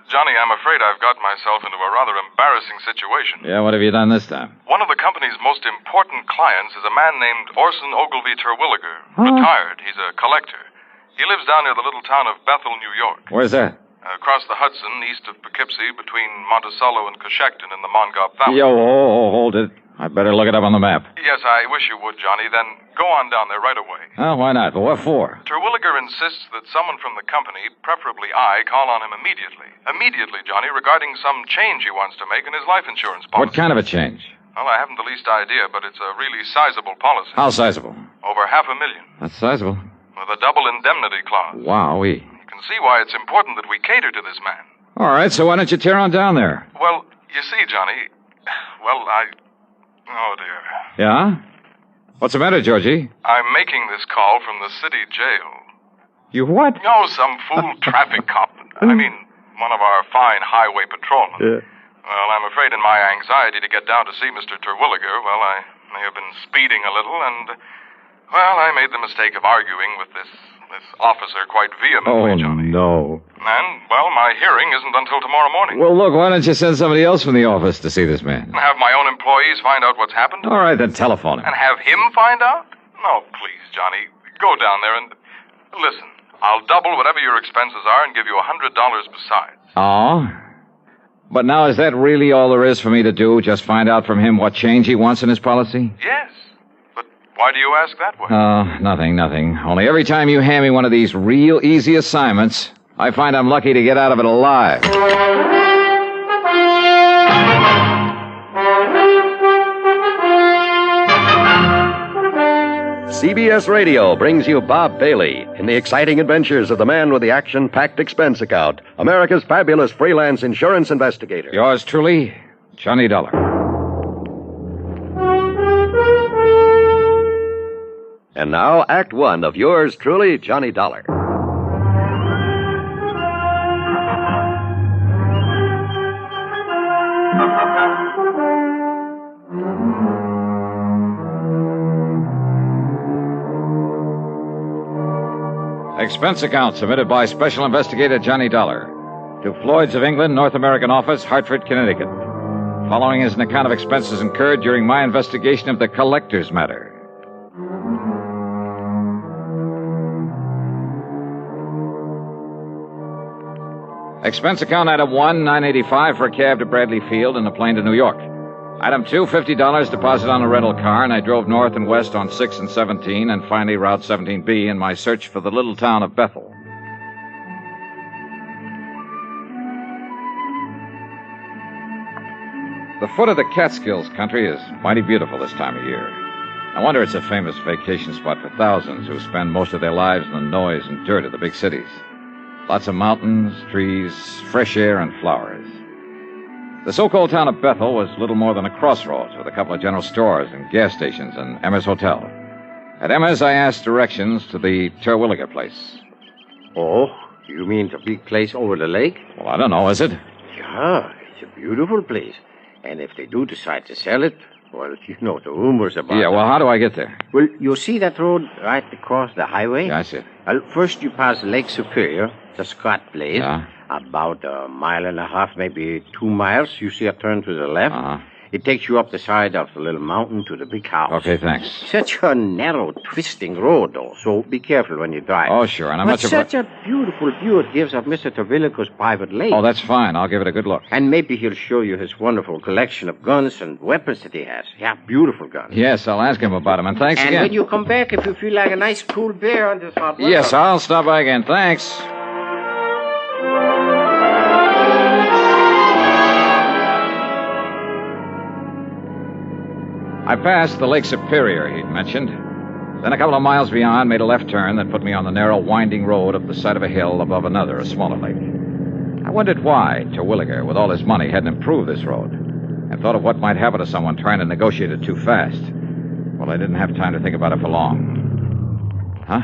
Johnny, I'm afraid I've got myself into a rather embarrassing situation. Yeah, what have you done this time? One of the company's most important clients is a man named Arson Ogilvy Terwilliger. Huh? Retired. He's a collector. He lives down near the little town of Bethel, New York. Where's that? Across the Hudson, east of Poughkeepsie, between Monticello and Coshecton in the Mongob Valley. Yo, hold it. I better look it up on the map. Yes, I wish you would, Johnny. Then go on down there right away. Oh, why not? But what for? Terwilliger insists that someone from the company, preferably I, call on him immediately. Immediately, Johnny, regarding some change he wants to make in his life insurance policy. What kind of a change? Well, I haven't the least idea, but it's a really sizable policy. How sizable? Over $500,000. That's sizable. With a double indemnity clause. Wowee. You can see why it's important that we cater to this man. All right, so why don't you tear on down there? Well, you see, Johnny, oh, dear. Yeah? What's the matter, Georgie? I'm making this call from the city jail. You what? No, some fool traffic cop. I mean, one of our fine highway patrolmen. Well, I'm afraid in my anxiety to get down to see Mr. Terwilliger, well, I may have been speeding a little, and, well, I made the mistake of arguing with this officer quite vehemently, Johnny. No. And, well, my hearing isn't until tomorrow morning. Well, look, why don't you send somebody else from the office to see this man? And have my own employees find out what's happened? All right, then telephone him. And have him find out? No, please, Johnny. Go down there and... Listen, I'll double whatever your expenses are and give you $100 besides. Oh? But now, is that really all there is for me to do? Just find out from him what change he wants in his policy? Yes. But why do you ask that way? Oh, nothing. Only every time you hand me one of these real easy assignments, I find I'm lucky to get out of it alive. CBS Radio brings you Bob Bailey in the exciting adventures of the man with the action-packed expense account, America's fabulous freelance insurance investigator. Yours truly, Johnny Dollar. And now, Act One of yours truly, Johnny Dollar. Expense account submitted by Special Investigator Johnny Dollar to Floyd's of England, North American Office, Hartford, Connecticut. Following is an account of expenses incurred during my investigation of the collector's matter. Expense account item 1, $9.85 for a cab to Bradley Field and a plane to New York. Item 2, $50 deposit on a rental car, and I drove north and west on 6 and 17 and finally Route 17B in my search for the little town of Bethel. The foot of the Catskills country is mighty beautiful this time of year. No wonder it's a famous vacation spot for thousands who spend most of their lives in the noise and dirt of the big cities. Lots of mountains, trees, fresh air, and flowers. The so-called town of Bethel was little more than a crossroads with a couple of general stores and gas stations and Emma's Hotel. At Emma's, I asked directions to the Terwilliger place. Oh, you mean the big place over the lake? Well, I don't know, is it? Yeah, it's a beautiful place. And if they do decide to sell it, well, you know the rumors about it. Yeah, well, how do I get there? Well, you see that road right across the highway? Yeah, I see it. Well, first you pass Lake Superior, the Scott place. Yeah. About a mile and a half, maybe 2 miles. You see a turn to the left. Uh-huh. It takes you up the side of the little mountain to the big house. Okay, thanks. Such a narrow, twisting road, though, so be careful when you drive. Oh, sure, and I'm not such a beautiful view it gives of Mr. Terwilliger's private lake. Oh, that's fine. I'll give it a good look. And maybe he'll show you his wonderful collection of guns and weapons that he has. Yeah, beautiful guns. Yes, I'll ask him about them, and thanks and again. when you come back, if you feel like a nice cool beer on this hot weather. Yes, I'll stop by again. Thanks. I passed the Lake Superior he'd mentioned. Then a couple of miles beyond, made a left turn that put me on the narrow, winding road up the side of a hill above another, a smaller lake. I wondered why Terwilliger, with all his money, hadn't improved this road, and thought of what might happen to someone trying to negotiate it too fast. Well, I didn't have time to think about it for long. Huh?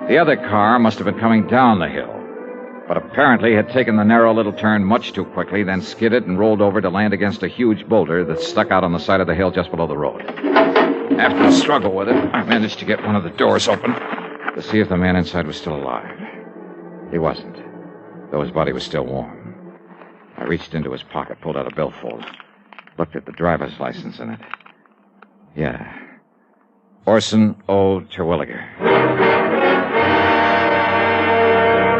The other car must have been coming down the hill. but apparently had taken the narrow little turn much too quickly, then skidded and rolled over to land against a huge boulder that stuck out on the side of the hill just below the road. After a struggle with it, I managed to get one of the doors open to see if the man inside was still alive. He wasn't, though his body was still warm. I reached into his pocket, pulled out a billfold, looked at the driver's license in it. Yeah. Arson O. Terwilliger.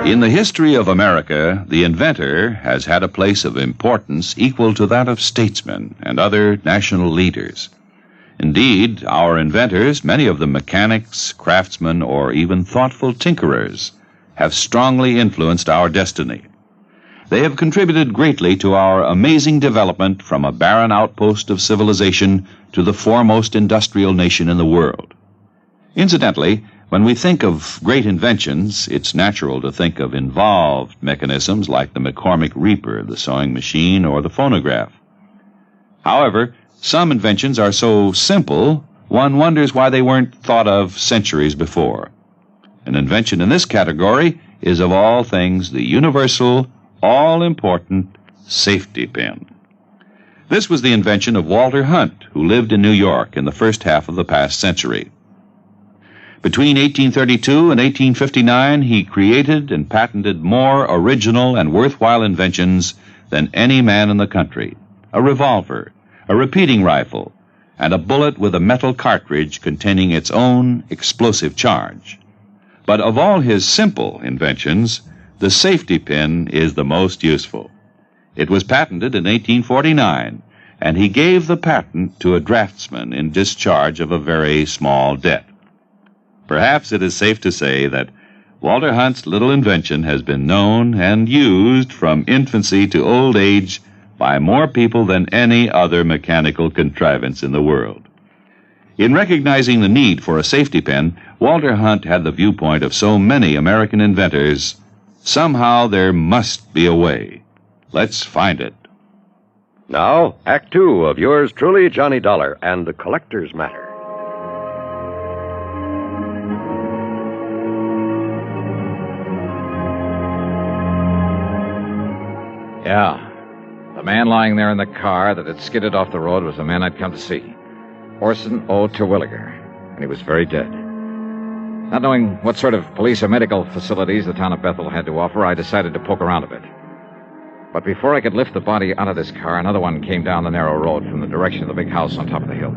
In the history of America, the inventor has had a place of importance equal to that of statesmen and other national leaders. Indeed, our inventors, many of them mechanics, craftsmen, or even thoughtful tinkerers, have strongly influenced our destiny. They have contributed greatly to our amazing development from a barren outpost of civilization to the foremost industrial nation in the world. Incidentally, when we think of great inventions, it's natural to think of involved mechanisms like the McCormick Reaper, the sewing machine, or the phonograph. However, some inventions are so simple, one wonders why they weren't thought of centuries before. An invention in this category is, of all things, the universal, all-important safety pin. This was the invention of Walter Hunt, who lived in New York in the first half of the past century. Between 1832 and 1859, he created and patented more original and worthwhile inventions than any man in the country. A revolver, a repeating rifle, and a bullet with a metal cartridge containing its own explosive charge. But of all his simple inventions, the safety pin is the most useful. It was patented in 1849, and he gave the patent to a draftsman in discharge of a very small debt. Perhaps it is safe to say that Walter Hunt's little invention has been known and used from infancy to old age by more people than any other mechanical contrivance in the world. In recognizing the need for a safety pin, Walter Hunt had the viewpoint of so many American inventors. Somehow there must be a way. Let's find it. Now, Act Two of yours truly, Johnny Dollar, and the Collector's Matter. Yeah. The man lying there in the car that had skidded off the road was the man I'd come to see. Arson O. Terwilliger. And he was very dead. Not knowing what sort of police or medical facilities the town of Bethel had to offer, I decided to poke around a bit. But before I could lift the body out of this car, another one came down the narrow road from the direction of the big house on top of the hill.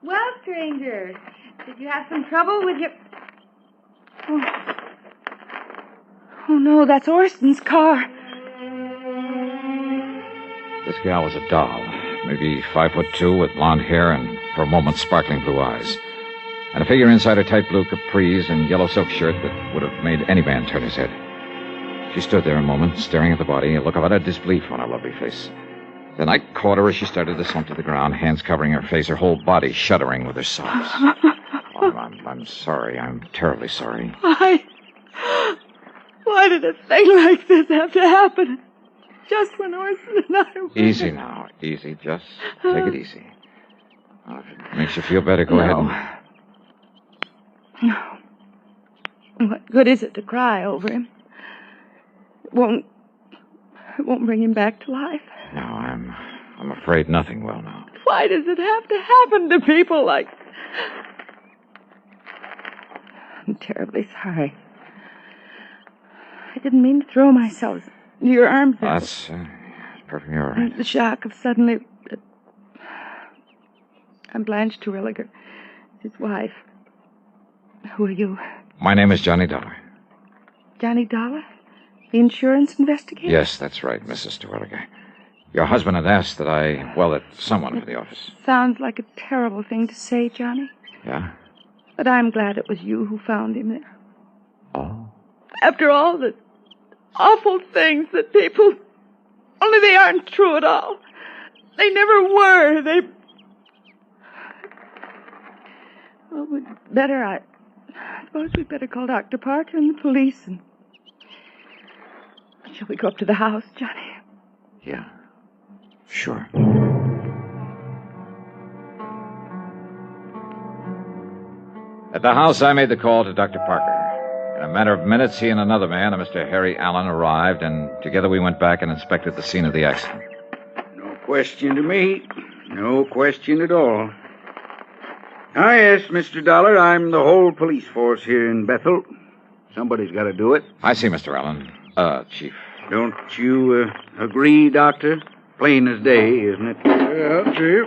Well, stranger, did you have some trouble with your... Oh, no, that's Orson's car. This gal was a doll, maybe 5'2", with blonde hair and, for a moment, sparkling blue eyes. And a figure inside her tight blue capris and yellow silk shirt that would have made any man turn his head. She stood there a moment, staring at the body, a look of utter disbelief on her lovely face. Then I caught her as she started to slump to the ground, hands covering her face, her whole body shuddering with her sobs. I'm sorry. I'm terribly sorry. Why did a thing like this have to happen? Just when Arson and I were... Easy now. Easy. Just take it easy. Well, if it makes you feel better, go ahead and... No. What good is it to cry over him? It won't bring him back to life. No, I'm afraid nothing will now. Why does it have to happen to people like... I'm terribly sorry. I didn't mean to throw myself into your arms. That's perfectly all right. The shock of suddenly... I'm Blanche Terwilliger, his wife. Who are you? My name is Johnny Dollar. Johnny Dollar? The insurance investigator? Yes, that's right, Mrs. Terwilliger. Your husband had asked that someone for the office. Sounds like a terrible thing to say, Johnny. Yeah? But I'm glad it was you who found him there. Oh? After all the awful things that people... Only they aren't true at all. They never were. Well, I suppose we'd better call Dr. Parker and the police and... Shall we go up to the house, Johnny? Yeah. Sure. At the house, I made the call to Dr. Parker. In a matter of minutes, he and another man, a Mr. Harry Allen, arrived, and together we went back and inspected the scene of the accident. No question to me. No question at all. Ah, yes, Mr. Dollar, I'm the whole police force here in Bethel. Somebody's got to do it. I see, Mr. Allen. Chief. Don't you agree, Doctor? Plain as day, isn't it? Yeah, Chief.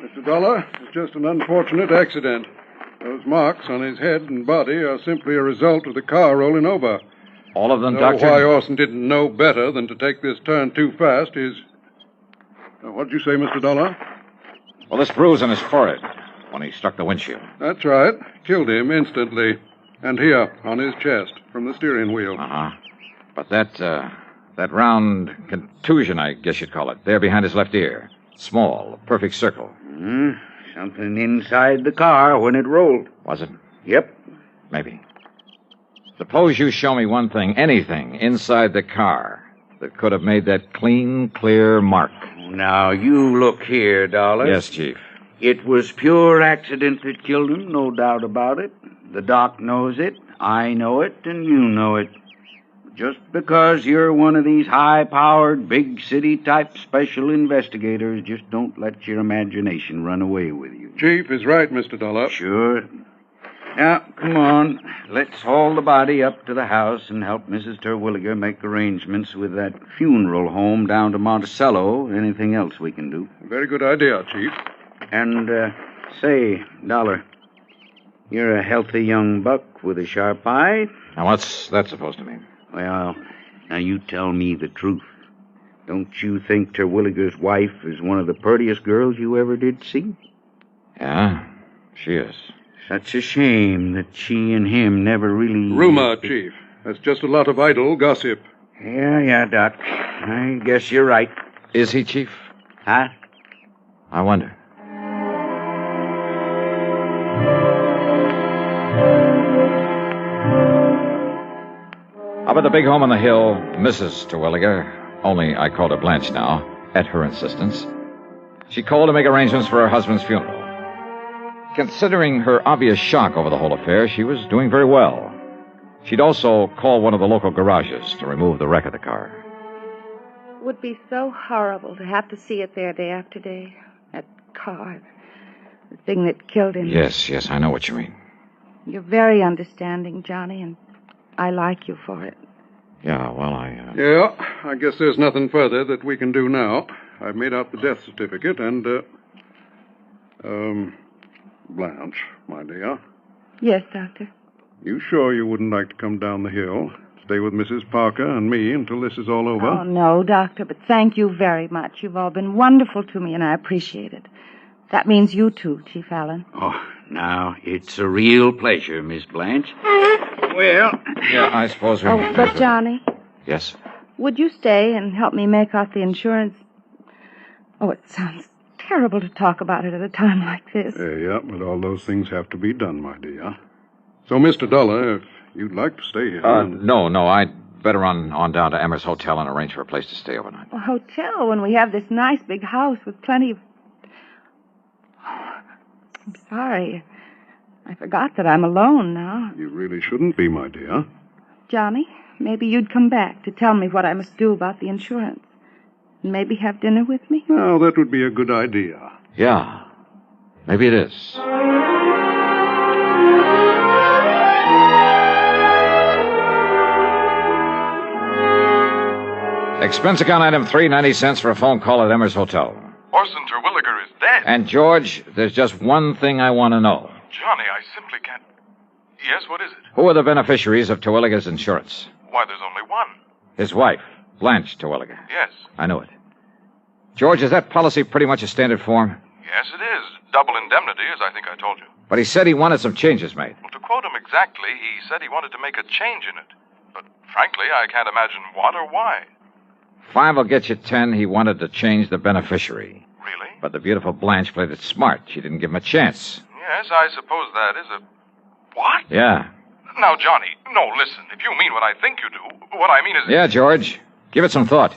Mr. Dollar, it's just an unfortunate accident. Those marks on his head and body are simply a result of the car rolling over. All of them, Doctor? Doctor? Why Arson didn't know better than to take this turn too fast is... What'd you say, Mr. Dollar? Well, this bruise on his forehead when he struck the windshield. That's right. Killed him instantly. And here, on his chest, from the steering wheel. Uh-huh. But that round contusion, I guess you'd call it, there behind his left ear. Small, a perfect circle. Something inside the car when it rolled. Was it? Yep. Maybe. Suppose you show me one thing, anything, inside the car that could have made that clean, clear mark. Now, you look here, Dollar. Yes, Chief. It was pure accident that killed him, no doubt about it. The doc knows it, I know it, and you know it. Just because you're one of these high-powered, big-city-type special investigators, just don't let your imagination run away with you. Chief is right, Mr. Dollar. Sure. Now, come on. Let's haul the body up to the house and help Mrs. Terwilliger make arrangements with that funeral home down to Monticello. Anything else we can do. Very good idea, Chief. And, say, Dollar, you're a healthy young buck with a sharp eye. Now, what's that supposed to mean? Well, now you tell me the truth. Don't you think Terwilliger's wife is one of the prettiest girls you ever did see? Yeah, she is. Such a shame that she and him never really... Rumor, Chief. That's just a lot of idle gossip. Yeah, Doc. I guess you're right. Is he, Chief? Huh? I wonder. Up at the big home on the hill, Mrs. Terwilliger, only I called her Blanche now, at her insistence, she called to make arrangements for her husband's funeral. Considering her obvious shock over the whole affair, she was doing very well. She'd also called one of the local garages to remove the wreck of the car. It would be so horrible to have to see it there day after day. That car, the thing that killed him. Yes, I know what you mean. You're very understanding, Johnny, and I like you for it. Yeah, well, Yeah, I guess there's nothing further that we can do now. I've made out the death certificate and, Blanche, my dear. Yes, Doctor. You sure you wouldn't like to come down the hill, stay with Mrs. Parker and me until this is all over? Oh, no, Doctor, but thank you very much. You've all been wonderful to me, and I appreciate it. That means you too, Chief Allen. Oh, now, it's a real pleasure, Miss Blanche. Well... Yeah, I suppose we... Oh, but Johnny? Yes? Would you stay and help me make out the insurance? Oh, it sounds terrible to talk about it at a time like this. Yeah, but all those things have to be done, my dear. So, Mr. Dollar, if you'd like to stay here... No, I'd better run on down to Emmer's Hotel and arrange for a place to stay overnight. A hotel when we have this nice big house with plenty of... I'm sorry. I forgot that I'm alone now. You really shouldn't be, my dear. Johnny, maybe you'd come back to tell me what I must do about the insurance. And maybe have dinner with me? Now, that would be a good idea. Yeah, maybe it is. Expense account item 3, 90 cents for a phone call at Emmer's Hotel. Arson Terwilliger is dead. And, George, there's just one thing I want to know. Johnny, I simply can't... Yes, what is it? Who are the beneficiaries of Terwilliger's insurance? Why, there's only one. His wife, Blanche Terwilliger. Yes. I knew it. George, is that policy pretty much a standard form? Yes, it is. Double indemnity, as I think I told you. But he said he wanted some changes made. Well, to quote him exactly, he said he wanted to make a change in it. But frankly, I can't imagine what or why. 5 will get you 10. He wanted to change the beneficiary. Really? But the beautiful Blanche played it smart. She didn't give him a chance. Yes, I suppose that is a... What? Yeah. Now, Johnny, no, listen. If you mean what I think you do, what I mean is... Yeah, George. Give it some thought.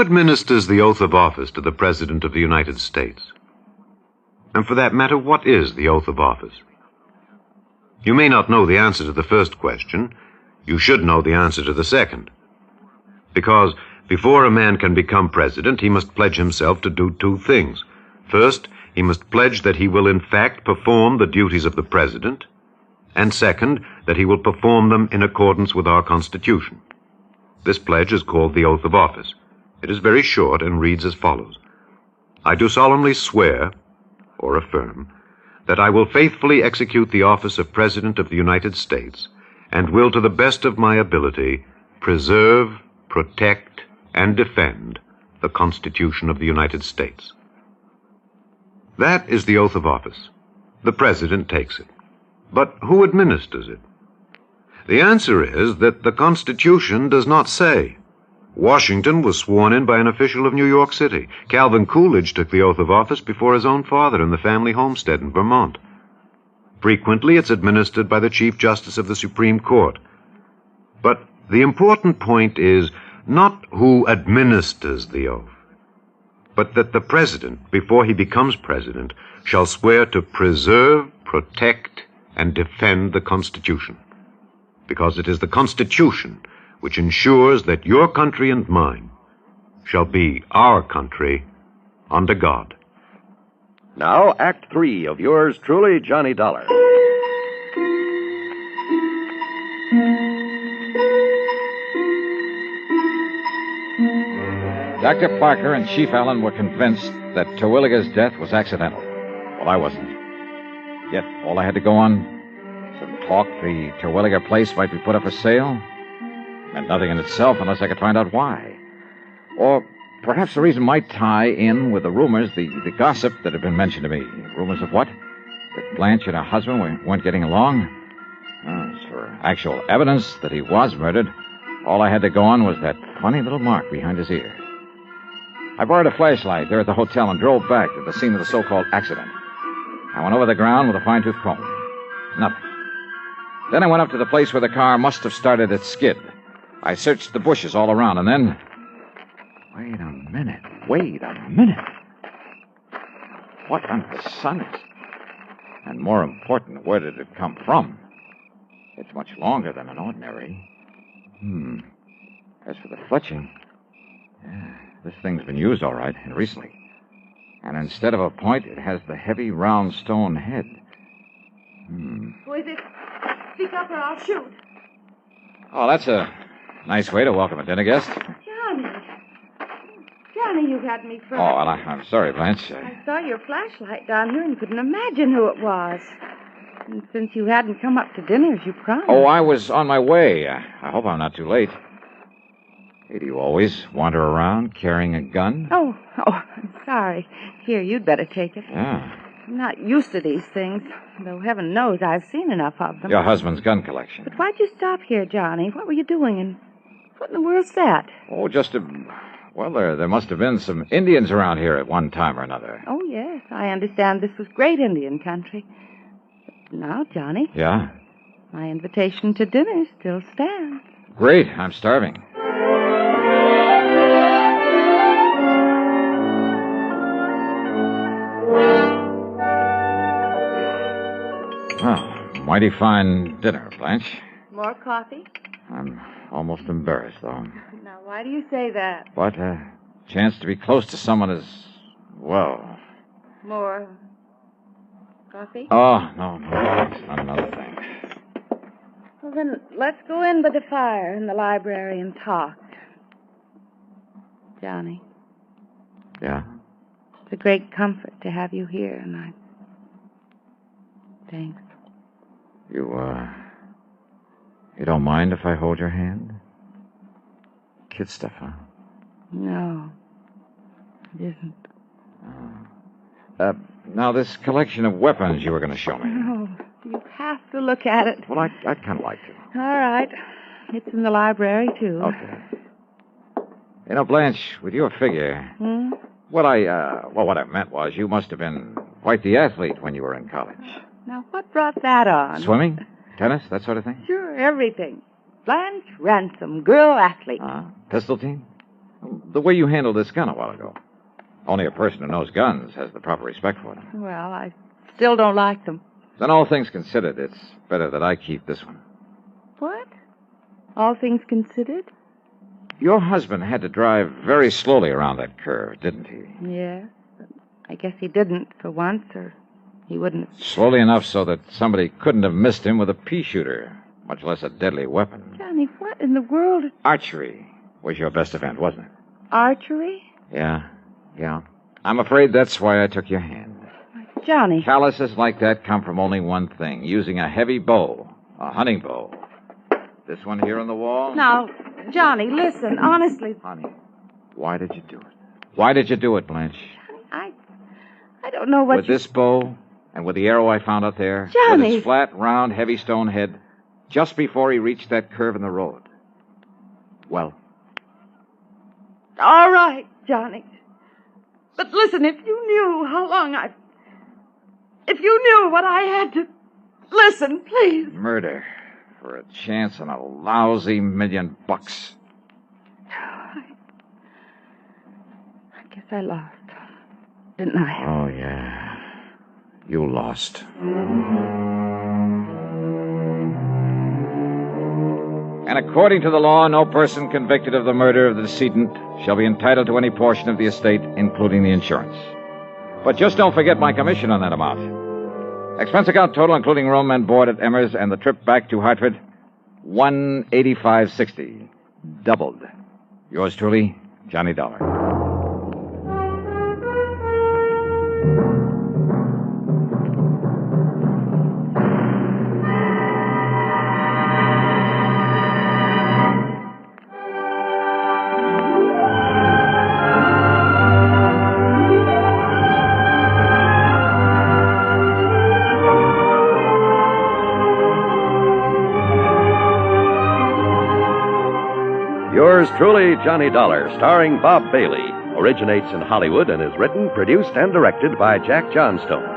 administers the oath of office to the President of the United States? And for that matter, what is the oath of office? You may not know the answer to the first question. You should know the answer to the second. Because before a man can become president, he must pledge himself to do two things. First, he must pledge that he will in fact perform the duties of the president, and second, that he will perform them in accordance with our Constitution. This pledge is called the oath of office. It is very short and reads as follows. I do solemnly swear, or affirm, that I will faithfully execute the office of President of the United States, and will, to the best of my ability, preserve, protect, and defend the Constitution of the United States. That is the oath of office. The President takes it. But who administers it? The answer is that the Constitution does not say. Washington was sworn in by an official of New York City. Calvin Coolidge took the oath of office before his own father in the family homestead in Vermont. Frequently, it's administered by the Chief Justice of the Supreme Court. But the important point is not who administers the oath, but that the President, before he becomes President, shall swear to preserve, protect, and defend the Constitution. Because it is the Constitution which ensures that your country and mine shall be our country under God. Now, Act 3 of yours truly, Johnny Dollar. Dr. Parker and Chief Allen were convinced that Terwilliger's death was accidental. Well, I wasn't. Yet, all I had to go on, some talk the Terwilliger place might be put up for sale, meant nothing in itself unless I could find out why. Or perhaps the reason might tie in with the rumors, the gossip that had been mentioned to me. Rumors of what? That Blanche and her husband weren't getting along? As for actual evidence that he was murdered, all I had to go on was that funny little mark behind his ear. I borrowed a flashlight there at the hotel and drove back to the scene of the so-called accident. I went over the ground with a fine-tooth comb. Nothing. Then I went up to the place where the car must have started its skid. I searched the bushes all around, and then... Wait a minute. What under the sun is... And more important, where did it come from? It's much longer than an ordinary. As for the fletching... Yeah, this thing's been used all right, and recently. And instead of a point, it has the heavy, round stone head. Who is it? Speak up or I'll shoot. Oh, that's a nice way to welcome a dinner guest. Johnny, you had me frightened. Oh, well, I'm sorry, Blanche. I saw your flashlight down here and couldn't imagine who it was. And since you hadn't come up to dinner as you promised... Oh, I was on my way. I hope I'm not too late. Hey, do you always wander around carrying a gun? Oh, I'm sorry. Here, you'd better take it. Yeah. I'm not used to these things, though heaven knows I've seen enough of them. Your husband's gun collection. But why'd you stop here, Johnny? What were you doing, and what in the world's that? Oh, just well, there must have been some Indians around here at one time or another. Oh, yes. I understand this was great Indian country. But now, Johnny. Yeah? My invitation to dinner still stands. Great. I'm starving. Oh, mighty fine dinner, Blanche. More coffee? I'm almost embarrassed, though. Now, why do you say that? But a chance to be close to someone is, well... More coffee? Oh, no, it's not another thing. Well, then, let's go in by the fire in the library and talk. Johnny. Yeah? It's a great comfort to have you here, and Thanks. You don't mind if I hold your hand? Kid stuff, huh? No, it isn't. Now, this collection of weapons you were going to show me. No, you have to look at it. Well, I'd kind of like to. All right. It's in the library, too. Okay. You know, Blanche, with your figure... What I meant was you must have been quite the athlete when you were in college. Now, what brought that on? Swimming? Tennis? That sort of thing? Sure, everything. Blanche Ransom, girl athlete. Pistol team? The way you handled this gun a while ago. Only a person who knows guns has the proper respect for them. Well, I still don't like them. Then all things considered, it's better that I keep this one. What? All things considered? Your husband had to drive very slowly around that curve, didn't he? Yes. I guess he didn't for once, or he wouldn't have... Slowly enough so that somebody couldn't have missed him with a pea shooter, much less a deadly weapon. Johnny, what in the world... Archery was your best event, wasn't it? Archery? Yeah. I'm afraid that's why I took your hand. Johnny. Calluses like that come from only one thing, using a heavy bow, a hunting bow. This one here on the wall? Now, Johnny, listen, honestly. Honey, why did you do it? Why did you do it, Blanche? I don't know what With this bow, and with the arrow I found out there, Johnny. with its flat, round, heavy stone head, just before he reached that curve in the road. Well? All right, Johnny. But listen, if you knew how long If you knew what I had to... Listen, please. Murder. For a chance on a lousy $1,000,000. I guess I lost, didn't I? Oh, yeah. You lost. And according to the law, no person convicted of the murder of the decedent shall be entitled to any portion of the estate, including the insurance. But just don't forget my commission on that amount. Expense account total, including room and board at Emmer's and the trip back to Hartford, $185.60. Doubled. Yours truly, Johnny Dollar. Yours truly, Johnny Dollar, starring Bob Bailey, originates in Hollywood and is written, produced, and directed by Jack Johnstone.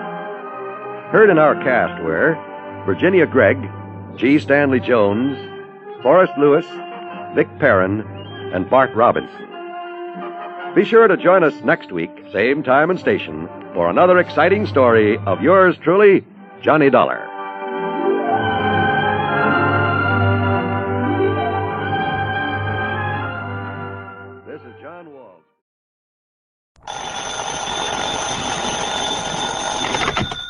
Heard in our cast were Virginia Gregg, G. Stanley Jones, Forrest Lewis, Vic Perrin, and Bart Robinson. Be sure to join us next week, same time and station, for another exciting story of yours truly, Johnny Dollar.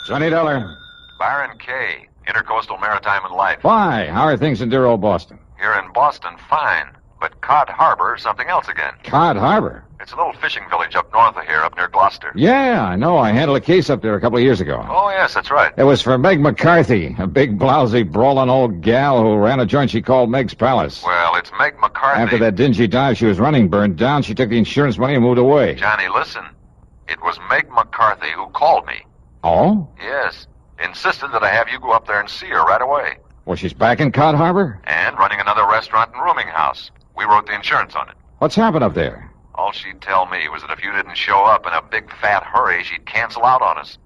Johnny Dollar. Byron K., Intercoastal Maritime and Life. Why? How are things in dear old Boston? Here in Boston, fine. But Cod Harbor, something else again. Cod Harbor? It's a little fishing village up north of here, up near Gloucester. Yeah, I know. I handled a case up there a couple of years ago. Oh, yes, that's right. It was for Meg McCarthy, a big, blousy, brawling old gal who ran a joint she called Meg's Palace. Well, it's Meg McCarthy. After that dingy dive she was running burned down, she took the insurance money and moved away. Johnny, listen. It was Meg McCarthy who called me. Oh? Yes. Insisted that I have you go up there and see her right away. Well, she's back in Cod Harbor? And running another restaurant and rooming house. We wrote the insurance on it. What's happened up there? All she'd tell me was that if you didn't show up in a big fat hurry, she'd cancel out on us.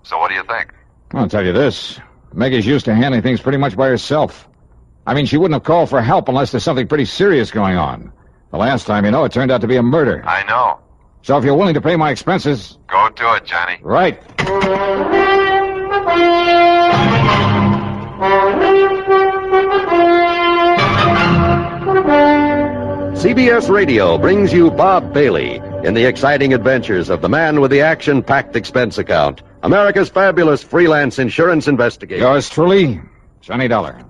So what do you think? I'll tell you this. Meg is used to handling things pretty much by herself. I mean, she wouldn't have called for help unless there's something pretty serious going on. The last time, you know, it turned out to be a murder. I know. So if you're willing to pay my expenses... Go to it, Johnny. Right. CBS Radio brings you Bob Bailey in the exciting adventures of the man with the action-packed expense account, America's fabulous freelance insurance investigator. Yours truly, Johnny Dollar.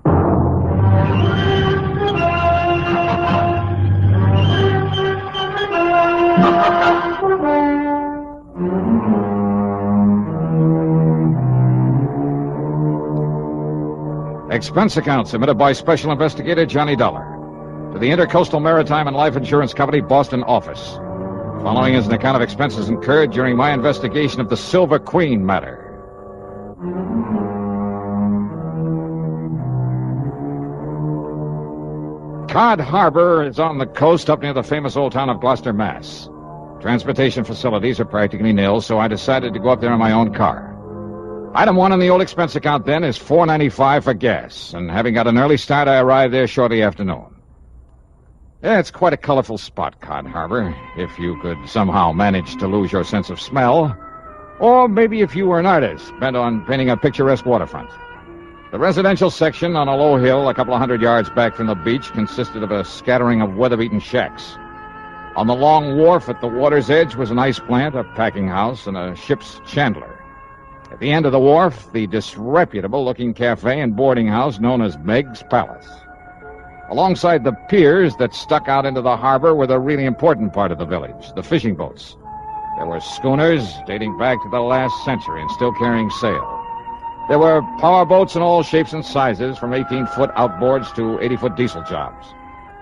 Expense account submitted by Special Investigator Johnny Dollar to the Intercoastal Maritime and Life Insurance Company, Boston office. Following is an account of expenses incurred during my investigation of the Silver Queen matter. Cod Harbor is on the coast up near the famous old town of Gloucester, Mass. Transportation facilities are practically nil, so I decided to go up there in my own car. Item 1 on the old expense account then is $4.95 for gas, and having got an early start, I arrived there shortly after noon. Yeah, it's quite a colorful spot, Cod Harbor, if you could somehow manage to lose your sense of smell. Or maybe if you were an artist bent on painting a picturesque waterfront. The residential section on a low hill a couple of 100 yards back from the beach consisted of a scattering of weather-beaten shacks. On the long wharf at the water's edge was an ice plant, a packing house, and a ship's chandler. At the end of the wharf, the disreputable-looking cafe and boarding house known as Meg's Palace. Alongside the piers that stuck out into the harbor were the really important part of the village, the fishing boats. There were schooners dating back to the last century and still carrying sail. There were power boats in all shapes and sizes, from 18-foot outboards to 80-foot diesel jobs.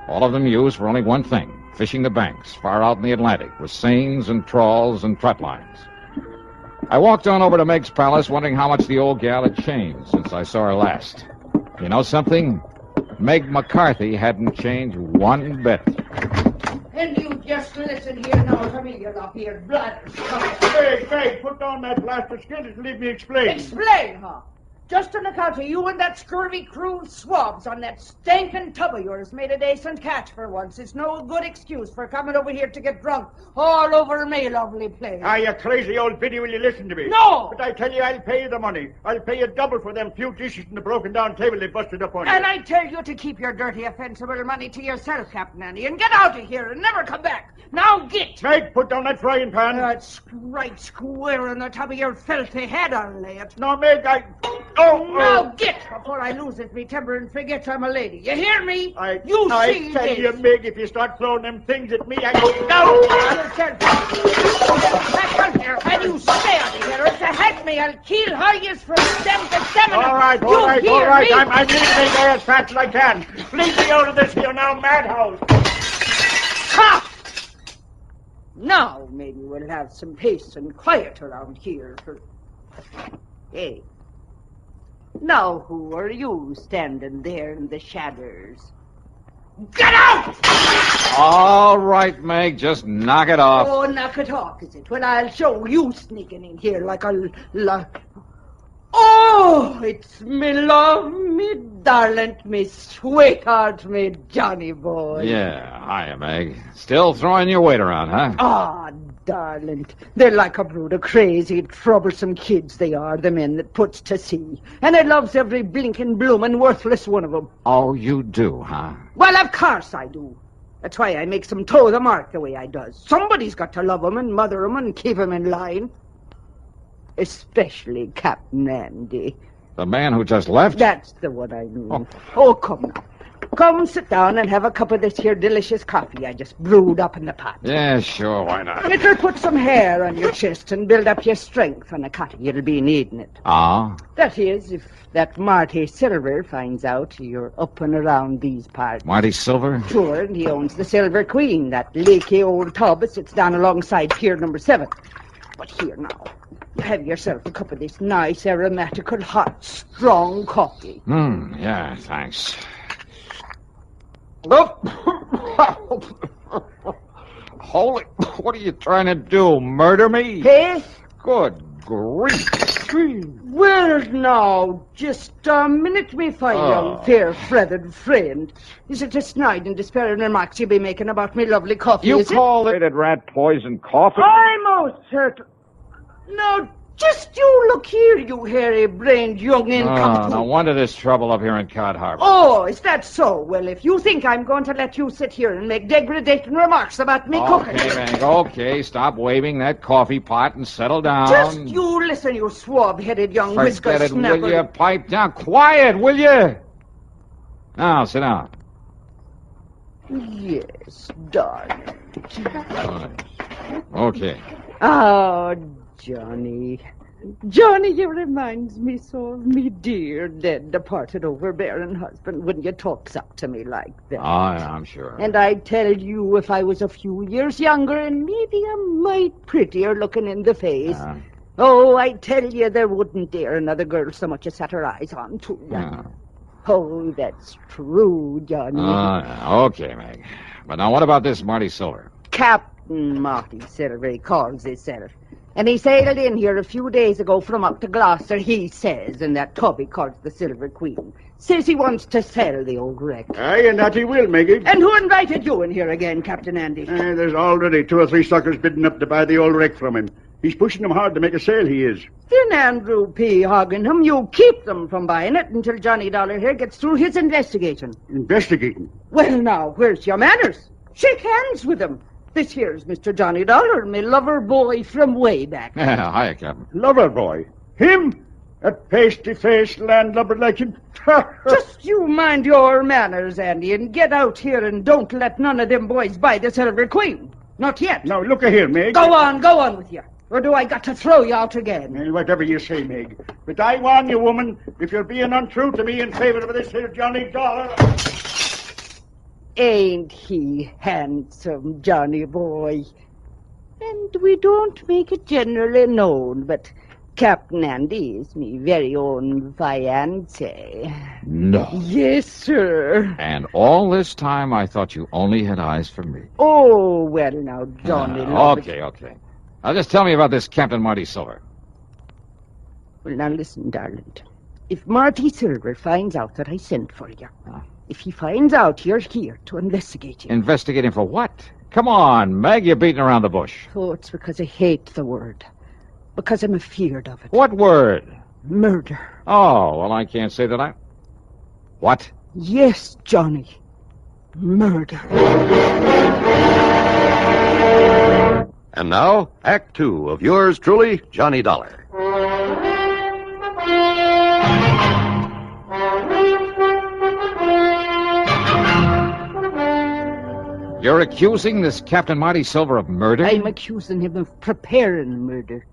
All of them used for only one thing, fishing the banks far out in the Atlantic with seines and trawls and trot lines. I walked on over to Meg's Palace, wondering how much the old gal had changed since I saw her last. You know something? Meg McCarthy hadn't changed one bit. And you just listen here now to me, you lop-eared bladders. Meg, put down that blasted skillet and leave me explain. Explain, huh? Just on account of you and that scurvy crew of swabs on that stinking tub of yours made a decent catch for once. It's no good excuse for coming over here to get drunk all over me, lovely place. Ah, you crazy old biddy, will you listen to me? No! But I tell you, I'll pay you the money. I'll pay you double for them few dishes and the broken down table they busted up on you. And I tell you to keep your dirty, offensive money to yourself, Captain Andy, and get out of here and never come back. Now get! Meg, put down that frying pan. That's right square on the top of your filthy head, I'll lay it. No, Meg, Now get before I lose it, me temper, and forget I'm a lady. You hear me? I see tell this. you, Meg, if you start throwing them things at me, I go down. Back out here, and you stay out of here, or to head me, I'll kill how yous from stem to stem. All right. I'm leaving there as fast as I can. Leave me out of this here now, madhouse. Ha! Now maybe we'll have some peace and quiet around here. Hey. Now who are you standing there in the shadows? Get out! All right, Meg, just knock it off. Oh, knock it off, is it? Well, I'll show you sneaking in here like a... Oh, it's me love, me darling, me sweetheart, me Johnny boy. Yeah, hiya, Meg. Still throwing your weight around, huh? Ah, darling, they're like a brood of crazy, troublesome kids they are, the men that puts to sea. And I loves every blinking, bloomin', worthless one of them. Oh, you do, huh? Well, of course I do. That's why I makes them toe the mark the way I does. Somebody's got to love 'em and mother 'em and keep 'em in line. Especially Captain Andy. The man who just left? That's the one I mean. Oh, come now. Come sit down and have a cup of this here delicious coffee I just brewed up in the pot. Yeah, sure, why not? It'll put some hair on your chest and build up your strength on a cutty. You'll be needing it. Ah? That is, if that Marty Silver finds out you're up and around these parts. Marty Silver? Sure, and he owns the Silver Queen, that leaky old tub that sits down alongside pier number 7. But here now, have yourself a cup of this nice, aromatical, hot, strong coffee. Yeah, thanks. Holy, what are you trying to do, murder me? Hey? Good grief. Well, now, just a minute, me fine young, fair-feathered friend. Is it a snide and despairing remarks you be making about me lovely coffee, You is call it rat poison coffee? I'm most certain. Now, just you look here, you hairy-brained young incompetent. No wonder there's trouble up here in Cod Harbor. Oh, is that so? Well, if you think I'm going to let you sit here and make degrading remarks about me cooking... Okay, Meg, okay. Stop waving that coffee pot and settle down. Just you listen, you swab-headed young whisker Forget it, snapper. will you? Pipe down. Quiet, will you? Now, sit down. Yes, darling. Okay. Oh, Johnny. Johnny, you reminds me so of me dear, dead, departed, overbearing husband when you talks up to me like that. Oh, yeah, I'm sure. And I tell you, if I was a few years younger and maybe a mite prettier looking in the face, oh, I tell you, there wouldn't dare another girl so much as set her eyes on to you. Oh, that's true, Johnny. Okay, Meg. But now what about this Marty Silver? Captain Marty Silver, he calls himself. And he sailed in here a few days ago from up to Gloucester, he says, in that tub he calls the Silver Queen. Says he wants to sell the old wreck. Aye, and that he will, Maggie. And who invited you in here again, Captain Andy? There's already 2 or 3 suckers bidding up to buy the old wreck from him. He's pushing them hard to make a sale, he is. Then Andrew P. Hogginham, you keep them from buying it until Johnny Dollar here gets through his investigating. Investigating? Well, now, where's your manners? Shake hands with him. This here's Mr. Johnny Dollar, me lover boy from way back. Hiya, Captain. Lover boy? Him? That pasty-faced landlubber like him? Just you mind your manners, Andy, and get out here and don't let none of them boys buy the Silver Queen. Not yet. Now, look here, Meg. Go on with you. Or do I got to throw you out again? Well, whatever you say, Meg. But I warn you, woman, if you're being untrue to me in favor of this here Johnny Dollar... Ain't he handsome, Johnny boy? And we don't make it generally known, but Captain Andy is me very own fiancé. No. Yes, sir. And all this time I thought you only had eyes for me. Oh, well, now, Johnny... Okay. Now, just tell me about this Captain Marty Silver. Well, now, listen, darling. If Marty Silver finds out that I sent for you, if he finds out you're here to investigate him... Investigating for what? Come on, Meg, you're beating around the bush. Oh, it's because I hate the word. Because I'm afeard of it. What word? Murder. Oh, well, I can't say that I... What? Yes, Johnny. Murder. And now, Act 2 of yours truly, Johnny Dollar. You're accusing this Captain Marty Silver of murder? I'm accusing him of preparing murder.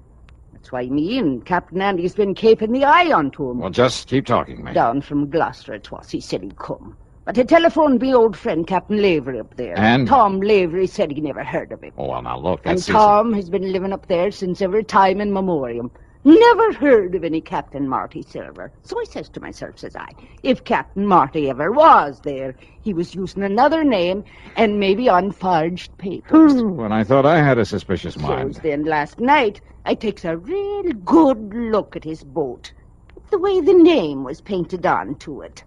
That's why me and Captain Andy's been keeping the eye onto him. Well, just keep talking, man. Down from Gloucester it was. He said he'd come. But I telephoned me old friend Captain Lavery up there. And? Tom Lavery said he never heard of him. Oh, well, now look, And that's... Tom has been living up there since every time in memoriam. Never heard of any Captain Marty Silver. So I says to myself, says I, if Captain Marty ever was there, he was using another name and maybe on forged papers. When I thought I had a suspicious mind. So then last night, I takes a real good look at his boat. The way the name was painted onto it.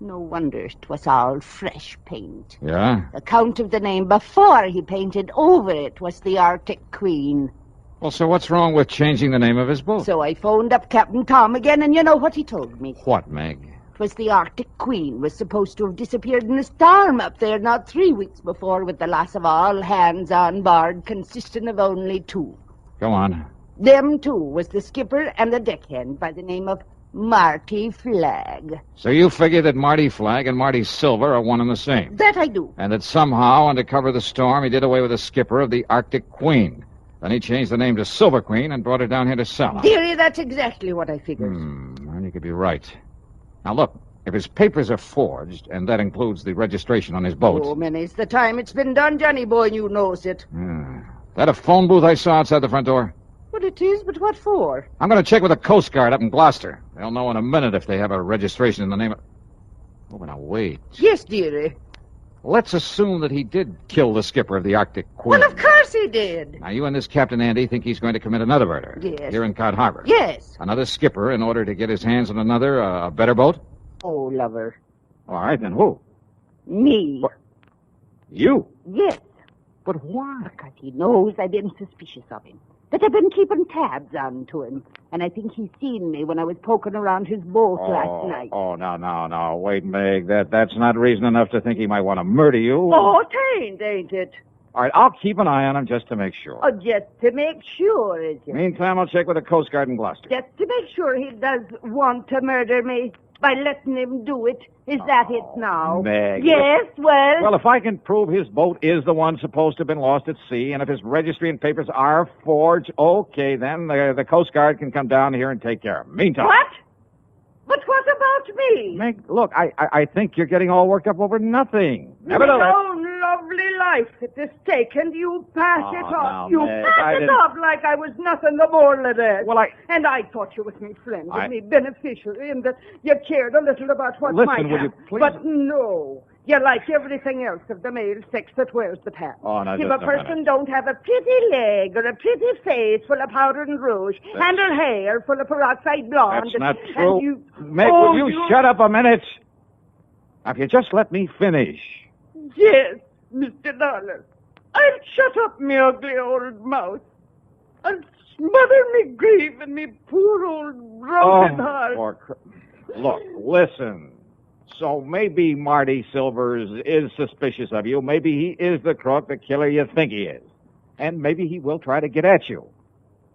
No wonder it was all fresh paint. Yeah? The count of the name before he painted over it was the Arctic Queen. Well, so what's wrong with changing the name of his boat? So I phoned up Captain Tom again, and you know what he told me? What, Meg? It was the Arctic Queen was supposed to have disappeared in a storm up there not 3 weeks before with the loss of all hands on board, consisting of only 2. Go on. Them 2 was the skipper and the deckhand by the name of Marty Flagg. So you figure that Marty Flagg and Marty Silver are one and the same? That I do. And that somehow, under cover of the storm, he did away with the skipper of the Arctic Queen. Then he changed the name to Silver Queen and brought her down here to sell her. Dearie, that's exactly what I figured. Well, you could be right. Now, look, if his papers are forged, and that includes the registration on his boat... Oh, many's the time it's been done, Johnny boy, and you knows it. That a phone booth I saw outside the front door? What it is, but what for? I'm going to check with the Coast Guard up in Gloucester. They'll know in a minute if they have a registration in the name of... Oh, but now, wait. Yes, dearie. Let's assume that he did kill the skipper of the Arctic Queen. Well, of course he did. Now, you and this Captain Andy think he's going to commit another murder. Yes. Here in Cod Harbor. Yes. Another skipper in order to get his hands on another, a better boat? Oh, lover. All right, then who? Me. What? You? Yes. But why? Because he knows I've been suspicious of him. That I've been keeping tabs on to him. And I think he's seen me when I was poking around his boat last night. Oh, no. Wait, Meg. That's not reason enough to think he might want to murder you. Oh, ain't it? All right, I'll keep an eye on him just to make sure. Oh, just to make sure, is it? Meantime, I'll check with the Coast Guard in Gloucester. Just to make sure he does want to murder me by letting him do it. Is that it now? Meg. Yes, well... Well, if I can prove his boat is the one supposed to have been lost at sea, and if his registry and papers are forged, okay, then the Coast Guard can come down here and take care of him. Meantime... What? But what about me? Meg, look, I think you're getting all worked up over nothing. Your own lovely life at the stake, and you pass it off. You pass it off like I was nothing the more than that. Well, And I thought you was me friend and me beneficiary, and that you cared a little about what might happen. Will you please... But no, You're like everything else of the male sex that wears the pants. Oh, no, if just a person don't have a pretty leg or a pretty face full of powder and rouge and her hair full of peroxide blonde... That's not true. Meg, Oh, will you shut up a minute? Now, if you just let me finish. Yes, Mr. Dollar. I'll shut up me ugly old mouth. I'll smother me grief in me poor old broken heart. Look, listen. So maybe Marty Silvers is suspicious of you. Maybe he is the crook, the killer you think he is. And maybe he will try to get at you.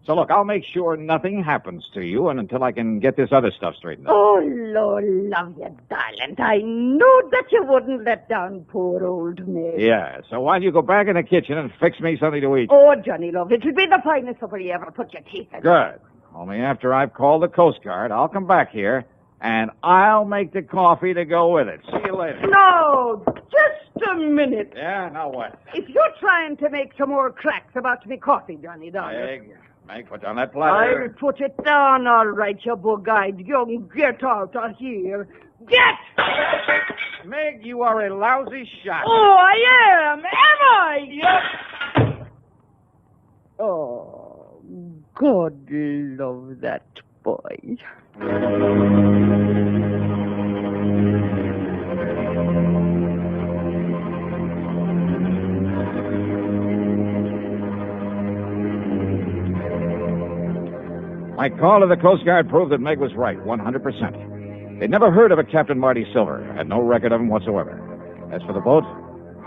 So look, I'll make sure nothing happens to you and until I can get this other stuff straightened out. Oh, Lord love you, darling. I know that you wouldn't let down poor old Meg. Yeah, so why don't you go back in the kitchen and fix me something to eat? Oh, Johnny love, it'll be the finest supper you ever put your teeth in. Good. Only after I've called the Coast Guard, I'll come back here, and I'll make the coffee to go with it. See you later. No, just a minute. Yeah, now what? If you're trying to make some more cracks about me coffee, Johnny Dollar... Meg, put down that platter. I'll put it down all right, you bug-eyed young get out of here. Get! Meg, you are a lousy shot. Oh, I am I? Yep. Oh, God love that boy. My call to the Coast Guard proved that Meg was right, 100%. They'd never heard of a Captain Marty Silver, had no record of him whatsoever. As for the boat,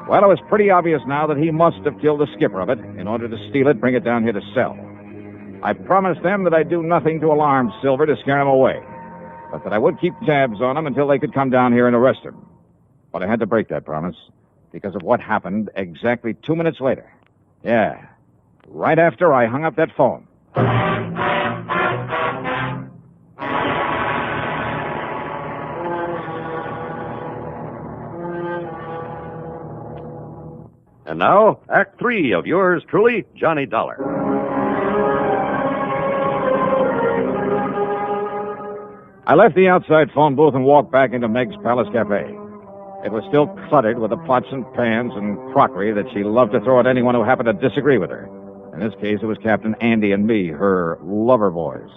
well, it was pretty obvious now that he must have killed the skipper of it in order to steal it, bring it down here to sell. I promised them that I'd do nothing to alarm Silver to scare him away, but that I would keep tabs on him until they could come down here and arrest him. But I had to break that promise because of what happened exactly 2 minutes later. Yeah, right after I hung up that phone. And now, Act 3 of yours truly, Johnny Dollar. I left the outside phone booth and walked back into Meg's Palace Cafe. It was still cluttered with the pots and pans and crockery that she loved to throw at anyone who happened to disagree with her. In this case, it was Captain Andy and me, her lover boys.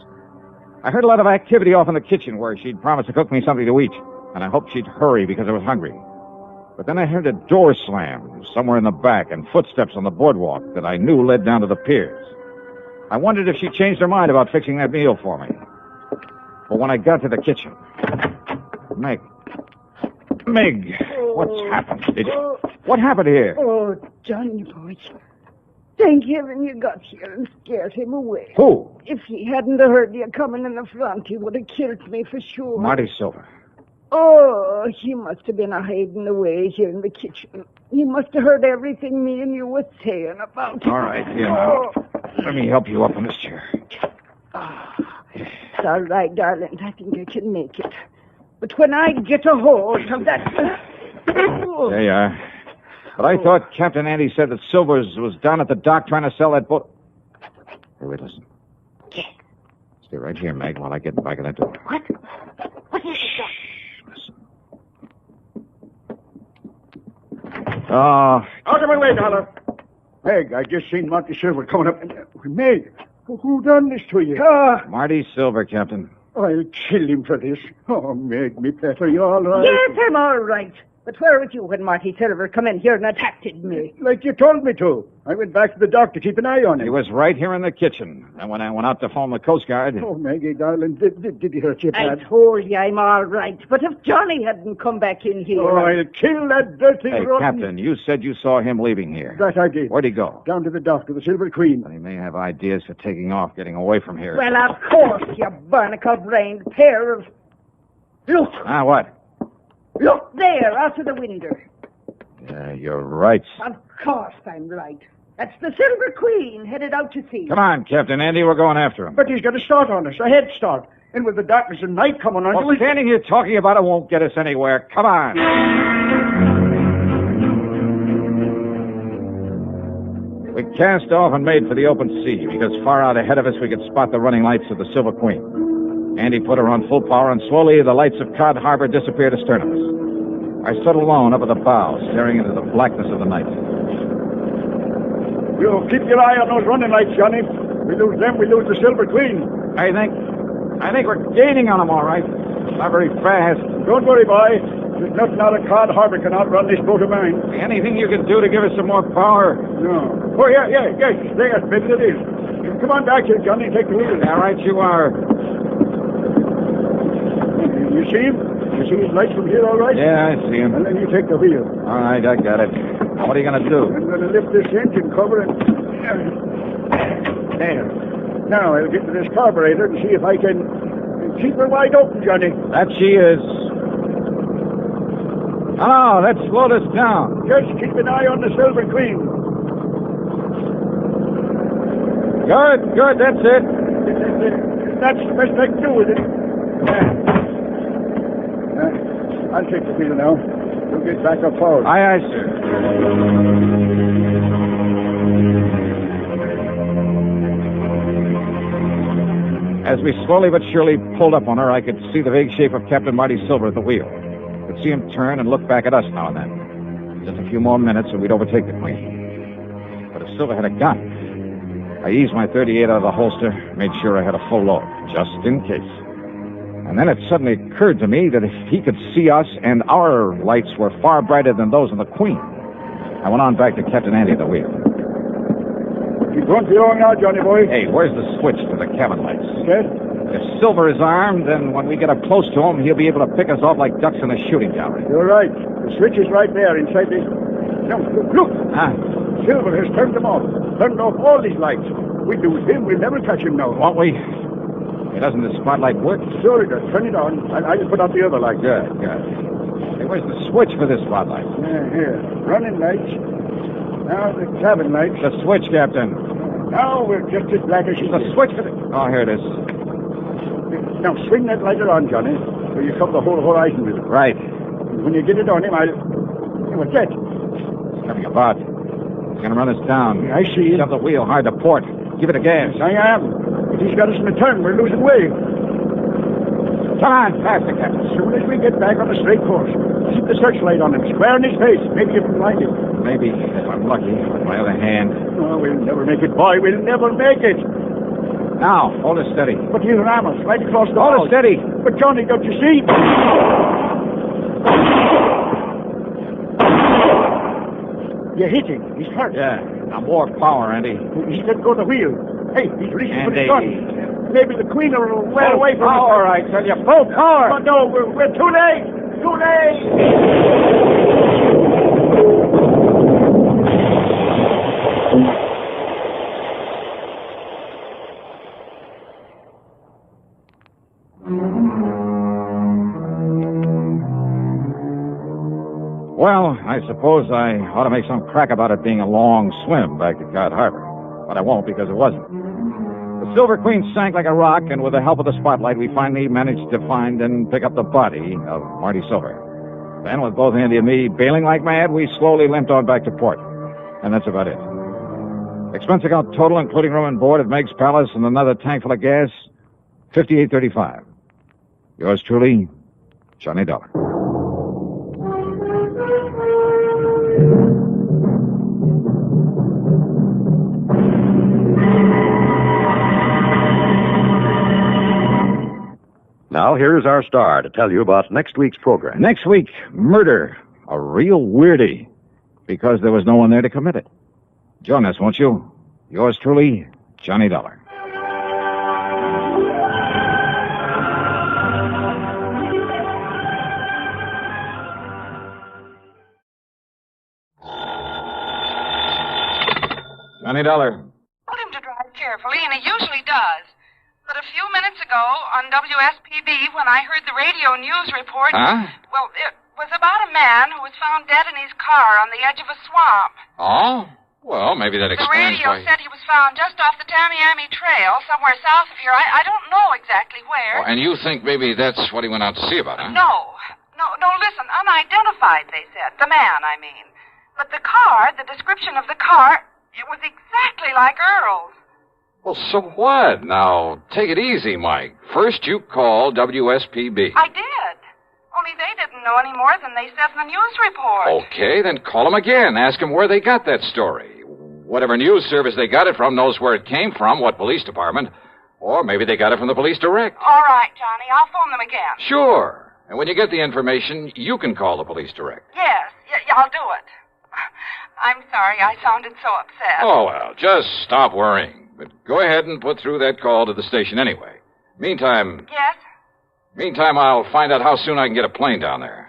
I heard a lot of activity off in the kitchen where she'd promised to cook me something to eat, and I hoped she'd hurry because I was hungry. But then I heard a door slam somewhere in the back and footsteps on the boardwalk that I knew led down to the piers. I wondered if she changed her mind about fixing that meal for me. But when I got to the kitchen... Meg, what's happened? What happened here? Oh, Johnny boy. Thank heaven you got here and scared him away. Who? If he hadn't heard you coming in the front, he would have killed me for sure. Marty Silver. Oh, he must have been hiding away here in the kitchen. He must have heard everything me and you were saying about him. All right, here now. Let me help you up in this chair. It's all right, darling. I think I can make it. But when I get a hold of that... There you are. But I thought Captain Andy said that Silvers was down at the dock trying to sell that boat. Hey, wait, listen. Stay right here, Meg, while I get back in that door. What? What is it, Doc? Oh. Out of my way, Dollar. Meg, I just seen Marty Silver coming up. Meg, who done this to you? Marty Silver, Captain. I'll kill him for this. Oh, Meg, me pet, are you all right? Yes, I'm all right. But where was you when Marty Silver come in here and attacked me? Like you told me to. I went back to the dock to keep an eye on him. He was right here in the kitchen. And when I went out to phone the Coast Guard... Oh, Maggie, darling, did he hurt you bad? I told you I'm all right. But if Johnny hadn't come back in here... Oh, I'll kill that dirty Hey, rotten... Captain, you said you saw him leaving here. That I did. Where'd he go? Down to the dock to the Silver Queen. Well, he may have ideas for taking off, getting away from here. Well, of course, you barnacle-brained pair of... Look! Ah, what? Look there, out of the window. Yeah, you're right. Of course I'm right. That's the Silver Queen headed out to sea. Come on, Captain Andy, we're going after him. But he's got a start on us, a head start. And with the darkness and night coming on... Well, standing here talking about it won't get us anywhere. Come on. We cast off and made for the open sea, because far out ahead of us we could spot the running lights of the Silver Queen. Andy put her on full power, and slowly the lights of Cod Harbor disappeared astern of us. I stood alone up at the bow, staring into the blackness of the night. You keep your eye on those running lights, Johnny. We lose them, we lose the Silver Queen. I think we're gaining on them, all right. Not very fast. Don't worry, boy. There's nothing out of Cod Harbor can outrun this boat of mine. Anything you can do to give us some more power? No. Oh, yeah. There, maybe it is. Come on back here, Johnny. Take the wheel. All right, you are. You see him? You see his lights from here, all right? Yeah, I see him. And then you take the wheel. All right, I got it. What are you going to do? I'm going to lift this engine cover and... There. Now, I'll get to this carburetor and see if I can keep her wide open, Johnny. That she is. Oh, let's slow this down. Just keep an eye on the Silver Queen. Good, that's it. That's the best I can do with it. I'll take the wheel now. You'll get back up forward. Aye, sir. As we slowly but surely pulled up on her, I could see the vague shape of Captain Marty Silver at the wheel. I could see him turn and look back at us now and then. Just a few more minutes and we'd overtake the Queen. But if Silver had a gun, I eased my .38 out of the holster, made sure I had a full load, just in case. And then it suddenly occurred to me that if he could see us and our lights were far brighter than those of the Queen. I went on back to Captain Andy at the wheel. Keep going along now, Johnny boy. Hey, where's the switch to the cabin lights? Okay. If Silver is armed, then when we get up close to him, he'll be able to pick us off like ducks in a shooting gallery. You're right. The switch is right there inside this... No, look. Huh? Silver has turned them off. Turned off all these lights. We lose him. We'll never catch him now. Won't we? Hey, doesn't the spotlight work? Sure it does. Turn it on. I'll put out the other light. Good. Hey, where's the switch for this spotlight? Here. Running lights. Now the cabin lights. The switch, Captain. Now we're just as black as she The is. switch for the... Oh, here it is. Now swing that lighter on, Johnny, so you cover the whole horizon with it. Right. When you get it on him, What's that? He's coming about. He's going to run us down. I see. Shove the wheel hard to port. Give it a gas. I am. If he's got us in the turn, we're losing way. Come on, faster, Captain. As soon as we get back on the straight course, keep the searchlight on him, square in his face. Maybe you can find him. Maybe, if I'm lucky. On my other hand. No, we'll never make it, boy. We'll never make it. Now, hold it steady. But he'll ram us right across the Hold it steady. But, Johnny, don't you see? You hit him. He's hurt. Yeah. Now, more power, Andy. He's let go of the wheel. Hey, he's reaching for the Andy. gun. Maybe the Queen will well away from power, us. I tell you. Full power. Oh, no, we're too late. Too late. Well, I suppose I ought to make some crack about it being a long swim back to Cod Harbor. But I won't because it wasn't. The Silver Queen sank like a rock, and with the help of the spotlight, we finally managed to find and pick up the body of Marty Silver. Then, with both Andy and me bailing like mad, we slowly limped on back to port. And that's about it. Expense account total, including room and board at Meg's Palace and another tank full of gas, $58.35. Yours truly, Johnny Dollar. Now, here's our star to tell you about next week's program. Next week, murder. A real weirdie. Because there was no one there to commit it. Join us, won't you? Yours truly, Johnny Dollar. Johnny Dollar. Told him to drive carefully, and he usually does. But a few minutes ago, on WSPB, when I heard the radio news report... Huh? Well, it was about a man who was found dead in his car on the edge of a swamp. Oh? Well, maybe that The explains radio why... said he was found just off the Tamiami Trail, somewhere south of here. I don't know exactly where. Oh, and you think maybe that's what he went out to see about, huh? No, listen, unidentified, they said. The man, I mean. But the car, the description of the car, it was exactly like Earl's. Well, so what? Now, take it easy, Mike. First you call WSPB. I did. Only they didn't know any more than they said in the news report. Okay, then call them again. Ask them where they got that story. Whatever news service they got it from knows where it came from, what police department. Or maybe they got it from the police direct. All right, Johnny. I'll phone them again. Sure. And when you get the information, you can call the police direct. Yes. Yeah, I'll do it. I'm sorry I sounded so upset. Oh, well, just stop worrying. But go ahead and put through that call to the station anyway. Meantime... Yes? Meantime, I'll find out how soon I can get a plane down there.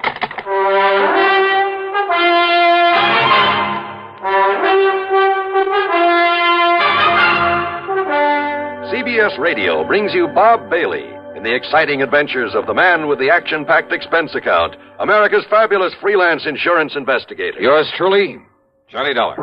CBS Radio brings you Bob Bailey in the exciting adventures of the man with the action-packed expense account, America's fabulous freelance insurance investigator. Yours truly, Johnny Dollar.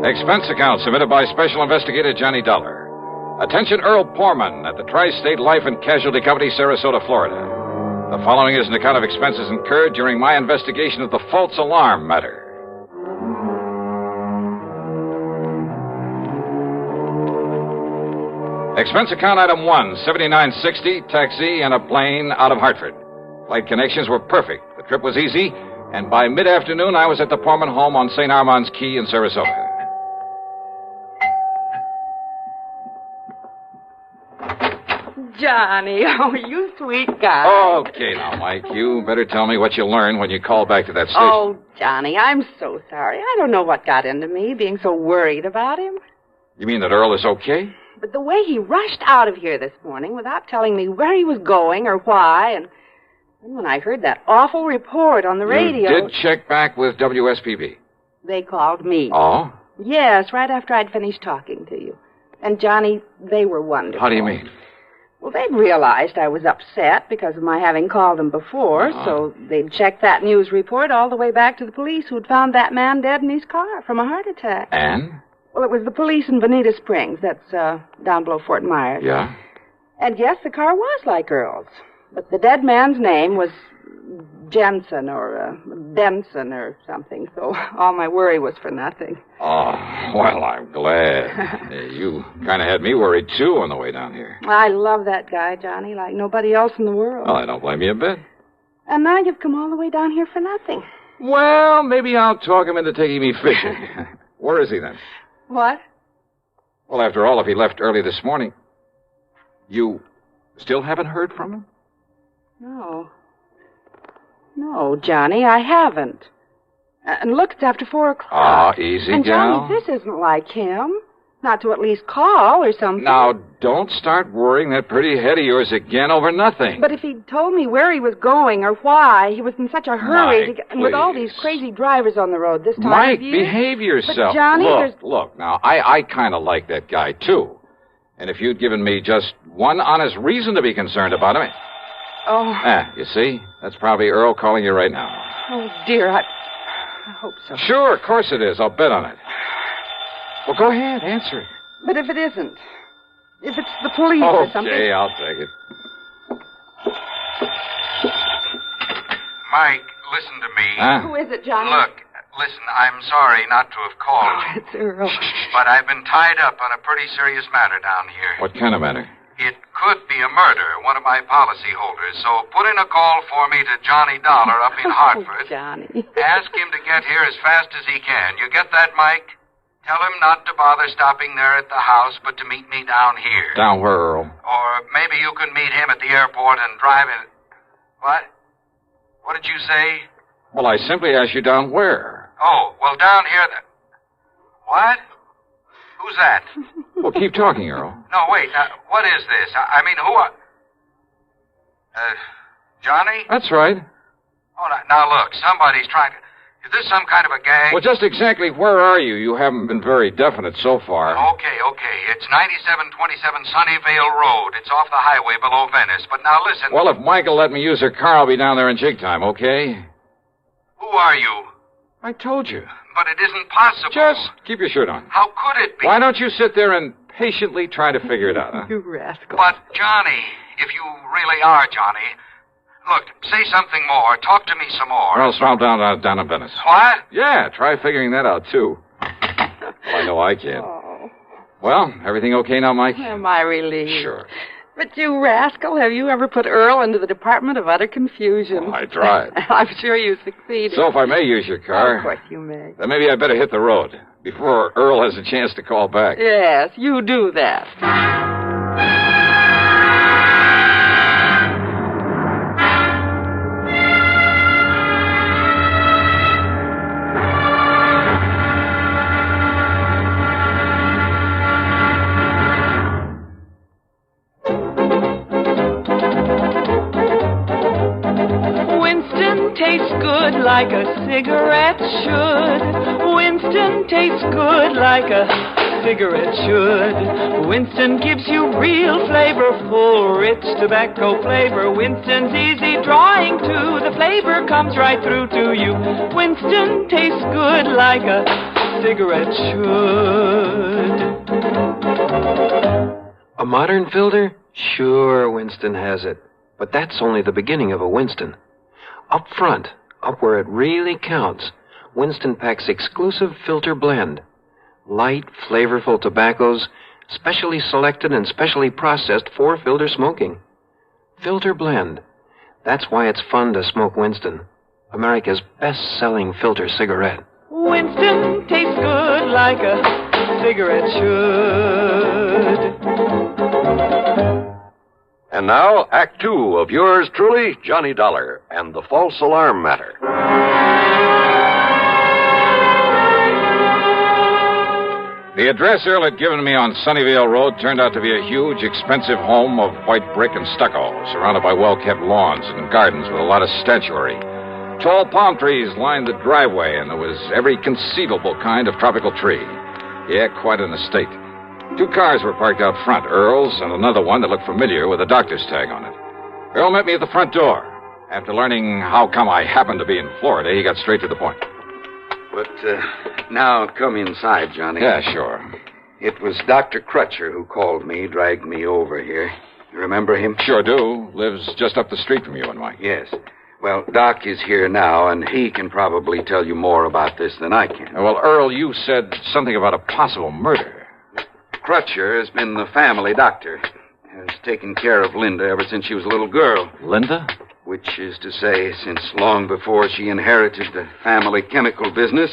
Expense account submitted by Special Investigator Johnny Dollar. Attention Earl Poorman at the Tri-State Life and Casualty Company, Sarasota, Florida. The following is an account of expenses incurred during my investigation of the false alarm matter. Expense account item 1, $79.60, taxi and a plane out of Hartford. Flight connections were perfect. The trip was easy, and by mid-afternoon I was at the Poorman home on St. Armand's Key in Sarasota. Johnny, oh, you sweet guy. Okay, now, Mike, you better tell me what you learned when you called back to that station. Oh, Johnny, I'm so sorry. I don't know what got into me, being so worried about him. You mean that Earl is okay? But the way he rushed out of here this morning without telling me where he was going or why, and when I heard that awful report on the radio... You did check back with WSPB? They called me. Oh? Yes, right after I'd finished talking to you. And, Johnny, they were wonderful. How do you mean? Well, they'd realized I was upset because of my having called them before, so they'd checked that news report all the way back to the police who'd found that man dead in his car from a heart attack. And? Well, it was the police in Bonita Springs. That's down below Fort Myers. Yeah? And yes, the car was like Earl's. But the dead man's name was Jensen or Benson or something, so all my worry was for nothing. Oh, well, I'm glad. You kind of had me worried, too, on the way down here. I love that guy, Johnny, like nobody else in the world. Well, I don't blame you a bit. And now you've come all the way down here for nothing. Well, maybe I'll talk him into taking me fishing. Where is he, then? What? Well, after all, if he left early this morning, you still haven't heard from him? No, Johnny, I haven't. And look, it's after 4 o'clock. Ah, easy, and gal. Johnny, this isn't like him. Not to at least call or something. Now, don't start worrying that pretty head of yours again over nothing. But if he'd told me where he was going or why, he was in such a hurry Mike, to get... And with all these crazy drivers on the road this time Mike, of year... behave yourself. But Johnny, Look, now, I kind of like that guy, too. And if you'd given me just one honest reason to be concerned about him... Oh. You see? That's probably Earl calling you right now. Oh, dear, I hope so. Sure, of course it is. I'll bet on it. Well, go ahead, answer it. But if it isn't, if it's the police or something... Okay, I'll take it. Mike, listen to me. Huh? Who is it, Johnny? Look, listen, I'm sorry not to have called. Oh, it's Earl. But I've been tied up on a pretty serious matter down here. What kind of matter? It could be a murder, one of my policy holders. So put in a call for me to Johnny Dollar up in Hartford. Oh, Johnny. Ask him to get here as fast as he can. You get that, Mike? Tell him not to bother stopping there at the house, but to meet me down here. Down where, Earl? Or maybe you can meet him at the airport and drive in... What? What did you say? Well, I simply asked you down where. Oh, well, down here... What? Who's that? Well, keep talking, Earl. No, wait. What is this? I mean, who are... Johnny? That's right. Oh, now look, somebody's trying to... Is this some kind of a gang? Well, just exactly where are you? You haven't been very definite so far. Okay. It's 9727 Sunnyvale Road. It's off the highway below Venice. But now listen... Well, if Michael let me use her car, I'll be down there in jig time, okay? Who are you? I told you. But it isn't possible. Just keep your shirt on. How could it be? Why don't you sit there and patiently try to figure it out, huh? You rascal. But, Johnny, if you really are Johnny, Look, say something more. Talk to me some more. Or else I'll down in Venice. What? Yeah, try figuring that out, too. Well, I know I can. Oh. Well, everything okay now, Mike? Am I relieved? Sure. But you rascal, have you ever put Earl into the Department of Utter Confusion? Well, I tried. I'm sure you succeeded. So if I may use your car... Of course you may. Then maybe I better hit the road before Earl has a chance to call back. Yes, you do that. Tastes good like a cigarette should. Winston tastes good like a cigarette should. Winston gives you real flavorful, rich tobacco flavor. Winston's easy drawing too. The flavor comes right through to you. Winston tastes good like a cigarette should. A modern filter? Sure, Winston has it. But that's only the beginning of a Winston. Up front, up where it really counts, Winston packs exclusive filter blend. Light, flavorful tobaccos, specially selected and specially processed for filter smoking. Filter blend. That's why it's fun to smoke Winston, America's best-selling filter cigarette. Winston tastes good like a cigarette should. And now, Act Two of yours truly, Johnny Dollar, and the false alarm matter. The address Earl had given me on Sunnyvale Road turned out to be a huge, expensive home of white brick and stucco, surrounded by well-kept lawns and gardens with a lot of statuary. Tall palm trees lined the driveway, and there was every conceivable kind of tropical tree. Yeah, quite an estate. 2 cars were parked out front, Earl's and another one that looked familiar with a doctor's tag on it. Earl met me at the front door. After learning how come I happened to be in Florida, he got straight to the point. But now come inside, Johnny. Yeah, sure. It was Dr. Crutcher who called me, dragged me over here. You remember him? Sure do. Lives just up the street from you and Mike. Yes. Well, Doc is here now, and he can probably tell you more about this than I can. Well, Earl, you said something about a possible murder. Crutcher has been the family doctor. Has taken care of Linda ever since she was a little girl. Linda? Which is to say, since long before she inherited the family chemical business,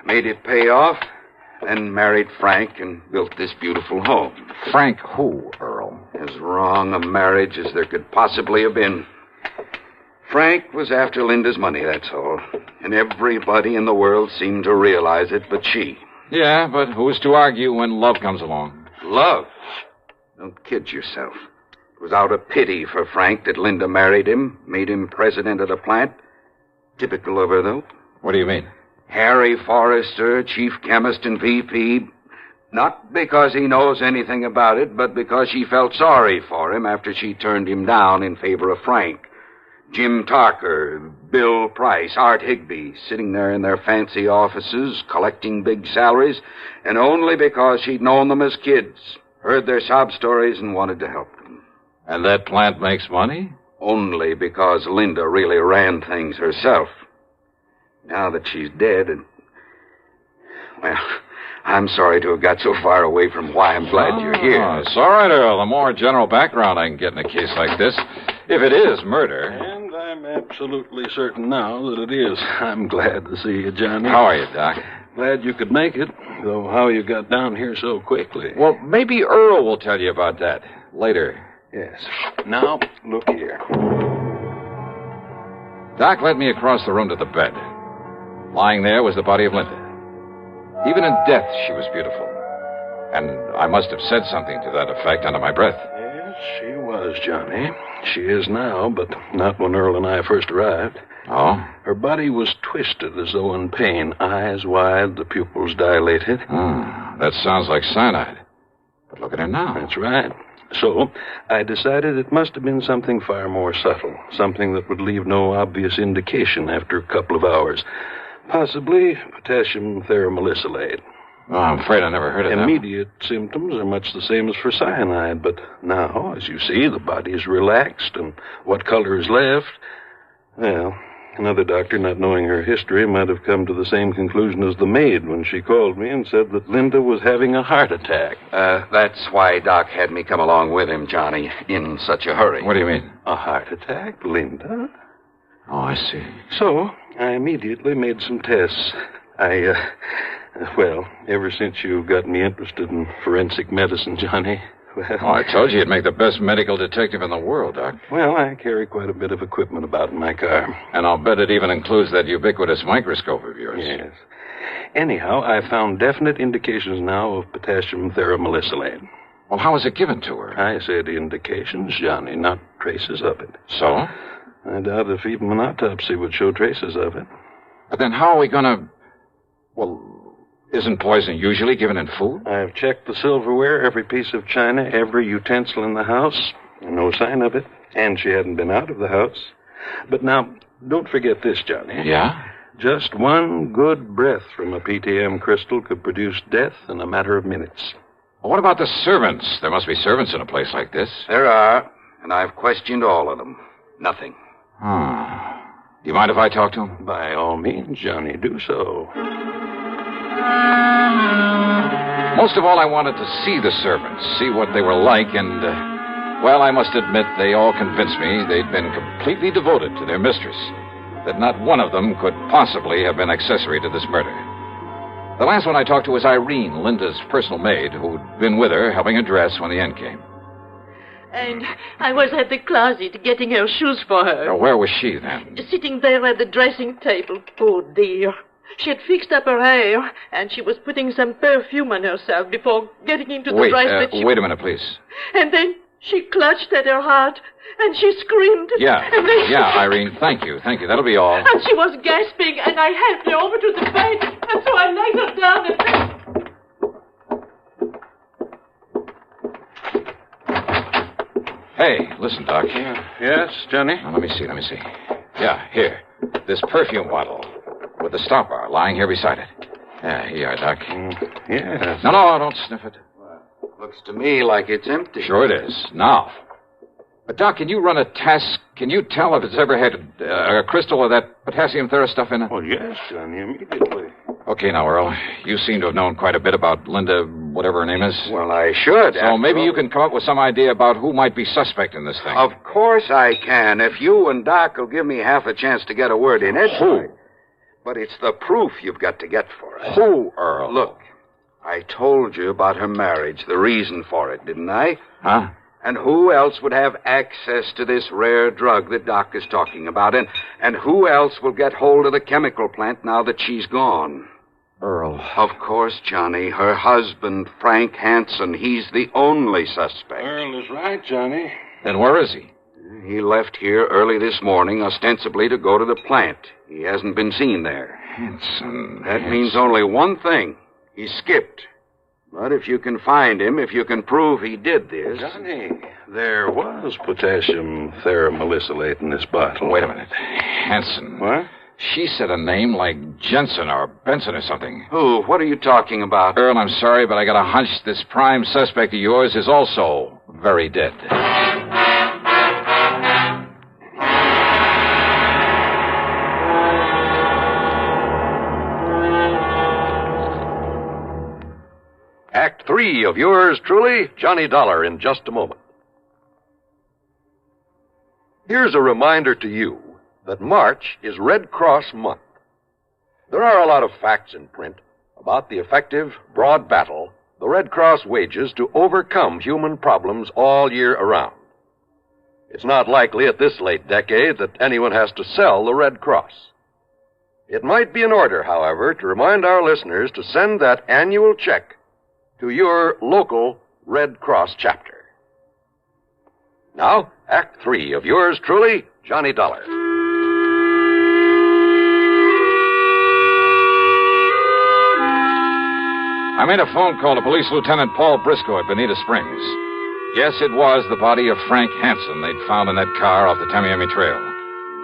made it pay off, then married Frank and built this beautiful home. Frank who, Earl? As wrong a marriage as there could possibly have been. Frank was after Linda's money, that's all. And everybody in the world seemed to realize it but she. Yeah, but who's to argue when love comes along? Love? Don't kid yourself. It was out of pity for Frank that Linda married him, made him president of the plant. Typical of her, though. What do you mean? Harry Forrester, chief chemist and VP. Not because he knows anything about it, but because she felt sorry for him after she turned him down in favor of Frank. Jim Tarker, Bill Price, Art Higbee, sitting there in their fancy offices, collecting big salaries, and only because she'd known them as kids, heard their sob stories, and wanted to help them. And that plant makes money? Only because Linda really ran things herself. Now that she's dead, well, I'm sorry to have got so far away from why I'm glad you're here. It's all right, Earl. The more general background I can get in a case like this, if it is murder. And I'm absolutely certain now that it is. I'm glad to see you, Johnny. How are you, Doc? Glad you could make it, though how you got down here so quickly. Well, maybe Earl will tell you about that later. Yes. Now, look here. Doc led me across the room to the bed. Lying there was the body of Linda. Even in death, she was beautiful. And I must have said something to that effect under my breath. Yes, she was, Johnny. She is now, but not when Earl and I first arrived. Oh? Her body was twisted as though in pain, eyes wide, the pupils dilated. That sounds like cyanide. But look at her now. That's right. So, I decided it must have been something far more subtle, something that would leave no obvious indication after a couple of hours. Possibly potassium theramolysilate. Oh, I'm afraid I never heard of that. Immediate symptoms are much the same as for cyanide, but now, as you see, the body is relaxed, and what color is left? Well, another doctor, not knowing her history, might have come to the same conclusion as the maid when she called me and said that Linda was having a heart attack. That's why Doc had me come along with him, Johnny, in such a hurry. What do you mean? A heart attack, Linda? Oh, I see. So, I immediately made some tests. Well, ever since you got me interested in forensic medicine, Johnny, well... Oh, I told you you'd make the best medical detective in the world, Doc. Well, I carry quite a bit of equipment about in my car. And I'll bet it even includes that ubiquitous microscope of yours. Yes. Anyhow, I found definite indications now of potassium theramolysilate. Well, how was it given to her? I said indications, Johnny, not traces of it. So? I doubt if even an autopsy would show traces of it. But then how are we going to... Well, isn't poison usually given in food? I've checked the silverware, every piece of china, every utensil in the house. No sign of it. And she hadn't been out of the house. But now, don't forget this, Johnny. Yeah? Just one good breath from a PTM crystal could produce death in a matter of minutes. Well, what about the servants? There must be servants in a place like this. There are, and I've questioned all of them. Nothing. Do you mind if I talk to him? By all means, Johnny, do so. Most of all, I wanted to see the servants, see what they were like, and, well, I must admit, they all convinced me they'd been completely devoted to their mistress, that not one of them could possibly have been accessory to this murder. The last one I talked to was Irene, Linda's personal maid, who'd been with her, helping her dress when the end came. And I was at the closet getting her shoes for her. Now, where was she, then? Sitting there at the dressing table, poor dear. She had fixed up her hair, and she was putting some perfume on herself before getting into the dress that she... Wait a minute, please. And then she clutched at her heart, and she screamed. Yeah, and then Irene, thank you. That'll be all. And she was gasping, and I helped her over to the bed, and so I laid her down and... Hey, listen, Doc. Yes, Johnny? Now, let me see. Yeah, here. This perfume bottle with the stopper lying here beside it. Yeah, here you are, Doc. Yes. No, don't sniff it. Looks to me like it's empty. Sure it is. Now. But, Doc, can you run a test? Can you tell if it's ever had a crystal of that potassium thera stuff in it? Oh, yes, Johnny, immediately. Okay, now, Earl, you seem to have known quite a bit about Linda, whatever her name is. Well, I should. So maybe you can come up with some idea about who might be suspect in this thing. Of course I can, if you and Doc will give me half a chance to get a word in it. Who? But it's the proof you've got to get for it. Who, Earl? Look, I told you about her marriage, the reason for it, didn't I? Huh? And who else would have access to this rare drug that Doc is talking about? And who else will get hold of the chemical plant now that she's gone? Earl. Of course, Johnny. Her husband, Frank Hansen. He's the only suspect. Earl is right, Johnny. Then where is he? He left here early this morning, ostensibly to go to the plant. He hasn't been seen there. Hansen. That means only one thing. He skipped. But if you can find him, if you can prove he did this... Johnny, there was potassium theramolysilate in this bottle. Wait a minute. Hansen. What? She said a name like Jensen or Benson or something. Who? What are you talking about? Earl, I'm sorry, but I got a hunch this prime suspect of yours is also very dead. Act 3 of yours truly, Johnny Dollar, in just a moment. Here's a reminder to you that March is Red Cross Month. There are a lot of facts in print about the effective, broad battle the Red Cross wages to overcome human problems all year around. It's not likely at this late decade that anyone has to sell the Red Cross. It might be in order, however, to remind our listeners to send that annual check to your local Red Cross chapter. Now, Act 3 of yours truly, Johnny Dollar. I made a phone call to Police Lieutenant Paul Briscoe at Bonita Springs. Yes, it was the body of Frank Hansen they'd found in that car off the Tamiami Trail.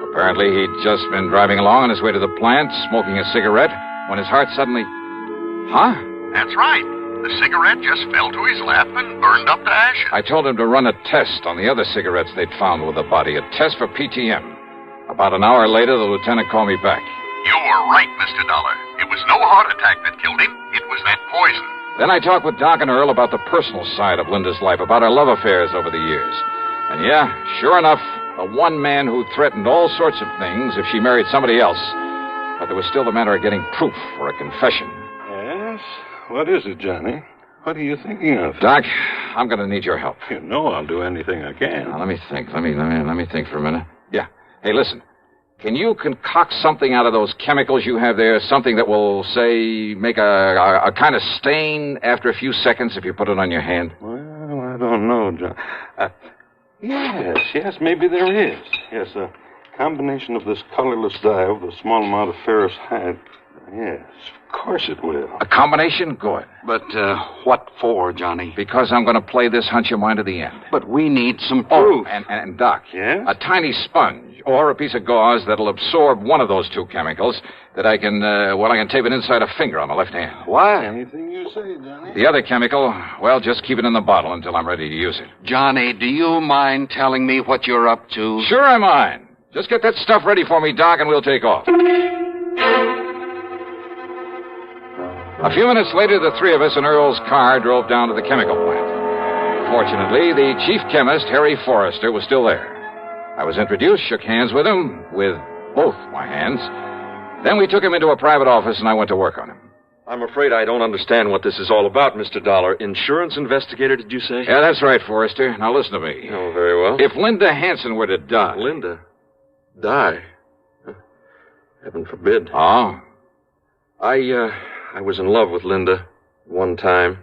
Apparently, he'd just been driving along on his way to the plant, smoking a cigarette, when his heart suddenly... Huh? That's right. The cigarette just fell to his lap and burned up to ashes. I told him to run a test on the other cigarettes they'd found with the body, a test for PTM. About an hour later, the lieutenant called me back. You were right, Mr. Dollar. It was no heart attack that killed him. It was that poison. Then I talked with Doc and Earl about the personal side of Linda's life, about her love affairs over the years. And yeah, sure enough, the one man who threatened all sorts of things if she married somebody else. But there was still the matter of getting proof for a confession. Yes? What is it, Johnny? What are you thinking of? Doc, I'm going to need your help. You know I'll do anything I can. Now, let me think. Let me think for a minute. Yeah. Hey, listen. Can you concoct something out of those chemicals you have there? Something that will, say, make a kind of stain after a few seconds if you put it on your hand? Well, I don't know, John. Yes, maybe there is. Yes, a combination of this colorless dye with a small amount of ferrous hide. Yes, of course it will. A combination? Good. But what for, Johnny? Because I'm going to play this hunch of mine to the end. But we need some proof. Oh, and Doc. Yes? A tiny sponge or a piece of gauze that'll absorb one of those two chemicals that I can tape it inside a finger on the left hand. Why? Anything you say, Johnny. The other chemical, well, just keep it in the bottle until I'm ready to use it. Johnny, do you mind telling me what you're up to? Sure I mind. Just get that stuff ready for me, Doc, and we'll take off. A few minutes later, the three of us in Earl's car drove down to the chemical plant. Fortunately, the chief chemist, Harry Forrester, was still there. I was introduced, shook hands with him, with both my hands. Then we took him into a private office, and I went to work on him. I'm afraid I don't understand what this is all about, Mr. Dollar. Insurance investigator, did you say? Yeah, that's right, Forrester. Now listen to me. Oh, very well. If Linda Hanson were to die... Linda? Die? Heaven forbid. Oh? I was in love with Linda one time.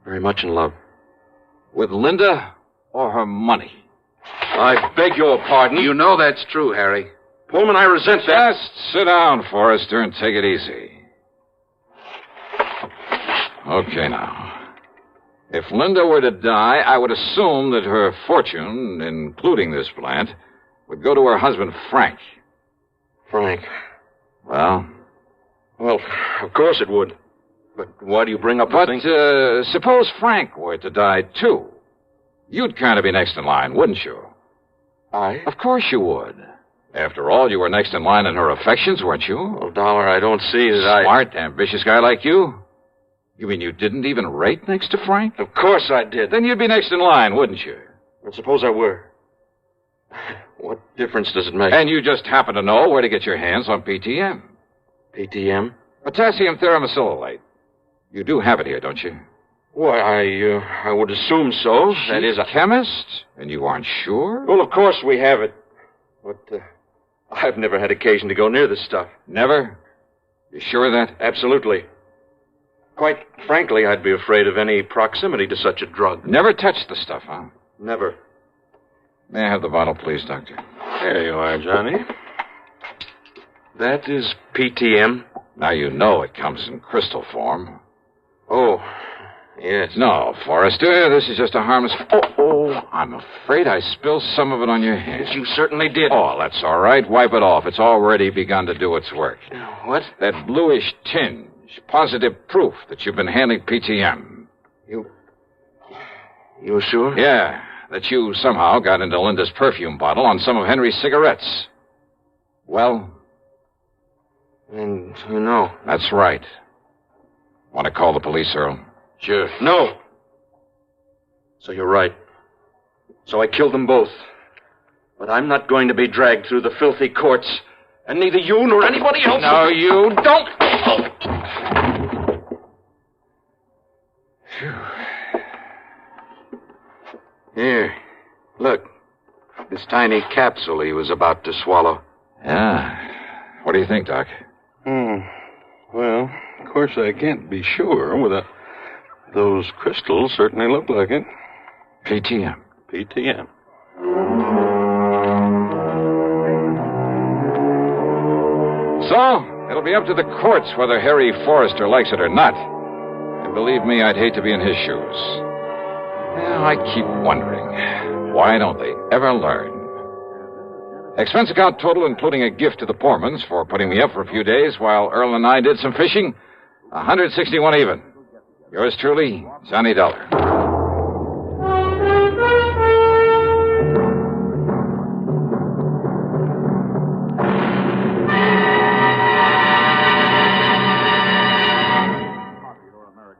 Very much in love. With Linda or her money? I beg your pardon. You know that's true, Harry. Pullman, I resent that. Just sit down, Forrester, and take it easy. Okay, now. If Linda were to die, I would assume that her fortune, including this plant, would go to her husband, Frank. Frank? Well? Well, of course it would. But why do you bring up the thing? But suppose Frank were to die, too. You'd kind of be next in line, wouldn't you? I? Of course you would. After all, you were next in line in her affections, weren't you? Well, Dollar, I don't see that Smart, ambitious guy like you? You mean you didn't even rate next to Frank? Of course I did. Then you'd be next in line, wouldn't you? But suppose I were. What difference does it make? And you just happen to know where to get your hands on PTM. PTM? Potassium thimerosylate. You do have it here, don't you? Why, I would assume so. That is a chemist? And you aren't sure? Well, of course we have it. But I've never had occasion to go near this stuff. Never? You sure of that? Absolutely. Quite frankly, I'd be afraid of any proximity to such a drug. Never touched the stuff, huh? Never. May I have the bottle, please, Doctor? There you are, Johnny. That is PTM. Now you know it comes in crystal form. Oh, yes. No, Forrester, this is just a harmless... Oh, I'm afraid I spilled some of it on your hand. Yes, you certainly did. Oh, that's all right. Wipe it off. It's already begun to do its work. What? That bluish tinge. Positive proof that you've been handling PTM. You sure? Yeah, that you somehow got into Linda's perfume bottle on some of Henry's cigarettes. Well? And you know. That's right. Want to call the police, Earl? Sure. No. So you're right. So I killed them both. But I'm not going to be dragged through the filthy courts, and neither you nor anybody else... No, you don't... Oh. Here, look. This tiny capsule he was about to swallow. Yeah. What do you think, Doc? Well, of course I can't be sure without... Those crystals certainly look like it. PTM. PTM. So, it'll be up to the courts whether Harry Forrester likes it or not. And believe me, I'd hate to be in his shoes. Well, I keep wondering, why don't they ever learn? Expense account total, including a gift to the Pormans for putting me up for a few days while Earl and I did some fishing, 161 even. Yours truly, Johnny Dollar.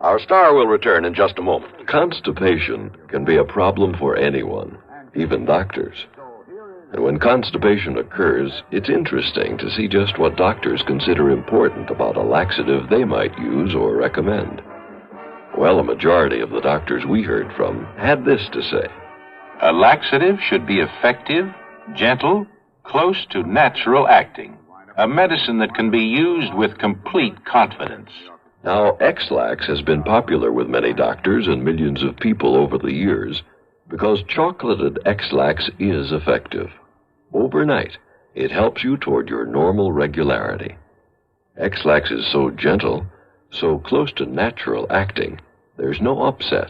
Our star will return in just a moment. Constipation can be a problem for anyone, even doctors. And when constipation occurs, it's interesting to see just what doctors consider important about a laxative they might use or recommend. Well, a majority of the doctors we heard from had this to say. A laxative should be effective, gentle, close to natural acting. A medicine that can be used with complete confidence. Now, X-Lax has been popular with many doctors and millions of people over the years because chocolated X-Lax is effective. Overnight, it helps you toward your normal regularity. X-Lax is so gentle, so close to natural acting, there's no upset.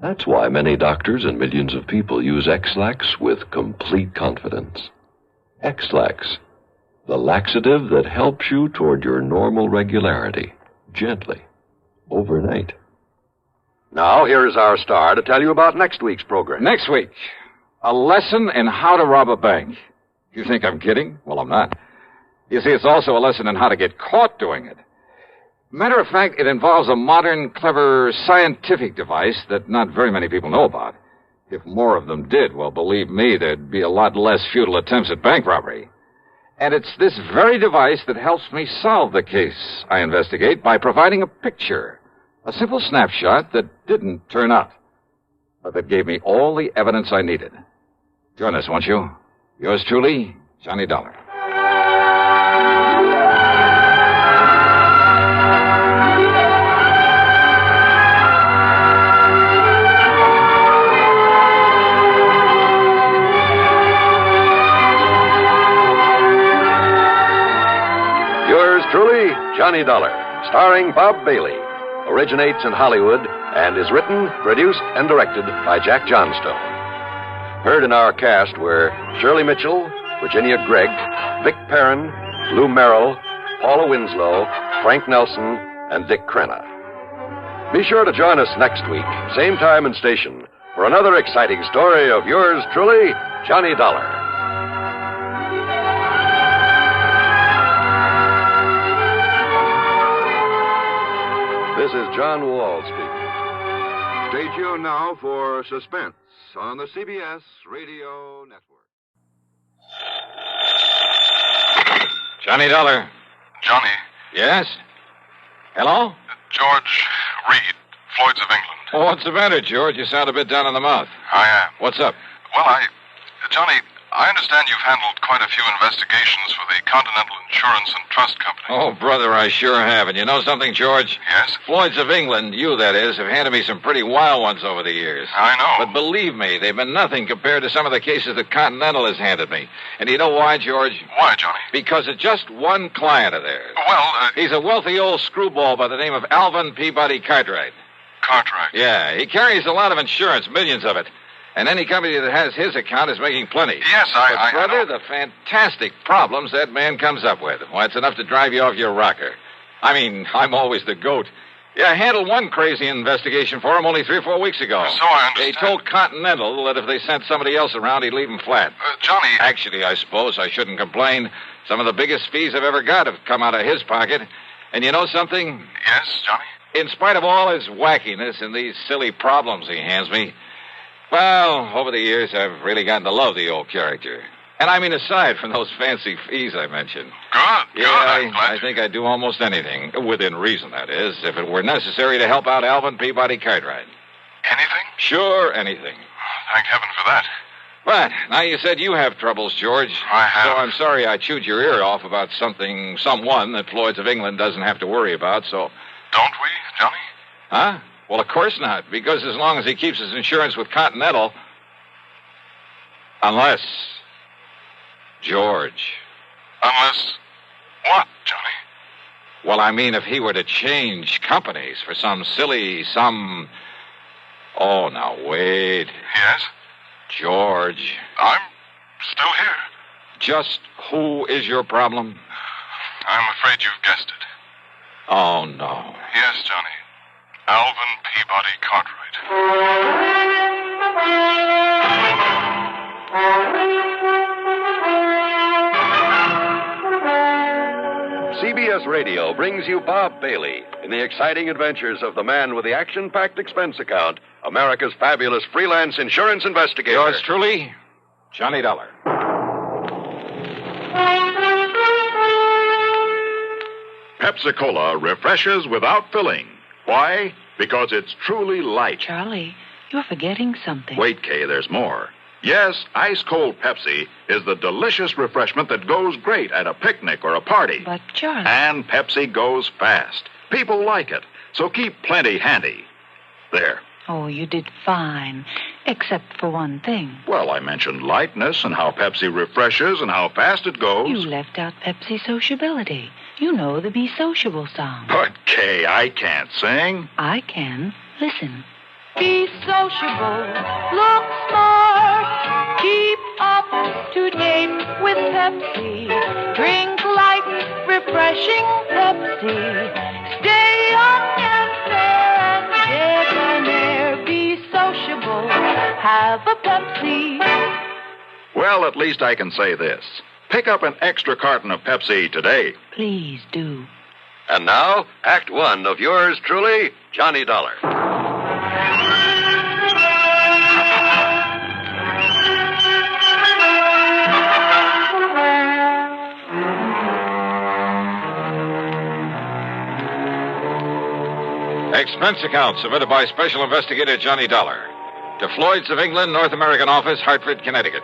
That's why many doctors and millions of people use X-Lax with complete confidence. X-Lax, the laxative that helps you toward your normal regularity. Gently. Overnight. Now, here is our star to tell you about next week's program. Next week, a lesson in how to rob a bank. You think I'm kidding? Well, I'm not. You see, it's also a lesson in how to get caught doing it. Matter of fact, it involves a modern, clever, scientific device that not very many people know about. If more of them did, well, believe me, there'd be a lot less futile attempts at bank robbery. And it's this very device that helps me solve the case I investigate by providing a picture, a simple snapshot that didn't turn up, but that gave me all the evidence I needed. Join us, won't you? Yours truly, Johnny Dollar. Truly, Johnny Dollar, starring Bob Bailey, originates in Hollywood and is written, produced, and directed by Jack Johnstone. Heard in our cast were Shirley Mitchell, Virginia Gregg, Vic Perrin, Lou Merrill, Paula Winslow, Frank Nelson, and Dick Crenna. Be sure to join us next week, same time and station, for another exciting story of yours truly, Johnny Dollar. This is John Wall speaking. Stay tuned now for Suspense on the CBS Radio Network. Johnny Dollar. Johnny. Yes? Hello? George Reed, Floyd's of England. Oh, what's the matter, George? You sound a bit down in the mouth. I am. What's up? Well, Johnny, I understand you've handled quite a few investigations for the Continental Insurance and Trust Company. Oh, brother, I sure have. And you know something, George? Yes? Floyd's of England, you that is, have handed me some pretty wild ones over the years. I know. But believe me, they've been nothing compared to some of the cases that Continental has handed me. And you know why, George? Why, Johnny? Because of just one client of theirs. Well, He's a wealthy old screwball by the name of Alvin Peabody Cartwright. Cartwright? Yeah, he carries a lot of insurance, millions of it. And any company that has his account is making plenty. Yes, But, brother, the fantastic problems that man comes up with. Why, it's enough to drive you off your rocker. I mean, I'm always the goat. Yeah, I handled one crazy investigation for him only 3 or 4 weeks ago. So I understand. They told Continental that if they sent somebody else around, he'd leave them flat. Johnny... Actually, I suppose I shouldn't complain. Some of the biggest fees I've ever got have come out of his pocket. And you know something? Yes, Johnny? In spite of all his wackiness and these silly problems he hands me, well, over the years, I've really gotten to love the old character. And I mean, aside from those fancy fees I mentioned. Good, yeah, I think I'd do almost anything, within reason, that is, if it were necessary to help out Alvin Peabody Cartwright. Anything? Sure, anything. Thank heaven for that. But, now you said you have troubles, George. I have. So I'm sorry I chewed your ear off about someone that Floyd's of England doesn't have to worry about, so... Don't we, Johnny? Huh? Well, of course not, because as long as he keeps his insurance with Continental... Unless... George. Unless... what, Johnny? Well, I mean, if he were to change companies for some... Oh, now, wait. Yes? George. I'm still here. Just who is your problem? I'm afraid you've guessed it. Oh, no. Yes, Johnny. Alvin Peabody Cartwright. CBS Radio brings you Bob Bailey in the exciting adventures of the man with the action-packed expense account, America's fabulous freelance insurance investigator. Yours truly, Johnny Dollar. Pepsi-Cola refreshes without filling. Why? Because it's truly light. Charlie, you're forgetting something. Wait, Kay, there's more. Yes, ice-cold Pepsi is the delicious refreshment that goes great at a picnic or a party. But, Charlie... And Pepsi goes fast. People like it, so keep plenty handy. There. Oh, you did fine, except for one thing. Well, I mentioned lightness and how Pepsi refreshes and how fast it goes. You left out Pepsi sociability. You know the Be Sociable song. But, Kay, I can't sing. I can. Listen. Be sociable, look smart, keep up to date with Pepsi. Drink light, refreshing Pepsi. Stay young and fair and debonair. Be sociable, have a Pepsi. Well, at least I can say this. Pick up an extra carton of Pepsi today. Please do. And now, Act One of yours truly, Johnny Dollar. Expense account submitted by Special Investigator Johnny Dollar to Floyd's of England, North American Office, Hartford, Connecticut.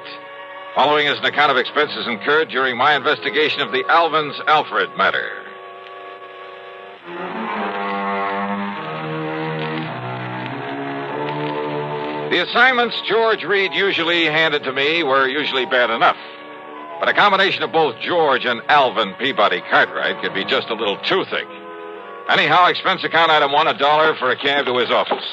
Following is an account of expenses incurred during my investigation of the Alvin's Alfred matter. The assignments George Reed usually handed to me were usually bad enough. But a combination of both George and Alvin Peabody Cartwright could be just a little too thick. Anyhow, expense account item one, $1 for a cab to his office.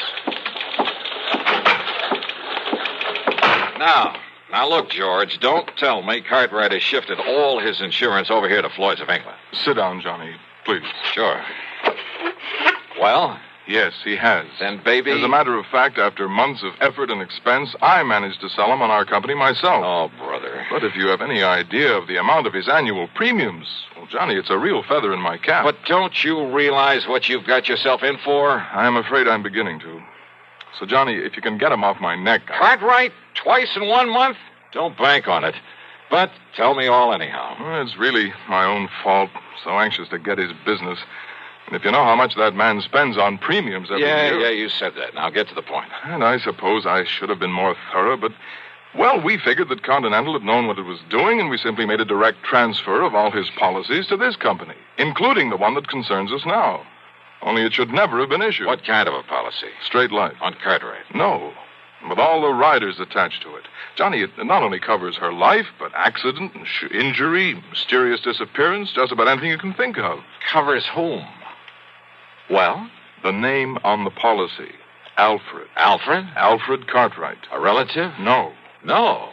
Now look, George, don't tell me Cartwright has shifted all his insurance over here to Floyd's of England. Sit down, Johnny, please. Sure. Well? Yes, he has. Then, baby... As a matter of fact, after months of effort and expense, I managed to sell him on our company myself. Oh, brother. But if you have any idea of the amount of his annual premiums, well, Johnny, it's a real feather in my cap. But don't you realize what you've got yourself in for? I'm afraid I'm beginning to. So, Johnny, if you can get him off my neck... Cartwright? Twice in 1 month? Don't bank on it. But tell me all anyhow. Well, it's really my own fault. So anxious to get his business. And if you know how much that man spends on premiums every year... Yeah, you said that. Now get to the point. And I suppose I should have been more thorough, but... Well, we figured that Continental had known what it was doing, and we simply made a direct transfer of all his policies to this company, including the one that concerns us now. Only it should never have been issued. What kind of a policy? Straight life. On Cartwright? No. With all the riders attached to it. Johnny, it not only covers her life, but accident, injury, mysterious disappearance, just about anything you can think of. Covers whom? Well? The name on the policy. Alfred. Alfred? Alfred Cartwright. A relative? No. No.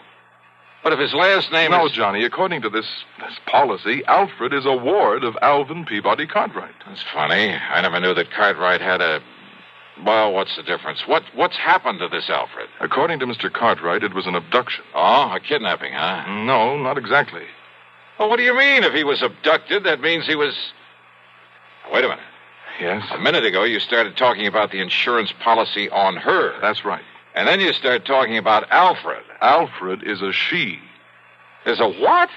But if his last name No, is... Johnny, according to this policy, Alfred is a ward of Alvin Peabody Cartwright. That's funny. I never knew that Cartwright had a... Well, what's the difference? What's happened to this Alfred? According to Mr. Cartwright, it was an abduction. Oh, a kidnapping, huh? No, not exactly. Well, what do you mean? If he was abducted, that means he was... Wait a minute. Yes? A minute ago, you started talking about the insurance policy on her. That's right. And then you started talking about Alfred. Alfred is a she. Is a what?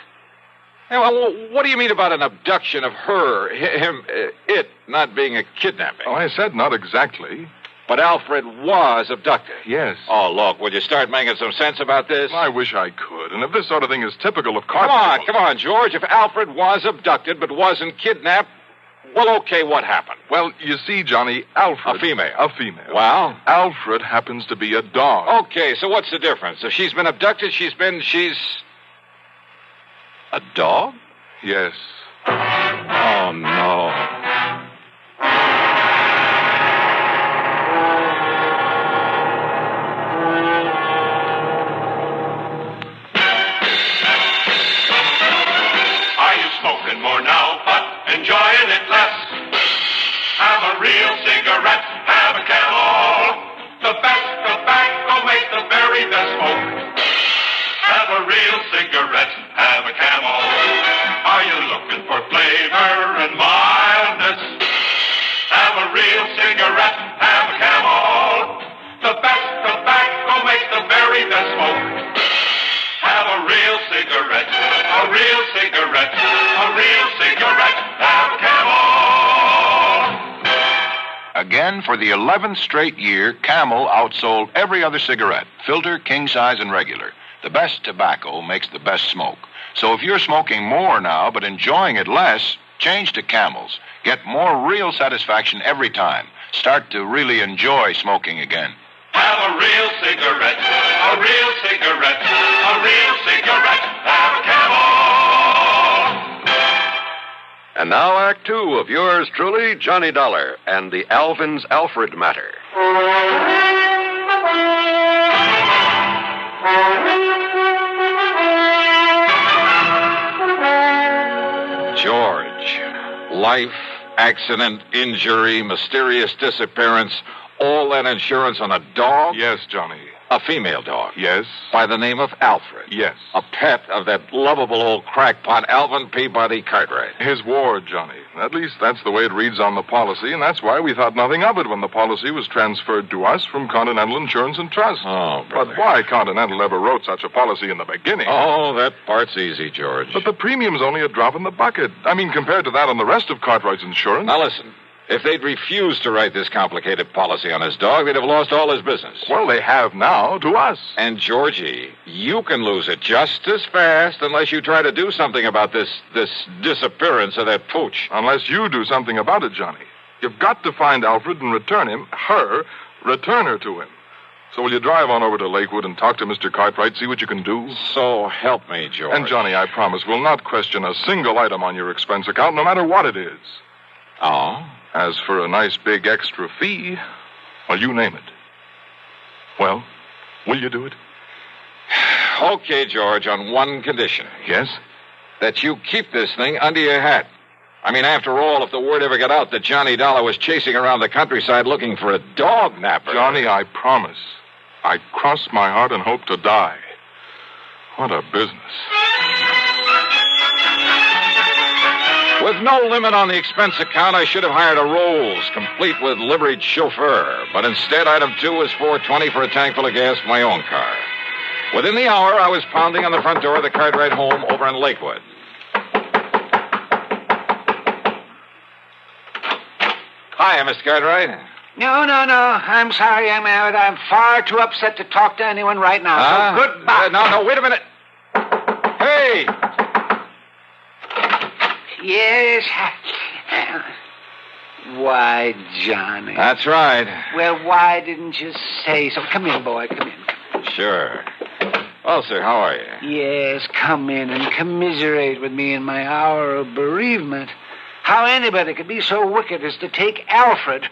Hey, well, what do you mean about an abduction of her, it not being a kidnapping? Oh, I said not exactly. But Alfred was abducted. Yes. Oh, look, will you start making some sense about this? I wish I could. And if this sort of thing is typical of Cartwright... Come on, George. If Alfred was abducted but wasn't kidnapped, well, okay, what happened? Well, you see, Johnny, Alfred... A female. A female. Well? Alfred happens to be a dog. Okay, so what's the difference? If she's been abducted, she's... A dog? Yes. Oh, no. Are you smoking more now, but enjoying it less? real cigarette, have a Camel. The best tobacco makes the very best smoke. Have a real cigarette, have a Camel. Are you looking for flavor and mildness? Have a real cigarette, have a Camel. The best tobacco makes the very best smoke. Have a real cigarette, a real cigarette, a real cigarette, have a Camel. Again, for the 11th straight year, Camel outsold every other cigarette, filter, king size, and regular. The best tobacco makes the best smoke. So if you're smoking more now but enjoying it less, change to Camels. Get more real satisfaction every time. Start to really enjoy smoking again. Have a real cigarette, a real cigarette, a real cigarette, have a Camel. And now Act Two of yours truly, Johnny Dollar, and the Alvin's Alfred matter. George. Life, accident, injury, mysterious disappearance, all that insurance on a dog? Yes, Johnny. A female dog? Yes. By the name of Alfred? Yes. A pet of that lovable old crackpot Alvin Peabody Cartwright? His ward, Johnny. At least that's the way it reads on the policy, and that's why we thought nothing of it when the policy was transferred to us from Continental Insurance and Trust. Oh, brother. But why Continental ever wrote such a policy in the beginning? Oh, that part's easy, George. But the premium's only a drop in the bucket. I mean, compared to that on the rest of Cartwright's insurance. Now listen. If they'd refused to write this complicated policy on his dog, they'd have lost all his business. Well, they have now, to us. And, Georgie, you can lose it just as fast unless you try to do something about this disappearance of that pooch. Unless you do something about it, Johnny. You've got to find Alfred and return her to him. So will you drive on over to Lakewood and talk to Mr. Cartwright, see what you can do? So help me, George. And, Johnny, I promise we'll not question a single item on your expense account, no matter what it is. Oh? As for a nice big extra fee, well, you name it. Well, will you do it? Okay, George, on one condition. Yes? That you keep this thing under your hat. I mean, after all, if the word ever got out that Johnny Dollar was chasing around the countryside looking for a dog napper... Johnny, I promise. I cross my heart and hope to die. What a business. With no limit on the expense account, I should have hired a Rolls, complete with liveried chauffeur. But instead, item 2 was $4.20 for a tank full of gas for my own car. Within the hour, I was pounding on the front door of the Cartwright home over in Lakewood. Hi, Mr. Cartwright. No. I'm sorry I'm out. I'm far too upset to talk to anyone right now. So goodbye. No, wait a minute. Hey! Yes. Why, Johnny? That's right. Well, why didn't you say so? Come in, boy. Come in. Sure. Well, sir, how are you? Yes, come in and commiserate with me in my hour of bereavement. How anybody could be so wicked as to take Alfred,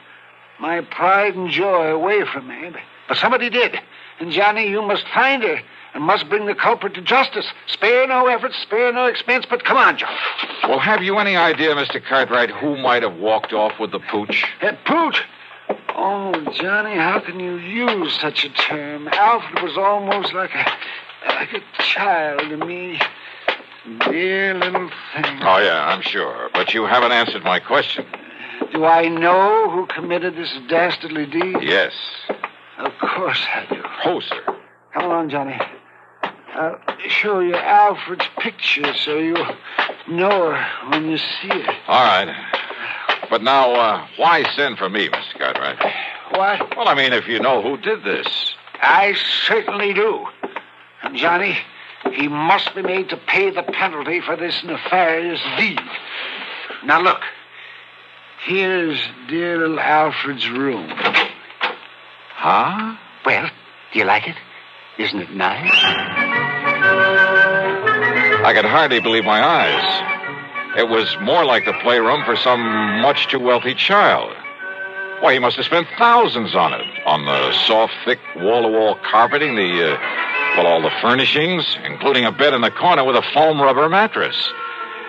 my pride and joy, away from me. But somebody did. And, Johnny, you must find her and must bring the culprit to justice. Spare no effort, spare no expense, but come on, Johnny. Well, have you any idea, Mr. Cartwright, who might have walked off with the pooch? Pooch? Oh, Johnny, how can you use such a term? Alfred was almost like a child to me. Dear little thing. Oh, yeah, I'm sure. But you haven't answered my question. Do I know who committed this dastardly deed? Yes. Of course I do. Oh, sir. Come along, Johnny. I'll show you Alfred's picture so you'll know her when you see her. All right. But now, why send for me, Mr. Cartwright? What? Well, I mean, if you know who did this. I certainly do. And, Johnny, he must be made to pay the penalty for this nefarious deed. Now, look. Here's dear little Alfred's room. Huh? Well, do you like it? Isn't it nice? I could hardly believe my eyes. It was more like the playroom for some much too wealthy child. Why, he must have spent thousands on it. On the soft, thick, wall-to-wall carpeting, all the furnishings, including a bed in the corner with a foam rubber mattress.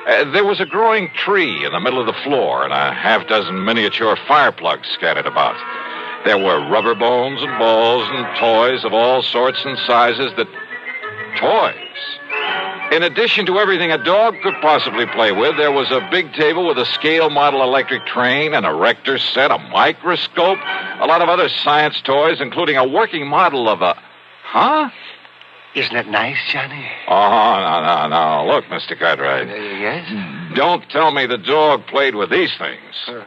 There was a growing tree in the middle of the floor and a half-dozen miniature fire plugs scattered about. There were rubber bones and balls and toys of all sorts and sizes Toys. In addition to everything a dog could possibly play with, there was a big table with a scale model electric train, an erector set, a microscope, a lot of other science toys, including a working model of a... Huh? Isn't it nice, Johnny? Oh, no. Look, Mr. Cartwright. Yes? Don't tell me the dog played with these things.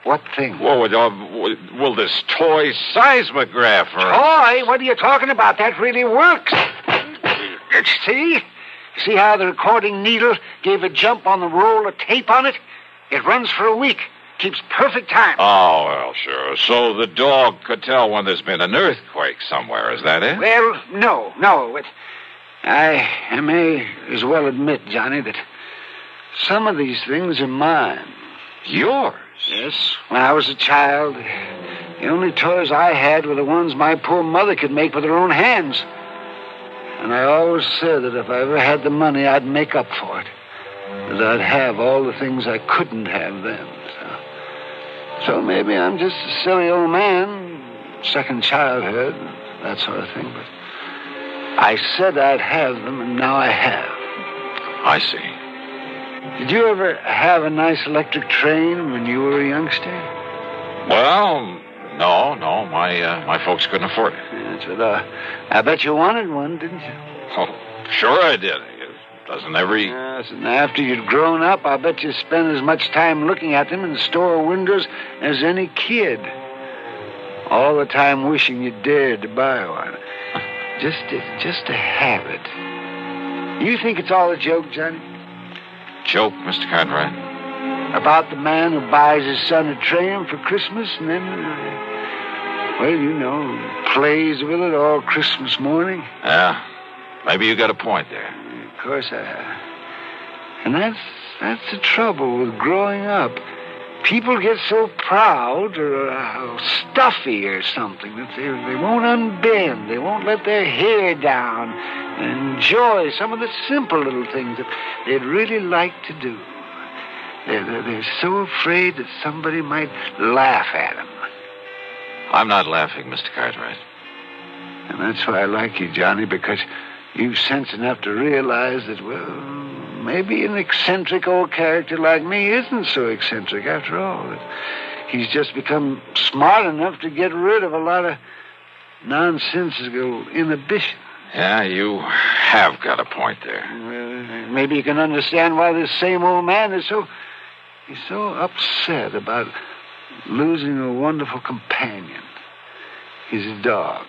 What thing? Well, this toy seismograph. Toy? What are you talking about? That really works. See? See how the recording needle gave a jump on the roll of tape on it? It runs for a week. Keeps perfect time. Oh, well, sure. So the dog could tell when there's been an earthquake somewhere, is that it? Well, no. I may as well admit, Johnny, that some of these things are mine. Yours? Yes. When I was a child, the only toys I had were the ones my poor mother could make with her own hands. And I always said that if I ever had the money, I'd make up for it. That I'd have all the things I couldn't have then. So maybe I'm just a silly old man, second childhood, that sort of thing. But I said I'd have them, and now I have. I see. Did you ever have a nice electric train when you were a youngster? Well, no. My folks couldn't afford it. Yes, but I bet you wanted one, didn't you? Oh, sure I did. Doesn't every... Yes, and after you'd grown up, I bet you spent as much time looking at them in the store windows as any kid. All the time wishing you dared to buy one. Just to have it. You think it's all a joke, Johnny? Joke, Mr. Cartwright? About the man who buys his son a train for Christmas and then, plays with it all Christmas morning? Yeah, maybe you got a point there. Of course I have. And that's the trouble with growing up. People get so proud or stuffy or something that they won't unbend. They won't let their hair down and enjoy some of the simple little things that they'd really like to do. They're so afraid that somebody might laugh at them. I'm not laughing, Mr. Cartwright. And that's why I like you, Johnny, because you've sense enough to realize that, maybe an eccentric old character like me isn't so eccentric after all. That he's just become smart enough to get rid of a lot of nonsensical inhibition. Yeah, you have got a point there. Maybe you can understand why this same old man is so upset about losing a wonderful companion. His dog.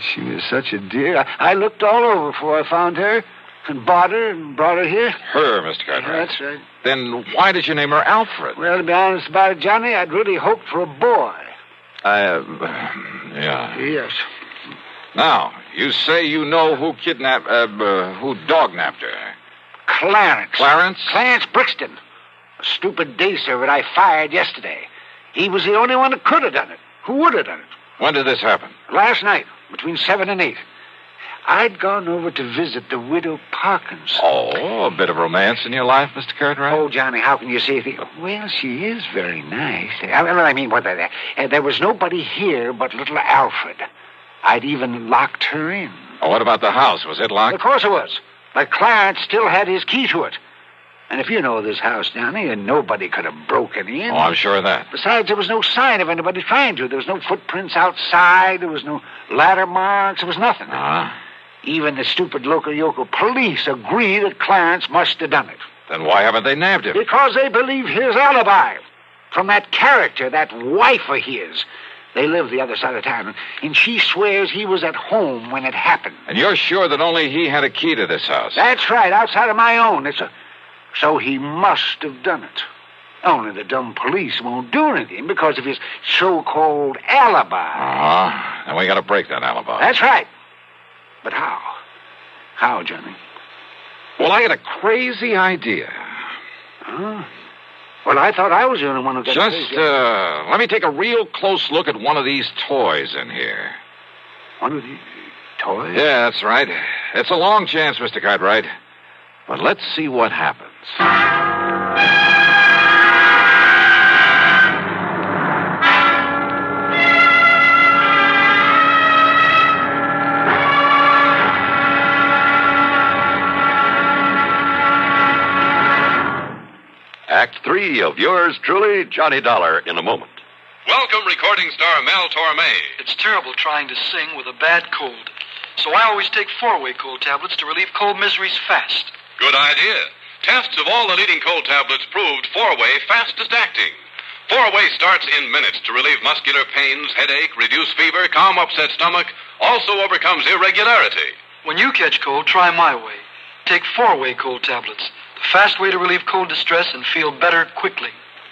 She was such a dear. I looked all over before I found her and bought her and brought her here. Her, Mr. Cartwright? Yeah, that's right. Then why did you name her Alfred? Well, to be honest about it, Johnny, I'd really hoped for a boy. Yeah. Yes. Now, you say you know who who dog-napped her? Clarence. Clarence? Clarence Brixton. A stupid day servant I fired yesterday. He was the only one that could have done it. Who would have done it? When did this happen? Last night, between 7 and 8. I'd gone over to visit the widow Parkins. Oh, a bit of romance in your life, Mr. Cartwright? Oh, Johnny, how can you say anything? Well, she is very nice. There was nobody here but little Alfred. I'd even locked her in. Oh, what about the house? Was it locked? Of course it was. But Clarence still had his key to it. And if you know this house, Johnny, and nobody could have broken in. Oh, I'm sure of that. Besides, there was no sign of anybody trying to. There was no footprints outside. There was no ladder marks. There was nothing. Even the stupid local police agree that Clarence must have done it. Then why haven't they nabbed him? Because they believe his alibi. From that character, that wife of his. They live the other side of town, and she swears he was at home when it happened. And you're sure that only he had a key to this house? That's right, outside of my own. So he must have done it. Only the dumb police won't do anything because of his so-called alibi. And we got to break that alibi. That's right. But how? How, Johnny? Well, I got a crazy idea. Huh? Well, I thought I was the only one who got crazy. Let me take a real close look at one of these toys in here. One of these toys? Yeah, that's right. It's a long chance, Mr. Cartwright. But let's see what happens. Act 3 of yours truly, Johnny Dollar, in a moment. Welcome, recording star Mel Torme. It's terrible trying to sing with a bad cold. So I always take 4-way cold tablets to relieve cold miseries fast. Good idea. Tests of all the leading cold tablets proved 4-way fastest acting. 4-way starts in minutes to relieve muscular pains, headache, reduce fever, calm upset stomach, also overcomes irregularity. When you catch cold, try my way. Take 4-way cold tablets. The fast way to relieve cold distress and feel better quickly.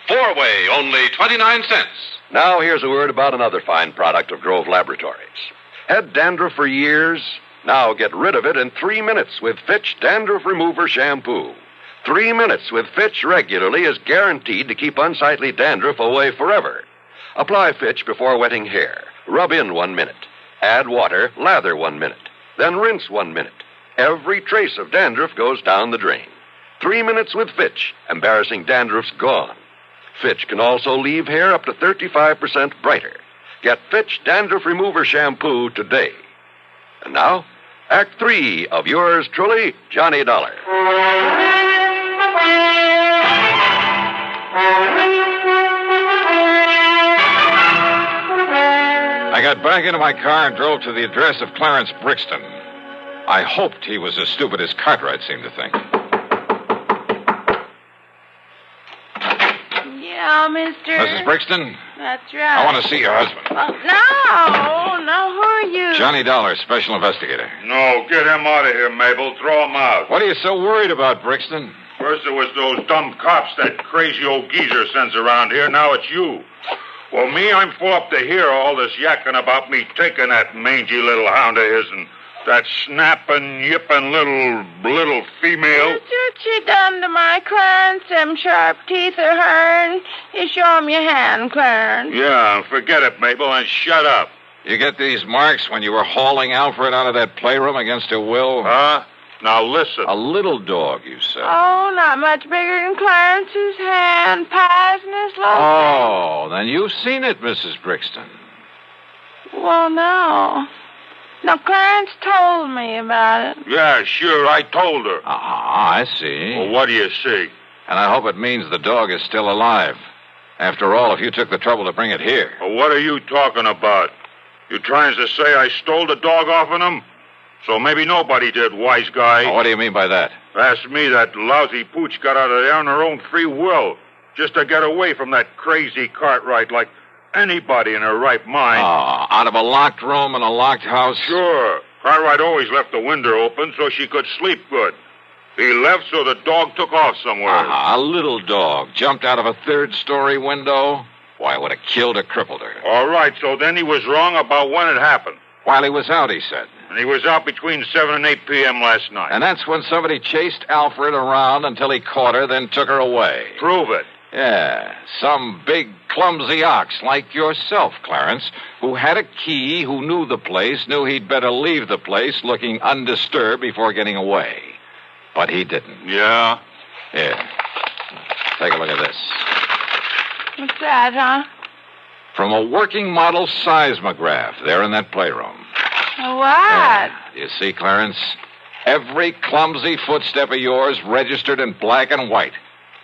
4-way, only 29 cents. Now here's a word about another fine product of Grove Laboratories. Had dandruff for years? Now get rid of it in 3 minutes with Fitch Dandruff Remover Shampoo. 3 minutes with Fitch regularly is guaranteed to keep unsightly dandruff away forever. Apply Fitch before wetting hair. Rub in 1 minute. Add water, lather 1 minute. Then rinse 1 minute. Every trace of dandruff goes down the drain. 3 minutes with Fitch. Embarrassing dandruff's gone. Fitch can also leave hair up to 35% brighter. Get Fitch Dandruff Remover Shampoo today. And now, Act 3 of yours truly, Johnny Dollar. I got back into my car and drove to the address of Clarence Brixton. I hoped he was as stupid as Cartwright seemed to think. Yeah, mister. Mrs. Brixton? That's right. I want to see your husband. No, who are you? Johnny Dollar, special investigator. No, get him out of here, Mabel. Throw him out. What are you so worried about, Brixton? First it was those dumb cops that crazy old geezer sends around here. Now it's you. Well, me, I'm full up to hear all this yakking about me taking that mangy little hound of his and that snapping, yipping little female. That's what she done to my Clarence, them sharp teeth of hern. You show him your hand, Clarence. Yeah, forget it, Mabel, and shut up. You get these marks when you were hauling Alfred out of that playroom against her will? Huh? Now listen. A little dog, you said. Oh, not much bigger than Clarence's hand. Pies in his little Oh, then you've seen it, Mrs. Brixton. Well, no. Now, Clarence told me about it. Yeah, sure, I told her. I see. Well, what do you see? And I hope it means the dog is still alive. After all, if you took the trouble to bring it here. Well, what are you talking about? You trying to say I stole the dog off of him? So maybe nobody did, wise guy. Oh, what do you mean by that? Ask me, that lousy pooch got out of there on her own free will, just to get away from that crazy Cartwright like anybody in her right mind. Oh, out of a locked room in a locked house? Sure. Cartwright always left the window open so she could sleep good. He left so the dog took off somewhere. A little dog jumped out of a third-story window? Why, it would have killed or crippled her. All right, so then he was wrong about when it happened. While he was out, he said. And he was out between 7 and 8 p.m. last night. And that's when somebody chased Alfred around until he caught her, then took her away. Prove it. Yeah, some big, clumsy ox like yourself, Clarence, who had a key, who knew the place, knew he'd better leave the place looking undisturbed before getting away. But he didn't. Yeah? Here. Take a look at this. What's that, huh? From a working model seismograph there in that playroom. What? You see, Clarence? Every clumsy footstep of yours registered in black and white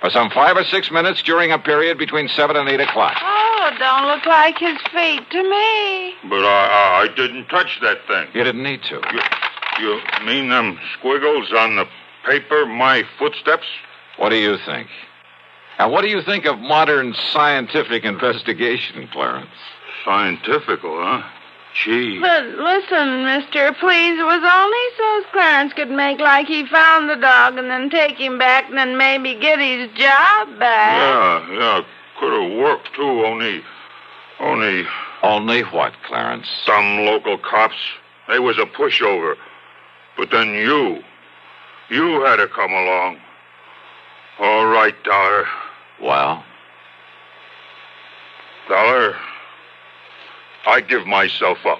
for some 5 or 6 minutes during a period between 7 and 8 o'clock. Oh, it don't look like his feet to me. But I didn't touch that thing. You didn't need to. You mean them squiggles on the paper, my footsteps? What do you think? Now, what do you think of modern scientific investigation, Clarence? Scientifical, huh? Gee. But listen, mister, please, it was only so's Clarence could make like he found the dog and then take him back and then maybe get his job back. Yeah, could have worked, too, only... Only what, Clarence? Some local cops. They was a pushover. But then you had to come along. All right, Dollar. Well? Dollar, I give myself up.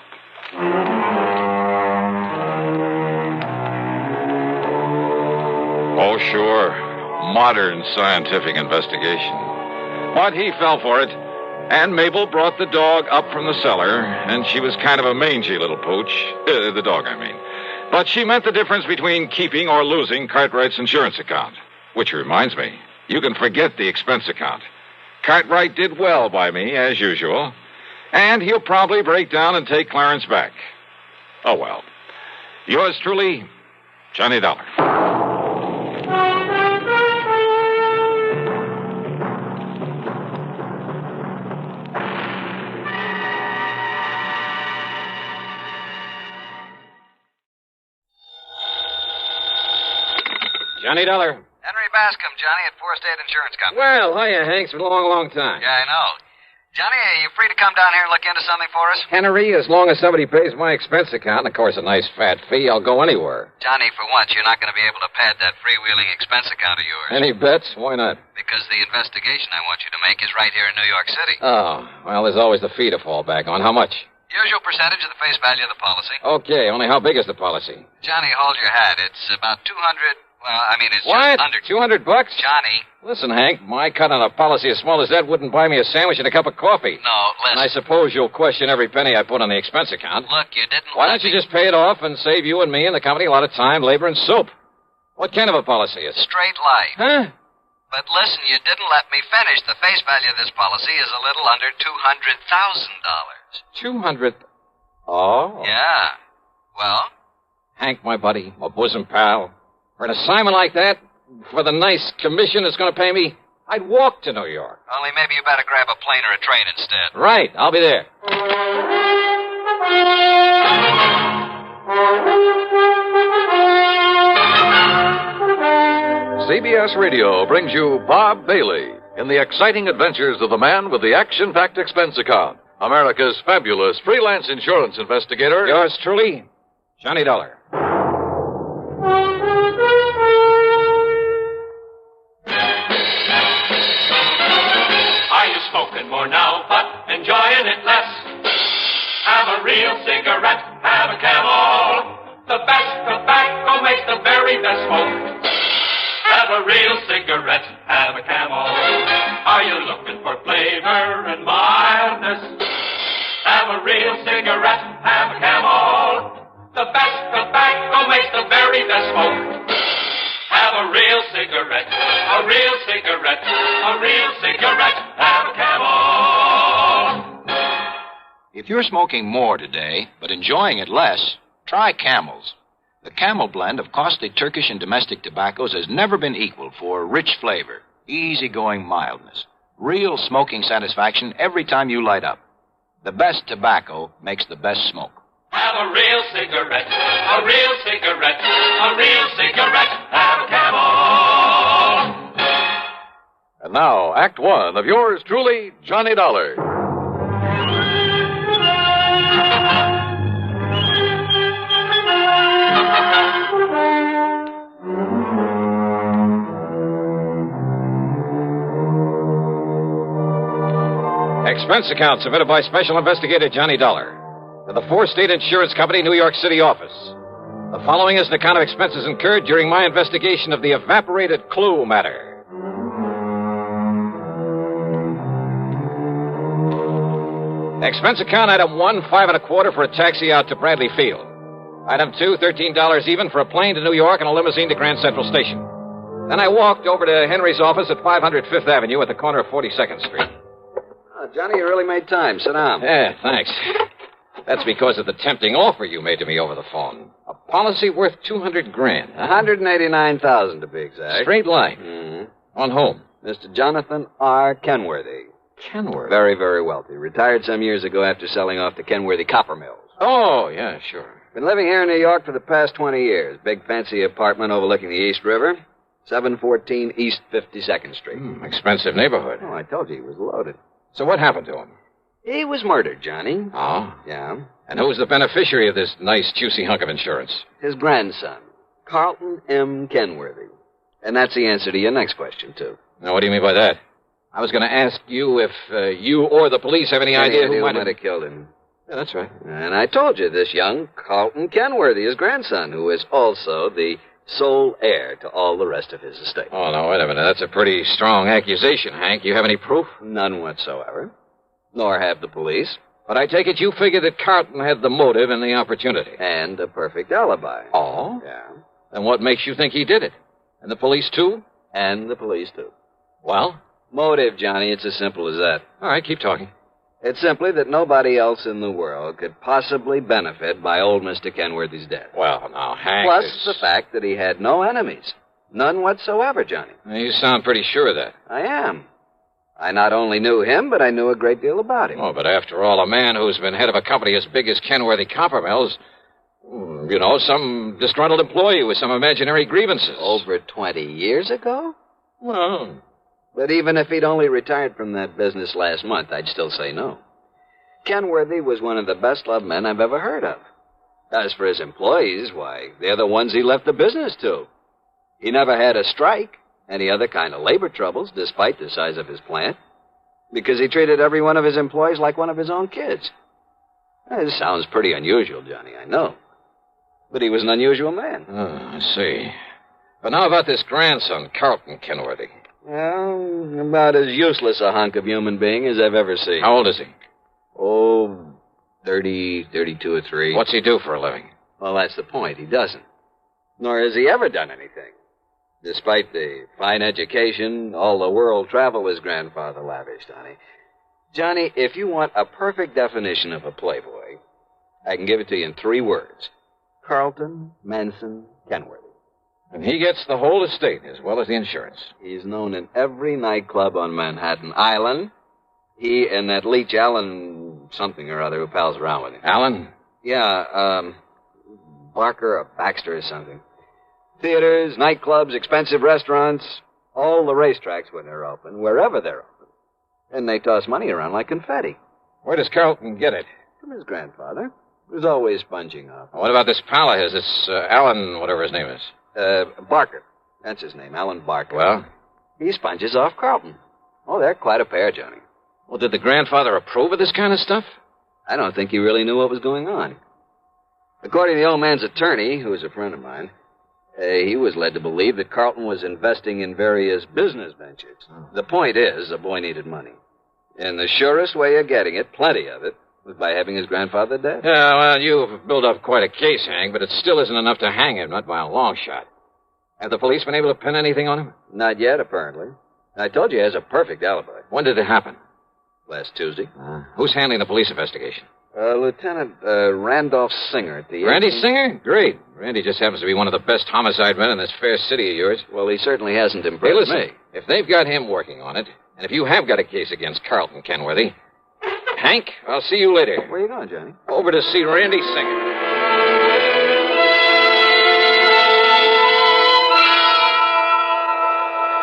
Oh, sure. Modern scientific investigation. But he fell for it. And Mabel brought the dog up from the cellar, and she was kind of a mangy little pooch. The dog, I mean. But she meant the difference between keeping or losing Cartwright's insurance account. Which reminds me, you can forget the expense account. Cartwright did well by me, as usual. And he'll probably break down and take Clarence back. Oh, well. Yours truly, Johnny Dollar. Johnny Dollar. Henry Bascom, Johnny, at Four State Insurance Company. Well, hiya, Hank. It's been a long, long time. Yeah, I know. Johnny, are you free to come down here and look into something for us? Henry, as long as somebody pays my expense account, and of course a nice fat fee, I'll go anywhere. Johnny, for once, you're not going to be able to pad that freewheeling expense account of yours. Any bets? Why not? Because the investigation I want you to make is right here in New York City. Oh, well, there's always the fee to fall back on. How much? Usual percentage of the face value of the policy. Okay, only how big is the policy? Johnny, hold your hat. It's about 200... Well, I mean, it's what? Just under... $200? Johnny. Listen, Hank, my cut on a policy as small as that wouldn't buy me a sandwich and a cup of coffee. No, listen. And I suppose you'll question every penny I put on the expense account. Look, you didn't Why don't you just pay it off and save you and me and the company a lot of time, labor, and soap? What kind of a policy is it? Straight life. Huh? But listen, you didn't let me finish. The face value of this policy is a little under $200,000. 200... Oh? Yeah. Well? Hank, my buddy, my bosom pal, for an assignment like that, for the nice commission it's going to pay me, I'd walk to New York. Only maybe you better grab a plane or a train instead. Right, I'll be there. CBS Radio brings you Bob Bailey in the exciting adventures of the man with the action-packed expense account, America's fabulous freelance insurance investigator. Yours truly, Johnny Dollar. Are you smoking more now, but enjoying it less? Have a real cigarette, have a Camel. The best tobacco makes the very best smoke. Have a real cigarette, have a Camel. Are you looking for flavor and mildness? Have a real cigarette, have a Camel. The best tobacco makes the very best smoke. Have a real cigarette, a real cigarette, a real cigarette, have a Camel. If you're smoking more today, but enjoying it less, try Camels. The Camel blend of costly Turkish and domestic tobaccos has never been equaled for rich flavor, easygoing mildness, real smoking satisfaction every time you light up. The best tobacco makes the best smoke. Have a real cigarette, a real cigarette, a real cigarette, have a Camel. And now, Act One of yours truly, Johnny Dollar. Expense account submitted by Special Investigator Johnny Dollar to the Four State Insurance Company, New York City office. The following is an account of expenses incurred during my investigation of the Evaporated clue matter. Expense account item 1, $5.25 for a taxi out to Bradley Field. Item 2, $13 even for a plane to New York and a limousine to Grand Central Station. Then I walked over to Henry's office at 500 Fifth Avenue at the corner of 42nd Street. Johnny, you really made time. Sit down. Yeah, thanks. That's because of the tempting offer you made to me over the phone. A policy worth $200,000. $189,000 to be exact. Straight line. Mm-hmm. On whom? Mr. Jonathan R. Kenworthy. Kenworthy? Very, very wealthy. Retired some years ago after selling off the Kenworthy copper mills. Oh, yeah, sure. Been living here in New York for the past 20 years. Big fancy apartment overlooking the East River. 714 East 52nd Street. Expensive neighborhood. Oh, I told you he was loaded. So what happened to him? He was murdered, Johnny. Oh? Yeah. And who was the beneficiary of this nice, juicy hunk of insurance? His grandson, Carlton M. Kenworthy. And that's the answer to your next question, too. Now, what do you mean by that? I was going to ask you if you or the police have any idea who might have killed him. Yeah, that's right. And I told you, this young Carlton Kenworthy, his grandson, who is also the sole heir to all the rest of his estate. Oh, no, wait a minute. That's a pretty strong accusation, Hank. You have any proof? None whatsoever. Nor have the police. But I take it you figure that Carlton had the motive and the opportunity. And a perfect alibi. Oh? Yeah. Then what makes you think he did it? And the police, too? And the police, too. Well? Motive, Johnny. It's as simple as that. All right, keep talking. It's simply that nobody else in the world could possibly benefit by old Mr. Kenworthy's death. Well, now, Hank... Plus the fact that he had no enemies. None whatsoever, Johnny. You sound pretty sure of that. I am. I not only knew him, but I knew a great deal about him. Oh, but after all, a man who's been head of a company as big as Kenworthy Copper Mills, you know, some disgruntled employee with some imaginary grievances. Over 20 years ago? Well... But even if he'd only retired from that business last month, I'd still say no. Kenworthy was one of the best-loved men I've ever heard of. As for his employees, why, they're the ones he left the business to. He never had a strike, any other kind of labor troubles, despite the size of his plant, because he treated every one of his employees like one of his own kids. This sounds pretty unusual, Johnny, I know. But he was an unusual man. Oh, I see. But now about this grandson, Carlton Kenworthy. Well, about as useless a hunk of human being as I've ever seen. How old is he? Oh, 30, 32 or 3. What's he do for a living? Well, that's the point. He doesn't. Nor has he ever done anything. Despite the fine education, all the world travel his grandfather lavished on him. Johnny, if you want a perfect definition of a playboy, I can give it to you in 3 words. Carlton Manson Kenworthy. And he gets the whole estate as well as the insurance. He's known in every nightclub on Manhattan Island. He and that leech Allen something or other who pals around with him. Allen? Yeah, Barker or Baxter or something. Theaters, nightclubs, expensive restaurants, all the racetracks when they're open, wherever they're open. And they toss money around like confetti. Where does Carlton get it? From his grandfather, who's always sponging off. What about this pal of his, this Allen, whatever his name is? Barker. That's his name, Alan Barker. Well? He sponges off Carlton. Oh, they're quite a pair, Johnny. Well, did the grandfather approve of this kind of stuff? I don't think he really knew what was going on. According to the old man's attorney, who was a friend of mine, he was led to believe that Carlton was investing in various business ventures. The point is, the boy needed money. And the surest way of getting it, plenty of it, was by having his grandfather dead. Yeah, well, you've built up quite a case, Hank, but it still isn't enough to hang him, not by a long shot. Have the police been able to pin anything on him? Not yet, apparently. I told you he has a perfect alibi. When did it happen? Last Tuesday. Who's handling the police investigation? Lieutenant Randolph Singer at the... Randy Singer? Great. Randy just happens to be one of the best homicide men in this fair city of yours. Well, he certainly hasn't impressed me. If they've got him working on it, and if you have got a case against Carlton Kenworthy... Hank, I'll see you later. Where are you going, Johnny? Over to see Randy Singer.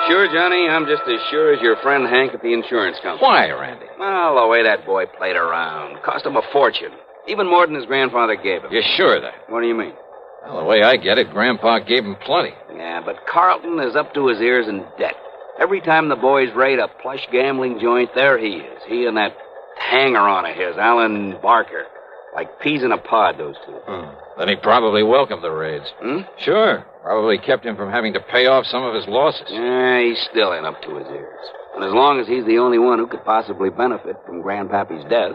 Sure, Johnny, I'm just as sure as your friend Hank at the insurance company. Why, Randy? Well, the way that boy played around. Cost him a fortune. Even more than his grandfather gave him. You're sure of that? What do you mean? Well, the way I get it, Grandpa gave him plenty. Yeah, but Carlton is up to his ears in debt. Every time the boys raid a plush gambling joint, there he is. He and that hanger-on of his, Alan Barker. Like peas in a pod, those two. Then he probably welcomed the raids. Sure. Probably kept him from having to pay off some of his losses. Yeah, he's still in up to his ears. And as long as he's the only one who could possibly benefit from Grandpappy's death,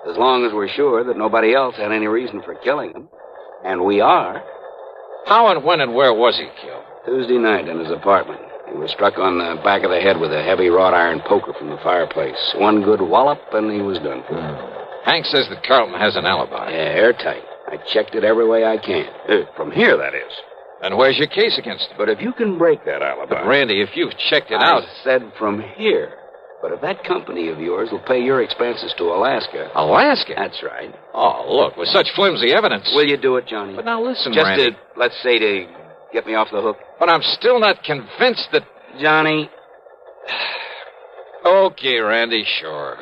as long as we're sure that nobody else had any reason for killing him, and we are... How and when and where was he killed? Tuesday night in his apartment. He was struck on the back of the head with a heavy wrought iron poker from the fireplace. One good wallop, and he was done for. Hank says that Carlton has an alibi. Yeah, airtight. I checked it every way I can. From here, that is. And where's your case against him? But if you can break that alibi... But, Randy, if you've checked it out... I said from here. But if that company of yours will pay your expenses to Alaska... Alaska? That's right. Oh, look, with such flimsy evidence... Will you do it, Johnny? But now listen, Just Randy... to, let's say, to get me off the hook. But I'm still not convinced that... Johnny... Okay, Randy, sure.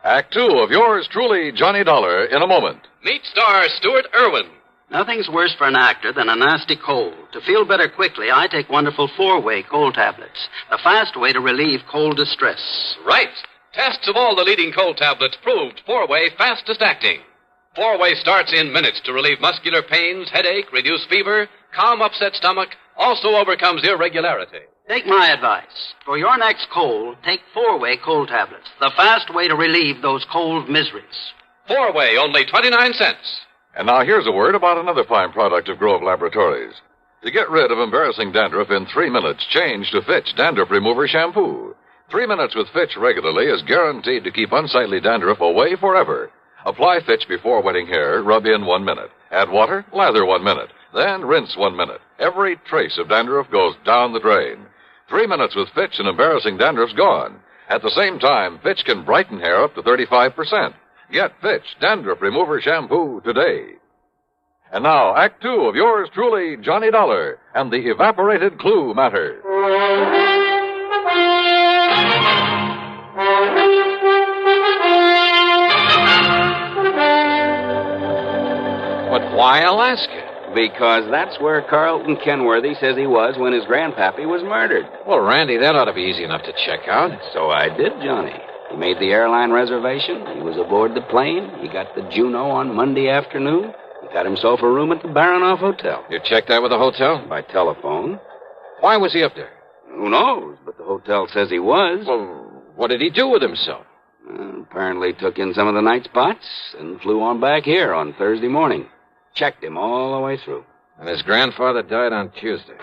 Act 2 of yours truly, Johnny Dollar, in a moment. Meet star Stuart Irwin. Nothing's worse for an actor than a nasty cold. To feel better quickly, I take wonderful 4-way cold tablets. The fast way to relieve cold distress. Right. Tests of all the leading cold tablets proved 4-way fastest acting. 4-way starts in minutes to relieve muscular pains, headache, reduce fever, calm upset stomach, also overcomes irregularity. Take my advice. For your next cold, take 4-way cold tablets. The fast way to relieve those cold miseries. 4-way, only 29 cents. And now here's a word about another fine product of Grove Laboratories. To get rid of embarrassing dandruff in 3 minutes, change to Fitch Dandruff Remover Shampoo. 3 minutes with Fitch regularly is guaranteed to keep unsightly dandruff away forever. Apply Fitch before wetting hair, rub in 1 minute. Add water, lather 1 minute. Then rinse 1 minute. Every trace of dandruff goes down the drain. 3 minutes with Fitch and embarrassing dandruff's gone. At the same time, Fitch can brighten hair up to 35%. Get Fitch Dandruff Remover Shampoo today. And now, Act 2 of yours truly, Johnny Dollar, and the Evaporated Clue Matter. But why Alaska? Because that's where Carlton Kenworthy says he was when his grandpappy was murdered. Well, Randy, that ought to be easy enough to check out. So I did, Johnny. He made the airline reservation. He was aboard the plane. He got the Juno on Monday afternoon. He got himself a room at the Baronoff Hotel. You checked that with the hotel? By telephone. Why was he up there? Who knows? But the hotel says he was. Well, what did he do with himself? Apparently took in some of the night spots and flew on back here on Thursday morning. Checked him all the way through. And his grandfather died on Tuesday.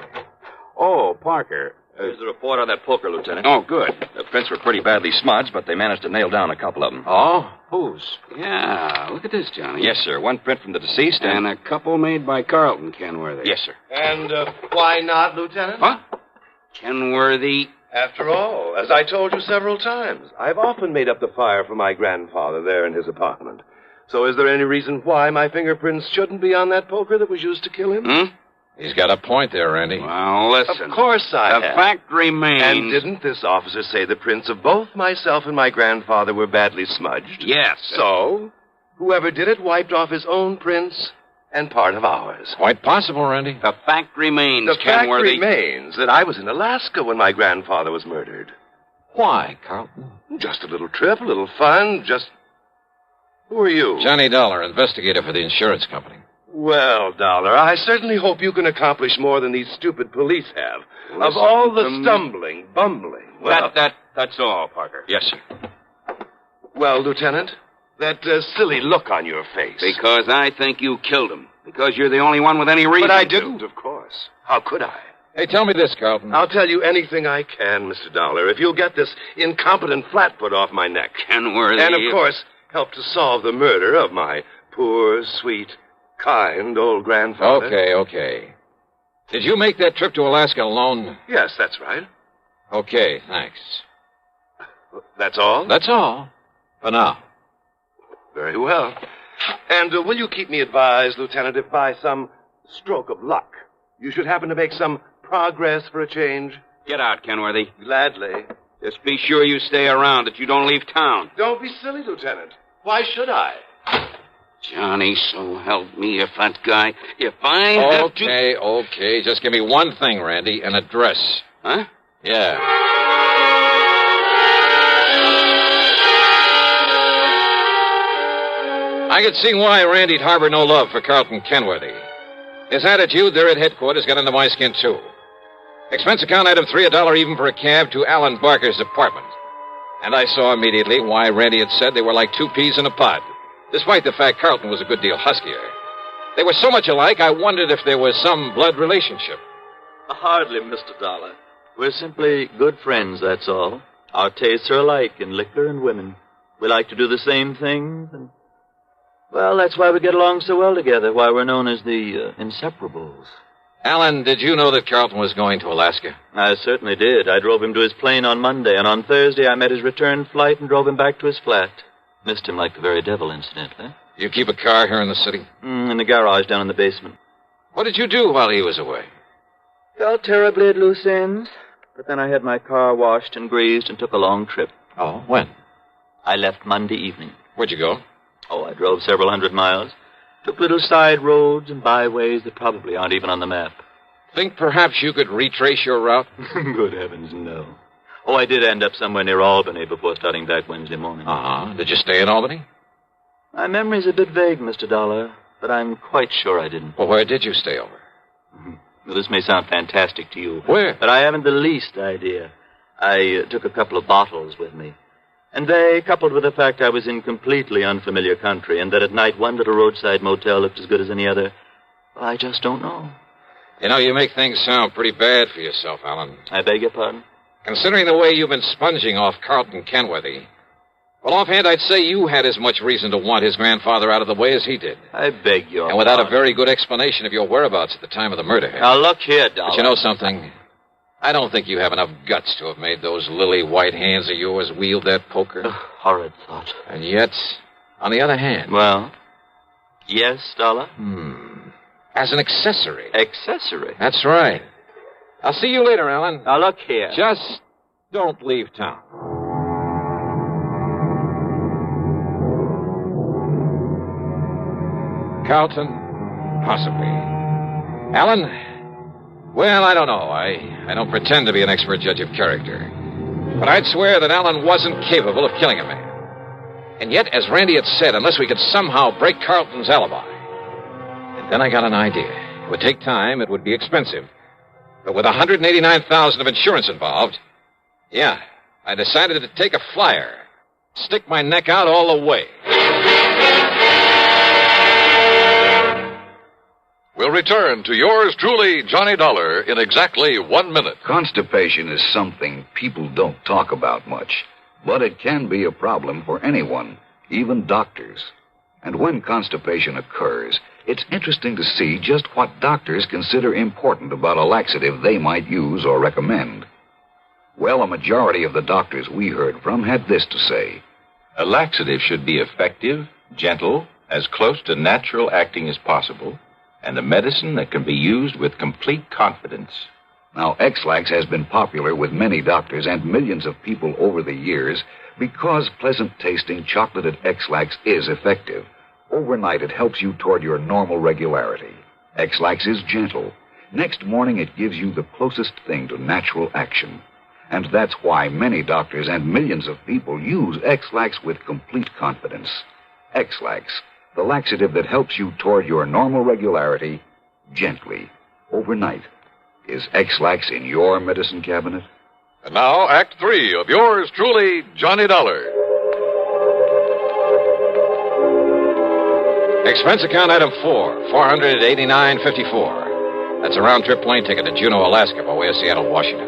Oh, Parker. Here's the report on that poker, Lieutenant. Oh, good. The prints were pretty badly smudged, but they managed to nail down a couple of them. Oh? Whose? Yeah, look at this, Johnny. Yes, sir. One print from the deceased and a couple made by Carlton Kenworthy. Yes, sir. And why not, Lieutenant? What? Kenworthy. After all, as I told you several times, I've often made up the fire for my grandfather there in his apartment. So is there any reason why my fingerprints shouldn't be on that poker that was used to kill him? He's got a point there, Randy. Well, listen. Of course I have. The fact remains... And didn't this officer say the prints of both myself and my grandfather were badly smudged? Yes. So, whoever did it wiped off his own prints and part of ours. Quite possible, Randy. The fact remains, The fact Kenworthy... remains that I was in Alaska when my grandfather was murdered. Why, Carlton? Just a little trip, a little fun, just... Who are you? Johnny Dollar, investigator for the insurance company. Well, Dollar, I certainly hope you can accomplish more than these stupid police have. Listen of all the to stumbling, bumbling... Well, That's all, Parker. Yes, sir. Well, Lieutenant, that silly look on your face. Because I think you killed him. Because you're the only one with any reason But I to. didn't, of course. How could I? Hey, tell me this, Carlton. I'll tell you anything I can, Mr. Dollar, if you'll get this incompetent flatfoot off my neck. Kenworthy... And, of course, help to solve the murder of my poor, sweet, kind old grandfather. Okay. Did you make that trip to Alaska alone? Yes, that's right. Okay, thanks. That's all? That's all. For now. Very well. And will you keep me advised, Lieutenant, if by some stroke of luck you should happen to make some progress for a change? Get out, Kenworthy. Gladly. Just be sure you stay around, that you don't leave town. Don't be silly, Lieutenant. Why should I? Johnny, so help me, if that guy... If I have to... Okay. Just give me one thing, Randy, an address. Huh? Yeah. I could see why Randy'd harbor no love for Carlton Kenworthy. His attitude there at headquarters got under my skin, too. Expense account item $3, $1 even for a cab to Alan Barker's apartment. And I saw immediately why Randy had said they were like two peas in a pod, despite the fact Carlton was a good deal huskier. They were so much alike, I wondered if there was some blood relationship. Hardly, Mr. Dollar. We're simply good friends, that's all. Our tastes are alike in liquor and women. We like to do the same things, and... Well, that's why we get along so well together, why we're known as the Inseparables. Alan, did you know that Carlton was going to Alaska? I certainly did. I drove him to his plane on Monday, and on Thursday I met his return flight and drove him back to his flat. Missed him like the very devil, incidentally. You keep a car here in the city? In the garage down in the basement. What did you do while he was away? Felt terribly at loose ends, but then I had my car washed and greased and took a long trip. Oh, when? I left Monday evening. Where'd you go? Oh, I drove several hundred miles. Took little side roads and byways that probably aren't even on the map. Think perhaps you could retrace your route? Good heavens, no. Oh, I did end up somewhere near Albany before starting back Wednesday morning. Uh-huh. Did you stay in Albany? My memory's a bit vague, Mr. Dollar, but I'm quite sure I didn't. Well, where did you stay over? Well, this may sound fantastic to you. Where? But I haven't the least idea. I took a couple of bottles with me. And they, coupled with the fact I was in completely unfamiliar country and that at night one little roadside motel looked as good as any other, well, I just don't know. You know, you make things sound pretty bad for yourself, Alan. I beg your pardon? Considering the way you've been sponging off Carlton Kenworthy, well, offhand, I'd say you had as much reason to want his grandfather out of the way as he did. I beg your And without pardon. a very good explanation of your whereabouts at the time of the murder. Now, look here, Dollar. But you know something? I don't think you have enough guts to have made those lily white hands of yours wield that poker. Horrid thought. And yet, on the other hand... Well, yes, Dollar? As an accessory. Accessory? That's right. I'll see you later, Alan. Now, look here. Just don't leave town. Carlton? Possibly. Alan? Well, I don't know. I don't pretend to be an expert judge of character. But I'd swear that Alan wasn't capable of killing a man. And yet, as Randy had said, unless we could somehow break Carlton's alibi. And then I got an idea. It would take time. It would be expensive. But with $189,000 of insurance involved, yeah, I decided to take a flyer. Stick my neck out all the way. We'll return to yours truly, Johnny Dollar, in exactly 1 minute. Constipation is something people don't talk about much, but it can be a problem for anyone, even doctors. And when constipation occurs, it's interesting to see just what doctors consider important about a laxative they might use or recommend. Well, a majority of the doctors we heard from had this to say. A laxative should be effective, gentle, as close to natural acting as possible, and a medicine that can be used with complete confidence. Now, X-Lax has been popular with many doctors and millions of people over the years because pleasant-tasting chocolated X-Lax is effective. Overnight, it helps you toward your normal regularity. X-Lax is gentle. Next morning, it gives you the closest thing to natural action. And that's why many doctors and millions of people use X-Lax with complete confidence. X-Lax, the laxative that helps you toward your normal regularity, gently, overnight. Is X-Lax in your medicine cabinet? And now, Act 3 of yours truly, Johnny Dollar. Expense account item 4, $489.54. That's a round-trip plane ticket to Juneau, Alaska, by way of Seattle, Washington.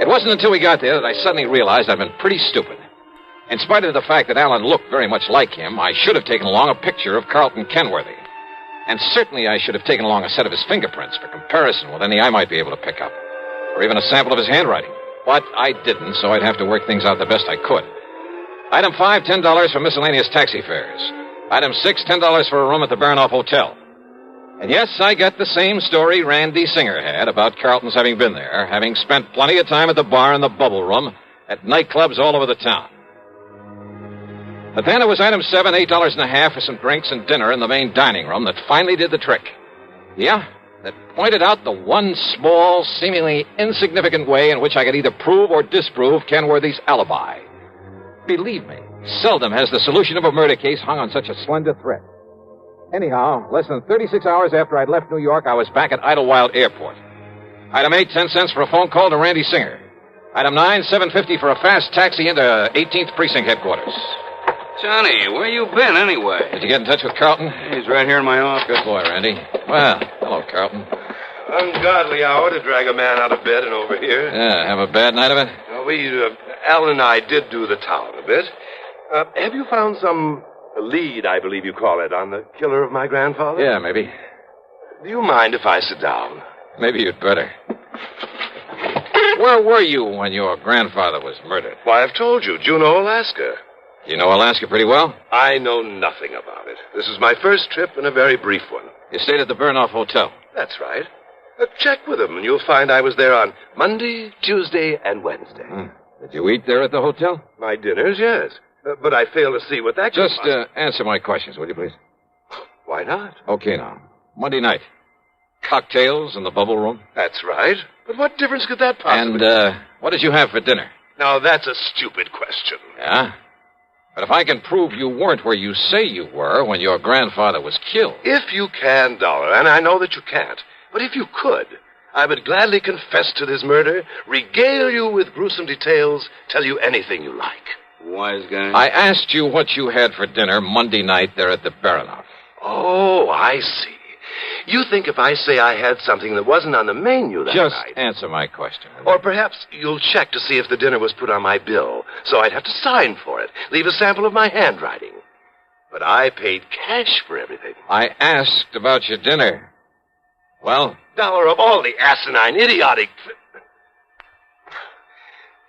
It wasn't until we got there that I suddenly realized I'd been pretty stupid. In spite of the fact that Alan looked very much like him, I should have taken along a picture of Carlton Kenworthy. And certainly I should have taken along a set of his fingerprints for comparison with any I might be able to pick up. Or even a sample of his handwriting. But I didn't, so I'd have to work things out the best I could. Item 5, $10 for miscellaneous taxi fares. Item 6, $10 for a room at the Baranoff Hotel. And yes, I got the same story Randy Singer had about Carlton's having been there, having spent plenty of time at the bar and the bubble room, at nightclubs all over the town. But then it was item 7, $8.50 for some drinks and dinner in the main dining room that finally did the trick. Yeah, that pointed out the one small, seemingly insignificant way in which I could either prove or disprove Kenworthy's alibi. Believe me, seldom has the solution of a murder case hung on such a slender thread. Anyhow, less than 36 hours after I'd left New York, I was back at Idlewild Airport. Item 8, 10 cents for a phone call to Randy Singer. Item 9, $7.50 for a fast taxi into 18th Precinct headquarters. Johnny, where you been anyway? Did you get in touch with Carlton? He's right here in my office. Good boy, Randy. Well, hello, Carlton. Ungodly hour to drag a man out of bed and over here. Yeah, have a bad night of it? Alan and I did do the town a bit. Have you found some lead, I believe you call it, on the killer of my grandfather? Yeah, maybe. Do you mind if I sit down? Maybe you'd better. Where were you when your grandfather was murdered? Why, I've told you, Juneau, Alaska. You know Alaska pretty well? I know nothing about it. This is my first trip and a very brief one. You stayed at the Baranoff Hotel? That's right. Check with them, and you'll find I was there on Monday, Tuesday, and Wednesday. Did you eat there at the hotel? My dinners, yes. But I fail to see what that Just answer my questions, would you, please? Why not? Okay, now. Monday night. Cocktails in the bubble room. That's right. But what difference could that possibly... And, what did you have for dinner? Now, that's a stupid question. Yeah? But if I can prove you weren't where you say you were when your grandfather was killed... If you can, Dollar, and I know that you can't, but if you could, I would gladly confess to this murder, regale you with gruesome details, tell you anything you like. Wise guy. I asked you what you had for dinner Monday night there at the Baronoff. Oh, I see. You think if I say I had something that wasn't on the menu that Just night... answer my question. Or perhaps you'll check to see if the dinner was put on my bill, so I'd have to sign for it, leave a sample of my handwriting. But I paid cash for everything. I asked about your dinner. Well? Dollar, of all the asinine, idiotic...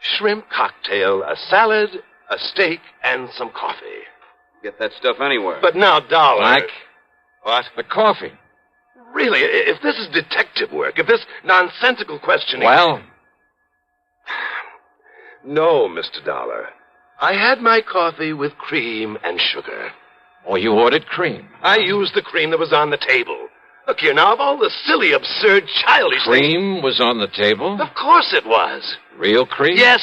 Shrimp cocktail, a salad, a steak, and some coffee. Get that stuff anywhere. But now, Dollar... Mike? What? The coffee. Really, if this is detective work, if this nonsensical questioning... Well? No, Mr. Dollar. I had my coffee with cream and sugar. Oh, you ordered cream? I used the cream that was on the table. Look here, now, of all the silly, absurd, childish Cream was on the table? Of course it was. Real cream? Yes,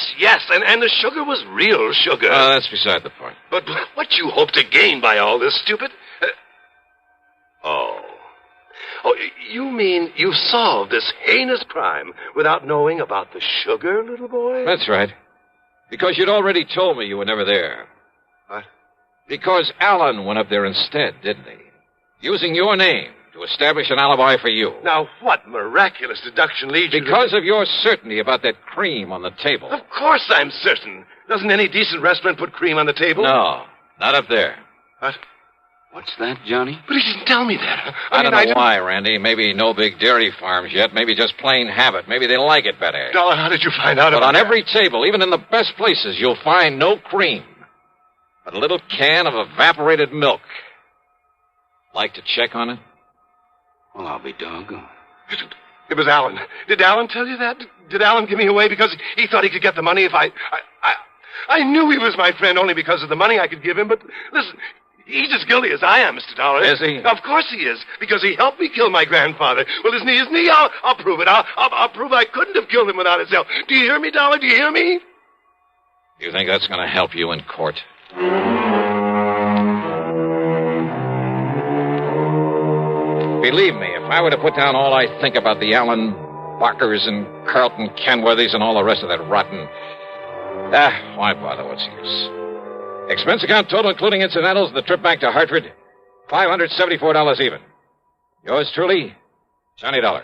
and the sugar was real sugar. That's beside the point. But what you hope to gain by all this stupid... Oh, you mean you solved this heinous crime without knowing about the sugar, little boy? That's right. Because you'd already told me you were never there. What? Because Alan went up there instead, didn't he? Using your name to establish an alibi for you. Now, what miraculous deduction leads you to... Because of your certainty about that cream on the table. Of course I'm certain. Doesn't any decent restaurant put cream on the table? No, not up there. What? What's that, Johnny? But he didn't tell me that. I don't know why, Randy. Maybe no big dairy farms yet. Maybe just plain habit. Maybe they like it better. Dollar, how did you find out But about on that? every table, even in the best places, you'll find no cream. But a little can of evaporated milk. Like to check on it? Well, I'll be doggone. It was Alan. Did Alan tell you that? Did Alan give me away because he thought he could get the money if I knew he was my friend only because of the money I could give him, but listen... He's as guilty as I am, Mr. Dollar. Is he? Of course he is, because he helped me kill my grandfather. Well, isn't he? I'll prove it. I'll prove I couldn't have killed him without his help. Do you hear me, Dollar? Do you hear me? You think that's going to help you in court? Believe me, if I were to put down all I think about the Allen Barkers and Carlton Kenworthys and all the rest of that rotten... why bother? What's the use? Expense account total, including incidentals, the trip back to Hartford, $574 even. Yours truly, Johnny Dollar.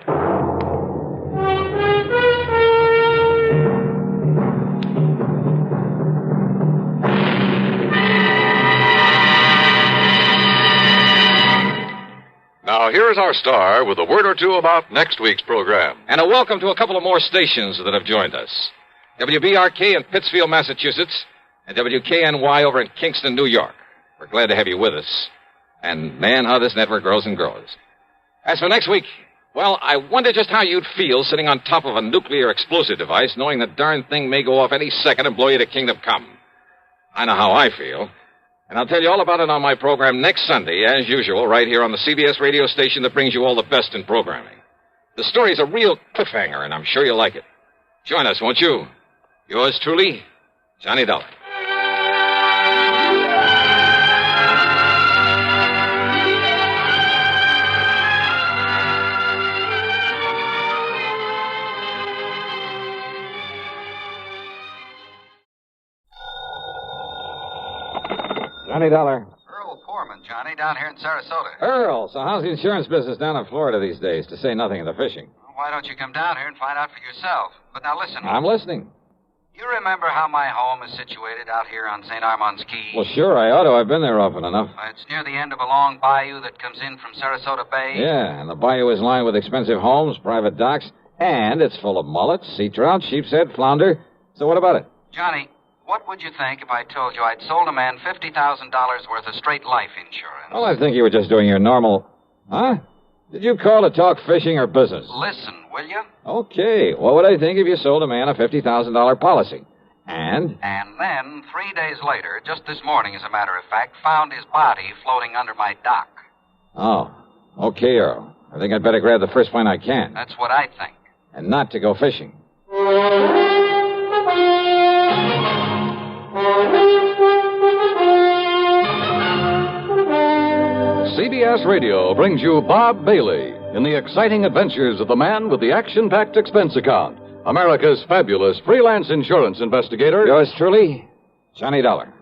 Now, here's our star with a word or two about next week's program. And a welcome to a couple of more stations that have joined us. WBRK in Pittsfield, Massachusetts, and WKNY over in Kingston, New York. We're glad to have you with us. And, man, how this network grows and grows. As for next week, well, I wonder just how you'd feel sitting on top of a nuclear explosive device, knowing the darn thing may go off any second and blow you to kingdom come. I know how I feel. And I'll tell you all about it on my program next Sunday, as usual, right here on the CBS radio station that brings you all the best in programming. The story's a real cliffhanger, and I'm sure you'll like it. Join us, won't you? Yours truly, Johnny Dollar. Johnny Dollar. Earl Poorman, Johnny, down here in Sarasota. Earl, so how's the insurance business down in Florida these days, to say nothing of the fishing? Well, why don't you come down here and find out for yourself? But now listen. I'm listening. You remember how my home is situated out here on St. Armand's Key? Well, sure, I ought to. I've been there often enough. It's near the end of a long bayou that comes in from Sarasota Bay. Yeah, and the bayou is lined with expensive homes, private docks, and it's full of mullets, sea trout, sheepshead, flounder. So what about it? Johnny, what would you think if I told you I'd sold a man $50,000 worth of straight life insurance? Well, I think you were just doing your normal... Huh? Did you call to talk fishing or business? Listen, will you? Okay. What would I think if you sold a man a $50,000 policy? And? And then, 3 days later, just this morning, as a matter of fact, found his body floating under my dock. Oh, okay, Earl. I think I'd better grab the first plane I can. That's what I think. And not to go fishing. CBS Radio brings you Bob Bailey in the exciting adventures of the man with the action-packed expense account, America's fabulous freelance insurance investigator. Yours truly, Johnny Dollar.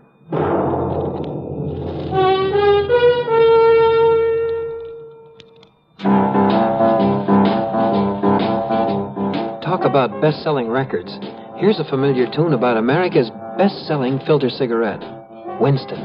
Talk about best-selling records. Here's a familiar tune about America's best-selling filter cigarette, Winston.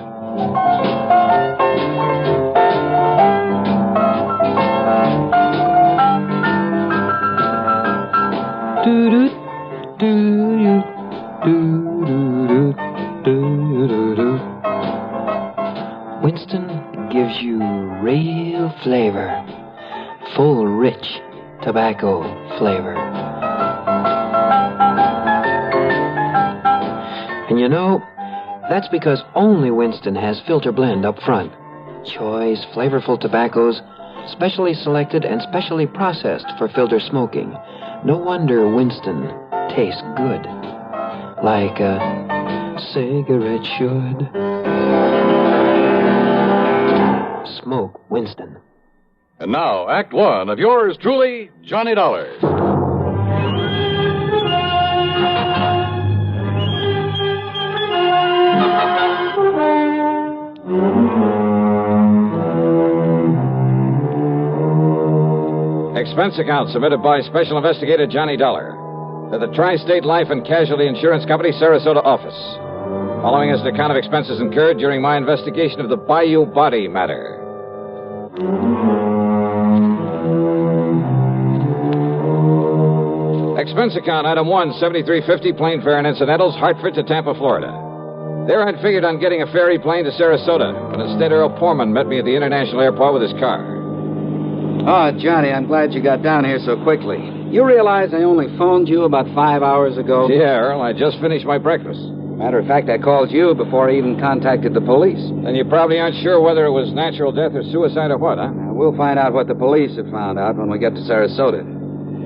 Winston gives you real flavor, full, rich tobacco flavor. And you know, that's because only Winston has filter blend up front. Choice, flavorful tobaccos, specially selected and specially processed for filter smoking. No wonder Winston tastes good, like a cigarette should. Smoke Winston. And now, Act One of yours truly, Johnny Dollar. Expense account submitted by Special Investigator Johnny Dollar to the Tri-State Life and Casualty Insurance Company, Sarasota office. Following is an account of expenses incurred during my investigation of the Bayou body matter. Expense account, item 1, 7350, plane fare and incidentals, Hartford to Tampa, Florida. There I'd figured on getting a ferry plane to Sarasota, but instead Earl Poorman met me at the international airport with his car. Oh, Johnny, I'm glad you got down here so quickly. You realize I only phoned you about 5 hours ago? Yeah, Earl, I just finished my breakfast. Matter of fact, I called you before I even contacted the police. Then you probably aren't sure whether it was natural death or suicide or what, huh? We'll find out what the police have found out when we get to Sarasota.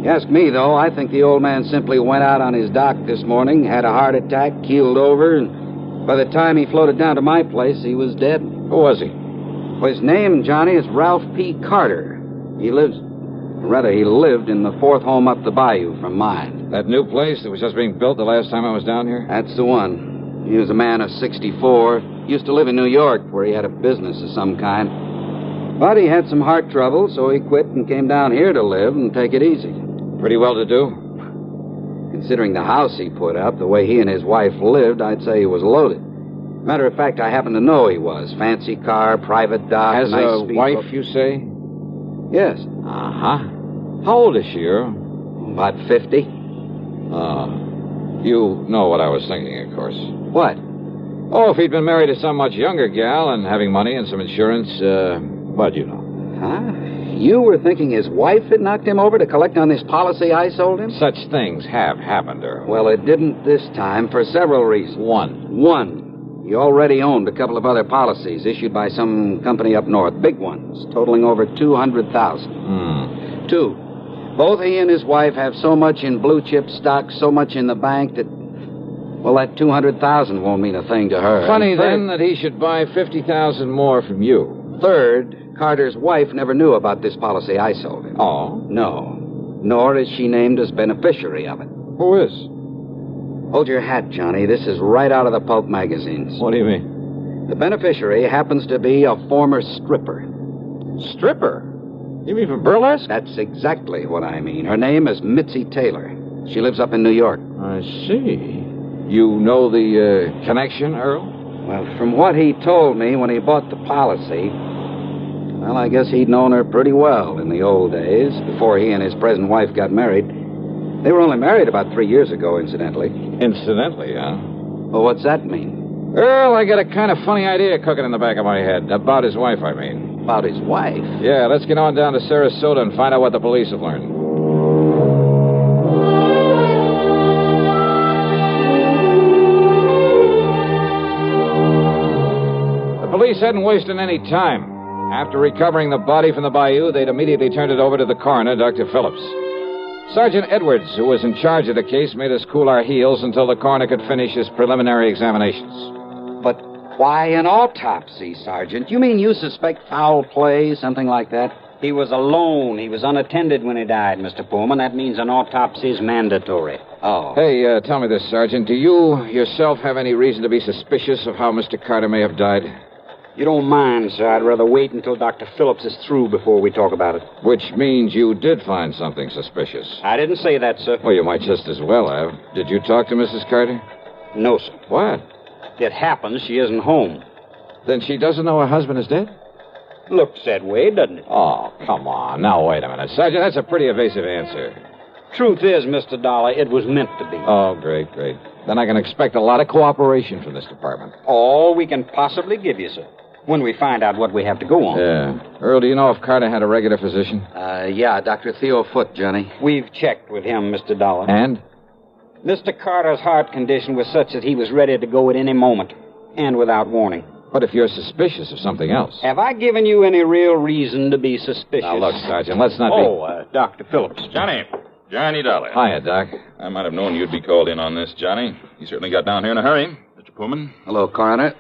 You ask me, though, I think the old man simply went out on his dock this morning, had a heart attack, keeled over, and by the time he floated down to my place, he was dead. Who was he? Well, his name, Johnny, is Ralph P. Carter. He lived in the fourth home up the bayou from mine. That new place that was just being built the last time I was down here? That's the one. He was a man of 64. Used to live in New York, where he had a business of some kind. But he had some heart trouble, so he quit and came down here to live and take it easy. Pretty well to do? Considering the house he put up, the way he and his wife lived, I'd say he was loaded. Matter of fact, I happen to know he was. Fancy car, private dock, Has nice a speedboat. wife, you say? Yes. Uh-huh. How old is she, Earl? About 50. You know what I was thinking, of course. What? Oh, if he'd been married to some much younger gal and having money and some insurance, but you know. Huh? You were thinking his wife had knocked him over to collect on this policy I sold him? Such things have happened, Earl. Well, it didn't this time for several reasons. One. He already owned a couple of other policies issued by some company up north, big ones, totaling over $200,000. 2. Both he and his wife have so much in blue chip stock, so much in the bank that, well, that $200,000 won't mean a thing to her. Funny, then, that he should buy $50,000 more from you. Third, Carter's wife never knew about this policy I sold him. Oh? No. Nor is she named as beneficiary of it. Who is? Hold your hat, Johnny. This is right out of the pulp magazines. What do you mean? The beneficiary happens to be a former stripper. Stripper? You mean from burlesque? That's exactly what I mean. Her name is Mitzi Taylor. She lives up in New York. I see. You know the connection, Earl? Well, from what he told me when he bought the policy, well, I guess he'd known her pretty well in the old days, before he and his present wife got married. They were only married about 3 years ago, incidentally. Incidentally, huh? Well, what's that mean? Earl, I got a kind of funny idea cooking in the back of my head. About his wife, I mean. About his wife? Yeah, let's get on down to Sarasota and find out what the police have learned. The police hadn't wasted any time. After recovering the body from the Bayou, they'd immediately turned it over to the coroner, Dr. Phillips. Sergeant Edwards, who was in charge of the case, made us cool our heels until the coroner could finish his preliminary examinations. But why an autopsy, Sergeant? You mean you suspect foul play, something like that? He was alone. He was unattended when he died, Mr. Pullman. That means an autopsy is mandatory. Oh. Hey, tell me this, Sergeant. Do you yourself have any reason to be suspicious of how Mr. Carter may have died? You don't mind, sir. I'd rather wait until Dr. Phillips is through before we talk about it. Which means you did find something suspicious. I didn't say that, sir. Well, you might just as well have. Did you talk to Mrs. Carter? No, sir. What? It happens she isn't home. Then she doesn't know her husband is dead? Looks that way, doesn't it? Oh, come on. Now, wait a minute. Sergeant, that's a pretty evasive answer. Truth is, Mr. Dollar, it was meant to be. Oh, great. Then I can expect a lot of cooperation from this department. All we can possibly give you, sir, when we find out what we have to go on. Yeah. Earl, do you know if Carter had a regular physician? Yeah, Dr. Theo Foote, Johnny. We've checked with him, Mr. Dollar. And? Mr. Carter's heart condition was such that he was ready to go at any moment, and without warning. What if you're suspicious of something else? Have I given you any real reason to be suspicious? Now, look, Sergeant, let's not be... Dr. Phillips. Johnny Dollar. Hiya, Doc. I might have known you'd be called in on this, Johnny. You certainly got down here in a hurry. Mr. Pullman. Hello, Coroner.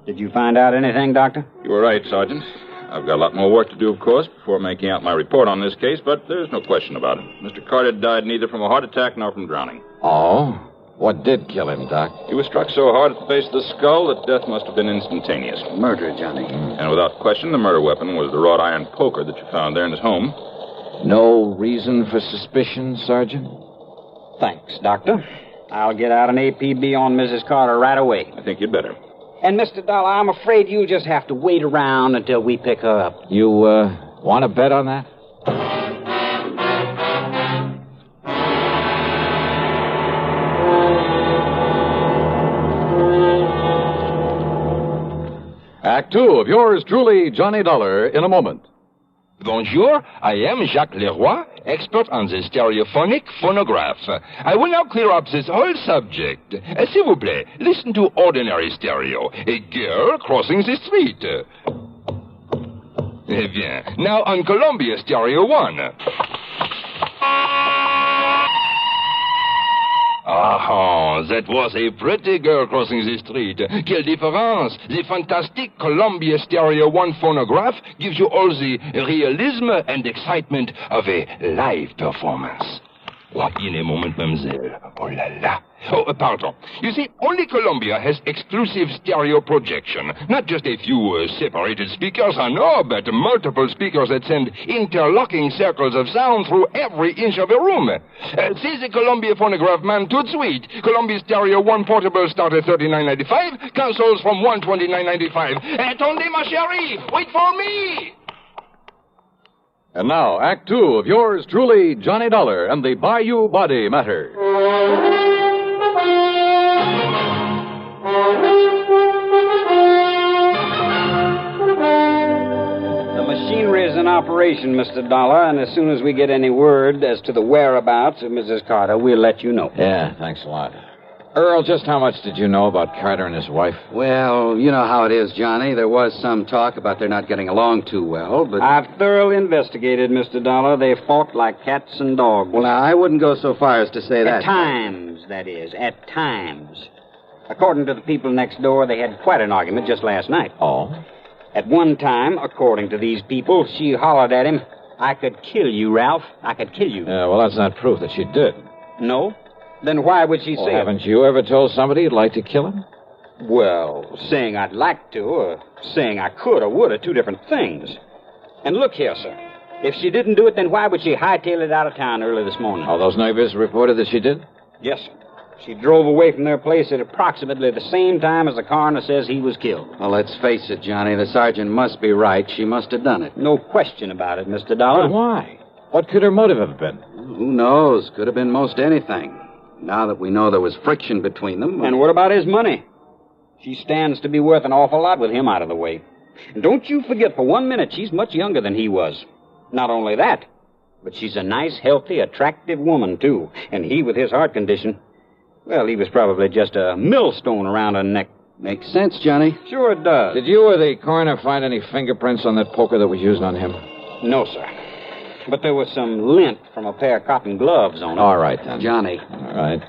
Did you find out anything, Doctor? You were right, Sergeant. I've got a lot more work to do, of course, before making out my report on this case, but there's no question about it. Mr. Carter died neither from a heart attack nor from drowning. Oh? What did kill him, Doc? He was struck so hard at the base of the skull that death must have been instantaneous. Murder, Johnny. And without question, the murder weapon was the wrought iron poker that you found there in his home. No reason for suspicion, Sergeant? Thanks, Doctor. I'll get out an APB on Mrs. Carter right away. I think you'd better. And, Mr. Dollar, I'm afraid you'll just have to wait around until we pick her up. You, want to bet on that? Act two of yours truly, Johnny Dollar, in a moment. Bonjour, I am Jacques Leroy, expert on the stereophonic phonograph. I will now clear up this whole subject. S'il vous plaît, listen to ordinary stereo. A girl crossing the street. Eh bien, now on Columbia Stereo 1. Ah, that was a pretty girl crossing the street. Quelle différence! The fantastic Columbia Stereo 1 phonograph gives you all the realism and excitement of a live performance. Oh, in a moment, mademoiselle. Oh la la. Oh, pardon. You see, only Columbia has exclusive stereo projection. Not just a few separated speakers, I know, but multiple speakers that send interlocking circles of sound through every inch of a room. See the Columbia phonograph man tout de suite. Columbia Stereo 1 portable start at $39.95. Consoles from $129.95. Attendez, ma chérie! Wait for me! And now, Act two of yours truly, Johnny Dollar and the Bayou Body Matter. The machinery is in operation, Mr. Dollar, and as soon as we get any word as to the whereabouts of Mrs. Carter, we'll let you know. Yeah, thanks a lot. Earl, just how much did you know about Carter and his wife? Well, you know how it is, Johnny. There was some talk about their not getting along too well, but... I've thoroughly investigated, Mr. Dollar. They fought like cats and dogs. Well, now, I wouldn't go so far as to say that. At times, that is. At times. According to the people next door, they had quite an argument just last night. Oh? At one time, according to these people, she hollered at him, "I could kill you, Ralph. I could kill you." Yeah, well, that's not proof that she did. No? Then why would she say haven't you ever told somebody you'd like to kill him? Well, saying I'd like to, or saying I could or would are two different things. And look here, sir. If she didn't do it, then why would she hightail it out of town early this morning? All those neighbors reported that she did? Yes, sir. She drove away from their place at approximately the same time as the coroner says he was killed. Well, let's face it, Johnny. The sergeant must be right. She must have done it. No question about it, Mr. Dollar. But why? What could her motive have been? Who knows? Could have been most anything. Now that we know there was friction between them... And what about his money? She stands to be worth an awful lot with him out of the way. And don't you forget for 1 minute she's much younger than he was. Not only that, but she's a nice, healthy, attractive woman, too. And he, with his heart condition, well, he was probably just a millstone around her neck. Makes sense, Johnny. Sure it does. Did you or the coroner find any fingerprints on that poker that was used on him? No, sir. But there was some lint from a pair of cotton gloves on it. All right, then. Johnny. All right.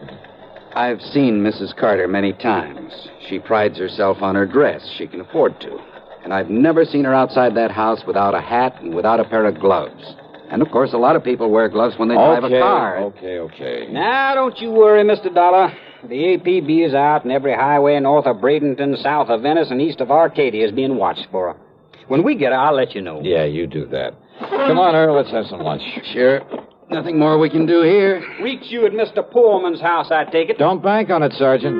I've seen Mrs. Carter many times. She prides herself on her dress. She can afford to. And I've never seen her outside that house without a hat and without a pair of gloves. And, of course, a lot of people wear gloves when they drive a car. Okay. Now, don't you worry, Mr. Dollar. The APB is out, and every highway north of Bradenton, south of Venice, and east of Arcadia is being watched for her. When we get her, I'll let you know. Yeah, you do that. Come on, Earl, let's have some lunch. Sure. Nothing more we can do here. Reach you at Mr. Pullman's house, I take it. Don't bank on it, Sergeant.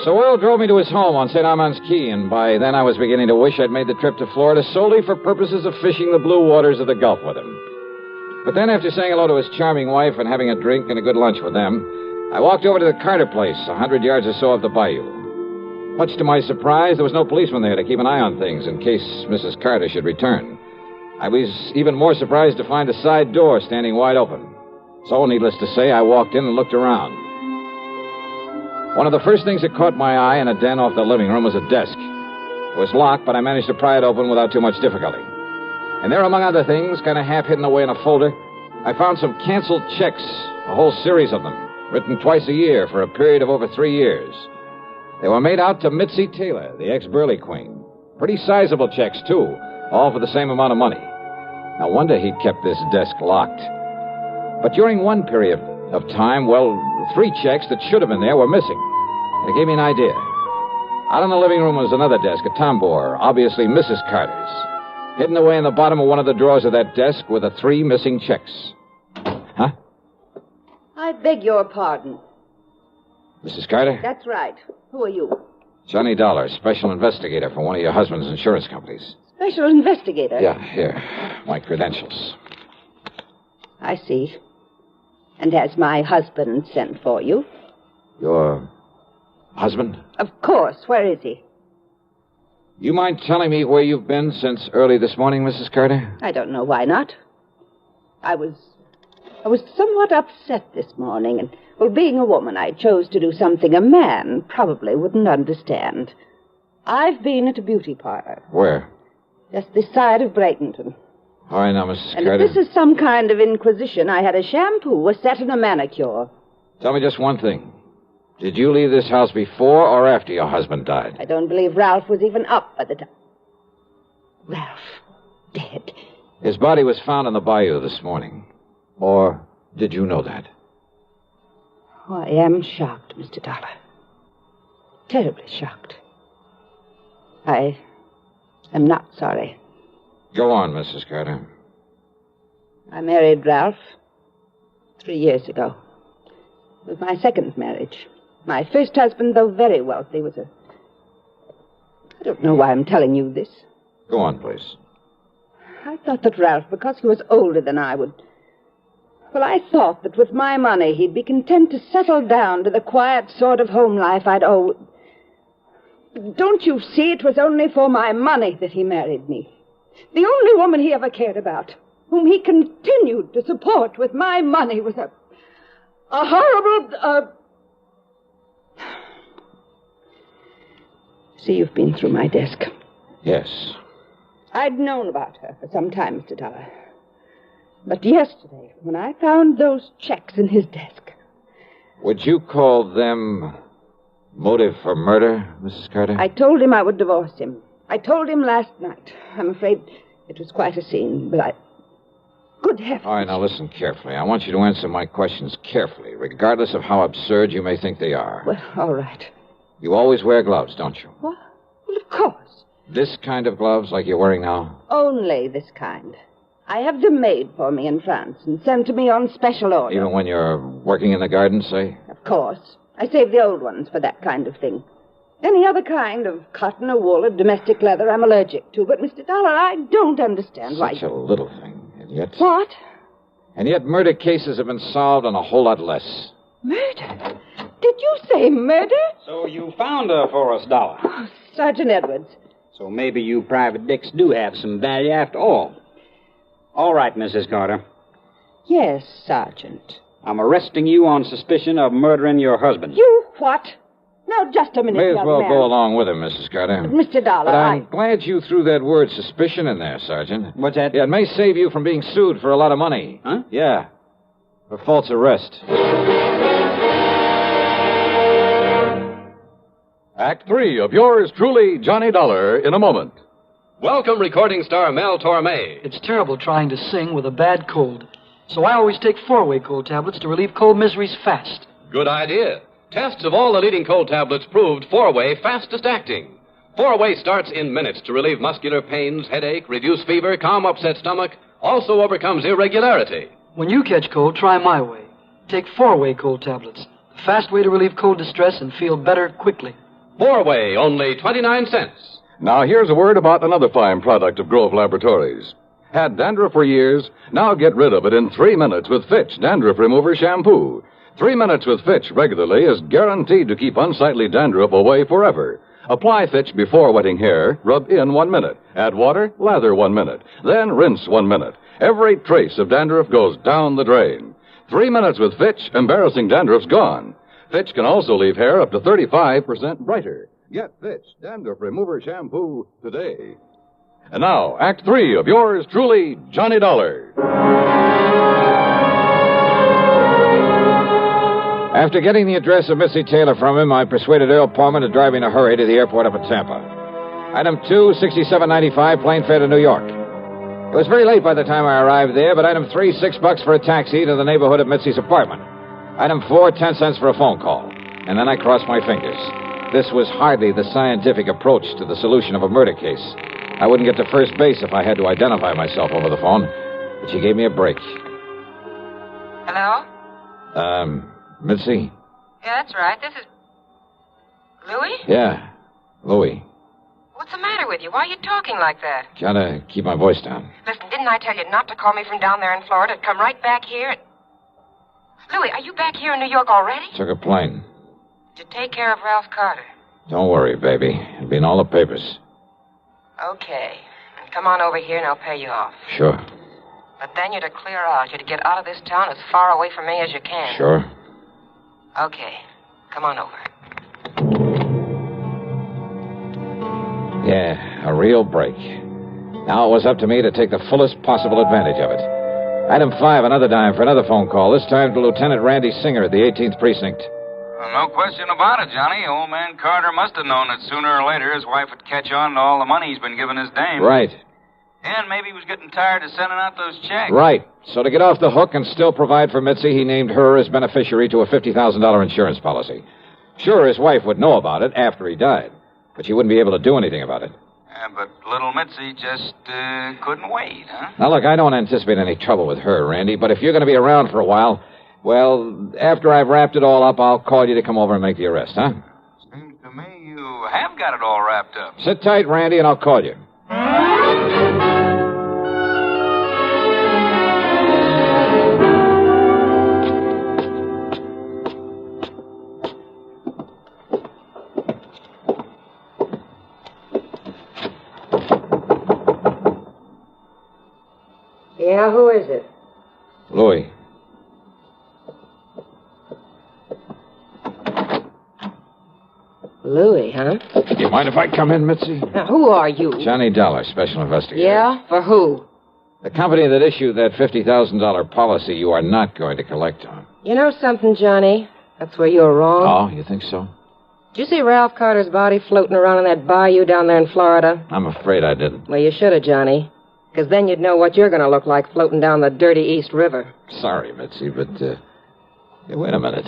So Earl drove me to his home on St. Armand's Key, and by then I was beginning to wish I'd made the trip to Florida solely for purposes of fishing the blue waters of the Gulf with him. But then, after saying hello to his charming wife and having a drink and a good lunch with them, I walked over to the Carter place, 100 yards or so up the bayou. Much to my surprise, there was no policeman there to keep an eye on things in case Mrs. Carter should return. I was even more surprised to find a side door standing wide open. So, needless to say, I walked in and looked around. One of the first things that caught my eye in a den off the living room was a desk. It was locked, but I managed to pry it open without too much difficulty. And there, among other things, kind of half hidden away in a folder, I found some canceled checks, a whole series of them, written twice a year for a period of over 3 years. They were made out to Mitzi Taylor, the ex-Burley Queen. Pretty sizable checks, too, all for the same amount of money. No wonder he'd kept this desk locked. But during one period of time, 3 checks that should have been there were missing. It gave me an idea. Out in the living room was another desk, a tambour, obviously Mrs. Carter's. Hidden away in the bottom of one of the drawers of that desk were the 3 missing checks. Huh? I beg your pardon. Mrs. Carter? That's right. Who are you? Johnny Dollar, special investigator for one of your husband's insurance companies. Special investigator? Yeah, here. My credentials. I see. And has my husband sent for you? Your husband? Of course. Where is he? You mind telling me where you've been since early this morning, Mrs. Carter? I don't know. Why not? I was somewhat upset this morning, and, well, being a woman, I chose to do something a man probably wouldn't understand. I've been at a beauty parlor. Where? Just this side of Bradenton. All right, now, Mrs. And Carter. if this is some kind of inquisition, I had a shampoo, a set, and a manicure. Tell me just one thing. Did you leave this house before or after your husband died? I don't believe Ralph was even up by the time. Ralph, dead. His body was found in the bayou this morning. Or did you know that? Oh, I am shocked, Mr. Dollar. Terribly shocked. I am not sorry. Go on, Mrs. Carter. I married Ralph 3 years ago. It was my second marriage. My first husband, though very wealthy, was a... I don't know why I'm telling you this. Go on, please. I thought that Ralph, because he was older than I, would... Well, I thought that with my money he'd be content to settle down to the quiet sort of home life I'd owe... Don't you see, it was only for my money that he married me. The only woman he ever cared about, whom he continued to support with my money, was a horrible... See, you've been through my desk. Yes. I'd known about her for some time, Mr. Dollar. But yesterday, when I found those checks in his desk... Would you call them motive for murder, Mrs. Carter? I told him I would divorce him. I told him last night. I'm afraid it was quite a scene, but I... Good heavens. All right, now listen carefully. I want you to answer my questions carefully, regardless of how absurd you may think they are. Well, all right. You always wear gloves, don't you? What? Well, of course. This kind of gloves, like you're wearing now? Only this kind. I have them made for me in France and sent to me on special order. Even when you're working in the garden, say? Of course. I save the old ones for that kind of thing. Any other kind of cotton or wool or domestic leather I'm allergic to. But, Mr. Dollar, I don't understand why... Such a little thing, and yet... What? And yet murder cases have been solved on a whole lot less. Murder? Did you say murder? So you found her for us, Dollar. Oh, Sergeant Edwards. So maybe you private dicks do have some value after all. All right, Mrs. Carter. Yes, Sergeant. I'm arresting you on suspicion of murdering your husband. You what? Now, just a minute, May as young well man. go along with him, Mrs. Carter. Mr. Dollar, But I'm glad you threw that word suspicion in there, Sergeant. What's that? Yeah, it may save you from being sued for a lot of money. Huh? Yeah. For false arrest. Act 3 of yours truly, Johnny Dollar, in a moment. Welcome, recording star Mel Torme. It's terrible trying to sing with a bad cold. So I always take 4-way cold tablets to relieve cold miseries fast. Good idea. Tests of all the leading cold tablets proved 4-way fastest acting. 4-way starts in minutes to relieve muscular pains, headache, reduce fever, calm upset stomach, also overcomes irregularity. When you catch cold, try my way. Take 4-way cold tablets. The fast way to relieve cold distress and feel better quickly. 4-way, only 29 cents. Now here's a word about another fine product of Grove Laboratories. Had dandruff for years? Now get rid of it in 3 minutes with Fitch Dandruff Remover Shampoo. 3 minutes with Fitch regularly is guaranteed to keep unsightly dandruff away forever. Apply Fitch before wetting hair, rub in 1 minute. Add water, lather 1 minute. Then rinse 1 minute. Every trace of dandruff goes down the drain. 3 minutes with Fitch, embarrassing dandruff's gone. Fitch can also leave hair up to 35% brighter. Get Fitch Dandruff Remover Shampoo today. And now, Act 3 of yours truly, Johnny Dollar. After getting the address of Missy Taylor from him, I persuaded Earl Palmer to drive me in a hurry to the airport up in Tampa. Item 2, $67.95, plane fare to New York. It was very late by the time I arrived there, but item 3, $6 for a taxi to the neighborhood of Mitzi's apartment. Item 4, 10 cents for a phone call. And then I crossed my fingers. This was hardly the scientific approach to the solution of a murder case. I wouldn't get to first base if I had to identify myself over the phone. But she gave me a break. Hello? Mitzi? Yeah, that's right. This is... Louis? Yeah, Louis. What's the matter with you? Why are you talking like that? Gotta keep my voice down. Listen, didn't I tell you not to call me from down there in Florida? Come right back here. Louis, are you back here in New York already? Took a plane. Did you take care of Ralph Carter? Don't worry, baby. It'll be in all the papers. Okay. And come on over here and I'll pay you off. Sure. But then you're to clear out. You're to get out of this town as far away from me as you can. Sure. Okay. Come on over. Yeah, a real break. Now it was up to me to take the fullest possible advantage of it. Item 5, another dime for another phone call, this time to Lieutenant Randy Singer at the 18th Precinct. No question about it, Johnny. Old man Carter must have known that sooner or later his wife would catch on to all the money he's been giving his dame. Right. And maybe he was getting tired of sending out those checks. Right. So to get off the hook and still provide for Mitzi, he named her as beneficiary to a $50,000 insurance policy. Sure, his wife would know about it after he died, but she wouldn't be able to do anything about it. But little Mitzi just couldn't wait, huh? Now, look, I don't anticipate any trouble with her, Randy, but if you're going to be around for a while, well, after I've wrapped it all up, I'll call you to come over and make the arrest, huh? Seems to me you have got it all wrapped up. Sit tight, Randy, and I'll call you. Yeah, who is it? Louis. Louis, huh? Do you mind if I come in, Mitzi? Now, who are you? Johnny Dollar, special investigator. Yeah? For who? The company that issued that $50,000 policy you are not going to collect on. You know something, Johnny? That's where you're wrong. Oh, you think so? Did you see Ralph Carter's body floating around in that bayou down there in Florida? I'm afraid I didn't. Well, you should have, Johnny. Because then you'd know what you're going to look like floating down the dirty East River. Sorry, Mitzi, but, hey, wait a minute.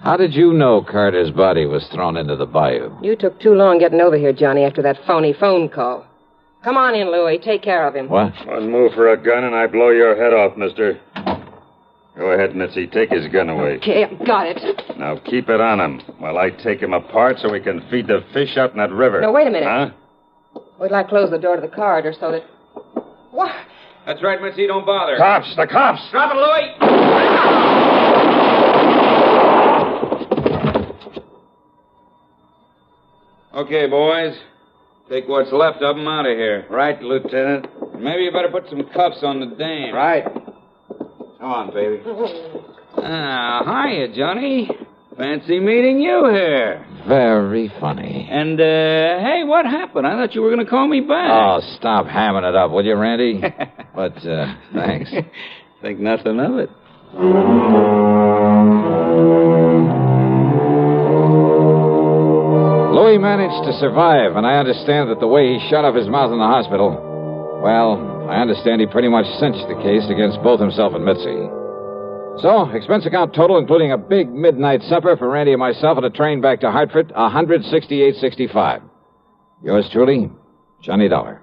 How did you know Carter's body was thrown into the bayou? You took too long getting over here, Johnny, after that phony phone call. Come on in, Louis. Take care of him. What? One move for a gun and I blow your head off, mister. Go ahead, Mitzi. Take his gun away. Okay, I've got it. Now keep it on him while I take him apart so we can feed the fish out in that river. No, wait a minute. Huh? Wait till I close the door to the corridor so that... What? That's right, Mitzi. Don't bother. Cops! The cops! Drop it, Louis! Okay, boys. Take what's left of them out of here. Right, Lieutenant. Maybe you better put some cuffs on the dame. Right. Come on, baby. Hiya, Johnny. Fancy meeting you here. Very funny. And, hey, what happened? I thought you were going to call me back. Oh, stop hamming it up, will you, Randy? But, thanks. Think nothing of it. Louis managed to survive, and I understand that the way he shut off his mouth in the hospital, well, I understand he pretty much cinched the case against both himself and Mitzi. So, expense account total, including a big midnight supper for Randy and myself and a train back to Hartford, $168.65. Yours truly, Johnny Dollar.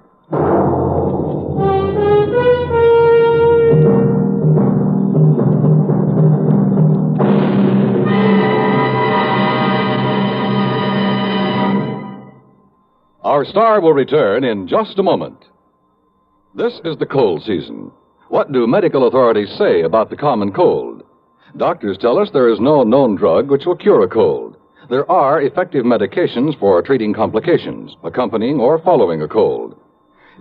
Our star will return in just a moment. This is the cold season. What do medical authorities say about the common cold? Doctors tell us there is no known drug which will cure a cold. There are effective medications for treating complications, accompanying or following a cold.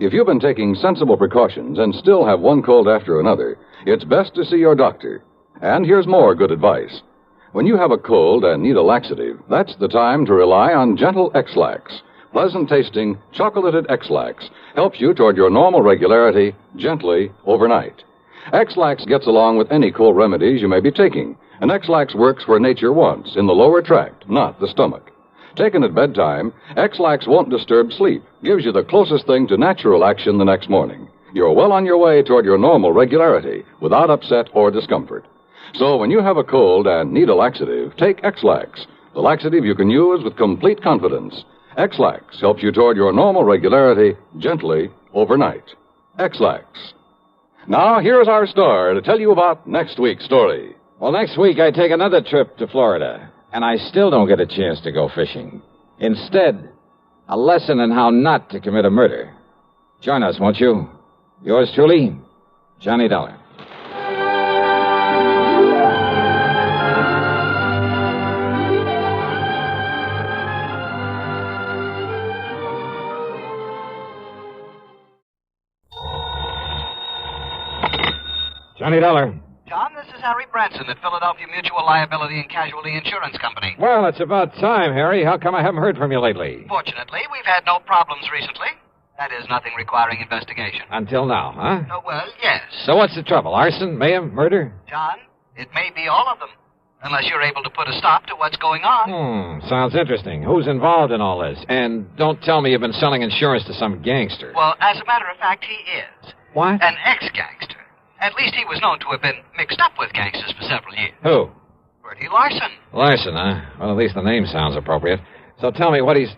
If you've been taking sensible precautions and still have one cold after another, it's best to see your doctor. And here's more good advice. When you have a cold and need a laxative, that's the time to rely on gentle X-Lax. Pleasant-tasting, chocolated X-Lax helps you toward your normal regularity gently overnight. X-Lax gets along with any cold remedies you may be taking, and X-Lax works where nature wants, in the lower tract, not the stomach. Taken at bedtime, X-Lax won't disturb sleep, gives you the closest thing to natural action the next morning. You're well on your way toward your normal regularity, without upset or discomfort. So when you have a cold and need a laxative, take X-Lax, the laxative you can use with complete confidence. X-Lax helps you toward your normal regularity gently overnight. X-Lax. Now, here's our star to tell you about next week's story. Well, next week I take another trip to Florida, and I still don't get a chance to go fishing. Instead, a lesson in how not to commit a murder. Join us, won't you? Yours truly, Johnny Dollar. Johnny Dollar. John, this is Harry Branson at Philadelphia Mutual Liability and Casualty Insurance Company. Well, it's about time, Harry. How come I haven't heard from you lately? Fortunately, we've had no problems recently. That is, nothing requiring investigation. Until now, huh? Oh, well, yes. So what's the trouble? Arson, mayhem, murder? John, it may be all of them. Unless you're able to put a stop to what's going on. Sounds interesting. Who's involved in all this? And don't tell me you've been selling insurance to some gangster. Well, as a matter of fact, he is. What? An ex-gangster. At least he was known to have been mixed up with gangsters for several years. Who? Bertie Larson. Larson, huh? Well, at least the name sounds appropriate. So tell me what he's...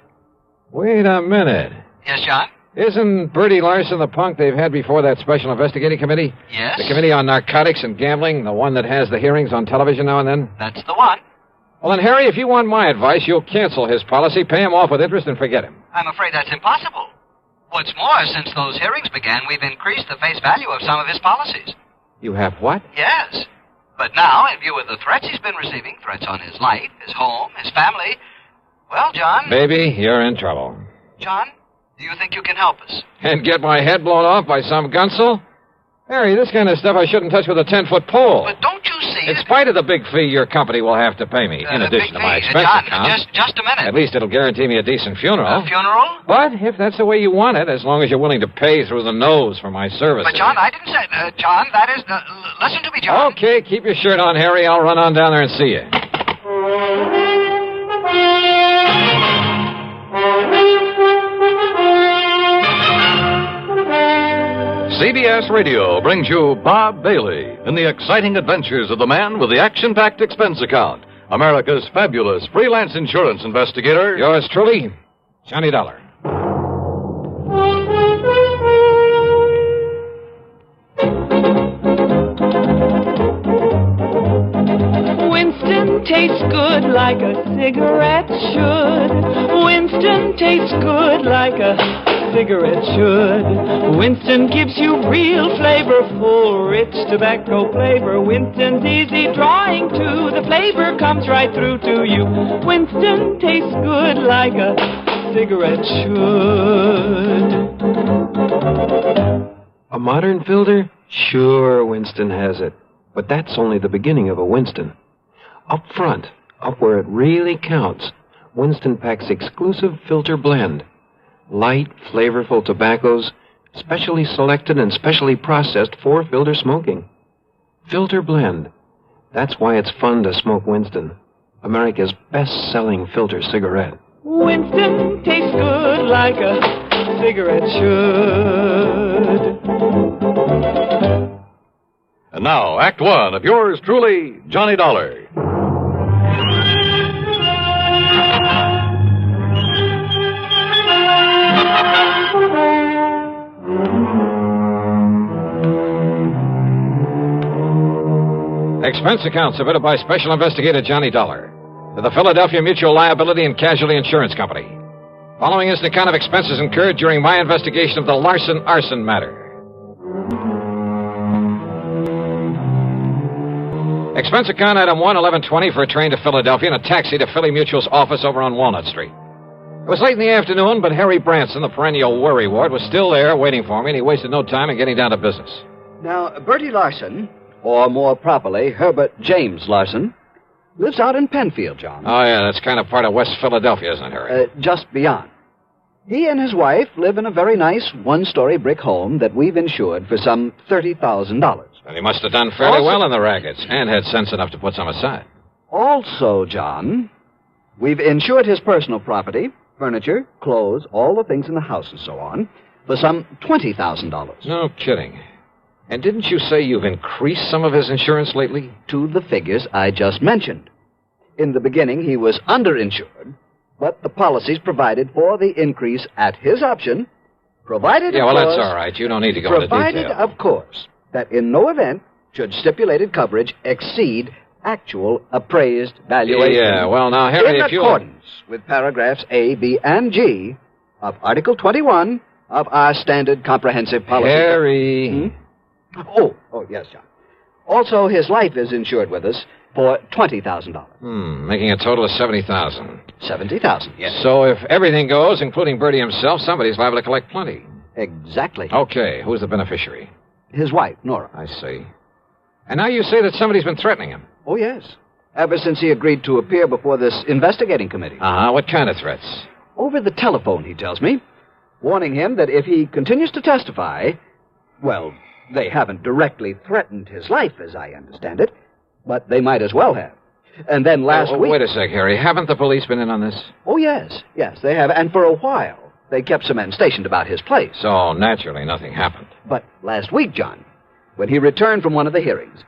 Wait a minute. Yes, John? Isn't Bertie Larson the punk they've had before that Special Investigating Committee? Yes. The Committee on Narcotics and Gambling, the one that has the hearings on television now and then? That's the one. Well, then, Harry, if you want my advice, you'll cancel his policy, pay him off with interest, and forget him. I'm afraid that's impossible. What's more, since those hearings began, we've increased the face value of some of his policies. You have what? Yes. But now, in view of the threats he's been receiving, threats on his life, his home, his family, well, John... Baby, you're in trouble. John, do you think you can help us? And get my head blown off by some gunsel? Harry, this kind of stuff I shouldn't touch with a 10-foot pole. But don't you see... In spite of the big fee your company will have to pay me, in addition to my expense John, account. just a minute. At least it'll guarantee me a decent funeral. A funeral? But if that's the way you want it, as long as you're willing to pay through the nose for my services. But, John, I didn't say... John, that is... listen to me, John. Okay, keep your shirt on, Harry. I'll run on down there and see you. CBS Radio brings you Bob Bailey in the exciting adventures of the man with the action-packed expense account, America's fabulous freelance insurance investigator. Yours truly, Johnny Dollar. Winston tastes good like a cigarette should. Winston tastes good like a cigarette should. Winston gives you real flavorful, rich tobacco flavor. Winston's easy drawing too. The flavor comes right through to you. Winston tastes good like a cigarette should. A modern filter? Sure, Winston has it. But that's only the beginning of a Winston. Up front, up where it really counts, Winston packs exclusive filter blend. Light, flavorful tobaccos, specially selected and specially processed for filter smoking. Filter blend. That's why it's fun to smoke Winston, America's best-selling filter cigarette. Winston tastes good like a cigarette should. And now, Act One of yours truly, Johnny Dollar. Expense account submitted by Special Investigator Johnny Dollar to the Philadelphia Mutual Liability and Casualty Insurance Company. Following is an account of expenses incurred during my investigation of the Larson arson matter. Expense account item 11120 for a train to Philadelphia and a taxi to Philly Mutual's office over on Walnut Street. It was late in the afternoon, but Harry Branson, the perennial worry ward, was still there waiting for me, and he wasted no time in getting down to business. Now, Bertie Larson, or more properly, Herbert James Larson, lives out in Penfield, John. Oh, yeah, that's kind of part of West Philadelphia, isn't it, Harry? Just beyond. He and his wife live in a very nice one-story brick home that we've insured for some $30,000. And he must have done fairly well in the rackets, and had sense enough to put some aside. Also, John, we've insured his personal property, furniture, clothes, all the things in the house and so on, for some $20,000. No kidding. And didn't you say you've increased some of his insurance lately? To the figures I just mentioned. In the beginning, he was underinsured, but the policies provided for the increase at his option, provided, Yeah, of well, course, that's all right. You don't need to go into provided, detail. of course, that in no event should stipulated coverage exceed actual appraised valuation. Yeah, well, now, Harry, in if you... accordance with paragraphs A, B, and G of Article 21 of our standard comprehensive policy. Harry... Oh, yes, John. Also, his life is insured with us for $20,000. Making a total of $70,000. $70,000, yes. So if everything goes, including Bertie himself, somebody's liable to collect plenty. Exactly. Okay, who's the beneficiary? His wife, Nora. I see. And now you say that somebody's been threatening him. Oh, yes. Ever since he agreed to appear before this investigating committee. Uh-huh. What kind of threats? Over the telephone, he tells me, warning him that if he continues to testify, well, they haven't directly threatened his life, as I understand it, but they might as well have. And then last week... Wait a sec, Harry. Haven't the police been in on this? Oh, yes, they have. And for a while, they kept some men stationed about his place. So, naturally, nothing happened. But last week, John, when he returned from one of the hearings,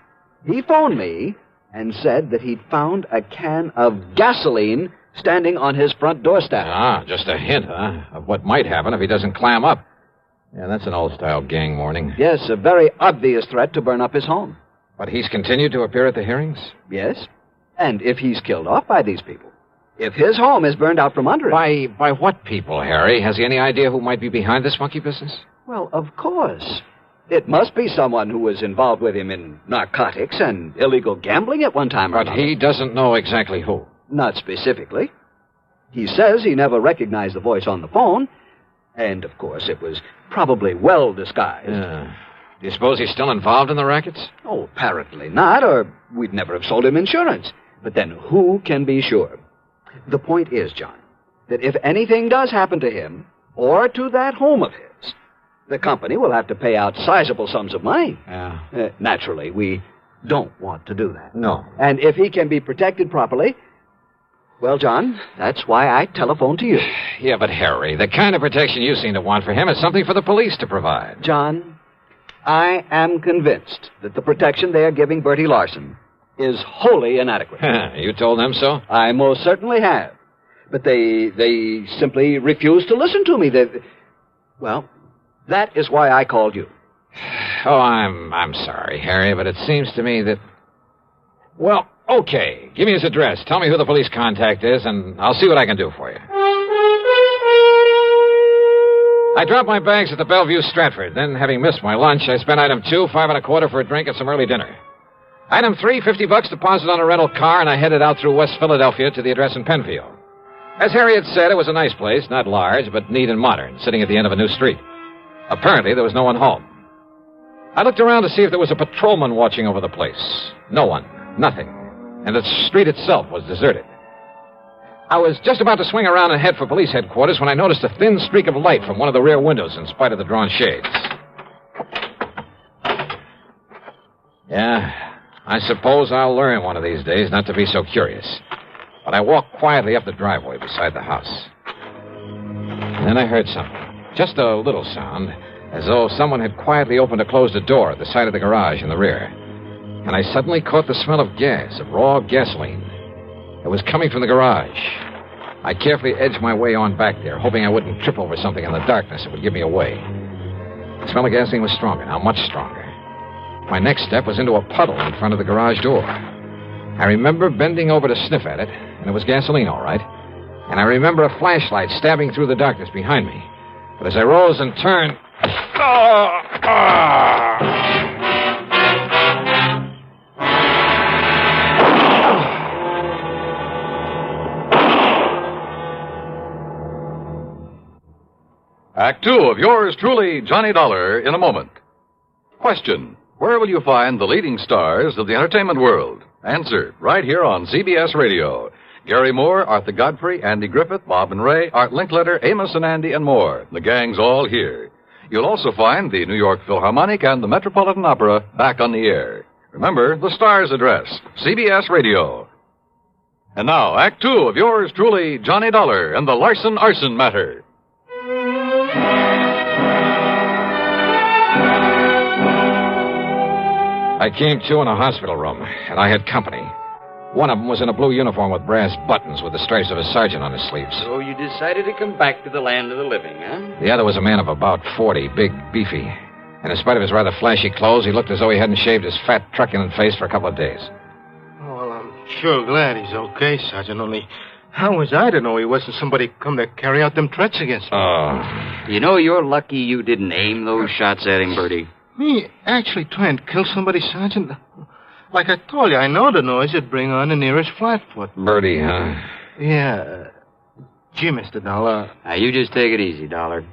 he phoned me and said that he'd found a can of gasoline standing on his front doorstep. Ah, just a hint, huh, of what might happen if he doesn't clam up. Yeah, that's an old-style gang warning. Yes, a very obvious threat to burn up his home. But he's continued to appear at the hearings? Yes. And if he's killed off by these people, if his home is burned out from under him... By what people, Harry? Has he any idea who might be behind this monkey business? Well, of course. It must be someone who was involved with him in narcotics and illegal gambling at one time or another. But he doesn't know exactly who. Not specifically. He says he never recognized the voice on the phone, and, of course, it was probably well disguised. Do you suppose he's still involved in the rackets? Oh, apparently not, or we'd never have sold him insurance. But then who can be sure? The point is, John, that if anything does happen to him, or to that home of his, the company will have to pay out sizable sums of money. Yeah. Naturally, we don't want to do that. No. And if he can be protected properly, well, John, that's why I telephoned to you. Yeah, but Harry, the kind of protection you seem to want for him is something for the police to provide. John, I am convinced that the protection they are giving Bertie Larson is wholly inadequate. You told them so? I most certainly have. But they simply refuse to listen to me. Well, that is why I called you. Oh, I'm sorry, Harry, but it seems to me that... Well, okay. Give me his address. Tell me who the police contact is, and I'll see what I can do for you. I dropped my bags at the Bellevue Stratford. Then, having missed my lunch, I spent item 2, $5.25 for a drink and some early dinner. Item 3, $50 deposit on a rental car, and I headed out through West Philadelphia to the address in Penfield. As Harry had said, it was a nice place, not large, but neat and modern, sitting at the end of a new street. Apparently, there was no one home. I looked around to see if there was a patrolman watching over the place. No one. Nothing. And the street itself was deserted. I was just about to swing around and head for police headquarters when I noticed a thin streak of light from one of the rear windows in spite of the drawn shades. Yeah, I suppose I'll learn one of these days not to be so curious. But I walked quietly up the driveway beside the house. And then I heard something. Just a little sound, as though someone had quietly opened or closed a door at the side of the garage in the rear. And I suddenly caught the smell of gas, of raw gasoline. It was coming from the garage. I carefully edged my way on back there, hoping I wouldn't trip over something in the darkness that would give me away. The smell of gasoline was stronger now, much stronger. My next step was into a puddle in front of the garage door. I remember bending over to sniff at it, and it was gasoline, all right. And I remember a flashlight stabbing through the darkness behind me. But as I rose and turned... Act 2 of yours truly, Johnny Dollar, in a moment. Question: where will you find the leading stars of the entertainment world? Answer, right here on CBS Radio. Gary Moore, Arthur Godfrey, Andy Griffith, Bob and Ray, Art Linkletter, Amos and Andy, and more. The gang's all here. You'll also find the New York Philharmonic and the Metropolitan Opera back on the air. Remember, the star's address, CBS Radio. And now, Act 2 of yours truly, Johnny Dollar, and the Larson Arson matter. I came to in a hospital room, and I had company. One of them was in a blue uniform with brass buttons with the stripes of a sergeant on his sleeves. So you decided to come back to the land of the living, huh? The other was a man of about 40, big, beefy. And in spite of his rather flashy clothes, he looked as though he hadn't shaved his fat, truculent face for a couple of days. Oh, well, I'm sure glad he's okay, Sergeant. Only, how was I to know he wasn't somebody come to carry out them threats against me? Oh. You know, you're lucky you didn't aim those shots at him, Bertie. Me actually try and kill somebody, Sergeant? Like I told you, I know the noise would bring on the nearest flatfoot. Bertie, huh? Yeah. Gee, Mr. Dollar. Now, you just take it easy, Dollar.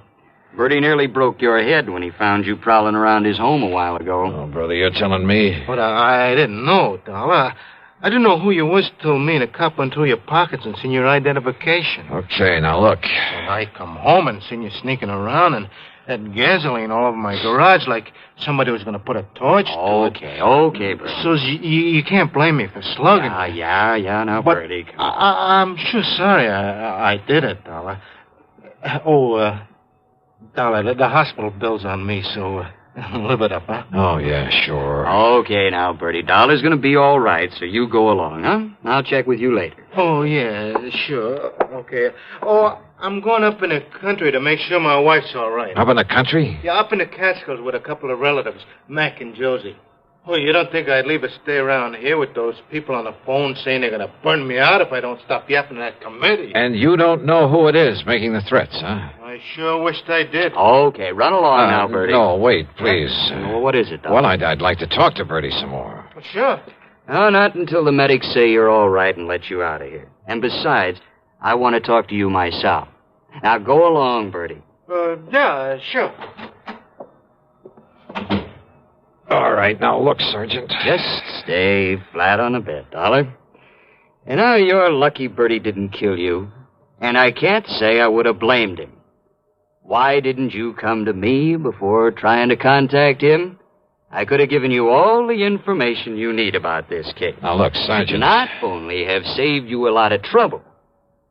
Bertie nearly broke your head when he found you prowling around his home a while ago. Oh, brother, you're telling me. But I didn't know, Dollar. I didn't know who you was till me and a cop went through your pockets and seen your identification. Okay, now look. And I come home and seen you sneaking around and had gasoline all over my garage like somebody was going to put a torch to it. Okay, Bertie. So you can't blame me for slugging me. Yeah, now, But Bertie. I'm sure sorry I did it, Dollar. Dollar, the hospital bill's on me, so live it up, huh? Oh, yeah, sure. Okay, now, Bertie. Dollar's going to be all right, so you go along, huh? I'll check with you later. Oh, yeah, sure. Okay. Oh, I'm going up in the country to make sure my wife's all right. Up in the country? Yeah, up in the Catskills with a couple of relatives, Mac and Josie. Oh, you don't think I'd leave her stay around here with those people on the phone saying they're going to burn me out if I don't stop yapping at that committee? And you don't know who it is making the threats, huh? I sure wished I did. Okay, run along now, Bertie. No, wait, please. Well, what is it, Dollar? Well, I'd like to talk to Bertie some more. Well, sure. No, not until the medics say you're all right and let you out of here. And besides, I want to talk to you myself. Now, go along, Bertie. Yeah, sure. All right, now look, Sergeant. Just stay flat on the bed, Dollar. And now you're lucky Bertie didn't kill you. And I can't say I would have blamed him. Why didn't you come to me before trying to contact him? I could have given you all the information you need about this case. Now look, Sergeant. Not only have saved you a lot of trouble,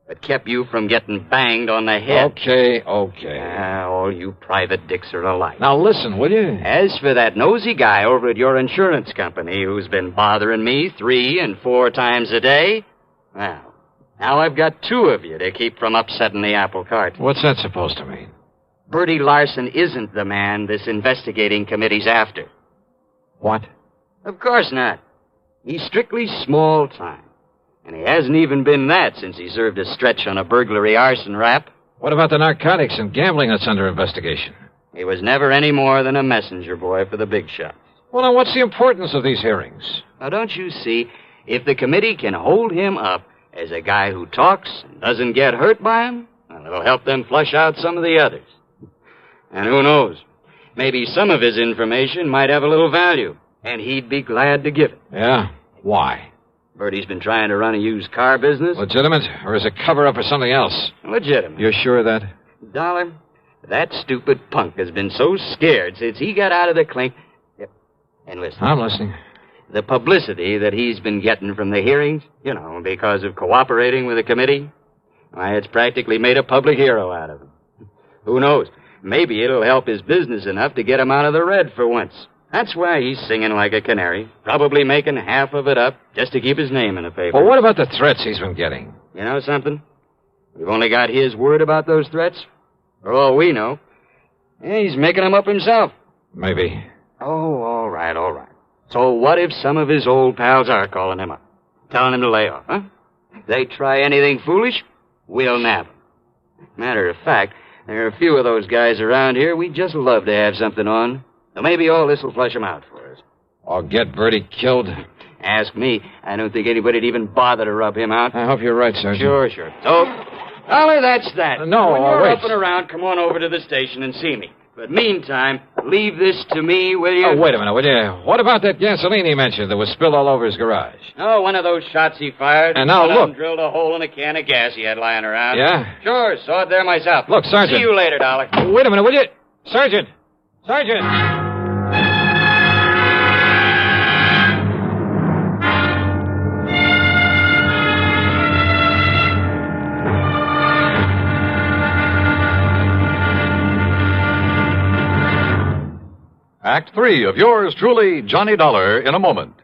but kept you from getting banged on the head. Okay. All you private dicks are alike. Now listen, will you? As for that nosy guy over at your insurance company who's been bothering me 3 and 4 times a day, well, now I've got 2 of you to keep from upsetting the apple cart. What's that supposed to mean? Bertie Larson isn't the man this investigating committee's after. What? Of course not. He's strictly small time. And he hasn't even been that since he served a stretch on a burglary arson rap. What about the narcotics and gambling that's under investigation? He was never any more than a messenger boy for the big shots. Well, then what's the importance of these hearings? Now, don't you see, if the committee can hold him up as a guy who talks and doesn't get hurt by him, well, it'll help them flush out some of the others. And who knows? Maybe some of his information might have a little value, and he'd be glad to give it. Yeah? Why? Bertie's been trying to run a used car business. Legitimate, or is it cover-up for something else? Legitimate. You're sure of that? Dollar, that stupid punk has been so scared since he got out of the clink. Yep. And listen. I'm listening. The publicity that he's been getting from the hearings, because of cooperating with the committee, why, it's practically made a public hero out of him. Who knows? Maybe it'll help his business enough to get him out of the red for once. That's why he's singing like a canary, probably making half of it up just to keep his name in the paper. Well, what about the threats he's been getting? You know something? We've only got his word about those threats. For all we know. He's making them up himself. Maybe. Oh, all right. So what if some of his old pals are calling him up, telling him to lay off, huh? If they try anything foolish, we'll nab them. Matter of fact, there are a few of those guys around here we'd just love to have something on. So maybe all this will flush them out for us. Or get Bertie killed? Ask me. I don't think anybody'd even bother to rub him out. I hope you're right, Sergeant. Sure. So, Dollar, that's that. No, when you're wait. up and around, come on over to the station and see me. But meantime, leave this to me, will you? Oh, wait a minute, will you? What about that gasoline he mentioned that was spilled all over his garage? Oh, one of those shots he fired. And now One of look. them drilled a hole in a can of gas he had lying around. Yeah? Sure, saw it there myself. Look, Sergeant. See you later, Dollar. Wait a minute, will you? Sergeant! Act 3 of yours truly, Johnny Dollar, in a moment.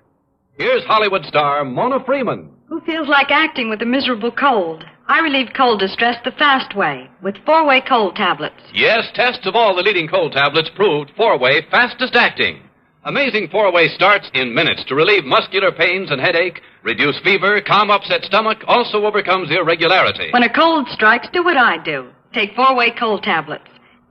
Here's Hollywood star Mona Freeman. Who feels like acting with a miserable cold? I relieve cold distress the fast way with 4-way cold tablets. Yes, tests of all the leading cold tablets proved 4-way fastest acting. Amazing 4-way starts in minutes to relieve muscular pains and headache, reduce fever, calm upset stomach, also overcomes irregularity. When a cold strikes, do what I do. Take 4-way cold tablets.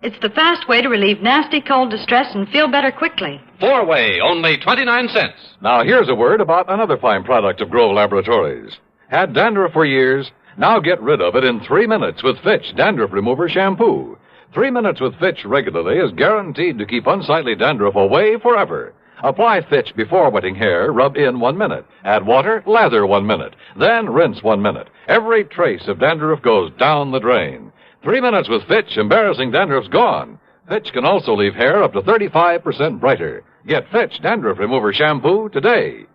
It's the fast way to relieve nasty cold distress and feel better quickly. 4-way, only 29 cents. Now, here's a word about another fine product of Grove Laboratories. Had dandruff for years? Now get rid of it in 3 minutes with Fitch Dandruff Remover Shampoo. 3 minutes with Fitch regularly is guaranteed to keep unsightly dandruff away forever. Apply Fitch before wetting hair, rub in 1 minute. Add water, lather 1 minute. Then rinse 1 minute. Every trace of dandruff goes down the drain. 3 minutes with Fitch, embarrassing dandruff's gone. Fitch can also leave hair up to 35% brighter. Get Fitch Dandruff Remover Shampoo today.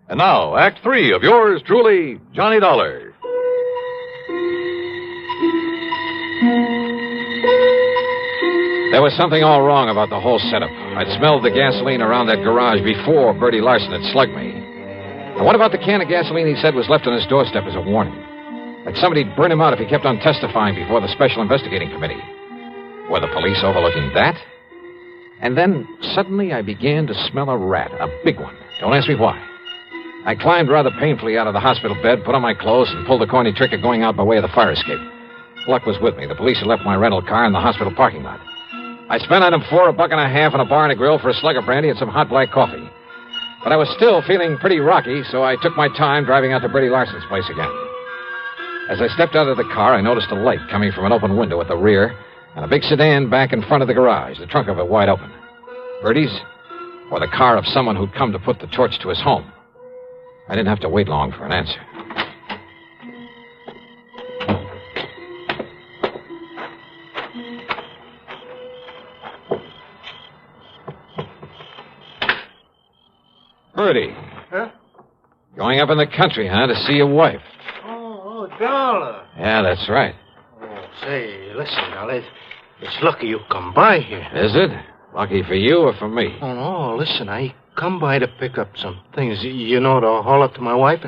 And now, Act 3 of yours truly, Johnny Dollar. There was something all wrong about the whole setup. I'd smelled the gasoline around that garage before Bertie Larson had slugged me. And what about the can of gasoline he said was left on his doorstep as a warning? Like somebody'd burn him out if he kept on testifying before the Special Investigating Committee. Were the police overlooking that? And then, suddenly, I began to smell a rat, a big one. Don't ask me why. I climbed rather painfully out of the hospital bed, put on my clothes, and pulled the corny trick of going out by way of the fire escape. Luck was with me. The police had left my rental car in the hospital parking lot. I spent on them $4, $1.50 on a bar and a grill for a slug of brandy and some hot black coffee. But I was still feeling pretty rocky, so I took my time driving out to Bertie Larson's place again. As I stepped out of the car, I noticed a light coming from an open window at the rear and a big sedan back in front of the garage, the trunk of it wide open. Bertie's, or the car of someone who'd come to put the torch to his home. I didn't have to wait long for an answer. Bertie. Huh? Going up in the country, huh, to see your wife? Oh, Dollar. Yeah, that's right. Oh, say, listen, Dollar. It's lucky you come by here. Is it? Lucky for you or for me? Oh, no, listen, I come by to pick up some things, to haul up to my wife.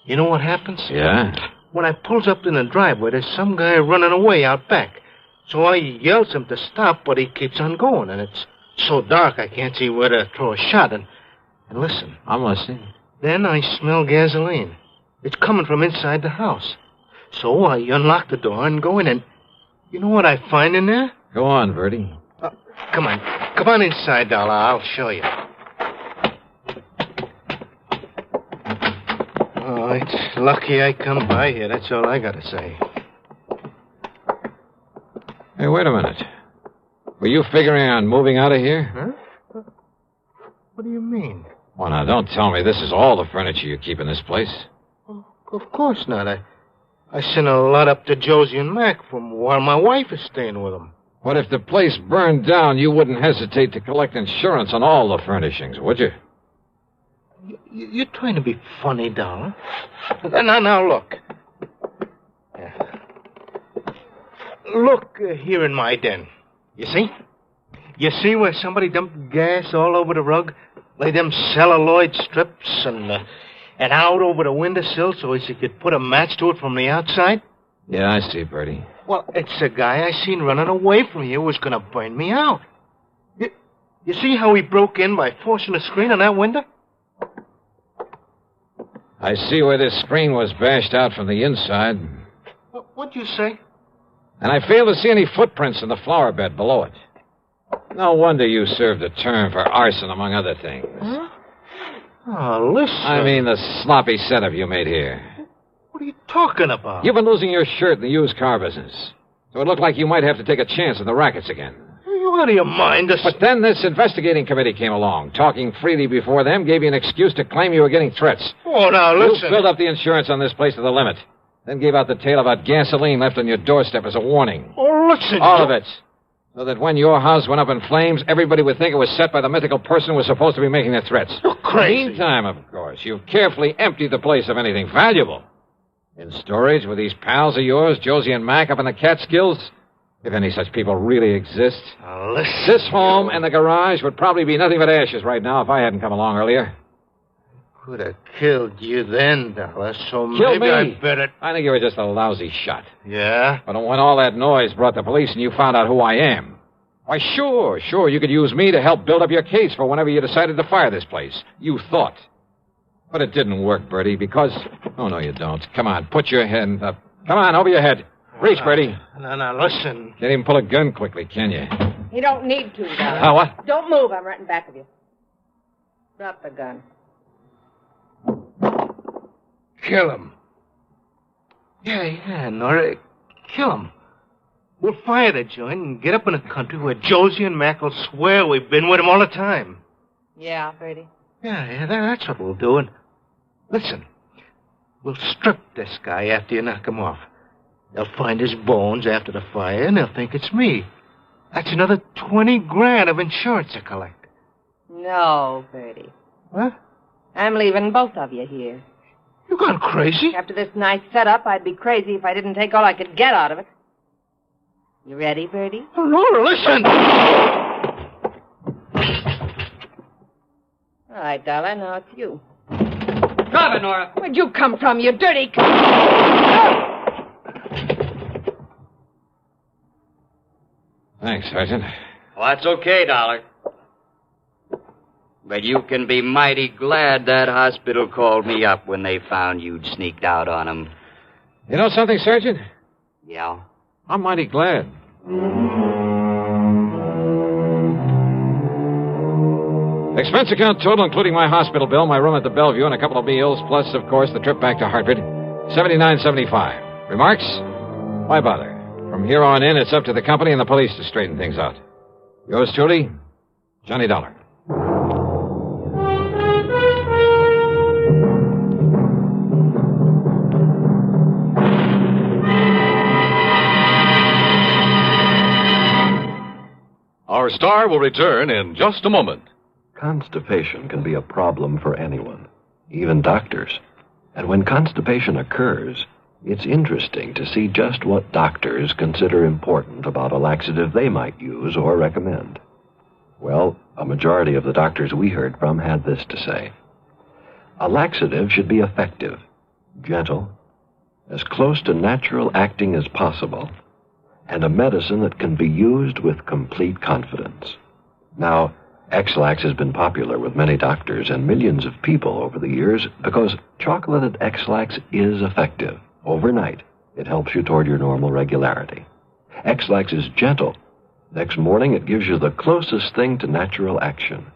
You know what happens? Yeah? When I pulls up in the driveway, there's some guy running away out back. So I yells him to stop, but he keeps on going, and it's so dark I can't see where to throw a shot. And listen. I'm listening. Then I smell gasoline. It's coming from inside the house. So I unlock the door and go in, and you know what I find in there? Go on, Bertie. Come on inside, Dollar. I'll show you. Oh, it's lucky I come by here. That's all I gotta say. Hey, wait a minute. Were you figuring on moving out of here? Huh? What do you mean? Well, now, don't tell me this is all the furniture you keep in this place. Of course not. I sent a lot up to Josie and Mac from while my wife is staying with them. What if the place burned down? You wouldn't hesitate to collect insurance on all the furnishings, would you? You're trying to be funny, Dollar. Now, look. Look here in my den. You see? You see where somebody dumped gas all over the rug? Lay them celluloid strips and out over the windowsill so as you could put a match to it from the outside? Yeah, I see, Bertie. Well, it's a guy I seen running away from here who was going to burn me out. You see how he broke in by forcing the screen on that window? I see where this screen was bashed out from the inside. What'd you say? And I fail to see any footprints in the flower bed below it. No wonder you served a term for arson, among other things. Huh? Oh, listen. I mean the sloppy setup you made here. What are you talking about? You've been losing your shirt in the used car business. So it looked like you might have to take a chance in the rackets again. Are you out of your mind? But then this investigating committee came along. Talking freely before them gave you an excuse to claim you were getting threats. Oh, now, listen. You filled up the insurance on this place to the limit. Then gave out the tale about gasoline left on your doorstep as a warning. Oh, listen. All of it. So that when your house went up in flames, everybody would think it was set by the mythical person who was supposed to be making the threats. You're crazy. Meantime, of course, you've carefully emptied the place of anything valuable. In storage with these pals of yours, Josie and Mac, up in the Catskills, if any such people really exist. Now, listen. This home and the garage would probably be nothing but ashes right now if I hadn't come along earlier. Could have killed you then, Dollar, so Kill maybe me? I'd better... I think you were just a lousy shot. Yeah? But when all that noise brought the police and you found out who I am, why, sure, you could use me to help build up your case for whenever you decided to fire this place. You thought. But it didn't work, Bertie, because... Oh, no, you don't. Come on, put your hand up. Come on, over your head. Reach, Bertie. Now, listen. Can't even pull a gun quickly, can you? You don't need to, Dollar. Oh, what? Don't move. I'm right in back of you. Drop the gun. Kill him. Yeah, Nora. Kill him. We'll fire the joint and get up in a country where Josie and Mac will swear we've been with him all the time. Yeah, Bertie. Yeah, that's what we'll do. And listen, we'll strip this guy after you knock him off. They'll find his bones after the fire, and they'll think it's me. That's another $20,000 of insurance to collect. No, Bertie. What? I'm leaving both of you here. You gone crazy? After this nice setup, I'd be crazy if I didn't take all I could get out of it. You ready, Bertie? Oh, Laura, listen! All right, Dollar, now it's you. Drop it, Nora. Where'd you come from, you dirty... Thanks, Sergeant. Well, that's okay, Dollar. But you can be mighty glad that hospital called me up when they found you'd sneaked out on them. You know something, Sergeant? Yeah? I'm mighty glad. Expense account total, including my hospital bill, my room at the Bellevue, and a couple of meals, plus, of course, the trip back to Hartford, $79.75. Remarks? Why bother? From here on in, it's up to the company and the police to straighten things out. Yours truly, Johnny Dollar. Our star will return in just a moment. Constipation can be a problem for anyone, even doctors. And when constipation occurs, it's interesting to see just what doctors consider important about a laxative they might use or recommend. Well, a majority of the doctors we heard from had this to say. A laxative should be effective, gentle, as close to natural acting as possible, and a medicine that can be used with complete confidence. Now, X-Lax has been popular with many doctors and millions of people over the years because chocolated X-Lax is effective. Overnight, it helps you toward your normal regularity. X-Lax is gentle. Next morning, it gives you the closest thing to natural action.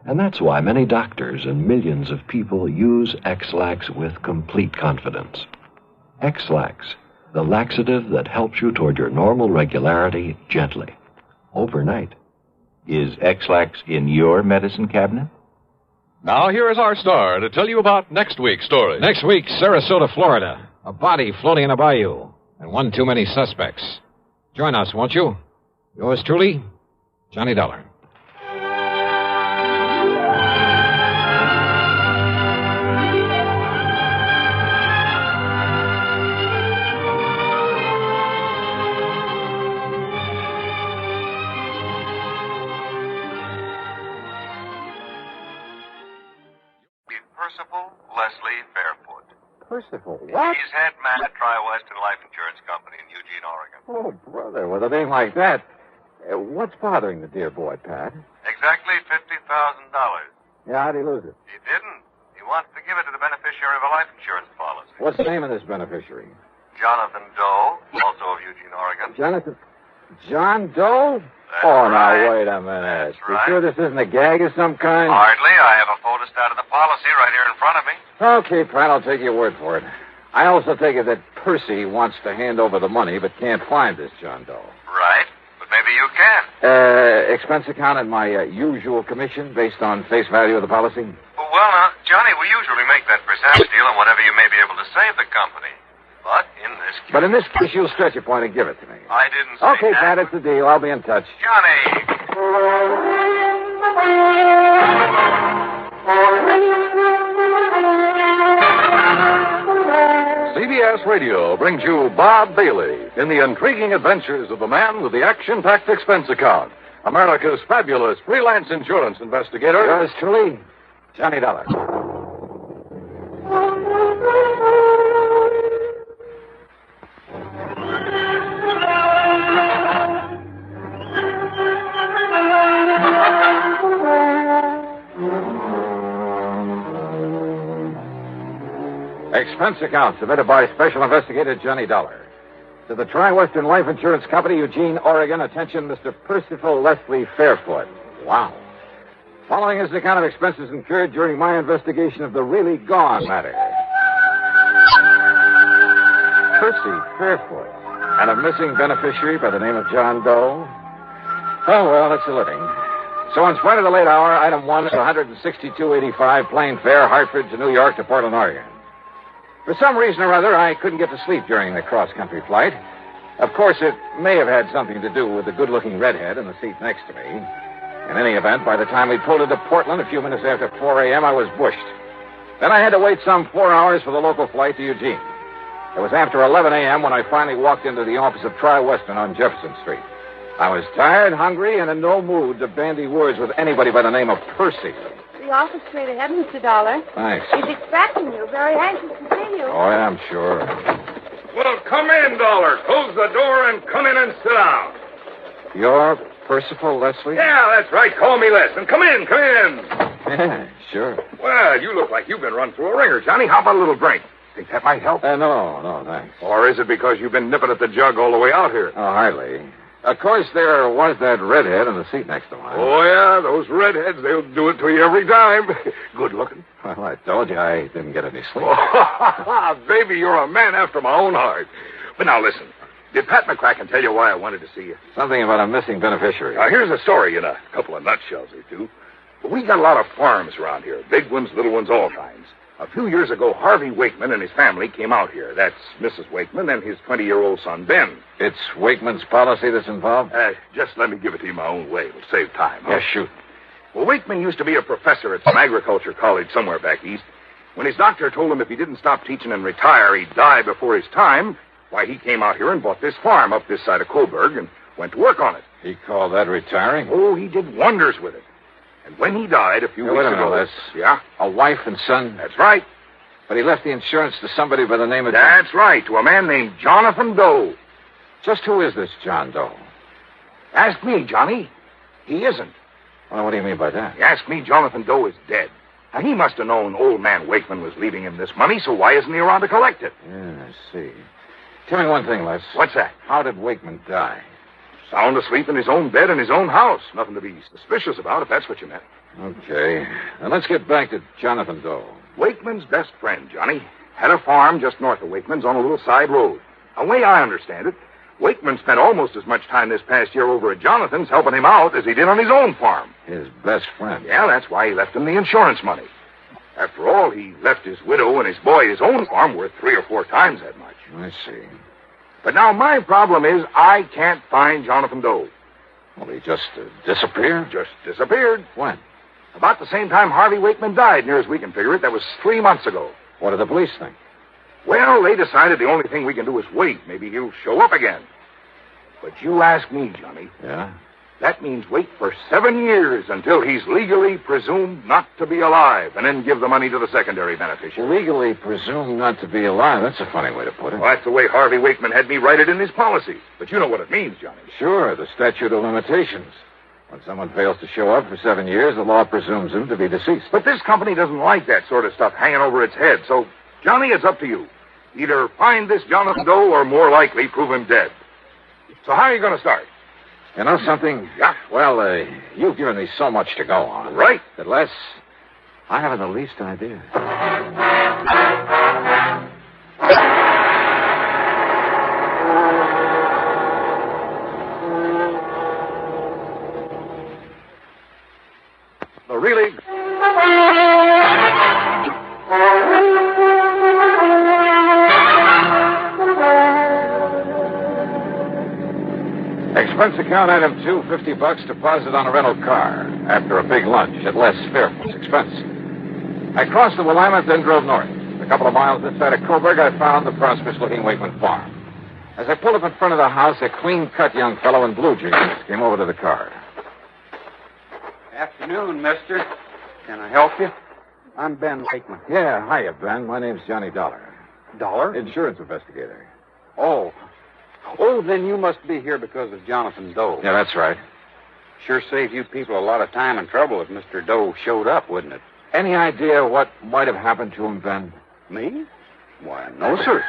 And that's why many doctors and millions of people use X-Lax with complete confidence. X-Lax, the laxative that helps you toward your normal regularity gently. overnight. Is X-Lax in your medicine cabinet? Now, here is our star to tell you about next week's story. Next week, Sarasota, Florida. A body floating in a bayou. And one too many suspects. Join us, won't you? Yours truly, Johnny Dollar. Percival Leslie Fairfoot. Percival, what? He's head man at Tri-Western Life Insurance Company in Eugene, Oregon. Oh, brother, with a name like that. What's bothering the dear boy, Pat? Exactly $50,000. Yeah, how'd he lose it? He didn't. He wants to give it to the beneficiary of a life insurance policy. What's the name of this beneficiary? Jonathan Doe, also of Eugene, Oregon. John Doe? Now, wait a minute. That's You right. sure this isn't a gag of some kind? Hardly. I have a photostat of the policy right here in front of me. Okay, Pat, I'll take your word for it. I also take it that Percy wants to hand over the money but can't find this John Doe. Right. But maybe you can. Expense account at my usual commission based on face value of the policy? Well, now, Johnny, we usually make that percentage deal on whatever you may be able to save the company. But in this case, you'll stretch a point and give it to me. I didn't say Okay, that. Pat, it's a deal. I'll be in touch. Johnny! CBS Radio brings you Bob Bailey in the intriguing adventures of the man with the action-packed expense account, America's fabulous freelance insurance investigator. Yours truly, Johnny Dollar. Expense account submitted by Special Investigator Johnny Dollar. To the Tri-Western Life Insurance Company, Eugene, Oregon. Attention, Mr. Percival Leslie Fairfoot. Wow. Following is an account of expenses incurred during my investigation of the really gone matter. Percy Fairfoot. And a missing beneficiary by the name of John Doe. Oh, well, it's a living. So in spite of the late hour, item 1 is $162.85 plane fare, Hartford to New York to Portland, Oregon. For some reason or other, I couldn't get to sleep during the cross-country flight. Of course, it may have had something to do with the good-looking redhead in the seat next to me. In any event, by the time we pulled into Portland a few minutes after 4 a.m., I was bushed. Then I had to wait some 4 hours for the local flight to Eugene. It was after 11 a.m. when I finally walked into the office of Tri-Western on Jefferson Street. I was tired, hungry, and in no mood to bandy words with anybody by the name of Percy. The office straight ahead, Mr. Dollar. Thanks. He's expecting you. Very anxious to see you. Oh, yeah, I'm sure. Well, come in, Dollar. Close the door and come in and sit down. You're Percival Leslie? Yeah, that's right. Call me Les. And come in, come in. Yeah, sure. Well, you look like you've been run through a ringer, Johnny. How about a little drink? Think that might help? No, thanks. Or is it because you've been nipping at the jug all the way out here? Oh, hardly. Of course, there was that redhead in the seat next to mine. Oh, yeah, those redheads, they'll do it to you every time. Good looking. Well, I told you I didn't get any sleep. Oh, baby, you're a man after my own heart. But now, listen. Did Pat McCracken tell you why I wanted to see you? Something about a missing beneficiary. Now, here's a story in a couple of nutshells or two. We got a lot of farms around here. Big ones, little ones, all kinds. A few years ago, Harvey Wakeman and his family came out here. That's Mrs. Wakeman and his 20-year-old son, Ben. It's Wakeman's policy that's involved? Just let me give it to you my own way. It'll save time. Yeah, shoot. Well, Wakeman used to be a professor at some agriculture college somewhere back east. When his doctor told him if he didn't stop teaching and retire, he'd die before his time, why, he came out here and bought this farm up this side of Coburg and went to work on it. He called that retiring? Oh, he did wonders with it. And when he died a few weeks ago... Wait a minute, Yeah? A wife and son? That's right. But he left the insurance to somebody by the name of... That's right, to a man named Jonathan Doe. Just who is this John Doe? Ask me, Johnny. He isn't. Well, what do you mean by that? Ask me, Jonathan Doe is dead. Now, he must have known old man Wakeman was leaving him this money, so why isn't he around to collect it? Yeah, I see. Tell me one thing, Les. What's that? How did Wakeman die? Sound asleep in his own bed in his own house. Nothing to be suspicious about, if that's what you meant. Okay. Now, let's get back to Jonathan Doe. Wakeman's best friend, Johnny. Had a farm just north of Wakeman's on a little side road. The way I understand it, Wakeman spent almost as much time this past year over at Jonathan's helping him out as he did on his own farm. His best friend. Yeah, that's why he left him the insurance money. After all, he left his widow and his boy his own farm worth 3 or 4 times that much. I see. But now my problem is I can't find Jonathan Doe. Well, he just disappeared? Just disappeared. When? About the same time Harvey Wakeman died, near as we can figure it. That was 3 months ago. What do the police think? Well, they decided the only thing we can do is wait. Maybe he'll show up again. But you ask me, Johnny. Yeah? That means wait for 7 years until he's legally presumed not to be alive, and then give the money to the secondary beneficiary. Legally presumed not to be alive? That's a funny way to put it. Well, that's the way Harvey Wakeman had me write it in his policy. But you know what it means, Johnny. Sure, the statute of limitations. When someone fails to show up for 7 years, the law presumes him to be deceased. But this company doesn't like that sort of stuff hanging over its head. So, Johnny, it's up to you. Either find this Jonathan Doe or, more likely, prove him dead. So how are you going to start? You know something? Yeah. Well, you've given me so much to go on. Right. That I haven't the least idea. The really... Expense account item 2, $50 deposit on a rental car after a big lunch at Les Fairfield's expense. I crossed the Willamette, then drove north. A couple of miles inside of Coburg, I found the prosperous-looking Wakeman farm. As I pulled up in front of the house, a clean-cut young fellow in blue jeans came over to the car. Afternoon, mister. Can I help you? I'm Ben Wakeman. Yeah, hiya, Ben. My name's Johnny Dollar. Dollar? Insurance investigator. Oh, then you must be here because of Jonathan Doe. Yeah, that's right. Sure saved you people a lot of time and trouble if Mr. Doe showed up, wouldn't it? Any idea what might have happened to him, Ben? Me? Why, no, sir.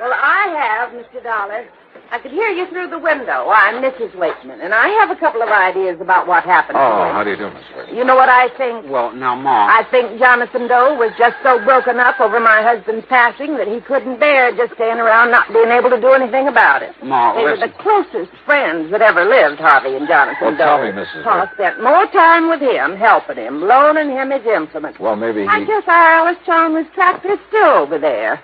Well, I have, Mr. Dollar. I could hear you through the window. I'm Mrs. Wakeman, and I have a couple of ideas about what happened to him. How do you do, Miss Wakeman? You know what I think? Well, now, Ma. I think Jonathan Doe was just so broken up over my husband's passing that he couldn't bear just staying around not being able to do anything about it. Ma, they were the closest friends that ever lived, Harvey and Jonathan Doe. Tell me, Mrs. Pa spent more time with him, helping him, loaning him his implements. Well, maybe I guess our Alice Chalmers tractor is still over there.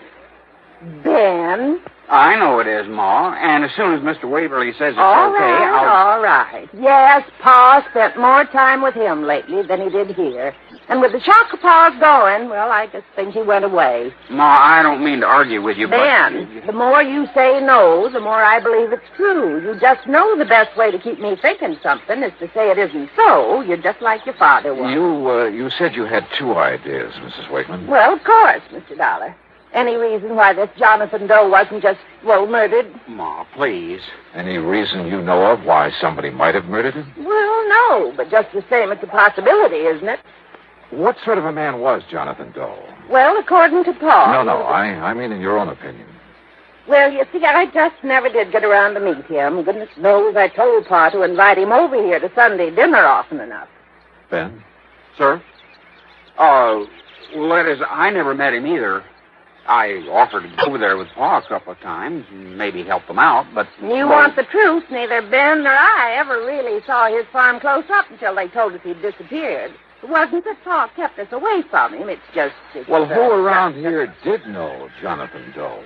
Ben? I know it is, Ma. And as soon as Mr. Waverly says it's all okay, right, all right. Yes, Pa spent more time with him lately than he did here. And with the shock of Pa's going, well, I just think he went away. Ma, I don't mean to argue with you, Ben, the more you say no, the more I believe it's true. You just know the best way to keep me thinking something is to say it isn't so. You're just like your father was. You said you had 2 ideas, Mrs. Wakeman. Well, of course, Mr. Dollar. Any reason why this Jonathan Doe wasn't just, murdered? Ma, please. Any reason you know of why somebody might have murdered him? Well, no, but just the same, it's a possibility, isn't it? What sort of a man was Jonathan Doe? Well, according to Pa. No, I mean in your own opinion. Well, you see, I just never did get around to meet him. Goodness knows I told Pa to invite him over here to Sunday dinner often enough. Ben? Sir? Well, that is, I never met him either. I offered to go over there with Pa a couple of times and maybe help him out, but... You want the truth, neither Ben nor I ever really saw his farm close up until they told us he'd disappeared. It wasn't that Pa kept us away from him, it's just... Well, who around here did know Jonathan Doe?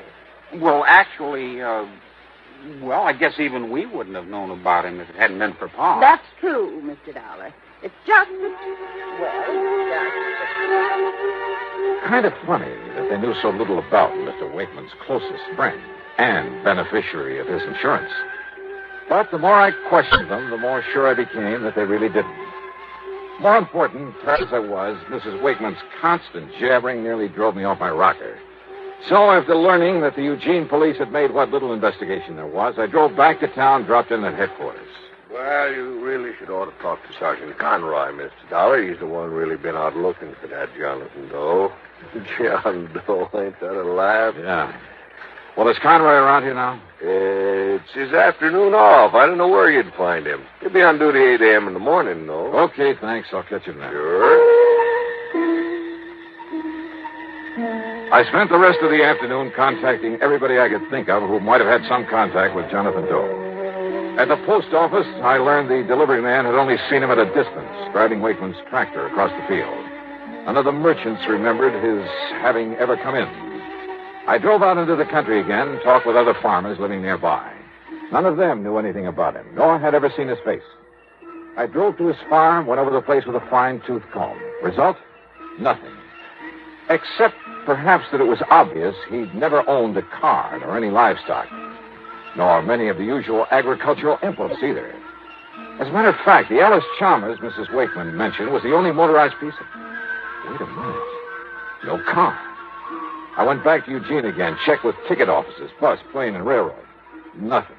Well, actually, I guess even we wouldn't have known about him if it hadn't been for Pa. That's true, Mr. Dollar. It's just... Kind of funny that they knew so little about Mr. Wakeman's closest friend and beneficiary of his insurance. But the more I questioned them, the more sure I became that they really didn't. More important, tired as I was, Mrs. Wakeman's constant jabbering nearly drove me off my rocker. So after learning that the Eugene police had made what little investigation there was, I drove back to town, dropped in at headquarters. Well, you really should ought to talk to Sergeant Conroy, Mr. Dollar. He's the one really been out looking for that Jonathan Doe. John Doe, ain't that a laugh? Yeah. Well, is Conroy around here now? It's his afternoon off. I don't know where you'd find him. He'll be on duty 8 a.m. in the morning, though. Okay, thanks. I'll catch him there. Sure. I spent the rest of the afternoon contacting everybody I could think of who might have had some contact with Jonathan Doe. At the post office, I learned the delivery man had only seen him at a distance, driving Wakeman's tractor across the field. None of the merchants remembered his having ever come in. I drove out into the country again, talked with other farmers living nearby. None of them knew anything about him, nor had ever seen his face. I drove to his farm, went over the place with a fine-tooth comb. Result? Nothing. Except, perhaps, that it was obvious he'd never owned a car or any livestock, nor many of the usual agricultural inputs either. As a matter of fact, the Alice Chalmers Mrs. Wakeman mentioned was the only motorized piece of... Wait a minute. No car. I went back to Eugene again, checked with ticket offices, bus, plane, and railroad. Nothing.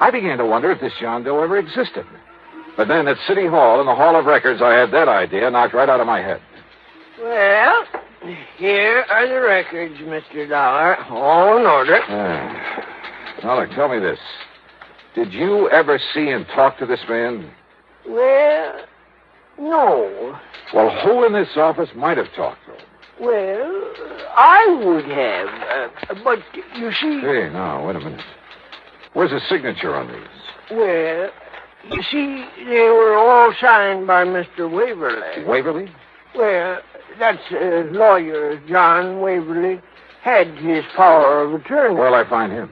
I began to wonder if this John Doe ever existed. But then at City Hall, in the Hall of Records, I had that idea knocked right out of my head. Well, here are the records, Mr. Dollar. All in order. Dollar, tell me this. Did you ever see and talk to this man? Well, no. Well, who in this office might have talked to him? Well, I would have, but you see... Hey, now, wait a minute. Where's the signature on these? Well, you see, they were all signed by Mr. Waverly. Waverly? Well, that's lawyer John Waverly had his power of attorney. Where'll I find him?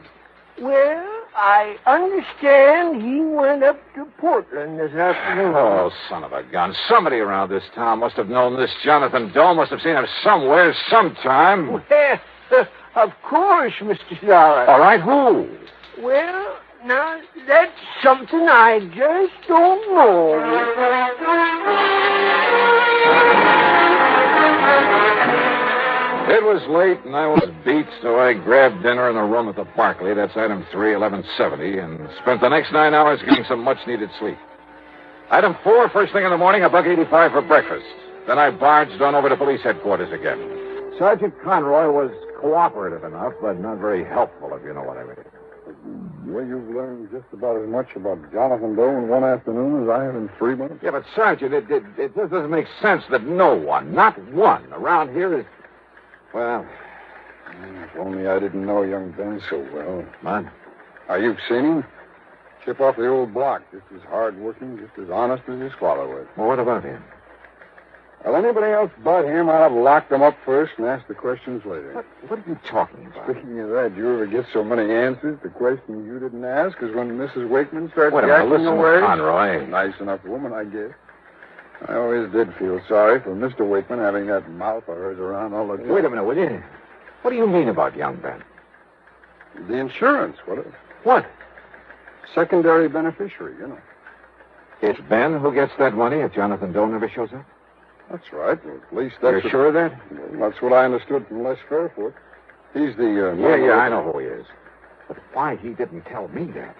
Well, I understand he went up to Portland this afternoon. Oh, son of a gun. Somebody around this town must have known this Jonathan Doe, must have seen him somewhere, sometime. Well, of course, Mr. Dollar. All right, who? Well, now, that's something I just don't know. It was late, and I was beat, so I grabbed dinner in a room at the Barclay, that's item 3, 1170, and spent the next 9 hours getting some much-needed sleep. Item 4, first thing in the morning, $1.85 for breakfast. Then I barged on over to police headquarters again. Sergeant Conroy was cooperative enough, but not very helpful, if you know what I mean. Well, you've learned just about as much about Jonathan Doe in one afternoon as I have in 3 months. Yeah, but, Sergeant, it just doesn't make sense that no one, not one, around here is... Well... If only I didn't know young Ben so well. Man? You've seen him? Chip off the old block, just as hard-working, just as honest as his father was. Well, what about him? Well, anybody else but him, I'd have locked him up first and asked the questions later. What are you talking about? Speaking of that, do you ever get so many answers to questions you didn't ask as when Mrs. Wakeman started Wait a minute, jacking listen, away? Conroy. Nice enough woman, I guess. I always did feel sorry for Mr. Wakeman having that mouth of hers around all the time. Wait a minute, will you? What do you mean about young Ben? The insurance, What? Secondary beneficiary, you know. It's Ben who gets that money if Jonathan Doe never shows up? That's right. Well, at least that's... You're sure of that? Well, that's what I understood from Les Fairfoot. He's the... Yeah, I know who he is. But why he didn't tell me that?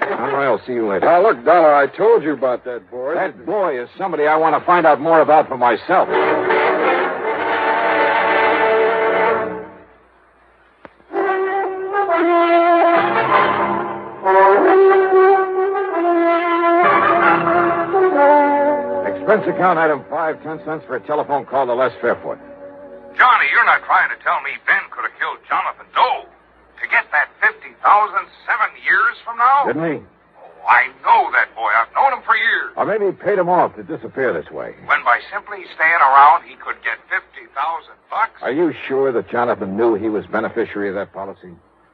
Conroy, I'll see you later. Now, look, Dollar, I told you about that boy. That boy is somebody I want to find out more about for myself. Expense account item 5, 10 cents for a telephone call to Les Fairfoot. Johnny, you're not trying to tell me Ben could have killed Jonathan Doe. To get that $50,000 7 years from now? Didn't he? Oh, I know that boy. I've known him for years. Or maybe he paid him off to disappear this way. When by simply staying around, he could get $50,000. Are you sure that Jonathan knew he was beneficiary of that policy?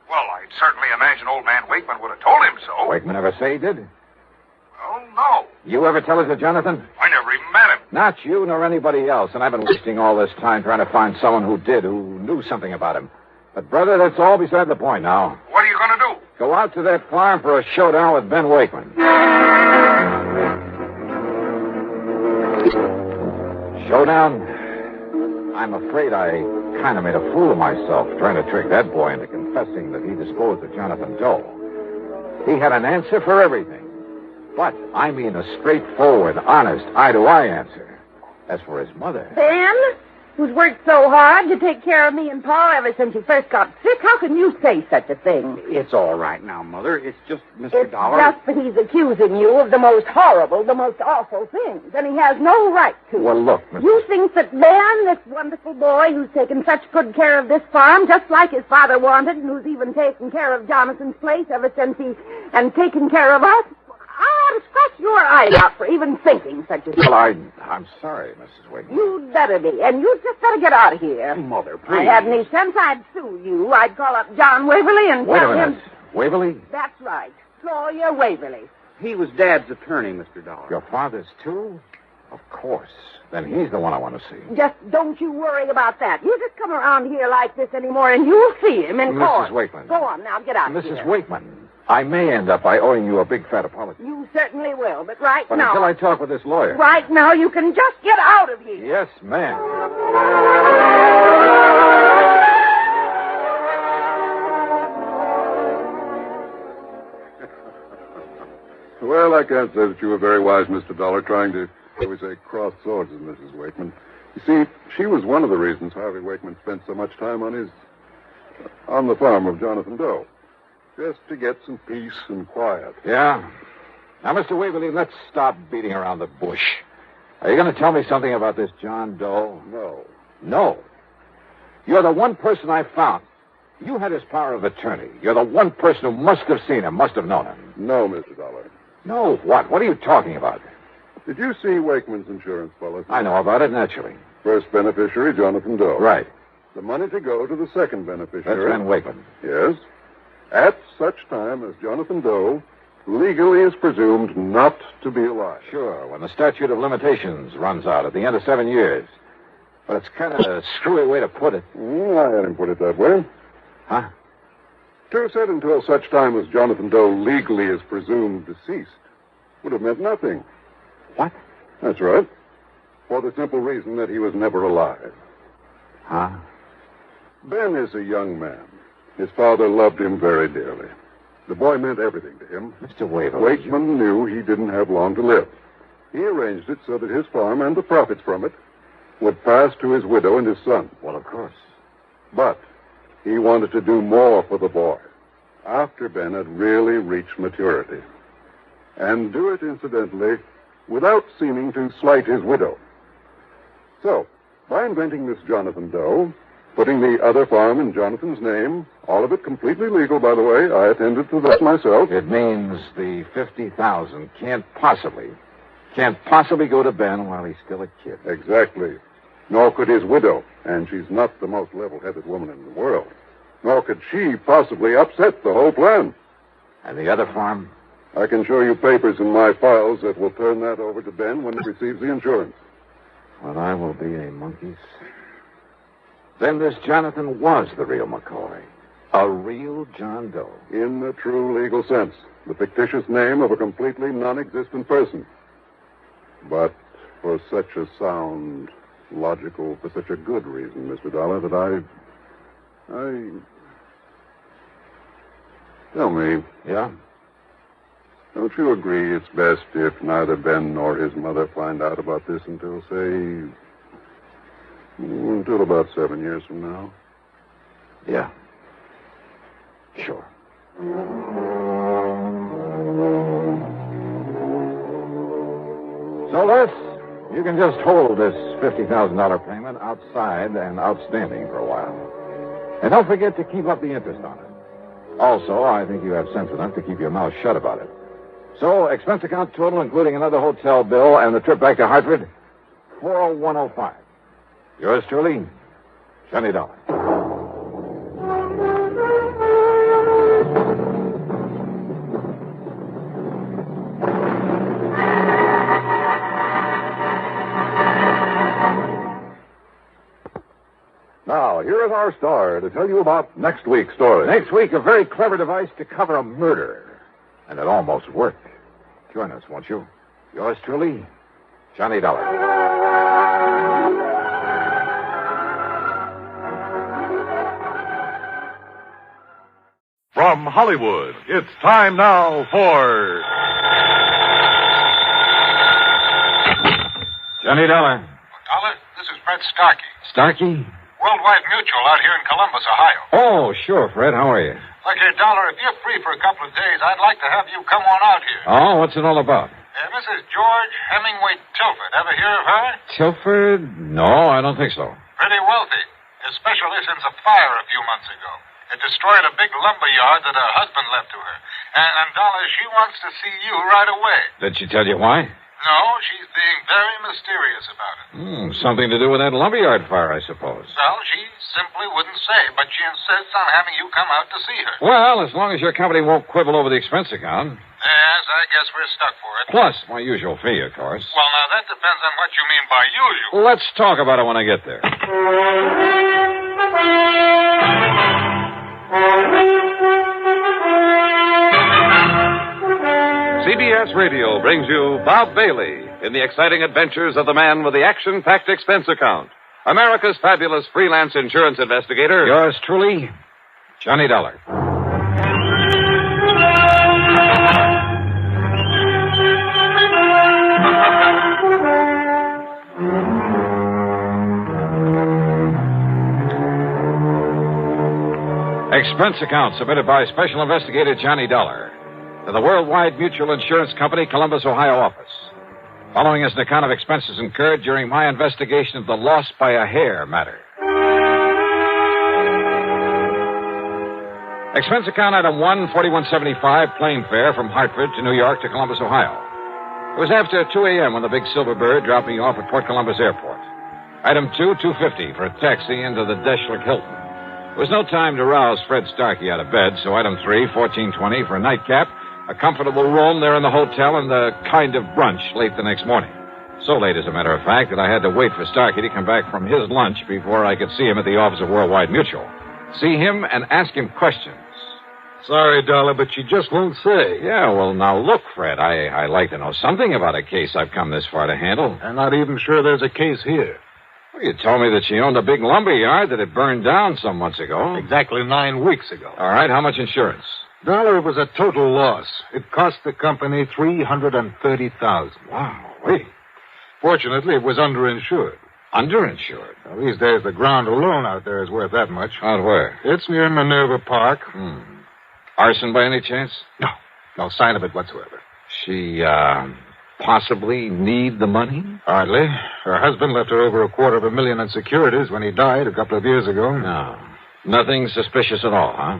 Well, I'd certainly imagine old man Wakeman would have told him so. Wakeman ever say he did? Well, no. You ever tell it to Jonathan? I never even met him. Not you nor anybody else, and I've been wasting all this time trying to find someone who did, who knew something about him. But, brother, that's all beside the point now. What are you going to do? Go out to that farm for a showdown with Ben Wakeman. Showdown? I'm afraid I kind of made a fool of myself trying to trick that boy into confessing that he disposed of Jonathan Doe. He had an answer for everything. But I mean a straightforward, honest, eye-to-eye answer. As for his mother... Ben? who's worked so hard to take care of me and Pa ever since he first got sick. How can you say such a thing? It's all right now, Mother. It's just Mr. It's Dollar. just that he's accusing you of the most horrible, the most awful things, and he has no right to. Well, look, Mr. You think that Ben, this wonderful boy who's taken such good care of this farm, just like his father wanted, and who's even taken care of Jonathan's place ever since and taken care of us? I ought to scratch your eyes out for even thinking such a thing. Well, I'm sorry, Mrs. Wakeman. You'd better be, and you'd just better get out of here. Mother, If I had any sense, I'd sue you. I'd call up John Waverly and Wait tell a him... minute. Waverly? That's right. Lawyer Waverly. He was Dad's attorney, Mr. Dollar. Your father's too? Of course. Then he's the one I want to see. Just don't you worry about that. You just come around here like this anymore, and you'll see him in court. Mrs. Wakeman. Go on now, get out of here. Mrs. Wakeman, I may end up by owing you a big fat apology. You certainly will, but right But now... until I talk with this lawyer. Right now, you can just get out of here. Yes, ma'am. Well, I can't say that you were very wise, Mr. Dollar, trying to, shall we say, cross swords with Mrs. Wakeman. You see, she was one of the reasons Harvey Wakeman spent so much time on the farm of Jonathan Doe. Just to get some peace and quiet. Yeah? Now, Mr. Waverly, let's stop beating around the bush. Are you going to tell me something about this John Doe? No. No. You're the one person I found. You had his power of attorney. You're the one person who must have seen him, must have known him. No, Mr. Dollar. No, what? What are you talking about? Did you see Wakeman's insurance policy? I know about it, naturally. First beneficiary, Jonathan Doe. Right. The money to go to the second beneficiary. That's Ben Wakeman. Yes. At such time as Jonathan Doe legally is presumed not to be alive. Sure, when the statute of limitations runs out at the end of 7 years. But it's kind of a screwy way to put it. I hadn't put it that way. Huh? To have said until such time as Jonathan Doe legally is presumed deceased would have meant nothing. What? That's right. For the simple reason that he was never alive. Huh? Ben is a young man. His father loved him very dearly. The boy meant everything to him. Mr. Waverly. Wakeman knew he didn't have long to live. He arranged it so that his farm and the profits from it would pass to his widow and his son. Well, of course. But he wanted to do more for the boy after Ben had really reached maturity. And do it, incidentally, without seeming to slight his widow. So, by inventing this Jonathan Doe, putting the other farm in Jonathan's name, all of it completely legal, by the way. I attended to that myself. It means the $50,000 can't possibly go to Ben while he's still a kid. Exactly. Nor could his widow, and she's not the most level-headed woman in the world. Nor could she possibly upset the whole plan. And the other farm? I can show you papers in my files that will turn that over to Ben when he receives the insurance. Well, I will be a monkey's. Then this Jonathan was the real McCoy. A real John Doe. In the true legal sense. The fictitious name of a completely non-existent person. But for such a sound, logical, for such a good reason, Mr. Dollar, that I... Tell me. Yeah? Don't you agree it's best if neither Ben nor his mother find out about this until, say... until about 7 years from now? Yeah. Sure. So, Les, you can just hold this $50,000 payment outside and outstanding for a while. And don't forget to keep up the interest on it. Also, I think you have sense enough to keep your mouth shut about it. So, expense account total, including another hotel bill and the trip back to Hartford, $40105. Yours truly, Johnny Dollar. Now, here is our star to tell you about next week's story. Next week, a very clever device to cover a murder. And it almost worked. Join us, won't you? Yours truly, Johnny Dollar. From Hollywood, it's time now for... Johnny Dollar. Dollar, this is Fred Starkey. Starkey? Worldwide Mutual out here in Columbus, Ohio. Oh, sure, Fred. How are you? Look here, Dollar, if you're free for a couple of days, I'd like to have you come on out here. Oh, what's it all about? Mrs. George Hemingway Tilford. Ever hear of her? Tilford? No, I don't think so. Pretty wealthy. Especially since a fire a few months ago. It destroyed a big lumber yard that her husband left to her. And Dollar, she wants to see you right away. Did she tell you why? No, she's being very mysterious about it. Something to do with that lumberyard fire, I suppose. Well, she simply wouldn't say, but she insists on having you come out to see her. Well, as long as your company won't quibble over the expense account. Yes, I guess we're stuck for it. Plus my usual fee, of course. Well, now, that depends on what you mean by usual. Well, let's talk about it when I get there. CBS Radio brings you Bob Bailey in the exciting adventures of the man with the action-packed expense account. America's fabulous freelance insurance investigator. Yours truly, Johnny Dollar. Expense account submitted by Special Investigator Johnny Dollar to the Worldwide Mutual Insurance Company, Columbus, Ohio office. Following is an account of expenses incurred during my investigation of the loss by a hair matter. Expense account item 1, $41.75, plane fare from Hartford to New York to Columbus, Ohio. It was after 2 a.m. when the big Silver Bird dropped me off at Port Columbus Airport. Item 2, $2.50 for a taxi into the Deschler Hilton. There was no time to rouse Fred Starkey out of bed, so item 3, $14.20 for a nightcap, a comfortable room there in the hotel, and the kind of brunch late the next morning. So late, as a matter of fact, that I had to wait for Starkey to come back from his lunch before I could see him at the office of Worldwide Mutual. See him and ask him questions. Sorry, Dollar, but you just won't say. Yeah, well, now look, Fred, I like to know something about a case I've come this far to handle. I'm not even sure there's a case here. Well, you told me that she owned a big lumber yard that had burned down some months ago. Exactly 9 weeks ago. All right, how much insurance? Dollar, it was a total loss. It cost the company $330,000. Wow, wait. Fortunately, it was underinsured. Underinsured? Well, these days, the ground alone out there is worth that much. Out where? It's near Minerva Park. Arson by any chance? No. No sign of it whatsoever. She, possibly need the money? Hardly. Her husband left her over $250,000 in securities when he died a couple of years ago. No. Nothing suspicious at all, huh?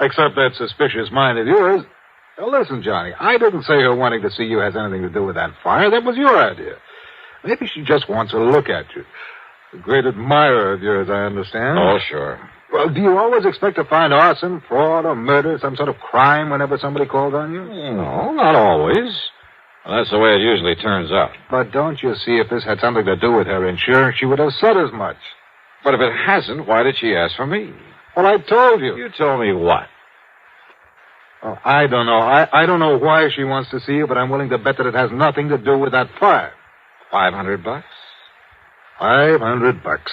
Except that suspicious mind of yours. Now, listen, Johnny, I didn't say her wanting to see you has anything to do with that fire. That was your idea. Maybe she just wants a look at you. A great admirer of yours, I understand. Oh, sure. Well, do you always expect to find arson, fraud, or murder, some sort of crime whenever somebody calls on you? No, not always. Well, that's the way it usually turns out. But don't you see, if this had something to do with her insurance, she would have said as much. But if it hasn't, why did she ask for me? Well, I told you. You told me what? Oh, I don't know. I don't know why she wants to see you, but I'm willing to bet that it has nothing to do with that fire. $500? $500.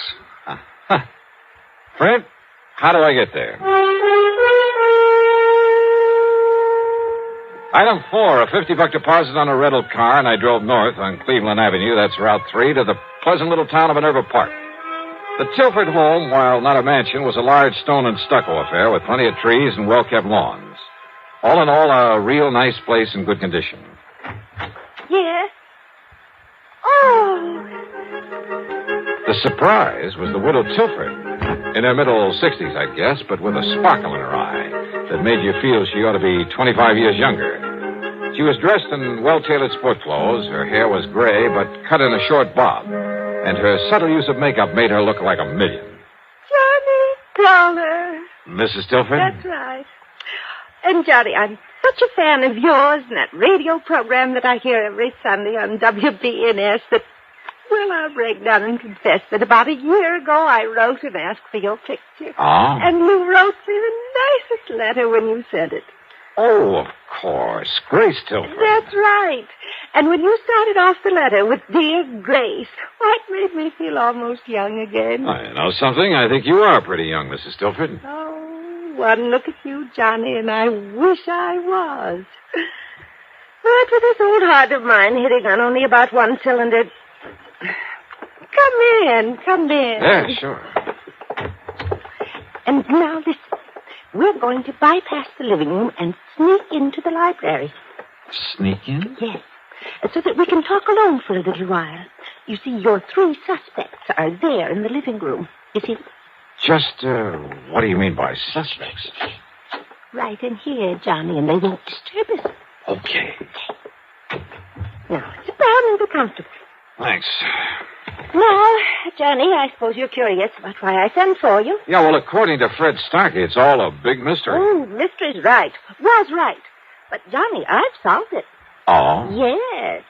Fred, how do I get there? Item 4, a $50 deposit on a rental car, and I drove north on Cleveland Avenue, that's Route 3, to the pleasant little town of Minerva Park. The Tilford home, while not a mansion, was a large stone and stucco affair with plenty of trees and well-kept lawns. All in all, a real nice place in good condition. Yes? Oh! The surprise was the widow Tilford, in her middle 60s, I guess, but with a sparkle in her eye that made you feel she ought to be 25 years younger. She was dressed in well-tailored sport clothes. Her hair was gray, but cut in a short bob. And her subtle use of makeup made her look like a million. Johnny Dollar. Mrs. Tilford? That's right. And, Johnny, I'm such a fan of yours and that radio program that I hear every Sunday on WBNS that, well, I'll break down and confess that about a year ago I wrote and asked for your picture. Oh? And you wrote me the nicest letter when you sent it. Oh, of course. Grace Tilford. That's right. And when you started off the letter with Dear Grace, why, it made me feel almost young again. Oh, you know something? I think you are pretty young, Mrs. Tilford. Oh, one look at you, Johnny, and I wish I was. But with this old heart of mine hitting on only about one cylinder... Come in. Come in. Yeah, sure. And now listen. We're going to bypass the living room and sneak into the library. Sneak in? Yes. So that we can talk alone for a little while. You see, your 3 suspects are there in the living room. You see? Just, what do you mean by suspects? Right in here, Johnny, and they won't disturb us. Okay. Now, sit down and be comfortable. Thanks. Now, Johnny, I suppose you're curious about why I sent for you. Yeah, well, according to Fred Starkey, it's all a big mystery. Oh, mystery's right. Was right. But, Johnny, I've solved it. Oh? Yes.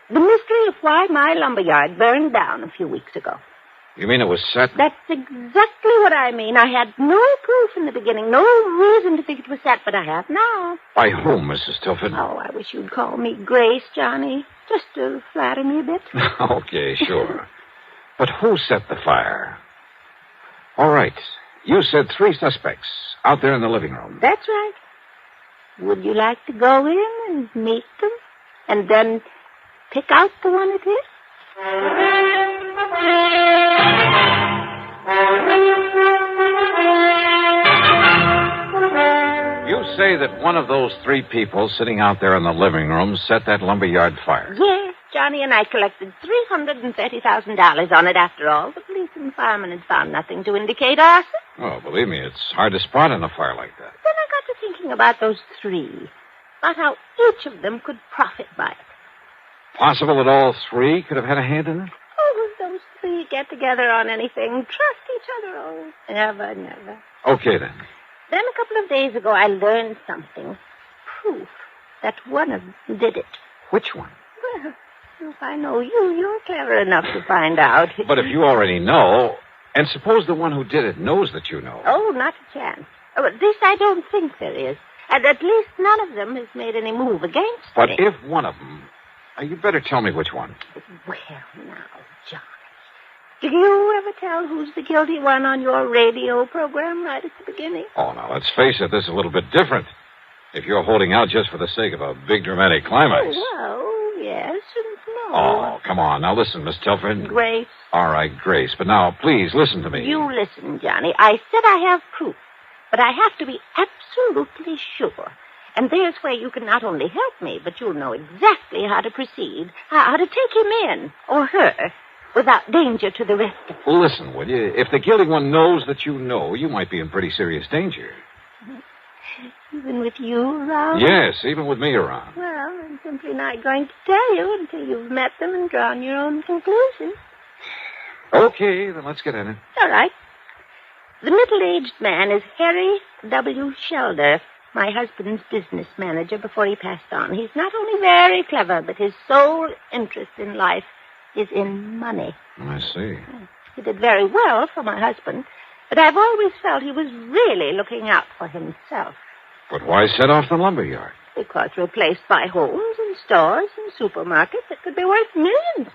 The mystery of why my lumberyard burned down a few weeks ago. You mean it was set? That's exactly what I mean. I had no proof in the beginning, no reason to think it was set, but I have now. By whom, Mrs. Tilford? Oh, I wish you'd call me Grace, Johnny, just to flatter me a bit. Okay, sure. But who set the fire? All right. You said 3 suspects out there in the living room. That's right. Would you like to go in and meet them? And then pick out the one it is? You say that one of those 3 people sitting out there in the living room set that lumberyard fire. Yes, Johnny, and I collected $330,000 on it after all. The police and firemen had found nothing to indicate arson. Oh, believe me, it's hard to spot in a fire like that. Then I got to thinking about those 3, about how each of them could profit by it. Possible that all 3 could have had a hand in it? Oh, if those 3 get together on anything, trust each other. Oh, never, never. Okay, then. Then a couple of days ago, I learned something. Proof that one of them did it. Which one? Well, if I know you, you're clever enough to find out. But if you already know, and suppose the one who did it knows that you know. Oh, not a chance. Oh, this I don't think there is. And at least none of them has made any move against But me. if one of them... you'd better tell me which one. Well, now, Johnny, do you ever tell who's the guilty one on your radio program right at the beginning? Oh, now, let's face it, this is a little bit different. If you're holding out just for the sake of a big dramatic climax. Oh, well, yes and no. Oh, come on. Now, listen, Miss Tilford. Grace. All right, Grace. But now, please, listen to me. You listen, Johnny. I said I have proof, but I have to be absolutely sure. And there's where you can not only help me, but you'll know exactly how to proceed, how to take him in, or her, without danger to the rest of us. Well, listen, will you? If the guilty one knows that you know, you might be in pretty serious danger. Even with you around? Yes, even with me around. Well, I'm simply not going to tell you until you've met them and drawn your own conclusions. Okay, then let's get in it. All right. The middle-aged man is Harry W. Shelder, my husband's business manager before he passed on. He's not only very clever, but his sole interest in life is in money. I see. He did very well for my husband, but I've always felt he was really looking out for himself. But why set off the lumberyard? Because replaced by homes and stores and supermarkets that could be worth millions,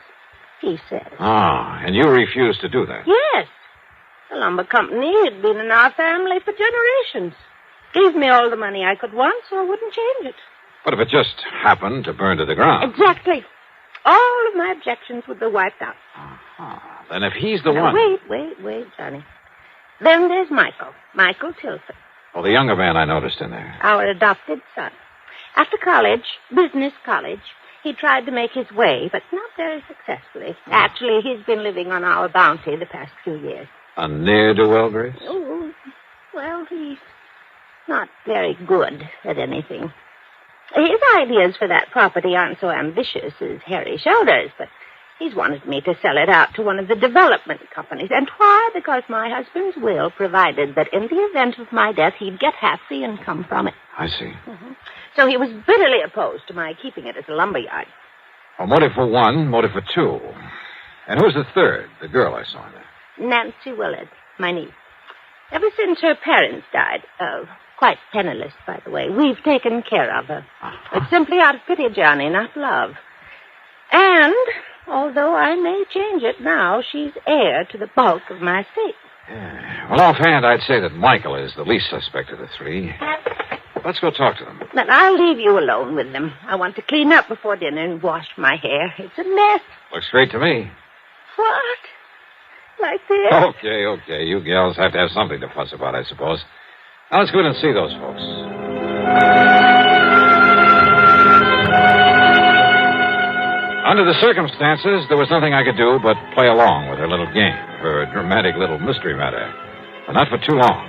he said. Ah, and you refused to do that? Yes. The lumber company had been in our family for generations. Gave me all the money I could want, so I wouldn't change it. But if it just happened to burn to the ground? Exactly. All of my objections would be wiped out. Then if he's the Now, one... Wait, Johnny. Then there's Michael Tilford, Well, the younger man I noticed in there. our adopted son. After college, business college, he tried to make his way, but not very successfully. Actually, he's been living on our bounty the past few years. A ne'er-do-well, Grace? Oh, well, he's not very good at anything. His ideas for that property aren't so ambitious as Harry Shelder's, but he's wanted me to sell it out to one of the development companies. And why? Because my husband's will provided that in the event of my death, he'd get half the income from it. I see. So he was bitterly opposed to my keeping it as a lumberyard. Well, motive for one, motive for two. And who's the third? The girl I saw in there. Nancy Willard, my niece. Ever since her parents died, quite penniless, by the way, we've taken care of her. It's simply out of pity, Johnny, not love. And, although I may change it now, she's heir to the bulk of my estate. Well, offhand, I'd say that Michael is the least suspect of the 3. Let's go talk to them. But I'll leave you alone with them. I want to clean up before dinner and wash my hair. It's a mess. Looks great to me. What? like this. Okay. You gals have to have something to fuss about, I suppose. Now let's go in and see those folks. Under the circumstances, there was nothing I could do but play along with her little game, her dramatic little mystery matter. But not for too long.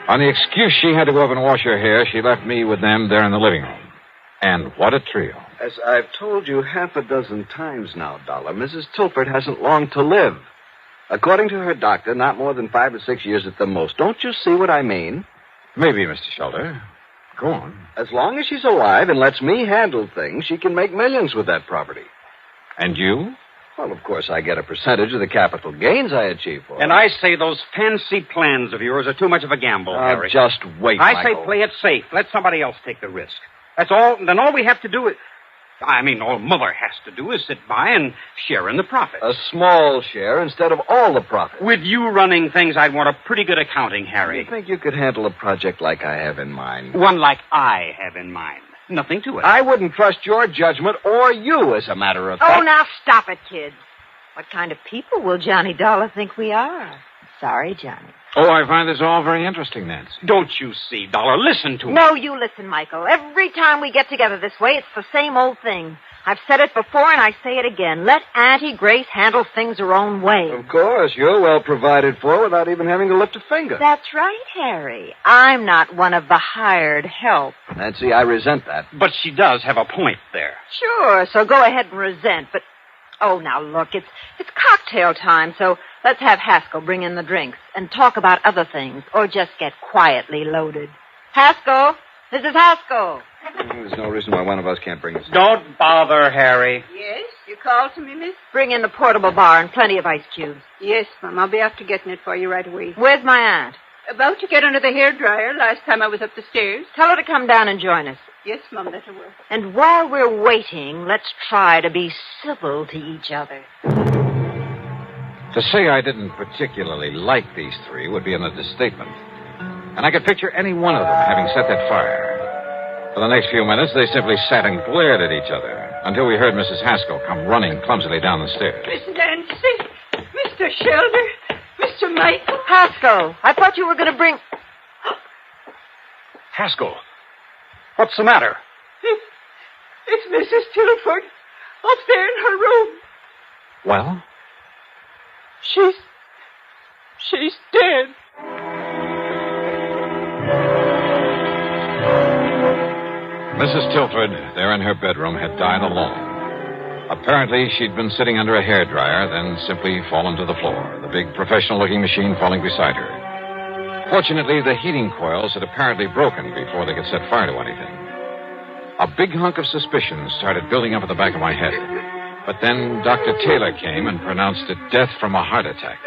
On the excuse she had to go up and wash her hair, she left me with them there in the living room. And what a trio. As I've told you half a dozen times now, Dollar, Mrs. Tilford hasn't long to live. According to her doctor, not more than 5 or 6 years at the most. Don't you see what I mean? Maybe, Mr. Shelter. Go on. As long as she's alive and lets me handle things, she can make millions with that property. And you? Well, of course, I get a percentage of the capital gains I achieve for her. And I say those fancy plans of yours are too much of a gamble, Harry. Just wait, I Michael. say play it safe. Let somebody else take the risk. That's all. Then all we have to do is... all Mother has to do is sit by and share in the profit. A small share instead of all the profit. With you running things, I'd want a pretty good accounting, Harry. You think you could handle a project like I have in mind? One like I have in mind. Nothing to it. I wouldn't trust your judgment or you, as a matter of fact. Oh, now stop it, kids. What kind of people will Johnny Dollar think we are? Sorry, Johnny. Oh, I find this all very interesting, Nancy. Don't you see, Dollar? Listen to me. No, you listen, Michael. Every time we get together this way, it's the same old thing. I've said it before, and I say it again. Let Auntie Grace handle things her own way. Of course, you're well provided for without even having to lift a finger. That's right, Harry. I'm not one of the hired help. Nancy, I resent that. But she does have a point there. Sure, so go ahead and resent, but... Oh, now, look, it's cocktail time, so let's have Haskell bring in the drinks and talk about other things, or just get quietly loaded. Haskell! Mrs. Haskell! There's no reason why one of us can't bring this. Don't bother, Harry. Yes? You called to me, miss? Bring in the portable bar and plenty of ice cubes. Yes, Mum. I'll be after getting it for you right away. Where's my aunt? About to get under the hairdryer last time I was up the stairs. Tell her to come down and join us. Yes, Mum, that'll work. And while we're waiting, let's try to be civil to each other. To say I didn't particularly like these three would be an understatement. And I could picture any one of them having set that fire. For the next few minutes, they simply sat and glared at each other until we heard Mrs. Haskell come running clumsily down the stairs. Miss Nancy, Mr. Shelter, Mr. Michael. Haskell, I thought you were going to bring... Haskell, what's the matter? It's Mrs. Tilford up there in her room. Well? She's dead. Mrs. Tilford, there in her bedroom, had died alone. Apparently, she'd been sitting under a hairdryer, then simply fallen to the floor, the big professional-looking machine falling beside her. Fortunately, the heating coils had apparently broken before they could set fire to anything. A big hunk of suspicion started building up at the back of my head. But then Dr. Taylor came and pronounced it death from a heart attack.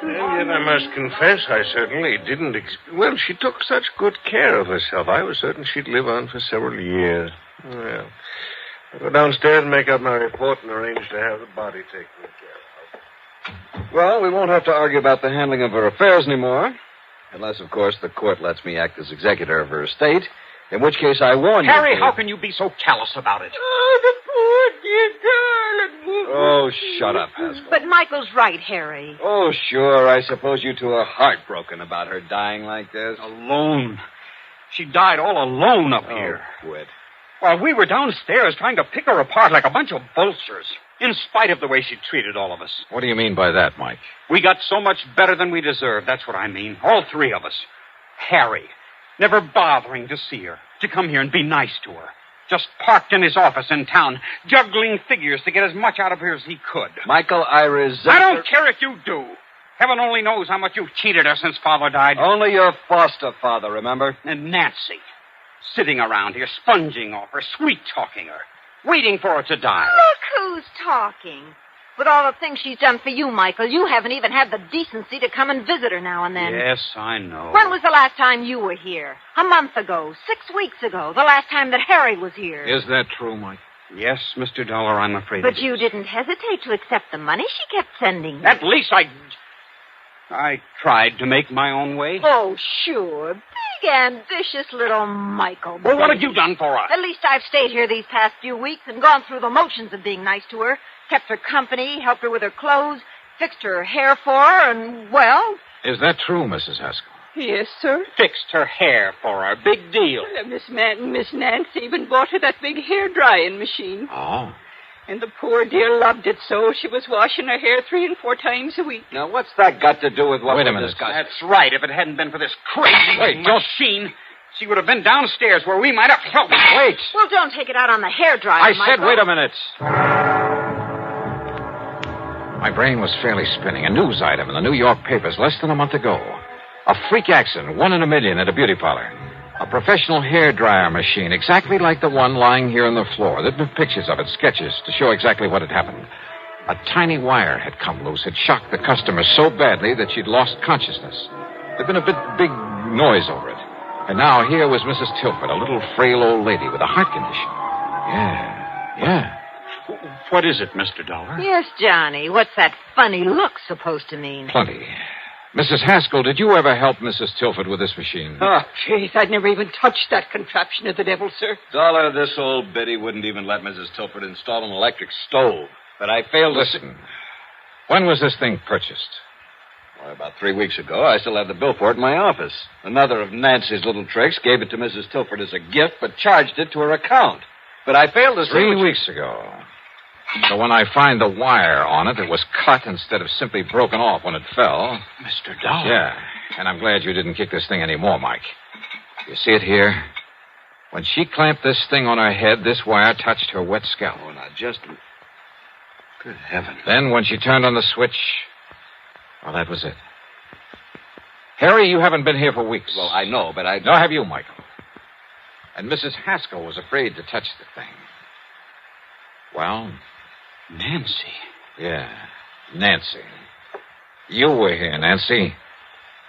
And yet I must confess I certainly didn't... Well, she took such good care of herself. I was certain she'd live on for several years. Well, I'll go downstairs and make up my report and arrange to have the body taken care of. Well, we won't have to argue about the handling of her affairs anymore. Unless, of course, the court lets me act as executor of her estate. In which case, I warn you... Harry, how can you be so callous about it? Oh, the poor dear darling. Oh, shut up, Haskell. But Michael's right, Harry. Oh, sure. I suppose you two are heartbroken about her dying like this. Alone. She died all alone up here. Quit. While we were downstairs trying to pick her apart like a bunch of vultures, in spite of the way she treated all of us. What do you mean by that, Mike? We got so much better than we deserved, that's what I mean. All three of us. Harry, never bothering to see her, to come here and be nice to her. Just parked in his office in town, juggling figures to get as much out of her as he could. Michael, I resent... I don't care if you do. Heaven only knows how much you've cheated her since Father died. Only your foster father, remember? And Nancy, sitting around here, sponging off her, sweet-talking her, waiting for her to die. Look who's talking. With all the things she's done for you, Michael, you haven't even had the decency to come and visit her now and then. Yes, I know. When was the last time you were here? A month ago, 6 weeks ago, the last time that Harry was here. Is that true, Mike? Yes, Mr. Dollar, I'm afraid But it you is. didn't hesitate to accept the money she kept sending you. At least I tried to make my own way. Oh, sure. Big, ambitious little Michael. Well, what have you done for us? At least I've stayed here these past few weeks and gone through the motions of being nice to her. Kept her company, helped her with her clothes, fixed her hair for her, and, well... Is that true, Mrs. Haskell? Yes, sir. Fixed her hair for her. Big deal. Miss Nancy even bought her that big hair-drying machine. Oh. And the poor dear loved it so she was washing her hair 3 and 4 times a week. Now, what's that got to do with what Wait a we're minute. discussing? That's right. If it hadn't been for this crazy machine, she would have been downstairs where we might have... Wait. Well, don't take it out on the hairdryer, I Michael. said wait a minute. My brain was fairly spinning. A news item in the New York papers less than a month ago. A freak accident, 1 in a million at a beauty parlor. A professional hairdryer machine, exactly like the one lying here on the floor. There'd been pictures of it, sketches, to show exactly what had happened. A tiny wire had come loose, had shocked the customer so badly that she'd lost consciousness. There'd been a big noise over it. And now here was Mrs. Tilford, a little frail old lady with a heart condition. Yeah. What is it, Mr. Dollar? Yes, Johnny. What's that funny look supposed to mean? Plenty. Mrs. Haskell, did you ever help Mrs. Tilford with this machine? Oh, jeez, I'd never even touched that contraption of the devil, sir. Dollar, this old biddy wouldn't even let Mrs. Tilford install an electric stove. But I failed to... Listen, when was this thing purchased? Well, about 3 weeks ago. I still have the bill for it in my office. Another of Nancy's little tricks, gave it to Mrs. Tilford as a gift, but charged it to her account. But I failed to see... 3 weeks ago. So when I find the wire on it, it was cut instead of simply broken off when it fell. Mr. Dollar? Yeah, and I'm glad you didn't kick this thing anymore, Mike. You see it here? When she clamped this thing on her head, this wire touched her wet scalp. Oh, now just... Good heavens. Then when she turned on the switch, well, that was it. Harry, you haven't been here for weeks. Well, I know, but I... Nor have you, Michael. And Mrs. Haskell was afraid to touch the thing. Well... Nancy. Yeah, Nancy. You were here, Nancy.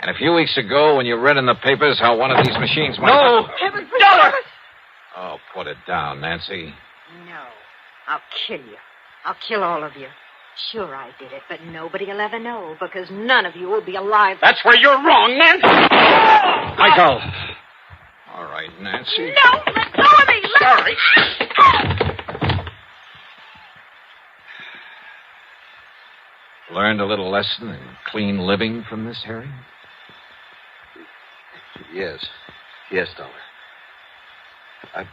And a few weeks ago, when you read in the papers how one of these machines might... No! Heaven Dollar! Oh, put it down, Nancy. No. I'll kill you. I'll kill all of you. Sure I did it, but nobody will ever know, because none of you will be alive. That's where you're wrong, Nancy! Michael! All right, Nancy. No! Let go of me! Sorry. Learned a little lesson in clean living from this, Harry? Yes. Yes, Dollar.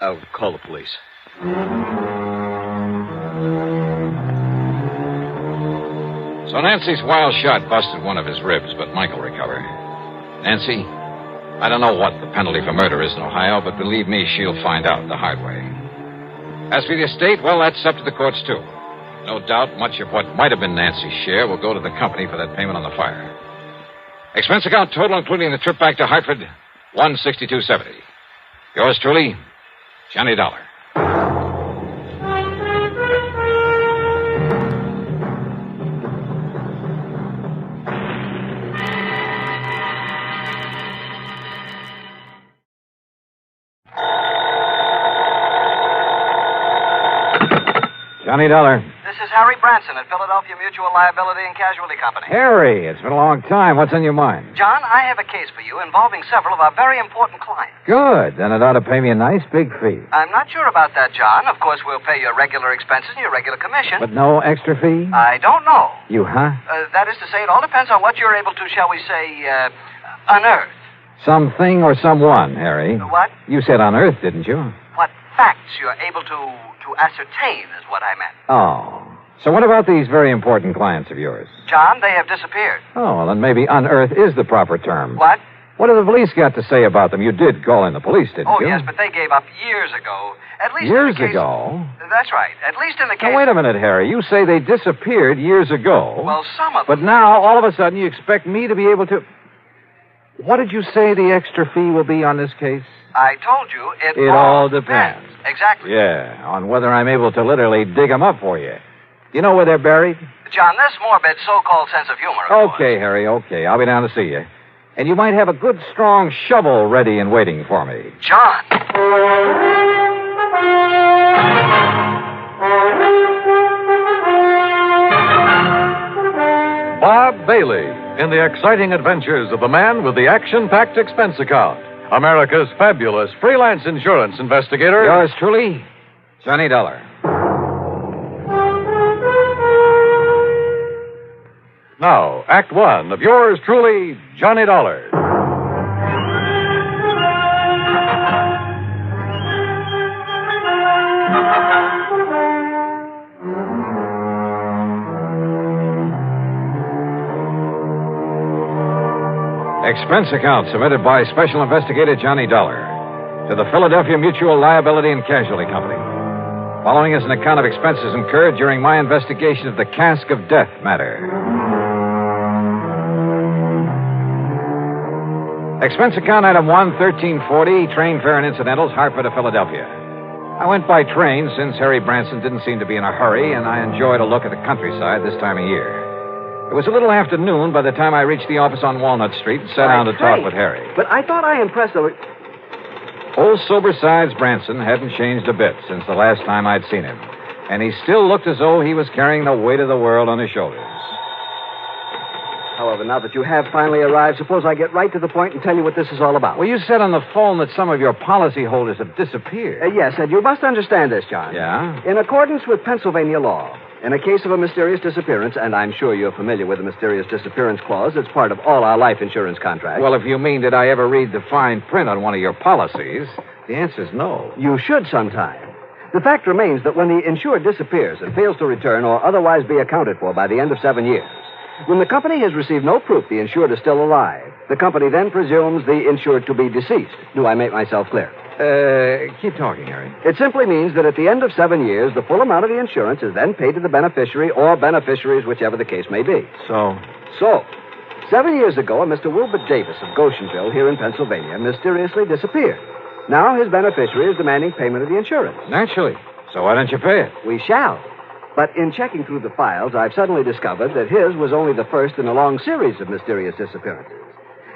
I'll call the police. So Nancy's wild shot busted one of his ribs, but Michael recovered. Nancy, I don't know what the penalty for murder is in Ohio, but believe me, she'll find out the hard way. As for the estate, well, that's up to the courts, too. No doubt much of what might have been Nancy's share will go to the company for that payment on the fire. Expense account total, including the trip back to Hartford, $162.70. Yours truly, Johnny Dollar. Johnny Dollar. This is Harry Branson at Philadelphia Mutual Liability and Casualty Company. Harry, it's been a long time. What's on your mind? John, I have a case for you involving several of our very important clients. Good. Then it ought to pay me a nice big fee. I'm not sure about that, John. Of course, we'll pay your regular expenses and your regular commission. But no extra fee? I don't know. You, huh? That is to say, it all depends on what you're able to, shall we say, unearth. Something or someone, Harry. What? You said unearth, didn't you? What facts you're able to ascertain is what I meant. Oh. So what about these very important clients of yours? John, they have disappeared. Oh, well, then maybe unearth is the proper term. What? What have the police got to say about them? You did call in the police, didn't you? Oh, yes, but they gave up years ago. At least years in the case... ago? That's right. At least in the case... Now, wait a minute, Harry. You say they disappeared years ago. Well, some of them... But now, all of a sudden, you expect me to be able to... What did you say the extra fee will be on this case? I told you it all depends. Exactly. Yeah, on whether I'm able to literally dig them up for you. You know where they're buried? John, this morbid so-called sense of humor... Okay, Harry, okay. I'll be down to see you. And you might have a good, strong shovel ready and waiting for me. John! Bob Bailey in the exciting adventures of the man with the action-packed expense account. America's fabulous freelance insurance investigator. Yours truly, Johnny Dollar. Now, Act One of yours truly, Johnny Dollar. Expense account submitted by Special Investigator Johnny Dollar to the Philadelphia Mutual Liability and Casualty Company. Following is an account of expenses incurred during my investigation of the Casque of Death matter. Expense account item 1, 1340, train fare and incidentals, Hartford to Philadelphia. I went by train since Harry Branson didn't seem to be in a hurry, and I enjoyed a look at the countryside this time of year. It was a little after noon by the time I reached the office on Walnut Street and sat down to talk with Harry. But I thought I impressed the... Old sober-sides Branson hadn't changed a bit since the last time I'd seen him, and he still looked as though he was carrying the weight of the world on his shoulders. However, now that you have finally arrived, suppose I get right to the point and tell you what this is all about. Well, you said on the phone that some of your policyholders have disappeared. Yes, and you must understand this, John. Yeah? In accordance with Pennsylvania law, in a case of a mysterious disappearance, and I'm sure you're familiar with the mysterious disappearance clause, it's part of all our life insurance contracts. Well, if you mean did I ever read the fine print on one of your policies, the answer's no. You should sometime. The fact remains that when the insured disappears and fails to return or otherwise be accounted for by the end of 7 years, when the company has received no proof the insured is still alive, the company then presumes the insured to be deceased. Do I make myself clear? Keep talking, Harry. It simply means that at the end of 7 years, the full amount of the insurance is then paid to the beneficiary or beneficiaries, whichever the case may be. So, 7 years ago, a Mr. Wilbur Davis of Goshenville here in Pennsylvania mysteriously disappeared. Now his beneficiary is demanding payment of the insurance. Naturally. So why don't you pay it? We shall. But in checking through the files, I've suddenly discovered that his was only the first in a long series of mysterious disappearances.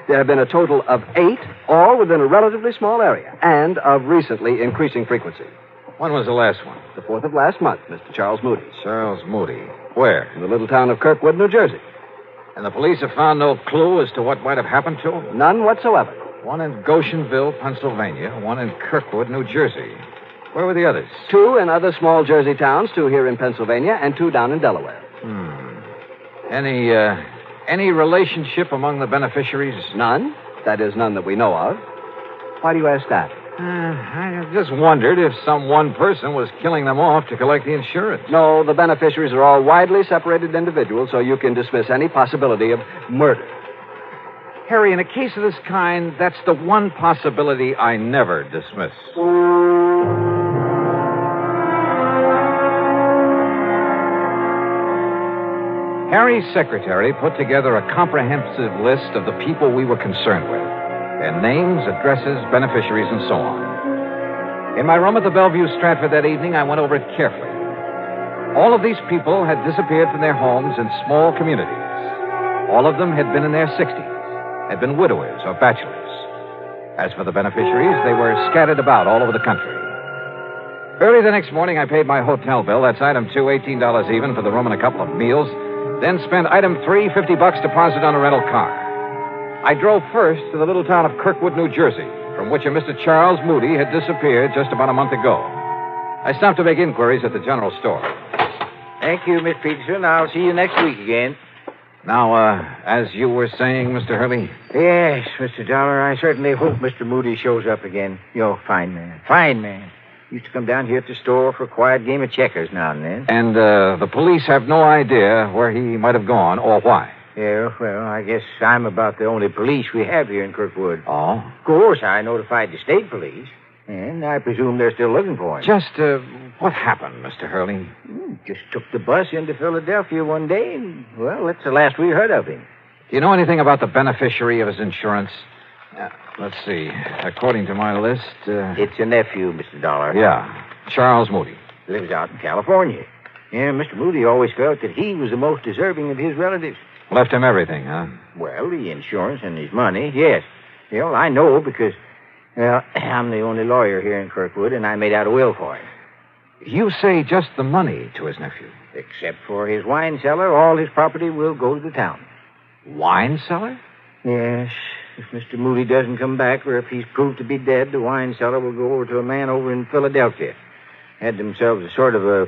There have been a total of 8, all within a relatively small area, and of recently increasing frequency. When was the last one? The 4th of last month, Mr. Charles Moody. Charles Moody. Where? In the little town of Kirkwood, New Jersey. And the police have found no clue as to what might have happened to him? None whatsoever. One in Goshenville, Pennsylvania, one in Kirkwood, New Jersey. Where were the others? 2 in other small Jersey towns, 2 here in Pennsylvania, and 2 down in Delaware. Any relationship among the beneficiaries? None. That is, none that we know of. Why do you ask that? I just wondered if some one person was killing them off to collect the insurance. No, the beneficiaries are all widely separated individuals, so you can dismiss any possibility of murder. Harry, in a case of this kind, that's the one possibility I never dismiss. Harry's secretary put together a comprehensive list of the people we were concerned with. Their names, addresses, beneficiaries, and so on. In my room at the Bellevue Stratford that evening, I went over it carefully. All of these people had disappeared from their homes in small communities. All of them had been in their 60s, had been widowers or bachelors. As for the beneficiaries, they were scattered about all over the country. Early the next morning, I paid my hotel bill. That's item 2, $18 even for the room and a couple of meals. Then spent item 3, $50 deposit on a rental car. I drove first to the little town of Kirkwood, New Jersey, from which a Mr. Charles Moody had disappeared just about a month ago. I stopped to make inquiries at the general store. Thank you, Miss Peterson. I'll see you next week again. Now, as you were saying, Mr. Hurley? Yes, Mr. Dollar, I certainly hope Mr. Moody shows up again. You're a fine man. Fine man. Used to come down here at the store for a quiet game of checkers now and then. And the police have no idea where he might have gone or why? Yeah, well, I guess I'm about the only police we have here in Kirkwood. Oh? Of course, I notified the state police, and I presume they're still looking for him. Just, what happened, Mr. Hurley? Just took the bus into Philadelphia one day, and, well, that's the last we heard of him. Do you know anything about the beneficiary of his insurance? Let's see. According to my list... It's a nephew, Mr. Dollar. Yeah, Charles Moody. Lives out in California. Yeah, Mr. Moody always felt that he was the most deserving of his relatives. Left him everything, huh? Well, the insurance and his money, yes. Well, I know because, well, I'm the only lawyer here in Kirkwood, and I made out a will for him. You say just the money to his nephew? Except for his wine cellar, all his property will go to the town. Wine cellar? Yes. If Mr. Moody doesn't come back, or if he's proved to be dead, the wine cellar will go over to a man over in Philadelphia. Had themselves a sort of a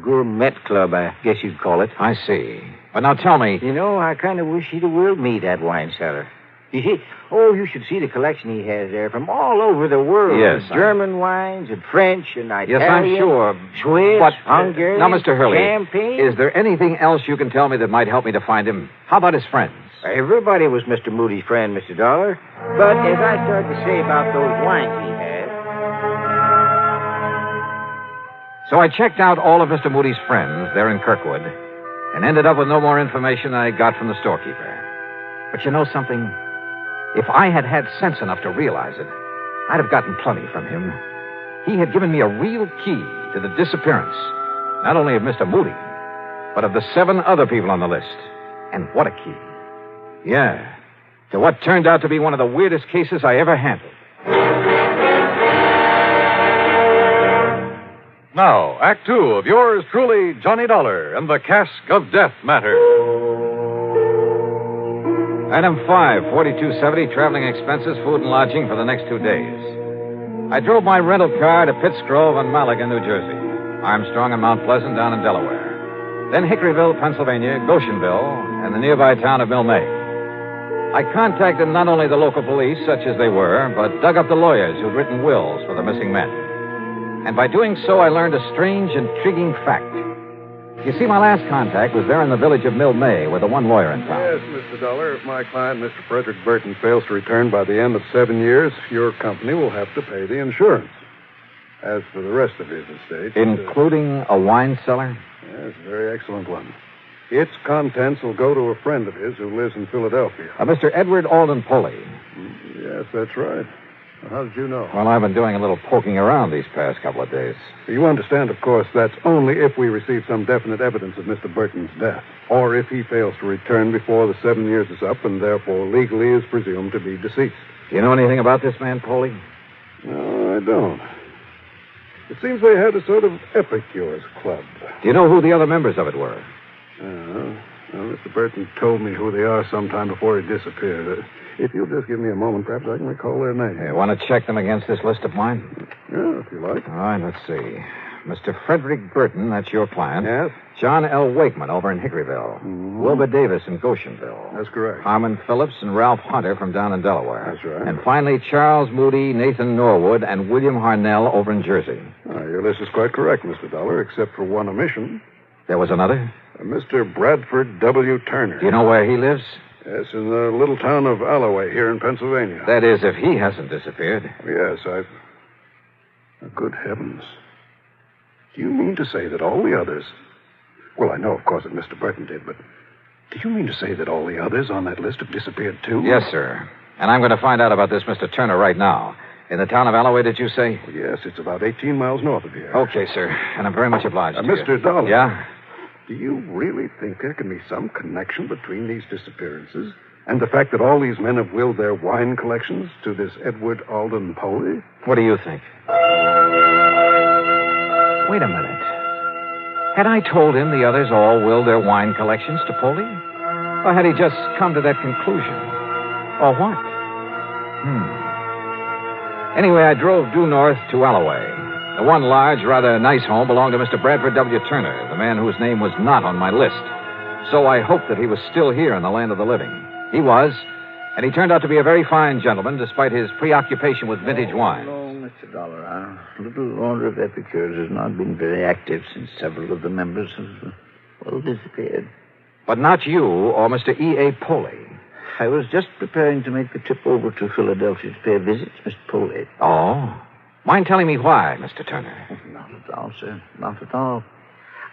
gourmet club, I guess you'd call it. I see. But now tell me... You know, I kind of wish he'd have willed me that wine cellar. You see, you should see the collection he has there from all over the world. Yes. German wines and French and Italian. Yes, I'm sure. Swiss, But, Hungarian, now, Mr. Hurley, champagne. is there anything else you can tell me that might help me to find him? How about his friends? Everybody was Mr. Moody's friend, Mr. Dollar. But as I started to say about those wines he had... So I checked out all of Mr. Moody's friends there in Kirkwood and ended up with no more information than I got from the storekeeper. But you know something? If I had had sense enough to realize it, I'd have gotten plenty from him. He had given me a real key to the disappearance, not only of Mr. Moody, but of the 7 other people on the list. And what a key. Yeah, to what turned out to be one of the weirdest cases I ever handled. Now, Act 2 of yours truly, Johnny Dollar, and the Casque of Death matter. Item 5, $42.70, traveling expenses, food and lodging for the next 2 days. I drove my rental car to Pitts Grove and Malaga, New Jersey. Armstrong and Mount Pleasant down in Delaware. Then Hickoryville, Pennsylvania, Goshenville, and the nearby town of Mill May. I contacted not only the local police, such as they were, but dug up the lawyers who'd written wills for the missing men. And by doing so, I learned a strange, intriguing fact. You see, my last contact was there in the village of Mill May with the one lawyer in town. Yes, Mr. Dollar. If my client, Mr. Frederick Burton, fails to return by the end of 7 years, your company will have to pay the insurance. As for the rest of his estate... Including a wine cellar? Yes, a very excellent one. Its contents will go to a friend of his who lives in Philadelphia. Mr. Edward Alden Poley. Yes, that's right. How did you know? Well, I've been doing a little poking around these past couple of days. You understand, of course, that's only if we receive some definite evidence of Mr. Burton's death, or if he fails to return before the 7 years is up and therefore legally is presumed to be deceased. Do you know anything about this man, Poley? No, I don't. It seems they had a sort of epicures club. Do you know who the other members of it were? Well, Mr. Burton told me who they are sometime before he disappeared. If you'll just give me a moment, perhaps I can recall their names. You want to check them against this list of mine? Yeah, if you like. All right, let's see. Mr. Frederick Burton, that's your client. Yes? John L. Wakeman over in Hickoryville. Mm-hmm. Wilbur Davis in Goshenville. That's correct. Harmon Phillips and Ralph Hunter from down in Delaware. That's right. And finally, Charles Moody, Nathan Norwood, and William Harnell over in Jersey. Your list is quite correct, Mr. Dollar, except for one omission. There was another? Mr. Bradford W. Turner. Do you know where he lives? Yes, in the little town of Alloway here in Pennsylvania. That is, if he hasn't disappeared. Yes, Good heavens. Do you mean to say that all the others... Well, I know, of course, that Mr. Burton did, but do you mean to say that all the others on that list have disappeared, too? Yes, sir. And I'm going to find out about this Mr. Turner right now. In the town of Alloway, did you say? Well, yes, it's about 18 miles north of here. Okay, sir. And I'm very much obliged to you. Mr. Dollar. Yeah? Do you really think there can be some connection between these disappearances and the fact that all these men have willed their wine collections to this Edward Alden Poley? What do you think? Wait a minute. Had I told him the others all willed their wine collections to Poley? Or had he just come to that conclusion? Or what? Anyway, I drove due north to Alloway. The one large, rather nice home belonged to Mr. Bradford W. Turner, the man whose name was not on my list. So I hoped that he was still here in the land of the living. He was, and he turned out to be a very fine gentleman, despite his preoccupation with vintage wine. No, Mr. Dollar, our little order of epicures has not been very active since several of the members have, disappeared. But not you or Mr. E.A. Poley. I was just preparing to make the trip over to Philadelphia to pay a visit to Mr. Poley. Oh? Mind telling me why, Mr. Turner? Not at all, sir. Not at all.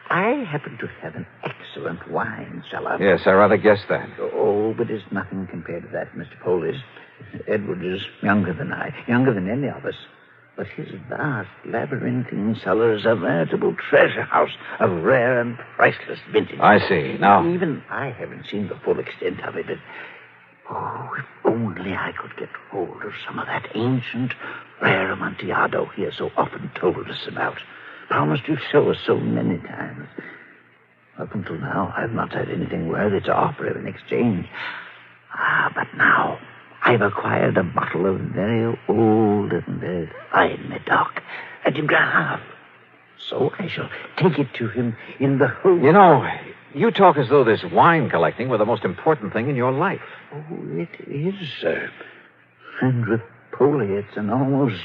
I happen to have an excellent wine cellar. Yes, I rather guessed that. Oh, but it's nothing compared to that, Mr. Poley's. Edward is younger than I, younger than any of us. But his vast, labyrinthine cellar is a veritable treasure house of rare and priceless vintage. I see. Now... Even I haven't seen the full extent of it. If only I could get hold of some of that ancient, rare Amontillado he has so often told us about. Promised to show us so many times. Up until now, I've not had anything worthy to offer him in exchange. But now I've acquired a bottle of very old and very fine Medoc, a de Grave. So I shall take it to him in the hope... You know, you talk as though this wine collecting were the most important thing in your life. Oh, it is, sir. And with Polly, it's an almost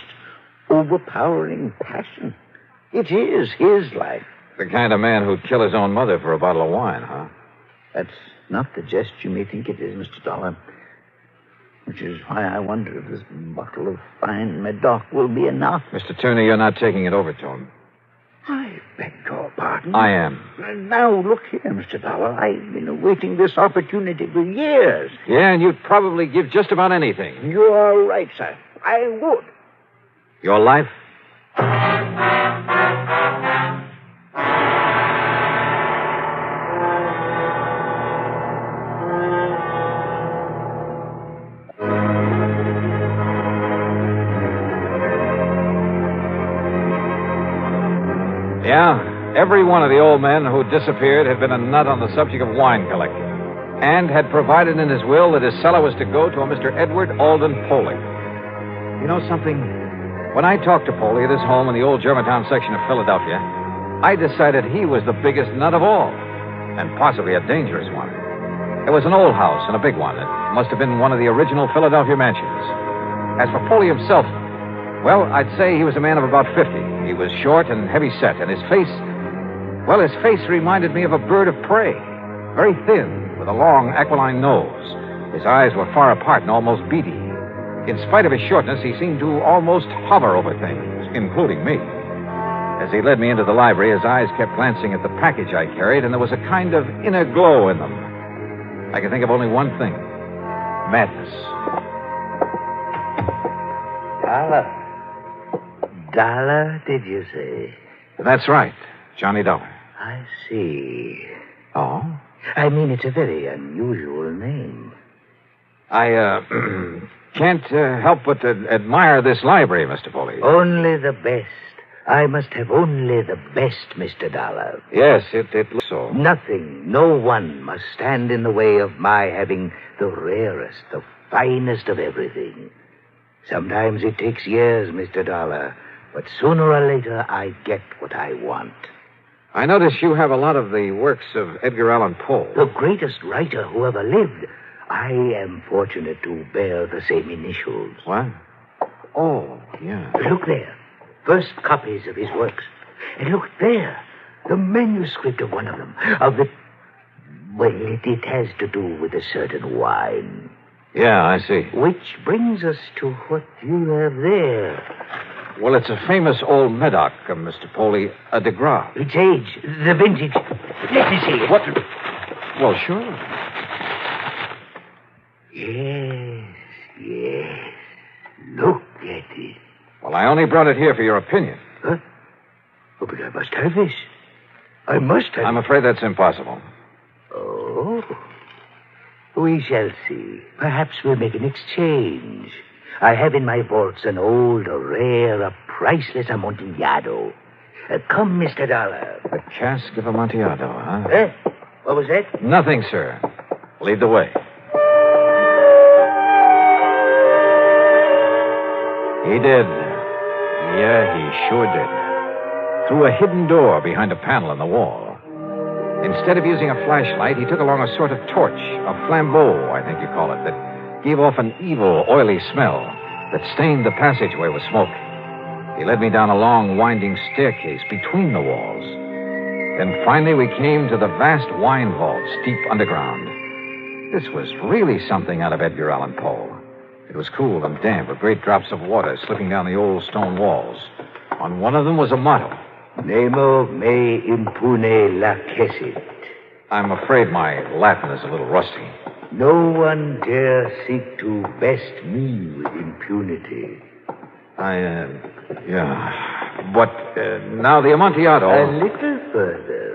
overpowering passion. It is his life. The kind of man who'd kill his own mother for a bottle of wine, huh? That's not the jest you may think it is, Mr. Dollar. Which is why I wonder if this bottle of fine Medoc will be enough. Mr. Turner, you're not taking it over to him. I beg your pardon. I am. Now, look here, Mr. Dollar. I've been awaiting this opportunity for years. Yeah, and you'd probably give just about anything. You are right, sir. I would. Your life? Yeah, every one of the old men who disappeared had been a nut on the subject of wine collecting, and had provided in his will that his cellar was to go to a Mr. Edward Alden Poley. You know something? When I talked to Poley at his home in the old Germantown section of Philadelphia, I decided he was the biggest nut of all, and possibly a dangerous one. It was an old house and a big one. It must have been one of the original Philadelphia mansions. As for Poley himself, well, I'd say he was a man of about 50. He was short and heavy-set, and his face reminded me of a bird of prey. Very thin, with a long, aquiline nose. His eyes were far apart and almost beady. In spite of his shortness, he seemed to almost hover over things, including me. As he led me into the library, his eyes kept glancing at the package I carried, and there was a kind of inner glow in them. I could think of only one thing. Madness. Dollar, did you say? That's right. Johnny Dollar. I see. Oh? I mean, it's a very unusual name. I, can't help but admire this library, Mr. Poley. Only the best. I must have only the best, Mr. Dollar. Yes, it looks so. Nothing, no one must stand in the way of my having the rarest, the finest of everything. Sometimes it takes years, Mr. Dollar, but sooner or later I get what I want. I notice you have a lot of the works of Edgar Allan Poe. The greatest writer who ever lived. I am fortunate to bear the same initials. What? Oh, yeah. Look there. First copies of his works. And look there. The manuscript of one of them. Well, it has to do with a certain wine. Yeah, I see. Which brings us to what you have there. Well, it's a famous old Medoc, Mr. Poley, a de Gras. Its age, the vintage. Let me see it. What? Well, sure. Yes. Look at it. Well, I only brought it here for your opinion. Huh? Oh, but I must have this. I must have I'm afraid that's impossible. Oh. We shall see. Perhaps we'll make an exchange. I have in my vaults an old, a rare, a priceless Amontillado. Come, Mr. Dollar. The Casque of Amontillado, huh? What was that? Nothing, sir. Lead the way. He did. Yeah, he sure did. Through a hidden door behind a panel in the wall. Instead of using a flashlight, he took along a sort of torch, a flambeau, I think you call it, that gave off an evil, oily smell that stained the passageway with smoke. He led me down a long, winding staircase between the walls. Then finally we came to the vast wine vaults deep underground. This was really something out of Edgar Allan Poe. It was cool and damp, with great drops of water slipping down the old stone walls. On one of them was a motto. Nemo me impune lacessit. I'm afraid my Latin is a little rusty. No one dare seek to best me with impunity. Yeah. But now the Amontillado... A little further.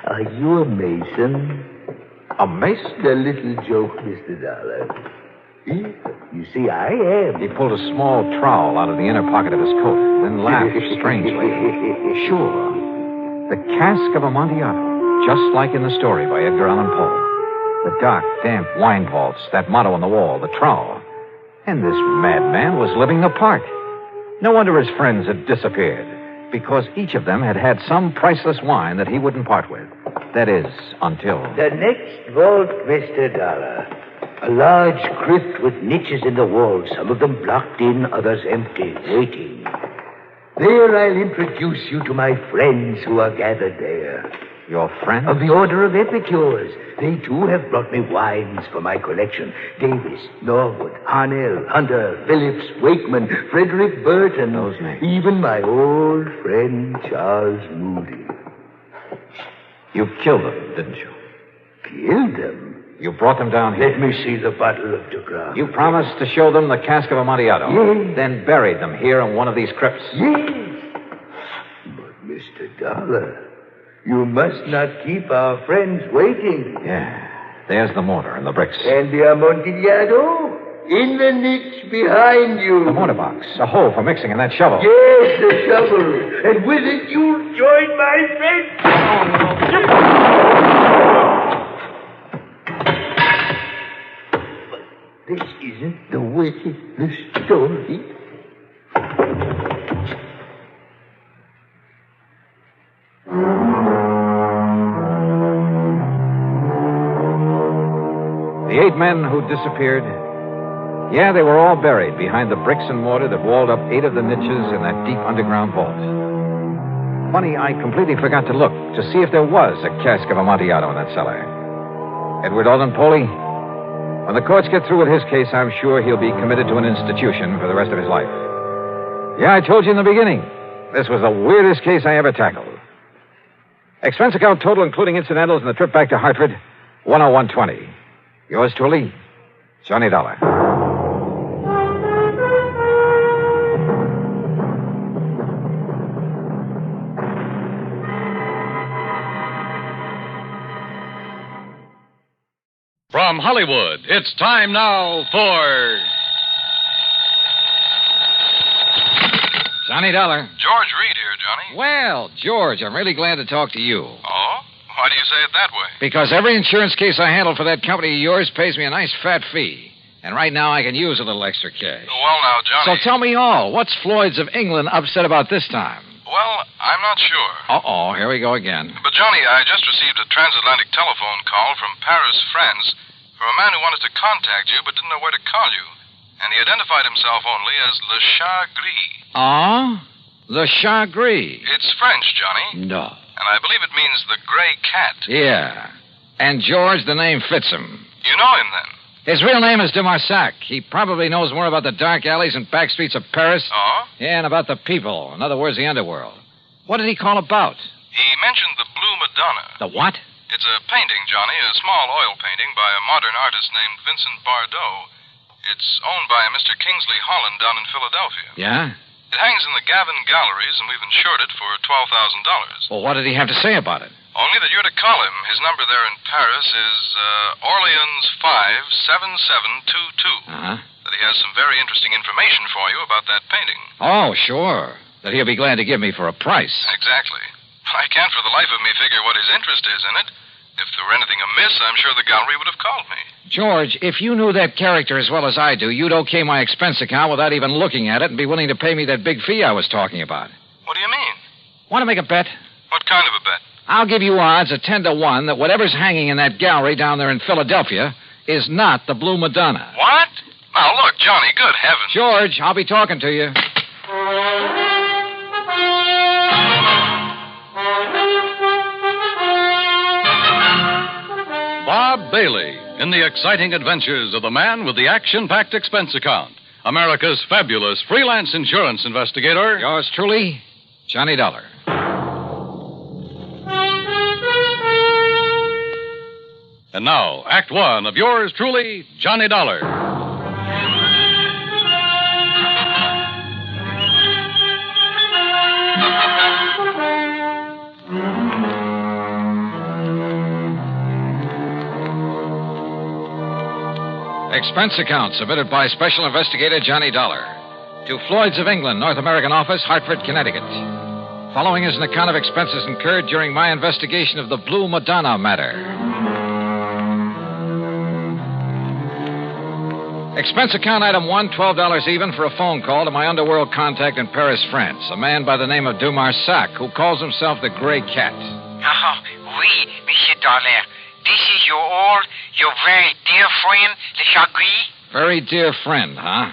Are you a mason? A mason? A little joke, Mr. Dollar. You see, I am. He pulled a small trowel out of the inner pocket of his coat, then laughed strangely. Sure. The Casque of Amontillado, just like in the story by Edgar Allan Poe. The dark, damp wine vaults, that motto on the wall, the trowel. And this madman was living the part. No wonder his friends had disappeared, because each of them had had some priceless wine that he wouldn't part with. That is, until... The next vault, Mr. Dollar. A large crypt with niches in the wall, some of them blocked in, others empty, waiting. There I'll introduce you to my friends who are gathered there. Your friends? Of the Order of Epicures. They, too, have brought me wines for my collection. Davis, Norwood, Harnell, Hunter, Phillips, Wakeman, Frederick Burton. Those names. Even my old friend Charles Moody. You killed them, didn't you? Killed them? You brought them down here. Let me see the bottle of DeGrasse. You promised to show them the Casque of Amontillado. Yes. Then buried them here in one of these crypts. Yes. But, Mr. Dollar, you must not keep our friends waiting. Yeah. There's the mortar and the bricks. And the Amontillado? In the niche behind you. The mortar box. A hole for mixing in that shovel. Yes, the shovel. And with it, you'll join my friends. But this isn't the way the story. The 8 men who disappeared, yeah, they were all buried behind the bricks and mortar that walled up 8 of the niches in that deep underground vault. Funny, I completely forgot to look to see if there was a Casque of Amontillado in that cellar. Edward Alden Poley, when the courts get through with his case, I'm sure he'll be committed to an institution for the rest of his life. Yeah, I told you in the beginning, this was the weirdest case I ever tackled. Expense account total, including incidentals and the trip back to Hartford, $101.20. Yours truly, Johnny Dollar. From Hollywood, it's time now for... Johnny Dollar. George Reed here, Johnny. Well, George, I'm really glad to talk to you. Oh? Why do you say it that way? Because every insurance case I handle for that company of yours pays me a nice fat fee. And right now I can use a little extra cash. Well, now, Johnny... So tell me all. What's Floyd's of England upset about this time? Well, I'm not sure. Uh-oh, here we go again. But, Johnny, I just received a transatlantic telephone call from Paris, France, from a man who wanted to contact you but didn't know where to call you. And he identified himself only as Le Chat Gris. Oh? Le Chat Gris? It's French, Johnny. No. And I believe it means the gray cat. Yeah. And George, the name fits him. You know him, then? His real name is de Marsac. He probably knows more about the dark alleys and back streets of Paris. Oh? Yeah, and about the people. In other words, the underworld. What did he call about? He mentioned the Blue Madonna. The what? It's a painting, Johnny, a small oil painting by a modern artist named Vincent Bardot. It's owned by a Mr. Kingsley Holland down in Philadelphia. Yeah? It hangs in the Gavin Galleries, and we've insured it for $12,000. Well, what did he have to say about it? Only that you're to call him. His number there in Paris is Orleans 57722. Uh-huh. That he has some very interesting information for you about that painting. Oh, sure. That he'll be glad to give me for a price. Exactly. I can't for the life of me figure what his interest is in it. If there were anything amiss, I'm sure the gallery would have called me. George, if you knew that character as well as I do, you'd okay my expense account without even looking at it and be willing to pay me that big fee I was talking about. What do you mean? Want to make a bet? What kind of a bet? I'll give you odds of 10 to 1 that whatever's hanging in that gallery down there in Philadelphia is not the Blue Madonna. What? Now, look, Johnny, good heavens. George, I'll be talking to you. Bob Bailey in the exciting adventures of the man with the action-packed expense account. America's fabulous freelance insurance investigator. Yours truly, Johnny Dollar. And now, Act One of yours truly, Johnny Dollar. Expense account submitted by Special Investigator Johnny Dollar to Floyd's of England, North American Office, Hartford, Connecticut. Following is an account of expenses incurred during my investigation of the Blue Madonna matter. Expense account item 1, $12 even for a phone call to my underworld contact in Paris, France, a man by the name of Dumarsac, who calls himself the Gray Cat. Oh, oui, Monsieur Dollar. This is your very dear friend, Le Chagris? Very dear friend, huh?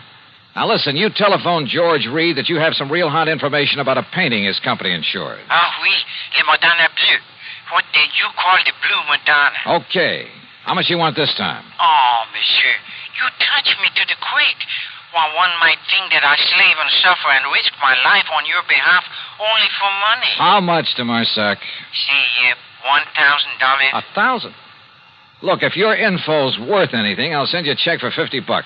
Now listen, you telephoned George Reed that you have some real hot information about a painting his company insured. Oui, Le Madonna Bleu. What did you call the Blue Madonna? Okay. How much you want this time? Oh, Monsieur, you touch me to the quick. Well, one might think that I slave and suffer and risk my life on your behalf only for money. How much, Dumarsac? Say, $1,000. $1,000? Look, if your info's worth anything, I'll send you a check for $50. $50? No.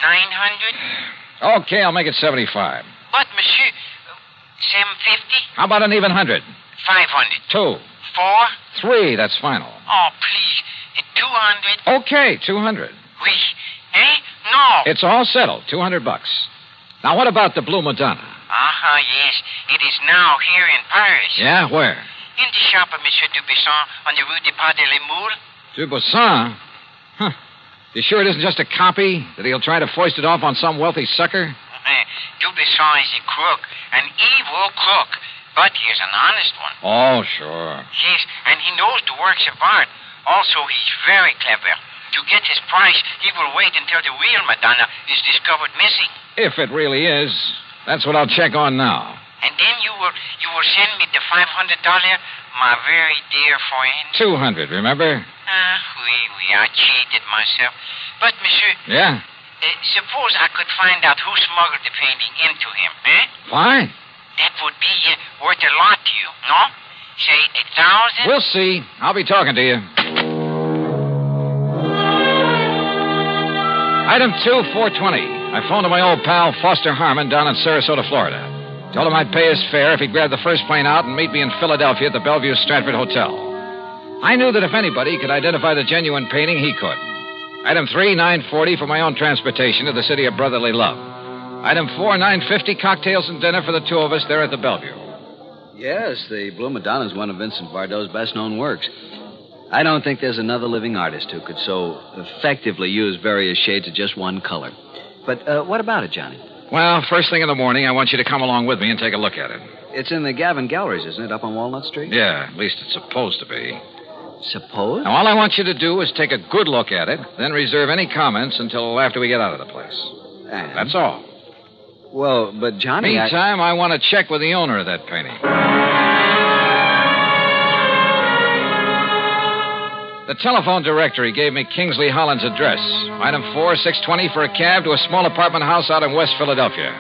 900? Okay, I'll make it 75. But, Monsieur, 750? How about an even 100? 500. 2. 4? 3, that's final. Oh, please. 200? Okay, 200. Oui. Eh? No. It's all settled, $200. Now, what about the Blue Madonna? Yes. It is now here in Paris. Yeah, where? In the shop of Monsieur Dubuisson on the Rue des Pas de la Moule. Dubuisson? Huh. You sure it isn't just a copy? That he'll try to foist it off on some wealthy sucker? Dubuisson is a crook, an evil crook. But he's an honest one. Oh, sure. Yes, and he knows the works of art. Also, he's very clever. To get his price, he will wait until the real Madonna is discovered missing. If it really is. That's what I'll check on now. And then you will send me the $500, my very dear friend. 200, remember? Oui, I cheated myself. But, Monsieur... Yeah? Suppose I could find out who smuggled the painting into him, eh? Fine. That would be worth a lot to you, no? Say, 1,000? We'll see. I'll be talking to you. Item 2, 420. I phoned to my old pal, Foster Harmon, down in Sarasota, Florida. Told him I'd pay his fare if he'd grab the first plane out and meet me in Philadelphia at the Bellevue Stratford Hotel. I knew that if anybody could identify the genuine painting, he could. Item 3, $9.40 for my own transportation to the city of brotherly love. Item 4, $9.50, cocktails and dinner for the two of us there at the Bellevue. Yes, the Blue Madonna is one of Vincent Bardot's best-known works. I don't think there's another living artist who could so effectively use various shades of just one color. But what about it, Johnny? Well, first thing in the morning, I want you to come along with me and take a look at it. It's in the Gavin Galleries, isn't it, up on Walnut Street? Yeah, at least it's supposed to be. Suppose? Now, all I want you to do is take a good look at it, then reserve any comments until after we get out of the place. And? That's all. Well, but Johnny... Meantime, I want to check with the owner of that painting. The telephone directory gave me Kingsley Holland's address. Item 4, 620 for a cab to a small apartment house out in West Philadelphia.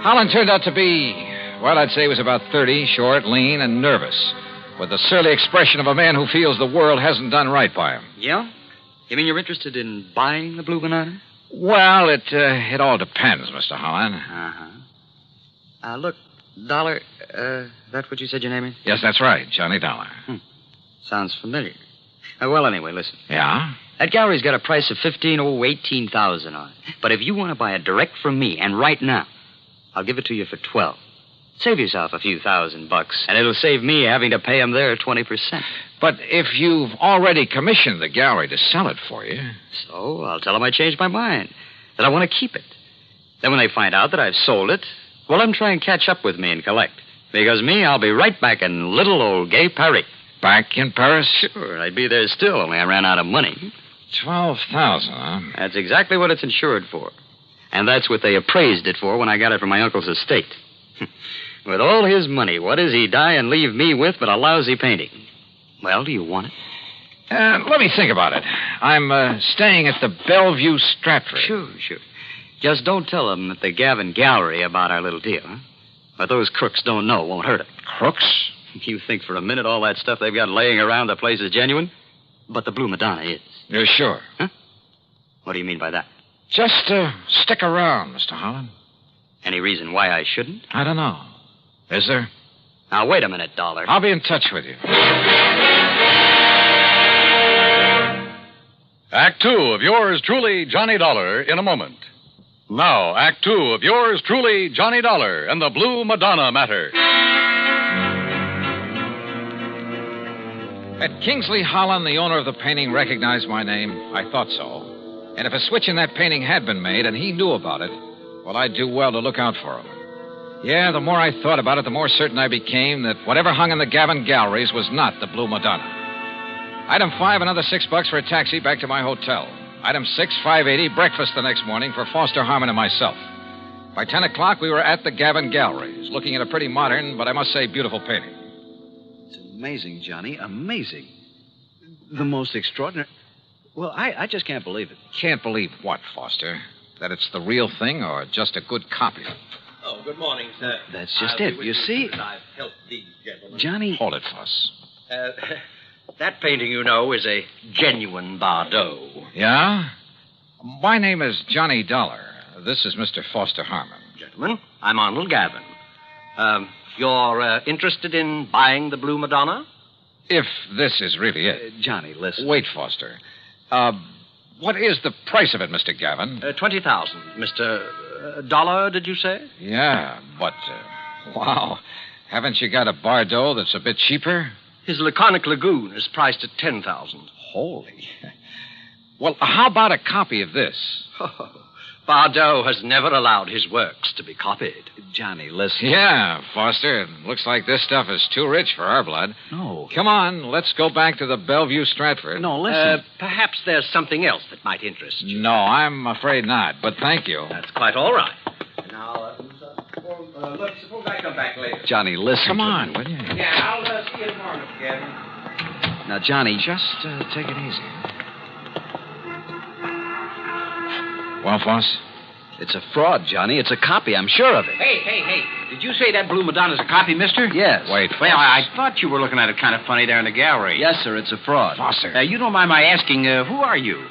Holland turned out to be, well, I'd say he was about 30, short, lean, and nervous, with the surly expression of a man who feels the world hasn't done right by him. Yeah? You mean you're interested in buying the Blue Banana? Well, it all depends, Mr. Holland. Uh-huh. Look, Dollar, that's what you said your name is? Yes, that's right, Johnny Dollar. Sounds familiar. Well, anyway, listen. Yeah? That gallery's got a price of $18,000 on it. But if you want to buy it direct from me, and right now, I'll give it to you for $12,000. Save yourself a few $1,000, and it'll save me having to pay them their 20%. But if you've already commissioned the gallery to sell it for you... So I'll tell them I changed my mind, that I want to keep it. Then when they find out that I've sold it, well, let them try and catch up with me and collect. Because me, I'll be right back in little old gay Paris. Back in Paris? Sure, I'd be there still, only I ran out of money. $12,000, huh? That's exactly what it's insured for. And that's what they appraised it for when I got it from my uncle's estate. With all his money, what does he die and leave me with but a lousy painting? Well, do you want it? Let me think about it. I'm staying at the Bellevue Stratford. Sure. Just don't tell them at the Gavin Gallery about our little deal, huh? What those crooks don't know won't hurt it. Crooks? You think for a minute all that stuff they've got laying around the place is genuine? But the Blue Madonna is. You're sure? Huh? What do you mean by that? Just stick around, Mr. Holland. Any reason why I shouldn't? I don't know. Is there? Now, wait a minute, Dollar. I'll be in touch with you. Act 2 of yours truly, Johnny Dollar, in a moment. Now, Act 2 of yours truly, Johnny Dollar, and the Blue Madonna matter. Had Kingsley Holland, the owner of the painting, recognized my name? I thought so. And if a switch in that painting had been made and he knew about it, well, I'd do well to look out for him. Yeah, the more I thought about it, the more certain I became that whatever hung in the Gavin galleries was not the Blue Madonna. Item 5, another $6 for a taxi back to my hotel. Item 6, $5.80, breakfast the next morning for Foster Harmon and myself. By 10 o'clock, we were at the Gavin galleries, looking at a pretty modern, but I must say beautiful painting. It's amazing, Johnny, amazing. The most extraordinary... Well, I just can't believe it. Can't believe what, Foster? That it's the real thing or just a good copy? Oh, good morning, sir. That's just it. You see... I've helped these gentlemen. Johnny... Hold it, Foss. That painting, you know, is a genuine Bardot. Yeah? My name is Johnny Dollar. This is Mr. Foster Harmon. Gentlemen, I'm Arnold Gavin. You're interested in buying the Blue Madonna? If this is really it. Johnny, listen. Wait, Foster. What is the price of it, Mr. Gavin? 20,000. Mr. Dollar, did you say? Yeah, but, wow. Haven't you got a Bardot that's a bit cheaper? His Laconic Lagoon is priced at 10,000. Holy. Well, how about a copy of this? Bardot has never allowed his works to be copied. Johnny, listen. Yeah, Foster. It looks like this stuff is too rich for our blood. No. Come on, let's go back to the Bellevue Stratford. No, listen. Perhaps there's something else that might interest you. No, I'm afraid not, but thank you. That's quite all right. Now, look, suppose I come back later. Johnny, listen. Come on, will you? Yeah, I'll see you tomorrow, Mr. Gavin. Now, Johnny... Just take it easy. Well, Foss? It's a fraud, Johnny. It's a copy. I'm sure of it. Hey. Did you say that Blue Madonna's a copy, mister? Yes. Wait, Well, I thought you were looking at it kind of funny there in the gallery. Yes, sir. It's a fraud. Foster. You don't mind my asking, who are you?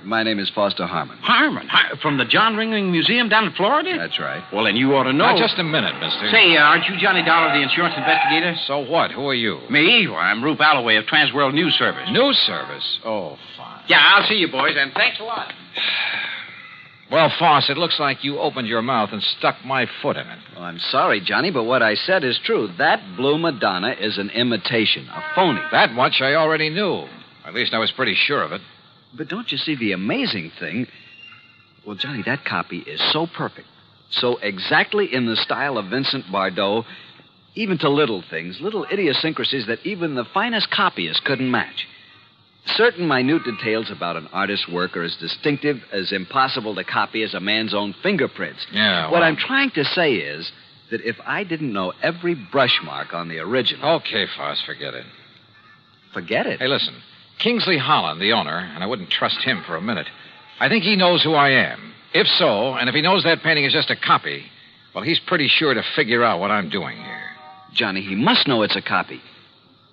My name is Foster Harmon. Harmon? From the John Ringling Museum down in Florida? That's right. Well, then you ought to know. Now, just a minute, mister. Say, aren't you Johnny Dollar, the insurance investigator? So what? Who are you? Me? Well, I'm Rube Alloway of Transworld News Service. News Service? Oh, fine. Yeah, I'll see you, boys, and thanks a lot. Well, Foss, it looks like you opened your mouth and stuck my foot in it. Well, I'm sorry, Johnny, but what I said is true. That Blue Madonna is an imitation, a phony. That much I already knew. At least I was pretty sure of it. But don't you see the amazing thing? Well, Johnny, that copy is so perfect, so exactly in the style of Vincent Bardot, even to little things, little idiosyncrasies that even the finest copyist couldn't match. Certain minute details about an artist's work are as distinctive, as impossible to copy as a man's own fingerprints. Yeah, well... What I'm trying to say is that if I didn't know every brush mark on the original... Okay, Foss, forget it. Forget it? Hey, listen. Kingsley Holland, the owner, and I wouldn't trust him for a minute. I think he knows who I am. If so, and if he knows that painting is just a copy, well, he's pretty sure to figure out what I'm doing here. Johnny, he must know it's a copy.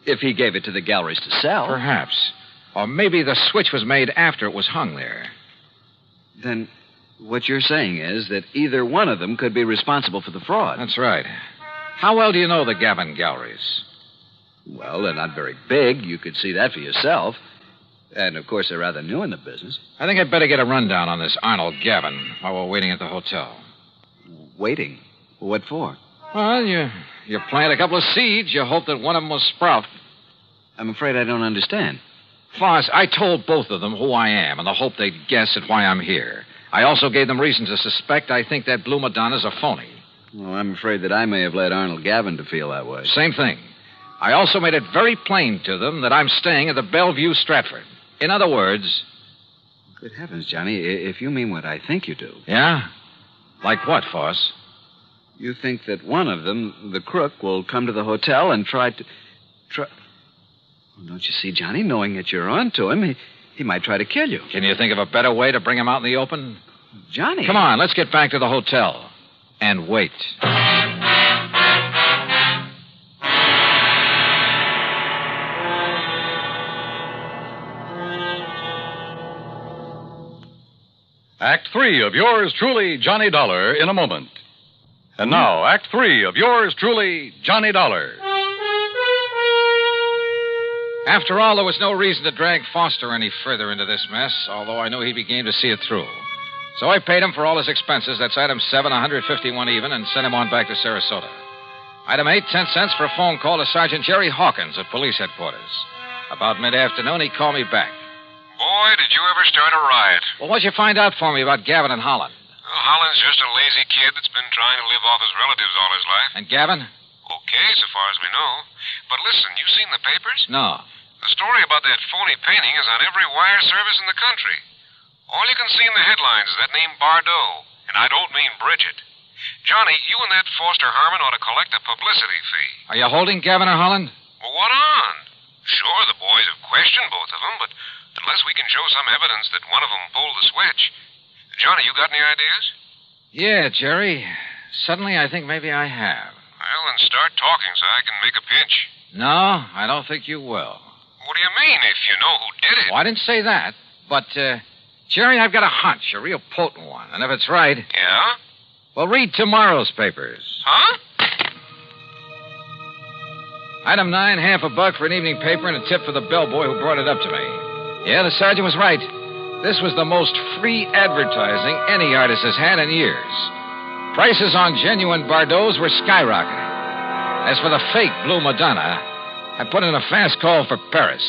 If he gave it to the galleries to sell. Perhaps. Or maybe the switch was made after it was hung there. Then what you're saying is that either one of them could be responsible for the fraud. That's right. How well do you know the Gavin galleries? Well, they're not very big. You could see that for yourself. And, of course, they're rather new in the business. I think I'd better get a rundown on this Arnold Gavin while we're waiting at the hotel. Waiting? What for? Well, you plant a couple of seeds. You hope that one of them will sprout. I'm afraid I don't understand. Foss, I told both of them who I am in the hope they'd guess at why I'm here. I also gave them reason to suspect I think that Blue Madonna's a phony. Well, I'm afraid that I may have led Arnold Gavin to feel that way. Same thing. I also made it very plain to them that I'm staying at the Bellevue Stratford. In other words... Good heavens, Johnny, if you mean what I think you do. Yeah? Like what, Foss? You think that one of them, the crook, will come to the hotel and try... Well, don't you see, Johnny, knowing that you're on to him, he might try to kill you. Can you think of a better way to bring him out in the open? Johnny... Come on, let's get back to the hotel. And wait. Act 3 of yours truly, Johnny Dollar, in a moment. And now, Act 3 of yours truly, Johnny Dollar. After all, there was no reason to drag Foster any further into this mess, although I knew he'd be game to see it through. So I paid him for all his expenses. That's item 7, 151 even, and sent him on back to Sarasota. Item 8, 10 cents for a phone call to Sergeant Jerry Hawkins at police headquarters. About mid-afternoon, he called me back. Boy, did you ever start a riot. Well, what'd you find out for me about Gavin and Holland? Well, Holland's just a lazy kid that's been trying to live off his relatives all his life. And Gavin? Okay, so far as we know. But listen, you seen the papers? No. The story about that phony painting is on every wire service in the country. All you can see in the headlines is that name Bardot. And I don't mean Bridget. Johnny, you and that Foster Harmon ought to collect a publicity fee. Are you holding Gavin or Holland? Well, what on? Sure, the boys have questioned both of them, but unless we can show some evidence that one of them pulled the switch. Johnny, you got any ideas? Yeah, Jerry. Suddenly, I think maybe I have. Well, then start talking so I can make a pitch. No, I don't think you will. What do you mean, if you know who did it? Well, I didn't say that. But, Jerry, I've got a hunch, a real potent one. And if it's right... Yeah? Well, read tomorrow's papers. Huh? Item 9, $1.50 for an evening paper and a tip for the bellboy who brought it up to me. Yeah, the sergeant was right. This was the most free advertising any artist has had in years. Prices on genuine Bardots were skyrocketing. As for the fake Blue Madonna, I put in a fast call for Paris.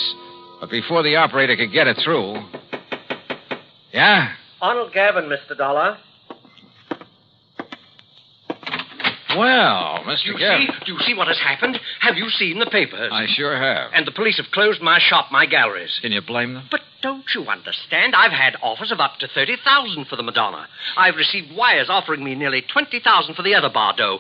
But before the operator could get it through... Yeah? Arnold Gavin, Mr. Dollar. Well, Mr. Gavin... Do you see what has happened? Have you seen the papers? I sure have. And the police have closed my shop, my galleries. Can you blame them? But don't you understand? I've had offers of up to $30,000 for the Madonna. I've received wires offering me nearly $20,000 for the other Bardot,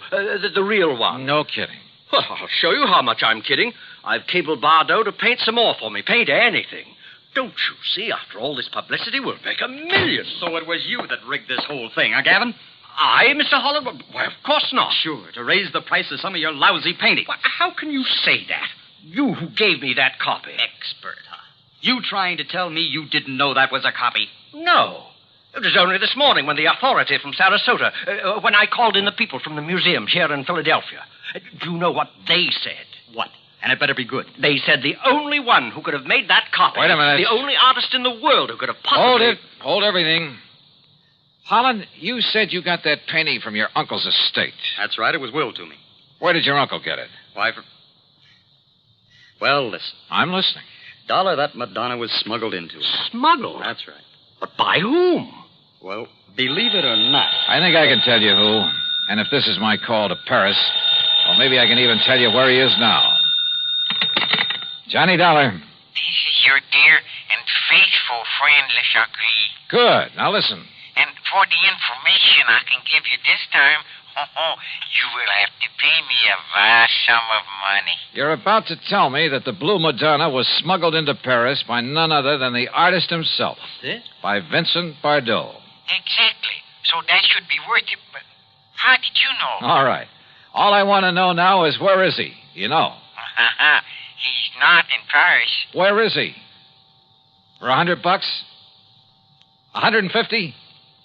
the real one. No kidding. Well, I'll show you how much I'm kidding. I've cabled Bardot to paint some more for me. Paint anything. Don't you see? After all this publicity, we'll make $1 million. So it was you that rigged this whole thing, huh, Gavin? I, Mr. Holland? Why, of course not. Sure, to raise the price of some of your lousy painting. Why, how can you say that? You who gave me that copy. Expert, huh? You trying to tell me you didn't know that was a copy? No. It was only this morning when the authority from Sarasota, when I called in the people from the museum here in Philadelphia. Do you know what they said? What? And it better be good. They said the only one who could have made that copy... Wait a minute. The only artist in the world who could have possibly... Hold it. Hold everything. Holland, you said you got that painting from your uncle's estate. That's right. It was willed to me. Where did your uncle get it? Why, Well, listen. I'm listening. Dollar, that Madonna was smuggled into. Smuggled? That's right. But by whom? Well, believe it or not. I think I can tell you who. And if this is my call to Paris, well, maybe I can even tell you where he is now. Johnny Dollar. This is your dear and faithful friend, Le Chagris. Good. Now listen. And for the information I can give you this time, you will have to pay me a vast sum of money. You're about to tell me that the Blue Madonna was smuggled into Paris by none other than the artist himself. This? By Vincent Bardot. Exactly. So that should be worth it. But how did you know? All right. All I want to know now is where is he? You know. He's not in Paris. Where is he? For $100? 150?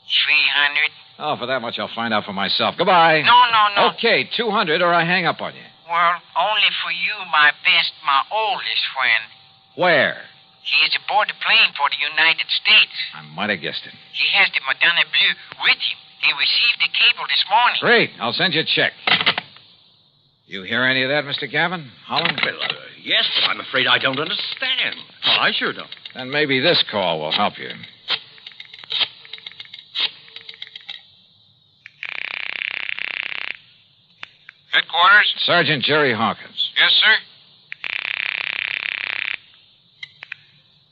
300. Oh, for that much I'll find out for myself. Goodbye. No. Okay, 200 or I hang up on you. Well, only for you, my oldest friend. Where? He is aboard the plane for the United States. I might have guessed it. He has the Madonna Bleu with him. He received the cable this morning. Great. I'll send you a check. You hear any of that, Mr. Gavin? Holland? Well, yes, but I'm afraid I don't understand. Oh, I sure don't. Then maybe this call will help you. Headquarters? Sergeant Jerry Hawkins. Yes, sir?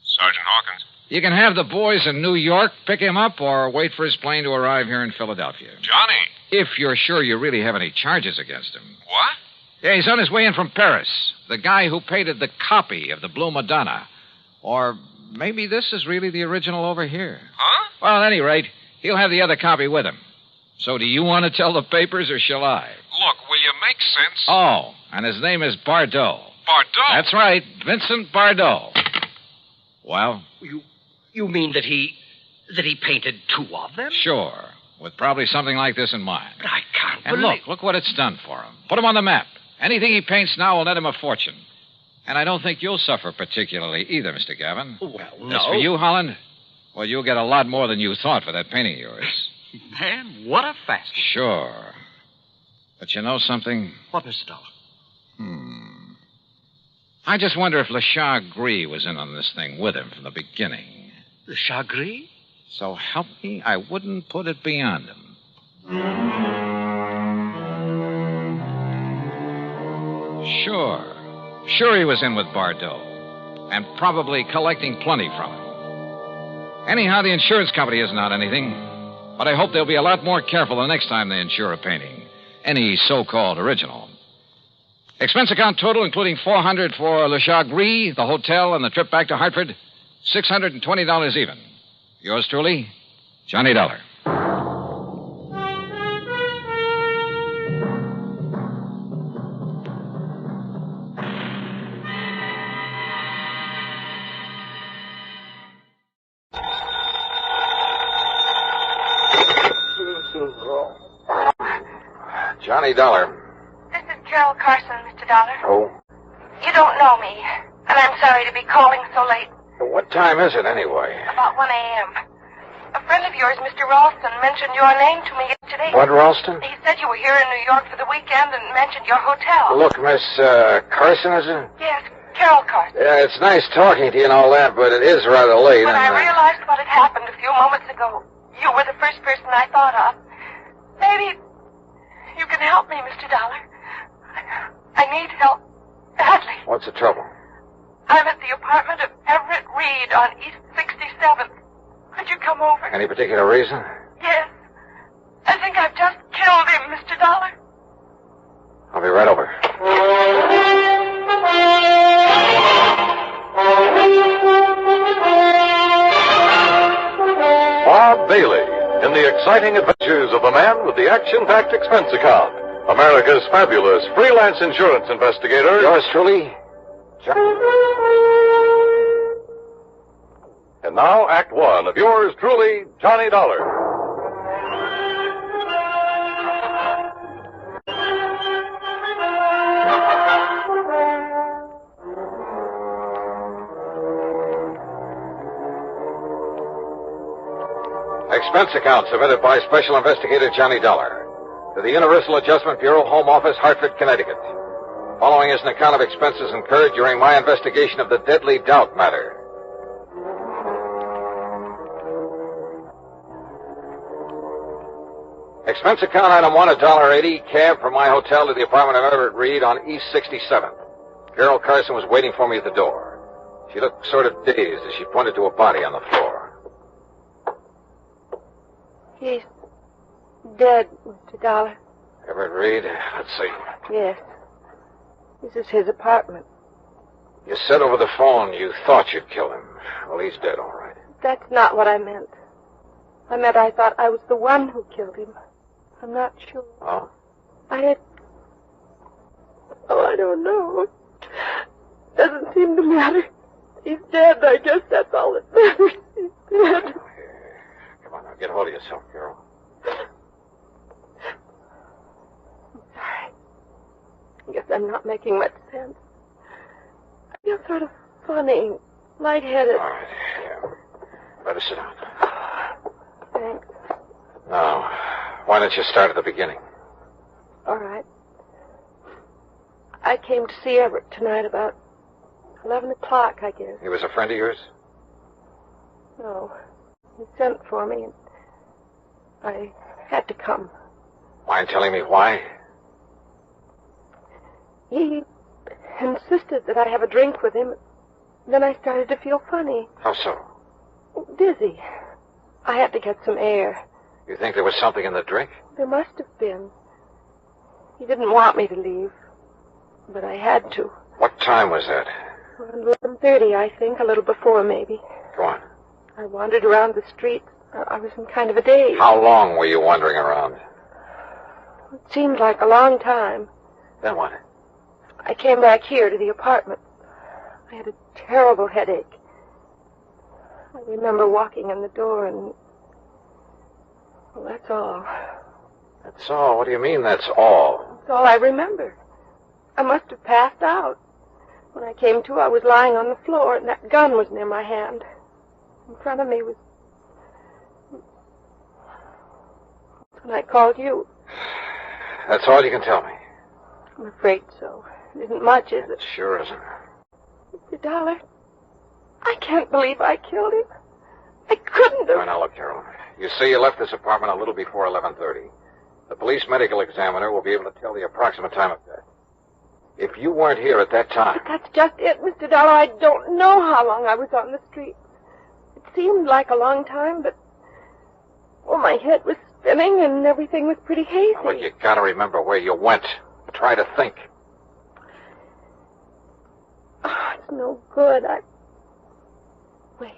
Sergeant Hawkins. You can have the boys in New York pick him up or wait for his plane to arrive here in Philadelphia. Johnny. If you're sure you really have any charges against him. What? Yeah, he's on his way in from Paris. The guy who painted the copy of the Blue Madonna. Or maybe this is really the original over here. Huh? Well, at any rate, he'll have the other copy with him. So do you want to tell the papers or shall I? Look, will you make sense? Oh, and his name is Bardot. Bardot? That's right, Vincent Bardot. Well? You mean that he painted two of them? Sure, with probably something like this in mind. But I can't And believe... look what it's done for him. Put him on the map. Anything he paints now will net him a fortune. And I don't think you'll suffer particularly either, Mr. Gavin. Well, no. As for you, Holland, well, you'll get a lot more than you thought for that painting of yours. Man, what a fast. Sure. But you know something? What, Mr. Dollar? I just wonder if Le Chagris was in on this thing with him from the beginning. Le Chagris? So help me, I wouldn't put it beyond him. Sure he was in with Bardot. And probably collecting plenty from him. Anyhow, the insurance company isn't out anything. But I hope they'll be a lot more careful the next time they insure a painting. Any so-called original. Expense account total, including $400 for Le Chagris, the hotel, and the trip back to Hartford, $620 even. Yours truly, Johnny Dollar. Johnny Dollar. This is Carol Carson, Mr. Dollar. Oh? You don't know me, and I'm sorry to be calling so late. What time is it, anyway? About 1 a.m. A friend of yours, Mr. Ralston, mentioned your name to me yesterday. What, Ralston? He said you were here in New York for the weekend and mentioned your hotel. Look, Miss Carson, is it? Yes, Carol Carson. Yeah, it's nice talking to you and all that, but it is rather late. When I realized what had happened a few moments ago, you were the first person I thought of. Maybe you can help me, Mr. Dollar. I need help badly. What's the trouble? I'm at the apartment of Everett Reed on East 67th. Could you come over? Any particular reason? Yes. I think I've just killed him, Mr. Dollar. I'll be right over. Bob Bailey in the exciting adventures of the man with the action-packed expense account. America's fabulous freelance insurance investigator. Yours truly, And now, Act One of yours truly, Johnny Dollar. Expense account submitted by Special Investigator Johnny Dollar to the Universal Adjustment Bureau, Home Office, Hartford, Connecticut. Following is an account of expenses incurred during my investigation of the Deadly Doubt matter. Expense account item 1, $1.80, cab from my hotel to the apartment of Everett Reed on East 67th. Carol Carson was waiting for me at the door. She looked sort of dazed as she pointed to a body on the floor. He's dead, Mr. Dollar. Everett Reed, let's see. Yes. This is his apartment. You said over the phone you thought you'd kill him. Well, he's dead, all right. That's not what I meant. I meant I thought I was the one who killed him. I'm not sure. Oh? I don't know. Doesn't seem to matter. He's dead. I guess that's all that matters. He's dead. Come on, now, get hold of yourself, Carol. I'm sorry. I guess I'm not making much sense. I feel sort of funny, lightheaded. All right, yeah. Better sit down. Thanks. Now, why don't you start at the beginning? All right. I came to see Everett tonight about 11 o'clock, I guess. He was a friend of yours? No. He sent for me, and I had to come. Mind telling me why? He insisted that I have a drink with him. Then I started to feel funny. How so? Dizzy. I had to get some air. You think there was something in the drink? There must have been. He didn't want me to leave, but I had to. What time was that? Around 11:30, I think, a little before, maybe. Go on. I wandered around the streets. I was in kind of a daze. How long were you wandering around? It seemed like a long time. Then what? I came back here to the apartment. I had a terrible headache. I remember walking in the door and... Well, that's all. That's all? What do you mean, that's all? That's all I remember. I must have passed out. When I came to, I was lying on the floor, and that gun was near my hand. In front of me was... That's when I called you. That's all you can tell me? I'm afraid so. It isn't much, is it? It sure isn't. Mr. Dollar, I can't believe I killed him. I couldn't have. Now, look, Carol. You see, you left this apartment a little before 11:30. The police medical examiner will be able to tell the approximate time of death. If you weren't here at that time... But that's just it, Mr. Dollar. I don't know how long I was on the street. It seemed like a long time, but... Well, my head was spinning and everything was pretty hazy. Now, look, you gotta remember where you went. Try to think. Oh, it's no good. Wait.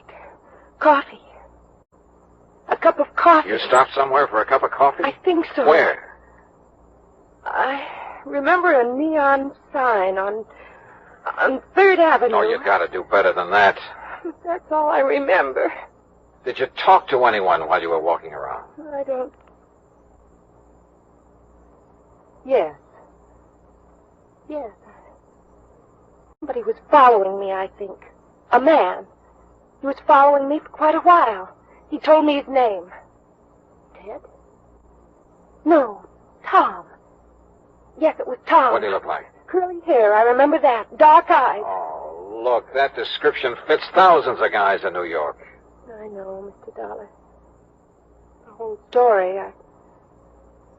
Coffee. A cup of coffee. You stopped somewhere for a cup of coffee? I think so. Where? I remember a neon sign on 3rd Avenue. Oh, you gotta do better than that. That's all I remember. Did you talk to anyone while you were walking around? I don't... Yes. Yes. Somebody was following me, I think. A man. He was following me for quite a while. He told me his name. Ted? No, Tom. Yes, it was Tom. What did he look like? Curly hair, I remember that. Dark eyes. Oh, look, that description fits thousands of guys in New York. I know, Mr. Dollar. The whole story,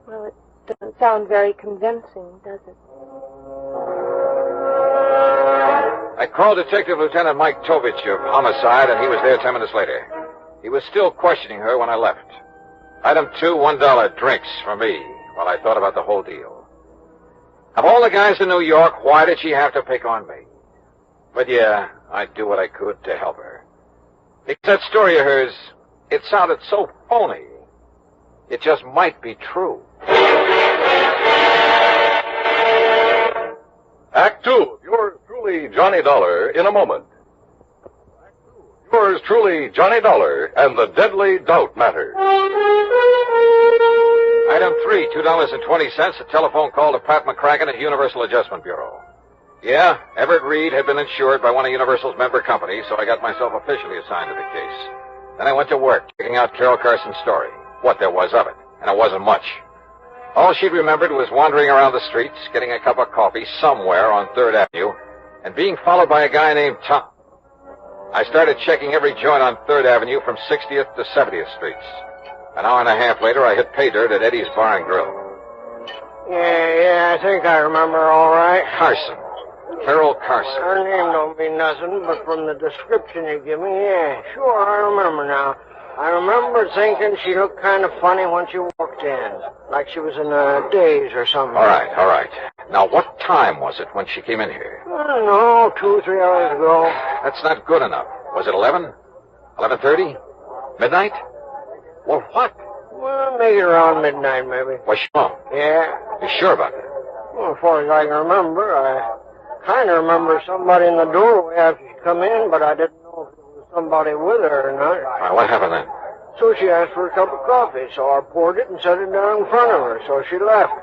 well, it doesn't sound very convincing, does it? I called Detective Lieutenant Mike Tovich of Homicide, and he was there 10 minutes later. He was still questioning her when I left. Item 2, $1 drinks for me while I thought about the whole deal. Of all the guys in New York, why did she have to pick on me? But yeah, I'd do what I could to help her. Because that story of hers, it sounded so phony. It just might be true. Act 2, yours truly, Johnny Dollar, in a moment. Act 2, yours truly, Johnny Dollar, and the Deadly Doubt Matter. Item 3, $2.20, a telephone call to Pat McCracken at Universal Adjustment Bureau. Yeah, Everett Reed had been insured by one of Universal's member companies, so I got myself officially assigned to the case. Then I went to work, checking out Carol Carson's story, what there was of it, and it wasn't much. All she'd remembered was wandering around the streets, getting a cup of coffee somewhere on 3rd Avenue, and being followed by a guy named Tom. I started checking every joint on 3rd Avenue from 60th to 70th Streets. An hour and a half later, I hit pay dirt at Eddie's Bar and Grill. Yeah, I think I remember all right. Carson. Carol Carson. Her name don't mean nothing, but from the description you give me, yeah, sure, I remember now. I remember thinking she looked kind of funny when she walked in, like she was in a daze or something. All right. Now, what time was it when she came in here? I don't know, 2 or 3 hours ago. That's not good enough. Was it 11? 11:30? Midnight? Well, what? Well, maybe around midnight, maybe. Was she home? Yeah. You sure about that? Well, as far as I can remember, I kind of remember somebody in the doorway after she come in, but I didn't know if it was somebody with her or not. All right, what happened then? So she asked for a cup of coffee, so I poured it and set it down in front of her, so she left.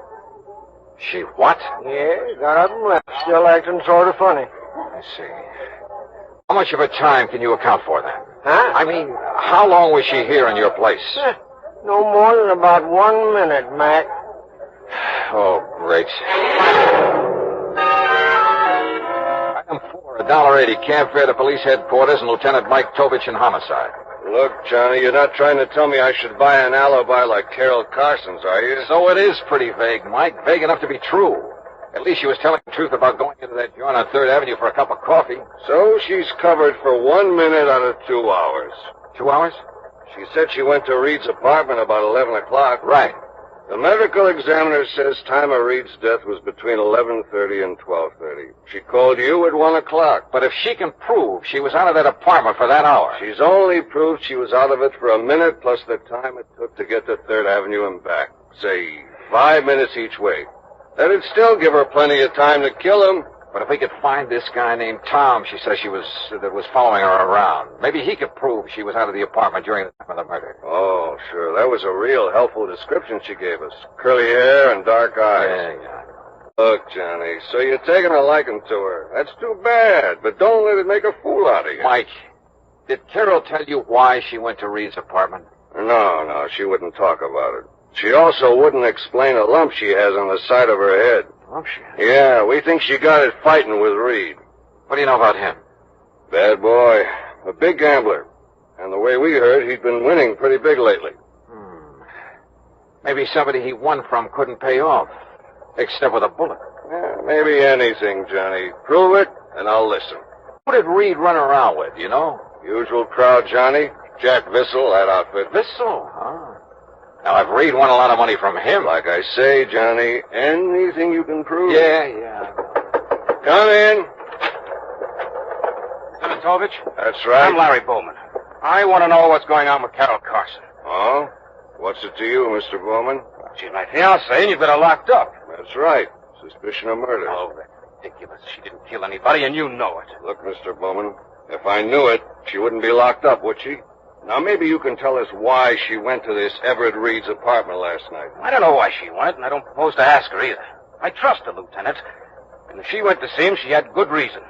She what? Yeah, got up and left, still acting sort of funny. I see. How much of her time can you account for then? Huh? I mean, how long was she here in your place? No more than about 1 minute, Mac. Oh, great. Item 4, $1.80 cab fare to police headquarters and Lieutenant Mike Tovich in Homicide. Look, Johnny, you're not trying to tell me I should buy an alibi like Carol Carson's, are you? So it is pretty vague, Mike. Vague enough to be true. At least she was telling the truth about going into that joint on 3rd Avenue for a cup of coffee. So she's covered for 1 minute out of 2 hours. 2 hours? She said she went to Reed's apartment about 11 o'clock. Right. The medical examiner says time of Reed's death was between 11:30 and 12:30. She called you at 1 o'clock. But if she can prove she was out of that apartment for that hour... She's only proved she was out of it for a minute plus the time it took to get to 3rd Avenue and back. Say, 5 minutes each way. That'd still give her plenty of time to kill him. But if we could find this guy named Tom she says that was following her around, maybe he could prove she was out of the apartment during the time of the murder. Oh, sure. That was a real helpful description she gave us. Curly hair and dark eyes. Yeah. Look, Johnny, so you're taking a liking to her. That's too bad, but don't let it make a fool out of you. Mike, did Carol tell you why she went to Reed's apartment? No, she wouldn't talk about it. She also wouldn't explain a lump she has on the side of her head. Lump she has? Yeah, we think she got it fighting with Reed. What do you know about him? Bad boy. A big gambler. And the way we heard, he'd been winning pretty big lately. Maybe somebody he won from couldn't pay off. Except with a bullet. Yeah, maybe anything, Johnny. Prove it, and I'll listen. Who did Reed run around with, you know? Usual crowd, Johnny. Jack Vissel, that outfit. Vissel, huh? Now, if Reed won a lot of money from him... Like I say, Johnny, anything you can prove. Yeah. Come in. Senatovich? That's right. I'm Larry Bowman. I want to know what's going on with Carol Carson. Oh? What's it to you, Mr. Bowman? She's my fiancée, and you've got her locked up. That's right. Suspicion of murder. Oh, that's ridiculous. She didn't kill anybody, and you know it. Look, Mr. Bowman, if I knew it, she wouldn't be locked up, would she? Now, maybe you can tell us why she went to this Everett Reed's apartment last night. I don't know why she went, and I don't propose to ask her either. I trust the lieutenant. And if she went to see him, she had good reason.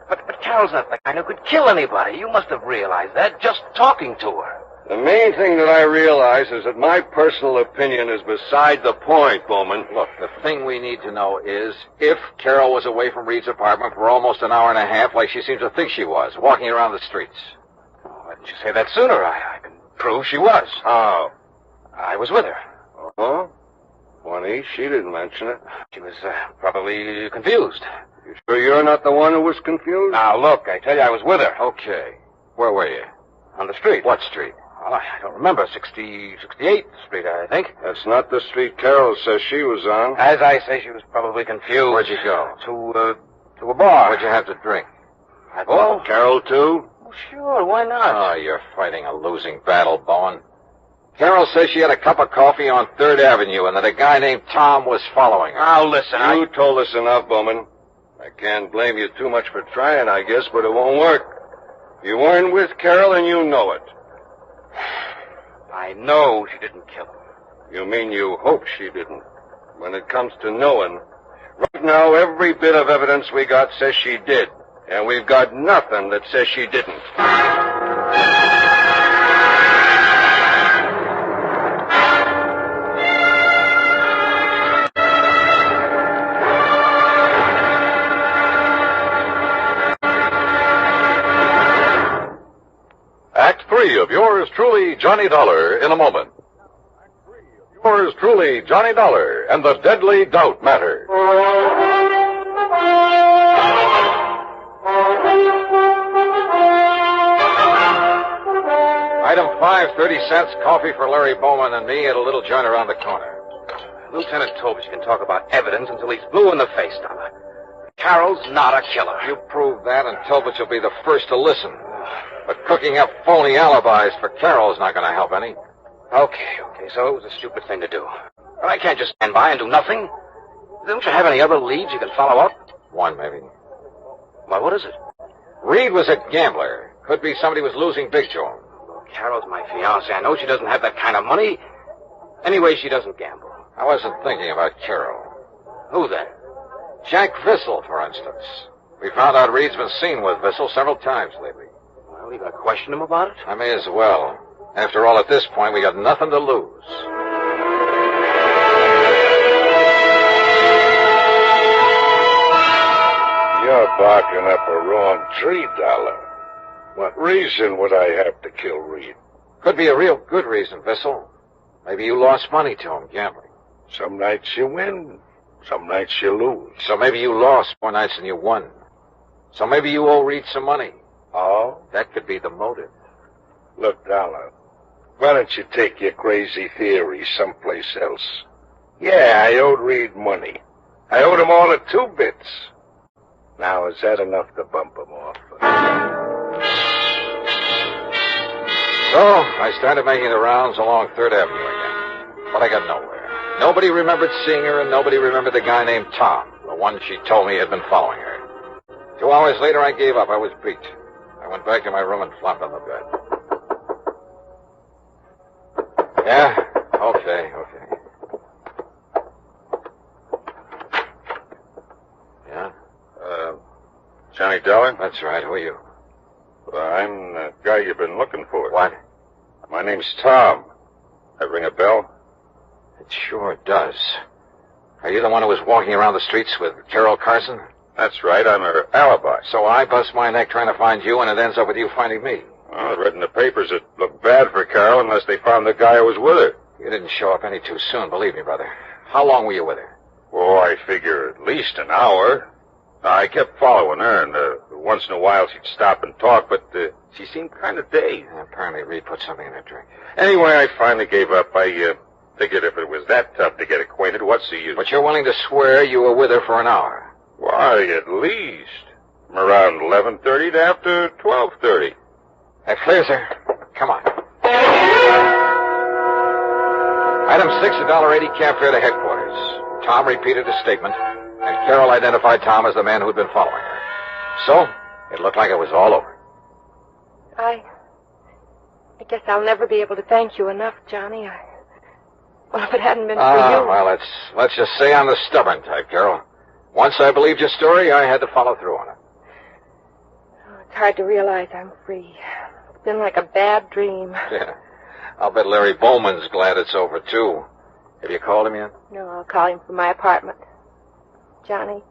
But Carol's not the kind who could kill anybody. You must have realized that just talking to her. The main thing that I realize is that my personal opinion is beside the point, Bowman. Look, the thing we need to know is if Carol was away from Reed's apartment for almost an hour and a half, like she seems to think she was, walking around the streets. Why didn't you say that sooner? I can prove she was. How? I was with her. Oh? Funny, she didn't mention it. She was probably confused. You sure you're not the one who was confused? Now, look, I tell you, I was with her. Okay. Where were you? On the street. What street? Well, I don't remember. 68th Street, I think. That's not the street Carol says she was on. As I say, she was probably confused. Where'd you go? To a bar. What'd you have to drink? Oh, Carol, too? Oh, sure, why not? Oh, you're fighting a losing battle, Bowen. Carol says she had a cup of coffee on 3rd Avenue and that a guy named Tom was following her. Now, listen, You told us enough, Bowman. I can't blame you too much for trying, I guess, but it won't work. You weren't with Carol and you know it. I know she didn't kill him. You mean you hope she didn't? When it comes to knowing, right now every bit of evidence we got says she did. And we've got nothing that says she didn't. Act 3 of yours truly, Johnny Dollar, in a moment. Yours truly, Johnny Dollar, and the Deadly Doubt Matter. Item 5, 30 cents, coffee for Larry Bowman and me at a little joint around the corner. Lieutenant Tovich can talk about evidence until he's blue in the face, Dollar. Carol's not a killer. You prove that, and Tovich will be the first to listen. But cooking up phony alibis for Carol's not going to help any. Okay, so it was a stupid thing to do. But I can't just stand by and do nothing. Don't you have any other leads you can follow up? One, maybe. Well, what is it? Reed was a gambler. Could be somebody was losing big to him. Carol's my fiancée. I know she doesn't have that kind of money. Anyway, she doesn't gamble. I wasn't thinking about Carol. Who then? Jack Vissel, for instance. We found out Reed's been seen with Vissel several times lately. Well, you gotta question him about it? I may as well. After all, at this point, we got nothing to lose. You're barking up a wrong tree, Dollar. What reason would I have to kill Reed? Could be a real good reason, Vissel. Maybe you lost money to him gambling. Some nights you win, some nights you lose. So maybe you lost more nights than you won. So maybe you owe Reed some money. Oh? That could be the motive. Look, Dollar, why don't you take your crazy theory someplace else? Yeah, I owed Reed money. I owed him all of 2 bits. Now, is that enough to bump him off? So, I started making the rounds along 3rd Avenue again. But I got nowhere. Nobody remembered seeing her, and nobody remembered the guy named Tom, the one she told me had been following her. 2 hours later, I gave up. I was beat. I went back to my room and flopped on the bed. Yeah? Okay. Yeah? Johnny Dollar? That's right. Who are you? Well, I'm the guy you've been looking for. What? My name's Tom. That ring a bell? It sure does. Are you the one who was walking around the streets with Carol Carson? That's right, I'm her alibi. So I bust my neck trying to find you, and it ends up with you finding me. Well, I read in the papers it looked bad for Carol unless they found the guy who was with her. You didn't show up any too soon, believe me, brother. How long were you with her? Oh, I figure at least an hour. I kept following her, and once in a while she'd stop and talk, but she seemed kind of dazed. Apparently Reed put something in her drink. Anyway, I finally gave up. I figured if it was that tough to get acquainted, what's the use? But you're willing to swear you were with her for an hour? Why, at least. From around 11:30 to after 12:30. That clears her. Come on. Item 6, $1.80 cab fare to headquarters. Tom repeated his statement, and Carol identified Tom as the man who'd been following her. So, it looked like it was all over. I guess I'll never be able to thank you enough, Johnny. Well, if it hadn't been for you... Well, let's just say I'm the stubborn type, Carol. Once I believed your story, I had to follow through on it. Oh, it's hard to realize I'm free. It's been like a bad dream. Yeah. I'll bet Larry Bowman's glad it's over, too. Have you called him yet? No, I'll call him from my apartment. Johnny,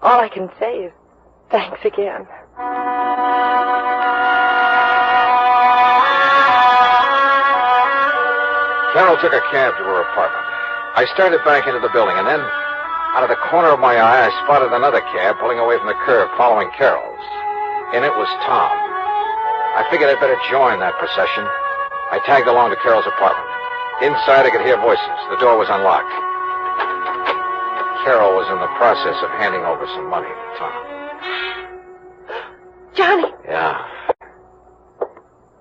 all I can say is thanks again. Carol took a cab to her apartment. I started back into the building, and then, out of the corner of my eye, I spotted another cab pulling away from the curb, following Carol's. And it was Tom. I figured I'd better join that procession. I tagged along to Carol's apartment. Inside, I could hear voices. The door was unlocked. Carol was in the process of handing over some money to Tom. Johnny! Yeah.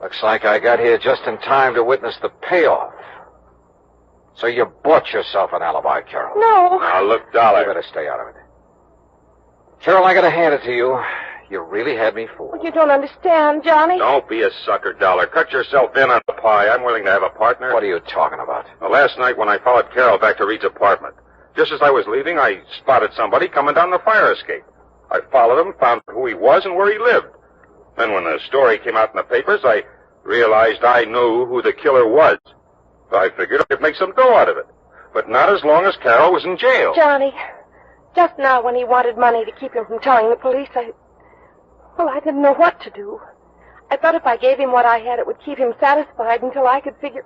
Looks like I got here just in time to witness the payoff. So you bought yourself an alibi, Carol. No. Now, look, Dollar. You better stay out of it. Carol, I gotta hand it to you. You really had me fooled. Well, you don't understand, Johnny. Don't be a sucker, Dollar. Cut yourself in on the pie. I'm willing to have a partner. What are you talking about? Well, last night when I followed Carol back to Reed's apartment, just as I was leaving, I spotted somebody coming down the fire escape. I followed him, found who he was and where he lived. Then when the story came out in the papers, I realized I knew who the killer was. So I figured I could make some dough out of it. But not as long as Carol was in jail. Johnny, just now when he wanted money to keep him from telling the police, I didn't know what to do. I thought if I gave him what I had, it would keep him satisfied until I could figure...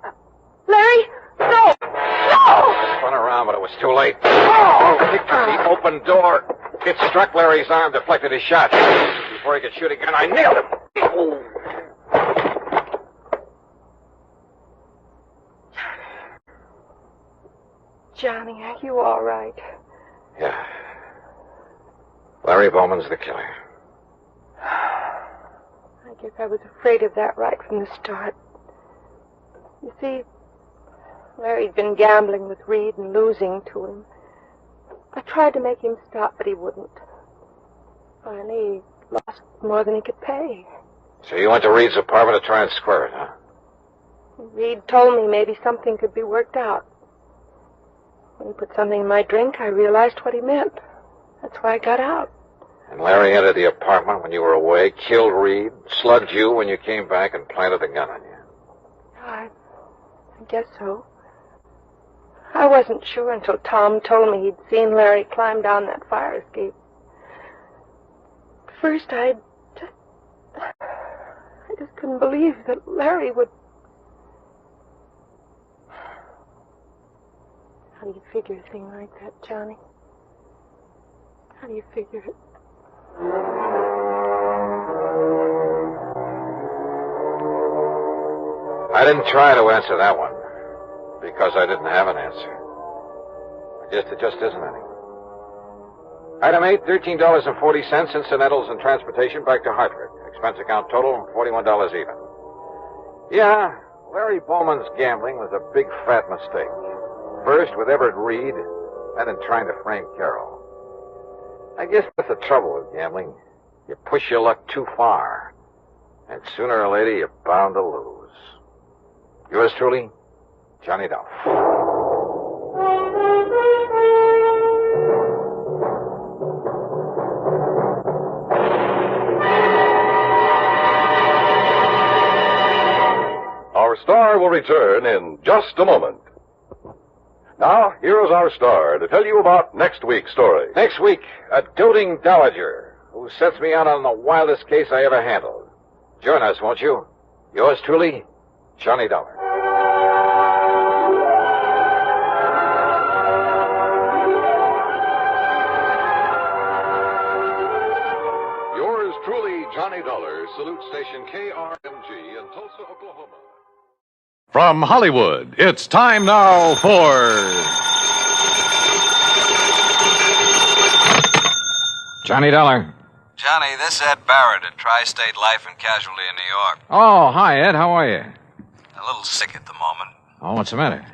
Larry! No! No! I spun around, but it was too late. Oh! I kicked at the open door. It struck Larry's arm, deflected his shot. Before he could shoot again, I nailed him. Oh. Johnny, are you all right? Yeah. Larry Bowman's the killer. I guess I was afraid of that right from the start. You see, Larry'd been gambling with Reed and losing to him. I tried to make him stop, but he wouldn't. Finally, he lost more than he could pay. So you went to Reed's apartment to try and square it, huh? Reed told me maybe something could be worked out. When he put something in my drink, I realized what he meant. That's why I got out. And Larry entered the apartment when you were away, killed Reed, slugged you when you came back, and planted the gun on you. I guess so. I wasn't sure until Tom told me he'd seen Larry climb down that fire escape. First, I just couldn't believe that Larry would... How do you figure a thing like that, Johnny? How do you figure it? I didn't try to answer that one, because I didn't have an answer. It just isn't any. Item 8, $13.40, incidentals and transportation back to Hartford. Expense account total, $41 even. Yeah, Larry Bowman's gambling was a big, fat mistake. First with Everett Reed, then in trying to frame Carol. I guess that's the trouble with gambling. You push your luck too far, and sooner or later you're bound to lose. Yours truly, Johnny Duff. Our star will return in just a moment. Now, here is our star to tell you about next week's story. Next week, a doting dowager who sets me out on the wildest case I ever handled. Join us, won't you? Yours truly, Johnny Dollar. Yours truly, Johnny Dollar, salutes station KRMG in Tulsa, Oklahoma. From Hollywood, it's time now for... Johnny Dollar. Johnny, this is Ed Barrett at Tri-State Life and Casualty in New York. Oh, hi, Ed. How are you? A little sick at the moment. Oh, what's the matter?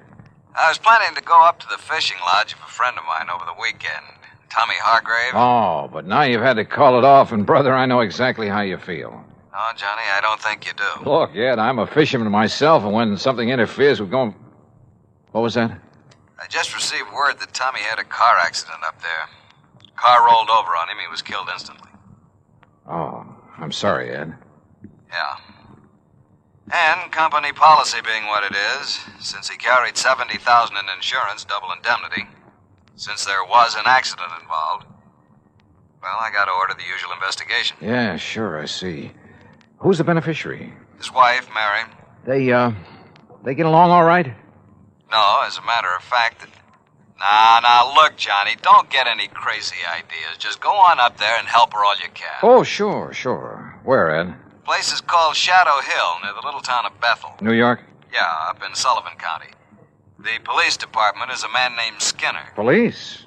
I was planning to go up to the fishing lodge of a friend of mine over the weekend, Tommy Hargrave. Oh, but now you've had to call it off, and, brother, I know exactly how you feel. No, Johnny, I don't think you do. Look, Ed, I'm a fisherman myself, and when something interferes with going... What was that? I just received word that Tommy had a car accident up there. Car rolled over on him. He was killed instantly. Oh, I'm sorry, Ed. Yeah. And company policy being what it is, since he carried $70,000 in insurance, double indemnity, since there was an accident involved, well, I got to order the usual investigation. Yeah, sure, I see. Who's the beneficiary? His wife, Mary. They get along all right? No, as a matter of fact, Now, look, Johnny, don't get any crazy ideas. Just go on up there and help her all you can. Oh, sure. Where, Ed? The place is called Shadow Hill, near the little town of Bethel. New York? Yeah, up in Sullivan County. The police department is a man named Skinner. Police?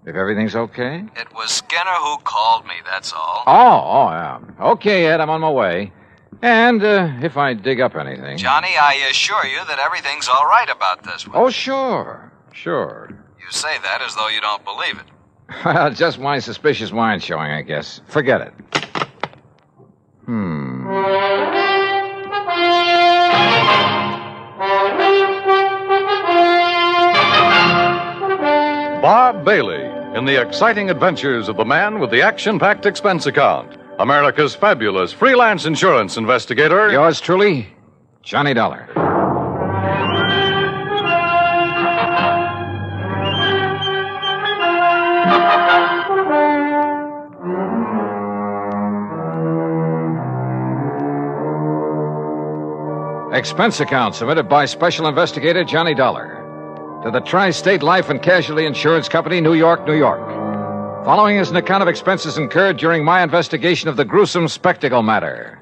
If everything's okay? It was Skinner who called me, that's all. Oh, yeah. Okay, Ed, I'm on my way. And if I dig up anything... Johnny, I assure you that everything's all right about this one. Oh, sure. You say that as though you don't believe it. Well, just my suspicious mind showing, I guess. Forget it. Bob Bailey in the exciting adventures of the man with the action-packed expense account. America's fabulous freelance insurance investigator. Yours truly, Johnny Dollar. Expense account submitted by Special Investigator Johnny Dollar to the Tri-State Life and Casualty Insurance Company, New York, New York. Following is an account of expenses incurred during my investigation of the gruesome spectacle matter.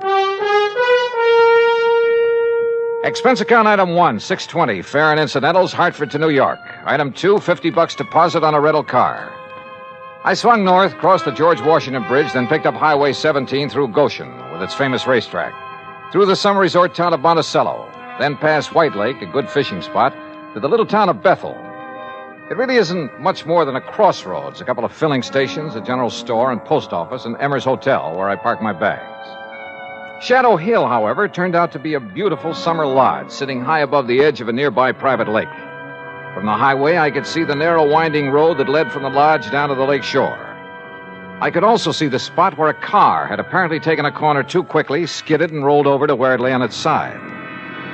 Expense account item 1, $620, fare and incidentals, Hartford to New York. Item 2, $50 deposit on a rental car. I swung north, crossed the George Washington Bridge, then picked up Highway 17 through Goshen with its famous racetrack, through the summer resort town of Monticello, then past White Lake, a good fishing spot, to the little town of Bethel. It really isn't much more than a crossroads, a couple of filling stations, a general store and post office, and Emmer's Hotel, where I park my bags. Shadow Hill, however, turned out to be a beautiful summer lodge sitting high above the edge of a nearby private lake. From the highway, I could see the narrow winding road that led from the lodge down to the lake shore. I could also see the spot where a car had apparently taken a corner too quickly, skidded, and rolled over to where it lay on its side.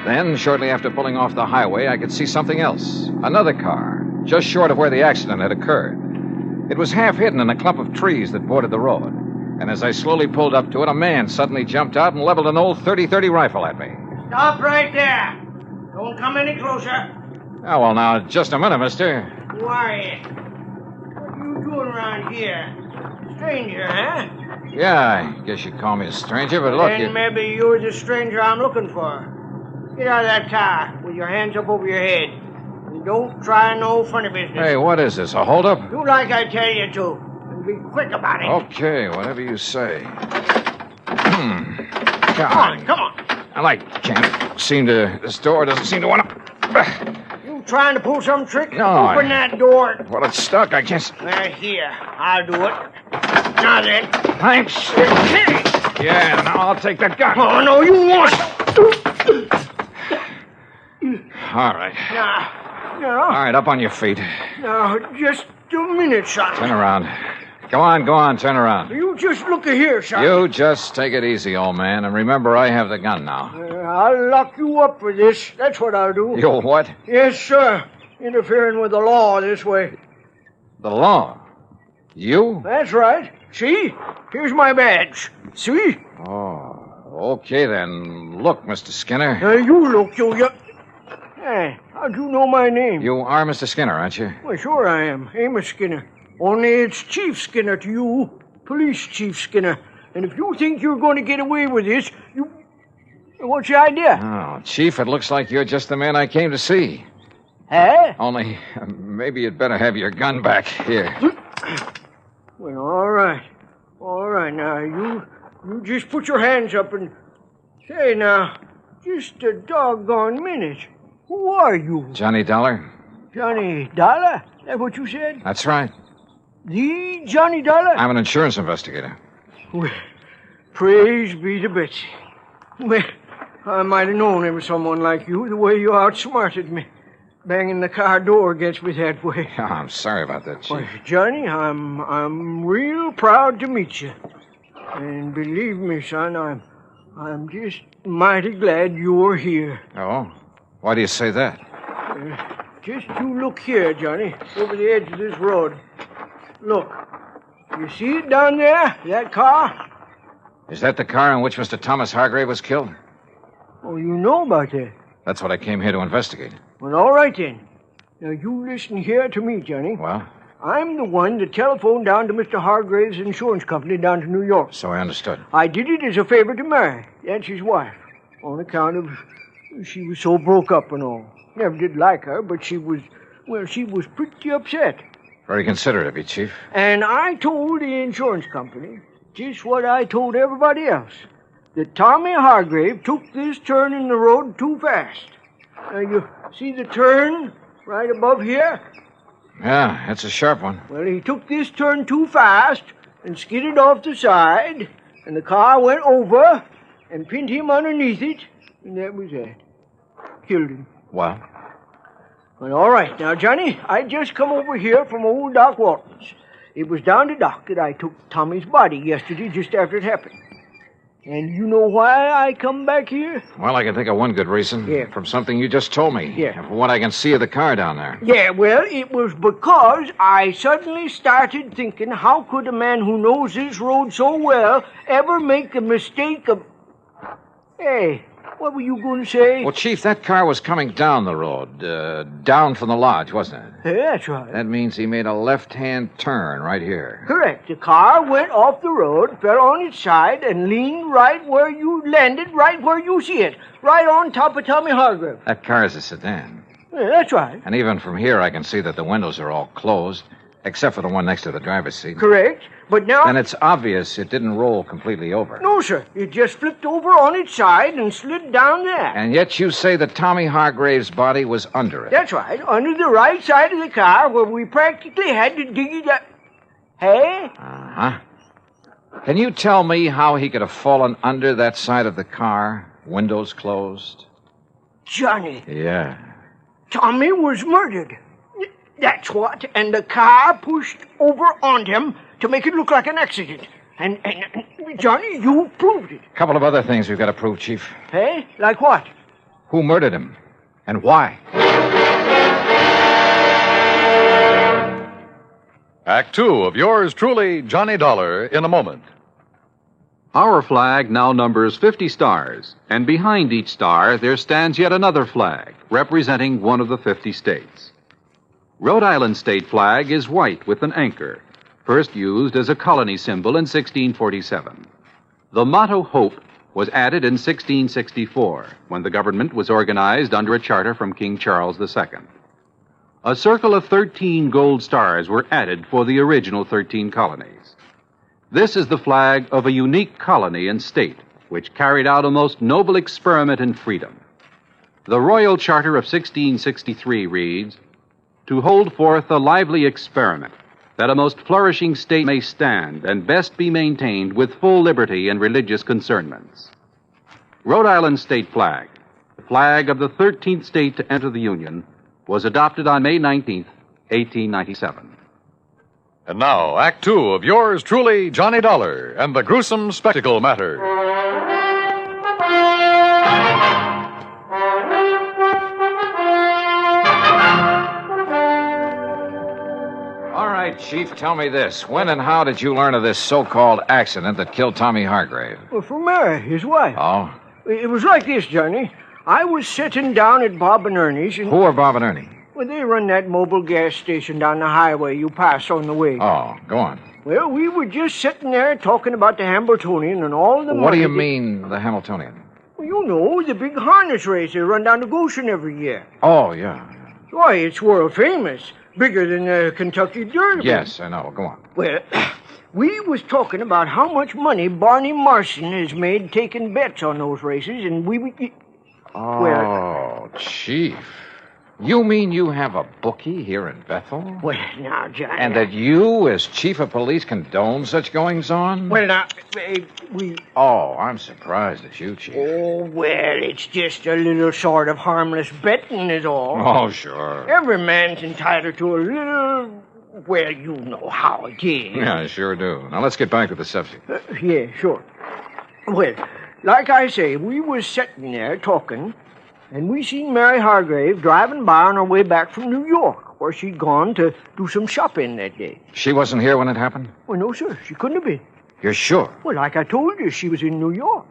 Then, shortly after pulling off the highway, I could see something else. Another car, just short of where the accident had occurred. It was half hidden in a clump of trees that bordered the road. And as I slowly pulled up to it, a man suddenly jumped out and leveled an old .30-30 rifle at me. Stop right there. Don't come any closer. Oh, well, now, just a minute, mister. Who are you? What are you doing around here? Stranger, huh? Yeah, I guess you'd call me a stranger, but look, Then maybe you're the stranger I'm looking for. Get out of that car with your hands up over your head. And don't try no funny business. Hey, what is this, a holdup? Do like I tell you to. And be quick about it. Okay, whatever you say. Come on. This door doesn't seem to want to... You trying to pull some trick? No, Open that door. Well, it's stuck, I guess. Well, here, I'll do it. Now then. Thanks. Yeah, now I'll take that gun. Oh, no, you won't. All right. Now. All right, up on your feet. Now, just a minute, son. Turn around. Go on, turn around. You just look here, son. You just take it easy, old man, and remember I have the gun now. I'll lock you up for this. That's what I'll do. You'll what? Yes, sir. interfering with the law this way. The law? You? That's right. See? Here's my badge. See? Oh, okay then. Look, Mr. Skinner. You look, you... Hey, how'd you know my name? You are Mr. Skinner, aren't you? Well, sure I am. Amos Skinner. Only it's Chief Skinner to you. Police Chief Skinner. And if you think you're going to get away with this, you... What's your idea? Oh, Chief, it looks like you're just the man I came to see. Huh? Only, maybe you'd better have your gun back. Here. Well, all right. All right, now, you just put your hands up and... Say, now, just a doggone minute. Who are you? Johnny Dollar? Johnny Dollar? That what you said? That's right. The Johnny Dollar? I'm an insurance investigator. Well, praise be to Betsy. Well, I might have known there was someone like you, the way you outsmarted me. Banging the car door gets me that way. Oh, I'm sorry about that, Chief. Well, Johnny, I'm real proud to meet you. And believe me, son, I'm just mighty glad you're here. Oh? Why do you say that? Just you look here, Johnny, over the edge of this road. Look. You see it down there? That car? Is that the car in which Mr. Thomas Hargrave was killed? Oh, you know about that? That's what I came here to investigate. Well, all right then. Now, you listen here to me, Johnny. Well? I'm the one that telephoned down to Mr. Hargrave's insurance company down to New York. So I understood. I did it as a favor to Mary. That's his wife. On account of she was so broke up and all. Never did like her, but she was pretty upset. Very considerate of you, Chief. And I told the insurance company just what I told everybody else. That Tommy Hargrave took this turn in the road too fast. Now, you see the turn right above here? Yeah, that's a sharp one. Well, he took this turn too fast and skidded off the side, and the car went over and pinned him underneath it, and that was that. Killed him. Well? Well, all right. Now, Johnny, I just come over here from old Doc Walton's. It was down to Doc that I took Tommy's body yesterday just after it happened. And you know why I come back here? Well, I can think of one good reason. Yeah. From something you just told me. Yeah. And from what I can see of the car down there. Yeah, well, it was because I suddenly started thinking, how could a man who knows this road so well ever make the mistake of... Hey, what were you going to say? Well, Chief, that car was coming down the road. Down from the lodge, wasn't it? Yeah, that's right. That means he made a left-hand turn right here. Correct. The car went off the road, fell on its side, and leaned right where you landed, right where you see it. Right on top of Tommy Hargrave. That car is a sedan. Yeah, that's right. And even from here, I can see that the windows are all closed, except for the one next to the driver's seat. Correct. But now... And it's obvious it didn't roll completely over. No, sir. It just flipped over on its side and slid down there. And yet you say that Tommy Hargrave's body was under it. That's right. Under the right side of the car where we practically had to dig it up. Hey? Uh-huh. Can you tell me how he could have fallen under that side of the car, windows closed? Johnny. Yeah. Tommy was murdered. That's what. And the car pushed over on him to make it look like an accident. And Johnny, you proved it. A couple of other things we've got to prove, Chief. Hey? Like what? Who murdered him? And why? Act two of yours truly, Johnny Dollar, in a moment. Our flag now numbers 50 stars, and behind each star there stands yet another flag, representing one of the 50 states. Rhode Island's state flag is white with an anchor, first used as a colony symbol in 1647. The motto Hope was added in 1664, when the government was organized under a charter from King Charles II. A circle of 13 gold stars were added for the original 13 colonies. This is the flag of a unique colony and state, which carried out a most noble experiment in freedom. The Royal Charter of 1663 reads, "To hold forth a lively experiment, that a most flourishing state may stand and best be maintained with full liberty and religious concernments." Rhode Island's state flag, the flag of the 13th state to enter the Union, was adopted on May 19th, 1897. And now, Act two of yours truly, Johnny Dollar, and the gruesome spectacle matter. Chief, tell me this. When and how did you learn of this so-called accident that killed Tommy Hargrave? Well, from Mary, his wife. Oh? It was like this, Johnny. I was sitting down at Bob and Ernie's and... Who are Bob and Ernie? Well, they run that mobile gas station down the highway you pass on the way. Oh, go on. Well, we were just sitting there talking about the Hamiltonian and all the money... What do you mean, the Hamiltonian? Well, you know, the big harness race they run down to Goshen every year. Oh, yeah. Why, it's world famous. Bigger than the Kentucky Derby. Yes, I know. Go on. Well, we was talking about how much money Barney Marson has made taking bets on those races, and we... Oh, Chief. You mean you have a bookie here in Bethel? Well, now, Johnny... And that you, as chief of police, condone such goings-on? Well, now, we... Oh, I'm surprised at you, Chief. Oh, well, it's just a little sort of harmless betting is all. Oh, sure. Every man's entitled to a little... Well, you know how it is. Yeah, I sure do. Now, let's get back to the subject. Yeah, sure. Well, like I say, we was sitting there talking... And we seen Mary Hargrave driving by on her way back from New York, where she'd gone to do some shopping that day. She wasn't here when it happened? Well, no, sir. She couldn't have been. You're sure? Well, like I told you, she was in New York.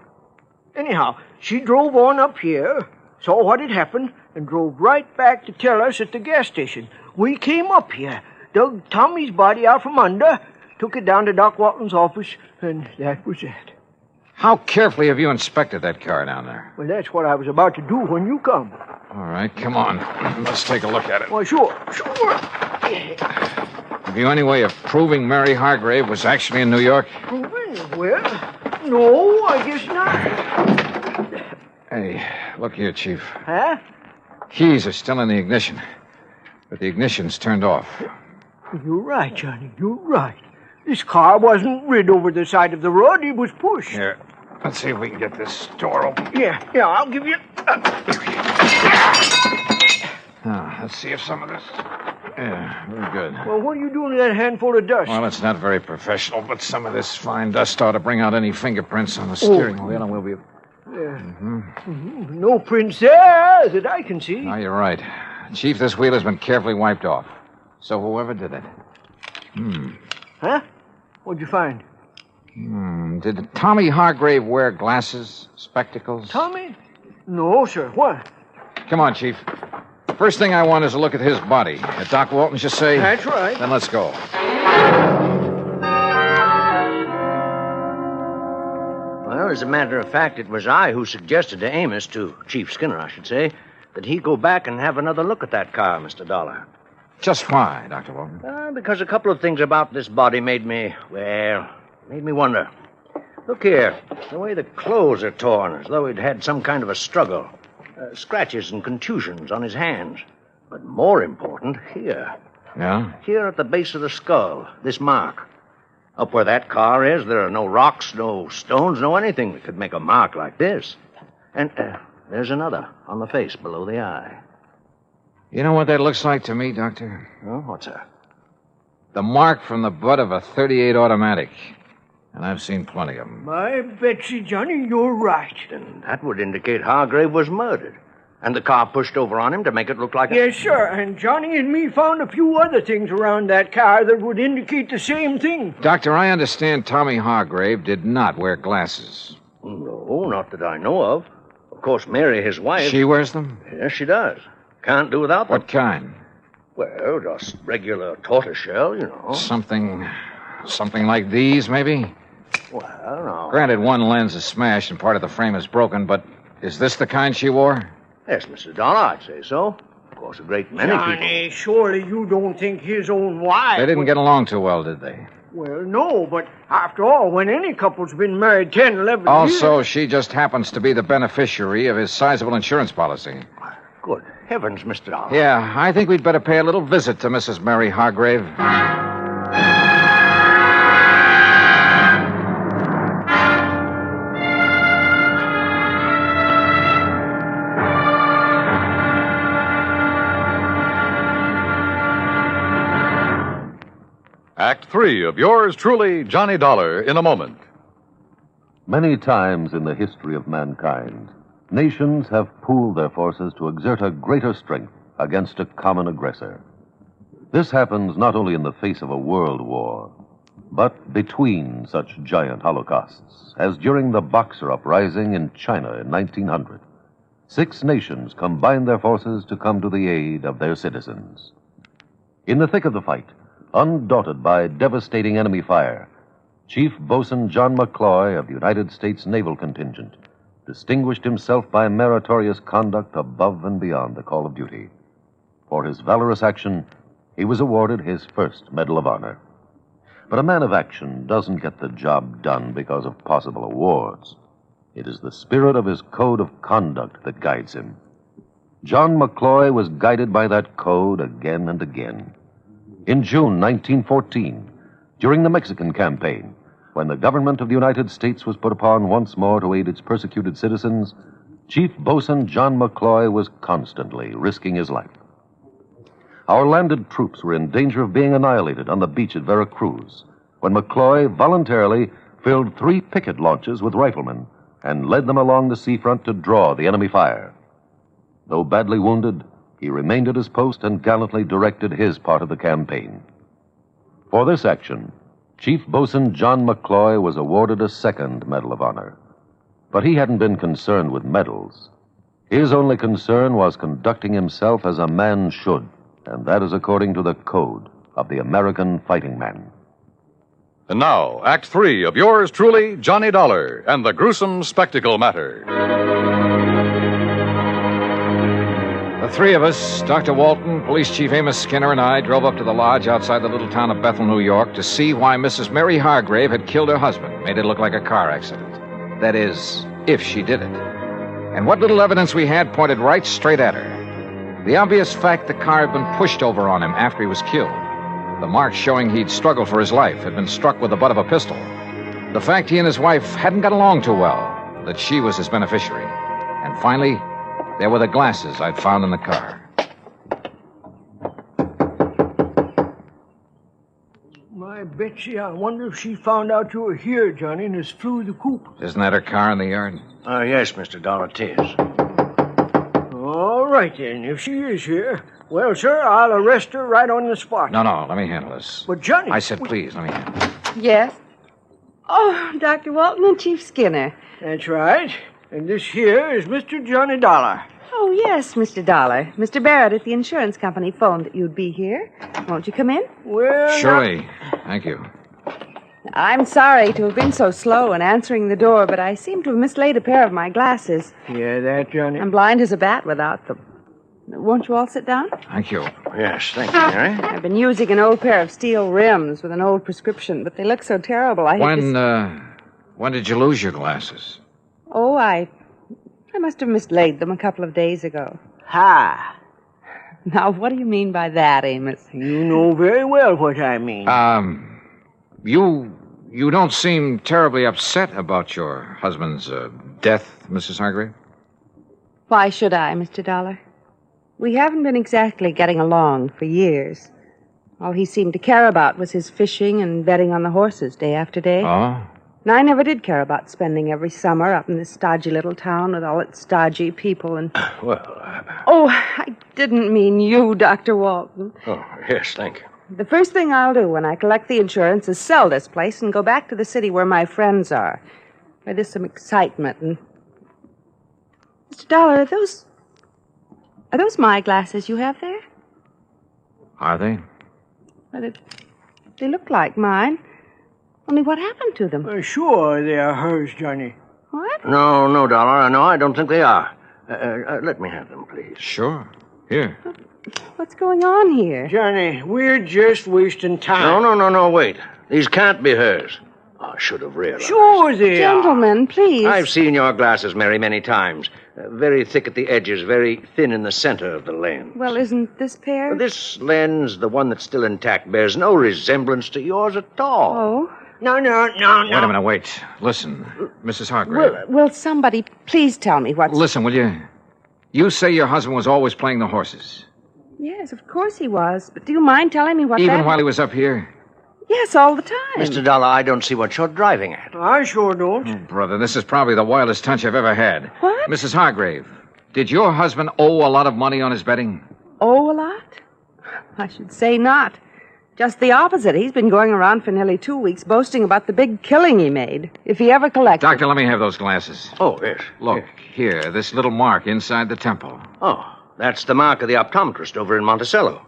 Anyhow, she drove on up here, saw what had happened, and drove right back to tell us at the gas station. We came up here, dug Tommy's body out from under, took it down to Doc Walton's office, and that was it. How carefully have you inspected that car down there? Well, that's what I was about to do when you come. All right, come on. Let's take a look at it. Well, sure. Have you any way of proving Mary Hargrave was actually in New York? Proving? Well, no, I guess not. Hey, look here, Chief. Huh? Keys are still in the ignition, but the ignition's turned off. You're right, Johnny. You're right. This car wasn't rid over the side of the road. It was pushed. Here, let's see if we can get this door open. Yeah, I'll give you... Now, let's see if some of this... Yeah, very good. Well, what are you doing with that handful of dust? Well, it's not very professional, but some of this fine dust ought to bring out any fingerprints on the steering wheel, and we'll be... Yeah. No prints there that I can see. No, you're right. Chief, this wheel has been carefully wiped off. So whoever did it... Huh? What'd you find? Did Tommy Hargrave wear glasses, spectacles? Tommy? No, sir. What? Come on, Chief. First thing I want is a look at his body. At Doc Walton's, you say? That's right. Then let's go. Well, as a matter of fact, it was I who suggested to Amos, to Chief Skinner, I should say, that he go back and have another look at that car, Mr. Dollar. Just why, Dr. Walton? Because a couple of things about this body made me wonder. Look here, the way the clothes are torn, as though he'd had some kind of a struggle. Scratches and contusions on his hands. But more important, here. Yeah? Here at the base of the skull, this mark. Up where that car is, there are no rocks, no stones, no anything that could make a mark like this. And there's another on the face below the eye. You know what that looks like to me, Doctor? Oh, what's that? The mark from the butt of a .38 automatic. And I've seen plenty of them. My Betsy, Johnny, you're right. Then that would indicate Hargrave was murdered. And the car pushed over on him to make it look like Yes, sir. And Johnny and me found a few other things around that car that would indicate the same thing. Doctor, I understand Tommy Hargrave did not wear glasses. No, not that I know of. Of course, Mary, his wife... She wears them? Yes, she does. Can't do without them. What kind? Well, just regular tortoiseshell, you know. Something like these, maybe? Well, no. Granted, one lens is smashed and part of the frame is broken, but is this the kind she wore? Yes, Mr. Dollar, I'd say so. Of course, a great many Johnny, surely you don't think his own wife... They didn't get along too well, did they? Well, no, but after all, when any couple's been married 10, 11 years... Also, she just happens to be the beneficiary of his sizable insurance policy. Good heavens, Mr. Dollar. Yeah, I think we'd better pay a little visit to Mrs. Mary Hargrave. Act 3 of yours truly, Johnny Dollar, in a moment. Many times in the history of mankind, nations have pooled their forces to exert a greater strength against a common aggressor. This happens not only in the face of a world war, but between such giant holocausts, as during the Boxer Uprising in China in 1900. 6 nations combined their forces to come to the aid of their citizens. In the thick of the fight, undaunted by devastating enemy fire, Chief Bosun John McCloy of the United States Naval Contingent distinguished himself by meritorious conduct above and beyond the call of duty. For his valorous action, he was awarded his first Medal of Honor. But a man of action doesn't get the job done because of possible awards. It is the spirit of his code of conduct that guides him. John McCloy was guided by that code again and again. In June 1914, during the Mexican campaign, when the government of the United States was put upon once more to aid its persecuted citizens, Chief Bosun John McCloy was constantly risking his life. Our landed troops were in danger of being annihilated on the beach at Veracruz, when McCloy voluntarily filled 3 picket launches with riflemen and led them along the seafront to draw the enemy fire. Though badly wounded, he remained at his post and gallantly directed his part of the campaign. For this action, Chief Bosun John McCloy was awarded a second Medal of Honor. But he hadn't been concerned with medals. His only concern was conducting himself as a man should, and that is according to the code of the American fighting man. And now, Act 3 of yours truly, Johnny Dollar, and the gruesome spectacle matter. The 3 of us, Dr. Walton, Police Chief Amos Skinner, and I, drove up to the lodge outside the little town of Bethel, New York, to see why Mrs. Mary Hargrave had killed her husband, made it look like a car accident. That is, if she did it. And what little evidence we had pointed right straight at her. The obvious fact the car had been pushed over on him after he was killed. The marks showing he'd struggled for his life, had been struck with the butt of a pistol. The fact he and his wife hadn't got along too well, that she was his beneficiary. And finally, there were the glasses I'd found in the car. My Betsy, I wonder if she found out you were here, Johnny, and has flew the coop. Isn't that her car in the yard? Yes, Mr. Dollar, it is. All right, then. If she is here, well, sir, I'll arrest her right on the spot. No, let me handle this. But, Johnny... I said please, let me handle it. Yes? Oh, Dr. Walton and Chief Skinner. That's right. And this here is Mr. Johnny Dollar. Oh, yes, Mr. Dollar. Mr. Barrett at the insurance company phoned that you'd be here. Won't you come in? Well, surely. Thank you. I'm sorry to have been so slow in answering the door, but I seem to have mislaid a pair of my glasses. Yeah, that, Johnny. I'm blind as a bat without them. Won't you all sit down? Thank you. Yes, thank you, Mary. I've been using an old pair of steel rims with an old prescription, but they look so terrible. When did you lose your glasses? Oh, I must have mislaid them a couple of days ago. Ha! Now, what do you mean by that, Amos? You know very well what I mean. You don't seem terribly upset about your husband's death, Mrs. Hargrave? Why should I, Mr. Dollar? We haven't been exactly getting along for years. All he seemed to care about was his fishing and betting on the horses day after day. Oh? And I never did care about spending every summer up in this stodgy little town with all its stodgy people and... Oh, I didn't mean you, Dr. Walton. Oh, yes, thank you. The first thing I'll do when I collect the insurance is sell this place and go back to the city where my friends are, where there's some excitement and... Mr. Dollar, are those my glasses you have there? Are they? Well, they look like mine. Only what happened to them? Sure, they are hers, Johnny. What? No, Dollar. No, I don't think they are. Let me have them, please. Sure. Here. What's going on here? Johnny, we're just wasting time. No, wait. These can't be hers. I should have realized. Sure they are. Gentlemen, please. I've seen your glasses, Mary, many times. Very thick at the edges, very thin in the center of the lens. Well, isn't this pair? This lens, the one that's still intact, bears no resemblance to yours at all. Oh? No. Wait a minute, wait. Listen, Mrs. Hargrave. Will somebody please tell me what's... Listen, will you? You say your husband was always playing the horses. Yes, of course he was. But do you mind telling me what Even while he was up here? Yes, all the time. Mr. Dollar, I don't see what you're driving at. I sure don't. Oh, brother, this is probably the wildest hunch I've ever had. What? Mrs. Hargrave, did your husband owe a lot of money on his betting? Owe a lot? I should say not. Just the opposite. He's been going around for nearly 2 weeks boasting about the big killing he made. If he ever collected... Doctor, let me have those glasses. Oh, yes. Look, here, this little mark inside the temple. Oh, that's the mark of the optometrist over in Monticello.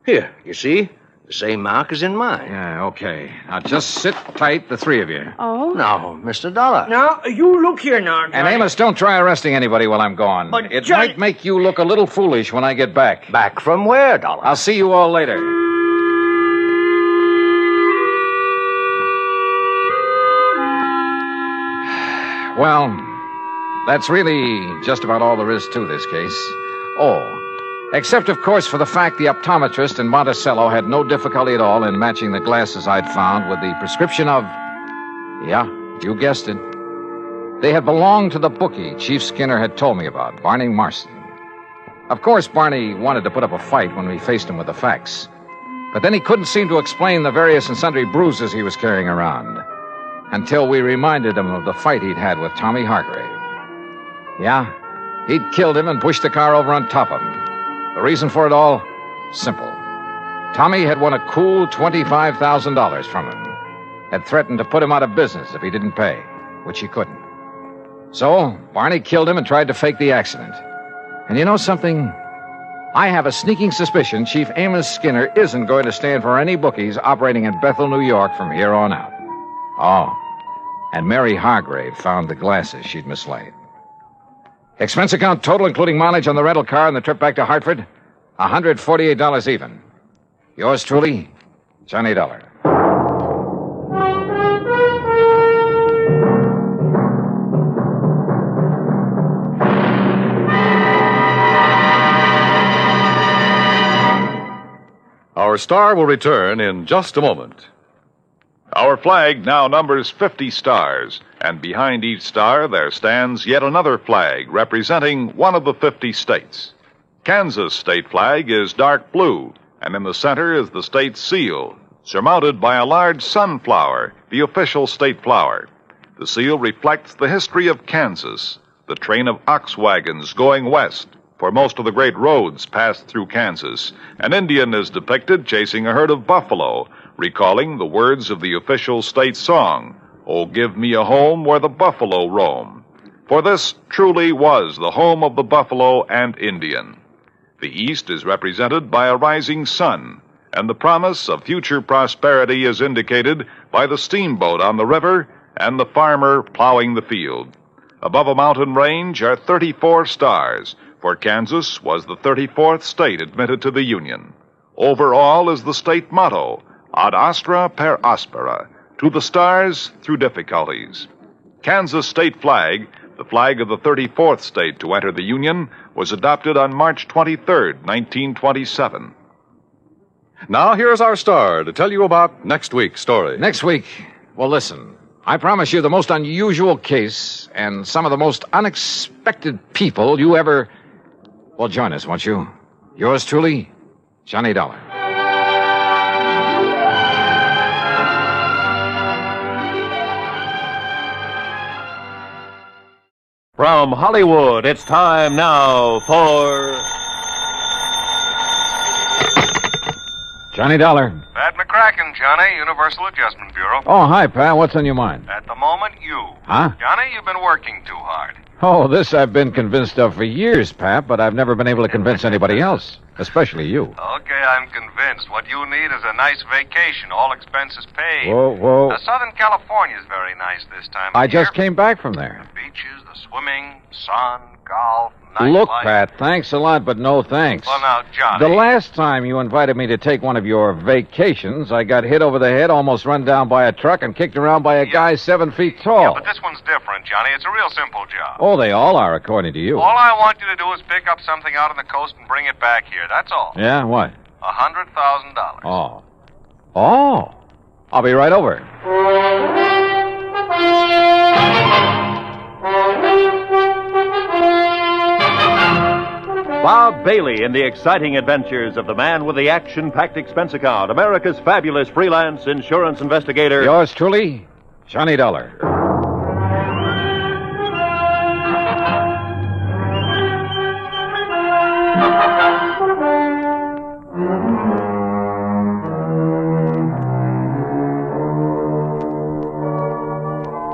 Here, you see? The same mark as in mine. Yeah, okay. Now just sit tight, the three of you. Oh? Now, Mr. Dollar. Now, you look here now, Johnny. And Amos, don't try arresting anybody while I'm gone. But it Johnny... might make you look a little foolish when I get back. Back from where, Dollar? I'll see you all later. Well, that's really just about all there is to this case. Oh, except, of course, for the fact the optometrist in Monticello had no difficulty at all in matching the glasses I'd found with the prescription of... Yeah, you guessed it. They had belonged to the bookie Chief Skinner had told me about, Barney Marston. Of course, Barney wanted to put up a fight when we faced him with the facts. But then he couldn't seem to explain the various and sundry bruises he was carrying around. Until we reminded him of the fight he'd had with Tommy Hargrave. Yeah, he'd killed him and pushed the car over on top of him. The reason for it all? Simple. Tommy had won a cool $25,000 from him. Had threatened to put him out of business if he didn't pay, which he couldn't. So, Barney killed him and tried to fake the accident. And you know something? I have a sneaking suspicion Chief Amos Skinner isn't going to stand for any bookies operating in Bethel, New York from here on out. Oh, and Mary Hargrave found the glasses she'd mislaid. Expense account total, including mileage on the rental car and the trip back to Hartford, $148 even. Yours truly, Johnny Dollar. Our star will return in just a moment. Our flag now numbers 50 stars, and behind each star there stands yet another flag representing one of the 50 states. Kansas' state flag is dark blue, and in the center is the state seal, surmounted by a large sunflower, the official state flower. The seal reflects the history of Kansas, the train of ox wagons going west, for most of the great roads passed through Kansas. An Indian is depicted chasing a herd of buffalo, recalling the words of the official state song, "Oh, give me a home where the buffalo roam." For this truly was the home of the buffalo and Indian. The East is represented by a rising sun, and the promise of future prosperity is indicated by the steamboat on the river and the farmer plowing the field. Above a mountain range are 34 stars, for Kansas was the 34th state admitted to the Union. Over all is the state motto, Ad astra per aspera, to the stars through difficulties. Kansas state flag, the flag of the 34th state to enter the Union, was adopted on March 23, 1927. Now here's our star to tell you about next week's story. Next week? Well, listen. I promise you the most unusual case and some of the most unexpected people you ever... Well, join us, won't you? Yours truly, Johnny Dollar. From Hollywood, it's time now for... Johnny Dollar. Pat McCracken, Johnny, Universal Adjustment Bureau. Oh, hi, pal. What's on your mind? At the moment, you. Huh? Johnny, you've been working too hard. Oh, this I've been convinced of for years, Pat, but I've never been able to convince anybody else, especially you. Okay, I'm convinced. What you need is a nice vacation, all expenses paid. Whoa. Southern California's very nice this time of I year. just came back from there. The beaches, the swimming, sun, golf, nightlife. Look, Pat, thanks a lot, but no thanks. Well, now, Johnny. The last time you invited me to take one of your vacations, I got hit over the head, almost run down by a truck, and kicked around by a guy 7 feet tall. Yeah, but this one's different, Johnny. It's a real simple job. Oh, they all are, according to you. All I want you to do is pick up something out on the coast and bring it back here. That's all. Yeah, what? $100,000. Oh. I'll be right over. Bob Bailey in the exciting adventures of the man with the action-packed expense account, America's fabulous freelance insurance investigator. Yours truly, Johnny Dollar.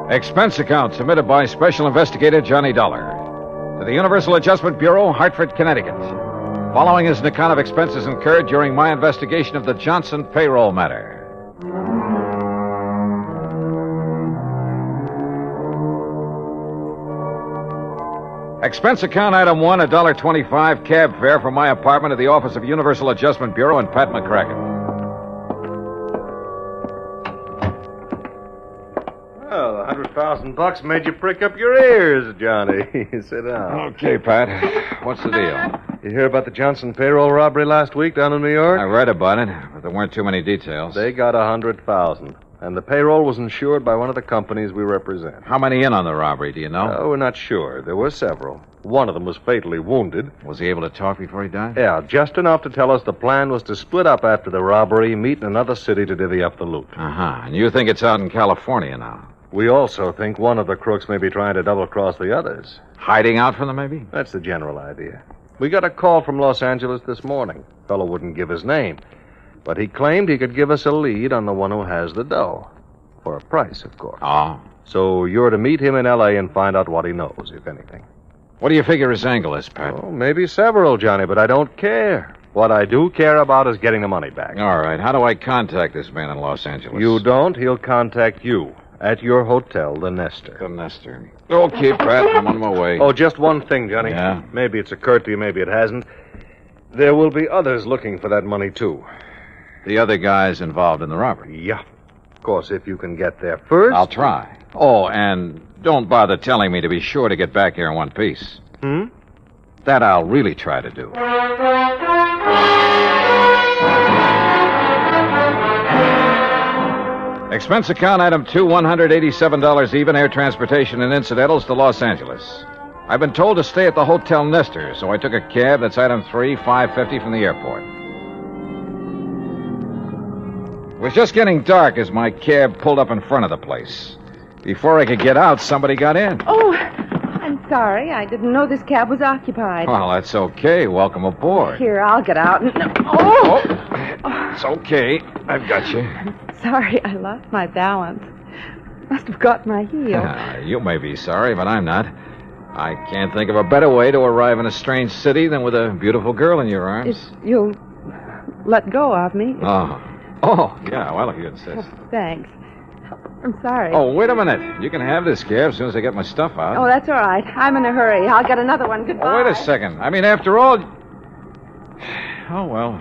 Expense account submitted by Special Investigator Johnny Dollar to the Universal Adjustment Bureau, Hartford, Connecticut. Following is an account of expenses incurred during my investigation of the Johnson payroll matter. Expense account item 1, $1.25 cab fare from my apartment to the office of Universal Adjustment Bureau and Pat McCracken. Well, $100,000 made you prick up your ears, Johnny. Sit down. Okay, Pat. What's the deal? You hear about the Johnson payroll robbery last week down in New York? I read about it, but there weren't too many details. They got $100,000, and the payroll was insured by one of the companies we represent. How many in on the robbery, do you know? Oh, we're not sure. There were several. One of them was fatally wounded. Was he able to talk before he died? Yeah, just enough to tell us the plan was to split up after the robbery, meet in another city to divvy up the loot. Uh-huh. And you think it's out in California now? We also think one of the crooks may be trying to double-cross the others. Hiding out from them, maybe? That's the general idea. We got a call from Los Angeles this morning. Fellow wouldn't give his name, but he claimed he could give us a lead on the one who has the dough. For a price, of course. Oh. So you're to meet him in L.A. and find out what he knows, if anything. What do you figure his angle is, Pat? Oh, maybe several, Johnny, but I don't care. What I do care about is getting the money back. All right. How do I contact this man in Los Angeles? You don't. He'll contact you. At your hotel, the Nestor. The Nestor. Okay, Pat, I'm on my way. Oh, just one thing, Johnny. Yeah? Maybe it's occurred to you, maybe it hasn't. There will be others looking for that money, too. The other guys involved in the robbery? Yeah. Of course, if you can get there first. I'll try. Oh, and don't bother telling me to be sure to get back here in one piece. That I'll really try to do. Expense account item 2, $187 even, air transportation and incidentals to Los Angeles. I've been told to stay at the Hotel Nestor, so I took a cab. That's item 3, $5.50 from the airport. It was just getting dark as my cab pulled up in front of the place. Before I could get out, somebody got in. Oh, I'm sorry. I didn't know this cab was occupied. Well, that's okay. Welcome aboard. Here, I'll get out. It's okay. I've got you. Sorry, I lost my balance. Must have got my heel. You may be sorry, but I'm not. I can't think of a better way to arrive in a strange city than with a beautiful girl in your arms. If you'll let go of me. Oh, yeah, well, if you insist. Thanks. I'm sorry. Oh, wait a minute. You can have this cab as soon as I get my stuff out. Oh, that's all right. I'm in a hurry. I'll get another one. Goodbye. Oh, wait a second. I mean, after all... Oh, well.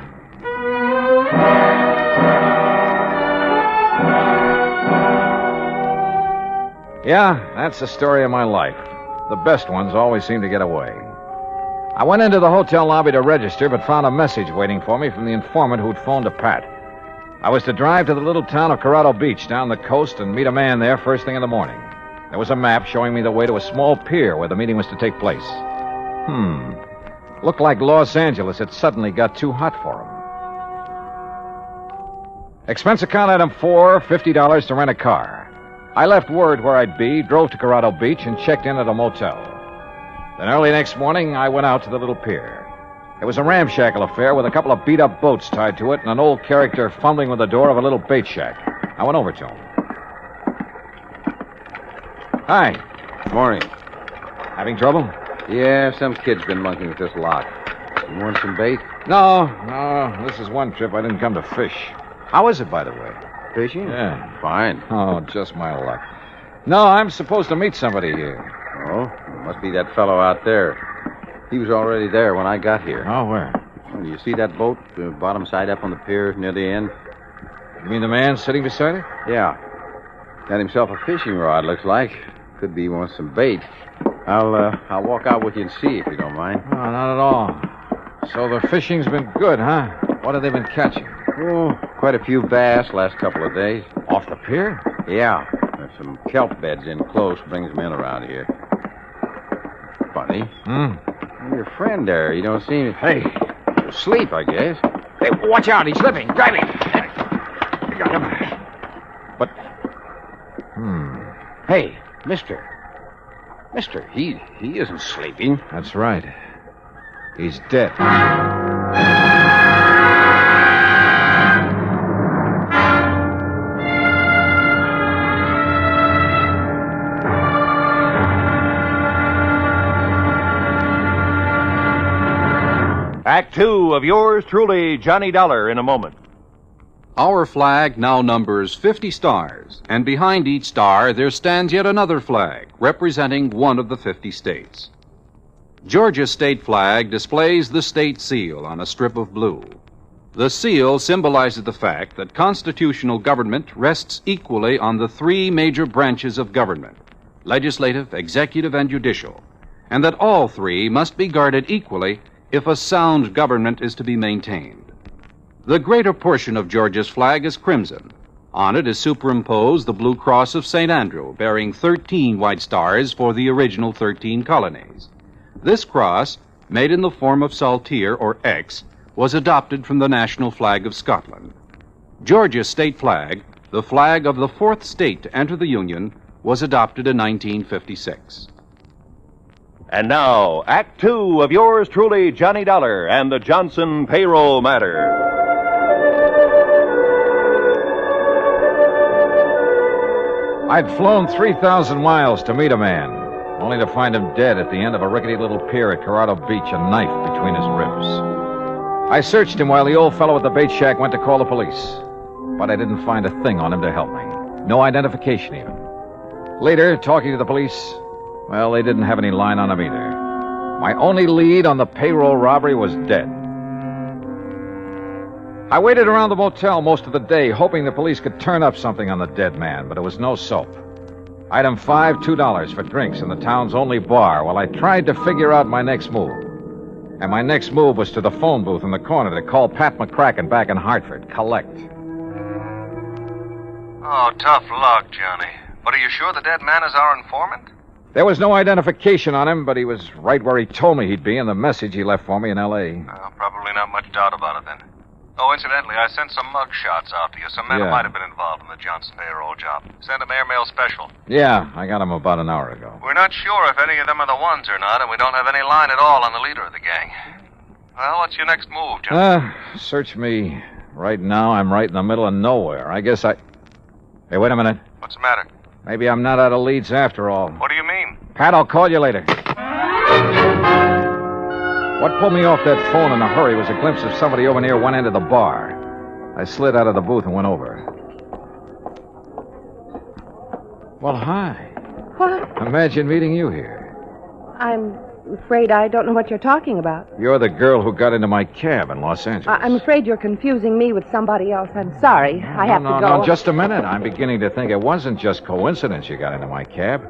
Yeah, that's the story of my life. The best ones always seem to get away. I went into the hotel lobby to register, but found a message waiting for me from the informant who'd phoned to Pat. I was to drive to the little town of Corrado Beach down the coast and meet a man there first thing in the morning. There was a map showing me the way to a small pier where the meeting was to take place. Looked like Los Angeles had suddenly got too hot for him. Expense account item 4, $50 to rent a car. I left word where I'd be, drove to Corrado Beach, and checked in at a motel. Then early next morning, I went out to the little pier. It was a ramshackle affair with a couple of beat-up boats tied to it and an old character fumbling with the door of a little bait shack. I went over to him. Hi. Morning. Having trouble? Yeah, some kid's been monkeying with this lot. You want some bait? No. This is one trip I didn't come to fish. How is it, by the way? Fishing? Yeah. Fine. Oh, just my luck. No, I'm supposed to meet somebody here. Oh, it must be that fellow out there. He was already there when I got here. Oh, where? Oh, you see that boat, the bottom side up on the pier near the end? You mean the man sitting beside it? Yeah. Got himself a fishing rod, looks like. Could be he wants some bait. I'll walk out with you and see if you don't mind. Oh, not at all. So the fishing's been good, huh? What have they been catching? Oh, quite a few bass last couple of days. Off the pier? Yeah. There's some kelp beds in close, brings them in around here. Funny. Your friend there, you don't seem... Hey, you're asleep, I guess. Hey, watch out, he's slipping. Grab him. I got him. But... Hey, mister. Mister, he isn't sleeping. That's right. He's dead. Act Two of yours truly, Johnny Dollar, in a moment. Our flag now numbers 50 stars, and behind each star there stands yet another flag representing one of the 50 states. Georgia's state flag displays the state seal on a strip of blue. The seal symbolizes the fact that constitutional government rests equally on the three major branches of government, legislative, executive, and judicial, and that all three must be guarded equally if a sound government is to be maintained. The greater portion of Georgia's flag is crimson. On it is superimposed the blue cross of St. Andrew, bearing 13 white stars for the original 13 colonies. This cross, made in the form of saltire or X, was adopted from the national flag of Scotland. Georgia's state flag, the flag of the fourth state to enter the Union, was adopted in 1956. And now, Act Two of yours truly, Johnny Dollar, and the Johnson payroll matter. I'd flown 3,000 miles to meet a man, only to find him dead at the end of a rickety little pier at Corrado Beach, a knife between his ribs. I searched him while the old fellow at the bait shack went to call the police, but I didn't find a thing on him to help me. No identification even. Later, talking to the police, well, they didn't have any line on him either. My only lead on the payroll robbery was dead. I waited around the motel most of the day, hoping the police could turn up something on the dead man, but it was no soap. Item 5, $2 for drinks in the town's only bar while I tried to figure out my next move. And my next move was to the phone booth in the corner to call Pat McCracken back in Hartford. Collect. Oh, tough luck, Johnny. But are you sure the dead man is our informant? There was no identification on him, but he was right where he told me he'd be in the message he left for me in L.A. Probably not much doubt about it, then. Oh, incidentally, I sent some mug shots out to you. Some men who might have been involved in the Johnson payroll job. Send them airmail special. Yeah, I got him about an hour ago. We're not sure if any of them are the ones or not, and we don't have any line at all on the leader of the gang. Well, what's your next move, Johnny? Search me. Right now, I'm right in the middle of nowhere. I guess I... Hey, wait a minute. What's the matter? Maybe I'm not out of leads after all. What do you mean? Pat, I'll call you later. What pulled me off that phone in a hurry was a glimpse of somebody over near one end of the bar. I slid out of the booth and went over. Well, hi. What? Imagine meeting you here. I'm afraid I don't know what you're talking about. You're the girl who got into my cab in Los Angeles. I'm afraid you're confusing me with somebody else. I'm sorry. I have to go. No, just a minute. I'm beginning to think it wasn't just coincidence you got into my cab.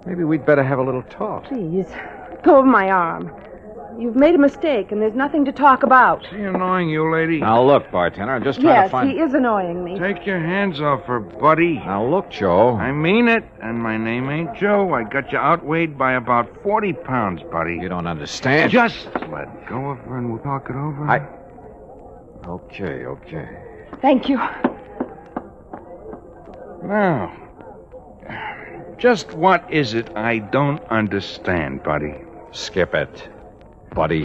Maybe we'd better have a little talk. Please, go of my arm. You've made a mistake, and there's nothing to talk about. Is he annoying you, lady? Now, look, bartender, I'm just trying to find... Yes, he is annoying me. Take your hands off her, buddy. Now, look, Joe. I mean it, and my name ain't Joe. I got you outweighed by about 40 pounds, buddy. You don't understand. Just let go of her, and we'll talk it over. Okay. Thank you. Now, just what is it I don't understand, buddy? Skip it, buddy.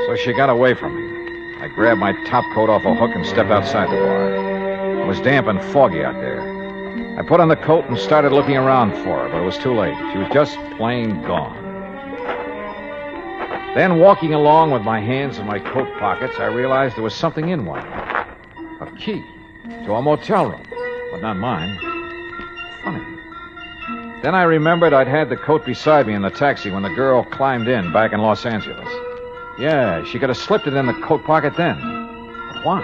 So she got away from me. I grabbed my top coat off a hook and stepped outside the bar. It was damp and foggy out there. I put on the coat and started looking around for her, but it was too late. She was just plain gone. Then, walking along with my hands in my coat pockets, I realized there was something in one. A key to a motel room, but not mine. Funny. Then I remembered I'd had the coat beside me in the taxi when the girl climbed in back in Los Angeles. Yeah, she could have slipped it in the coat pocket then. But why?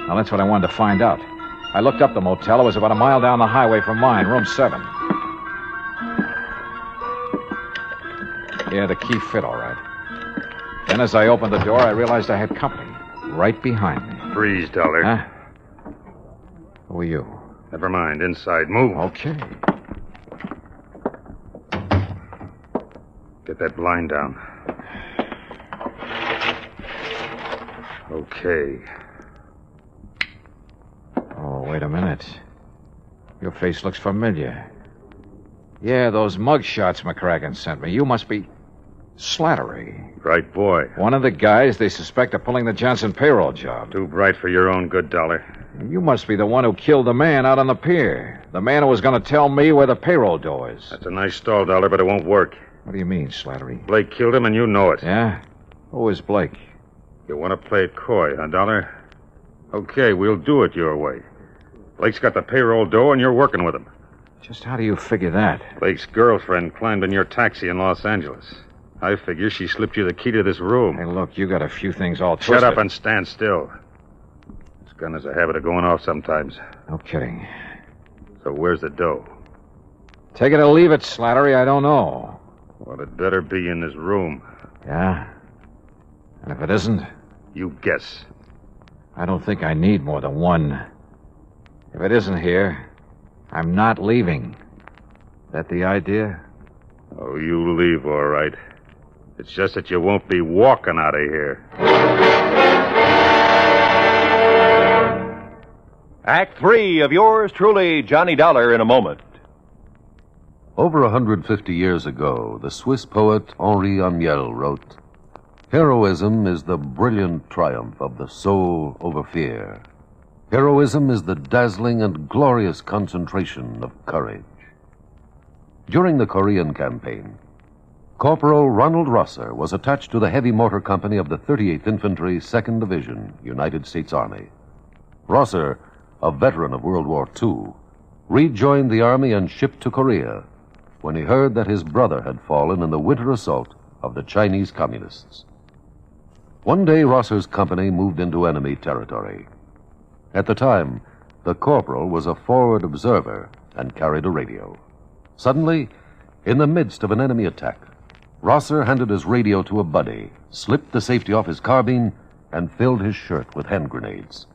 Well, that's what I wanted to find out. I looked up the motel. It was about a mile down the highway from mine, room 7. Yeah, the key fit all right. Then as I opened the door, I realized I had company right behind me. Freeze, Dollar. Huh? Who are you? Never mind. Inside. Move. Okay. Get that blind down. Okay. Oh, wait a minute. Your face looks familiar. Yeah, those mug shots McCracken sent me. You must be Slattery. Bright boy. One of the guys they suspect of pulling the Johnson payroll job. Too bright for your own good, Dollar. You must be the one who killed the man out on the pier. The man who was going to tell me where the payroll door is. That's a nice stall, Dollar, but it won't work. What do you mean, Slattery? Blake killed him, and you know it. Yeah? Who is Blake? You want to play it coy, huh, Dollar? Okay, we'll do it your way. Blake's got the payroll door, and you're working with him. Just how do you figure that? Blake's girlfriend climbed in your taxi in Los Angeles. I figure she slipped you the key to this room. Hey, look, you got a few things all twisted. Shut up and stand still. This gun has a habit of going off sometimes. No kidding. So where's the dough? Take it or leave it, Slattery, I don't know. Well, it better be in this room. Yeah? And if it isn't? You guess. I don't think I need more than one. If it isn't here, I'm not leaving. That the idea? Oh, you leave, all right. It's just that you won't be walking out of here. Act 3 of yours truly, Johnny Dollar, in a moment. Over 150 years ago, the Swiss poet Henri Amiel wrote, "Heroism is the brilliant triumph of the soul over fear. Heroism is the dazzling and glorious concentration of courage." During the Korean campaign, Corporal Ronald Rosser was attached to the heavy mortar company of the 38th Infantry, 2nd Division, United States Army. Rosser, a veteran of World War II, rejoined the Army and shipped to Korea when he heard that his brother had fallen in the winter assault of the Chinese Communists. One day, Rosser's company moved into enemy territory. At the time, the corporal was a forward observer and carried a radio. Suddenly, in the midst of an enemy attack, Rosser handed his radio to a buddy, slipped the safety off his carbine, and filled his shirt with hand grenades.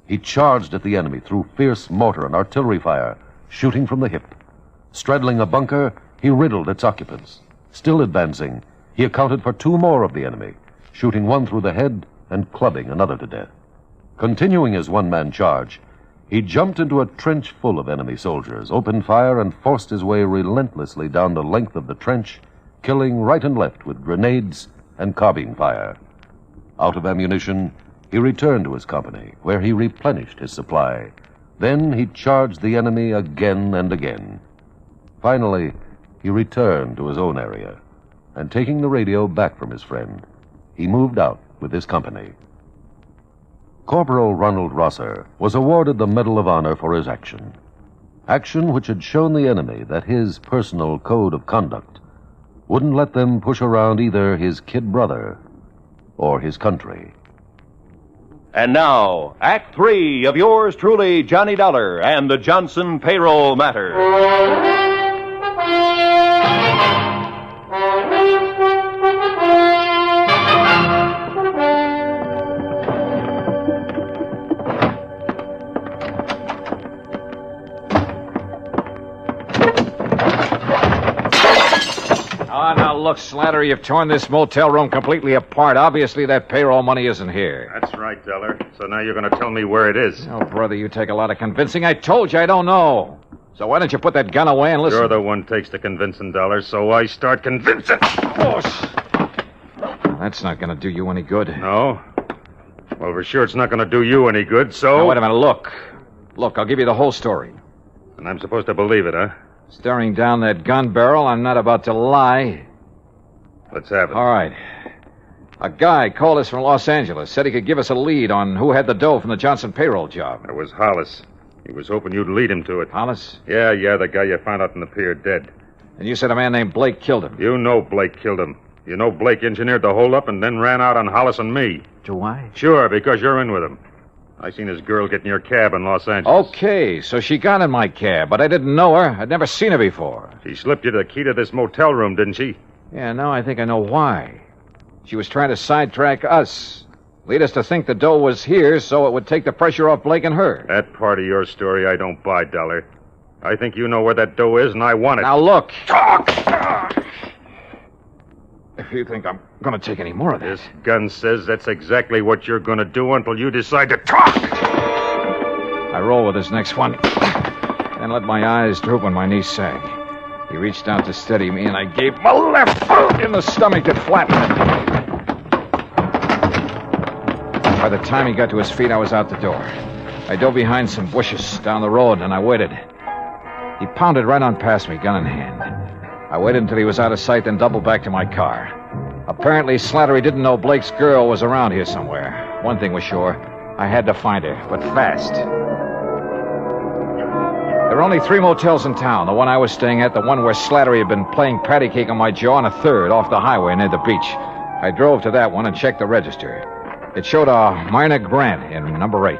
He charged at the enemy through fierce mortar and artillery fire, shooting from the hip. Straddling a bunker, he riddled its occupants. Still advancing, he accounted for 2 more of the enemy, shooting one through the head and clubbing another to death. Continuing his one-man charge, he jumped into a trench full of enemy soldiers, opened fire, and forced his way relentlessly down the length of the trench, killing right and left with grenades and carbine fire. Out of ammunition, he returned to his company, where he replenished his supply. Then he charged the enemy again and again. Finally, he returned to his own area, and taking the radio back from his friend, he moved out with his company. Corporal Ronald Rosser was awarded the Medal of Honor for his action. Action which had shown the enemy that his personal code of conduct wouldn't let them push around either his kid brother or his country. And now, Act 3 of yours truly, Johnny Dollar, and the Johnson Payroll Matter. Now, look, Slattery, you've torn this motel room completely apart. Obviously, that payroll money isn't here. That's right, Dollar. So now you're going to tell me where it is. Oh, brother, you take a lot of convincing. I told you I don't know. So why don't you put that gun away and listen? You're the one takes the convincing, Dollar, so I start convincing. Oh, that's not going to do you any good. No? Well, for sure it's not going to do you any good, so... Now, wait a minute, look. Look, I'll give you the whole story. And I'm supposed to believe it, huh? Staring down that gun barrel, I'm not about to lie. Let's have it. All right. A guy called us from Los Angeles, said he could give us a lead on who had the dough from the Johnson payroll job. It was Hollis. He was hoping you'd lead him to it. Hollis? Yeah, the guy you found out in the pier dead. And you said a man named Blake killed him. You know Blake killed him. You know Blake engineered the holdup and then ran out on Hollis and me. Do I? Sure, because you're in with him. I seen his girl get in your cab in Los Angeles. Okay, so she got in my cab, but I didn't know her. I'd never seen her before. She slipped you the key to this motel room, didn't she? Yeah, now I think I know why. She was trying to sidetrack us. Lead us to think the dough was here so it would take the pressure off Blake and her. That part of your story I don't buy, Dollar. I think you know where that dough is, and I want it. Now, look. Talk! If you think I'm going to take any more of this. This gun says that's exactly what you're going to do until you decide to talk. I roll with this next one. Then let my eyes droop when my knees sag. He reached out to steady me, and I gave him a left hook in the stomach that flattened him. By the time he got to his feet, I was out the door. I dove behind some bushes down the road, and I waited. He pounded right on past me, gun in hand. I waited until he was out of sight, then doubled back to my car. Apparently, Slattery didn't know Blake's girl was around here somewhere. One thing was sure. I had to find her, but fast. There were only 3 motels in town. The one I was staying at, the one where Slattery had been playing patty cake on my jaw, and a third off the highway near the beach. I drove to that one and checked the register. It showed a Myrna Grant in number 8.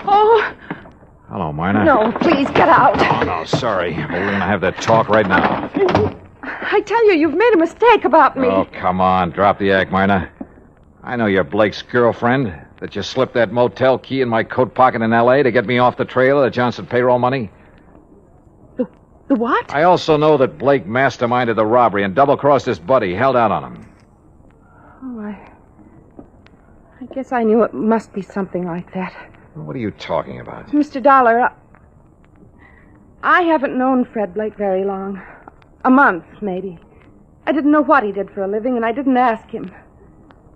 Oh, Hello, Myrna. no, please get out. Oh, no, sorry. But we're going to have that talk right now. I tell you, you've made a mistake about me. Oh, come on. Drop the act, Myrna. I know you're Blake's girlfriend, that you slipped that motel key in my coat pocket in L.A. to get me off the trail of the Johnson payroll money. The what? I also know that Blake masterminded the robbery and double-crossed his buddy, held out on him. Oh, I guess I knew it must be something like that. What are you talking about? Mr. Dollar, I haven't known Fred Blake very long. A month, maybe. I didn't know what he did for a living, and I didn't ask him.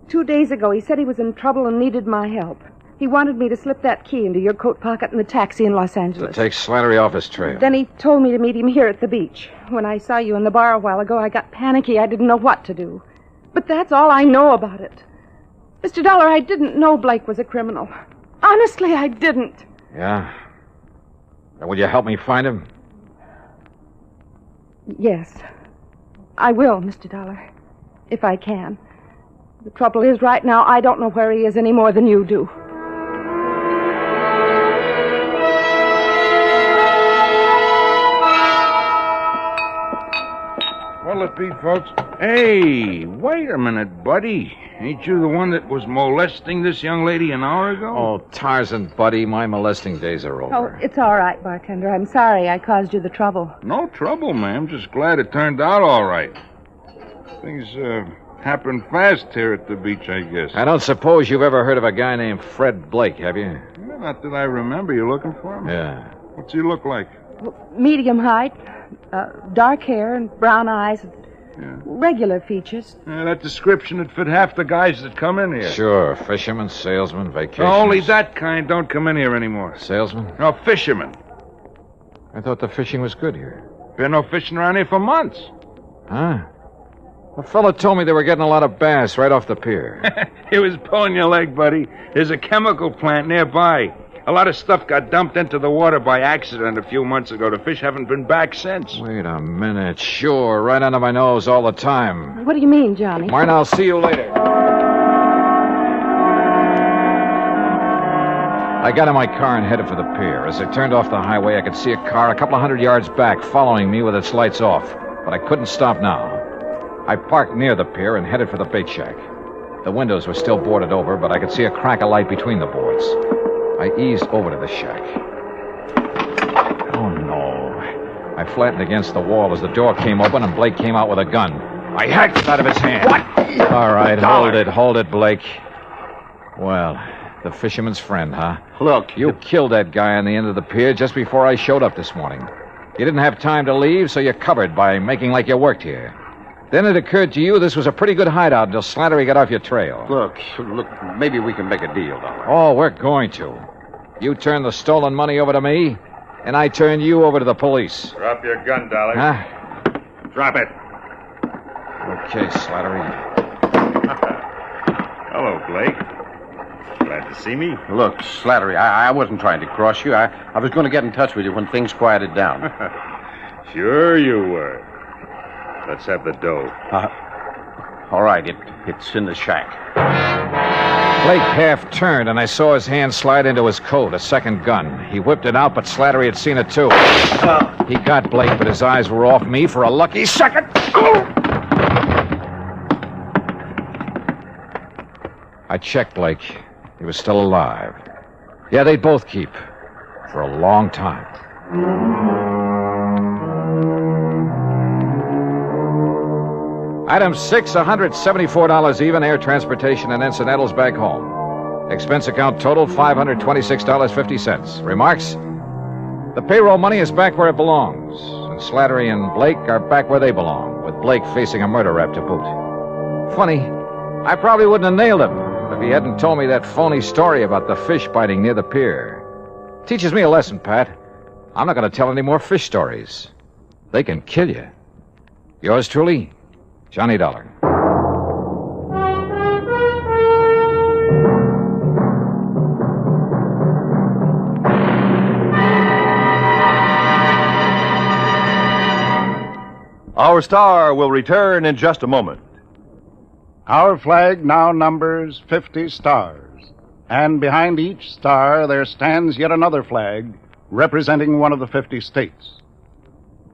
2 days ago, he said he was in trouble and needed my help. He wanted me to slip that key into your coat pocket in the taxi in Los Angeles. To take Slattery off his trail. Then he told me to meet him here at the beach. When I saw you in the bar a while ago, I got panicky. I didn't know what to do. But that's all I know about it. Mr. Dollar, I didn't know Blake was a criminal. Honestly, I didn't. Yeah? Now, will you help me find him? Yes. I will, Mr. Dollar. If I can. The trouble is, right now, I don't know where he is any more than you do. What'll it be, folks? Hey, wait a minute, buddy. Ain't you the one that was molesting this young lady an hour ago? Oh, Tarzan, buddy, my molesting days are over. Oh, it's all right, bartender. I'm sorry I caused you the trouble. No trouble, ma'am. Just glad it turned out all right. Things, happen fast here at the beach, I guess. I don't suppose you've ever heard of a guy named Fred Blake, have you? Well, not that I remember. You looking for him? Yeah. What's he look like? Medium height, dark hair and brown eyes, regular features. That description would fit half the guys that come in here. Sure. Fisherman, salesman, vacation. Only that kind don't come in here anymore. Salesman? No, fishermen. I thought the fishing was good here. Been no fishing around here for months. Huh? A fella told me they were getting a lot of bass right off the pier. He was pulling your leg, buddy. There's a chemical plant nearby. A lot of stuff got dumped into the water by accident a few months ago. The fish haven't been back since. Wait a minute. Sure, right under my nose all the time. What do you mean, Johnny? Martin, I'll see you later. I got in my car and headed for the pier. As I turned off the highway, I could see a car a couple of 100 yards back following me with its lights off. But I couldn't stop now. I parked near the pier and headed for the bait shack. The windows were still boarded over, but I could see a crack of light between the boards. I eased over to the shack. Oh, no. I flattened against the wall as the door came open and Blake came out with a gun. I hacked it out of his hand. What? All right, hold it, Blake. Well, the fisherman's friend, huh? Look. You killed that guy on the end of the pier just before I showed up this morning. You didn't have time to leave, so you covered by making like you worked here. Then it occurred to you this was a pretty good hideout until Slattery got off your trail. Look, maybe we can make a deal, Dollar. Oh, we're going to. You turn the stolen money over to me, and I turn you over to the police. Drop your gun, Dollar. Huh? Drop it. Okay, Slattery. Hello, Blake. Glad to see me. Look, Slattery, I wasn't trying to cross you. I was going to get in touch with you when things quieted down. Sure you were. Let's have the dough. All right, it's in the shack. Blake half turned, and I saw his hand slide into his coat, a second gun. He whipped it out, but Slattery had seen it too. He got Blake, but his eyes were off me for a lucky second. I checked Blake. He was still alive. Yeah, they'd both keep. For a long time. Item 6, $174 even, air transportation and incidentals back home. Expense account total, $526.50. Remarks? The payroll money is back where it belongs, and Slattery and Blake are back where they belong, with Blake facing a murder rap to boot. Funny, I probably wouldn't have nailed him if he hadn't told me that phony story about the fish biting near the pier. Teaches me a lesson, Pat. I'm not going to tell any more fish stories. They can kill you. Yours truly, Johnny Dollar. Our star will return in just a moment. Our flag now numbers 50 stars, and behind each star there stands yet another flag representing one of the 50 states.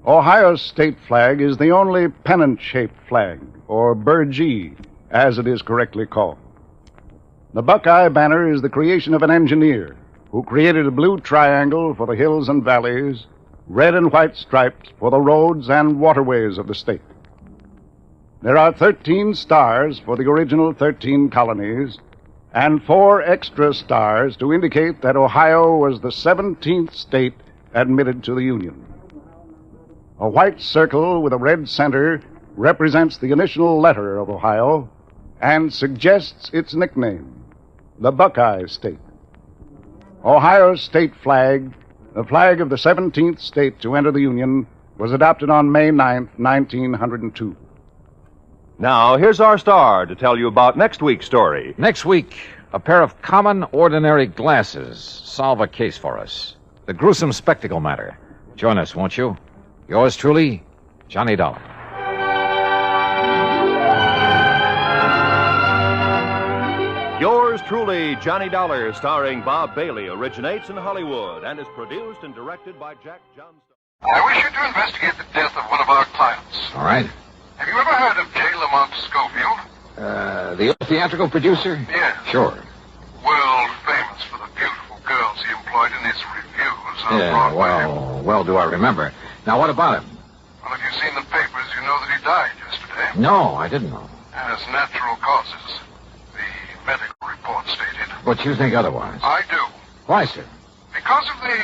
Ohio's state flag is the only pennant-shaped flag, or burgee, as it is correctly called. The Buckeye banner is the creation of an engineer who created a blue triangle for the hills and valleys, red and white stripes for the roads and waterways of the state. There are 13 stars for the original 13 colonies, and 4 extra stars to indicate that Ohio was the 17th state admitted to the Union. A white circle with a red center represents the initial letter of Ohio and suggests its nickname, the Buckeye State. Ohio's state flag, the flag of the 17th state to enter the Union, was adopted on May 9th, 1902. Now, here's our star to tell you about next week's story. Next week, a pair of common, ordinary glasses solve a case for us. The gruesome spectacle matter. Join us, won't you? Yours truly, Johnny Dollar. Yours truly, Johnny Dollar, starring Bob Bailey, originates in Hollywood and is produced and directed by Jack Johnston. I wish you to investigate the death of one of our clients. All right. Have you ever heard of J. Lamont Schofield? The old theatrical producer? Yeah. Sure. World famous for the beautiful girls he employed in his reviews on Yeah, Broadway. well do I remember. Now, what about him? Well, if you've seen the papers, you know that he died yesterday. No, I didn't know. As natural causes, the medical report stated. But you think otherwise. I do. Why, sir? Because of the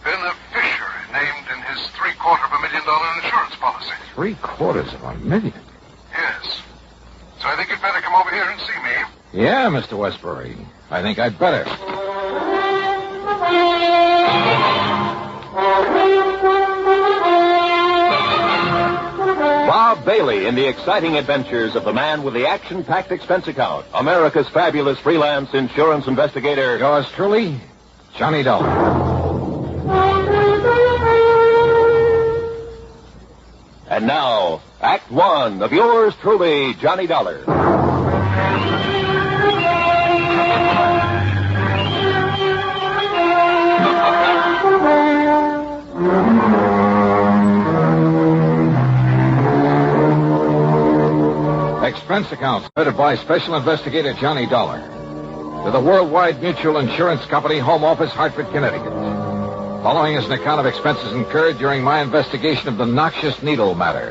beneficiary named in his $750,000 insurance policy. $750,000? Yes. So I think you'd better come over here and see me. Yeah, Mr. Westbury. I think I'd better. Bob Bailey in the exciting adventures of the man with the action-packed expense account, America's fabulous freelance insurance investigator. Yours truly, Johnny Dollar. And now, Act One of yours truly, Johnny Dollar. Expense accounts headed by Special Investigator Johnny Dollar. To the Worldwide Mutual Insurance Company, Home Office, Hartford, Connecticut. Following is an account of expenses incurred during my investigation of the Noxious Needle matter.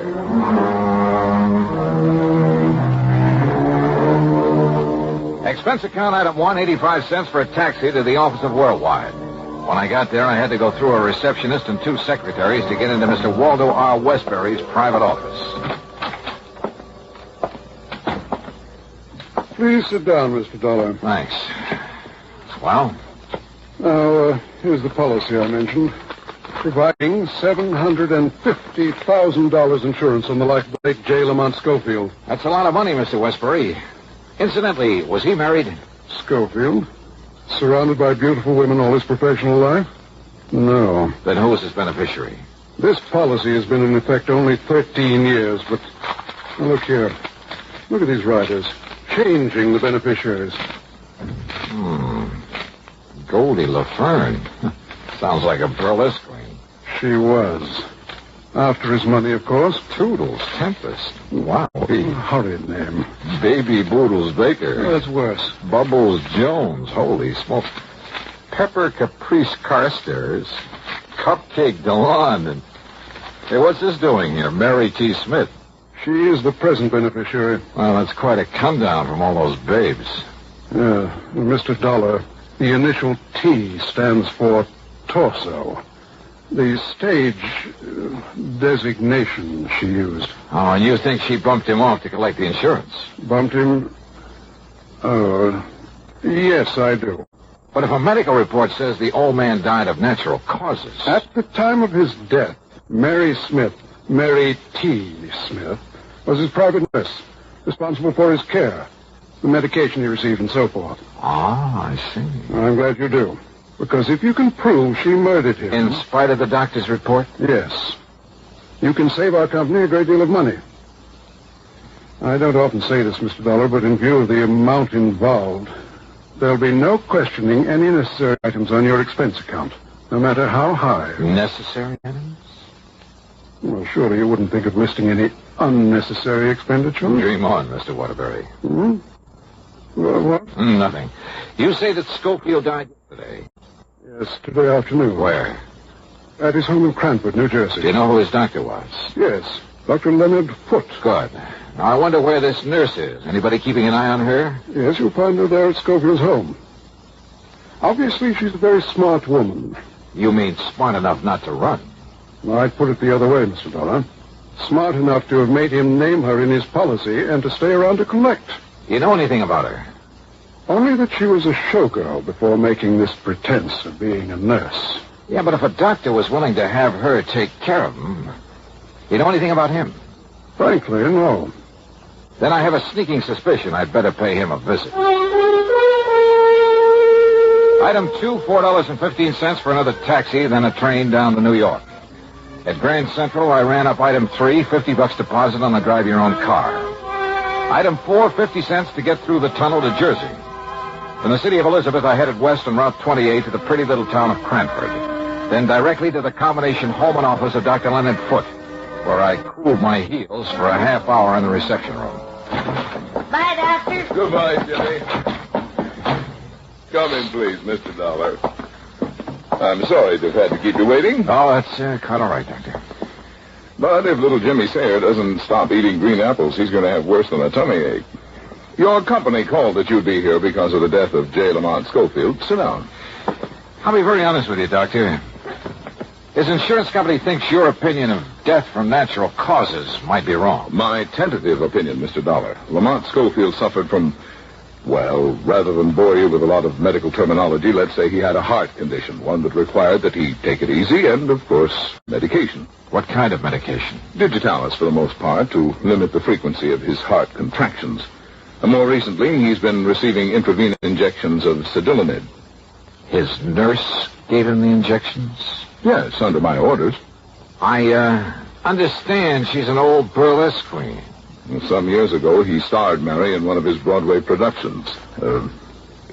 Expense account item 1, 85 cents for a taxi to the office of Worldwide. When I got there, I had to go through a receptionist and 2 secretaries to get into Mr. Waldo R. Westbury's private office. Please sit down, Mr. Dollar. Thanks. Well? Now, here's the policy I mentioned. Providing $750,000 insurance on the life of the late J. Lamont Schofield. That's a lot of money, Mr. Westbury. Incidentally, was he married? Schofield? Surrounded by beautiful women all his professional life? No. Then who was his beneficiary? This policy has been in effect only 13 years, but... Now, look here. Look at these riders. Changing the beneficiaries. Goldie LaFern. Sounds like a burlesque queen. She was. After his money, of course. Toodles Tempest. Wow. Horrid name. Baby Boodles Baker. That's worse. Bubbles Jones. Holy smoke. Pepper Caprice Carstairs. Cupcake DeLon. And... Hey, what's this doing here? Mary T. Smith. She is the present beneficiary. Well, that's quite a come down from all those babes. Yeah. Mr. Dollar, the initial T stands for torso. The stage designation she used. Oh, and you think she bumped him off to collect the insurance? Bumped him? Oh, yes, I do. But if a medical report says the old man died of natural causes... At the time of his death, Mary Smith, Mary T. Smith, was his private nurse, responsible for his care, the medication he received, and so forth. Ah, I see. I'm glad you do. Because if you can prove she murdered him... In spite of the doctor's report? Yes. You can save our company a great deal of money. I don't often say this, Mr. Dollar, but in view of the amount involved, there'll be no questioning any necessary items on your expense account, no matter how high. Necessary items? Well, surely you wouldn't think of listing any unnecessary expenditure? Dream on, Mr. Waterbury. Hmm? Well, what? Nothing. You say that Schofield died yesterday? Yes, today afternoon. Where? At his home in Cranford, New Jersey. Do you know who his doctor was? Yes, Dr. Leonard Foote. Good. Now, I wonder where this nurse is. Anybody keeping an eye on her? Yes, you'll find her there at Schofield's home. Obviously, she's a very smart woman. You mean smart enough not to run? I'd put it the other way, Mr. Dollar. Smart enough to have made him name her in his policy and to stay around to collect. Do you know anything about her? Only that she was a showgirl before making this pretense of being a nurse. Yeah, but if a doctor was willing to have her take care of him, you know anything about him? Frankly, no. Then I have a sneaking suspicion I'd better pay him a visit. Item 2, $4.15 for another taxi, then a train down to New York. At Grand Central, I ran up item 3, $50 deposit on the drive-your-own car. Item 4, 50 cents to get through the tunnel to Jersey. From the city of Elizabeth, I headed west on Route 28 to the pretty little town of Cranford. Then directly to the combination home and office of Dr. Leonard Foote, where I cooled my heels for a half hour in the reception room. Bye, Doctor. Goodbye, Jimmy. Come in, please, Mr. Dollar. I'm sorry to have had to keep you waiting. Oh, that's quite all right, Doctor. But if little Jimmy Sayer doesn't stop eating green apples, he's going to have worse than a tummy ache. Your company called that you'd be here because of the death of J. Lamont Schofield. Sit down. I'll be very honest with you, Doctor. His insurance company thinks your opinion of death from natural causes might be wrong. My tentative opinion, Mr. Dollar. Lamont Schofield suffered from, well, rather than bore you with a lot of medical terminology, let's say he had a heart condition, one that required that he take it easy and, of course, medication. What kind of medication? Digitalis, for the most part, to limit the frequency of his heart contractions. More recently, he's been receiving intravenous injections of Sedulinid. His nurse gave him the injections? Yes, under my orders. I understand she's an old burlesque queen. Some years ago, he starred Mary in one of his Broadway productions.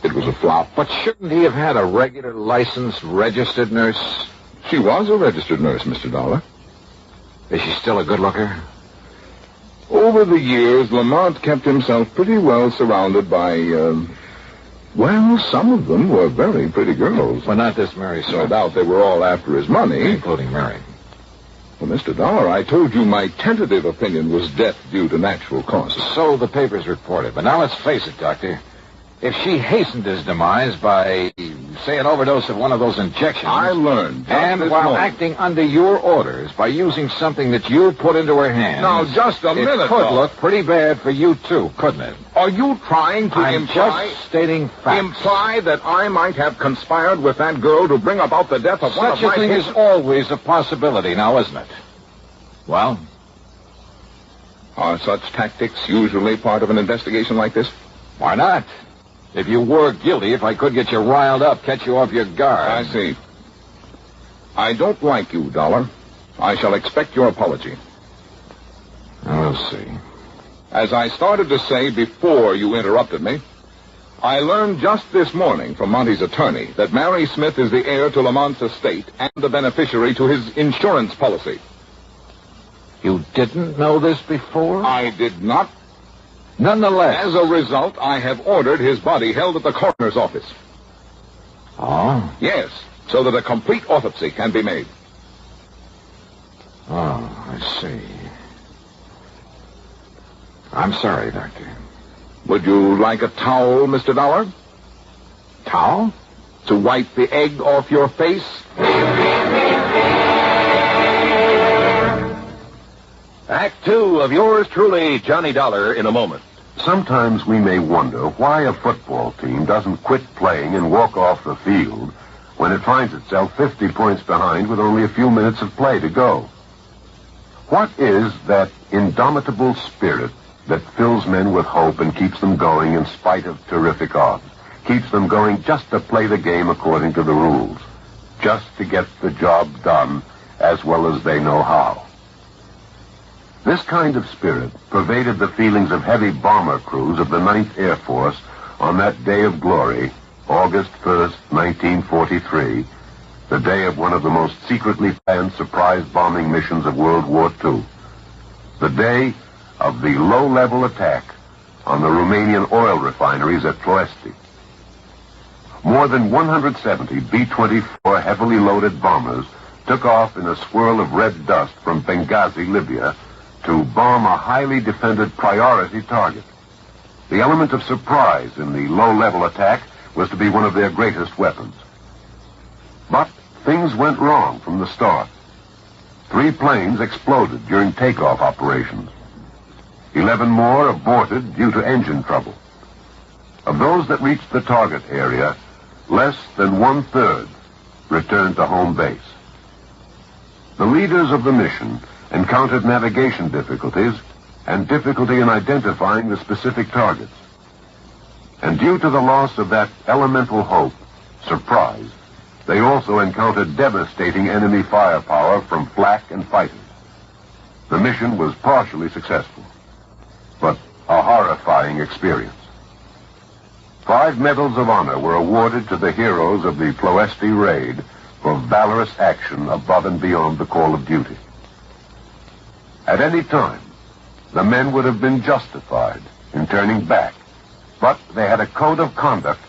It was a flop. But shouldn't he have had a regular, licensed, registered nurse? She was a registered nurse, Mr. Dollar. Is she still a good looker? Over the years, Lamont kept himself pretty well surrounded by, well, some of them were very pretty girls. But not this Mary Smith. No doubt they were all after his money. Including Mary. Well, Mr. Dollar, I told you my tentative opinion was death due to natural causes. So the papers reported. But now let's face it, Doctor. If she hastened his demise by, say, an overdose of one of those injections... I learned. And while acting under your orders by using something that you put into her hands... Now, just a minute, It could though. look pretty bad for you, too, couldn't it? Are you trying to I'm imply... just stating facts. Imply that I might have conspired with that girl to bring about the death of one of Such a my thing patients? is always a possibility now, isn't it? Well? Are such tactics usually part of an investigation like this? Why not? If you were guilty, if I could get you riled up, catch you off your guard. I see. I don't like you, Dollar. I shall expect your apology. We'll see. As I started to say before you interrupted me, I learned just this morning from Monty's attorney that Mary Smith is the heir to Lamont's estate and the beneficiary to his insurance policy. You didn't know this before? I did not. Nonetheless. As a result, I have ordered his body held at the coroner's office. Oh? Yes, so that a complete autopsy can be made. Oh, I see. I'm sorry, Doctor. Would you like a towel, Mr. Dollar? Towel? To wipe the egg off your face? Act two of yours truly, Johnny Dollar, in a moment. Sometimes we may wonder why a football team doesn't quit playing and walk off the field when it finds itself 50 points behind with only a few minutes of play to go. What is that indomitable spirit that fills men with hope and keeps them going in spite of terrific odds? Keeps them going just to play the game according to the rules, just to get the job done as well as they know how. This kind of spirit pervaded the feelings of heavy bomber crews of the 9th Air Force on that day of glory, August 1st, 1943, the day of one of the most secretly planned surprise bombing missions of World War II. The day of the low-level attack on the Romanian oil refineries at Ploesti. More than 170 B-24 heavily loaded bombers took off in a swirl of red dust from Benghazi, Libya, to bomb a highly defended priority target. The element of surprise in the low-level attack was to be one of their greatest weapons. But things went wrong from the start. 3 planes exploded during takeoff operations. 11 more aborted due to engine trouble. Of those that reached the target area, less than 1/3 returned to home base. The leaders of the mission encountered navigation difficulties and difficulty in identifying the specific targets. And due to the loss of that elemental hope, surprise, they also encountered devastating enemy firepower from flak and fighters. The mission was partially successful, but a horrifying experience. 5 medals of honor were awarded to the heroes of the Ploesti raid for valorous action above and beyond the call of duty. At any time, the men would have been justified in turning back, but they had a code of conduct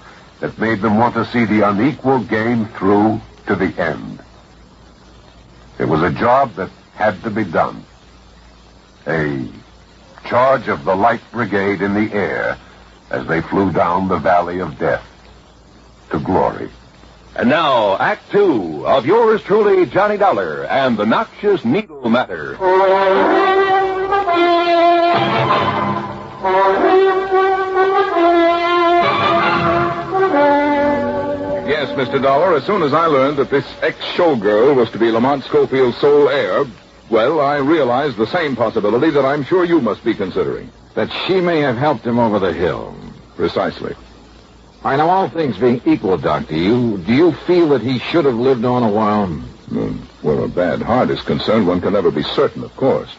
that made them want to see the unequal game through to the end. It was a job that had to be done. A charge of the Light Brigade in the air as they flew down the valley of death to glory. And now, Act two of yours truly, Johnny Dollar, and the Noxious Needle Matter. Yes, Mr. Dollar, as soon as I learned that this ex-showgirl was to be Lamont Schofield's sole heir, well, I realized the same possibility that I'm sure you must be considering. That she may have helped him over the hill. Precisely. I know, all things being equal, Doc, do you feel that he should have lived on a while? Where a bad heart is concerned, one can never be certain, of course.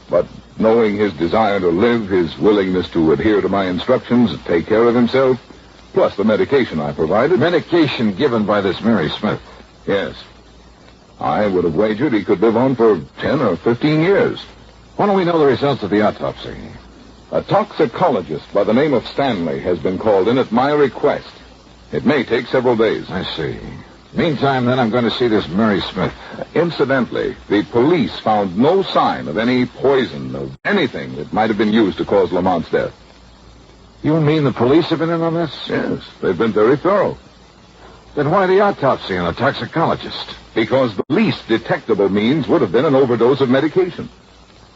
But knowing his desire to live, his willingness to adhere to my instructions, take care of himself, plus the medication I provided. Medication given by this Mary Smith? Yes. I would have wagered he could live on for 10 or 15 years. When do we know the results of the autopsy? A toxicologist by the name of Stanley has been called in at my request. It may take several days. I see. Meantime, then, I'm going to see this Mary Smith. Incidentally, the police found no sign of any poison, of anything that might have been used to cause Lamont's death. You mean the police have been in on this? Yes, they've been very thorough. Then why the autopsy and a toxicologist? Because the least detectable means would have been an overdose of medication.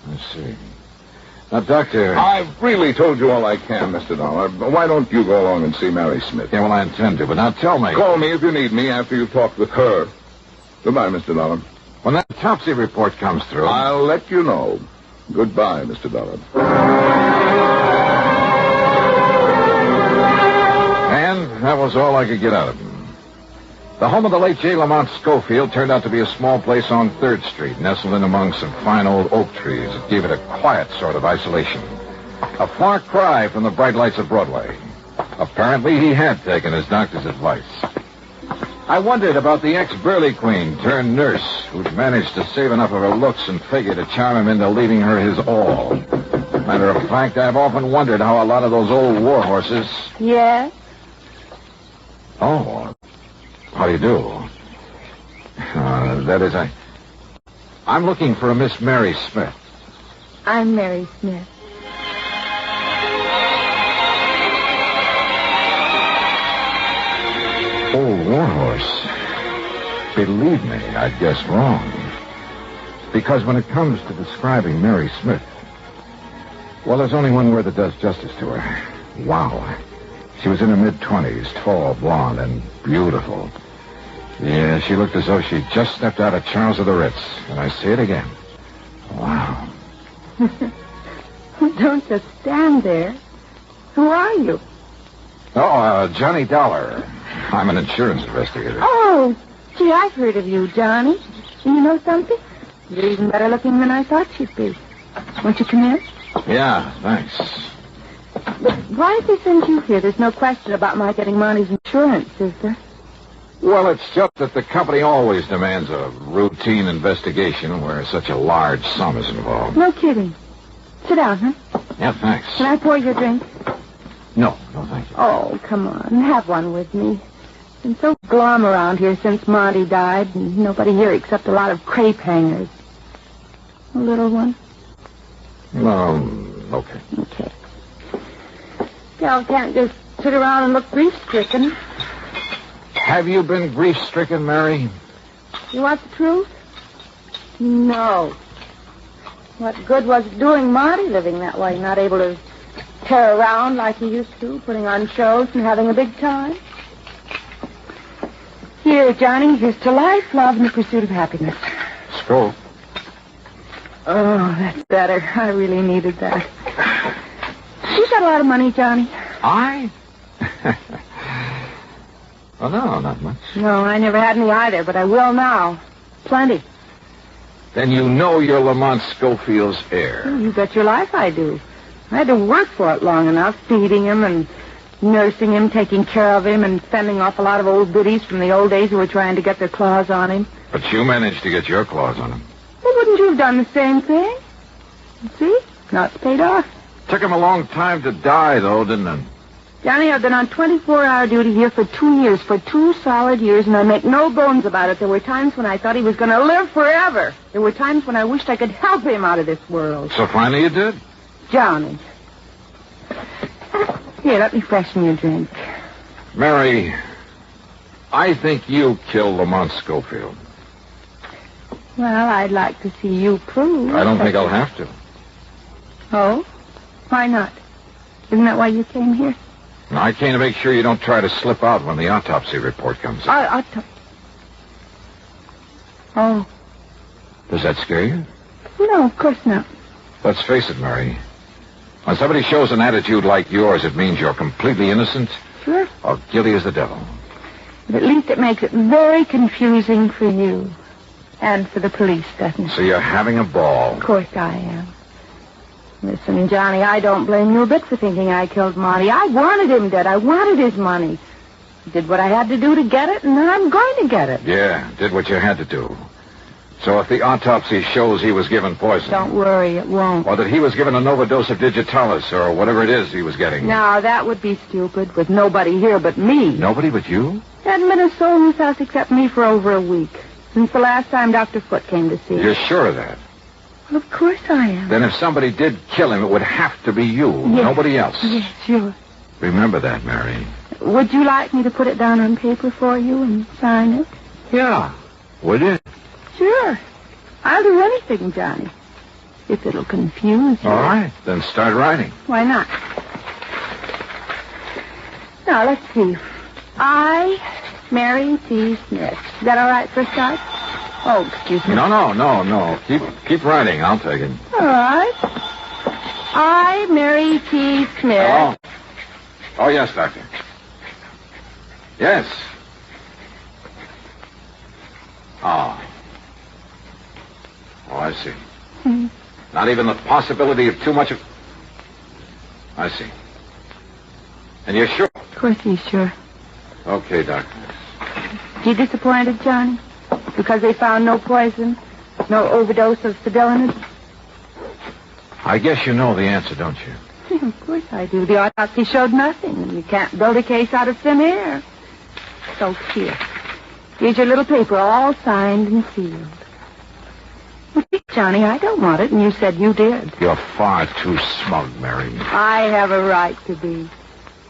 I see. Now, Doctor... I've really told you all I can, Mr. Dollar. Why don't you go along and see Mary Smith? Yeah, well, I intend to, but now tell me... Call me if you need me after you've talked with her. Goodbye, Mr. Dollar. When that autopsy report comes through... I'll let you know. Goodbye, Mr. Dollar. And that was all I could get out of him. The home of the late J. Lamont Schofield turned out to be a small place on 3rd Street, nestled in among some fine old oak trees that gave it a quiet sort of isolation. A far cry from the bright lights of Broadway. Apparently, he had taken his doctor's advice. I wondered about the ex-Burley Queen turned nurse who'd managed to save enough of her looks and figure to charm him into leaving her his all. Matter of fact, I've often wondered how a lot of those old war horses... Yes? Oh, how do you do? That is, I'm looking for a Miss Mary Smith. I'm Mary Smith. Old war horse. Believe me, I'd guess wrong. Because when it comes to describing Mary Smith, well, there's only one word that does justice to her. Wow. She was in her mid-20s, tall, blonde, and beautiful. Yeah, she looked as though she'd just stepped out of Charles of the Ritz. And I say it again. Wow. Don't just stand there. Who are you? Oh, Johnny Dollar. I'm an insurance investigator. Oh, gee, I've heard of you, Johnny. You know something? You're even better looking than I thought you'd be. Won't you come in? Yeah, thanks. But why did they send you here? There's no question about my getting Monty's insurance, is there? Well, it's just that the company always demands a routine investigation where such a large sum is involved. No kidding. Sit down, huh? Yeah, thanks. Can I pour you a drink? No, thank you. Oh, come on. Have one with me. Been so glum around here since Monty died, and nobody here except a lot of crepe hangers. A little one? Okay. Okay. Gal can't just sit around and look grief-stricken. Have you been grief-stricken, Mary? You want the truth? No. What good was it doing Monty living that way, not able to tear around like he used to, putting on shows and having a big time? Here, Johnny, here's to life, love, and the pursuit of happiness. Skull. Oh, that's better. I really needed that. You got a lot of money, Johnny. I? Well, no, not much. No, I never had any either, but I will now. Plenty. Then you know you're Lamont Schofield's heir. You bet your life I do. I had to work for it long enough, feeding him and nursing him, taking care of him, and fending off a lot of old biddies from the old days who were trying to get their claws on him. But you managed to get your claws on him. Well, wouldn't you have done the same thing? See? Now it's paid off. Took him a long time to die, though, didn't it? Johnny, I've been on 24-hour duty here for 2 years, for 2 solid years, and I make no bones about it. There were times when I thought he was going to live forever. There were times when I wished I could help him out of this world. So finally you did? Johnny. Here, let me freshen your drink. Mary, I think you killed Lamont Schofield. Well, I'd like to see you prove. I don't think I'll have to. Oh? Why not? Isn't that why you came here? I came to make sure you don't try to slip out when the autopsy report comes in. Oh. Does that scare you? No, of course not. Let's face it, Mary. When somebody shows an attitude like yours, it means you're completely innocent. Sure. Or guilty as the devil. But at least it makes it very confusing for you. And for the police, doesn't it? So you're having a ball. Of course I am. Listen, Johnny, I don't blame you a bit for thinking I killed Monty. I wanted him dead. I wanted his money. I did what I had to do to get it, and I'm going to get it. Yeah, did what you had to do. So if the autopsy shows he was given poison... Don't worry, it won't. Or that he was given an overdose of digitalis, or whatever it is he was getting. No, that would be stupid, with nobody here but me. Nobody but you? Hadn't been a soul in this house except me for over a week. Since the last time Dr. Foote came to see us. You're sure of that? Well, of course I am. Then if somebody did kill him, it would have to be you, yes. Nobody else. Yes, sure. Remember that, Mary. Would you like me to put it down on paper for you and sign it? Yeah. Would you? Sure. I'll do anything, Johnny. If it'll confuse you. All right. Then start writing. Why not? Now, let's see. I, Mary T. Smith. Is that all right for a start? Oh, excuse me. No. Keep writing. I'll take it. All right. I, Mary T. Smith. Oh, yes, Doctor. Yes. Oh, I see. Not even the possibility of too much of... I see. And you're sure? Of course he's sure. Okay, Doctor. You disappointed, Johnny? Because they found no poison? No overdose of sedalinid? I guess you know the answer, don't you? Of course I do. The autopsy showed nothing. You can't build a case out of thin air. So here. Here's your little paper, all signed and sealed. Well, Johnny, I don't want it, and you said you did. You're far too smug, Mary. I have a right to be.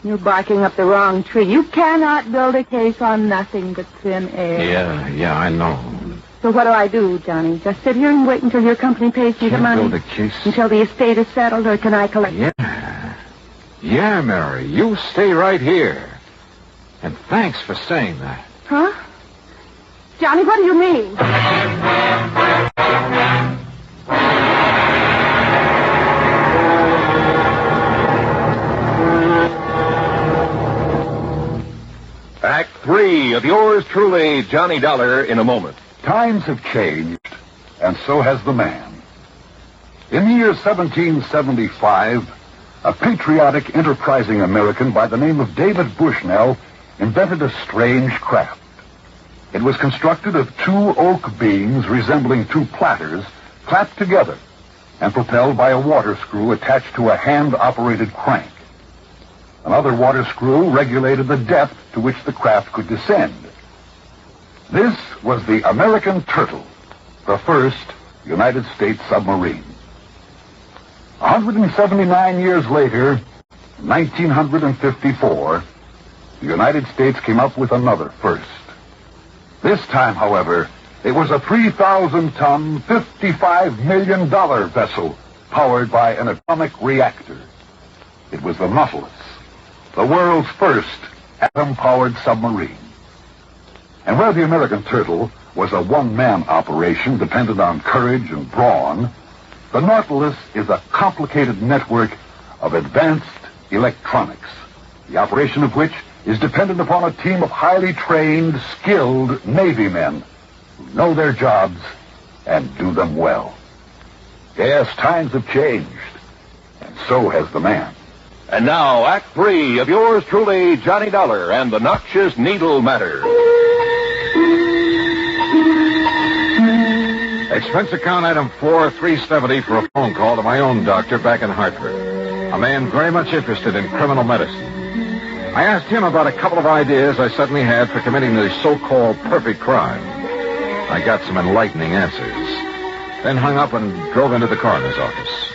You're barking up the wrong tree. You cannot build a case on nothing but thin air. Yeah, I know. So what do I do, Johnny? Just sit here and wait until your company pays me the money? Build a case. Until the estate is settled, or can I collect it? Yeah, Mary. You stay right here. And thanks for saying that. Huh? Johnny, what do you mean? Act 3 of yours truly, Johnny Dollar, in a moment. Times have changed, and so has the man. In the year 1775, a patriotic, enterprising American by the name of David Bushnell invented a strange craft. It was constructed of two oak beams resembling two platters clapped together and propelled by a water screw attached to a hand-operated crank. Another water screw regulated the depth to which the craft could descend. This was the American Turtle, the first United States submarine. 179 years later, 1954, the United States came up with another first. This time, however, it was a 3,000-ton, $55 million vessel powered by an atomic reactor. It was the Nautilus, the world's first atom-powered submarine. And where the American Turtle was a one-man operation dependent on courage and brawn, the Nautilus is a complicated network of advanced electronics, the operation of which is dependent upon a team of highly trained, skilled Navy men who know their jobs and do them well. Yes, times have changed, and so has the man. And now, Act 3 of yours truly, Johnny Dollar, and the Noxious Needle Matter. Expense account item 4370 for a phone call to my own doctor back in Hartford. A man very much interested in criminal medicine. I asked him about a couple of ideas I suddenly had for committing the so-called perfect crime. I got some enlightening answers. Then hung up and drove into the coroner's office.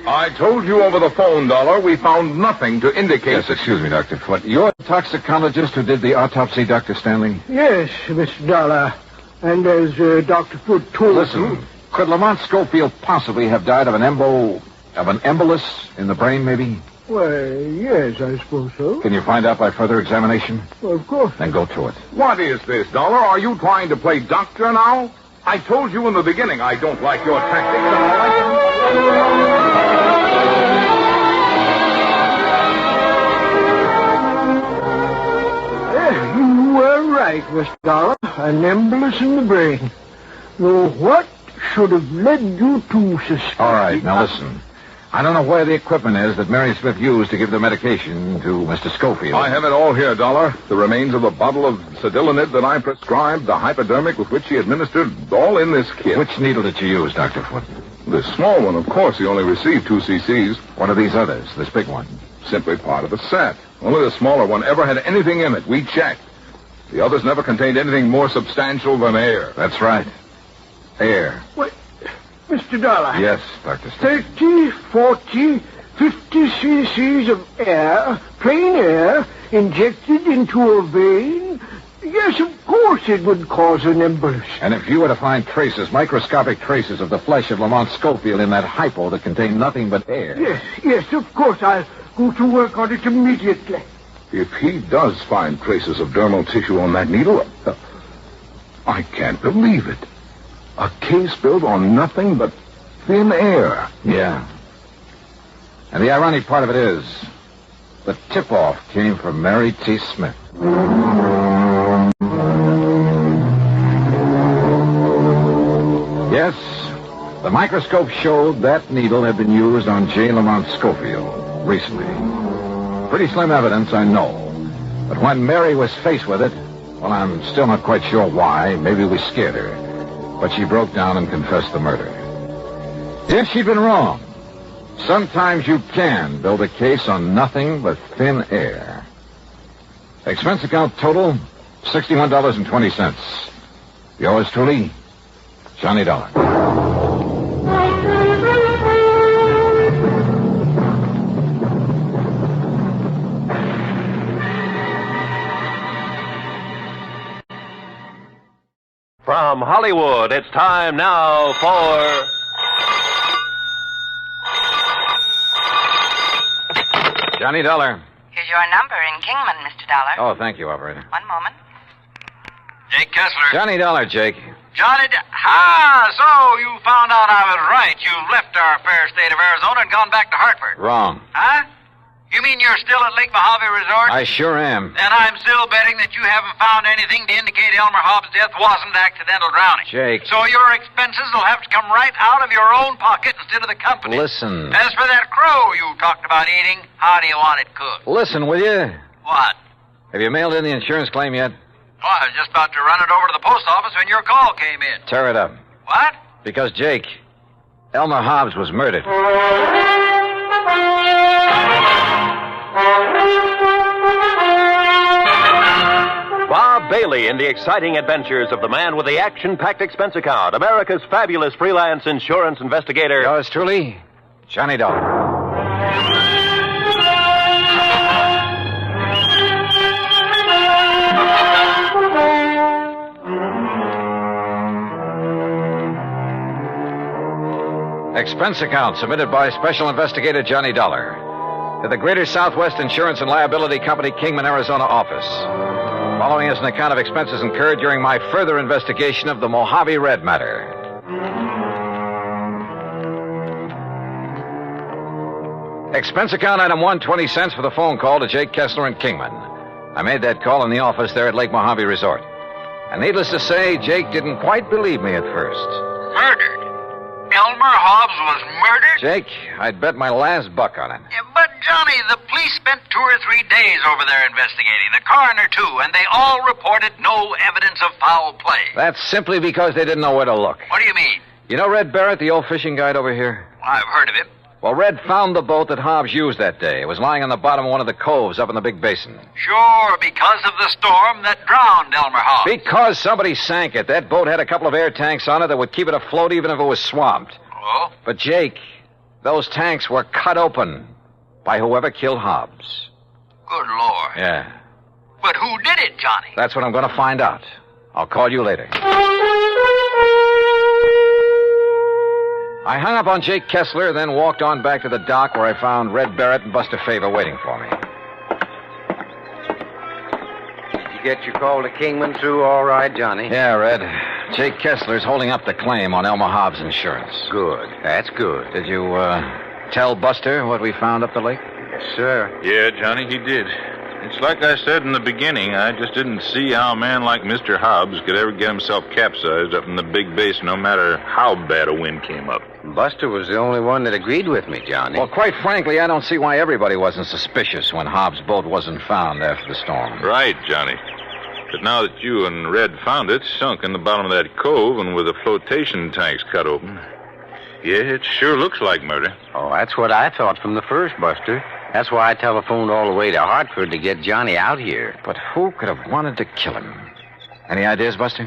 I told you over the phone, Dollar, we found nothing to indicate Yes, excuse me, Dr. Foote. You're the toxicologist who did the autopsy, Dr. Stanley? Yes, Mr. Dollar. And as Dr. Foote told Listen, could Lamont Schofield possibly have died of an embolus in the brain, maybe? Well, yes, I suppose so. Can you find out by further examination? Well, of course. Then go to it. What is this, Dollar? Are you trying to play doctor now? I told you in the beginning I don't like your tactics, and I like them. You were right, Mr. Dollar. An embolus in the brain. Though what should have led you to suspect... All right, now listen. I don't know where the equipment is that Mary Smith used to give the medication to Mr. Schofield. I have it all here, Dollar. The remains of a bottle of Cedilanid that I prescribed, the hypodermic with which she administered, all in this kit. Which needle did you use, Dr. Foote? The small one, of course. He only received 2 cc's. What are these others, this big one? Simply part of the set. Only the smaller one ever had anything in it. We checked. The others never contained anything more substantial than air. That's right. Air. What? Mr. Dollar. Yes, Dr. Stanley. 30, 40, 50 cc's of air, plain air, injected into a vein? Yes, of course it would cause an embolus. And if you were to find traces, microscopic traces of the flesh of Lamont Schofield in that hypo that contained nothing but air... Yes, of course. I'll go to work on it immediately. If he does find traces of dermal tissue on that needle, I can't believe it. A case built on nothing but thin air. Yeah. And the ironic part of it is, the tip-off came from Mary T. Smith. Yes, the microscope showed that needle had been used on J. Lamont Schofield recently. Pretty slim evidence, I know. But when Mary was faced with it, well, I'm still not quite sure why. Maybe we scared her. But she broke down and confessed the murder. If she'd been wrong, sometimes you can build a case on nothing but thin air. Expense account total, $61.20. Yours truly, Johnny Dollar. From Hollywood, it's time now for... Johnny Dollar. Here's your number in Kingman, Mr. Dollar. Oh, thank you, operator. One moment. Jake Kessler. Johnny Dollar, Jake. So you found out I was right. You've left our fair state of Arizona and gone back to Hartford. Wrong. Huh? You mean you're still at Lake Mojave Resort? I sure am. Then I'm still betting that you haven't found anything to indicate Elmer Hobbs' death wasn't accidental drowning. Jake. So your expenses will have to come right out of your own pocket instead of the company. Listen. As for that crow you talked about eating, how do you want it cooked? Listen, will you? What? Have you mailed in the insurance claim yet? Oh, I was just about to run it over to the post office when your call came in. Tear it up. What? Because, Jake, Elmer Hobbs was murdered. Bob Bailey in the exciting adventures of the man with the action-packed expense account, America's fabulous freelance insurance investigator. Yours truly, Johnny Dollar. Expense account submitted by Special Investigator Johnny Dollar to the Greater Southwest Insurance and Liability Company, Kingman, Arizona office. Following is an account of expenses incurred during my further investigation of the Mojave Red matter. Expense account item 1, 20 cents for the phone call to Jake Kessler in Kingman. I made that call in the office there at Lake Mojave Resort. And needless to say, Jake didn't quite believe me at first. Murdered? Elmer Hobbs was murdered? Jake, I'd bet my last buck on it. Yeah, but, Johnny, the police spent 2 or 3 days over there investigating. The coroner, too, and they all reported no evidence of foul play. That's simply because they didn't know where to look. What do you mean? You know Red Barrett, the old fishing guide over here? Well, I've heard of him. Well, Red found the boat that Hobbs used that day. It was lying on the bottom of one of the coves up in the big basin. Sure, because of the storm that drowned Elmer Hobbs. Because somebody sank it. That boat had a couple of air tanks on it that would keep it afloat even if it was swamped. Oh? But, Jake, those tanks were cut open by whoever killed Hobbs. Good Lord. Yeah. But who did it, Johnny? That's what I'm going to find out. I'll call you later. I hung up on Jake Kessler, then walked on back to the dock where I found Red Barrett and Buster Favor waiting for me. Did you get your call to Kingman through all right, Johnny? Yeah, Red. Jake Kessler's holding up the claim on Elmer Hobbs' insurance. Good. That's good. Did you, tell Buster what we found up the lake? Yes, sir. Yeah, Johnny, he did. It's like I said in the beginning. I just didn't see how a man like Mr. Hobbs could ever get himself capsized up in the big basin, no matter how bad a wind came up. Buster was the only one that agreed with me, Johnny. Well, quite frankly, I don't see why everybody wasn't suspicious when Hobbs' boat wasn't found after the storm. Right, Johnny. But now that you and Red found it, sunk in the bottom of that cove and with the flotation tanks cut open, yeah, it sure looks like murder. Oh, that's what I thought from the first, Buster. That's why I telephoned all the way to Hartford to get Johnny out here. But who could have wanted to kill him? Any ideas, Buster?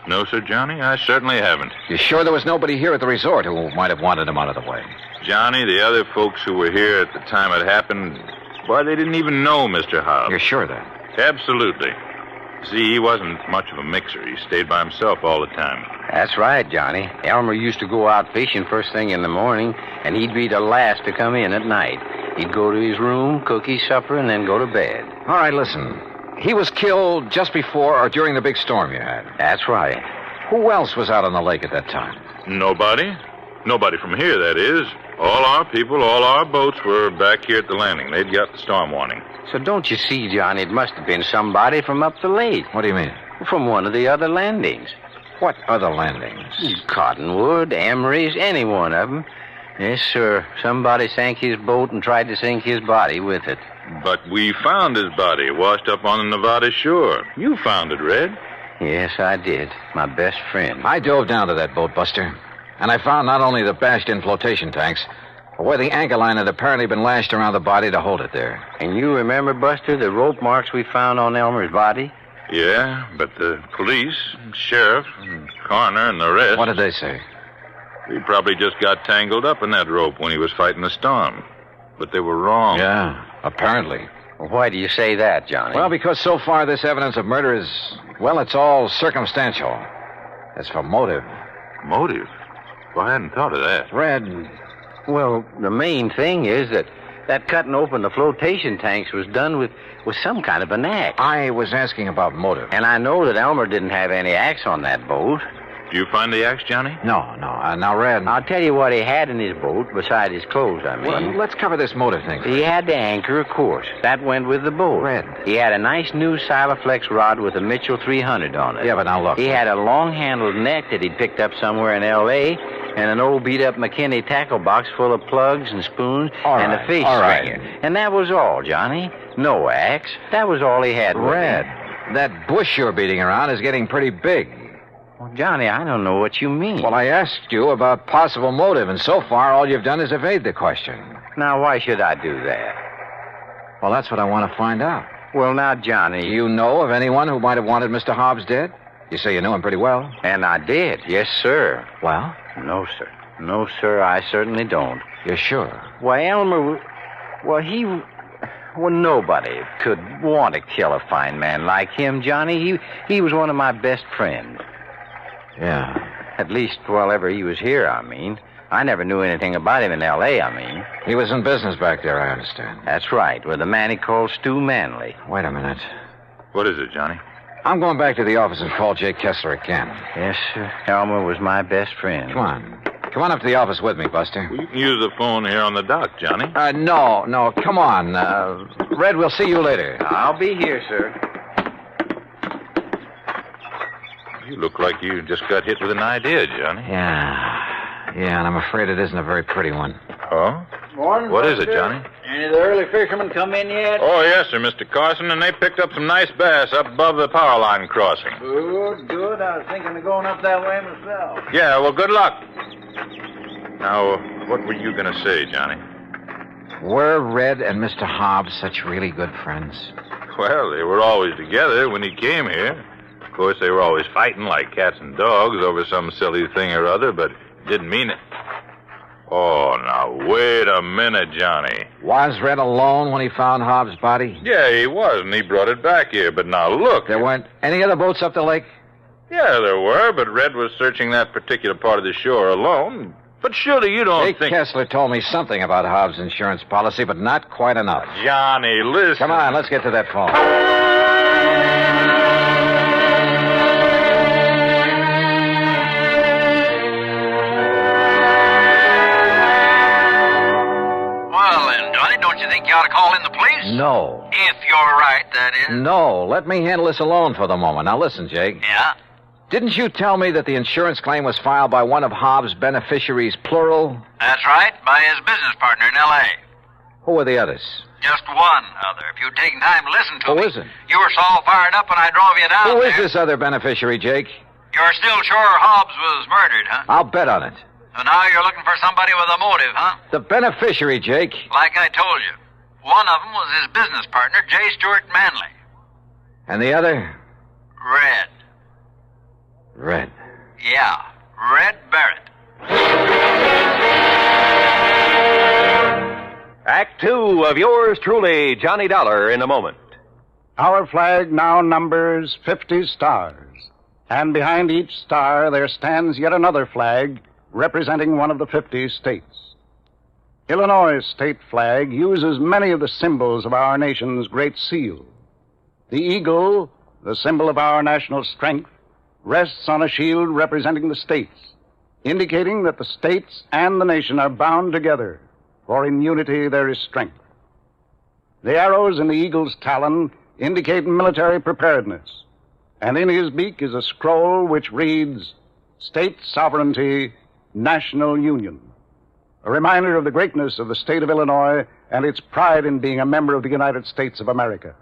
No, sir, Johnny, I certainly haven't. You sure there was nobody here at the resort who might have wanted him out of the way? Johnny, the other folks who were here at the time it happened, why, they didn't even know Mr. Hobbs. You're sure of that? Absolutely. See, he wasn't much of a mixer. He stayed by himself all the time. That's right, Johnny. Elmer used to go out fishing first thing in the morning, and he'd be the last to come in at night. He'd go to his room, cook his supper, and then go to bed. All right, listen. He was killed just before or during the big storm you had. That's right. Who else was out on the lake at that time? Nobody. Nobody from here, that is. All our people, all our boats were back here at the landing. They'd got the storm warning. So don't you see, Johnny, it must have been somebody from up the lake. What do you mean? From one of the other landings. What other landings? Cottonwood, Emery's, any one of them. Yes, sir. Somebody sank his boat and tried to sink his body with it. But we found his body washed up on the Nevada shore. You found it, Red. Yes, I did. My best friend. I dove down to that boat, Buster. And I found not only the bashed-in flotation tanks, but where the anchor line had apparently been lashed around the body to hold it there. And you remember, Buster, the rope marks we found on Elmer's body? Yeah, but the police, sheriff, and coroner, and the rest... What did they say? He probably just got tangled up in that rope when he was fighting the storm. But they were wrong. Yeah, apparently. Well, why do you say that, Johnny? Well, because so far this evidence of murder is, well, it's all circumstantial. As for motive... Motive? Well, I hadn't thought of that. Red... Well, the main thing is that cutting open the flotation tanks was done with some kind of an axe. I was asking about motive. And I know that Elmer didn't have any axe on that boat. Did you find the axe, Johnny? No. Now, Red... I'll tell you what he had in his boat, beside his clothes, I mean. Well, let's cover this motive thing. He had the anchor, of course. That went with the boat. Red. He had a nice new Silaflex rod with a Mitchell 300 on it. Yeah, but now look. He had a long-handled net that he'd picked up somewhere in L.A., and an old beat-up McKinney tackle box full of plugs and spoons and a fish stringer. And that was all, Johnny. No axe. That was all he had. Red, that bush you're beating around is getting pretty big. Well, Johnny, I don't know what you mean. Well, I asked you about possible motive, and so far all you've done is evade the question. Now, why should I do that? Well, that's what I want to find out. Well, now, Johnny... Do you know of anyone who might have wanted Mr. Hobbs dead? You say you knew him pretty well. And I did, yes, sir. Well? No, sir. No, sir, I certainly don't. You're sure? Why, Elmer... Well, nobody could want to kill a fine man like him, Johnny. He was one of my best friends. Yeah. At least while ever he was here, I mean. I never knew anything about him in L.A., I mean. He was in business back there, I understand. That's right, with a man he called Stu Manley. Wait a minute. What is it, Johnny? I'm going back to the office and call Jake Kessler again. Yes, sir. Elmer was my best friend. Come on. Come on up to the office with me, Buster. Well, you can use the phone here on the dock, Johnny. No. Come on. Red, we'll see you later. I'll be here, sir. You look like you just got hit with an idea, Johnny. Yeah, and I'm afraid it isn't a very pretty one. Oh? Morning, What is it, Buster. Johnny? Any of the early fishermen come in yet? Oh, yes, sir, Mr. Carson, and they picked up some nice bass up above the power line crossing. Good. I was thinking of going up that way myself. Yeah, well, good luck. Now, what were you going to say, Johnny? Were Red and Mr. Hobbs such really good friends? Well, they were always together when he came here. Of course, they were always fighting like cats and dogs over some silly thing or other, but didn't mean it. Oh, now, wait a minute, Johnny. Was Red alone when he found Hobbs' body? Yeah, he was, and he brought it back here. But now, look. There weren't any other boats up the lake? Yeah, there were, but Red was searching that particular part of the shore alone. But surely you don't Jake think... Kessler told me something about Hobbs' insurance policy, but not quite enough. Johnny, listen. Come on, let's get to that phone. Well, then, Johnny, don't you think you ought to call in the police? No. If you're right, that is. No, let me handle this alone for the moment. Now listen, Jake. Yeah? Didn't you tell me that the insurance claim was filed by one of Hobbs' beneficiaries, plural? That's right, by his business partner in L.A. Who were the others? Just one other. If you'd taken time to listen to Who me. is it? You were so all fired up when I drove you down Who there. is this other beneficiary, Jake? You're still sure Hobbs was murdered, huh? I'll bet on it. So now you're looking for somebody with a motive, huh? The beneficiary, Jake. Like I told you. One of them was his business partner, J. Stuart Manley. And the other? Red. Red. Yeah, Red Barrett. Act 2 of yours truly, Johnny Dollar, in a moment. Our flag now numbers 50 stars, and behind each star there stands yet another flag representing one of the 50 states. Illinois' state flag uses many of the symbols of our nation's great seal. The eagle, the symbol of our national strength, rests on a shield representing the states, indicating that the states and the nation are bound together, for in unity there is strength. The arrows in the eagle's talon indicate military preparedness, and in his beak is a scroll which reads, State Sovereignty, National Union, a reminder of the greatness of the state of Illinois and its pride in being a member of the United States of America.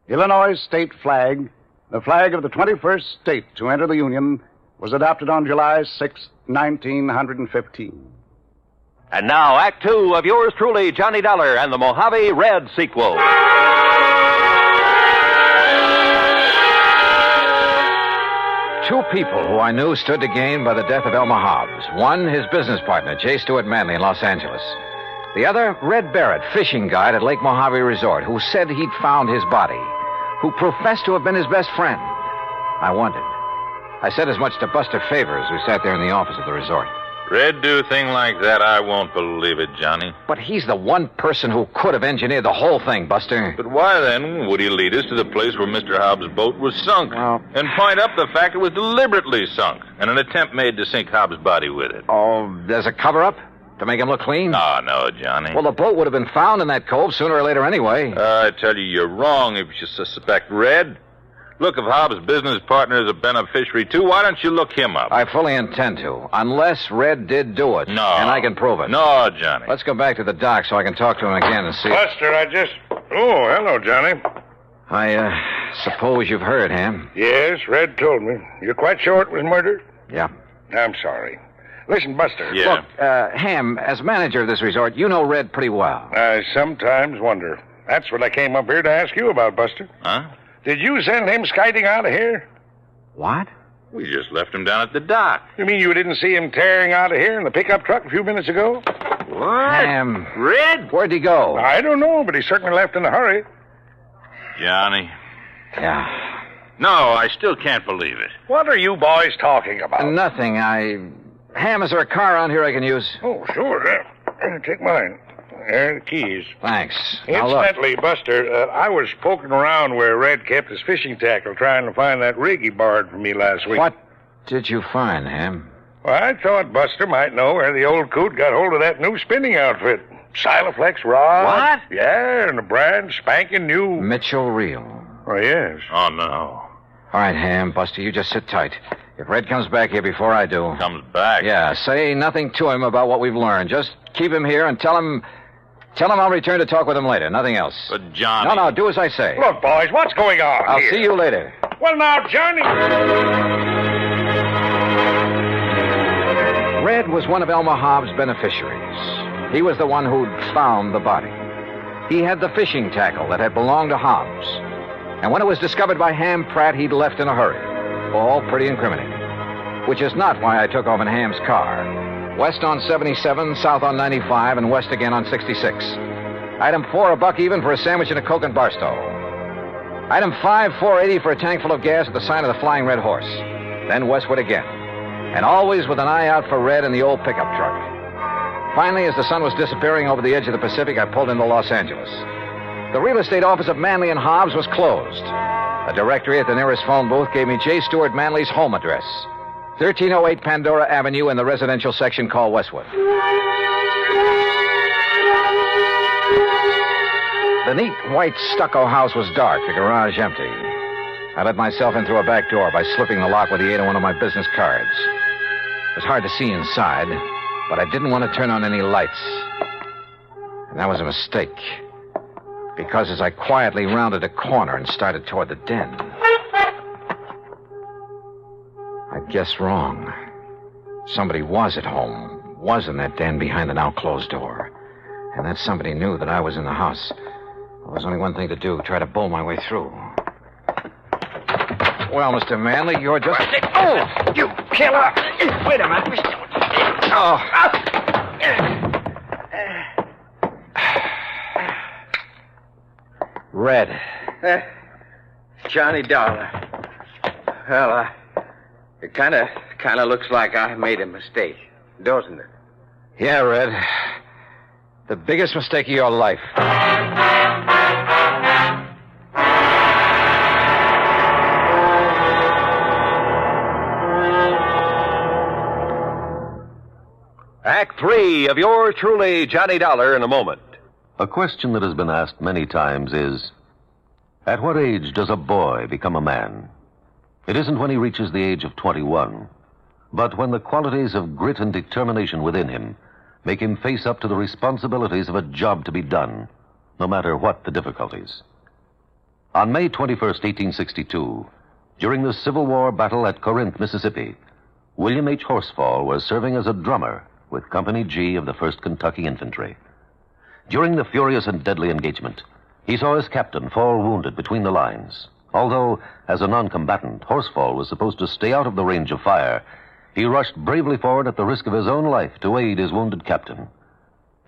Illinois' state flag, the flag of the 21st state to enter the Union, was adopted on July 6, 1915. And now, Act 2 of yours truly, Johnny Dollar, and the Mojave Red sequel. Two people who I knew stood to gain by the death of Elmer Hobbs. One, his business partner, J. Stuart Manley in Los Angeles. The other, Red Barrett, fishing guide at Lake Mojave Resort, who said he'd found his body, who professed to have been his best friend. I wondered, I said as much to Buster Favors, who sat there in the office of the resort. Red do a thing like that, I won't believe it, Johnny. But he's the one person who could have engineered the whole thing, Buster. But why, then, would he lead us to the place where Mr. Hobbs' boat was sunk? And point up the fact it was deliberately sunk, and an attempt made to sink Hobbs' body with it? Oh, there's a cover-up? To make him look clean? Oh, no, Johnny. Well, the boat would have been found in that cove sooner or later anyway. I tell you, you're wrong if you suspect Red. Look, if Hobbs' business partner is a beneficiary, too, why don't you look him up? I fully intend to, unless Red did do it. No. And I can prove it. No, Johnny. Let's go back to the dock so I can talk to him again and see... Buster, Oh, hello, Johnny. I suppose you've heard, Ham? Yes, Red told me. You're quite sure it was murder? Yeah. I'm sorry. Listen, Buster. Yeah. Look, Ham, as manager of this resort, you know Red pretty well. I sometimes wonder. That's what I came up here to ask you about, Buster. Huh? Did you send him skiting out of here? What? We just left him down at the dock. You mean you didn't see him tearing out of here in the pickup truck a few minutes ago? What? Ham. Red? Where'd he go? I don't know, but he certainly left in a hurry. Johnny. Yeah. No, I still can't believe it. What are you boys talking about? Nothing. Ham, is there a car around here I can use? Oh, sure. Take mine. There are the keys. Thanks. Now, look. Incidentally, Buster, I was poking around where Red kept his fishing tackle trying to find that rig he borrowed from me last week. What did you find, Ham? Well, I thought Buster might know where the old coot got hold of that new spinning outfit. Silaflex rod. What? Yeah, and a brand spanking new... Mitchell Reel. Oh, yes. Oh, no. All right, Ham, Buster, you just sit tight. If Red comes back here before I do... Comes back? Yeah, say nothing to him about what we've learned. Just keep him here and tell him I'll return to talk with him later. Nothing else. But, Johnny... No, do as I say. Look, boys, what's going on I'll here? see you later. Well, now, Johnny... Red was one of Elmer Hobbs' beneficiaries. He was the one who'd found the body. He had the fishing tackle that had belonged to Hobbs. And when it was discovered by Ham Pratt, he'd left in a hurry. All pretty incriminating. Which is not why I took off in Ham's car. West on 77, south on 95, and west again on 66. Item 4, $1 even for a sandwich and a Coke and Barstow. Item 5, $4.80 for a tank full of gas at the sign of the Flying Red Horse. Then westward again. And always with an eye out for Red in the old pickup truck. Finally, as the sun was disappearing over the edge of the Pacific, I pulled into Los Angeles. The real estate office of Manley and Hobbs was closed. A directory at the nearest phone booth gave me J. Stewart Manley's home address. 1308 Pandora Avenue in the residential section called Westwood. The neat white stucco house was dark, the garage empty. I let myself in through a back door by slipping the lock with the aid of one of my business cards. It was hard to see inside, but I didn't want to turn on any lights. And that was a mistake. Because as I quietly rounded a corner and started toward the den, I guessed wrong. Somebody was at home, was in that den behind the now closed door. And that somebody knew that I was in the house. There was only one thing to do, try to bull my way through. Well, Mr. Manley, you're just... Oh, you killer! Wait a minute. Oh. Red. Johnny Dollar. Well, it kind of looks like I made a mistake, doesn't it? Yeah, Red. The biggest mistake of your life. Act 3 of yours truly, Johnny Dollar, in a moment. A question that has been asked many times is, at what age does a boy become a man? It isn't when he reaches the age of 21, but when the qualities of grit and determination within him make him face up to the responsibilities of a job to be done, no matter what the difficulties. On May 21st, 1862, during the Civil War battle at Corinth, Mississippi, William H. Horsfall was serving as a drummer with Company G of the 1st Kentucky Infantry. During the furious and deadly engagement, he saw his captain fall wounded between the lines. Although, as a non-combatant, Horsfall was supposed to stay out of the range of fire, he rushed bravely forward at the risk of his own life to aid his wounded captain.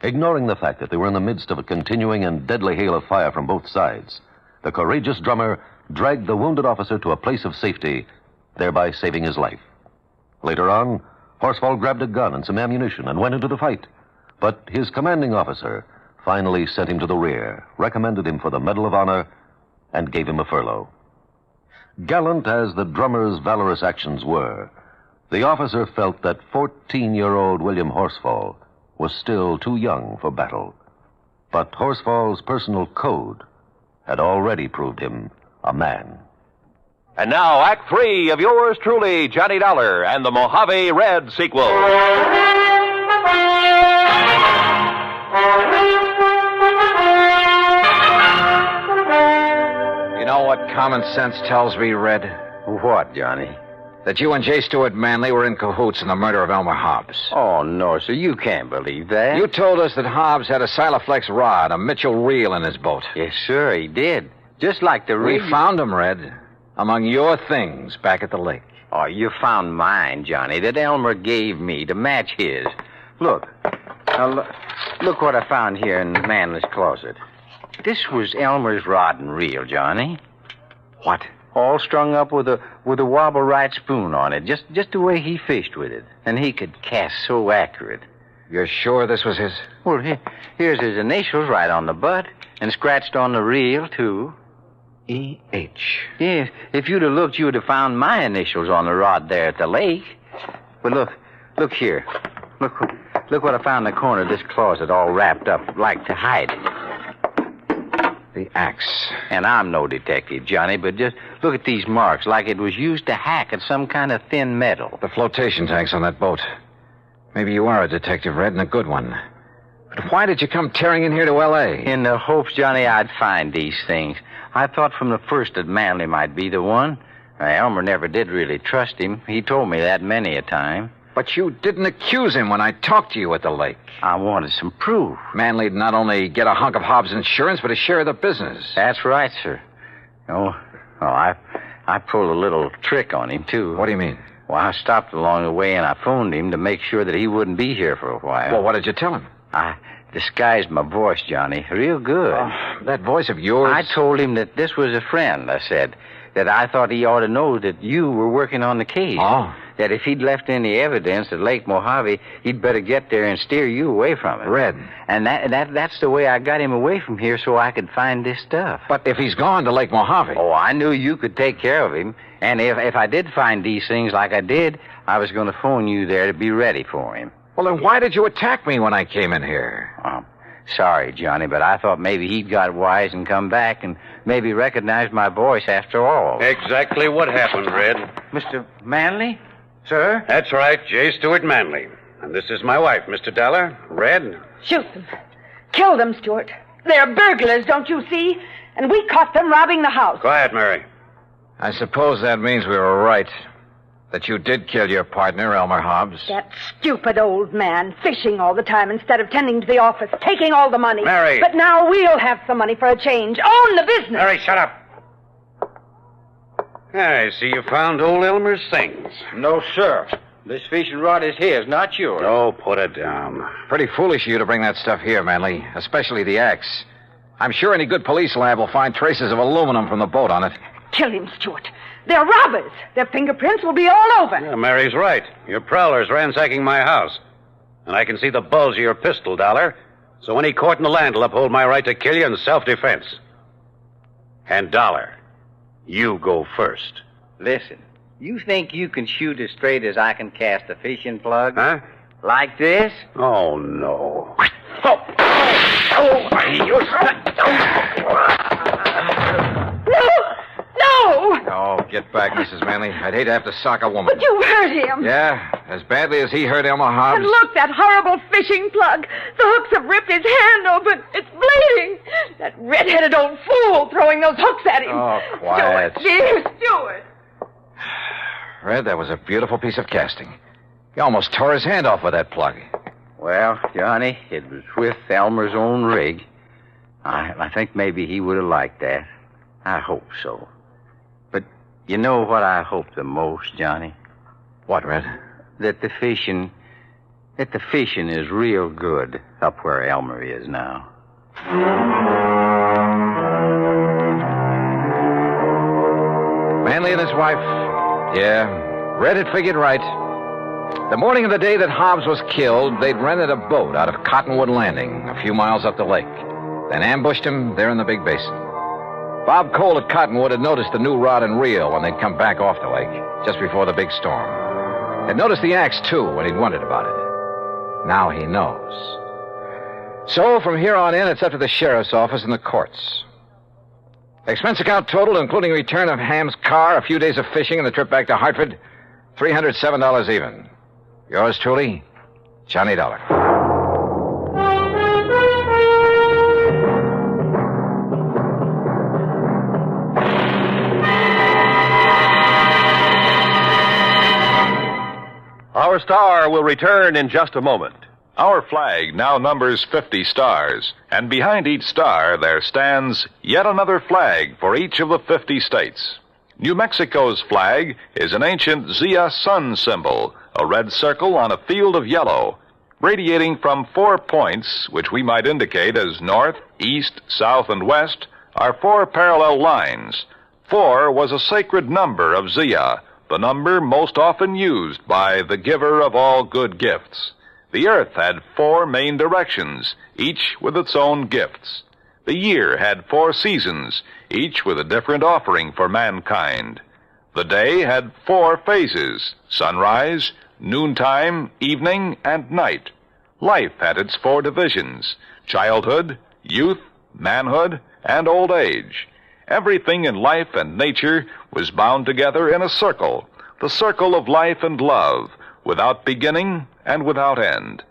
Ignoring the fact that they were in the midst of a continuing and deadly hail of fire from both sides, the courageous drummer dragged the wounded officer to a place of safety thereby saving his life. Later on, Horsfall grabbed a gun and some ammunition and went into the fight. But his commanding officer finally sent him to the rear, recommended him for the Medal of Honor, and gave him a furlough. Gallant as the drummer's valorous actions were, the officer felt that 14-year-old William Horsfall was still too young for battle. But Horsfall's personal code had already proved him a man. And now, Act 3 of yours truly, Johnny Dollar, and the Mojave Red sequel. You know what common sense tells me, Red? What, Johnny? That you and J. Stuart Manley were in cahoots in the murder of Elmer Hobbs. Oh, no, sir. You can't believe that. You told us that Hobbs had a Silaflex rod, a Mitchell reel in his boat. Yes, sir, he did. Just like the rig. We found him, Red, among your things back at the lake. Oh, you found mine, Johnny, that Elmer gave me to match his. Look. Now, look what I found here in Manley's closet. This was Elmer's rod and reel, Johnny. What? All strung up with a wobble right spoon on it, just the way he fished with it. And he could cast so accurate. You're sure this was his? Well, here's his initials right on the butt, and scratched on the reel, too. E.H. Yes, if you'd have looked, you would have found my initials on the rod there at the lake. But look here. Look what I found in the corner of this closet, all wrapped up, like to hide it. The axe. And I'm no detective, Johnny, but just look at these marks, like it was used to hack at some kind of thin metal. The flotation tanks on that boat. Maybe you are a detective, Red, and a good one. But why did you come tearing in here to L.A.? In the hopes, Johnny, I'd find these things. I thought from the first that Manley might be the one. Elmer never did really trust him. He told me that many a time. But you didn't accuse him when I talked to you at the lake. I wanted some proof. Manley'd not only get a hunk of Hobbs' insurance, but a share of the business. That's right, sir. I pulled a little trick on him, too. What do you mean? Well, I stopped along the way and I phoned him to make sure that he wouldn't be here for a while. Well, what did you tell him? I disguised my voice, Johnny, real good. That voice of yours? I told him that this was a friend, I said. That I thought he ought to know that you were working on the case. Oh. That if he'd left any evidence at Lake Mojave, he'd better get there and steer you away from it. Red. And that's the way I got him away from here so I could find this stuff. But if he's gone to Lake Mojave... Oh, I knew you could take care of him. And if I did find these things like I did, I was going to phone you there to be ready for him. Well, then why did you attack me when I came in here? Sorry, Johnny, but I thought maybe he'd got wise and come back and maybe recognized my voice after all. Exactly what happened, Red. Mr. Manley? Sir? That's right, J. Stuart Manley. And this is my wife, Mr. Dollar. Red. Shoot them. Kill them, Stuart. They're burglars, don't you see? And we caught them robbing the house. Quiet, Mary. I suppose that means we were right. That you did kill your partner, Elmer Hobbs. That stupid old man, fishing all the time instead of tending to the office, taking all the money. Mary. But now we'll have some money for a change. Own the business. Mary, shut up. I see you found old Elmer's things. No, sir. This fishing rod is his, not yours. Oh, put it down. Pretty foolish of you to bring that stuff here, Manley, especially the axe. I'm sure any good police lab will find traces of aluminum from the boat on it. Kill him, Stuart. They're robbers. Their fingerprints will be all over. Yeah, Mary's right. Your prowler's ransacking my house. And I can see the bulge of your pistol, Dollar. So any court in the land will uphold my right to kill you in self-defense. And Dollar, you go first. Listen, you think you can shoot as straight as I can cast a fishing plug? Huh? Like this? Oh, no. No! Oh, get back, Mrs. Manley. I'd hate to have to sock a woman. But you hurt him. Yeah, as badly as he hurt Elmer Hobbs. And look, that horrible fishing plug. The hooks have ripped his hand open. It's bleeding. That red-headed old fool throwing those hooks at him. Oh, quiet. Stuart, dear Stuart. Red, that was a beautiful piece of casting. He almost tore his hand off with that plug. Well, Johnny, it was with Elmer's own rig. I think maybe he would have liked that. I hope so. But you know what I hope the most, Johnny? What, Red? That the fishing is real good up where Elmer is now. Manley and his wife Yeah, Red had figured right. The morning of the day that Hobbs was killed, they'd rented a boat out of Cottonwood Landing, a few miles up the lake, then ambushed him there in the big basin. Bob Cole at Cottonwood had noticed the new rod and reel when they'd come back off the lake, just before the big storm. Had noticed the axe, too, when he'd wondered about it. Now he knows. So, from here on in, it's up to the sheriff's office and the courts. Expense account total, including return of Ham's car, a few days of fishing, and the trip back to Hartford, $307 even. Yours truly, Johnny Dollar. Our star will return in just a moment. Our flag now numbers 50 stars, and behind each star there stands yet another flag for each of the 50 states. New Mexico's flag is an ancient Zia sun symbol, a red circle on a field of yellow. Radiating from 4 points, which we might indicate as north, east, south, and west, are 4 parallel lines. 4 was a sacred number of Zia, the number most often used by the giver of all good gifts. The earth had 4 main directions, each with its own gifts. The year had 4 seasons, each with a different offering for mankind. The day had 4 phases: sunrise, noontime, evening, and night. Life had its 4 divisions: childhood, youth, manhood, and old age. Everything in life and nature was bound together in a circle, the circle of life and love, without beginning and without end.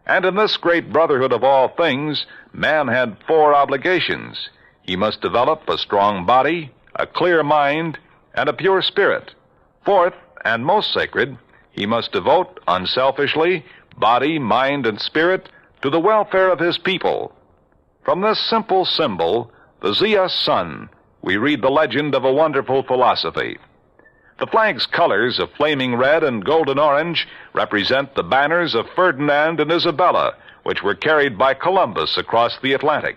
And in this great brotherhood of all things, man had 4 obligations. He must develop a strong body, a clear mind, and a pure spirit. 4th, and most sacred, he must devote unselfishly body, mind, and spirit to the welfare of his people. From this simple symbol, the Zia sun, we read the legend of a wonderful philosophy. The flag's colors of flaming red and golden orange represent the banners of Ferdinand and Isabella, which were carried by Columbus across the Atlantic.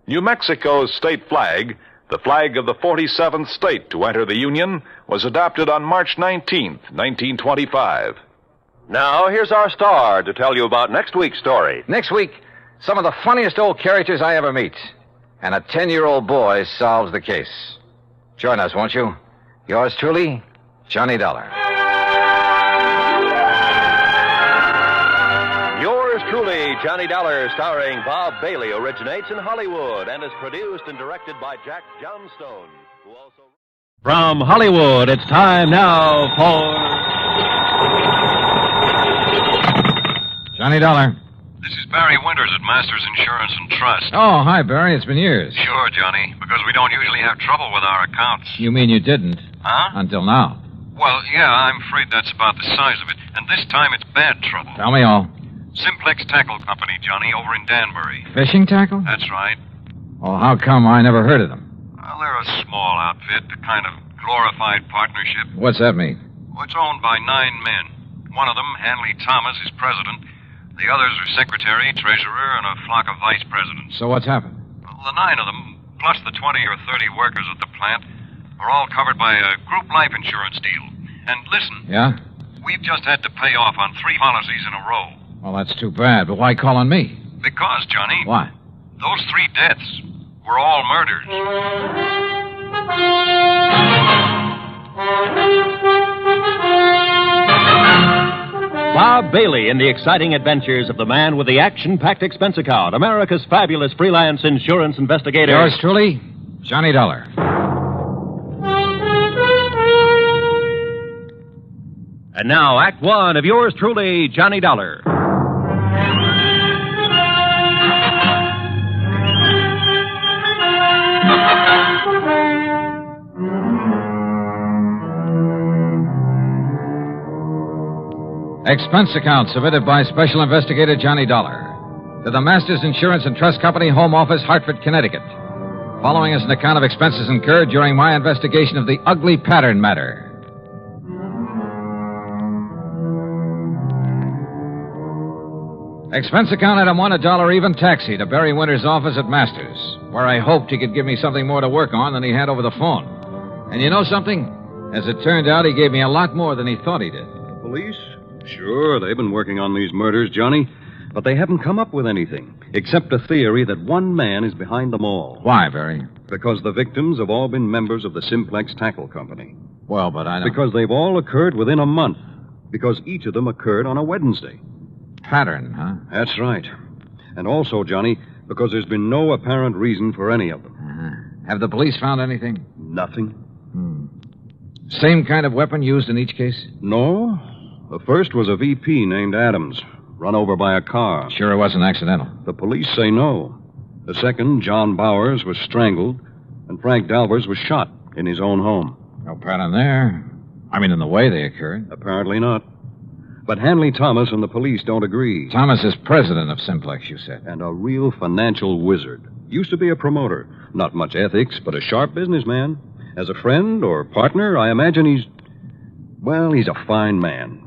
New Mexico's state flag, the flag of the 47th state to enter the Union, was adopted on March 19th, 1925. Now, here's our star to tell you about next week's story. Next week, some of the funniest old characters I ever meet. And a 10-year-old boy solves the case. Join us, won't you? Yours truly, Johnny Dollar. Yours truly, Johnny Dollar, starring Bob Bailey, originates in Hollywood and is produced and directed by Jack Johnstone, who also... From Hollywood, it's time now for... Johnny Dollar. This is Barry Winters at Masters Insurance and Trust. Oh, hi, Barry. It's been years. Sure, Johnny, because we don't usually have trouble with our accounts. You mean you didn't? Huh? Until now. Well, yeah, I'm afraid that's about the size of it. And this time it's bad trouble. Tell me all. Simplex Tackle Company, Johnny, over in Danbury. Fishing tackle? That's right. Well, how come I never heard of them? Well, they're a small outfit, a kind of glorified partnership. What's that mean? Well, it's owned by 9 men. One of them, Hanley Thomas, is president. The others are secretary, treasurer, and a flock of vice presidents. So what's happened? Well, the 9 of them, plus the 20 or 30 workers at the plant, are all covered by a group life insurance deal. And listen. Yeah? We've just had to pay off on 3 policies in a row. Well, that's too bad, but why call on me? Because, Johnny. Why? Those 3 deaths were all murders. Bob Bailey in the exciting adventures of the man with the action-packed expense account, America's fabulous freelance insurance investigator. Yours truly, Johnny Dollar. And now, Act One of yours truly, Johnny Dollar. Expense account submitted by Special Investigator Johnny Dollar to the Masters Insurance and Trust Company, Home Office, Hartford, Connecticut. Following is an account of expenses incurred during my investigation of the ugly pattern matter. Expense account item 1, $1 even taxi to Barry Winter's office at Masters, where I hoped he could give me something more to work on than he had over the phone. And you know something? As it turned out, he gave me a lot more than he thought he did. Police? Sure, they've been working on these murders, Johnny. But they haven't come up with anything, except a theory that one man is behind them all. Why, Barry? Because the victims have all been members of the Simplex Tackle Company. Well, but I don't... Because they've all occurred within a month. Because each of them occurred on a Wednesday. Pattern, huh? That's right. And also, Johnny, because there's been no apparent reason for any of them. Have the police found anything? Nothing. Same kind of weapon used in each case? No. The first was a VP named Adams, run over by a car. Sure it wasn't accidental? The police say no. The second, John Bowers, was strangled, and Frank Dalvers was shot in his own home. No pattern there. I mean, in the way they occurred. Apparently not. But Hanley Thomas and the police don't agree. Thomas is president of Simplex, you said. And a real financial wizard. Used to be a promoter. Not much ethics, but a sharp businessman. As a friend or partner, I imagine he's a fine man.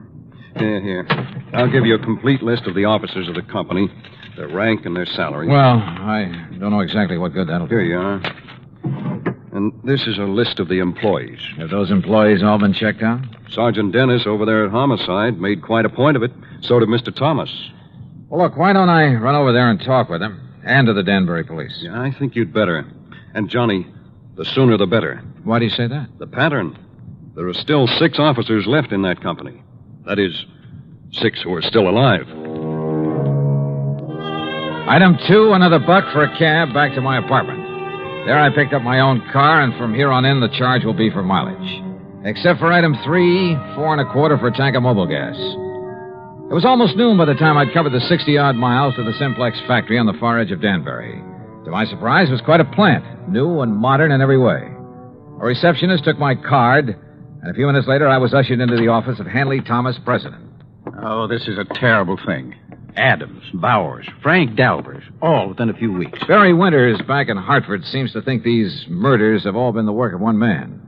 Here. I'll give you a complete list of the officers of the company, their rank and their salary. Well, I don't know exactly what good that'll do. Here you are. And this is a list of the employees. Have those employees all been checked out? Sergeant Dennis over there at Homicide made quite a point of it. So did Mr. Thomas. Well, look, why don't I run over there and talk with him? And to the Danbury police. Yeah, I think you'd better. And, Johnny, the sooner the better. Why do you say that? The pattern. There are still 6 officers left in that company. That is, 6 who are still alive. Item 2, another $1 for a cab back to my apartment. There I picked up my own car, and from here on in, the charge will be for mileage. Except for item 3, 4 1/4 for a tank of mobile gas. It was almost noon by the time I'd covered the 60-odd miles to the Simplex factory on the far edge of Danbury. To my surprise, it was quite a plant, new and modern in every way. A receptionist took my card, and a few minutes later, I was ushered into the office of Hanley Thomas, president. Oh, this is a terrible thing. Adams, Bowers, Frank Dalvers, all within a few weeks. Barry Winters back in Hartford seems to think these murders have all been the work of one man.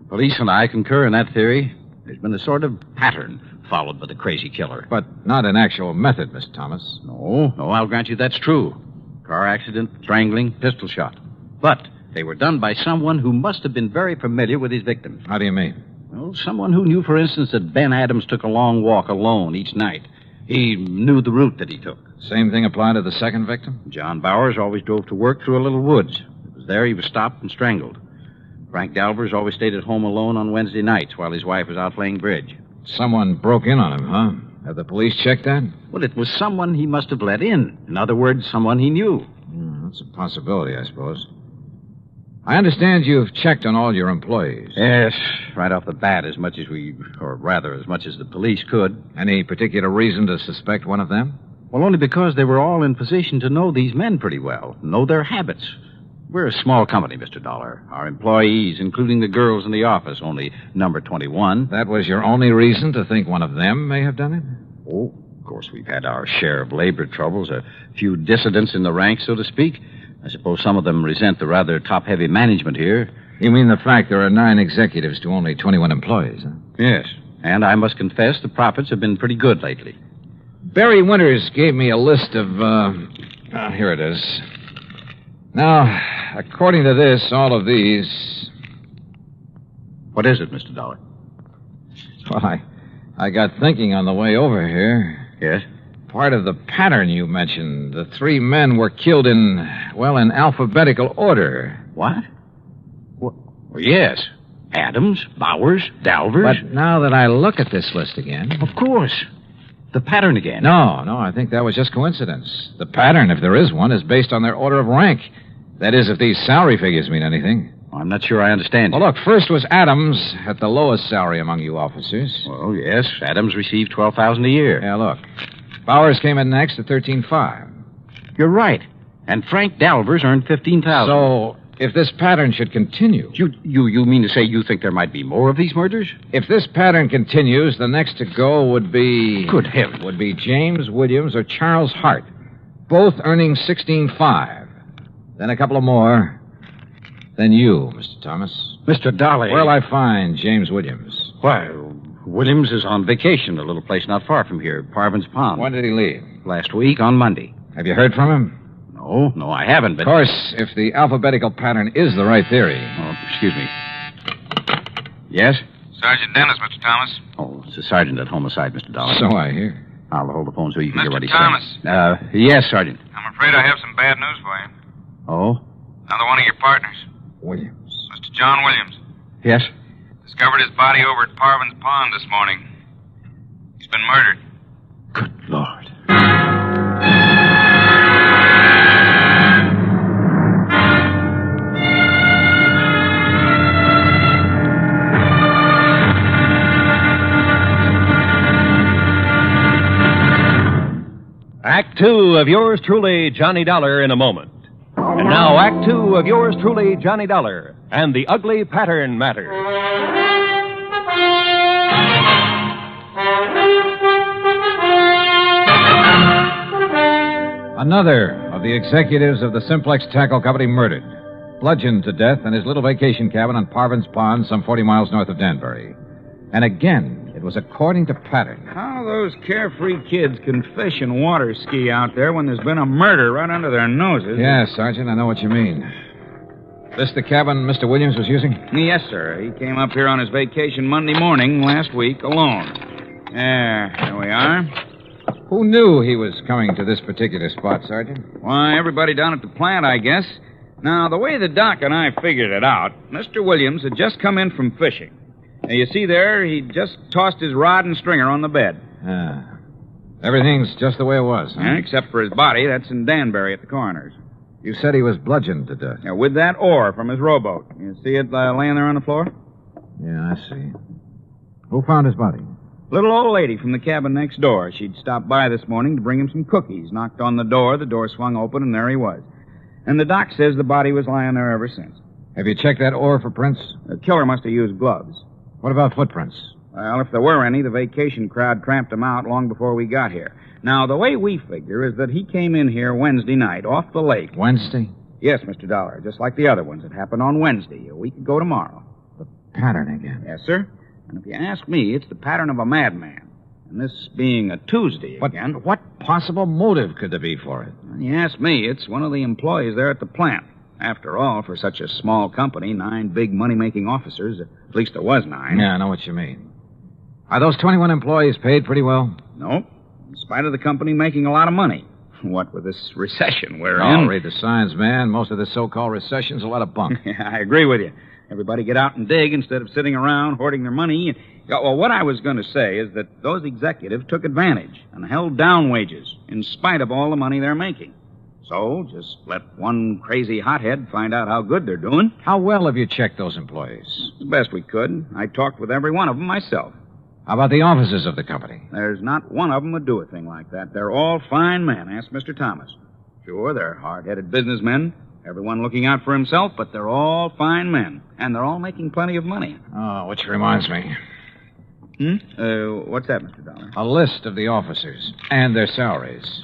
Police and I concur in that theory. There's been a sort of pattern followed by the crazy killer. But not an actual method, Mr. Thomas. No, I'll grant you that's true. Car accident, strangling, pistol shot. But they were done by someone who must have been very familiar with his victims. How do you mean? Well, someone who knew, for instance, that Ben Adams took a long walk alone each night. He knew the route that he took. Same thing applied to the second victim? John Bowers always drove to work through a little woods. It was there he was stopped and strangled. Frank Dalvers always stayed at home alone on Wednesday nights while his wife was out playing bridge. Someone broke in on him, huh? Have the police checked that? Well, it was someone he must have let in. In other words, someone he knew. That's a possibility, I suppose. I understand you've checked on all your employees. Yes, right off the bat, as much as the police could. Any particular reason to suspect one of them? Well, only because they were all in position to know these men pretty well, know their habits. We're a small company, Mr. Dollar. Our employees, including the girls in the office, only number 21. That was your only reason to think one of them may have done it? Oh, of course, we've had our share of labor troubles, a few dissidents in the ranks, so to speak. I suppose some of them resent the rather top-heavy management here. You mean the fact there are 9 executives to only 21 employees, huh? Yes, and I must confess the profits have been pretty good lately. Barry Winters gave me a list of, here it is. Now, according to this, all of these... What is it, Mr. Dollar? Well, I got thinking on the way over here. Yes? Part of the pattern you mentioned. The 3 men were killed in alphabetical order. What? Well, yes. Adams, Bowers, Dalvers. But now that I look at this list again... Of course. The pattern again. No, I think that was just coincidence. The pattern, if there is one, is based on their order of rank. That is, if these salary figures mean anything. I'm not sure I understand. Well, look, first was Adams at the lowest salary among you officers. Well, yes. Adams received $12,000 a year. Yeah, look. Bowers came in next at $13,500. You're right. And Frank Dalvers earned $15,000. So, if this pattern should continue... You mean to say you think there might be more of these murders? If this pattern continues, the next to go would be... Good heavens. Would be James Williams or Charles Hart, both earning $16,500. Then a couple of more. Then you, Mr. Thomas. Mr. Dolly. Where'll I find James Williams? Why, Williams is on vacation, a little place not far from here, Parvin's Pond. When did he leave? Last week, on Monday. Have you heard from him? No, I haven't, but... Of course, if the alphabetical pattern is the right theory... Oh, excuse me. Yes? Sergeant Dennis, Mr. Thomas. Oh, it's the sergeant at homicide, Mr. Dollar. So I hear. I'll hold the phone so you can Mr. get what he Thomas. says. Yes, Sergeant. I'm afraid I have some bad news for you. Oh? Another one of your partners. Williams. Mr. John Williams. Yes? Discovered his body over at Parvin's Pond this morning. He's been murdered. Good Lord. Act two of yours truly, Johnny Dollar, in a moment. And now, Act two of yours truly, Johnny Dollar, and the ugly pattern matter. Another of the executives of the Simplex Tackle Company murdered, bludgeoned to death in his little vacation cabin on Parvin's Pond, some 40 miles north of Danbury. And again, it was according to pattern. How those carefree kids can fish and water ski out there when there's been a murder right under their noses. Yeah, Sergeant, I know what you mean. This the cabin Mr. Williams was using? Yes, sir. He came up here on his vacation Monday morning last week alone. There we are. Who knew he was coming to this particular spot, Sergeant? Why, everybody down at the plant, I guess. Now, the way the doc and I figured it out, Mr. Williams had just come in from fishing. Now, you see there, he just tossed his rod and stringer on the bed. Everything's just the way it was, huh? Yeah, except for his body. That's in Danbury at the coroner's. You said he was bludgeoned to death. Yeah, with that oar from his rowboat. You see it laying there on the floor? Yeah, I see. Who found his body? Little old lady from the cabin next door. She'd stopped by this morning to bring him some cookies. Knocked on the door swung open, and there he was. And the doc says the body was lying there ever since. Have you checked that oar for prints? The killer must have used gloves. What about footprints? Well, if there were any, the vacation crowd tramped them out long before we got here. Now, the way we figure is that he came in here Wednesday night, off the lake. Wednesday? Yes, Mr. Dollar, just like the other ones. It happened on Wednesday, a week ago tomorrow. The pattern again. Yes, sir. And if you ask me, it's the pattern of a madman. And this being a Tuesday again. But what possible motive could there be for it? When you ask me, it's one of the employees there at the plant. After all, for such a small company, 9 big money-making officers, at least there was 9. Yeah, I know what you mean. Are those 21 employees paid pretty well? Nope. In spite of the company making a lot of money. What with this recession we're Oh, in. read the signs, man. Most of this so-called recession's a lot of bunk. Yeah, I agree with you. Everybody get out and dig instead of sitting around hoarding their money. Well, what I was going to say is that those executives took advantage and held down wages in spite of all the money they're making. So, just let one crazy hothead find out how good they're doing. How well have you checked those employees? The best we could. I talked with every one of them myself. How about the officers of the company? There's not one of them would do a thing like that. They're all fine men. Ask Mr. Thomas. Sure, they're hard-headed businessmen, everyone looking out for himself, but they're all fine men. And they're all making plenty of money. Oh, which reminds me. What's that, Mr. Dollar? A list of the officers and their salaries.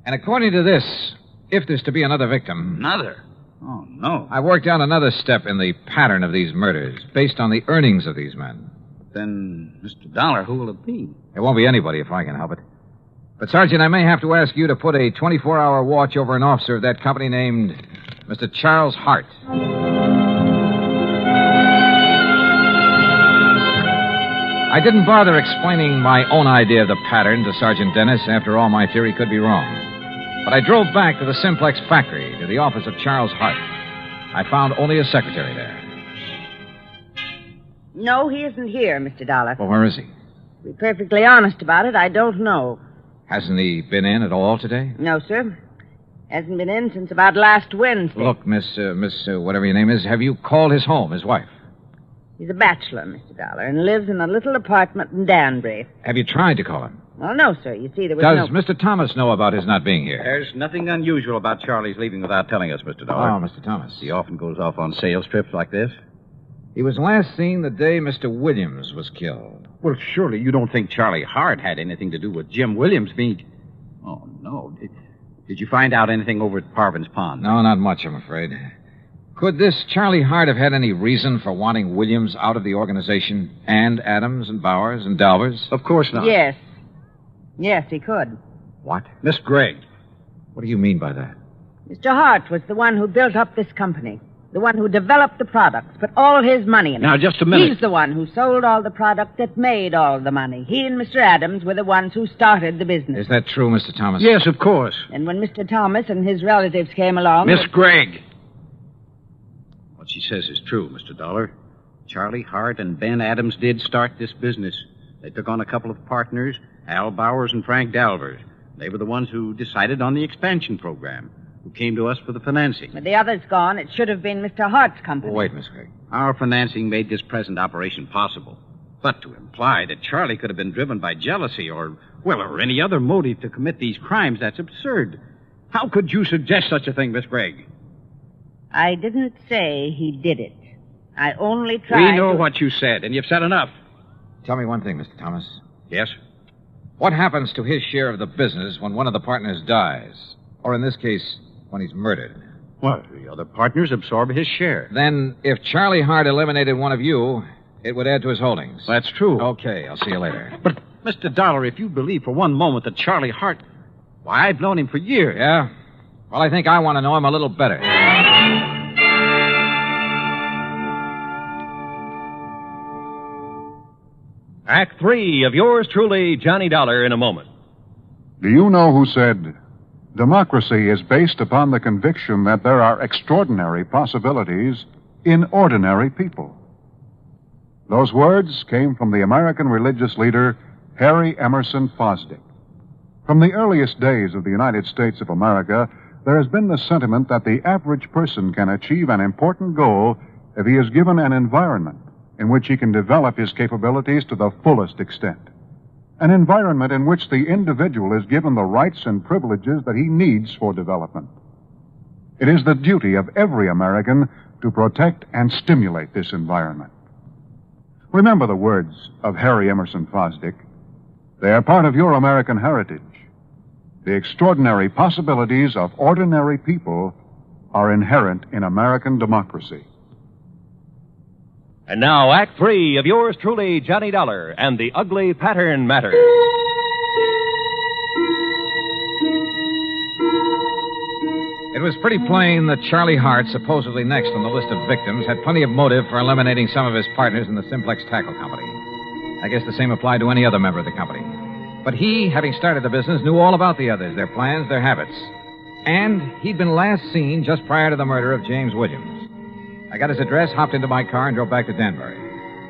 And according to this, if there's to be another victim... Another? Oh, no. I worked out another step in the pattern of these murders, based on the earnings of these men. Then, Mr. Dollar, who will it be? It won't be anybody if I can help it. But, Sergeant, I may have to ask you to put a 24-hour watch over an officer of that company named Mr. Charles Hart. I didn't bother explaining my own idea of the pattern to Sergeant Dennis. After all, my theory could be wrong. But I drove back to the Simplex factory, to the office of Charles Hart. I found only a secretary there. No, he isn't here, Mr. Dollar. Well, where is he? To be perfectly honest about it, I don't know. Hasn't he been in at all today? No, sir. Hasn't been in since about last Wednesday. Look, Miss, whatever your name is, have you called his home, his wife? He's a bachelor, Mr. Dollar, and lives in a little apartment in Danbury. Have you tried to call him? Well, no, sir. You see, there was Does Mr. Thomas know about his not being here? There's nothing unusual about Charlie's leaving without telling us, Mr. Dollar. Oh, Mr. Thomas. He often goes off on sales trips like this. He was last seen the day Mr. Williams was killed. Well, surely you don't think Charlie Hart had anything to do with Jim Williams being... Oh, no. Did you find out anything over at Parvin's Pond? No, not much, I'm afraid. Could this Charlie Hart have had any reason for wanting Williams out of the organization? And Adams and Bowers and Dalvers? Of course not. Yes. Yes, he could. What? Miss Gregg. What do you mean by that? Mr. Hart was the one who built up this company. The one who developed the products, put all his money in it. Now, just a minute. He's the one who sold all the product that made all the money. He and Mr. Adams were the ones who started the business. Is that true, Mr. Thomas? Yes, of course. And when Mr. Thomas and his relatives came along... Miss Gregg. What she says is true, Mr. Dollar. Charlie Hart and Ben Adams did start this business. They took on a couple of partners, Al Bowers and Frank Dalvers. They were the ones who decided on the expansion program, who came to us for the financing. With the others gone, it should have been Mr. Hart's company. Wait, Miss Gregg. Our financing made this present operation possible. But to imply that Charlie could have been driven by jealousy or any other motive to commit these crimes, that's absurd. How could you suggest such a thing, Miss Gregg? I didn't say he did it. I only tried We know what you said, and you've said enough. Tell me one thing, Mr. Thomas. Yes? What happens to his share of the business when one of the partners dies? Or in this case, when he's murdered? Well, the other partners absorb his share. Then, if Charlie Hart eliminated one of you, it would add to his holdings. That's true. Okay, I'll see you later. But, Mr. Dollar, if you believe for one moment that Charlie Hart... Why, I've known him for years. Yeah? Well, I think I want to know him a little better. Act 3 of yours truly, Johnny Dollar, in a moment. Do you know who said, democracy is based upon the conviction that there are extraordinary possibilities in ordinary people? Those words came from the American religious leader Harry Emerson Fosdick. From the earliest days of the United States of America, there has been the sentiment that the average person can achieve an important goal if he is given an environment in which he can develop his capabilities to the fullest extent. An environment in which the individual is given the rights and privileges that he needs for development. It is the duty of every American to protect and stimulate this environment. Remember the words of Harry Emerson Fosdick. They are part of your American heritage. The extraordinary possibilities of ordinary people are inherent in American democracy. And now, Act 3 of yours truly, Johnny Dollar, and the Ugly Pattern Matter. It was pretty plain that Charlie Hart, supposedly next on the list of victims, had plenty of motive for eliminating some of his partners in the Simplex Tackle Company. I guess the same applied to any other member of the company. But he, having started the business, knew all about the others, their plans, their habits. And he'd been last seen just prior to the murder of James Williams. I got his address, hopped into my car, and drove back to Danbury.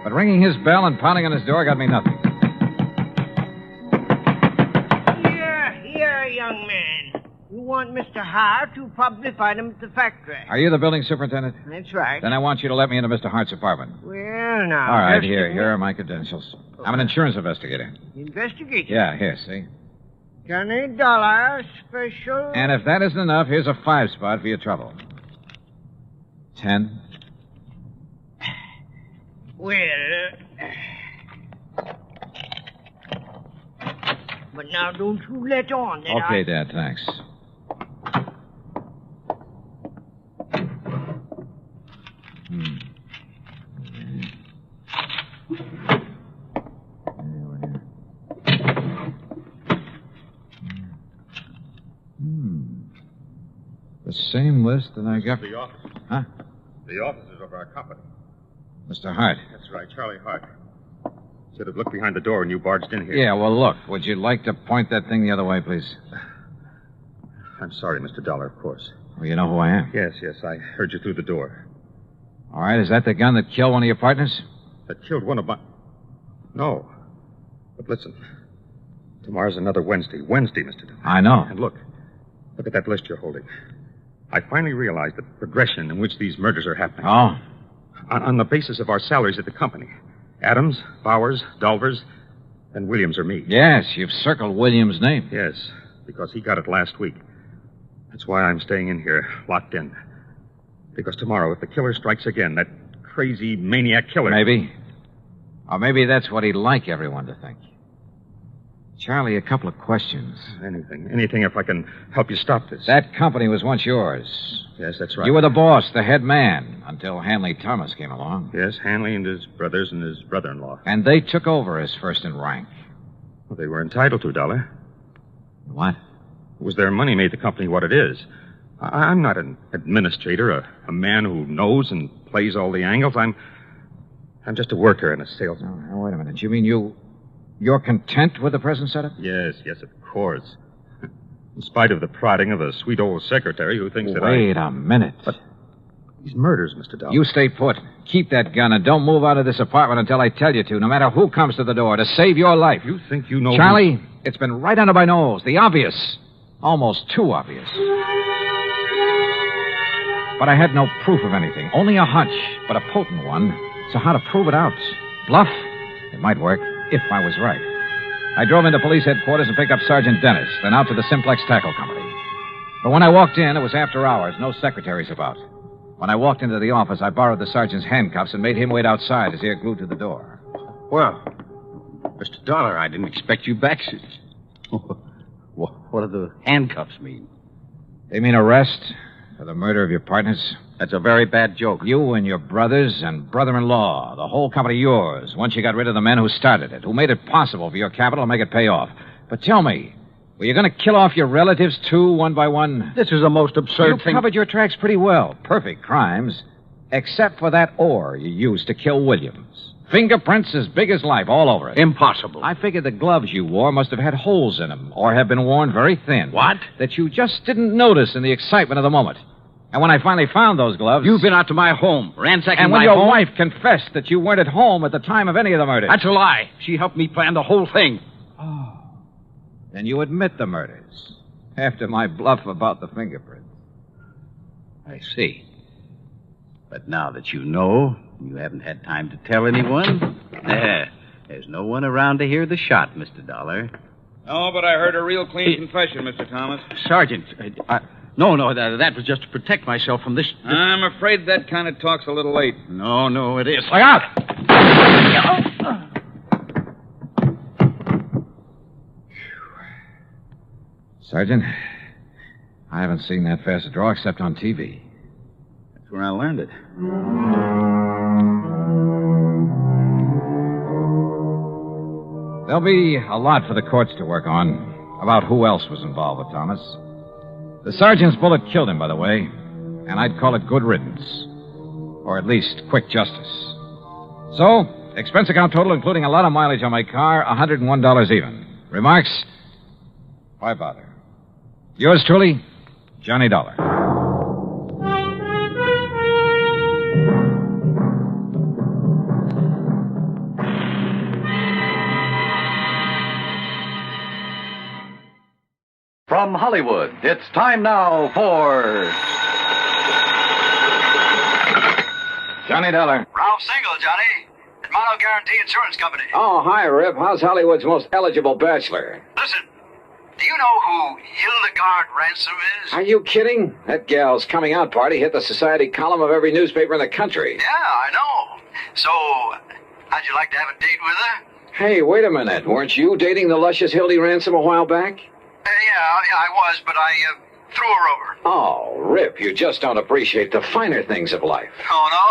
But ringing his bell and pounding on his door got me nothing. Here, young man. You want Mr. Hart? You'll probably find him at the factory. Are you the building superintendent? That's right. Then I want you to let me into Mr. Hart's apartment. Well, now... All right, here are my credentials. I'm an insurance investigator. Investigator? Yeah, here, see? Johnny Dollar, special... And if that isn't enough, here's a 5 spot for your trouble. 10. Well... But now don't you let on that Okay, Dad, thanks. The same list that I got... The office. Huh? The offices of our company. Mr. Hart. That's right, Charlie Hart. Should have looked behind the door when you barged in here. Yeah, well, look. Would you like to point that thing the other way, please? I'm sorry, Mr. Dollar, of course. Well, you know who I am. Yes, I heard you through the door. All right, is that the gun that killed one of your partners? That killed one of my... No. But listen. Tomorrow's another Wednesday. Wednesday, Mr. Dollar. I know. And look at that list you're holding. I finally realized the progression in which these murders are happening. Oh? On the basis of our salaries at the company. Adams, Bowers, Dalvers, and Williams or me. Yes, you've circled Williams' name. Yes, because he got it last week. That's why I'm staying in here, locked in. Because tomorrow, if the killer strikes again, that crazy maniac killer... Maybe. Or maybe that's what he'd like everyone to think. Charlie, a couple of questions. Anything if I can help you stop this. That company was once yours. Yes, that's right. You were the boss, the head man, until Hanley Thomas came along. Yes, Hanley and his brothers and his brother-in-law. And they took over as first in rank. Well, they were entitled to, Dollar. What? It was their money made the company what it is. I'm not an administrator, a man who knows and plays all the angles. I'm just a worker and a salesman. Now, wait a minute. You mean you're content with the present setup? Yes, of course. In spite of the prodding of a sweet old secretary who thinks that Wait a minute. But these murders, Mr. Dollar. You stay put. Keep that gun and don't move out of this apartment until I tell you to, no matter who comes to the door, to save your life. You think you know... Charlie, it's been right under my nose. The obvious. Almost too obvious. But I had no proof of anything. Only a hunch, but a potent one. So how to prove it out? Bluff? It might work, if I was right. I drove into police headquarters and picked up Sergeant Dennis, then out to the Simplex Tackle Company. But when I walked in, it was after hours, no secretaries about. When I walked into the office, I borrowed the sergeant's handcuffs and made him wait outside, his ear glued to the door. Well, Mr. Dollar, I didn't expect you back. What do the handcuffs mean? They mean arrest for the murder of your partners. That's a very bad joke. You and your brothers and brother-in-law, the whole company yours, once you got rid of the men who started it, who made it possible for your capital to make it pay off. But tell me, were you going to kill off your relatives, too, one by one? This is the most absurd thing. You covered your tracks pretty well. Perfect crimes. Except for that ore you used to kill Williams. Fingerprints as big as life all over it. Impossible. I figured the gloves you wore must have had holes in them, or have been worn very thin. What? That you just didn't notice in the excitement of the moment. And when I finally found those gloves... You've been out to my home, ransacking and my when your home... wife confessed that you weren't at home at the time of any of the murders... That's a lie. She helped me plan the whole thing. Oh. Then you admit the murders. After my bluff about the fingerprints. I see. But now that you know, you haven't had time to tell anyone. There's no one around to hear the shot, Mr. Dollar. No, but I heard a real clean confession, Mr. Thomas. Sergeant, No, that was just to protect myself from this... I'm afraid that kind of talk's a little late. No, it is. Look out! Sergeant, I haven't seen that fast a draw except on TV. That's where I learned it. There'll be a lot for the courts to work on about who else was involved with Thomas. The sergeant's bullet killed him, by the way, and I'd call it good riddance. Or at least quick justice. So, expense account total, including a lot of mileage on my car, $101 even. Remarks? Why bother? Yours truly, Johnny Dollar. From Hollywood, it's time now for... Johnny Dollar. Ralph Single, Johnny. At Mono Guarantee Insurance Company. Oh, hi, Rip. How's Hollywood's most eligible bachelor? Listen, do you know who Hildegard Ransom is? Are you kidding? That gal's coming out party hit the society column of every newspaper in the country. Yeah, I know. So, how'd you like to have a date with her? Hey, wait a minute. Weren't you dating the luscious Hildy Ransom a while back? Yeah, I was, but I threw her over. Oh, Rip, you just don't appreciate the finer things of life. Oh, no?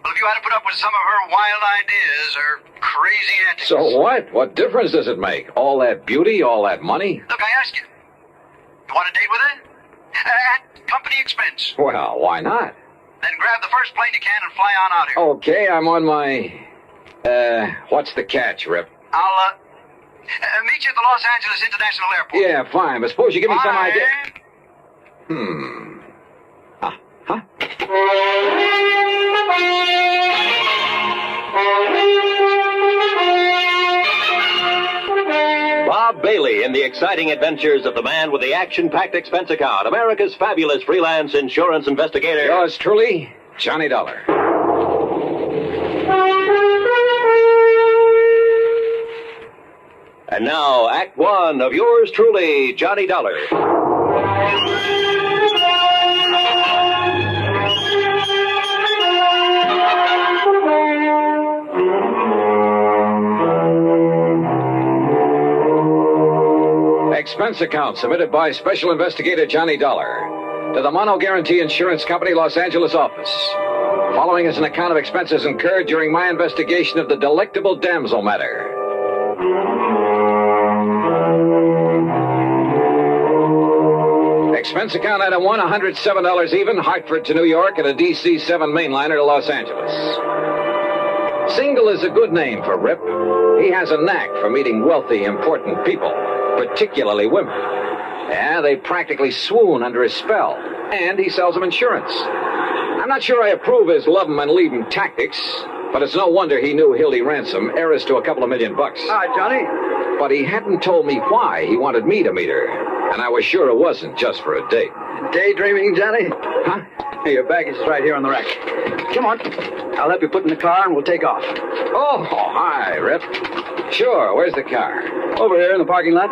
Well, if you had to put up with some of her wild ideas or crazy antics... So what? What difference does it make? All that beauty, all that money? Look, I ask you. You want a date with her? At company expense. Well, why not? Then grab the first plane you can and fly on out here. Okay, I'm on my... what's the catch, Rip? I'll, meet you at the Los Angeles International Airport. Yeah, fine, but suppose you give me some idea... Bob Bailey in the exciting adventures of the man with the action-packed expense account, America's fabulous freelance insurance investigator. Yours truly, Johnny Dollar. And now, Act One of yours truly, Johnny Dollar. Expense account submitted by Special Investigator Johnny Dollar to the Mono Guarantee Insurance Company, Los Angeles office. Following is an account of expenses incurred during my investigation of the Delectable Damsel matter. Expense account item 1, $107 even, Hartford to New York, and a DC-7 mainliner to Los Angeles. Single is a good name for Rip. He has a knack for meeting wealthy, important people, particularly women. Yeah, they practically swoon under his spell, and he sells them insurance. I'm not sure I approve his love 'em and leave 'em tactics, but it's no wonder he knew Hildy Ransom, heiress to a couple of $1 million. Hi, Johnny. But he hadn't told me why he wanted me to meet her, and I was sure it wasn't just for a date. Daydreaming, Johnny? Huh? Hey, your baggage is right here on the rack. Come on. I'll help you put in the car and we'll take off. Oh, hi, Rip. Sure, where's the car? Over here in the parking lot.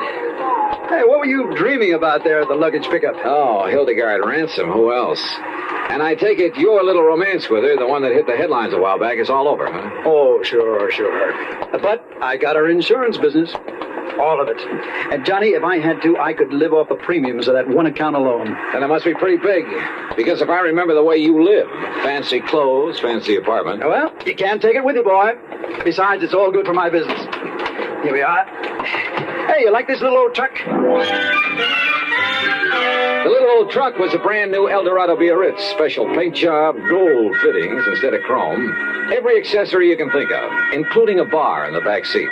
Hey, what were you dreaming about there at the luggage pickup? Oh, Hildegard Ransom, who else? And I take it your little romance with her, the one that hit the headlines a while back, is all over, huh? Oh, sure. But I got her insurance business. All of it. And, Johnny, if I had to, I could live off the premiums of that one account alone. Then it must be pretty big. Because if I remember the way you live, fancy clothes, fancy apartment. Well, you can't take it with you, boy. Besides, it's all good for my business. Here we are. Hey, you like this little old truck? The little old truck was a brand new Eldorado Biarritz. Special paint job, gold fittings instead of chrome. Every accessory you can think of, including a bar in the back seat.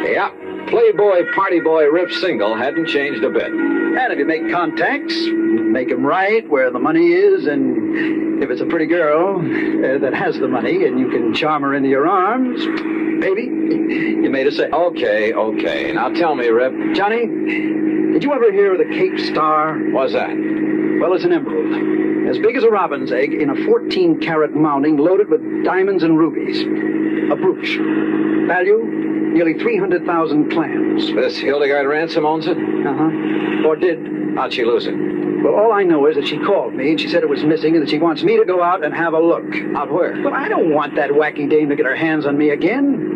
Yeah, Playboy, party boy, Rip Single hadn't changed a bit. And if you make contacts, make them right where the money is, and if it's a pretty girl that has the money and you can charm her into your arms, baby, you made a sale. Okay. Now tell me, Rip. Johnny, did you ever hear of the Cape Star? What's that? Well, it's an emerald. As big as a robin's egg in a 14-carat mounting loaded with diamonds and rubies. A brooch. Value? Nearly 300,000 clams. This Hildegard Ransom owns it? Uh-huh. Or did. How'd she lose it? Well, all I know is that she called me and she said it was missing and that she wants me to go out and have a look. Out where? Well, I don't want that wacky dame to get her hands on me again.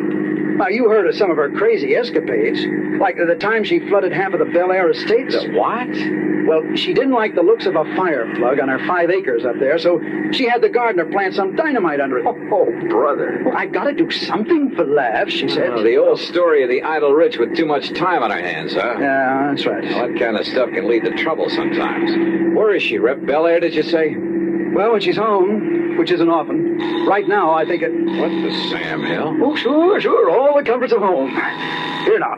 Now, you heard of some of her crazy escapades. Like the time she flooded half of the Bel Air estates. The what? Well, she didn't like the looks of a fire plug on her 5 acres up there, so she had the gardener plant some dynamite under it. Oh, brother. Well, I gotta do something for laughs, she said. The old story of the idle rich with too much time on her hands, huh? Yeah, that's right. Well, that kind of stuff can lead to trouble sometimes. Where is she, Rip? Bel Air, did you say? Well, when she's home, which isn't often. Right now, I think it... What the Sam Hill? Oh, sure. All the comforts of home. Here now.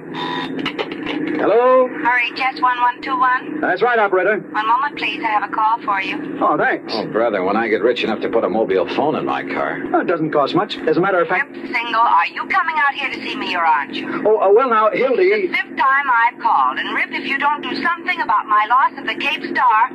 Hello? Hurry, Jess 1121. That's right, operator. One moment, please. I have a call for you. Oh, thanks. Oh, brother, when I get rich enough to put a mobile phone in my car. It doesn't cost much. As a matter of fact... Rip Single, are you coming out here to see me or aren't you? Oh, well, now, Hildy... It's the 5th time I've called. And, Rip, if you don't do something about my loss of the Cape Star...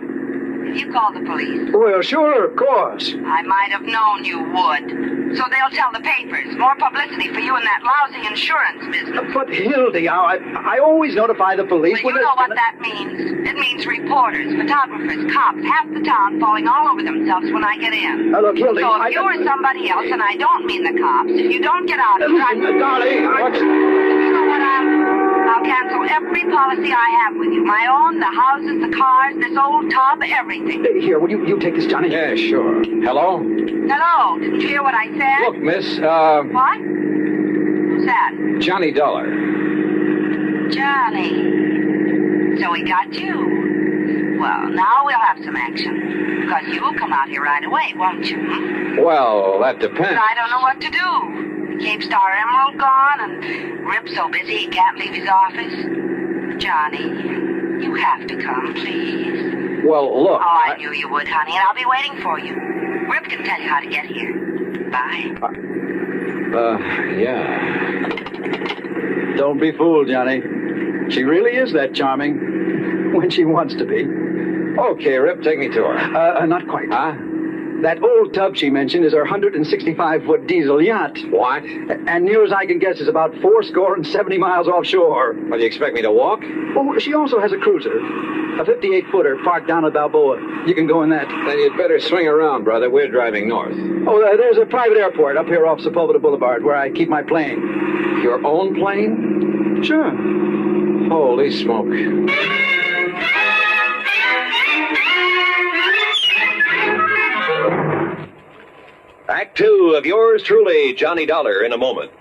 You call the police. Well, sure, of course. I might have known you would. So they'll tell the papers. More publicity for you in that lousy insurance business. But, Hildy, I always notify the police... Well, you know what that means. It means reporters, photographers, cops, half the town falling all over themselves when I get in. Look, Hildy... So if you or somebody else, and I don't mean the cops, if you don't get out here... Darling, You know what, I'll cancel every policy I have with you. My own, the houses, the cars, this old tub, everything. Here, will you take this, Johnny? Yeah, sure. Hello? Hello, didn't you hear what I said? Look, miss, What? Who's that? Johnny Dollar. Johnny. So we got you. Well, now we'll have some action. Because you'll come out here right away, won't you? Well, that depends. But I don't know what to do. Cape Star Emerald gone, and Rip's so busy he can't leave his office. Johnny, you have to come, please. Well, look... Oh, I knew you would, honey, and I'll be waiting for you. Rip can tell you how to get here. Bye. Yeah. Don't be fooled, Johnny. She really is that charming. When she wants to be. Okay, Rip, take me to her. Not quite. Huh? That old tub she mentioned is her 165-foot diesel yacht. What? And near as I can guess is about 70 miles offshore. Well, do you expect me to walk? Oh, she also has a cruiser. A 58-footer parked down at Balboa. You can go in that. Then you'd better swing around, brother. We're driving north. Oh, there's a private airport up here off Sepulveda Boulevard where I keep my plane. Your own plane? Sure. Holy smoke. Act 2 of yours truly, Johnny Dollar, in a moment.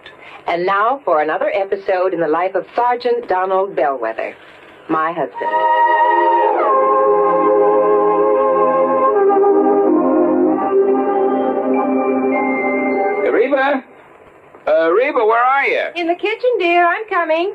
And now for another episode in the life of Sergeant Donald Bellwether, my husband. Reba? Reba, where are you? In the kitchen, dear. I'm coming.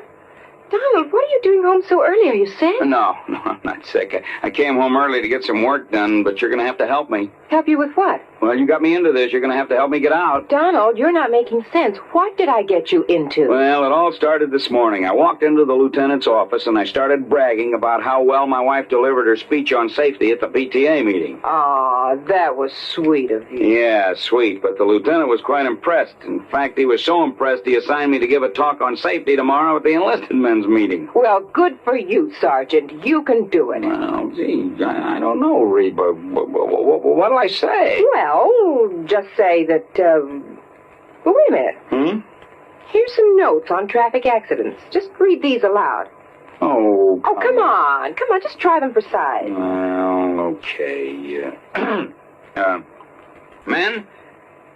Donald, what are you doing home so early? Are you sick? No, I'm not sick. I came home early to get some work done, but you're going to have to help me. Help you with what? Well, you got me into this. You're going to have to help me get out. Donald, you're not making sense. What did I get you into? Well, it all started this morning. I walked into the lieutenant's office and I started bragging about how well my wife delivered her speech on safety at the PTA meeting. Aw, that was sweet of you. Yeah, sweet, but the lieutenant was quite impressed. In fact, he was so impressed he assigned me to give a talk on safety tomorrow at the enlisted men's meeting. Well, good for you, Sergeant. You can do it. Well, gee, I don't know, Reba. What'll I say? Well, just say that, well, wait a minute. Here's some notes on traffic accidents. Just read these aloud. Oh, come on. Come on, just try them for size. Well, okay. Men,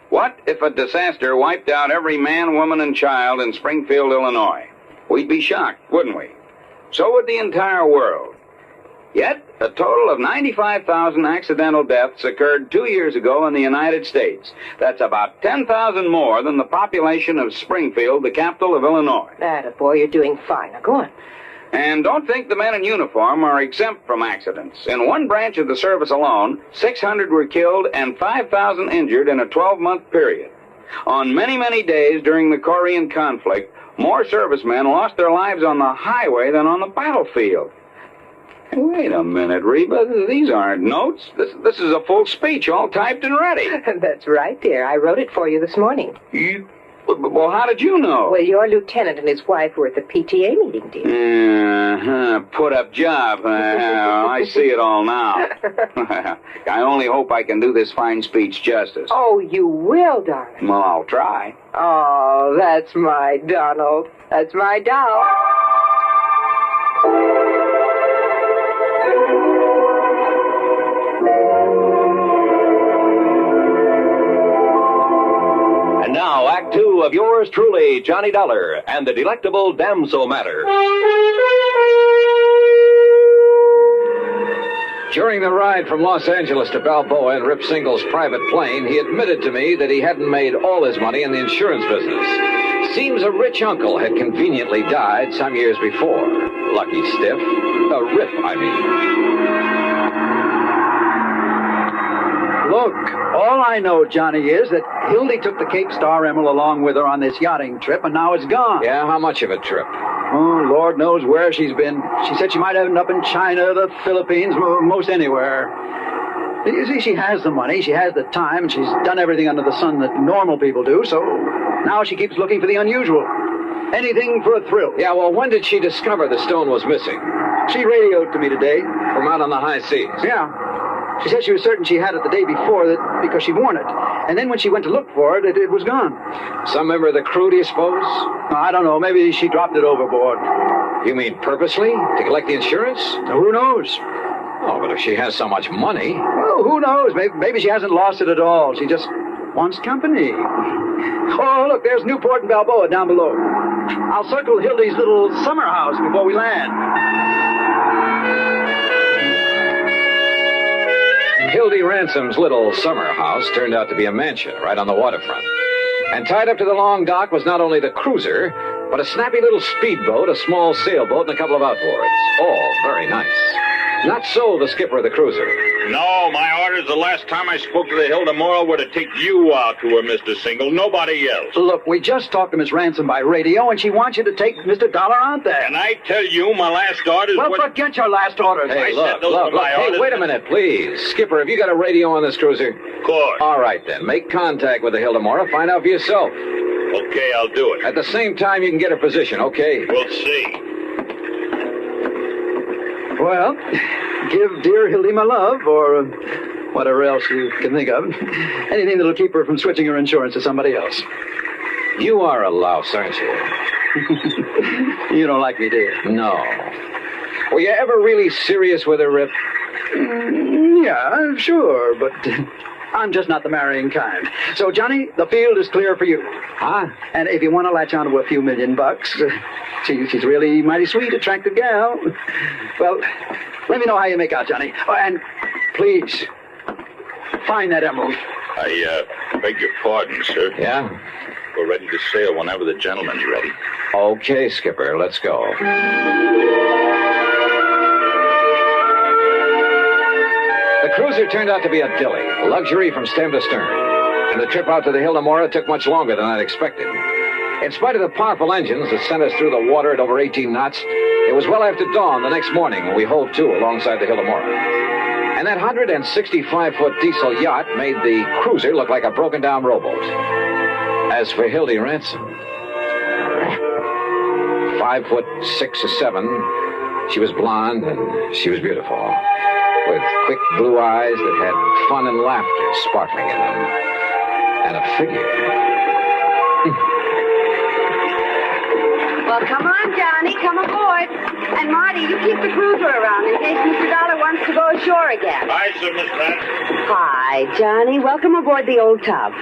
what if a disaster wiped out every man, woman, and child in Springfield, Illinois? We'd be shocked, wouldn't we? So would the entire world. Yet, a total of 95,000 accidental deaths occurred 2 years ago in the United States. That's about 10,000 more than the population of Springfield, the capital of Illinois. Attaboy, you're doing fine. Now, go on. And don't think the men in uniform are exempt from accidents. In one branch of the service alone, 600 were killed and 5,000 injured in a 12-month period. On many, many days during the Korean conflict, more servicemen lost their lives on the highway than on the battlefield. Wait a minute, Reba. These aren't notes. This is a full speech, all typed and ready. That's right, dear. I wrote it for you this morning. You? Well, how did you know? Well, your lieutenant and his wife were at the PTA meeting, dear. Put up job. I see it all now. I only hope I can do this fine speech justice. Oh, you will, darling. Well, I'll try. Oh, that's my Donald. That's my doll. And now, Act Two of yours truly, Johnny Dollar, and the delectable Damsel matter. During the ride from Los Angeles to Balboa in Rip Single's private plane, he admitted to me that he hadn't made all his money in the insurance business. Seems a rich uncle had conveniently died some years before. Lucky stiff. Rip, I mean. Look, all I know, Johnny, is that Hildy took the Cape Star Emerald along with her on this yachting trip, and now it's gone. Yeah, how much of a trip? Oh, Lord knows where she's been. She said she might end up in China, the Philippines, most anywhere. You see, she has the money, she has the time, and she's done everything under the sun that normal people do, so now she keeps looking for the unusual. Anything for a thrill. Yeah, well, when did she discover the stone was missing? She radioed to me today. From out on the high seas? Yeah. She said she was certain she had it the day before because she'd worn it. And then when she went to look for it, it was gone. Some member of the crew, do you suppose? I don't know. Maybe she dropped it overboard. You mean purposely? To collect the insurance? Who knows? Oh, but if she has so much money... Well, who knows? Maybe she hasn't lost it at all. She just wants company. Oh, look, there's Newport and Balboa down below. I'll circle Hildy's little summer house before we land. Hildy Ransom's little summer house turned out to be a mansion right on the waterfront. And tied up to the long dock was not only the cruiser, but a snappy little speedboat, a small sailboat, and a couple of outboards. All very nice. Not so the skipper of the cruiser. No, my orders the last time I spoke to the Hilda Moral were to take you out to her, Mr. Single, nobody else. Look, we just talked to Miss Ransom by radio, and she wants you to take Mr. Dollar out there. And I tell you, my last orders Well, forget your last orders. Hey, I look, said those were my Hey, orders. wait a minute, please. Skipper, have you got a radio on this cruiser? Of course. All right, then. Make contact with the Hilda Mora. Find out for yourself. Okay, I'll do it. At the same time, you can get her position, okay? We'll see. Well, give dear Hildy my love, or whatever else you can think of. Anything that'll keep her from switching her insurance to somebody else. You are a louse, aren't you? You don't like me, do you? No. Were you ever really serious with her, Rip? Yeah, sure, but I'm just not the marrying kind. So, Johnny, the field is clear for you. Huh? And if you want to latch on to a few $1 million, she's really mighty sweet, attractive gal. Well, let me know how you make out, Johnny. Oh, and please, find that emerald. I beg your pardon, sir. Yeah? We're ready to sail whenever the gentleman's ready. Okay, Skipper, let's go. The cruiser turned out to be a dilly, luxury from stem to stern. And the trip out to the Hildemora took much longer than I'd expected. In spite of the powerful engines that sent us through the water at over 18 knots, it was well after dawn the next morning when we hove to alongside the Hildemora. And that 165-foot diesel yacht made the cruiser look like a broken-down rowboat. As for Hildy Ransom, 5'6" or 7", she was blonde and she was beautiful, with quick blue eyes that had fun and laughter sparkling in them, and a figure. Well, come on, Johnny. Come aboard. And Marty, you keep the cruiser around in case Mr. Dollar wants to go ashore again. Hi, sir, Miss Pat. Hi, Johnny. Welcome aboard the old tub.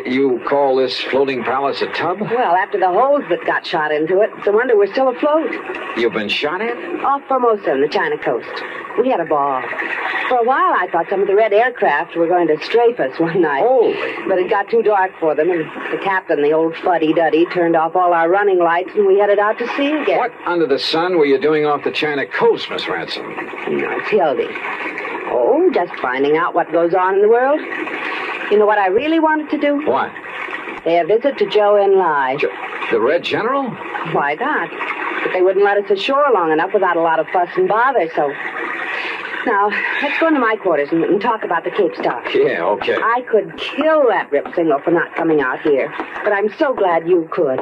You call this floating palace a tub? Well, after the holes that got shot into it, it's a wonder we're still afloat. You've been shot at? Off Formosa on the China coast. We had a ball. For a while, I thought some of the red aircraft were going to strafe us one night. Holy. But it got too dark for them, and the captain, the old fuddy-duddy, turned off all our running lights, and we headed out to sea again. What under the sun were you doing off the China coast, Miss Ransom? No, it's Hildy. Oh, just finding out what goes on in the world. You know what I really wanted to do? What? Pay a visit to Joe and Lai. The Red General? Why not? But they wouldn't let us ashore long enough without a lot of fuss and bother, so... Now, let's go into my quarters and talk about the Cape Star. Yeah, okay. I could kill that Rip Single for not coming out here, but I'm so glad you could.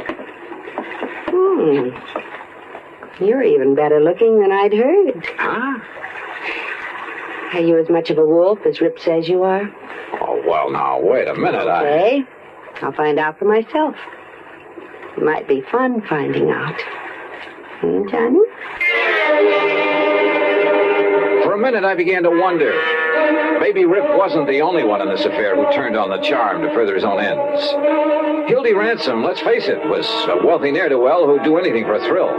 You're even better looking than I'd heard. Huh? Are you as much of a wolf as Rip says you are? Oh, well, now, wait a minute. Okay. I'll find out for myself. It might be fun finding out. Johnny? For a minute, I began to wonder. Maybe Rip wasn't the only one in this affair who turned on the charm to further his own ends. Hildy Ransom, let's face it, was a wealthy ne'er-do-well who'd do anything for a thrill.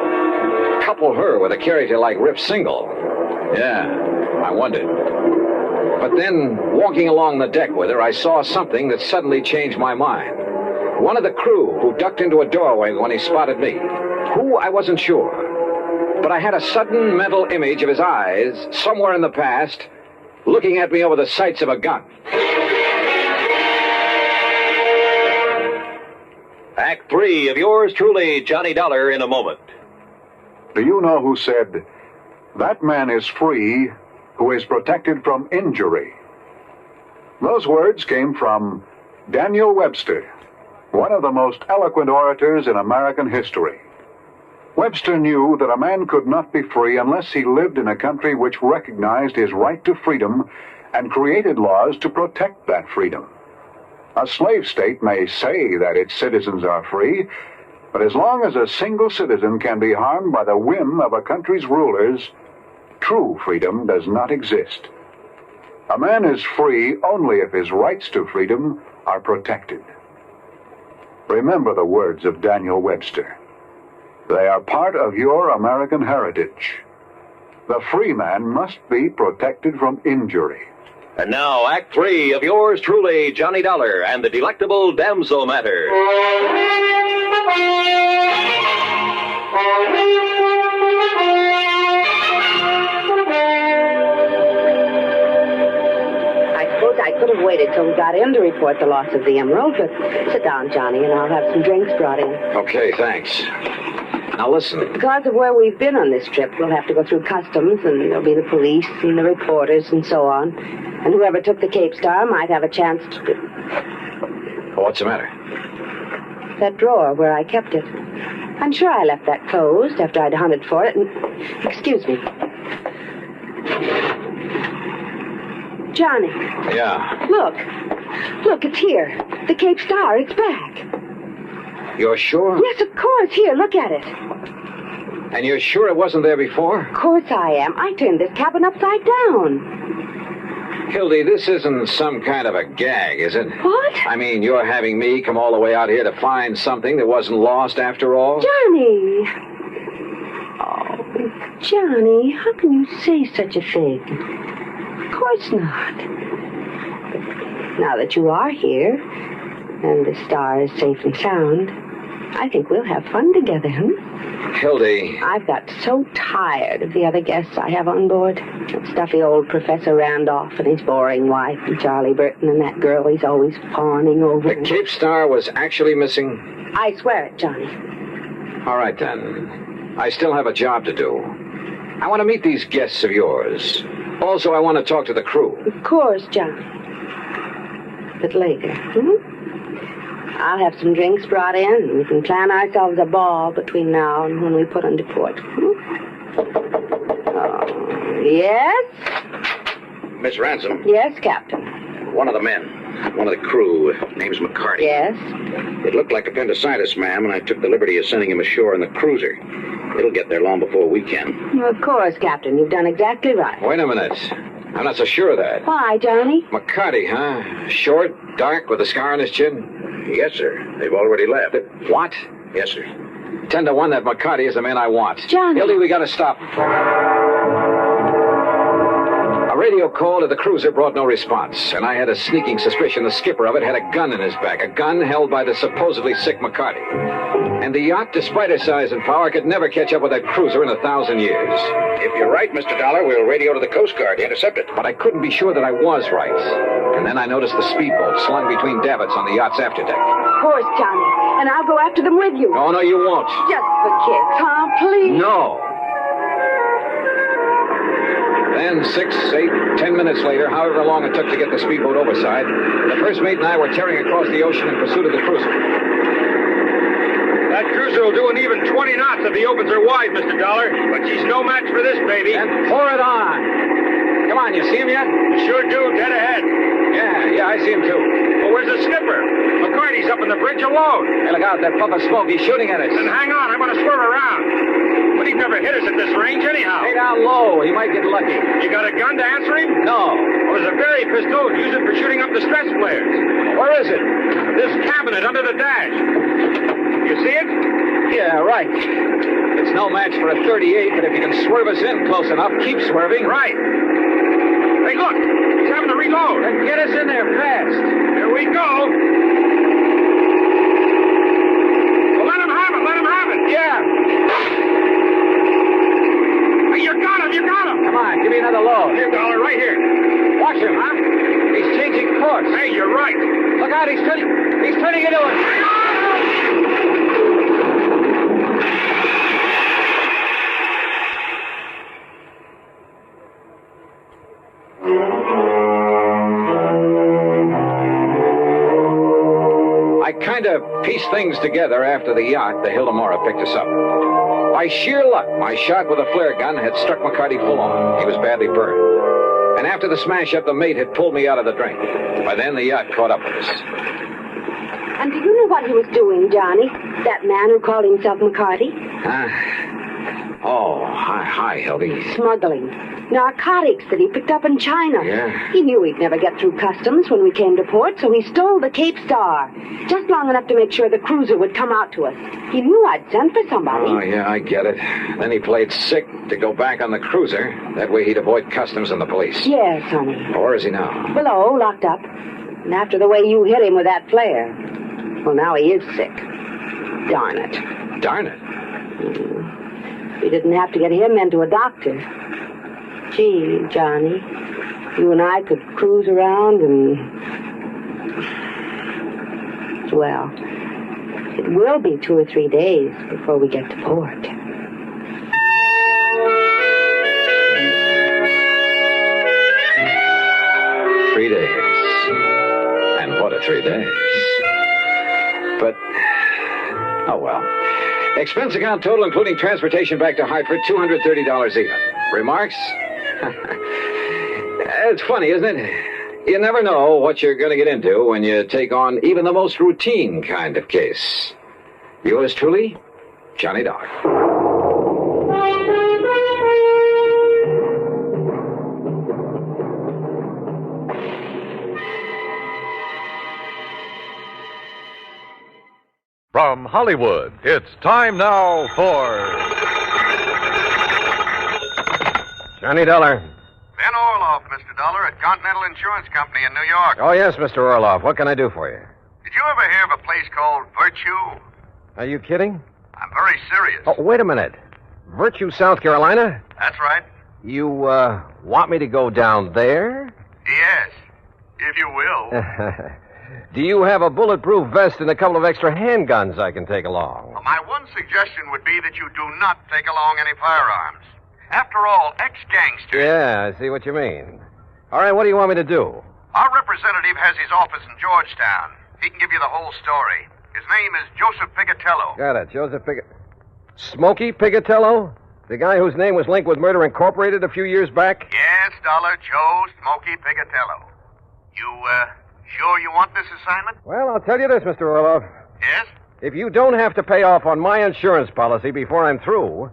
Couple her with a character like Rip Single. Yeah, I wondered. But then, walking along the deck with her, I saw something that suddenly changed my mind. One of the crew who ducked into a doorway when he spotted me. Who, I wasn't sure. But I had a sudden mental image of his eyes, somewhere in the past, looking at me over the sights of a gun. Act 3 of yours truly, Johnny Dollar, in a moment. Do you know who said, "That man is free who is protected from injury"? Those words came from Daniel Webster, one of the most eloquent orators in American history. Webster knew that a man could not be free unless he lived in a country which recognized his right to freedom and created laws to protect that freedom. A slave state may say that its citizens are free, but as long as a single citizen can be harmed by the whim of a country's rulers, true freedom does not exist. A man is free only if his rights to freedom are protected. Remember the words of Daniel Webster. They are part of your American heritage. The free man must be protected from injury. And now, Act 3 of yours truly, Johnny Dollar, and the delectable Damsel matter. I suppose I could have waited till we got in to report the loss of the emerald, but sit down, Johnny, and I'll have some drinks brought in. Okay, thanks. Now listen. Because of where we've been on this trip, we'll have to go through customs, and there'll be the police and the reporters and so on. And whoever took the Cape Star might have a chance to... What's the matter? That drawer where I kept it. I'm sure I left that closed after I'd hunted for it, and... Excuse me. Johnny. Yeah? Look. Look, it's here. The Cape Star, it's back. You're sure? Yes, of course. Here, look at it. And you're sure it wasn't there before? Of course I am. I turned this cabin upside down. Hildy, this isn't some kind of a gag, is it? What? I mean, you're having me come all the way out here to find something that wasn't lost after all? Johnny! Oh, Johnny, how can you say such a thing? Of course not. Now that you are here, and the star is safe and sound, I think we'll have fun together, Hildy. I've got so tired of the other guests I have on board. That stuffy old Professor Randolph and his boring wife, and Charlie Burton, and that girl he's always fawning over. The Cape Star was actually missing? I swear it, Johnny. All right, then. I still have a job to do. I want to meet these guests of yours. Also, I want to talk to the crew. Of course, Johnny. But later, I'll have some drinks brought in, and we can plan ourselves a ball between now and when we put into port. Oh, yes? Miss Ransom. Yes, Captain. One of the men. One of the crew. Name's McCarty. Yes? It looked like appendicitis, ma'am, and I took the liberty of sending him ashore in the cruiser. It'll get there long before we can. Of course, Captain. You've done exactly right. Wait a minute. I'm not so sure of that. Why, Johnny? McCarty, huh? Short, dark, with a scar on his chin? Yes, sir. They've already left. What? Yes, sir. 10 to 1 that McCarty is the man I want. Johnny. Hildy, we gotta stop. A radio call to the cruiser brought no response, and I had a sneaking suspicion the skipper of it had a gun in his back, a gun held by the supposedly sick McCarty. And the yacht, despite her size and power, could never catch up with that cruiser in 1,000 years. If you're right, Mr. Dollar, we'll radio to the Coast Guard to intercept it. But I couldn't be sure that I was right. And then I noticed the speedboat slung between davits on the yacht's afterdeck. Of course, Johnny. And I'll go after them with you. Oh, no, you won't. Just for kicks, huh? Please. No. Then 6, 8, 10 minutes later, however long it took to get the speedboat overside, the first mate and I were tearing across the ocean in pursuit of the cruiser. That cruiser will do an even 20 knots if he opens her wide, Mr. Dollar. But she's no match for this, baby. And pour it on. Come on, you see him yet? Sure do, dead ahead. Yeah, I see him too. Well, where's the skipper? McCarty's up on the bridge alone. Hey, look out, that puff of smoke. He's shooting at us. Then hang on, I'm going to swerve around. But he'd never hit us at this range anyhow. Stay down low. He might get lucky. You got a gun to answer him? No. Well, there's a very pistol. Use it for shooting up the stress flares. Where is it? This cabinet under the dash. You see it? Yeah, right. It's no match for a 38, but if you can swerve us in close enough, keep swerving. Right. Hey, look. He's having to reload. Then get us in there fast. Here we go. Well, let him have it. Let him have it. Yeah. Hey, you got him. You got him. Come on, give me another load. Here, Dollar, right here. Watch him, huh? He's changing course. Hey, you're right. Look out, he's turning into it. I kind of pieced things together after the yacht, the Hildemora, picked us up. By sheer luck, my shot with a flare gun had struck McCarty full on. He was badly burned. And after the smash-up, the mate had pulled me out of the drink. By then, the yacht caught up with us. And do you know what he was doing, Johnny? That man who called himself McCarty? Hi, Hildy. Smuggling. Narcotics that he picked up in China. Yeah. He knew he'd never get through customs when we came to port, so he stole the Cape Star. Just long enough to make sure the cruiser would come out to us. He knew I'd sent for somebody. Oh, yeah, I get it. Then he played sick to go back on the cruiser. That way he'd avoid customs and the police. Yes, honey. Where is he now? Below, locked up. And after the way you hit him with that flare. Well, now he is sick. Darn it. Darn it. We didn't have to get him into a doctor. Gee, Johnny, you and I could cruise around and... Well, it will be 2 or 3 days before we get to port. 3 days. And what a 3 days. But, oh well. Expense account total, including transportation back to Hartford, $230 even. Remarks? It's funny, isn't it? You never know what you're going to get into when you take on even the most routine kind of case. Yours truly, Johnny Dollar. From Hollywood, it's time now for... Johnny Dollar. Ben Orloff, Mr. Dollar, at Continental Insurance Company in New York. Oh, yes, Mr. Orloff. What can I do for you? Did you ever hear of a place called Virtue? Are you kidding? I'm very serious. Oh, wait a minute. Virtue, South Carolina? That's right. You, want me to go down there? Yes, if you will. Do you have a bulletproof vest and a couple of extra handguns I can take along? Well, my one suggestion would be that you do not take along any firearms. After all, ex-gangsters... Yeah, I see what you mean. All right, what do you want me to do? Our representative has his office in Georgetown. He can give you the whole story. His name is Joseph Pigatello. Got it, Joseph Smokey Pigatello? The guy whose name was linked with Murder Incorporated a few years back? Yes, Dollar, Joe Smokey Pigatello. You, sure you want this assignment? Well, I'll tell you this, Mr. Orloff. Yes? If you don't have to pay off on my insurance policy before I'm through,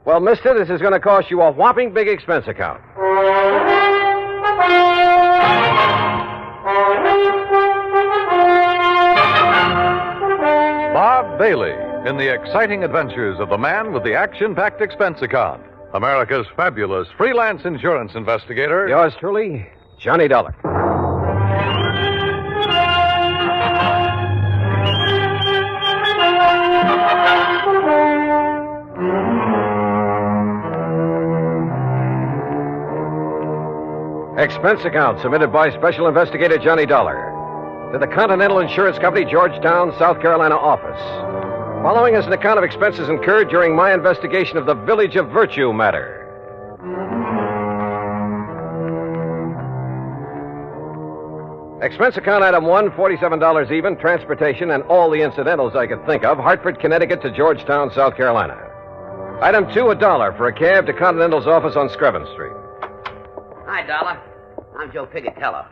well, mister, this is going to cost you a whopping big expense account. Bob Bailey in the exciting adventures of the man with the action-packed expense account. America's fabulous freelance insurance investigator. Yours truly, Johnny Dollar. Expense account submitted by Special Investigator Johnny Dollar to the Continental Insurance Company, Georgetown, South Carolina office. Following is an account of expenses incurred during my investigation of the Village of Virtue matter. Expense account item 1, $47 even, transportation and all the incidentals I could think of, Hartford, Connecticut to Georgetown, South Carolina. Item 2, $1 for a cab to Continental's office on Screven Street. Hi, Dollar. I'm Joe Pigatello.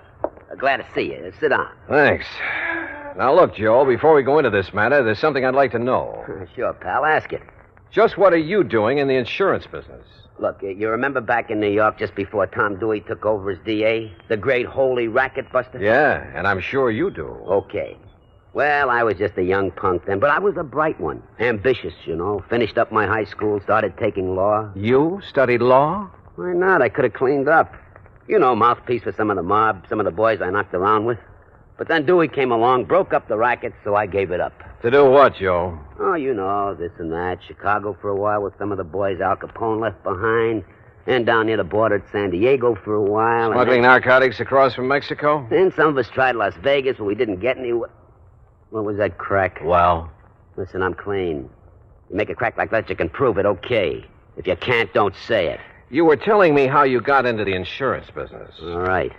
Glad to see you. Sit down. Thanks. Now, look, Joe, before we go into this matter, there's something I'd like to know. Sure, pal. Ask it. Just what are you doing in the insurance business? Look, you remember back in New York just before Tom Dewey took over as DA? The great holy racket buster? Yeah, and I'm sure you do. Okay. Well, I was just a young punk then, but I was a bright one. Ambitious, you know. Finished up my high school, started taking law. You studied law? Why not? I could have cleaned up. You know, mouthpiece for some of the mob, some of the boys I knocked around with. But then Dewey came along, broke up the racket, so I gave it up. To do what, Joe? Oh, you know, this and that. Chicago for a while with some of the boys Al Capone left behind. And down near the border at San Diego for a while. Smuggling narcotics across from Mexico? Then some of us tried Las Vegas, but we didn't get any... What was that crack? Well? Listen, I'm clean. You make a crack like that, you can prove it, okay. If you can't, don't say it. You were telling me how you got into the insurance business. All right.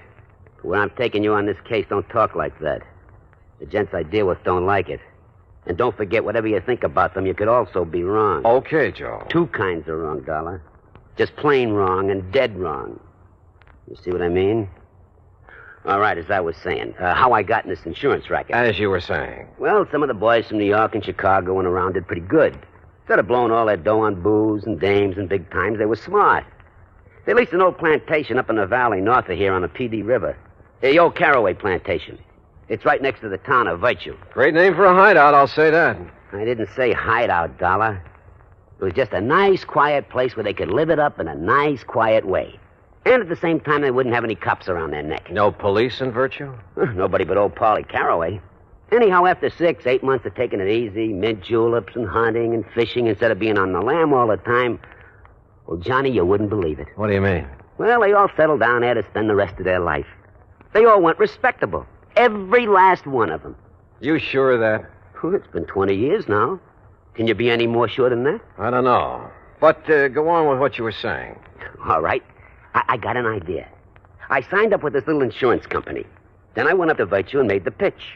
But when I'm taking you on this case, don't talk like that. The gents I deal with don't like it. And don't forget, whatever you think about them, you could also be wrong. Okay, Joe. Two kinds of wrong, Dollar. Just plain wrong and dead wrong. You see what I mean? All right, as I was saying, how I got in this insurance racket. As you were saying. Well, some of the boys from New York and Chicago and around did pretty good. Instead of blowing all their dough on booze and dames and big times, they were smart. They leased an old plantation up in the valley north of here on the PD River. The old Caraway plantation. It's right next to the town of Virtue. Great name for a hideout, I'll say that. I didn't say hideout, Dollar. It was just a nice, quiet place where they could live it up in a nice, quiet way. And at the same time, they wouldn't have any cops around their neck. No police in Virtue? Nobody but old Paulie Caraway. Anyhow, after 6, 8 months of taking it easy, mint juleps and hunting and fishing instead of being on the lam all the time... Well, Johnny, you wouldn't believe it. What do you mean? Well, they all settled down there to spend the rest of their life. They all went respectable. Every last one of them. You sure of that? Well, it's been 20 years now. Can you be any more sure than that? I don't know. But go on with what you were saying. All right. I got an idea. I signed up with this little insurance company. Then I went up to Virtue and made the pitch.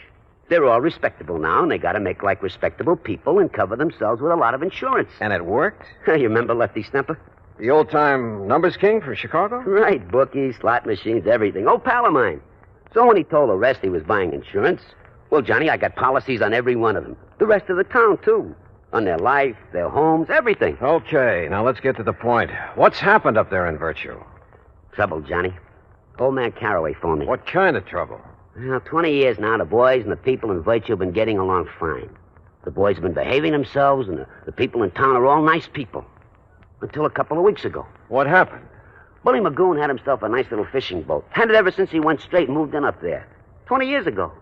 They're all respectable now, and they got to make like respectable people and cover themselves with a lot of insurance. And it worked? You remember Lefty Stemper? The old-time numbers king for Chicago? Right, bookies, slot machines, everything. Old pal of mine. So when he told the rest he was buying insurance, well, Johnny, I got policies on every one of them. The rest of the town, too. On their life, their homes, everything. Okay, now let's get to the point. What's happened up there in Virtue? Trouble, Johnny. Old man Caraway phoned me. What kind of trouble? Well, 20 years now, the boys and the people in Virtue have been getting along fine. The boys have been behaving themselves, and the people in town are all nice people. Until a couple of weeks ago. What happened? Bully Magoon had himself a nice little fishing boat. Had it ever since he went straight and moved in up there. 20 years ago.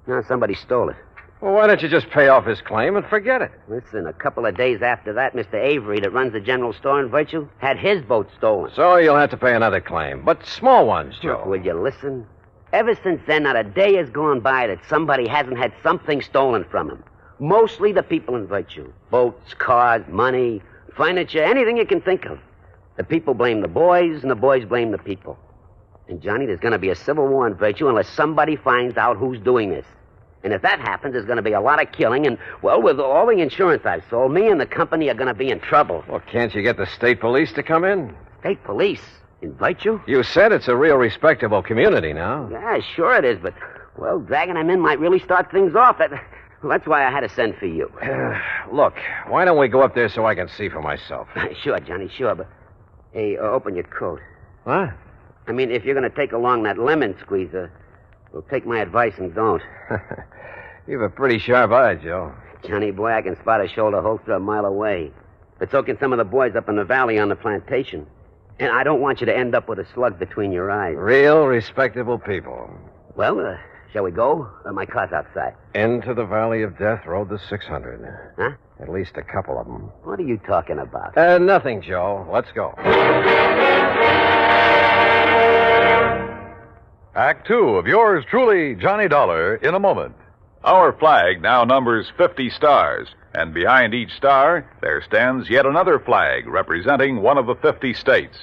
Now somebody stole it. Well, why don't you just pay off his claim and forget it? Listen, a couple of days after that, Mr. Avery, that runs the general store in Virtue, had his boat stolen. So you'll have to pay another claim. But small ones, Joe. Look, will you listen? Ever since then, not a day has gone by that somebody hasn't had something stolen from him. Mostly the people in Virtue. Boats, cars, money, furniture, anything you can think of. The people blame the boys, and the boys blame the people. And, Johnny, there's going to be a civil war in Virtue unless somebody finds out who's doing this. And if that happens, there's going to be a lot of killing, and, well, with all the insurance I've sold, me and the company are going to be in trouble. Well, can't you get the state police to come in? State police? Invite you? You said it's a real respectable community now. Yeah, sure it is, but, well, dragging them in might really start things off. That's why I had to send for you. Look, why don't we go up there so I can see for myself? Sure, Johnny, sure, but, hey, open your coat. What? I mean, if you're going to take along that lemon squeezer, well, take my advice and don't. You've a pretty sharp eye, Joe. Johnny, boy, I can spot a shoulder holster a mile away. But so can some of the boys up in the valley on the plantation. And I don't want you to end up with a slug between your eyes. Real respectable people. Well, shall we go? My car's outside. Into the Valley of Death rode the 600. Huh? At least a couple of them. What are you talking about? Nothing, Joe. Let's go. Act 2 of yours truly, Johnny Dollar, in a moment. Our flag now numbers 50 stars, and behind each star there stands yet another flag representing one of the 50 states.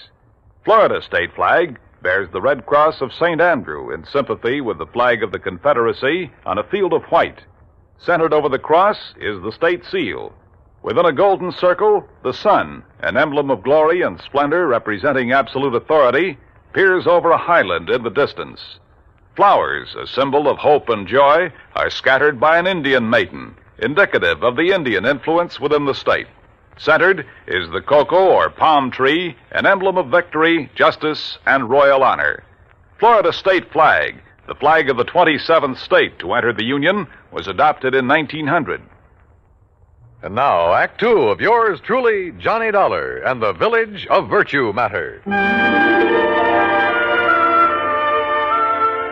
Florida's state flag bears the Red Cross of St. Andrew in sympathy with the flag of the Confederacy on a field of white. Centered over the cross is the state seal. Within a golden circle, the sun, an emblem of glory and splendor representing absolute authority, peers over a highland in the distance. Flowers, a symbol of hope and joy, are scattered by an Indian maiden, indicative of the Indian influence within the state. Centered is the cocoa or palm tree, an emblem of victory, justice, and royal honor. Florida's state flag, the flag of the 27th state to enter the Union, was adopted in 1900. And now, Act 2 of yours truly, Johnny Dollar and the Village of Virtue Matter.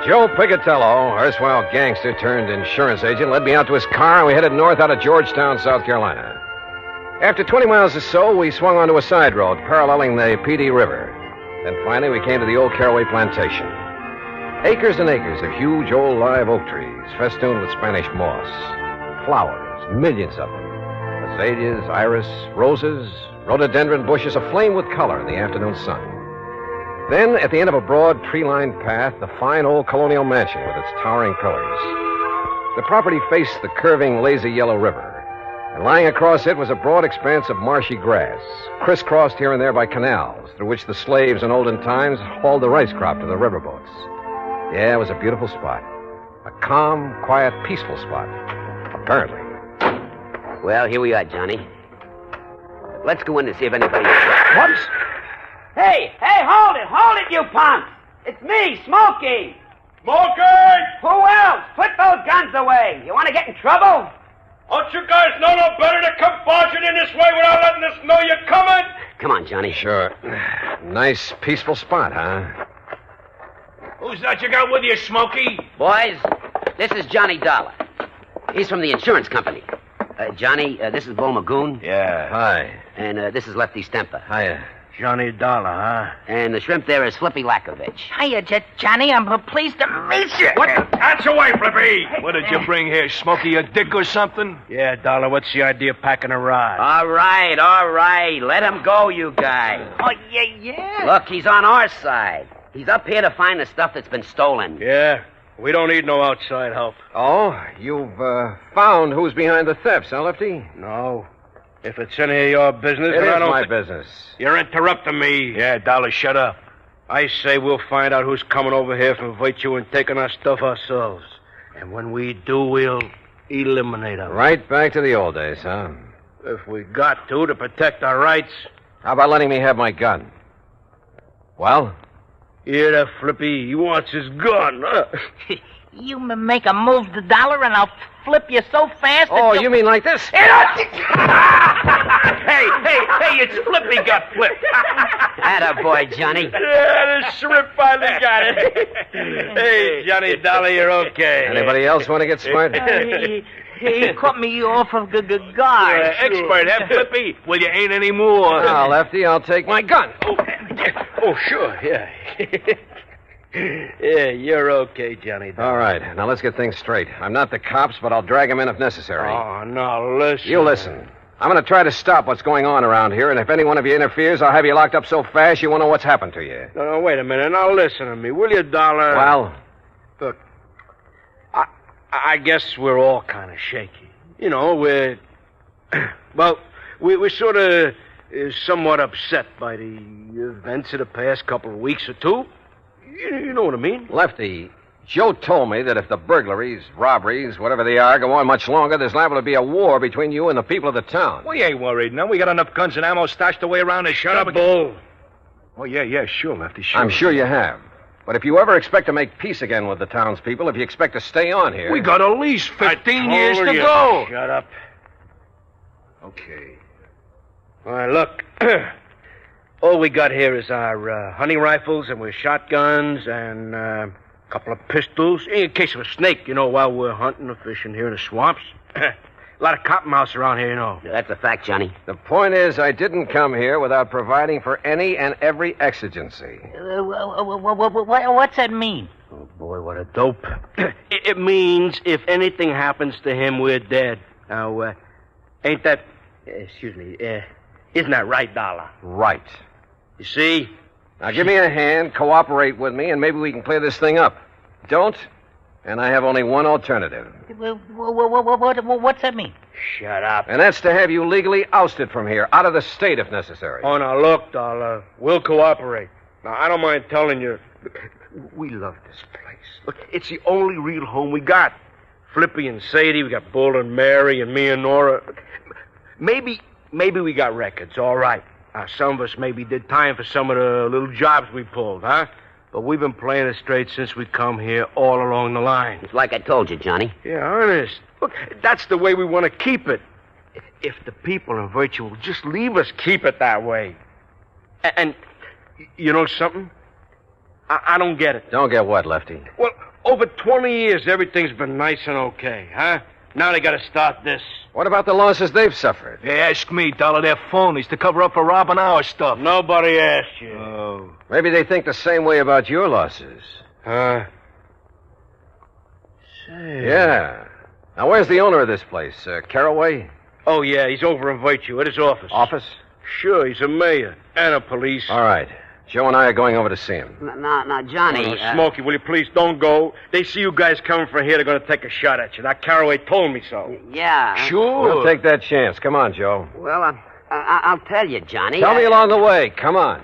Joe Pigatello, erstwhile gangster turned insurance agent, led me out to his car, and we headed north out of Georgetown, South Carolina. After 20 miles or so, we swung onto a side road paralleling the PD River. Then finally, we came to the old Caraway plantation. Acres and acres of huge old live oak trees, festooned with Spanish moss. Flowers, millions of them. Azaleas, iris, roses, rhododendron bushes aflame with color in the afternoon sun. Then, at the end of a broad, tree-lined path, the fine old colonial mansion with its towering pillars. The property faced the curving, lazy yellow river, and lying across it was a broad expanse of marshy grass, crisscrossed here and there by canals, through which the slaves in olden times hauled the rice crop to the riverboats. Yeah, it was a beautiful spot. A calm, quiet, peaceful spot. Apparently. Well, here we are, Johnny. Let's go in to see if anybody... What? Hey, hold it, you punks! It's me, Smokey! Smokey! Who else? Put those guns away. You want to get in trouble? Don't you guys know no better to come barging in this way without letting us know you're coming? Come on, Johnny. Sure. Nice, peaceful spot, huh? Who's that you got with you, Smokey? Boys, this is Johnny Dollar. He's from the insurance company. Johnny, this is Bo Magoon. Yeah. Hi. And this is Lefty Stemper. Hiya. Johnny Dollar, huh? And the shrimp there is Flippy Lakovich. Hiya, Johnny. I'm pleased to meet you. What? That's away, Flippy. What did you bring here, Smokey? A dick or something? Yeah, Dollar, what's the idea of packing a rod? All right. Let him go, you guys. Oh, yeah. Look, he's on our side. He's up here to find the stuff that's been stolen. Yeah, we don't need no outside help. Oh, you've found who's behind the thefts, huh, Lefty? No. If it's any of your business, It then I is don't my business. You're interrupting me. Yeah, Dollar, shut up. I say we'll find out who's coming over here from Virtue and taking our stuff ourselves. And when we do, we'll eliminate them. Right back to the old days, huh? If we got to protect our rights. How about letting me have my gun? Well? Hear that, Flippy? He wants his gun. You make a move the dollar and I'll flip you so fast that Oh, you mean like this? Hey, it's Flippy got flipped. Attaboy, Johnny. Yeah, the shrimp finally got it. Hey, Johnny Dollar, you're okay. Anybody else want to get smart? He cut me off of the guard. Expert, huh, Flippy? Well, you ain't anymore. Now, Lefty, I'll take my gun. Oh, sure, yeah. Yeah, you're okay, Johnny Dollar. All right, now let's get things straight. I'm not the cops, but I'll drag him in if necessary. Oh, no, listen. You listen. I'm going to try to stop what's going on around here, and if any one of you interferes, I'll have you locked up so fast you won't know what's happened to you. No, wait a minute. Now listen to me, will you, Dollar? Well? Look, I guess we're all kind of shaky. You know, we're sort of somewhat upset by the events of the past couple of weeks or two. You know what I mean? Lefty, Joe told me that if the burglaries, robberies, whatever they are, go on much longer, there's liable to be a war between you and the people of the town. We ain't worried, no. We got enough guns and ammo stashed away around this Shut up, Bull. Oh, yeah, sure, Lefty, sure. I'm sure you have. But if you ever expect to make peace again with the townspeople, if you expect to stay on here... We got at least 15 years to go. Shut up. Okay. All right, look. All we got here is our hunting rifles and we're shotguns and a couple of pistols in case of a snake, you know, while we're hunting or fishing here in the swamps. A lot of cottonmouths around here, you know. Yeah, that's a fact, Johnny. The point is, I didn't come here without providing for any and every exigency. What's that mean? Oh, boy, what a dope. It means if anything happens to him, we're dead. Now, ain't that... isn't that right, Dollar? Right. You see? Now, give me a hand, cooperate with me, and maybe we can clear this thing up. Don't, and I have only one alternative. What's that mean? Shut up. And that's to have you legally ousted from here, out of the state if necessary. Oh, now, look, Dollar, we'll cooperate. Now, I don't mind telling you, we love this place. Look, it's the only real home we got. Flippy and Sadie, we got Bull and Mary and me and Nora. Maybe we got records, all right. Some of us maybe did time for some of the little jobs we pulled, huh? But we've been playing it straight since we come here all along the line. It's like I told you, Johnny. Yeah, honest. Look, that's the way we want to keep it. If the people in Virtue will just leave us keep it that way. And you know something? I don't get it. Don't get what, Lefty? Well, over 20 years, everything's been nice and okay, huh? Now they gotta start this. What about the losses they've suffered? Hey, ask me, Dollar. They're phonies to cover up for robbing our stuff. Nobody asked you. Oh. Maybe they think the same way about your losses. Huh? Say. Yeah. Now, where's the owner of this place? Caraway? Oh, yeah, he's over in Virtue at his office. Office? Sure, he's a mayor and a police. All right. Joe and I are going over to see him. Now, Johnny... Oh, Smokey, will you please don't go? They see you guys coming from here, they're going to take a shot at you. That Caraway told me so. Yeah. Sure. We'll take that chance. Come on, Joe. Well, I'll tell you, Johnny. Tell me along the way. Come on.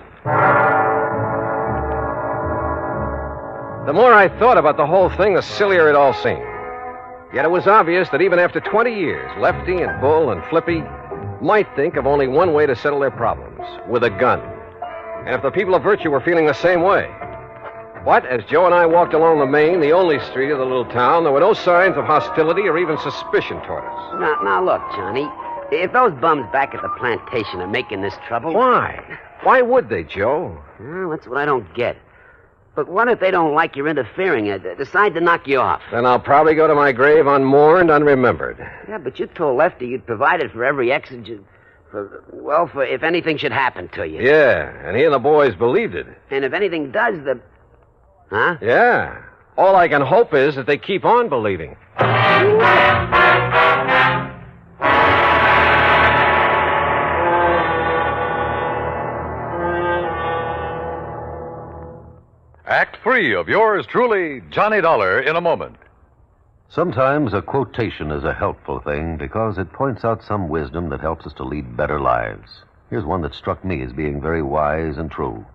The more I thought about the whole thing, the sillier it all seemed. Yet it was obvious that even after 20 years, Lefty and Bull and Flippy might think of only one way to settle their problems, with a gun. And if the people of Virtue were feeling the same way. But as Joe and I walked along the main, the only street of the little town, there were no signs of hostility or even suspicion toward us. Now, look, Johnny. If those bums back at the plantation are making this trouble... Why? Why would they, Joe? Well, that's what I don't get. But what if they don't like your interfering and decide to knock you off? Then I'll probably go to my grave unmourned, unremembered. Yeah, but you told Lefty you'd provided for every exigent... For if anything should happen to you. Yeah, and he and the boys believed it. And if anything does, Huh? Yeah. All I can hope is that they keep on believing. Act 3 of yours truly, Johnny Dollar, in a moment. Sometimes a quotation is a helpful thing because it points out some wisdom that helps us to lead better lives. Here's one that struck me as being very wise and true.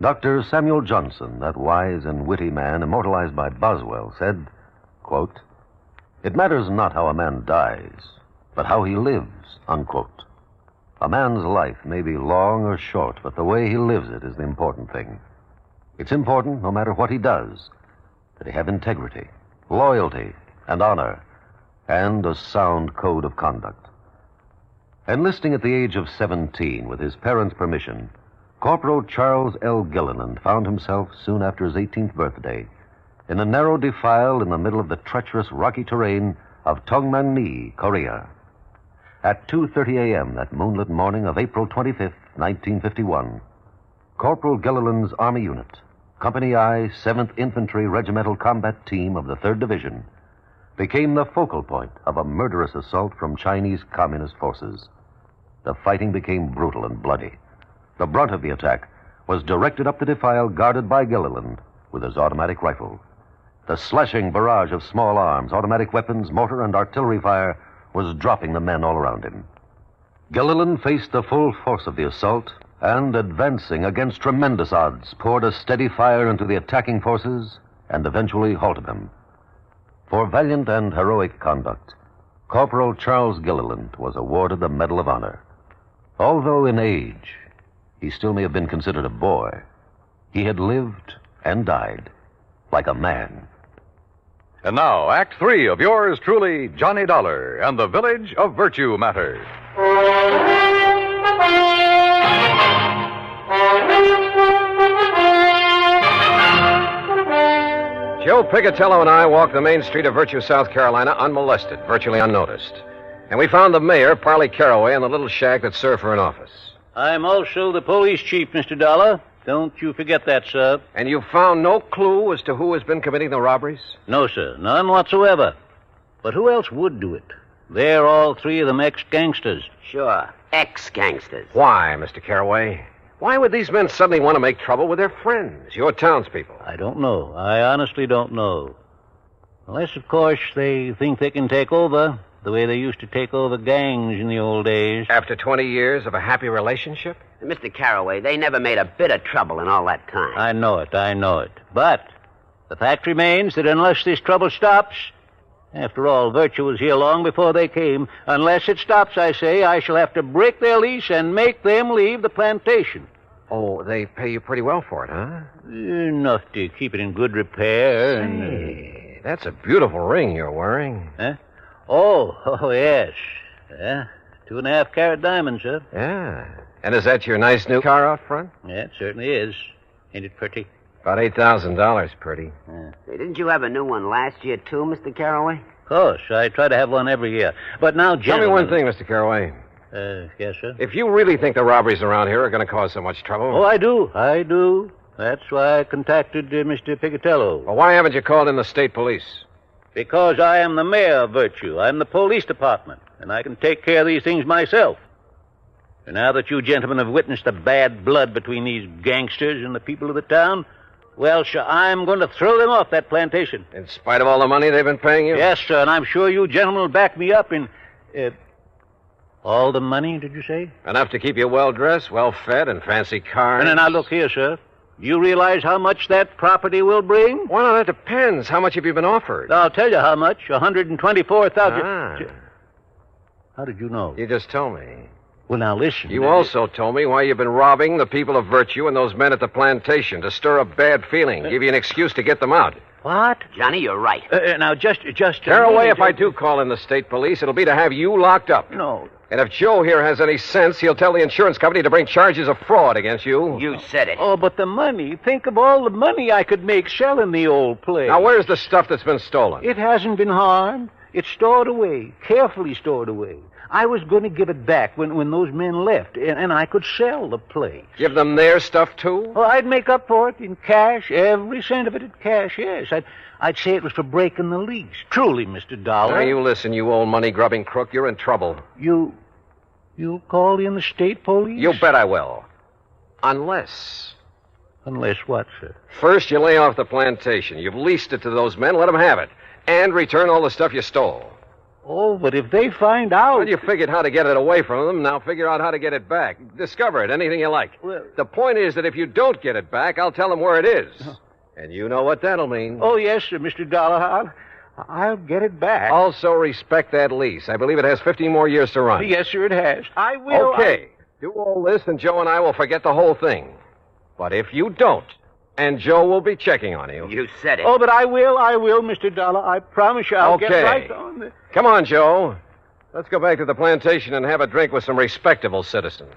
Dr. Samuel Johnson, that wise and witty man immortalized by Boswell, said, quote, "It matters not how a man dies, but how he lives," unquote. A man's life may be long or short, but the way he lives it is the important thing. It's important, no matter what he does, that he have integrity, loyalty, and honor, and a sound code of conduct. Enlisting at the age of 17 with his parents' permission, Corporal Charles L. Gilliland found himself, soon after his 18th birthday, in a narrow defile in the middle of the treacherous rocky terrain of Tongmangni, Korea. At 2:30 a.m. that moonlit morning of April 25th, 1951, Corporal Gilliland's Army Unit, Company I, 7th Infantry Regimental Combat Team of the 3rd Division, became the focal point of a murderous assault from Chinese Communist forces. The fighting became brutal and bloody. The brunt of the attack was directed up the defile guarded by Gilliland with his automatic rifle. The slashing barrage of small arms, automatic weapons, mortar, and artillery fire was dropping the men all around him. Gilliland faced the full force of the assault and, advancing against tremendous odds, poured a steady fire into the attacking forces and eventually halted them. For valiant and heroic conduct, Corporal Charles Gilliland was awarded the Medal of Honor. Although in age, he still may have been considered a boy, he had lived and died like a man. And now, Act 3 of yours truly, Johnny Dollar and the Village of Virtue Matter. Joe Pigatello and I walked the main street of Virtue, South Carolina, unmolested, virtually unnoticed. And we found the mayor, Parley Caraway, in the little shack that served for an office. I'm also the police chief, Mr. Dollar. Don't you forget that, sir. And you found no clue as to who has been committing the robberies? No, sir. None whatsoever. But who else would do it? They're all three of them ex-gangsters. Sure. Ex-gangsters. Why, Mr. Caraway? Why would these men suddenly want to make trouble with their friends, your townspeople? I don't know. I honestly don't know. Unless, of course, they think they can take over the way they used to take over gangs in the old days. After 20 years of a happy relationship? Mr. Caraway, they never made a bit of trouble in all that time. I know it. But the fact remains that unless this trouble stops, after all, Virtue was here long before they came, unless it stops, I say, I shall have to break their lease and make them leave the plantation. Oh, they pay you pretty well for it, huh? Enough to keep it in good repair. Hey, that's a beautiful ring you're wearing. Huh? Oh, yes. 2.5 carat diamonds, sir. Yeah. And is that your nice new car out front? Yeah, it certainly is. Ain't it pretty? About $8,000 pretty. Hey, didn't you have a new one last year, too, Mr. Caraway? Of course. I try to have one every year. But now, gentlemen... Tell me one thing, Mr. Caraway. Yes, sir? If you really think the robberies around here are going to cause so much trouble... Oh, I do. That's why I contacted Mr. Pigatello. Well, why haven't you called in the state police? Because I am the mayor of Virtue. I'm the police department, and I can take care of these things myself. And now that you gentlemen have witnessed the bad blood between these gangsters and the people of the town, well, sir, I'm going to throw them off that plantation. In spite of all the money they've been paying you? Yes, sir, and I'm sure you gentlemen will back me up in... all the money, did you say? Enough to keep you well-dressed, well-fed, and fancy cars. And now, look here, sir. Do you realize how much that property will bring? Well, no, that depends. How much have you been offered? I'll tell you how much. $124,000. Ah. How did you know? You just told me. Well, now, listen. You also told me why you've been robbing the people of Virtue and those men at the plantation to stir up bad feeling, give you an excuse to get them out. What? Johnny, you're right. Now, just... Caraway, if I do call in the state police, it'll be to have you locked up. No. And if Joe here has any sense, he'll tell the insurance company to bring charges of fraud against you. You said it. Oh, but the money. Think of all the money I could make selling the old place. Now, where's the stuff that's been stolen? It hasn't been harmed. It's stored away, carefully stored away. I was going to give it back when those men left, and I could sell the place. Give them their stuff, too? Oh, I'd make up for it in cash, every cent of it in cash, yes. I'd say it was for breaking the lease. Truly, Mr. Dollar. Now, you listen, you old money-grubbing crook. You're in trouble. You'll call in the state police? You bet I will. Unless... Unless what, sir? First, you lay off the plantation. You've leased it to those men. Let them have it. And return all the stuff you stole. Oh, but if they find out... Well, you figured how to get it away from them. Now figure out how to get it back. Discover it, anything you like. Well... The point is that if you don't get it back, I'll tell them where it is. And you know what that'll mean. Oh, yes, sir, Mr. Dollar. I'll get it back. Also respect that lease. I believe it has 15 more years to run. Yes, sir, it has. I will... Okay. Do all this, and Joe and I will forget the whole thing. But if you don't, And Joe will be checking on you. You said it. Oh, but I will, Mr. Dollar. I promise you I'll get right on it. Come on, Joe. Let's go back to the plantation and have a drink with some respectable citizens.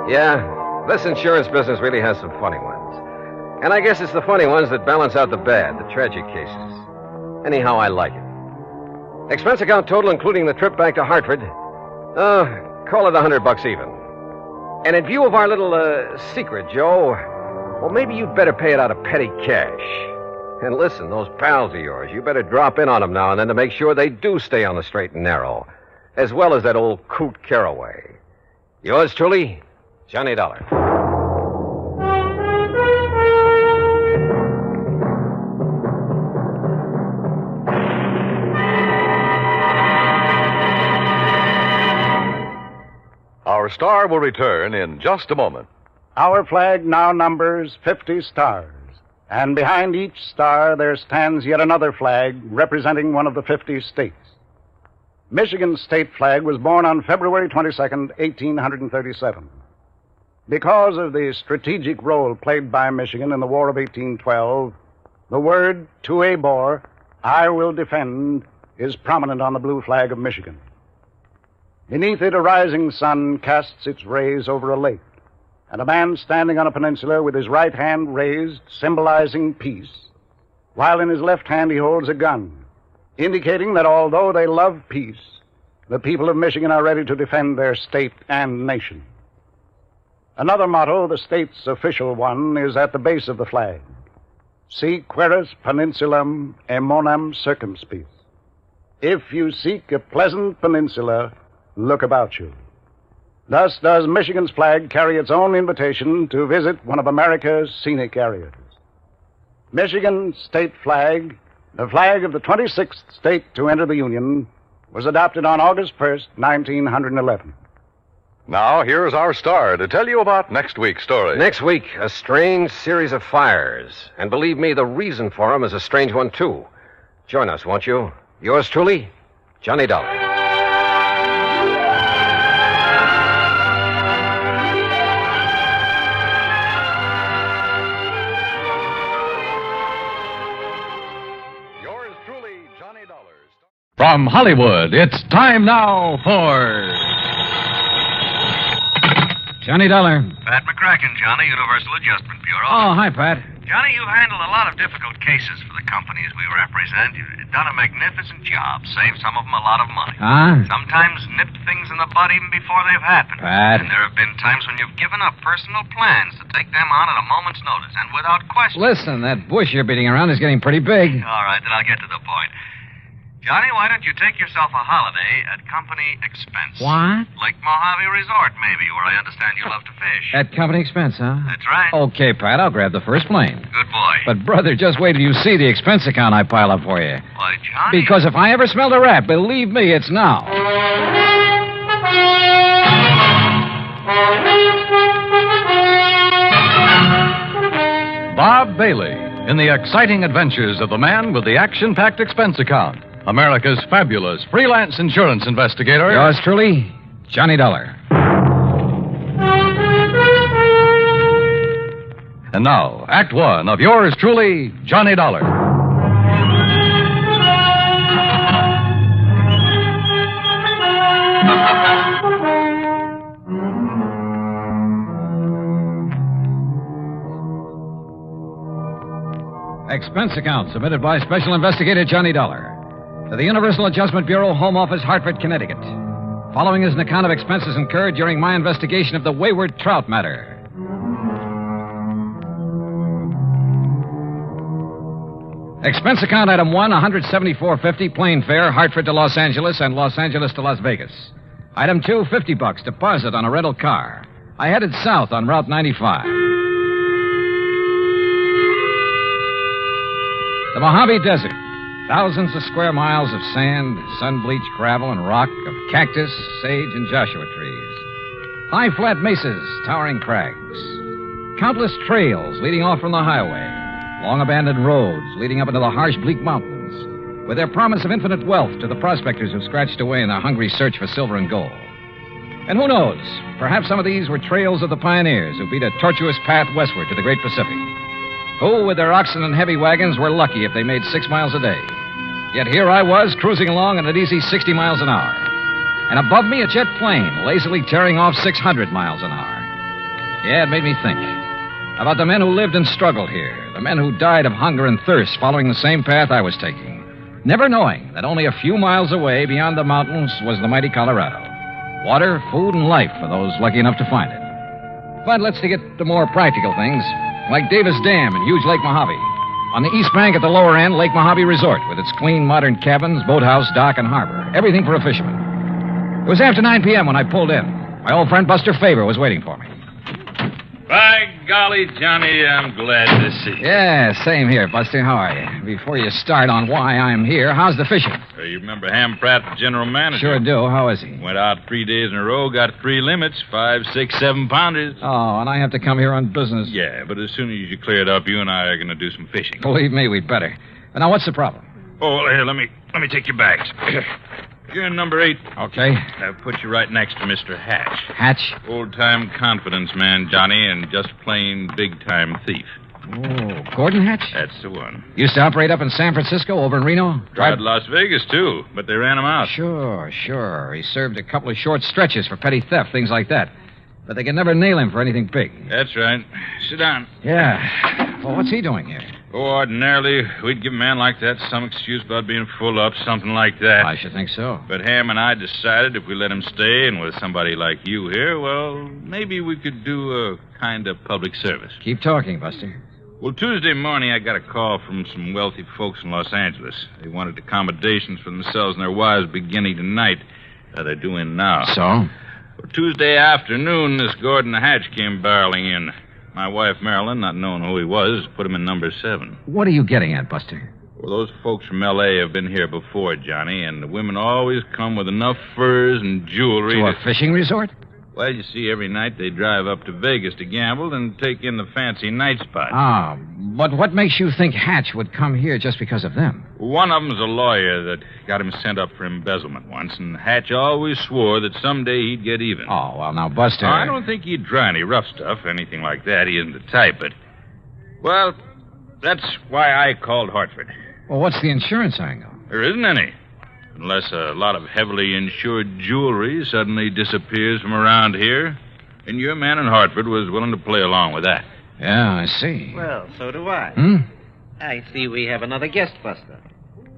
Yeah, this insurance business really has some funny ones. And I guess it's the funny ones that balance out the bad, the tragic cases. Anyhow, I like it. Expense account total, including the trip back to Hartford. Call it $100 even. And in view of our little, secret, Joe, well, maybe you'd better pay it out of petty cash. And listen, those pals of yours, you better drop in on them now and then to make sure they do stay on the straight and narrow, as well as that old coot Caraway. Yours truly, Johnny Dollar. Our star will return in just a moment. Our flag now numbers 50 stars, and behind each star there stands yet another flag representing one of the 50 states. Michigan's state flag was born on February 22nd, 1837. Because of the strategic role played by Michigan in the War of 1812, the word "to a bore, I will defend" is prominent on the blue flag of Michigan. Beneath it, a rising sun casts its rays over a lake, and a man standing on a peninsula with his right hand raised, symbolizing peace, while in his left hand he holds a gun, indicating that although they love peace, the people of Michigan are ready to defend their state and nation. Another motto, the state's official one, is at the base of the flag: Si queris peninsulam emonam circumspice. If you seek a pleasant peninsula, look about you. Thus does Michigan's flag carry its own invitation to visit one of America's scenic areas. Michigan's state flag, the flag of the 26th state to enter the Union, was adopted on August 1st, 1911. Now, here's our star to tell you about next week's story. Next week, a strange series of fires. And believe me, the reason for them is a strange one, too. Join us, won't you? Yours truly, Johnny Dollar. From Hollywood, it's time now for Johnny Dollar. Pat McCracken, Johnny, Universal Adjustment Bureau. Oh, hi, Pat. Johnny, you've handled a lot of difficult cases for the companies we represent. You've done a magnificent job. Saved some of them a lot of money. Huh? Sometimes nipped things in the bud even before they've happened. Pat. And there have been times when you've given up personal plans to take them on at a moment's notice and without question. Listen, that bush you're beating around is getting pretty big. All right, then I'll get to the point. Johnny, why don't you take yourself a holiday at company expense? What? Like Mojave Resort, maybe, where I understand you love to fish. At company expense, huh? That's right. Okay, Pat, I'll grab the first plane. Good boy. But, brother, just wait till you see the expense account I pile up for you. Why, Johnny... Because if I ever smelled a rat, believe me, it's now. Bob Bailey in the exciting adventures of the man with the action-packed expense account, America's fabulous freelance insurance investigator. Yours truly, Johnny Dollar. And now, Act One of yours truly, Johnny Dollar. Expense account submitted by Special Investigator Johnny Dollar to the Universal Adjustment Bureau, Home Office, Hartford, Connecticut. Following is an account of expenses incurred during my investigation of the Wayward Trout matter. Expense account item 1, $174.50, plane fare, Hartford to Los Angeles and Los Angeles to Las Vegas. Item 2, $50, deposit on a rental car. I headed south on Route 95. The Mojave Desert. Thousands of square miles of sand, sun-bleached gravel and rock, of cactus, sage, and Joshua trees. High flat mesas, towering crags. Countless trails leading off from the highway. Long abandoned roads leading up into the harsh, bleak mountains, with their promise of infinite wealth to the prospectors who scratched away in their hungry search for silver and gold. And who knows? Perhaps some of these were trails of the pioneers who beat a tortuous path westward to the great Pacific. Who, with their oxen and heavy wagons, were lucky if they made 6 miles a day. Yet here I was, cruising along at an easy 60 miles an hour. And above me, a jet plane, lazily tearing off 600 miles an hour. Yeah, it made me think about the men who lived and struggled here, the men who died of hunger and thirst following the same path I was taking, never knowing that only a few miles away beyond the mountains was the mighty Colorado. Water, food, and life for those lucky enough to find it. But let's get to more practical things, like Davis Dam and huge Lake Mojave. On the east bank at the lower end, Lake Mojave Resort, with its clean, modern cabins, boathouse, dock, and harbor. Everything for a fisherman. It was after 9 p.m. when I pulled in. My old friend Buster Faber was waiting for me. By golly, Johnny, I'm glad to see you. Yeah, same here, Buster. How are you? Before you start on why I'm here, how's the fishing? You remember Ham Pratt, the general manager? Sure do. How is he? Went out 3 days in a row, got 3 limits, 5, 6, 7 pounders. Oh, and I have to come here on business. Yeah, but as soon as you clear it up, you and I are going to do some fishing. Believe me, we'd better. But now, what's the problem? Oh, here, let me take your bags. You're in number 8. Okay. I'll put you right next to Mr. Hatch. Hatch? Old-time confidence man, Johnny, and just plain big-time thief. Oh, Gordon Hatch? That's the one. Used to operate up in San Francisco, over in Reno? Tried Las Vegas, too, but they ran him out. Sure. He served a couple of short stretches for petty theft, things like that. But they could never nail him for anything big. That's right. Sit down. Yeah. Well, what's he doing here? Oh, ordinarily, we'd give a man like that some excuse about being full up, something like that. I should think so. But Ham and I decided if we let him stay, and with somebody like you here, well, maybe we could do a kind of public service. Keep talking, Buster. Well, Tuesday morning, I got a call from some wealthy folks in Los Angeles. They wanted accommodations for themselves and their wives beginning tonight. They're doing now. So? Well, Tuesday afternoon, this Gordon Hatch came barreling in. My wife, Marilyn, not knowing who he was, put him in number 7. What are you getting at, Buster? Well, those folks from L.A. have been here before, Johnny, and the women always come with enough furs and jewelry to a fishing resort? Well, you see, every night they drive up to Vegas to gamble and take in the fancy night spots. Ah, but what makes you think Hatch would come here just because of them? One of them's a lawyer that got him sent up for embezzlement once, and Hatch always swore that someday he'd get even. Oh, well, now, Buster... I don't think he'd try any rough stuff, anything like that. He isn't the type, but... Well, that's why I called Hartford. Well, what's the insurance angle? There isn't any. Unless a lot of heavily insured jewelry suddenly disappears from around here. And your man in Hartford was willing to play along with that. Yeah, I see. Well, so do I. I see we have another guest, Buster.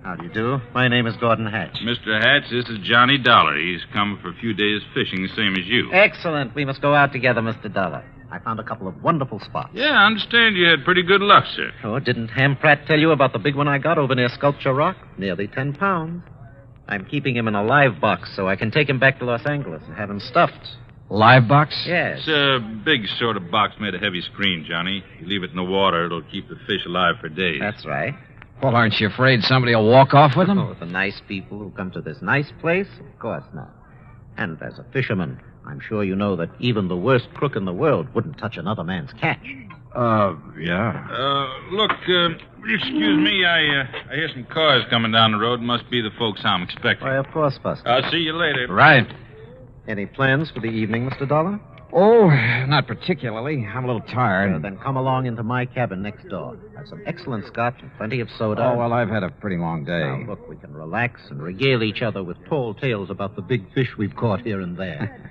How do you do? My name is Gordon Hatch. Mr. Hatch, this is Johnny Dollar. He's come for a few days fishing, the same as you. Excellent. We must go out together, Mr. Dollar. I found a couple of wonderful spots. Yeah, I understand you had pretty good luck, sir. Oh, didn't Ham Pratt tell you about the big one I got over near Sculpture Rock? Nearly 10 pounds. I'm keeping him in a live box so I can take him back to Los Angeles and have him stuffed. Live box? Yes. It's a big sort of box made of heavy screen, Johnny. You leave it in the water, it'll keep the fish alive for days. That's right. Well, aren't you afraid somebody will walk off with them? Oh, the nice people who come to this nice place? Of course not. And as a fisherman, I'm sure you know that even the worst crook in the world wouldn't touch another man's catch. Yeah. Look, excuse me, I hear some cars coming down the road. Must be the folks I'm expecting. Why, of course, Buster. I'll see you later. Right. Any plans for the evening, Mr. Dollar? Oh, not particularly. I'm a little tired. Then come along into my cabin next door. Have some excellent scotch and plenty of soda. Oh, well, I've had a pretty long day. Now, look, we can relax and regale each other with tall tales about the big fish we've caught here and there.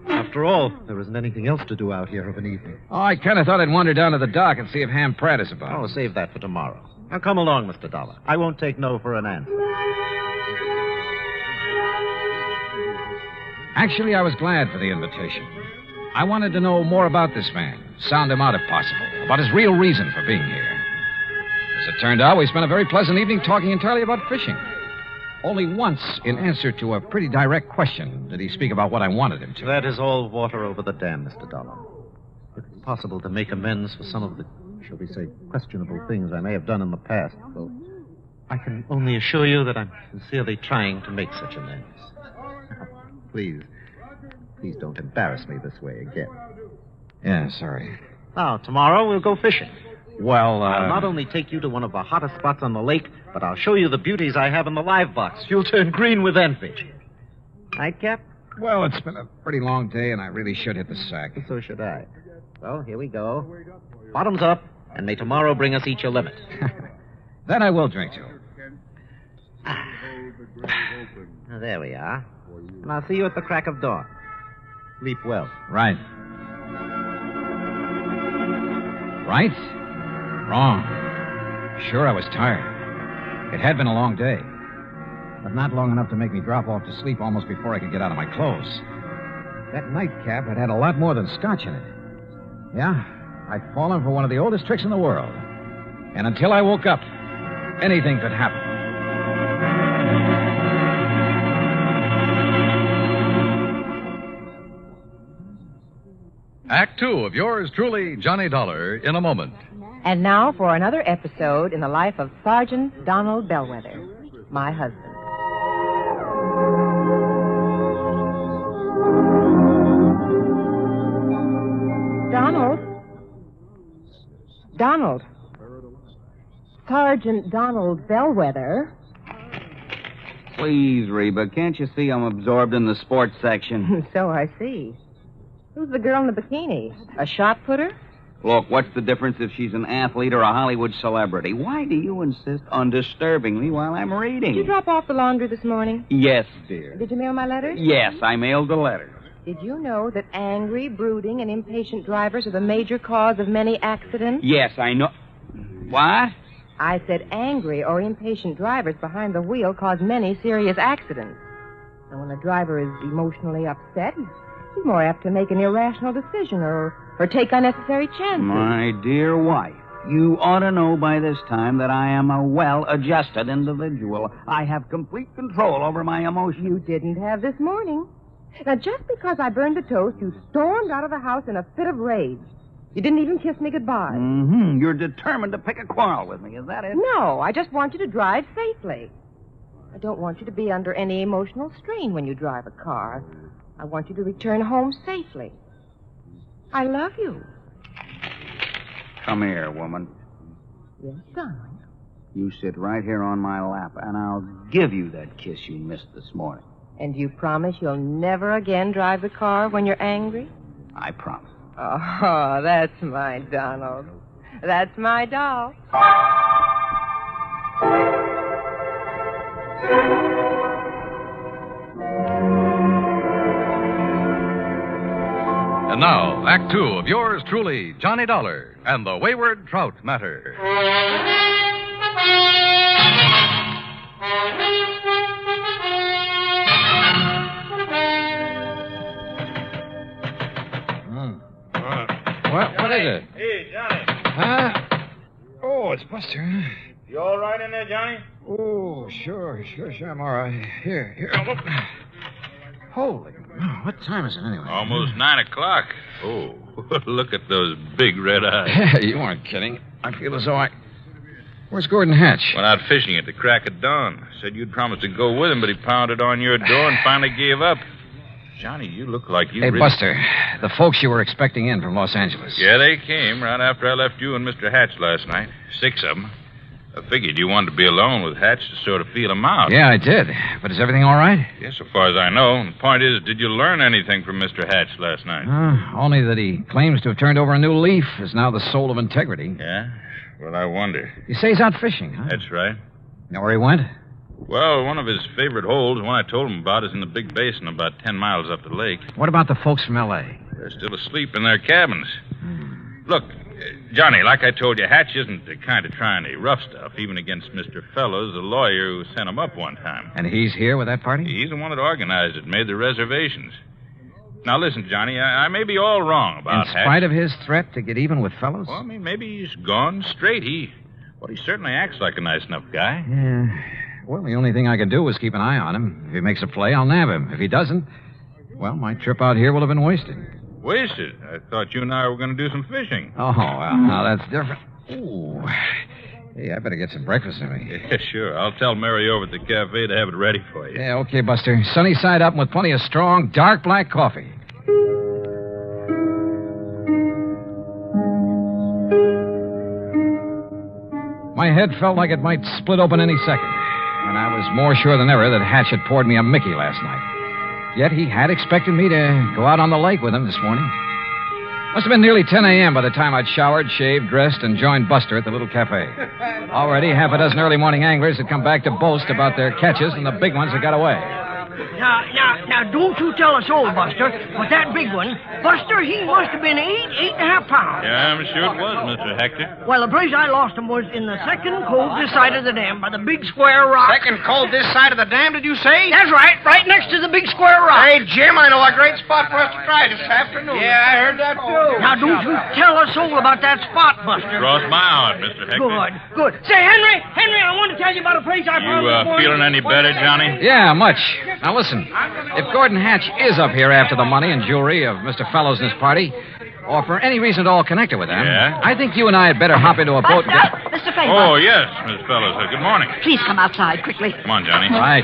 After all, there isn't anything else to do out here of an evening. Oh, I kind of thought I'd wander down to the dock and see if Ham Pratt is about. Oh, save that for tomorrow. Now, come along, Mr. Dollar. I won't take no for an answer. Actually, I was glad for the invitation. I wanted to know more about this man, sound him out if possible, about his real reason for being here. As it turned out, we spent a very pleasant evening talking entirely about fishing. Only once, in answer to a pretty direct question, did he speak about what I wanted him to. That is all water over the dam, Mr. Dollar. If it's possible to make amends for some of the, shall we say, questionable things I may have done in the past, well, I can only assure you that I'm sincerely trying to make such amends. Please don't embarrass me this way again. Yeah, sorry. Now, tomorrow we'll go fishing. Well, I'll not only take you to one of the hottest spots on the lake, but I'll show you the beauties I have in the live box. You'll turn green with envy. Nightcap? Well, it's been a pretty long day, and I really should hit the sack. So should I. Well, here we go. Bottoms up, and may tomorrow bring us each a limit. That I will drink to. Now, there we are. And I'll see you at the crack of dawn. Sleep well. Right. Right? Wrong. Sure, I was tired. It had been a long day. But not long enough to make me drop off to sleep almost before I could get out of my clothes. That nightcap had a lot more than scotch in it. Yeah, I'd fallen for one of the oldest tricks in the world. And until I woke up, anything could happen. Act two of yours truly, Johnny Dollar, in a moment. And now for another episode in the life of Sergeant Donald Bellwether, my husband. Donald. Sergeant Donald Bellwether. Please, Reba, can't you see I'm absorbed in the sports section? So I see. Who's the girl in the bikini? A shot putter? Look, what's the difference if she's an athlete or a Hollywood celebrity? Why do you insist on disturbing me while I'm reading? Did you drop off the laundry this morning? Yes, dear. Did you mail my letters? Yes, I mailed the letter. Did you know that angry, brooding, and impatient drivers are the major cause of many accidents? Yes, I know. What? I said angry or impatient drivers behind the wheel cause many serious accidents. And when a driver is emotionally upset, he's more apt to make an irrational decision or take unnecessary chances. My dear wife, you ought to know by this time that I am a well-adjusted individual. I have complete control over my emotions. You didn't have this morning. Now, just because I burned the toast, you stormed out of the house in a fit of rage. You didn't even kiss me goodbye. Mm-hmm. You're determined to pick a quarrel with me, is that it? No, I just want you to drive safely. I don't want you to be under any emotional strain when you drive a car. I want you to return home safely. I love you. Come here, woman. Yes, darling. You sit right here on my lap, and I'll give you that kiss you missed this morning. And you promise you'll never again drive the car when you're angry? I promise. Oh, that's my Donald. That's my doll. And now, Act two of yours truly, Johnny Dollar, and the Wayward Trout matter. What is it? Hey, Johnny. Huh? Oh, it's Buster. You all right in there, Johnny? Oh, sure, I'm all right. Here, look. Holy, what time is it anyway? Almost 9 o'clock. Oh, look at those big red eyes. You weren't kidding. I feel as though Where's Gordon Hatch? Went out fishing at the crack of dawn. Said you'd promised to go with him, but he pounded on your door and finally gave up. Johnny, you look like you... Hey, Buster, the folks you were expecting in from Los Angeles. Yeah, they came right after I left you and Mr. Hatch last night. 6 of them. I figured you wanted to be alone with Hatch to sort of feel him out. Yeah, I did. But is everything all right? Yes, so far as I know. And the point is, did you learn anything from Mr. Hatch last night? Only that he claims to have turned over a new leaf, is now the soul of integrity. Yeah? Well, I wonder. You say he's out fishing, huh? That's right. Know where he went? Well, one of his favorite holes, the one I told him about, is in the big basin about 10 miles up the lake. What about the folks from L.A.? They're still asleep in their cabins. Look, Johnny, like I told you, Hatch isn't the kind of trying any rough stuff, even against Mr. Fellows, the lawyer who sent him up one time. And he's here with that party? He's the one that organized it, made the reservations. Now, listen, Johnny, I may be all wrong about Hatch. In spite of his threat to get even with Fellows? Well, I mean, maybe he's gone straight. He certainly acts like a nice enough guy. Yeah. Well, the only thing I can do is keep an eye on him. If he makes a play, I'll nab him. If he doesn't, well, my trip out here will have been wasted. Wasted? I thought you and I were going to do some fishing. Oh, well, now that's different. Ooh. Hey, I better get some breakfast in me. Yeah, sure. I'll tell Mary over at the cafe to have it ready for you. Yeah, okay, Buster. Sunny side up and with plenty of strong, dark black coffee. My head felt like it might split open any second, and I was more sure than ever that Hatch had poured me a Mickey last night. Yet he had expected me to go out on the lake with him this morning. Must have been nearly 10 a.m. by the time I'd showered, shaved, dressed, and joined Buster at the little cafe. Already, half a dozen early morning anglers had come back to boast about their catches, and the big ones had got away. Now, don't you tell us all, Buster, but that big one, Buster, he must have been 8.5 pounds. Yeah, I'm sure it was, Mr. Hector. Well, the place I lost him was in the second cove this side of the dam by the big square rock. Second cove this side of the dam, did you say? That's right next to the big square rock. Hey, Jim, I know a great spot for us to try this afternoon. Yeah, I heard that, too. Now, don't you tell us all about that spot, Buster. Cross my heart, Mr. Hector. Good. Say, Henry, I want to tell you about a place I found this morning. You feeling any better, Johnny? Yeah, much. Now, listen. If Gordon Hatch is up here after the money and jewelry of Mr. Fellows and his party, or for any reason at all connected with them, Yeah? I think you and I had better hop into a boat and get... Mr. Fellows. Oh, yes, Miss Fellows. Good morning. Please come outside quickly. Come on, Johnny. Right.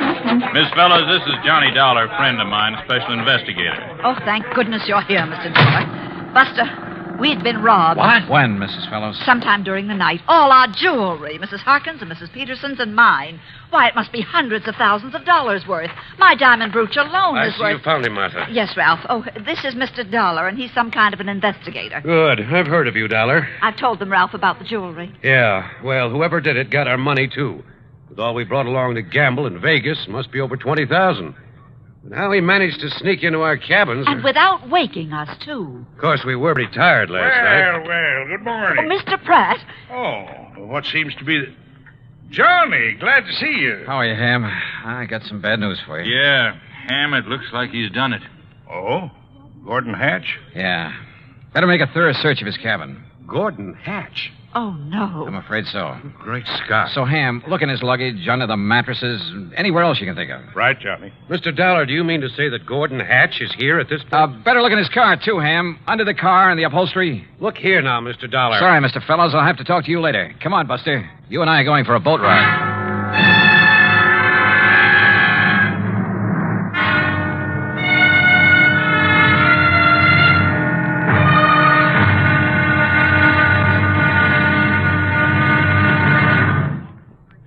Miss Fellows, this is Johnny Dollar, friend of mine, special investigator. Oh, thank goodness you're here, Mr. Dollar. Buster, we'd been robbed. What? When, Mrs. Fellows? Sometime during the night. All our jewelry, Mrs. Harkins and Mrs. Peterson's and mine. Why, it must be hundreds of thousands of dollars worth. My diamond brooch alone I is see worth... you found him, Martha. Yes, Ralph. Oh, this is Mr. Dollar, and he's some kind of an investigator. Good. I've heard of you, Dollar. I've told them, Ralph, about the jewelry. Yeah. Well, whoever did it got our money, too. With all we brought along to gamble in Vegas, it must be over $20,000. And how he managed to sneak into our cabins... And without waking us, too. Of course, we were pretty tired last night. Well, good morning. Oh, Mr. Pratt. Oh, what seems to be... Johnny, glad to see you. How are you, Ham? I got some bad news for you. Yeah, Ham, it looks like he's done it. Oh? Gordon Hatch? Yeah. Better make a thorough search of his cabin. Gordon Hatch? Oh, no. I'm afraid so. Great Scott. So, Ham, look in his luggage, under the mattresses, anywhere else you can think of. Right, Johnny. Mr. Dollar, do you mean to say that Gordon Hatch is here at this point? Better look in his car, too, Ham. Under the car and the upholstery. Look here now, Mr. Dollar. Sorry, Mr. Fellows. I'll have to talk to you later. Come on, Buster. You and I are going for a boat ride.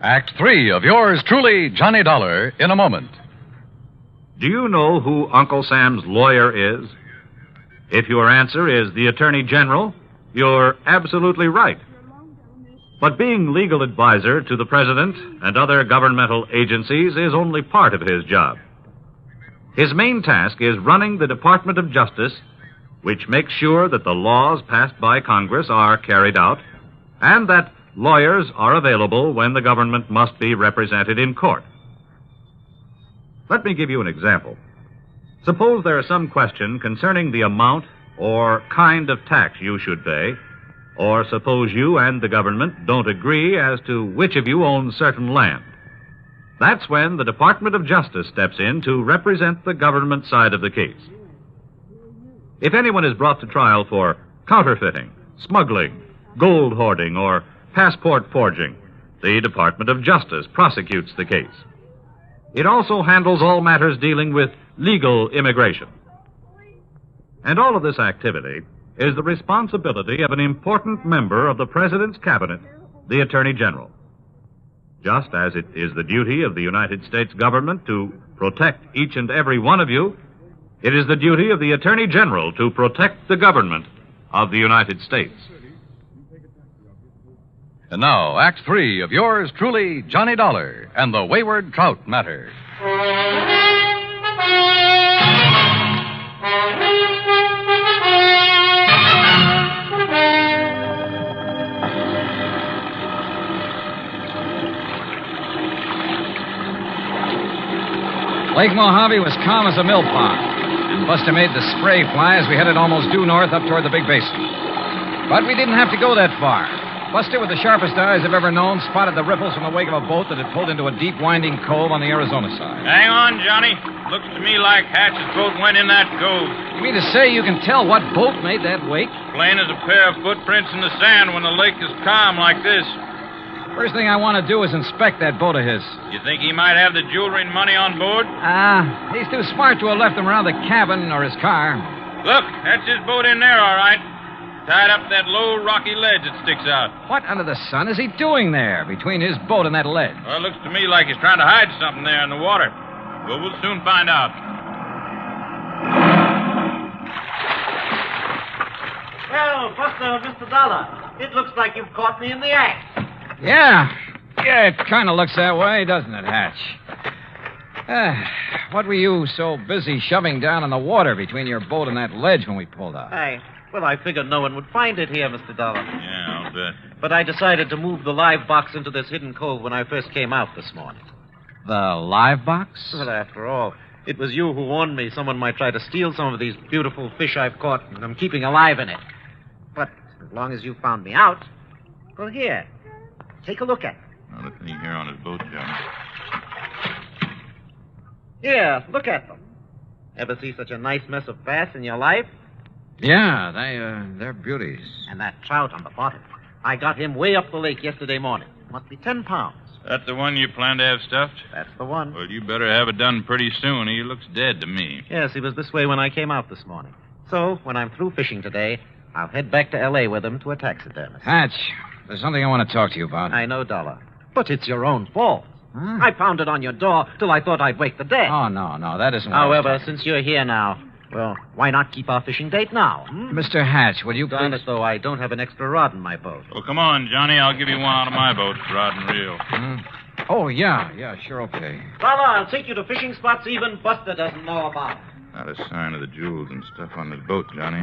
Act 3 of yours truly, Johnny Dollar, in a moment. Do you know who Uncle Sam's lawyer is? If your answer is the Attorney General, you're absolutely right. But being legal advisor to the President and other governmental agencies is only part of his job. His main task is running the Department of Justice, which makes sure that the laws passed by Congress are carried out, and that lawyers are available when the government must be represented in court. Let me give you an example. Suppose there is some question concerning the amount or kind of tax you should pay, or suppose you and the government don't agree as to which of you owns certain land. That's when the Department of Justice steps in to represent the government side of the case. If anyone is brought to trial for counterfeiting, smuggling, gold hoarding, or passport forging, the Department of Justice prosecutes the case. It also handles all matters dealing with legal immigration. And all of this activity is the responsibility of an important member of the President's Cabinet, the Attorney General. Just as it is the duty of the United States government to protect each and every one of you, it is the duty of the Attorney General to protect the government of the United States. And now, Act 3 of yours truly, Johnny Dollar, and the Wayward Trout matter. Lake Mojave was calm as a mill pond, and Buster made the spray fly as we headed almost due north up toward the big basin. But we didn't have to go that far. Buster, with the sharpest eyes I've ever known, spotted the ripples from the wake of a boat that had pulled into a deep, winding cove on the Arizona side. Hang on, Johnny. Looks to me like Hatch's boat went in that cove. You mean to say you can tell what boat made that wake? Plain as a pair of footprints in the sand when the lake is calm like this. First thing I want to do is inspect that boat of his. You think he might have the jewelry and money on board? He's too smart to have left them around the cabin or his car. Look, that's his boat in there, all right. Tied up that low, rocky ledge that sticks out. What under the sun is he doing there, between his boat and that ledge? Well, it looks to me like he's trying to hide something there in the water. Well, we'll soon find out. Well, Buster, Mr. Dollar, it looks like you've caught me in the act. Yeah. Yeah, it kind of looks that way, doesn't it, Hatch? What were you so busy shoving down in the water between your boat and that ledge when we pulled out? I figured no one would find it here, Mr. Dollar. Yeah, I'll bet. But I decided to move the live box into this hidden cove when I first came out this morning. The live box? Well, after all, it was you who warned me someone might try to steal some of these beautiful fish I've caught and I'm keeping alive in it. But as long as you found me out, well, here, take a look at it. Nothing here on his boat, Johnny. Here, look at them. Ever see such a nice mess of bass in your life? Yeah, they're beauties. And that trout on the bottom. I got him way up the lake yesterday morning. Must be 10 pounds. That's the one you plan to have stuffed? That's the one. Well, you better have it done pretty soon. He looks dead to me. Yes, he was this way when I came out this morning. So, when I'm through fishing today, I'll head back to L.A. with him to a taxidermist. Hatch, there's something I want to talk to you about. I know, Dollar. But it's your own fault. Huh? I pounded on your door till I thought I'd wake the dead. Oh, no, that isn't what However, since you're here now, well, why not keep our fishing date now? Mr. Hatch, will you Darn it, though, I don't have an extra rod in my boat. Well, come on, Johnny. I'll give you one out of my boat, rod and reel. Oh, yeah, sure, okay. Dollar, I'll take you to fishing spots even Buster doesn't know about. Not a sign of the jewels and stuff on his boat, Johnny.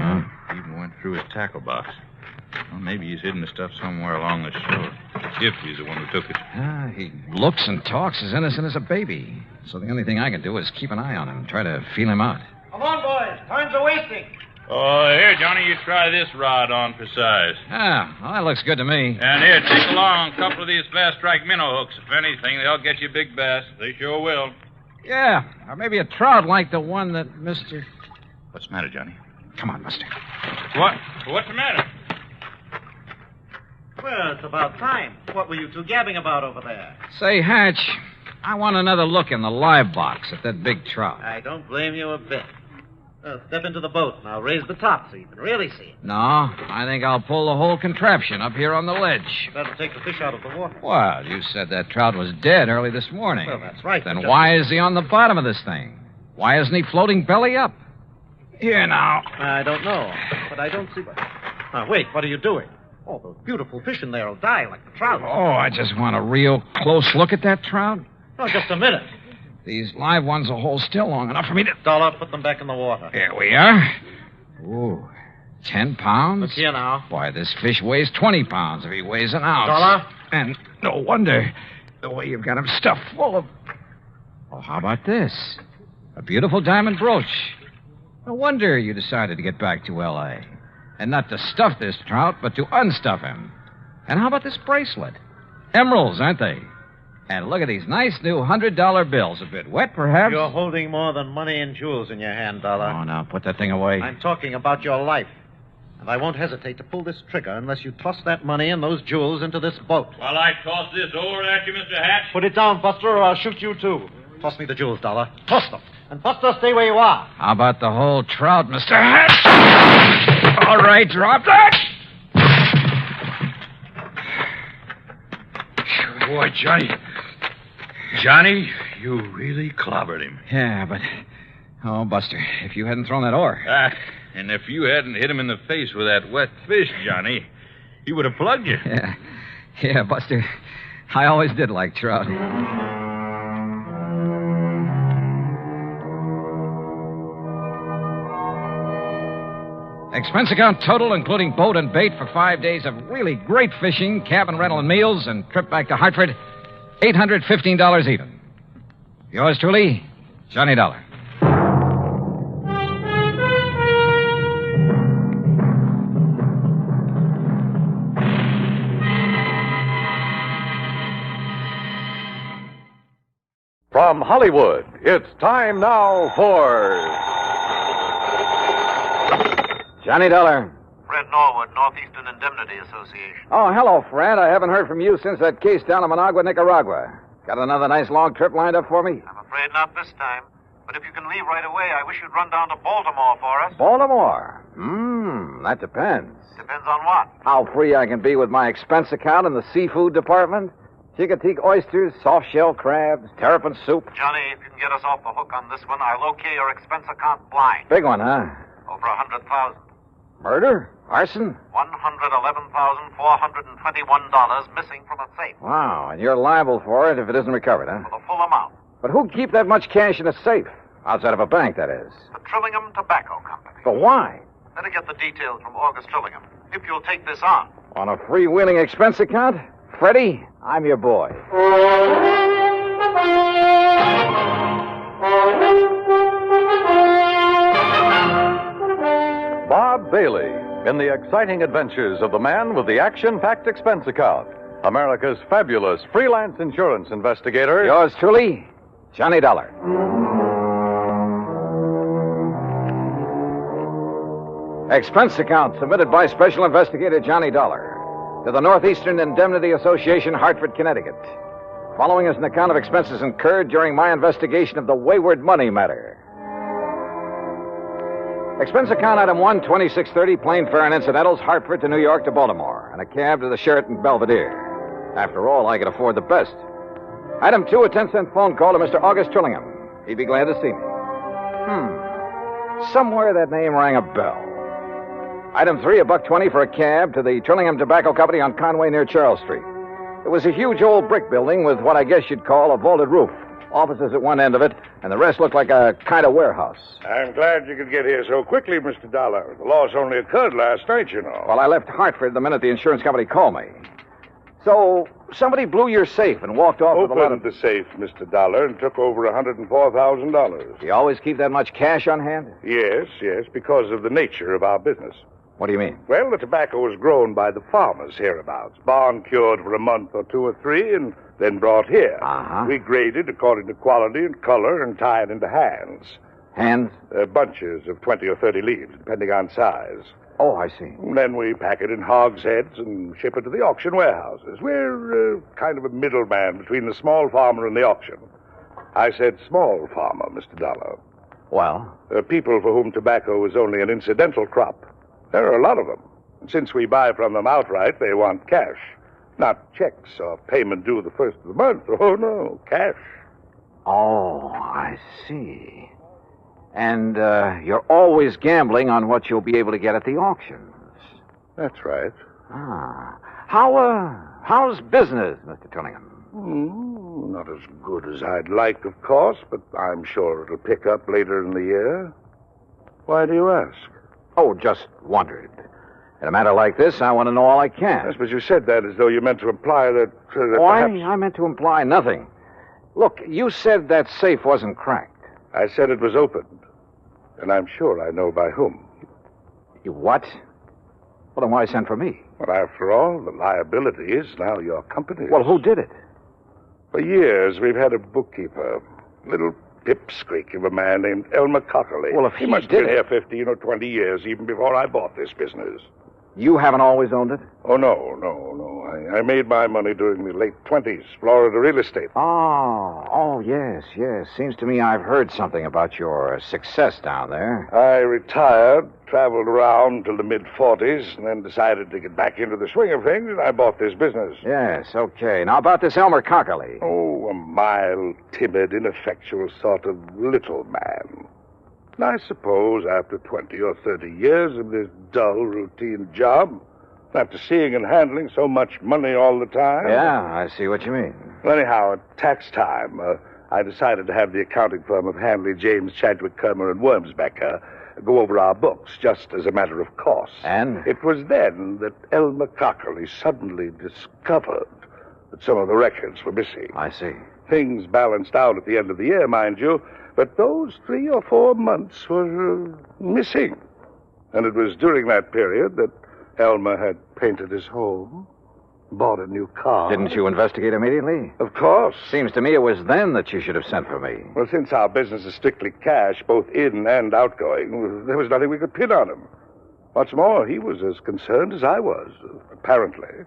He even went through his tackle box. Well, maybe he's hidden the stuff somewhere along the shore. If he's the one who took it. He looks and talks as innocent as a baby. So the only thing I can do is keep an eye on him, try to feel him out. Come on, boys. Time's a wasting. Oh, here, Johnny, you try this rod on for size. Ah, well, that looks good to me. And here, take along a couple of these fast strike minnow hooks. If anything, they'll get you big bass. They sure will. Yeah, or maybe a trout like the one that Mr. What's the matter, Johnny? Come on, Buster. What? What's the matter? Well, it's about time. What were you two gabbing about over there? Say, Hatch, I want another look in the live box at that big trout. I don't blame you a bit. Well, step into the boat, and I'll raise the top so you can really see it. No, I think I'll pull the whole contraption up here on the ledge. That'll take the fish out of the water. Well, you said that trout was dead early this morning. Well, that's right. Then why is he on the bottom of this thing? Why isn't he floating belly up? Here now. I don't know, but I don't see... Now, wait, what are you doing? Oh, those beautiful fish in there will die like the trout. Oh, I just want a real close look at that trout. Oh, just a minute. These live ones will hold still long enough for me to... Dollar, put them back in the water. Here we are. Ooh, 10 pounds? Look here now. Why, this fish weighs 20 pounds if he weighs an ounce. Dollar? And no wonder the way you've got him stuffed full of... Oh, how about this? A beautiful diamond brooch. No wonder you decided to get back to L.A. And not to stuff this trout, but to unstuff him. And how about this bracelet? Emeralds, aren't they? And look at these nice new $100 bills. A bit wet, perhaps? You're holding more than money and jewels in your hand, Dollar. Oh, now, put that thing away. I'm talking about your life. And I won't hesitate to pull this trigger unless you toss that money and those jewels into this boat. While I toss this over at you, Mr. Hatch? Put it down, Buster, or I'll shoot you, too. Toss me the jewels, Dollar. Toss them. And Buster, stay where you are. How about the whole trout, Mr. Hatch? All right, drop that. Boy, Johnny, you really clobbered him. Yeah, but... Oh, Buster, if you hadn't thrown that oar... And if you hadn't hit him in the face with that wet fish, Johnny, he would have plugged you. Yeah, Buster, I always did like trout. Expense account total, including boat and bait for 5 days of really great fishing, cabin rental and meals, and trip back to Hartford, $815 even. Yours truly, Johnny Dollar. From Hollywood, it's time now for... Johnny Dollar. Fred Norwood, Northeastern Indemnity Association. Oh, hello, Fred. I haven't heard from you since that case down in Managua, Nicaragua. Got another nice long trip lined up for me? I'm afraid not this time. But if you can leave right away, I wish you'd run down to Baltimore for us. Baltimore? That depends. Depends on what? How free I can be with my expense account in the seafood department. Chicoteague oysters, soft-shell crabs, terrapin soup. Johnny, if you can get us off the hook on this one, I'll okay your expense account blind. Big one, huh? Over 100,000. Murder? Arson? $111,421 missing from a safe. Wow, and you're liable for it if it isn't recovered, huh? For the full amount. But who'd keep that much cash in a safe? Outside of a bank, that is. The Trillingham Tobacco Company. But why? Better get the details from August Trillingham, if you'll take this on. On a freewheeling expense account? Freddie, I'm your boy. Bob Bailey in the exciting adventures of the man with the action-packed expense account. America's fabulous freelance insurance investigator. Yours truly, Johnny Dollar. Expense account submitted by Special Investigator Johnny Dollar to the Northeastern Indemnity Association, Hartford, Connecticut. Following is an account of expenses incurred during my investigation of the Wayward money matter. Expense account item 1, 2630, plane fare and incidentals, Hartford to New York to Baltimore, and a cab to the Sheraton Belvedere. After all, I could afford the best. Item 2, a 10-cent phone call to Mr. August Trillingham. He'd be glad to see me. Somewhere that name rang a bell. Item 3, $1.20 for a cab to the Trillingham Tobacco Company on Conway near Charles Street. It was a huge old brick building with what I guess you'd call a vaulted roof. Offices at one end of it, and the rest looked like a kind of warehouse. I'm glad you could get here so quickly, Mr. Dollar. The loss only occurred last night, you know. Well, I left Hartford the minute the insurance company called me. So, somebody blew your safe and walked off with a lot of... Opened the safe, Mr. Dollar, and took over $104,000. You always keep that much cash on hand? Yes, because of the nature of our business. What do you mean? Well, the tobacco was grown by the farmers hereabouts, barn cured for a month or 2 or 3, and then brought here. Uh-huh. We graded according to quality and color and tie it into hands. Hands? Bunches of 20 or 30 leaves, depending on size. Oh, I see. And then we pack it in hogsheads and ship it to the auction warehouses. We're kind of a middleman between the small farmer and the auction. I said small farmer, Mr. Dollar. Well? People for whom tobacco is only an incidental crop. There are a lot of them. And since we buy from them outright, they want cash. Not checks or payment due the first of the month. Oh, no, cash. Oh, I see. And you're always gambling on what you'll be able to get at the auctions. That's right. How's business, Mr. Trillingham? Not as good as I'd like, of course, but I'm sure it'll pick up later in the year. Why do you ask? Oh, just wondered. In a matter like this, I want to know all I can. Yes, but you said that as though you meant to imply that perhaps... I meant to imply nothing. Look, you said that safe wasn't cracked. I said it was opened. And I'm sure I know by whom. You what? Well, then why send for me? Well, after all, the liability is now your company's. Well, who did it? For years, we've had a bookkeeper. Little pipsqueak of a man named Elmer Cockerly. Well, if he must have did been here 15 or 20 years, even before I bought this business. You haven't always owned it? Oh, no. I made my money during the late 20s, Florida real estate. Oh, yes. Seems to me I've heard something about your success down there. I retired, traveled around till the mid-40s, and then decided to get back into the swing of things, and I bought this business. Yes, okay. Now, about this Elmer Cockerly. Oh, a mild, timid, ineffectual sort of little man. And I suppose after 20 or 30 years of this dull, routine job, after seeing and handling so much money all the time... Yeah, I see what you mean. Well, anyhow, at tax time, I decided to have the accounting firm of Hanley, James, Chadwick, Kermer, and Wormsbecker go over our books, just as a matter of course. And? It was then that Elmer Cockerly suddenly discovered that some of the records were missing. I see. Things balanced out at the end of the year, mind you, but those 3 or 4 months were missing. And it was during that period that Elmer had painted his home, bought a new car. Didn't you investigate immediately? Of course. Seems to me it was then that you should have sent for me. Well, since our business is strictly cash, both in and outgoing, there was nothing we could pin on him. What's more, he was as concerned as I was, apparently.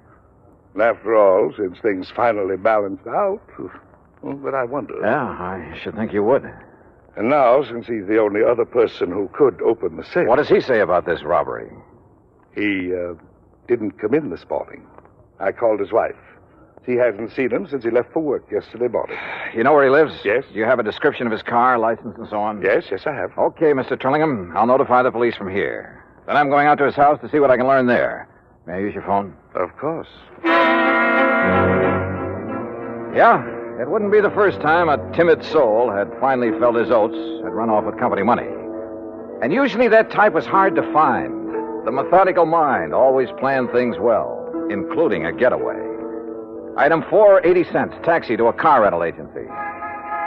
And after all, since things finally balanced out, but I wonder. Yeah, I should think you would. And now, since he's the only other person who could open the safe... What does he say about this robbery? He didn't come in this morning. I called his wife. She hasn't seen him since he left for work yesterday morning. You know where he lives? Yes. Do you have a description of his car, license, and so on? Yes, I have. Okay, Mr. Trillingham. I'll notify the police from here. Then I'm going out to his house to see what I can learn there. May I use your phone? Of course. Yeah, it wouldn't be the first time a timid soul had finally felt his oats, had run off with company money. And usually that type was hard to find. The methodical mind always planned things well, including a getaway. Item 4, 80 cents, taxi to a car rental agency.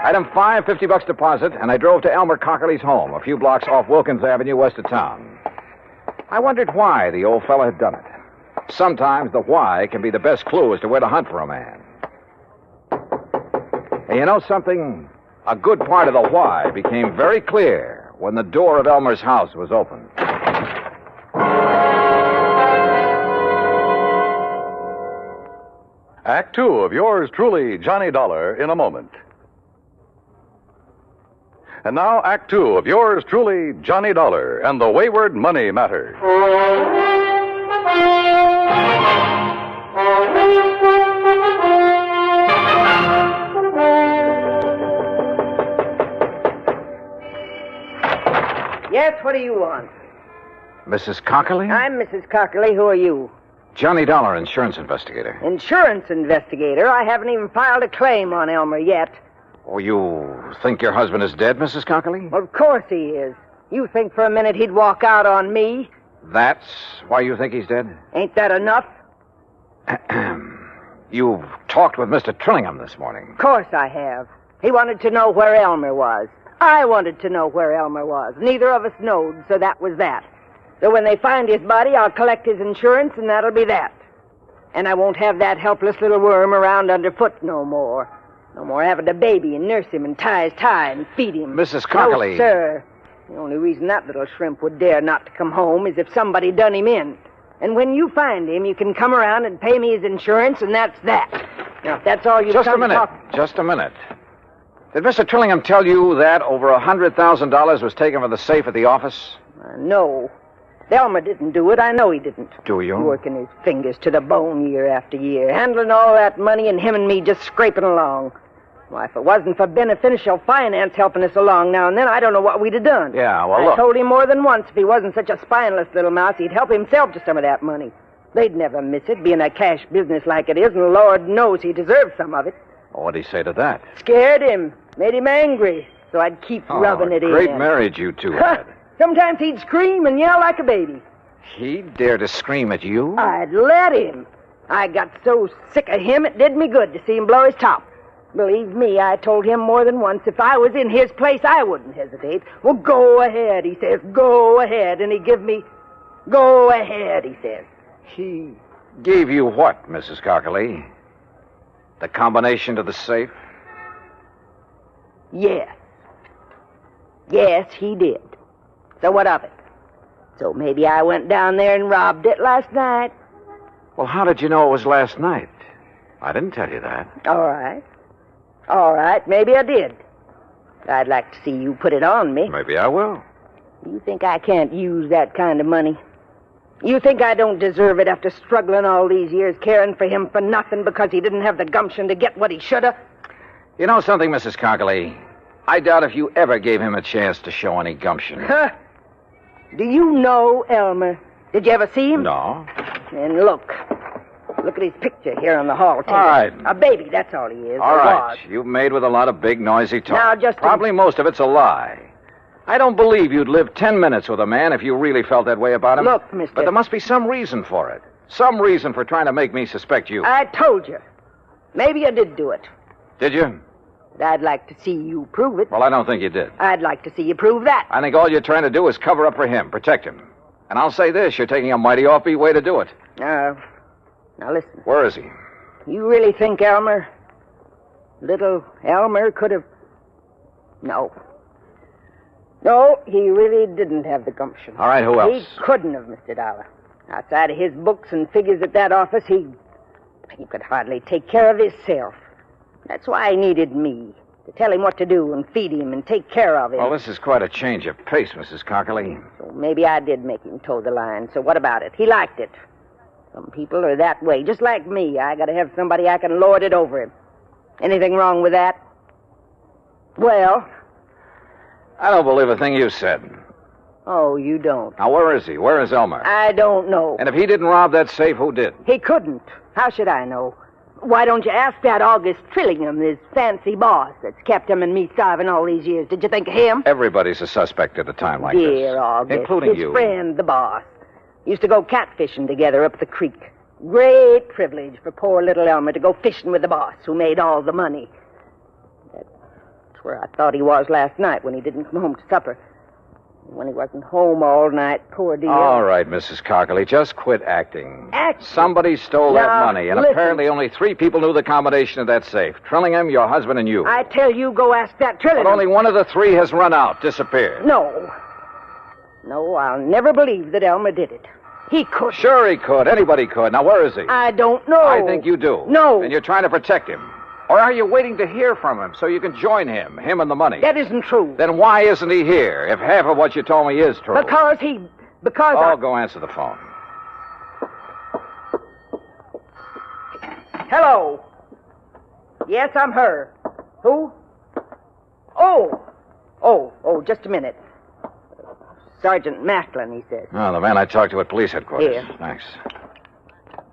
Item 5, $50 deposit, and I drove to Elmer Cockerly's home, a few blocks off Wilkins Avenue, west of town. I wondered why the old fellow had done it. Sometimes the why can be the best clue as to where to hunt for a man. And you know something? A good part of the why became very clear when the door of Elmer's house was opened. Act 2 of yours truly, Johnny Dollar, in a moment. And now, Act 2 of yours truly, Johnny Dollar, and the Wayward Money Matter. Yes, what do you want? Mrs. Cockerly? I'm Mrs. Cockerly. Who are you? Johnny Dollar, insurance investigator. Insurance investigator? I haven't even filed a claim on Elmer yet. Oh, you think your husband is dead, Mrs. Cockerly? Of course he is. You think for a minute he'd walk out on me? That's why you think he's dead? Ain't that enough? You've talked with Mr. Trillingham this morning. Of course I have. He wanted to know where Elmer was. I wanted to know where Elmer was. Neither of us knowed, so that was that. So when they find his body, I'll collect his insurance, and that'll be that. And I won't have that helpless little worm around underfoot no more. No more having to baby and nurse him and tie his tie and feed him. Mrs. Cockerly. No, sir. The only reason that little shrimp would dare not to come home is if somebody done him in. And when you find him, you can come around and pay me his insurance, and that's that. Now, if that's all you've Just come a minute. to talk... Just a minute. Did Mr. Trillingham tell you that over $100,000 was taken from the safe at the office? No. Elmer didn't do it. I know he didn't. Do you? Working his fingers to the bone year after year, handling all that money, and him and me just scraping along. Why, if it wasn't for beneficial finance helping us along now and then, I don't know what we'd have done. Yeah, well, I look. told him more than once if he wasn't such a spineless little mouse, he'd help himself to some of that money. They'd never miss it, being a cash business like it is, and Lord knows he deserves some of it. Well, what'd he say to that? Scared him, made him angry, so I'd keep rubbing it in. Great marriage you two had. Sometimes he'd scream and yell like a baby. He'd dare to scream at you? I'd let him. I got so sick of him, it did me good to see him blow his top. Believe me, I told him more than once, if I was in his place, I wouldn't hesitate. Well, go ahead, he says. Go ahead. And he give me, go ahead, he says. He gave you what, Mrs. Cockerly? The combination to the safe? Yes. Yes, he did. So what of it? So maybe I went down there and robbed it last night. Well, how did you know it was last night? I didn't tell you that. All right. All right, maybe I did. I'd like to see you put it on me. Maybe I will. You think I can't use that kind of money? You think I don't deserve it after struggling all these years, caring for him for nothing because he didn't have the gumption to get what he should have? You know something, Mrs. Cockerly? I doubt if you ever gave him a chance to show any gumption. Huh? Do you know Elmer? Did you ever see him? No. Then look. Look at his picture here on the hall table. All right. A baby, that's all he is. All or right. was. You've made with a lot of big, noisy talk. Now, just Probably most of it's a lie. I don't believe you'd live 10 minutes with a man if you really felt that way about him. Look, mister. But there must be some reason for it. Some reason for trying to make me suspect you. I told you. Maybe you did do it. Did you? But I'd like to see you prove it. Well, I don't think you did. I'd like to see you prove that. I think all you're trying to do is cover up for him, protect him. And I'll say this, you're taking a mighty offbeat way to do it. Now listen. Where is he? You really think little Elmer could have... No. No, he really didn't have the gumption. All right, who else? He couldn't have, Mr. Dollar. Outside of his books and figures at that office, he could hardly take care of himself. That's why he needed me, to tell him what to do and feed him and take care of him. Well, this is quite a change of pace, Mrs. Cockerly. So maybe I did make him toe the line. So what about it? He liked it. Some people are that way, just like me. I gotta have somebody I can lord it over him. Anything wrong with that? Well... I don't believe a thing you said. Oh, you don't. Now, where is he? Where is Elmer? I don't know. And if he didn't rob that safe, who did? He couldn't. How should I know? Why don't you ask that August Trillingham, his fancy boss that's kept him and me starving all these years? Did you think of him? Everybody's a suspect at a time like this. Dear August. Including his you. friend, the boss. Used to go catfishing together up the creek. Great privilege for poor little Elmer to go fishing with the boss who made all the money. That's where I thought he was last night when he didn't come home to supper. When he wasn't home all night, poor dear. All right, Mrs. Cockley, just quit acting. Acting? Somebody stole that Now, money, and listen. apparently only 3 people knew the combination of that safe. Trillingham, your husband, and you. I tell you, go ask that Trillingham. But only one of the 3 has run out, disappeared. No. No, I'll never believe that Elmer did it. He could. Sure he could. Anybody could. Now, where is he? I don't know. I think you do. No. And you're trying to protect him. Or are you waiting to hear from him so you can join him and the money? That isn't true. Then why isn't he here, if half of what you told me is true? Because Oh, go answer the phone. Hello. Yes, I'm her. Who? Oh, just a minute. Sergeant Macklin, he says. Oh, the man I talked to at police headquarters. Here. Thanks.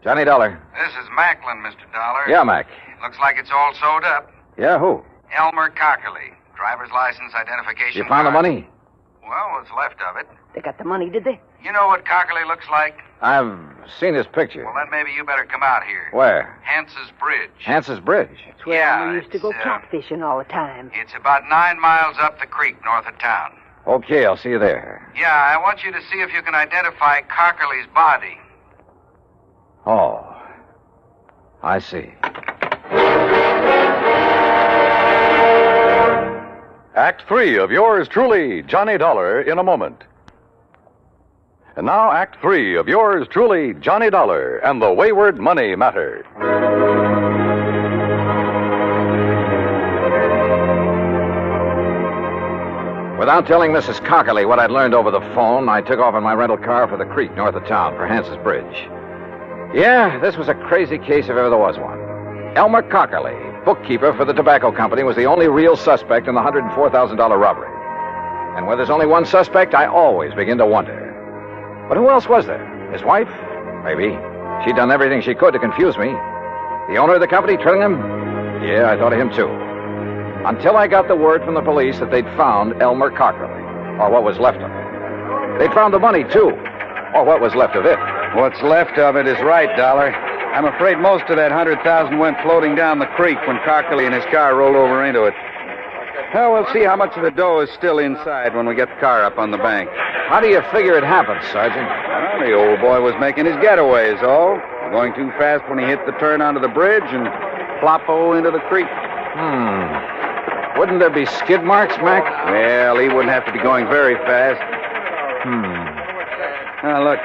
Johnny Dollar. This is Macklin, Mr. Dollar. Yeah, Mac. Looks like it's all sewed up. Yeah, who? Elmer Cockerly. Driver's license, identification You found the card. money? Well, what's left of it. They got the money, did they? You know what Cockerly looks like? I've seen his picture. Well, then maybe you better come out here. Where? Hance's Bridge. Hance's Bridge. It's where Yeah, Elmer used to go catfishing all the time. It's about 9 miles up the creek north of town. Okay, I'll see you there. Yeah, I want you to see if you can identify Cockerly's body. Oh. I see. Act 3 of yours truly, Johnny Dollar, in a moment. And now, Act 3 of yours truly, Johnny Dollar, and the Wayward Money Matter. Without telling Mrs. Cockerly what I'd learned over the phone, I took off in my rental car for the creek north of town for Hance's Bridge. Yeah, this was a crazy case if ever there was one. Elmer Cockerly, bookkeeper for the tobacco company, was the only real suspect in the $104,000 robbery. And where there's only one suspect, I always begin to wonder. But who else was there? His wife? Maybe. She'd done everything she could to confuse me. The owner of the company, Trillingham? Yeah, I thought of him too. Until I got the word from the police that they'd found Elmer Cockerly, or what was left of him. They'd found the money, too, or what was left of it. What's left of it is right, Dollar. I'm afraid most of that 100,000 went floating down the creek when Cockerly and his car rolled over into it. Well, we'll see how much of the dough is still inside when we get the car up on the bank. How do you figure it happened, Sergeant? Well, the old boy was making his getaway is all. Going too fast when he hit the turn onto the bridge and plop-o into the creek. Wouldn't there be skid marks, Mac? Well, he wouldn't have to be going very fast. Now, look.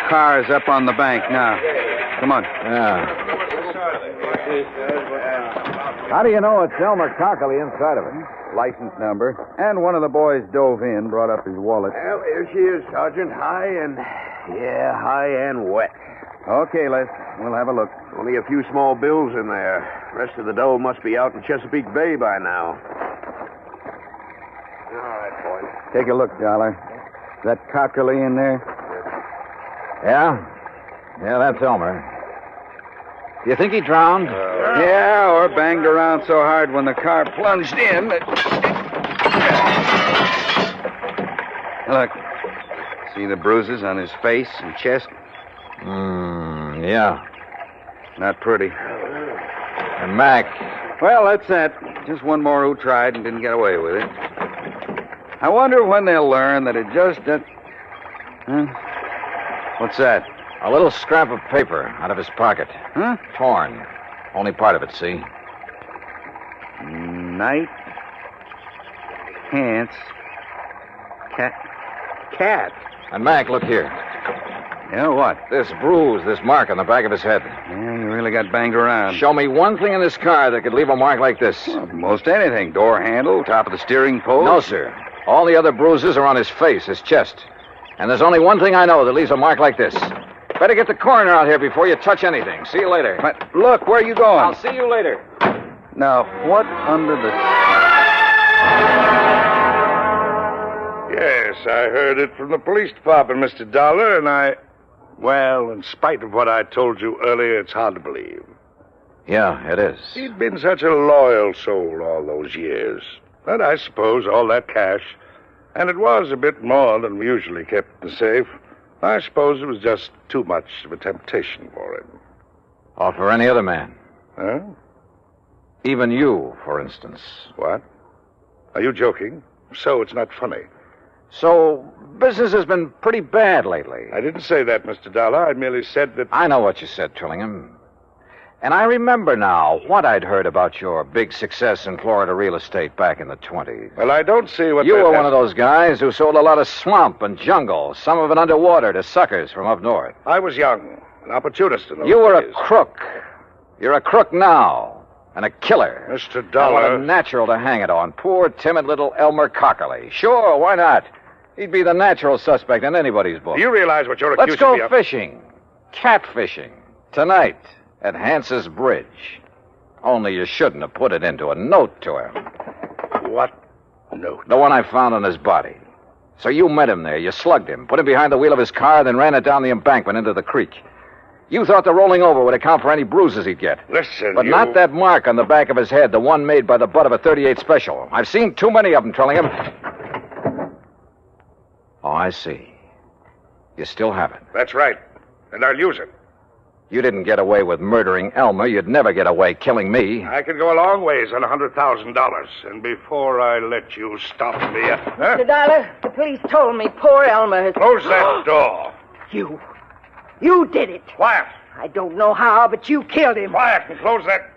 Car's up on the bank now. Come on. Yeah. How do you know it's Elmer Cockerly inside of it? License number. And one of the boys dove in, brought up his wallet. Well, here she is, Sergeant. High and wet. Okay, Les. We'll have a look. Only a few small bills in there. Rest of the dough must be out in Chesapeake Bay by now. All right, boys. Take a look, Dollar. Is that Cockerly in there? Yeah? Yeah, that's Elmer. Do you think he drowned? Yeah, or banged around so hard when the car plunged in that... Look. See the bruises on his face and chest? Yeah. Not pretty. And Mac. Well, that's that. Just one more who tried and didn't get away with it. I wonder when they'll learn that it just... Huh? What's that? A little scrap of paper out of his pocket. Huh? Torn. Only part of it, see? Night. Pants. Cat. And Mac, look here. Yeah, what? This bruise, this mark on the back of his head. Yeah, you really got banged around. Show me one thing in this car that could leave a mark like this. Well, most anything. Door handle, top of the steering post. No, sir. All the other bruises are on his face, his chest. And there's only one thing I know that leaves a mark like this. Better get the coroner out here before you touch anything. See you later. But look, where are you going? I'll see you later. Now, what under the... Yes, I heard it from the police department, Mr. Dollar, and well, in spite of what I told you earlier, it's hard to believe. Yeah, it is. He'd been such a loyal soul all those years. But I suppose all that cash, and it was a bit more than we usually kept in the safe, I suppose it was just too much of a temptation for him. Or for any other man. Huh? Even you, for instance. What? Are you joking? So it's not funny. So, business has been pretty bad lately. I didn't say that, Mr. Dollar. I merely said that... I know what you said, Trillingham. And I remember now what I'd heard about your big success in Florida real estate back in the 20s. Well, I don't see what... You were one of those guys who sold a lot of swamp and jungle, some of it underwater, to suckers from up north. I was young, an opportunist in those You were days. a crook. You're a crook now, and a killer. Mr. And Dollar... what a natural to hang it on. Poor, timid little Elmer Cockerly. Sure, why not? He'd be the natural suspect in anybody's book. Do you realize what you're Let's accusing me go of? fishing. Catfishing. Tonight. At Hance's Bridge. Only you shouldn't have put it into a note to him. What note? The one I found on his body. So you met him there. You slugged him, put him behind the wheel of his car, then ran it down the embankment into the creek. You thought the rolling over would account for any bruises he'd get. Listen, But not that mark on the back of his head, the one made by the butt of a .38 special. I've seen too many of them, Trillingham. Oh, I see. You still have it. That's right. And I'll use it. You didn't get away with murdering Elmer. You'd never get away killing me. I can go a long ways on $100,000. And before I let you stop me... Mr. Dollar, the police told me poor Elmer has... Close that door. You did it. Quiet. I don't know how, but you killed him. Quiet and close that...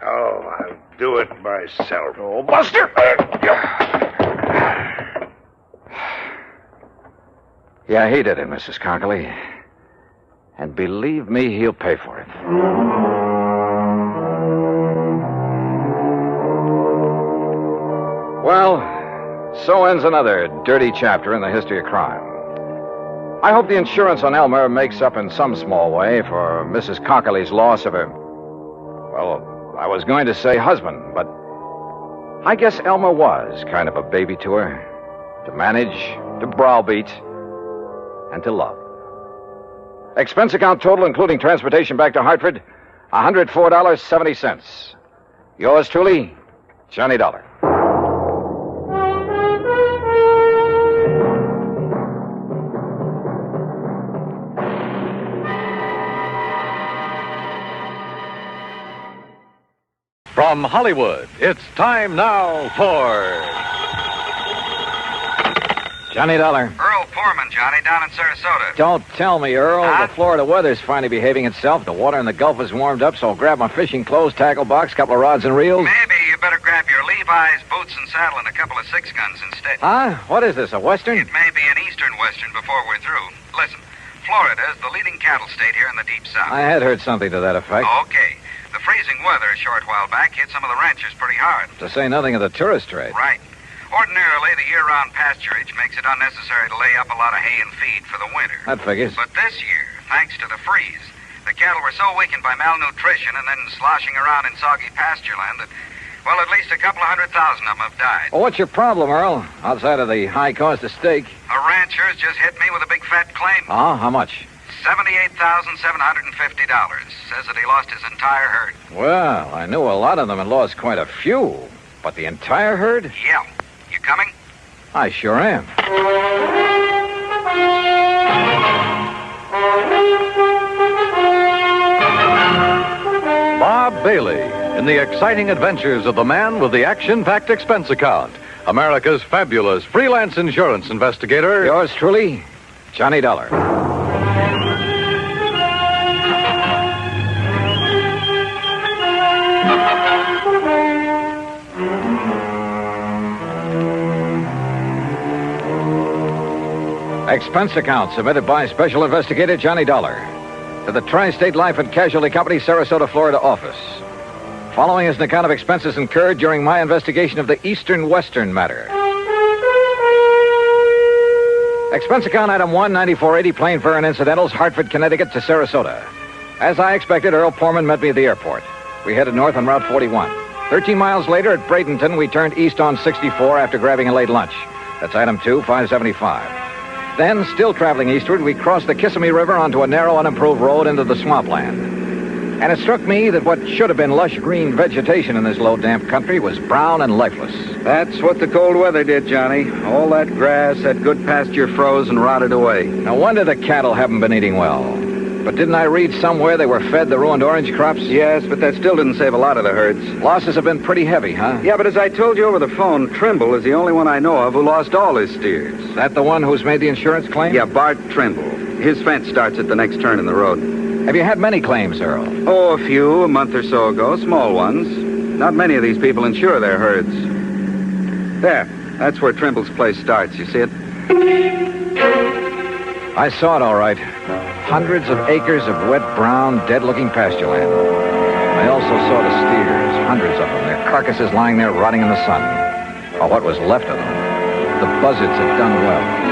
Oh, I'll do it myself. Oh, Buster! Yeah, he did it, Mrs. Cockerly. And believe me, he'll pay for it. Well, so ends another dirty chapter in the history of crime. I hope the insurance on Elmer makes up in some small way for Mrs. Cockerly's loss of her... Well, I was going to say husband, but I guess Elmer was kind of a baby to her. To manage, to browbeat, and to love. Expense account total, including transportation back to Hartford, $104.70. Yours truly, Johnny Dollar. From Hollywood, it's time now for... Johnny Dollar. Earl Foreman, Johnny, down in Sarasota. Don't tell me, Earl. Huh? The Florida weather's finally behaving itself. The water in the Gulf is warmed up, so I'll grab my fishing clothes, tackle box, couple of rods and reels. Maybe you better grab your Levi's, boots and saddle, and a couple of 6 guns instead. Huh? What is this, a Western? It may be an Eastern Western before we're through. Listen, Florida is the leading cattle state here in the Deep South. I had heard something to that effect. Okay. The freezing weather a short while back hit some of the ranchers pretty hard. To say nothing of the tourist trade. Right. Ordinarily, the year-round pasturage makes it unnecessary to lay up a lot of hay and feed for the winter. That figures. But this year, thanks to the freeze, the cattle were so weakened by malnutrition and then sloshing around in soggy pasture land that, well, at least a couple of 100,000 of them have died. Well, what's your problem, Earl? Outside of the high cost of steak. A rancher's just hit me with a big fat claim. Oh, how much? $78,750. Says that he lost his entire herd. Well, I knew a lot of them had lost quite a few. But the entire herd? Yeah. You coming? I sure am. Bob Bailey in the exciting adventures of the man with the action-packed expense account. America's fabulous freelance insurance investigator. Yours truly, Johnny Dollar. Expense account submitted by Special Investigator Johnny Dollar to the Tri-State Life and Casualty Company, Sarasota, Florida office. Following is an account of expenses incurred during my investigation of the Eastern Western matter. Expense account item 1, 9480, plane fare and incidentals, Hartford, Connecticut to Sarasota. As I expected, Earl Porman met me at the airport. We headed north on Route 41. 13 miles later at Bradenton, we turned east on 64 after grabbing a late lunch. That's item 2, 575. Then, still traveling eastward, we crossed the Kissimmee River onto a narrow, unimproved road into the swampland. And it struck me that what should have been lush green vegetation in this low, damp country was brown and lifeless. That's what the cold weather did, Johnny. All that grass, that good pasture froze and rotted away. No wonder the cattle haven't been eating well. But didn't I read somewhere they were fed the ruined orange crops? Yes, but that still didn't save a lot of the herds. Losses have been pretty heavy, huh? Yeah, but as I told you over the phone, Trimble is the only one I know of who lost all his steers. Is that the one who's made the insurance claim? Yeah, Bart Trimble. His fence starts at the next turn in the road. Have you had many claims, Earl? Oh, a few, a month or so ago. Small ones. Not many of these people insure their herds. There. That's where Trimble's place starts. You see it? I saw it all right. Hundreds of acres of wet, brown, dead-looking pasture land. I also saw the steers, hundreds of them, their carcasses lying there rotting in the sun. Or what was left of them. The buzzards had done well.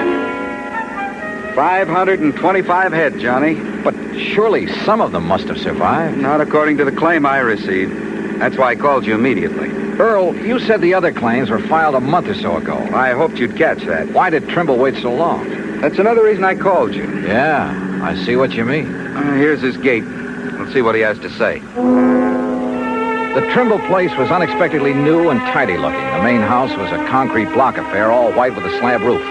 525 head, Johnny. But surely some of them must have survived. Not according to the claim I received. That's why I called you immediately. Earl, you said the other claims were filed a month or so ago. I hoped you'd catch that. Why did Trimble wait so long? That's another reason I called you. Yeah, I see what you mean. Here's his gate. Let's see what he has to say. The Trimble place was unexpectedly new and tidy looking. The main house was a concrete block affair, all white with a slab roof.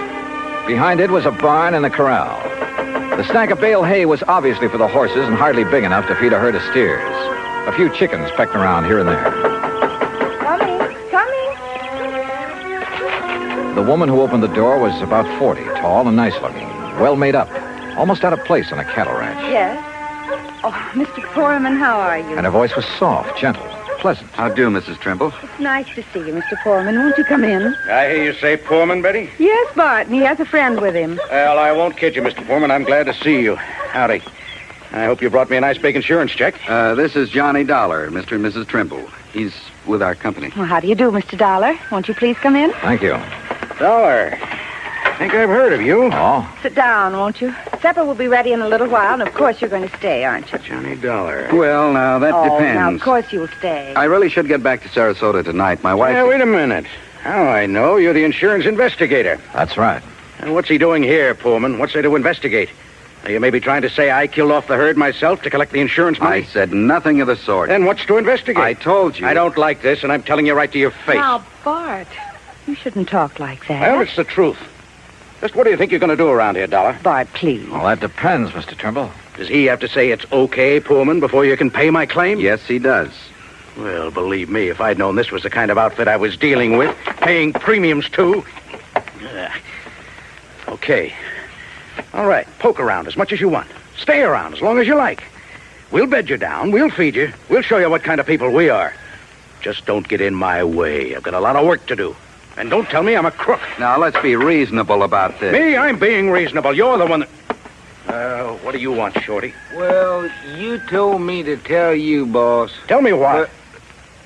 Behind it was a barn and a corral. The stack of bale hay was obviously for the horses and hardly big enough to feed a herd of steers. A few chickens pecked around here and there. Coming. The woman who opened the door was about 40, tall and nice looking, well made up, almost out of place on a cattle ranch. Yes. Oh, Mr. Foreman, how are you? And her voice was soft, gentle, pleasant. How do, Mrs. Trimble? It's nice to see you, Mr. Foreman. Won't you come in? I hear you say Foreman, Betty? Yes, Bart, and he has a friend with him. Well, I won't kid you, Mr. Foreman. I'm glad to see you. Howdy. I hope you brought me a nice big insurance check. This is Johnny Dollar, Mr. and Mrs. Trimble. He's with our company. Well, how do you do, Mr. Dollar? Won't you please come in? Thank you. Dollar. I think I've heard of you. Oh? Sit down, won't you? Supper will be ready in a little while, and of course you're going to stay, aren't you? Johnny Dollar. Well, now, that depends. Now, of course you'll stay. I really should get back to Sarasota tonight. My wife... Yeah, wait a minute. How I know you're the insurance investigator. That's right. And what's he doing here, Pullman? What's there to investigate? Are you maybe trying to say I killed off the herd myself to collect the insurance money? I said nothing of the sort. Then what's to investigate? I told you. I don't like this, and I'm telling you right to your face. Now, Bart, you shouldn't talk like that. Well, it's the truth. Just what do you think you're going to do around here, Dollar? Bart, please. Well, that depends, Mr. Trimble. Does he have to say it's okay, Pullman, before you can pay my claim? Yes, he does. Well, believe me, if I'd known this was the kind of outfit I was dealing with, paying premiums to... Okay. All right, poke around as much as you want. Stay around as long as you like. We'll bed you down. We'll feed you. We'll show you what kind of people we are. Just don't get in my way. I've got a lot of work to do. And don't tell me I'm a crook. Now, let's be reasonable about this. Me? I'm being reasonable. You're the one that... what do you want, Shorty? Well, you told me to tell you, boss. Tell me what?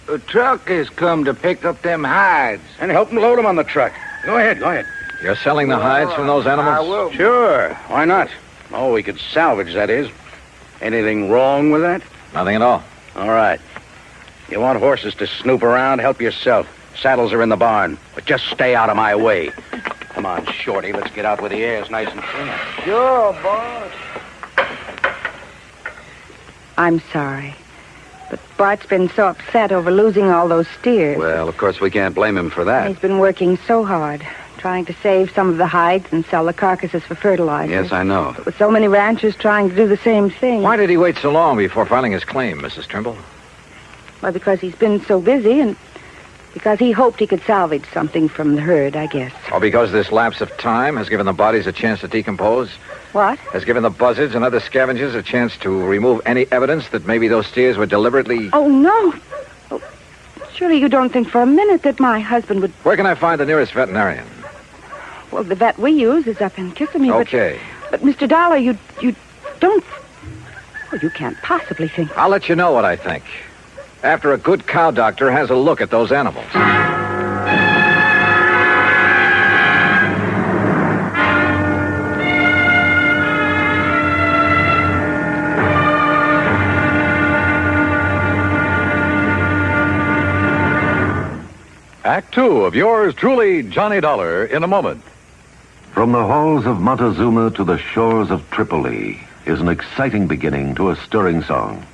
A truck has come to pick up them hides. And help them load them on the truck. Go ahead. You're selling the hides from those animals? I will. Sure. Why not? Oh, we could salvage, that is. Anything wrong with that? Nothing at all. All right. You want horses to snoop around? Help yourself. Saddles are in the barn. But just stay out of my way. Come on, Shorty. Let's get out where the air's nice and clean. Sure, boss. I'm sorry. But Bart's been so upset over losing all those steers. Well, of course, we can't blame him for that. He's been working so hard, trying to save some of the hides and sell the carcasses for fertilizer. Yes, I know. But with so many ranchers trying to do the same thing. Why did he wait so long before filing his claim, Mrs. Trimble? Well, because he's been so busy and because he hoped he could salvage something from the herd, I guess. Or because this lapse of time has given the bodies a chance to decompose? What? Has given the buzzards and other scavengers a chance to remove any evidence that maybe those steers were deliberately... Oh, no. Oh, surely you don't think for a minute that my husband would... Where can I find the nearest veterinarian? Well, the vet we use is up in Kissimmee. Okay. But Mr. Dollar, you don't... Well, you can't possibly think... I'll let you know what I think. After a good cow doctor has a look at those animals. Act Two of yours truly, Johnny Dollar, in a moment. From the halls of Montezuma to the shores of Tripoli is an exciting beginning to a stirring song.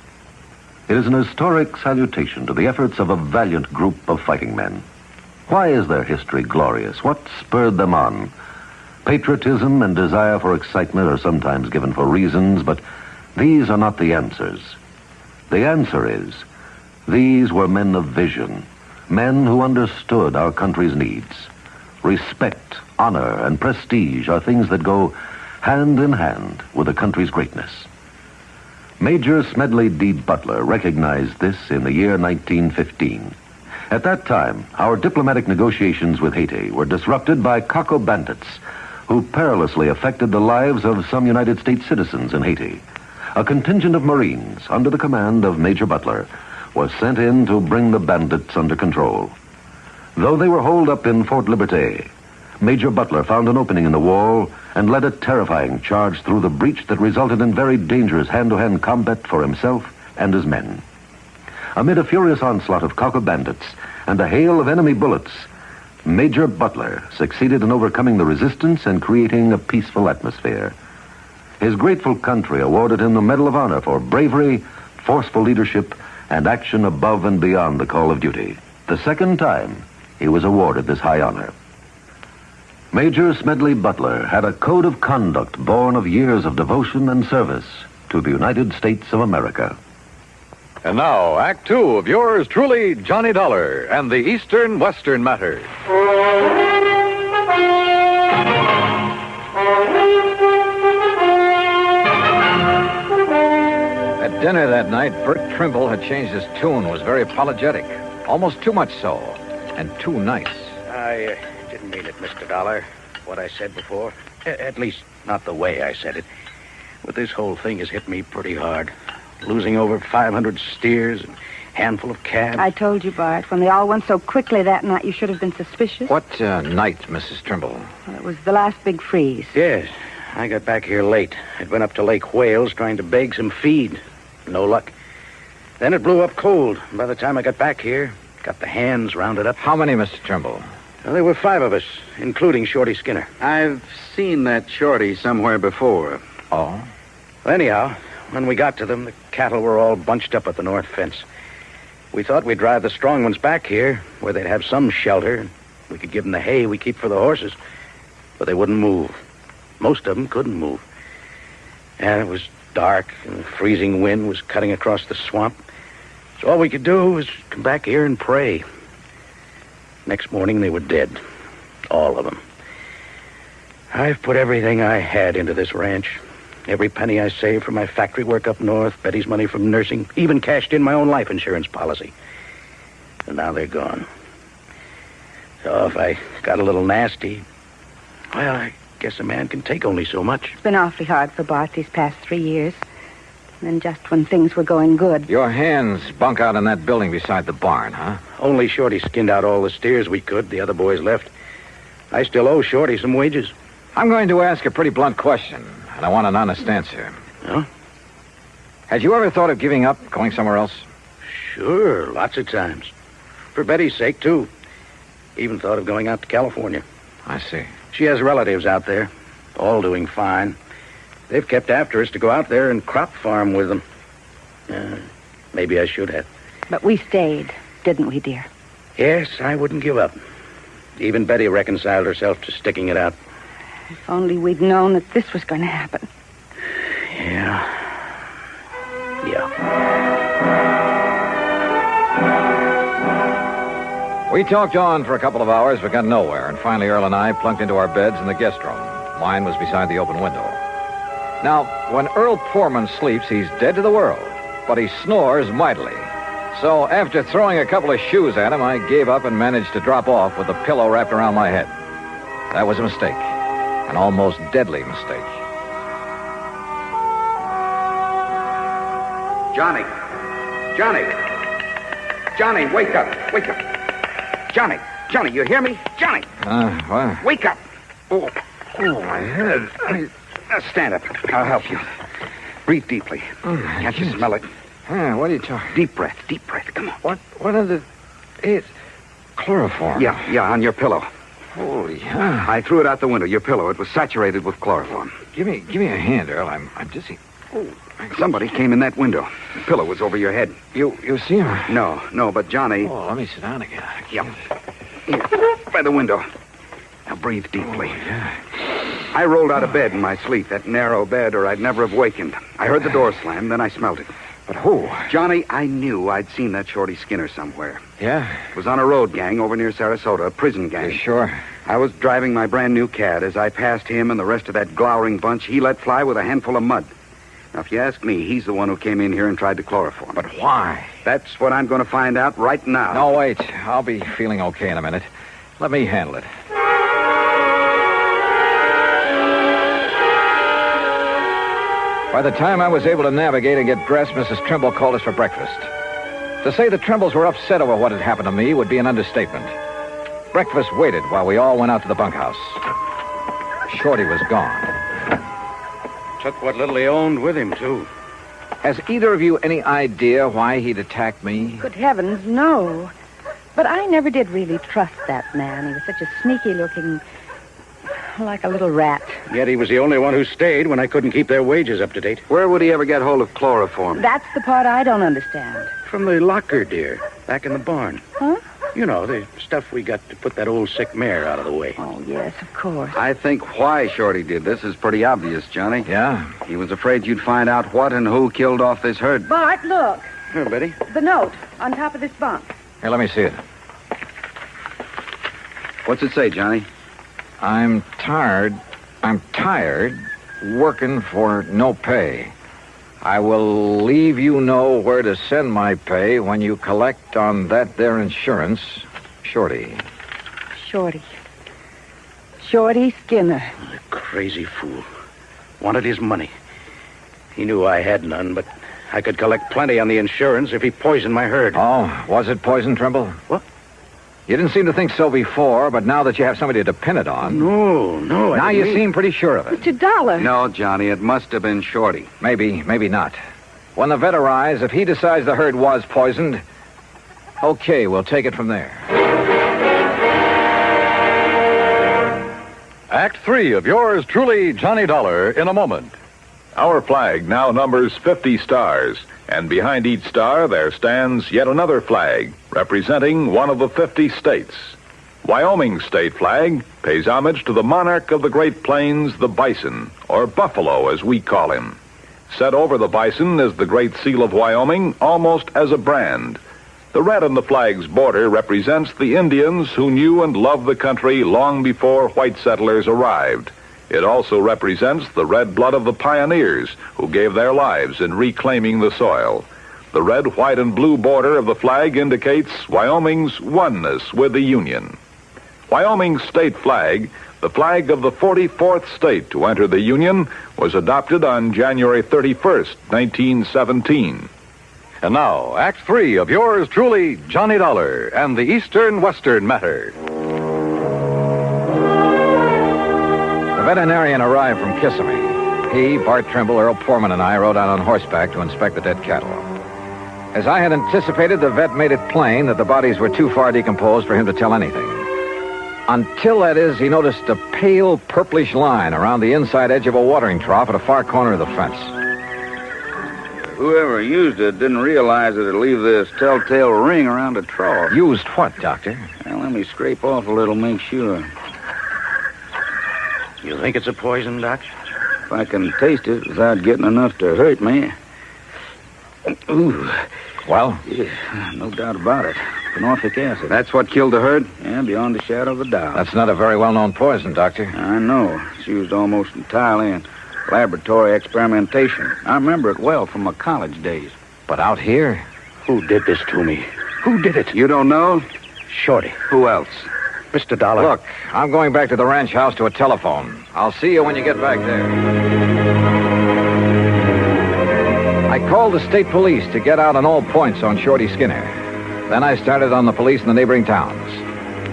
It is an historic salutation to the efforts of a valiant group of fighting men. Why is their history glorious? What spurred them on? Patriotism and desire for excitement are sometimes given for reasons, but these are not the answers. The answer is, these were men of vision, men who understood our country's needs. Respect, honor, and prestige are things that go hand in hand with a country's greatness. Major Smedley D. Butler recognized this in the year 1915. At that time, our diplomatic negotiations with Haiti were disrupted by Coco bandits who perilously affected the lives of some United States citizens in Haiti. A contingent of Marines under the command of Major Butler was sent in to bring the bandits under control. Though they were holed up in Fort Liberté, Major Butler found an opening in the wall and led a terrifying charge through the breach that resulted in very dangerous hand-to-hand combat for himself and his men. Amid a furious onslaught of Coco bandits and a hail of enemy bullets, Major Butler succeeded in overcoming the resistance and creating a peaceful atmosphere. His grateful country awarded him the Medal of Honor for bravery, forceful leadership, and action above and beyond the call of duty. The second time he was awarded this high honor. Major Smedley Butler had a code of conduct born of years of devotion and service to the United States of America. And now, Act Two of yours truly, Johnny Dollar, and the Eastern-Western matter. At dinner that night, Bert Trimble had changed his tune, was very apologetic. Almost too much so, and too nice. I didn't mean it, Mr. Dollar, what I said before. At least, not the way I said it. But this whole thing has hit me pretty hard. Losing over 500 steers and a handful of calves. I told you, Bart, when they all went so quickly that night, you should have been suspicious. What night, Mrs. Trimble? Well, it was the last big freeze. Yes, I got back here late. I'd been up to Lake Wales trying to beg some feed. No luck. Then it blew up cold. By the time I got back here, got the hands rounded up. How many, Mr. Trimble? Well, there were 5 of us, including Shorty Skinner. I've seen that Shorty somewhere before. Oh? Well, anyhow, when we got to them, the cattle were all bunched up at the north fence. We thought we'd drive the strong ones back here, where they'd have some shelter. We could give them the hay we keep for the horses. But they wouldn't move. Most of them couldn't move. And it was dark, and the freezing wind was cutting across the swamp. So all we could do was come back here and pray. Next morning, they were dead. All of them. I've put everything I had into this ranch. Every penny I saved from my factory work up north, Betty's money from nursing, even cashed in my own life insurance policy. And now they're gone. So if I got a little nasty, well, I guess a man can take only so much. It's been awfully hard for Bart these past 3 years. And then just when things were going good. Your hands bunk out in that building beside the barn, huh? Only Shorty skinned out all the steers we could. The other boys left. I still owe Shorty some wages. I'm going to ask a pretty blunt question, and I want an honest answer. Huh? Had you ever thought of giving up, going somewhere else? Sure, lots of times. For Betty's sake, too. Even thought of going out to California. I see. She has relatives out there, all doing fine. They've kept after us to go out there and crop farm with them. Maybe I should have. But we stayed, didn't we, dear? Yes, I wouldn't give up. Even Betty reconciled herself to sticking it out. If only we'd known that this was going to happen. Yeah. We talked on for a couple of hours, but got nowhere, and finally Earl and I plunked into our beds in the guest room. Mine was beside the open window. Now, when Earl Poorman sleeps, he's dead to the world, but he snores mightily. So after throwing a couple of shoes at him, I gave up and managed to drop off with a pillow wrapped around my head. That was a mistake, an almost deadly mistake. Johnny, wake up. Johnny, you hear me? Johnny! What? Wake up! Oh, my head. Stand up. I'll help you. Breathe deeply. Can't you smell it? What are you talking? Deep breath. Come on. What are the... Chloroform? Yeah, on your pillow. Holy hell. I threw it out the window, your pillow. It was saturated with chloroform. Give me a hand, Earl. I'm dizzy. Oh, somebody came in that window. The pillow was over your head. You see him? No, but Johnny... Oh, let me sit down again. Yep. Here, by the window. Now breathe deeply. Oh, yeah. I rolled out of bed in my sleep, that narrow bed, or I'd never have wakened. I heard the door slam, then I smelled it. But who? Johnny, I knew I'd seen that Shorty Skinner somewhere. Yeah? It was on a road gang over near Sarasota, a prison gang. You sure? I was driving my brand new Cad. As I passed him and the rest of that glowering bunch, he let fly with a handful of mud. Now, if you ask me, he's the one who came in here and tried to chloroform. But why? That's what I'm going to find out right now. No, wait. I'll be feeling okay in a minute. Let me handle it. By the time I was able to navigate and get dressed, Mrs. Trimble called us for breakfast. To say the Trimbles were upset over what had happened to me would be an understatement. Breakfast waited while we all went out to the bunkhouse. Shorty was gone. Took what little he owned with him, too. Has either of you any idea why he'd attacked me? Good heavens, no. But I never did really trust that man. He was such a sneaky-looking... like a little rat. Yet he was the only one who stayed when I couldn't keep their wages up to date. Where would he ever get hold of chloroform? That's the part I don't understand. From the locker, dear. Back in the barn. Huh? You know, the stuff we got to put that old sick mare out of the way. Oh, yes, of course. I think why Shorty did this is pretty obvious, Johnny. Yeah? He was afraid you'd find out what and who killed off this herd. Bart, look. Here, Betty. The note on top of this bunk. Here, let me see it. What's it say, Johnny? I'm tired working for no pay. I will leave you know where to send my pay when you collect on that there insurance. Shorty. Shorty Skinner. The crazy fool. Wanted his money. He knew I had none, but I could collect plenty on the insurance if he poisoned my herd. Oh, was it poison, Trimble? What? You didn't seem to think so before, but now that you have somebody to depend it on... No. Now you seem pretty sure of it. It's $1. No, Johnny, it must have been Shorty. Maybe not. When the vet arrives, if he decides the herd was poisoned, okay, we'll take it from there. Act 3 of yours truly, Johnny Dollar, in a moment. Our flag now numbers 50 stars, and behind each star there stands yet another flag, representing one of the 50 states. Wyoming's state flag pays homage to the monarch of the Great Plains, the bison, or buffalo as we call him. Set over the bison is the Great Seal of Wyoming, almost as a brand. The red on the flag's border represents the Indians who knew and loved the country long before white settlers arrived. It also represents the red blood of the pioneers who gave their lives in reclaiming the soil. The red, white, and blue border of the flag indicates Wyoming's oneness with the Union. Wyoming's state flag, the flag of the 44th state to enter the Union, was adopted on January 31st, 1917. And now, Act 3 of yours truly, Johnny Dollar, and the Eastern-Western matter. The veterinarian arrived from Kissimmee. He, Bart Trimble, Earl Foreman, and I rode out on horseback to inspect the dead cattle. As I had anticipated, the vet made it plain that the bodies were too far decomposed for him to tell anything. Until, that is, he noticed a pale purplish line around the inside edge of a watering trough at a far corner of the fence. Whoever used it didn't realize that it'd leave this telltale ring around the trough. Used what, Doctor? Well, let me scrape off a little, make sure. You think it's a poison, Doc? If I can taste it without getting enough to hurt me. Ooh. Well? Yeah, no doubt about it. Phenofic acid. That's what killed the herd? Yeah, beyond a shadow of a doubt. That's not a very well-known poison, Doctor. I know. It's used almost entirely in laboratory experimentation. I remember it well from my college days. But out here? Who did this to me? Who did it? You don't know? Shorty. Who else? Mr. Dollar. Look, I'm going back to the ranch house to a telephone. I'll see you when you get back there. I called the state police to get out on all points on Shorty Skinner. Then I started on the police in the neighboring towns.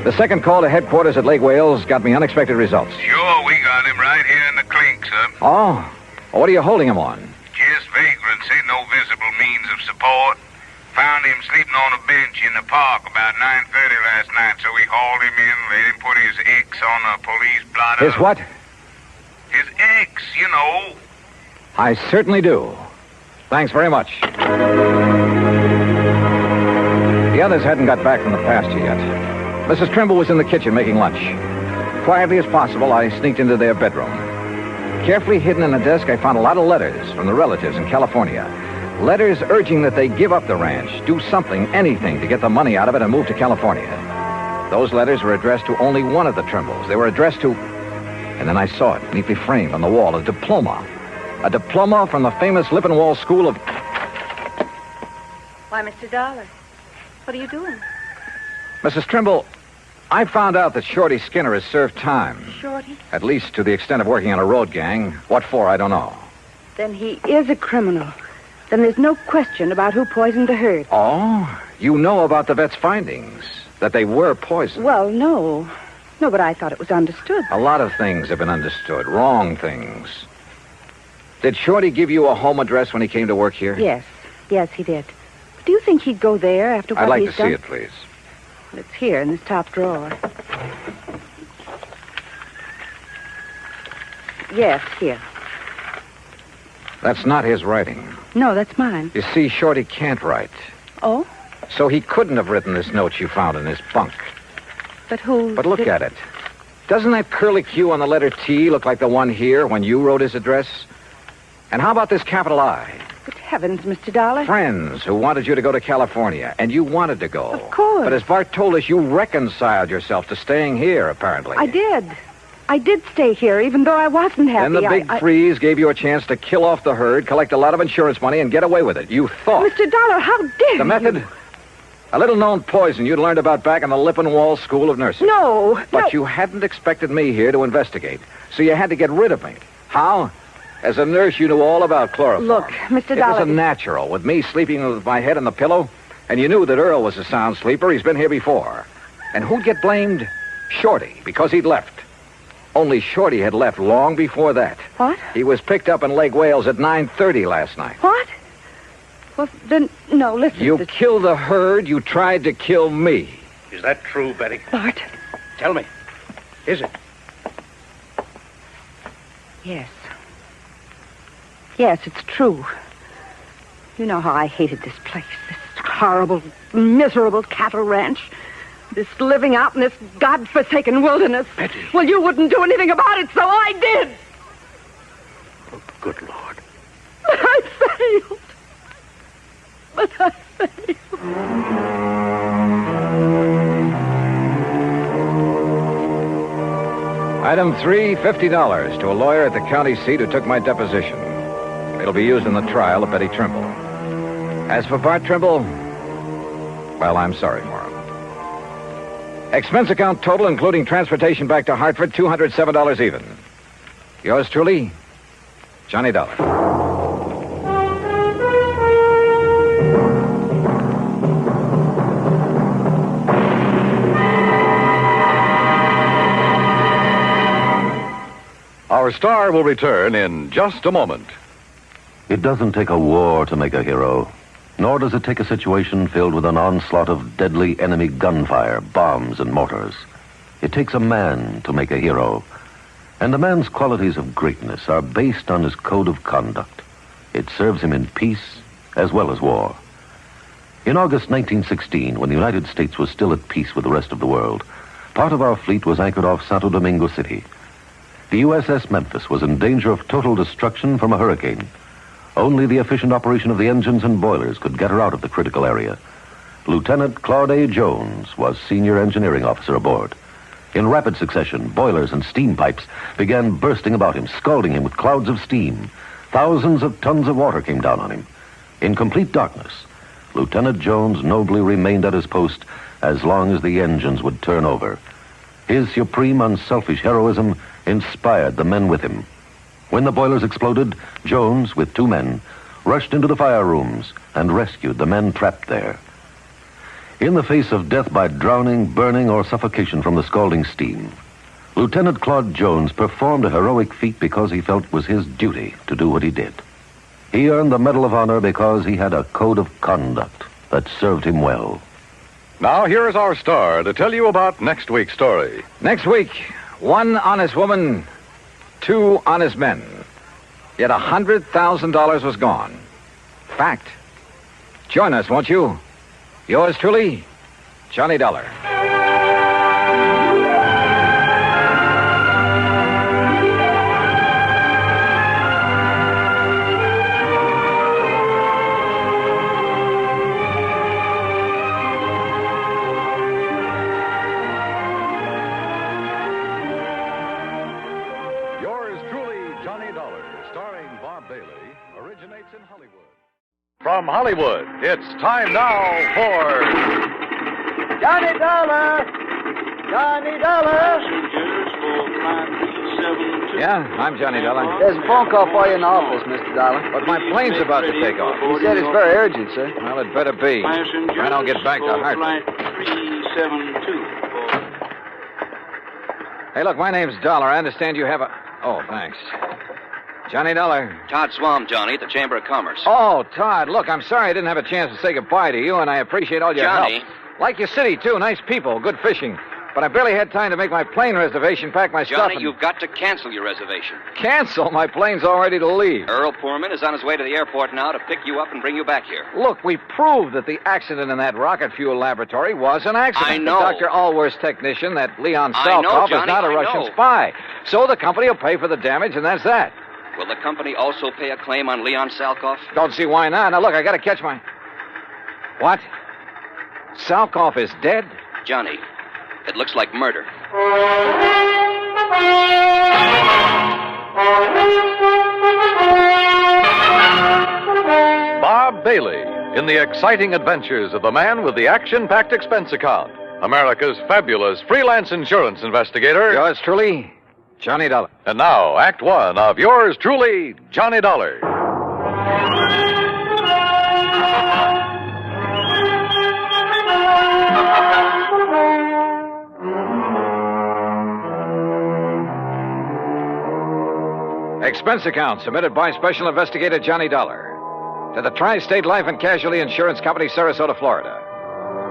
The second call to headquarters at Lake Wales got me unexpected results. Sure, we got him right here in the clink, sir. Oh? Well, what are you holding him on? Just vagrancy, no visible means of support. Found him sleeping on a bench in the park about 9:30 last night, so we hauled him in, let him put his X on the police blotter. His what? His X, you know. I certainly do. Thanks very much. The others hadn't got back from the pasture yet. Mrs. Trimble was in the kitchen making lunch. Quietly as possible, I sneaked into their bedroom. Carefully hidden in a desk, I found a lot of letters from the relatives in California. Letters urging that they give up the ranch, do something, anything, to get the money out of it and move to California. Those letters were addressed to only one of the Trimbles. They were addressed to... And then I saw it, neatly framed on the wall, a diploma. A diploma from the famous Lippenwall School of... Why, Mr. Dollar, what are you doing? Mrs. Trimble, I found out that Shorty Skinner has served time. Shorty? At least to the extent of working on a road gang. What for, I don't know. Then he is a criminal. Then there's no question about who poisoned the herd. Oh? You know about the vet's findings? That they were poisoned? Well, no. No, but I thought it was understood. A lot of things have been understood. Wrong things. Did Shorty give you a home address when he came to work here? Yes. Yes, he did. Do you think he'd go there after what I'd like he's to done? see it, please. Well, it's here in this top drawer. Yes, here. That's not his writing. No, that's mine. You see, Shorty can't write. Oh? So he couldn't have written this note you found in his bunk. But who... But look at it. Doesn't that curlicue on the letter T look like the one here when you wrote his address? And how about this capital I? Good heavens, Mr. Dollar. Friends who wanted you to go to California, and you wanted to go. Of course. But as Bart told us, you reconciled yourself to staying here, apparently. I did. I did stay here, even though I wasn't happy. Then the big freeze gave you a chance to kill off the herd, collect a lot of insurance money, and get away with it. You thought. Mr. Dollar, how dare The method? you? A little-known poison you'd learned about back in the Lippenwall School of Nursing. No. But you hadn't expected me here to investigate, so you had to get rid of me. How? As a nurse, you knew all about chloroform. Look, Mr. It Dollar... was a natural, with me sleeping with my head on the pillow, and you knew that Earl was a sound sleeper. He's been here before. And who'd get blamed? Shorty, because he'd left. Only Shorty had left long before that. What? He was picked up in Lake Wales at 9:30 last night. What? Well, then, no, listen. You killed the herd. You tried to kill me. Is that true, Betty? Bart. Tell me. Is it? Yes. Yes, it's true. You know how I hated this place. This horrible, miserable cattle ranch. This living out in this godforsaken wilderness. Betty. Well, you wouldn't do anything about it, so I did. Oh, good Lord. But I failed. But I failed. Item 3, $50 to a lawyer at the county seat who took my deposition. It'll be used in the trial of Betty Trimble. As for Bart Trimble, well, I'm sorry for him. Expense account total, including transportation back to Hartford, $207 even. Yours truly, Johnny Dollar. Our star will return in just a moment. It doesn't take a war to make a hero, nor does it take a situation filled with an onslaught of deadly enemy gunfire, bombs, and mortars. It takes a man to make a hero, and a man's qualities of greatness are based on his code of conduct. It serves him in peace as well as war. In August 1916, when the United States was still at peace with the rest of the world, part of our fleet was anchored off Santo Domingo City. The USS Memphis was in danger of total destruction from a hurricane. Only the efficient operation of the engines and boilers could get her out of the critical area. Lieutenant Claude A. Jones was senior engineering officer aboard. In rapid succession, boilers and steam pipes began bursting about him, scalding him with clouds of steam. Thousands of tons of water came down on him. In complete darkness, Lieutenant Jones nobly remained at his post as long as the engines would turn over. His supreme, unselfish heroism inspired the men with him. When the boilers exploded, Jones, with 2 men, rushed into the fire rooms and rescued the men trapped there. In the face of death by drowning, burning, or suffocation from the scalding steam, Lieutenant Claude Jones performed a heroic feat because he felt it was his duty to do what he did. He earned the Medal of Honor because he had a code of conduct that served him well. Now, here is our star to tell you about next week's story. Next week, one honest woman, two honest men. Yet $100,000 was gone. Fact. Join us, won't you? Yours truly, Johnny Dollar. From Hollywood, it's time now for Johnny Dollar! Johnny Dollar! Yeah, I'm Johnny Dollar. There's a phone call for you in the office, Mr. Dollar. But my plane's about to take off. He said it's very urgent, sir. Well, it better be. If I don't get back to Hartford. 372. Hey, look, my name's Dollar. I understand you have a... Oh, thanks. Johnny Dollar. Todd Swam, Johnny, at the Chamber of Commerce. Oh, Todd, look, I'm sorry I didn't have a chance to say goodbye to you, and I appreciate all your Johnny. help. Like your city, too. Nice people, good fishing. But I barely had time to make my plane reservation, pack my stuff, Johnny, and... you've got to cancel your reservation. Cancel? My plane's all ready to leave. Earl Poorman is on his way to the airport now to pick you up and bring you back here. Look, we proved that the accident in that rocket fuel laboratory was an accident. I know. Dr. Allworth's technician, that Leon I know, Salkoff, is Johnny, not a I Russian know. spy. So the company will pay for the damage, and that's that. Will the company also pay a claim on Leon Salkoff? Don't see why not. Now, look, I gotta catch my... What? Salkoff is dead? Johnny, it looks like murder. Bob Bailey in the exciting adventures of the man with the action-packed expense account, America's fabulous freelance insurance investigator. Yours truly, Johnny Dollar. And now, Act One of yours truly, Johnny Dollar. Expense account submitted by Special Investigator Johnny Dollar to the Tri-State Life and Casualty Insurance Company, Sarasota, Florida.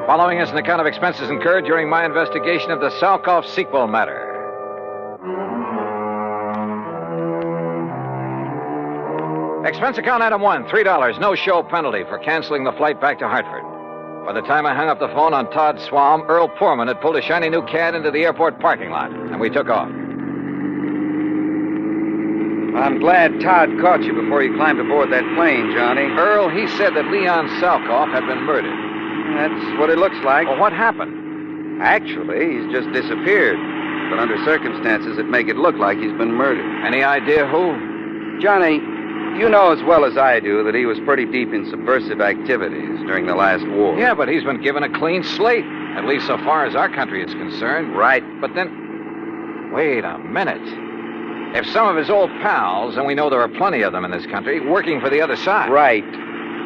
Following is an account of expenses incurred during my investigation of the Salkoff sequel matter. Expense account item 1, $3, no show penalty for canceling the flight back to Hartford. By the time I hung up the phone on Todd Swam, Earl Poorman had pulled a shiny new Cad into the airport parking lot, and we took off. I'm glad Todd caught you before you climbed aboard that plane, Johnny. Earl, he said that Leon Salkoff had been murdered. That's what it looks like. Well, what happened? Actually, he's just disappeared. But under circumstances that make it look like he's been murdered. Any idea who? Johnny, you know as well as I do that he was pretty deep in subversive activities during the last war. Yeah, but he's been given a clean slate, at least so far as our country is concerned. Right. But then, wait a minute. If some of his old pals, and we know there are plenty of them in this country, working for the other side. Right.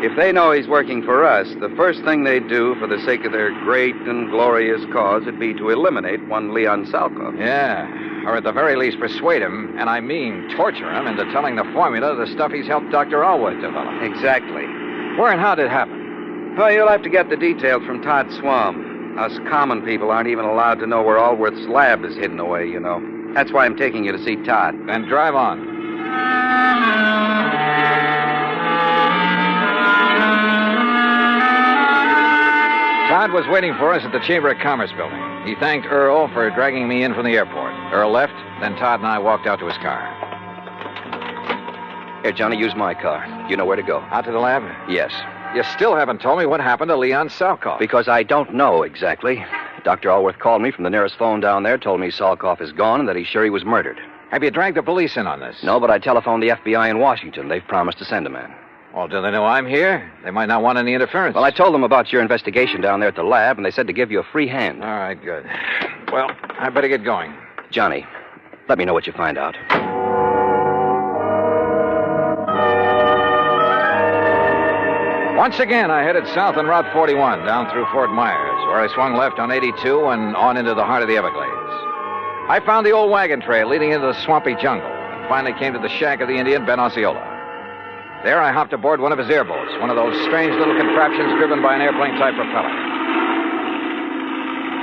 If they know he's working for us, the first thing they'd do for the sake of their great and glorious cause would be to eliminate one Leon Salkoff. Yeah, or at the very least persuade him, and I mean torture him, into telling the formula of the stuff he's helped Dr. Allworth develop. Exactly. Where and how did it happen? Well, you'll have to get the details from Todd Swam. Us common people aren't even allowed to know where Allworth's lab is hidden away, you know. That's why I'm taking you to see Todd. Then drive on. Todd was waiting for us at the Chamber of Commerce building. He thanked Earl for dragging me in from the airport. Earl left, then Todd and I walked out to his car. Here, Johnny, use my car. You know where to go. Out to the lab? Yes. You still haven't told me what happened to Leon Salkoff. Because I don't know exactly. Dr. Allworth called me from the nearest phone down there, told me Salkoff is gone and that he's sure he was murdered. Have you dragged the police in on this? No, but I telephoned the FBI in Washington. They've promised to send a man. Well, do they know I'm here? They might not want any interference. Well, I told them about your investigation down there at the lab, and they said to give you a free hand. All right, good. Well, I better get going. Johnny, let me know what you find out. Once again, I headed south on Route 41, down through Fort Myers, where I swung left on 82 and on into the heart of the Everglades. I found the old wagon trail leading into the swampy jungle, and finally came to the shack of the Indian Ben Osceola. There I hopped aboard one of his airboats, one of those strange little contraptions driven by an airplane-type propeller.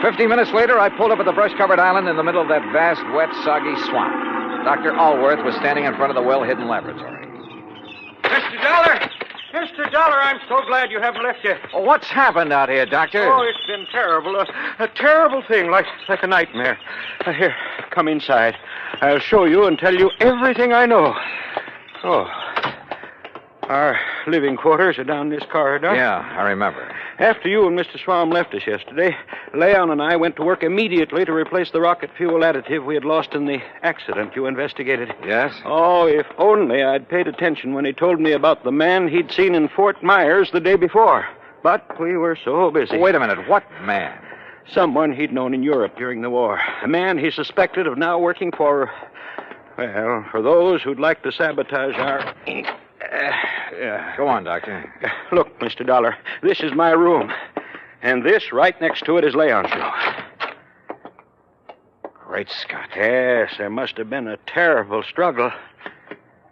50 minutes later, I pulled up at the brush-covered island in the middle of that vast, wet, soggy swamp. Dr. Allworth was standing in front of the well-hidden laboratory. Mr. Dollar! Mr. Dollar, I'm so glad you haven't left yet. Oh, what's happened out here, Doctor? Oh, it's been terrible. A terrible thing, like a nightmare. Here, come inside. I'll show you and tell you everything I know. Oh. Our living quarters are down this corridor. Yeah, I remember. After you and Mr. Swam left us yesterday, Leon and I went to work immediately to replace the rocket fuel additive we had lost in the accident you investigated. Yes? Oh, if only I'd paid attention when he told me about the man he'd seen in Fort Myers the day before. But we were so busy. Wait a minute. What man? Someone he'd known in Europe during the war. A man he suspected of now working for those who'd like to sabotage our... Go on, Doctor. Look, Mr. Dollar, this is my room. And this, right next to it, is Leon's room. Great Scott. Yes, there must have been a terrible struggle.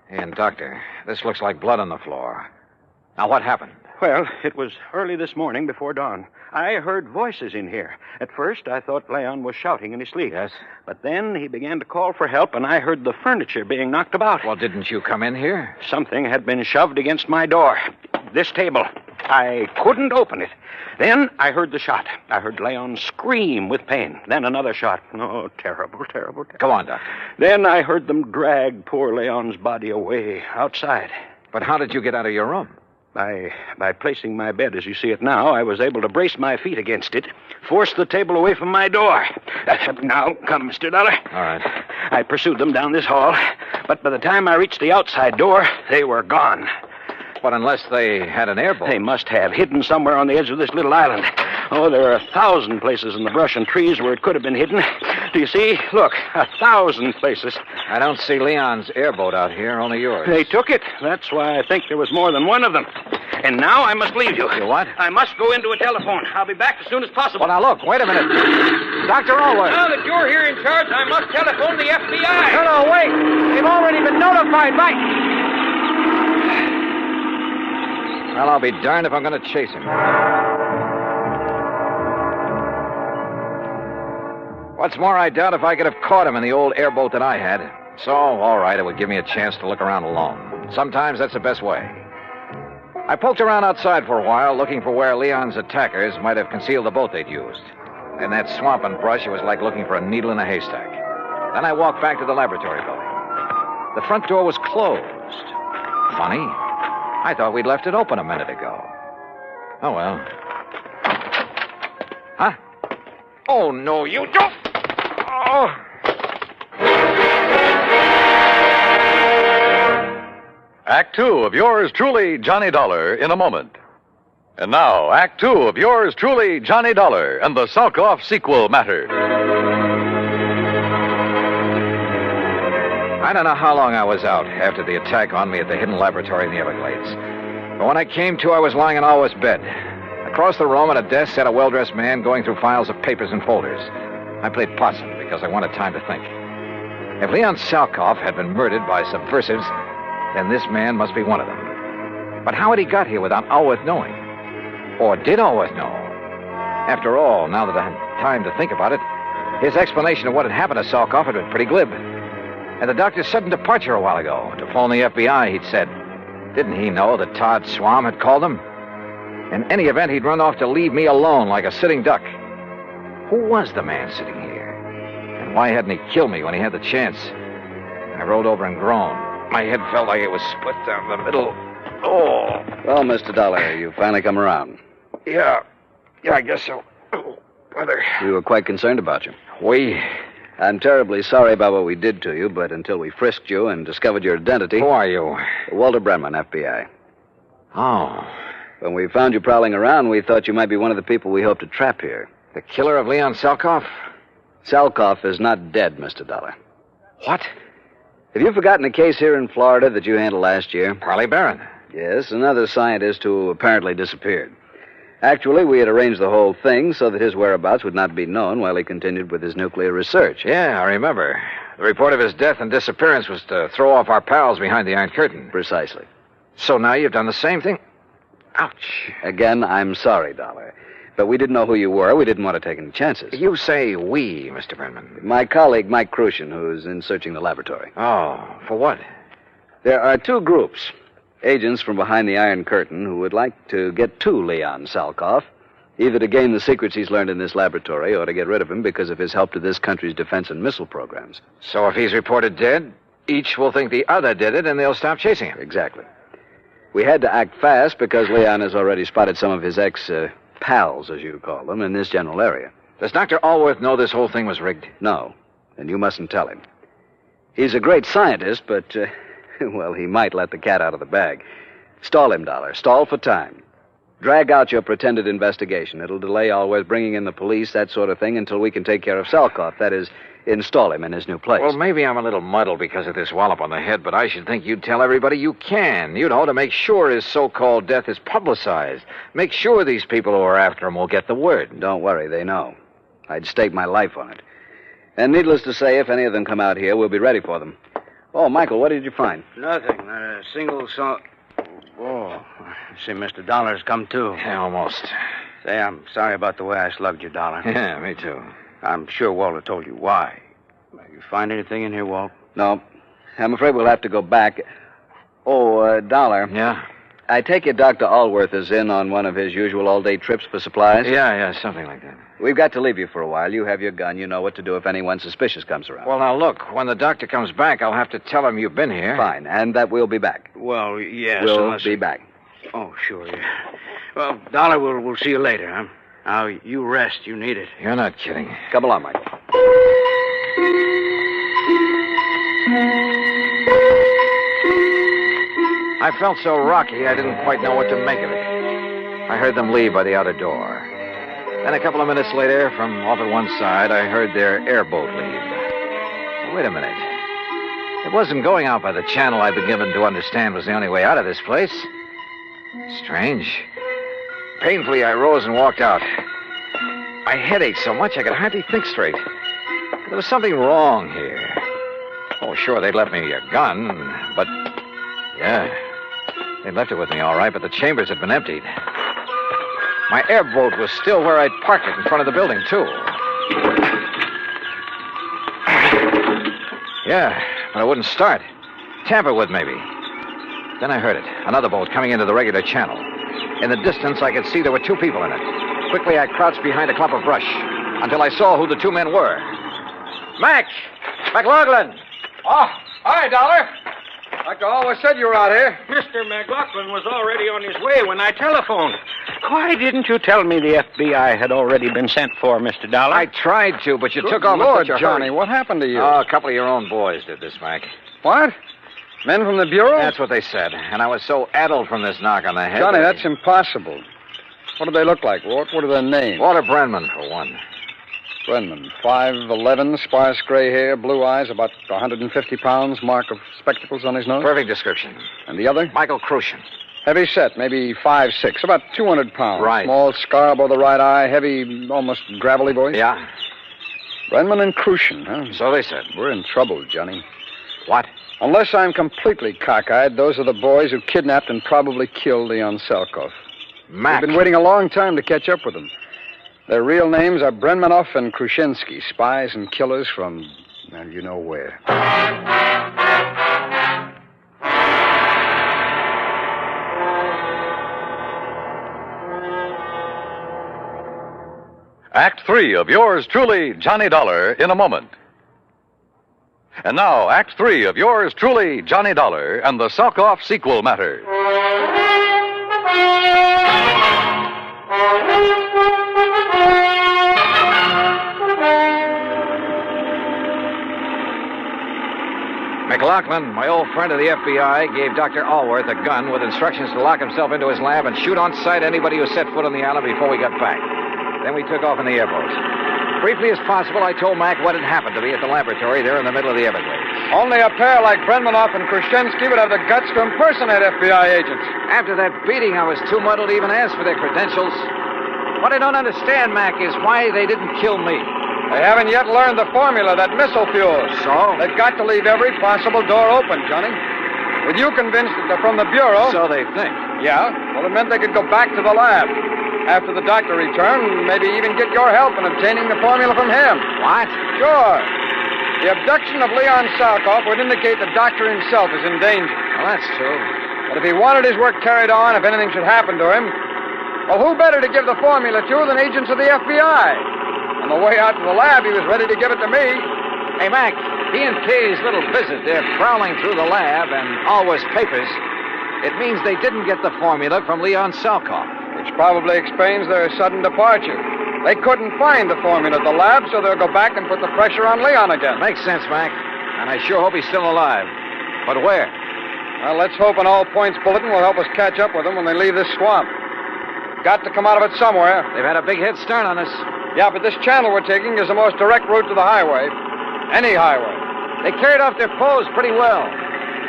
And, Doctor, this looks like blood on the floor. Now, what happened? Well, it was early this morning before dawn. I heard voices in here. At first, I thought Leon was shouting in his sleep. Yes? But then he began to call for help, and I heard the furniture being knocked about. Well, didn't you come in here? Something had been shoved against my door. This table. I couldn't open it. Then I heard the shot. I heard Leon scream with pain. Then another shot. Oh, terrible, terrible, terrible. Go on, Doctor. Then I heard them drag poor Leon's body away outside. But how did you get out of your room? By placing my bed as you see it now, I was able to brace my feet against it, force the table away from my door. Now, come, Mr. Dollar. All right. I pursued them down this hall, but by the time I reached the outside door, they were gone. But unless they had an airboat. They must have, hidden somewhere on the edge of this little island. Oh, there are 1,000 places in the brush and trees where it could have been hidden. Do you see? Look, 1,000 places. I don't see Leon's airboat out here, only yours. They took it. That's why I think there was more than one of them. And now I must leave you. You what? I must go into a telephone. I'll be back as soon as possible. Well, now, look, wait a minute. Dr. Allworth. Now that you're here in charge, I must telephone the FBI. No, wait. They've already been notified by... Well, I'll be darned if I'm going to chase him. What's more, I doubt if I could have caught him in the old airboat that I had. So, all right, it would give me a chance to look around alone. Sometimes that's the best way. I poked around outside for a while, looking for where Leon's attackers might have concealed the boat they'd used. In that swamp and brush, it was like looking for a needle in a haystack. Then I walked back to the laboratory building. The front door was closed. Funny. I thought we'd left it open a minute ago. Oh, well. Huh? Oh, no, you don't! Oh! Act Two of yours truly, Johnny Dollar, in a moment. And now, Act Two of yours truly, Johnny Dollar, and the Salkoff sequel matter. I don't know how long I was out after the attack on me at the hidden laboratory in the Everglades. But when I came to, I was lying in Alwa's bed. Across the room at a desk sat a well-dressed man going through files of papers and folders. I played possum because I wanted time to think. If Leon Salkoff had been murdered by subversives, then this man must be one of them. But how had he got here without Allworth knowing? Or did Allworth know? After all, now that I had time to think about it, his explanation of what had happened to Salkoff had been pretty glib. And the doctor's sudden departure a while ago to phone the FBI, he'd said. Didn't he know that Todd Swam had called him? In any event, he'd run off to leave me alone like a sitting duck. Who was the man sitting here? And why hadn't he killed me when he had the chance? I rolled over and groaned. My head felt like it was split down the middle. Oh. Well, Mr. Dollar, you finally come around. Yeah, I guess so. Oh, brother. We were quite concerned about you. We? I'm terribly sorry about what we did to you, but until we frisked you and discovered your identity... Who are you? Walter Brenman, FBI. Oh. When we found you prowling around, we thought you might be one of the people we hoped to trap here. The killer of Leon Salkoff? Salkoff is not dead, Mr. Dollar. What? Have you forgotten a case here in Florida that you handled last year? Parley Barron. Yes, another scientist who apparently disappeared. Actually, we had arranged the whole thing so that his whereabouts would not be known while he continued with his nuclear research. Yeah, I remember. The report of his death and disappearance was to throw off our pals behind the Iron Curtain. Precisely. So now you've done the same thing? Ouch. Again, I'm sorry, Dollar. But we didn't know who you were. We didn't want to take any chances. You say we, Mr. Brenman. My colleague, Mike Crucian, who's in searching the laboratory. Oh, for what? There are two groups. Agents from behind the Iron Curtain who would like to get to Leon Salkoff, either to gain the secrets he's learned in this laboratory or to get rid of him because of his help to this country's defense and missile programs. So if he's reported dead, each will think the other did it and they'll stop chasing him. Exactly. We had to act fast because Leon has already spotted some of his pals, as you call them, in this general area. Does Dr. Allworth know this whole thing was rigged? No, and you mustn't tell him. He's a great scientist, but, well, he might let the cat out of the bag. Stall him, Dollar. Stall for time. Drag out your pretended investigation. It'll delay Allworth bringing in the police, that sort of thing, until we can take care of Salkoff. That is, install him in his new place. Well, maybe I'm a little muddled because of this wallop on the head, but I should think you'd tell everybody you can. You know, to make sure his so-called death is publicized. Make sure these people who are after him will get the word. Don't worry, they know. I'd stake my life on it. And needless to say, if any of them come out here, we'll be ready for them. Oh, Michael, what did you find? Nothing. Not a single song. Oh, I see Mr. Dollar's come too. Yeah, almost. Say, I'm sorry about the way I slugged you, Dollar. Yeah, me too. I'm sure Walter told you why. You find anything in here, Walt? No. I'm afraid we'll have to go back. Oh, Dollar. Yeah? I take it Dr. Allworth is in on one of his usual all-day trips for supplies? Yeah, something like that. We've got to leave you for a while. You have your gun. You know what to do if anyone suspicious comes around. Well, now, look, when the doctor comes back, I'll have to tell him you've been here. Fine, and that we'll be back. Well, yes. We'll be back. Oh, sure, yeah. Well, Dollar, we'll see you later, huh? Now, you rest. You need it. You're not kidding. Come along, Mike. I felt so rocky, I didn't quite know what to make of it. I heard them leave by the outer door. Then a couple of minutes later, from off at one side, I heard their airboat leave. Wait a minute. It wasn't going out by the channel I'd been given to understand was the only way out of this place. Strange. Painfully, I rose and walked out. My head ached so much I could hardly think straight. There was something wrong here. Oh, sure, they'd left me a gun, but... Yeah, they'd left it with me all right, but the chambers had been emptied. My airboat was still where I'd parked it in front of the building, too. Yeah, but it wouldn't start. Tamper with, maybe. Then I heard it. Another boat coming into the regular channel. In the distance, I could see there were two people in it. Quickly, I crouched behind a clump of brush until I saw who the two men were. Mac! McLaughlin! Oh, hi, Dollar. Dr. Always said you were out here. Mr. McLaughlin was already on his way when I telephoned. Why didn't you tell me the FBI had already been sent for, Mr. Dollar? I tried to, but you Good took off Lord, in such a Johnny, hurry. what happened to you? Oh, a couple of your own boys did this, Mac. What? Men from the Bureau? That's what they said. And I was so addled from this knock on the head. Johnny, that that's impossible. What do they look like, Walt? What are their names? Walter Brenman, for one. Brenman, 5'11", sparse gray hair, blue eyes, about 150 pounds, mark of spectacles on his nose. Perfect description. And the other? Michael Crucian. Heavy set, maybe 5'6", about 200 pounds. Right. Small scar above the right eye, heavy, almost gravelly voice. Yeah. Brenman and Crucian, huh? So they said. We're in trouble, Johnny. What? Unless I'm completely cockeyed, those are the boys who kidnapped and probably killed Leon Salkoff. Mac. We've been waiting a long time to catch up with them. Their real names are Brenmanoff and Krushinsky, spies and killers from, well, you know where. Act 3 of yours truly, Johnny Dollar, in a moment. And now, Act 3 of yours truly, Johnny Dollar, and the Salkoff sequel matter. McLaughlin, my old friend of the FBI, gave Dr. Allworth a gun with instructions to lock himself into his lab and shoot on sight anybody who set foot on the island before we got back. Then we took off in the airboat. Briefly as possible, I told Mac what had happened to me at the laboratory there in the middle of the Everglades. Only a pair like Brenmanoff and Krushinsky would have the guts to impersonate FBI agents. After that beating, I was too muddled to even ask for their credentials. What I don't understand, Mac, is why they didn't kill me. They haven't yet learned the formula, that missile fuel. So? They've got to leave every possible door open, Johnny. With you convinced that they're from the Bureau... So they think. Yeah? Well, it meant they could go back to the lab. After the doctor returned, maybe even get your help in obtaining the formula from him. What? Sure. The abduction of Leon Salkoff would indicate the doctor himself is in danger. Well, that's true. But if he wanted his work carried on, if anything should happen to him, well, who better to give the formula to than agents of the FBI? On the way out to the lab, he was ready to give it to me. Hey, Mac, P&K's little visit, they're prowling through the lab and always papers. It means they didn't get the formula from Leon Salkoff. Which probably explains their sudden departure. They couldn't find the formula at the lab, so they'll go back and put the pressure on Leon again. Makes sense, Mac. And I sure hope he's still alive. But where? Well, let's hope an all-points bulletin will help us catch up with them when they leave this swamp. Got to come out of it somewhere. They've had a big head start on us. Yeah, but this channel we're taking is the most direct route to the highway. Any highway. They carried off their foes pretty well.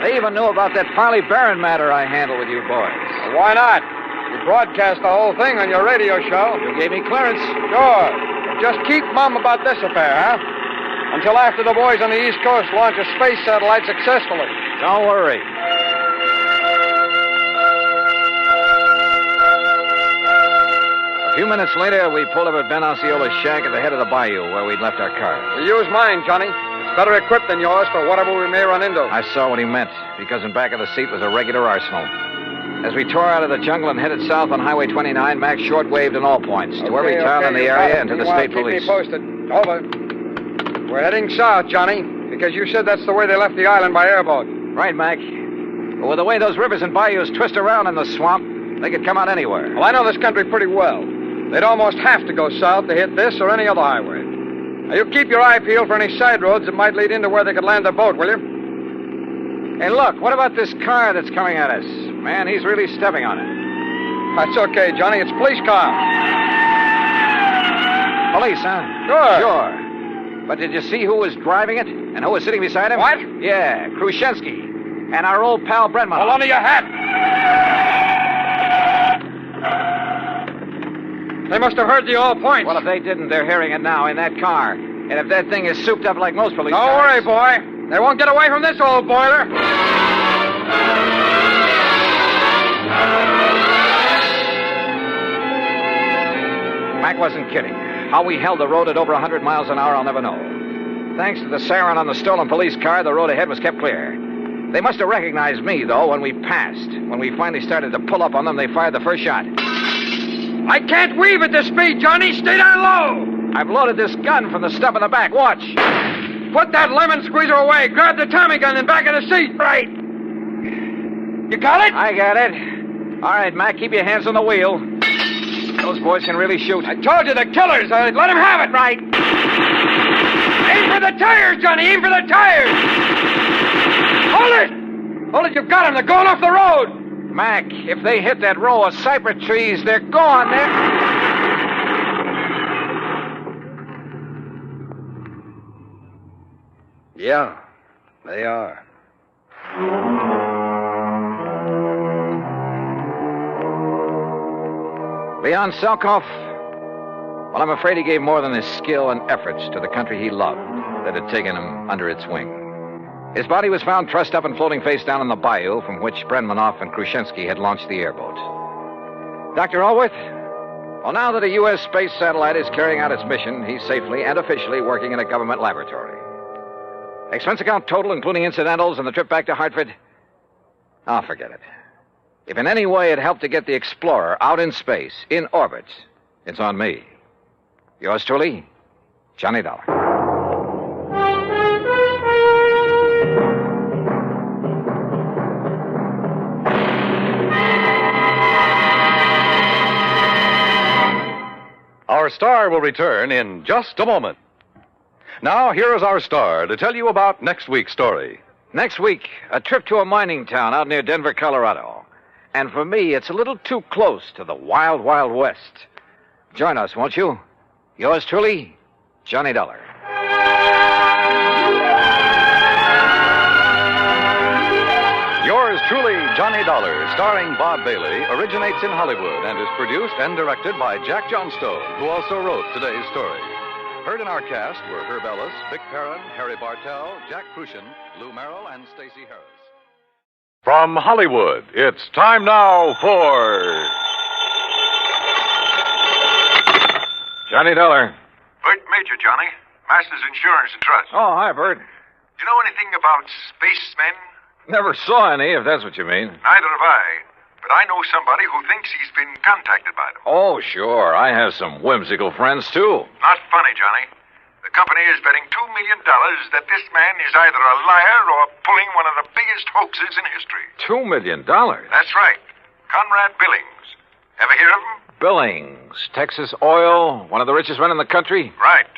They even knew about that Farley Barron matter I handled with you boys. Well, why not? You broadcast the whole thing on your radio show. You gave me clearance. Sure. But just keep mum about this affair, huh? Until after the boys on the East Coast launch a space satellite successfully. Don't worry. A few minutes later, we pulled up at Ben Osceola's shack at the head of the bayou where we'd left our car. We use mine, Johnny. It's better equipped than yours for whatever we may run into. I saw what he meant, because in back of the seat was a regular arsenal. As we tore out of the jungle and headed south on Highway 29, Mac short-waved in all points to every town in the area and to the state police. Keep me posted. Over. We're heading south, Johnny, because you said that's the way they left the island by airboat. Right, Mac. But with the way those rivers and bayous twist around in the swamp, they could come out anywhere. Well, I know this country pretty well. They'd almost have to go south to hit this or any other highway. Now, you keep your eye peeled for any side roads that might lead into where they could land their boat, will you? Hey, look, what about this car that's coming at us? Man, he's really stepping on it. That's okay, Johnny. It's a police car. Police, huh? Sure. But did you see who was driving it and who was sitting beside him? What? Yeah, Krushenski. And our old pal Brenman. Hold on to your hat. They must have heard the all points. Well, if they didn't, they're hearing it now in that car. And if that thing is souped up like most police cars... Don't worry, boy. They won't get away from this old boiler. Mac wasn't kidding. How we held the road at over 100 miles an hour, I'll never know. Thanks to the siren on the stolen police car, the road ahead was kept clear. They must have recognized me, though, when we passed. When we finally started to pull up on them, they fired the first shot. I can't weave at this speed, Johnny. Stay down low. I've loaded this gun from the stub in the back. Watch. Put that lemon squeezer away. Grab the Tommy gun in back of the seat. Right. You got it? I got it. All right, Mac, keep your hands on the wheel. Those boys can really shoot. I told you, the killers. Let them have it. Right. Aim for the tires, Johnny. Aim for the tires. Hold it. Hold it. You've got them. They're going off the road. Mac, if they hit that row of cypress trees, they're gone. Yeah, they are. Leon Salkoff? Well, I'm afraid he gave more than his skill and efforts to the country he loved that had taken him under its wing. His body was found trussed up and floating face down in the bayou from which Brenmanoff and Krushenski had launched the airboat. Dr. Allworth? Well, now that a U.S. space satellite is carrying out its mission, he's safely and officially working in a government laboratory. Expense account total, including incidentals and the trip back to Hartford? Oh, forget it. If in any way it helped to get the Explorer out in space, in orbit, it's on me. Yours truly, Johnny Dollar. Our star will return in just a moment. Now, here is our star to tell you about next week's story. Next week, a trip to a mining town out near Denver, Colorado. And for me, it's a little too close to the wild, wild west. Join us, won't you? Yours truly, Johnny Dollar. Yours truly, Johnny Dollar, starring Bob Bailey, originates in Hollywood and is produced and directed by Jack Johnstone, who also wrote today's story. Heard in our cast were Herb Ellis, Vic Perrin, Harry Bartell, Jack Crucian, Lou Merrill, and Stacey Harris. From Hollywood, it's time now for Johnny Dollar. Bert Major, Johnny. Masters Insurance and Trust. Oh, hi, Bert. You know anything about spacemen? Never saw any, if that's what you mean. Neither have I. But I know somebody who thinks he's been contacted by them. Oh, sure. I have some whimsical friends, too. Not funny, Johnny. The company is betting $2 million that this man is either a liar or pulling one of the biggest hoaxes in history. $2 million? That's right. Conrad Billings. Ever hear of him? Billings, Texas Oil, one of the richest men in the country? Right.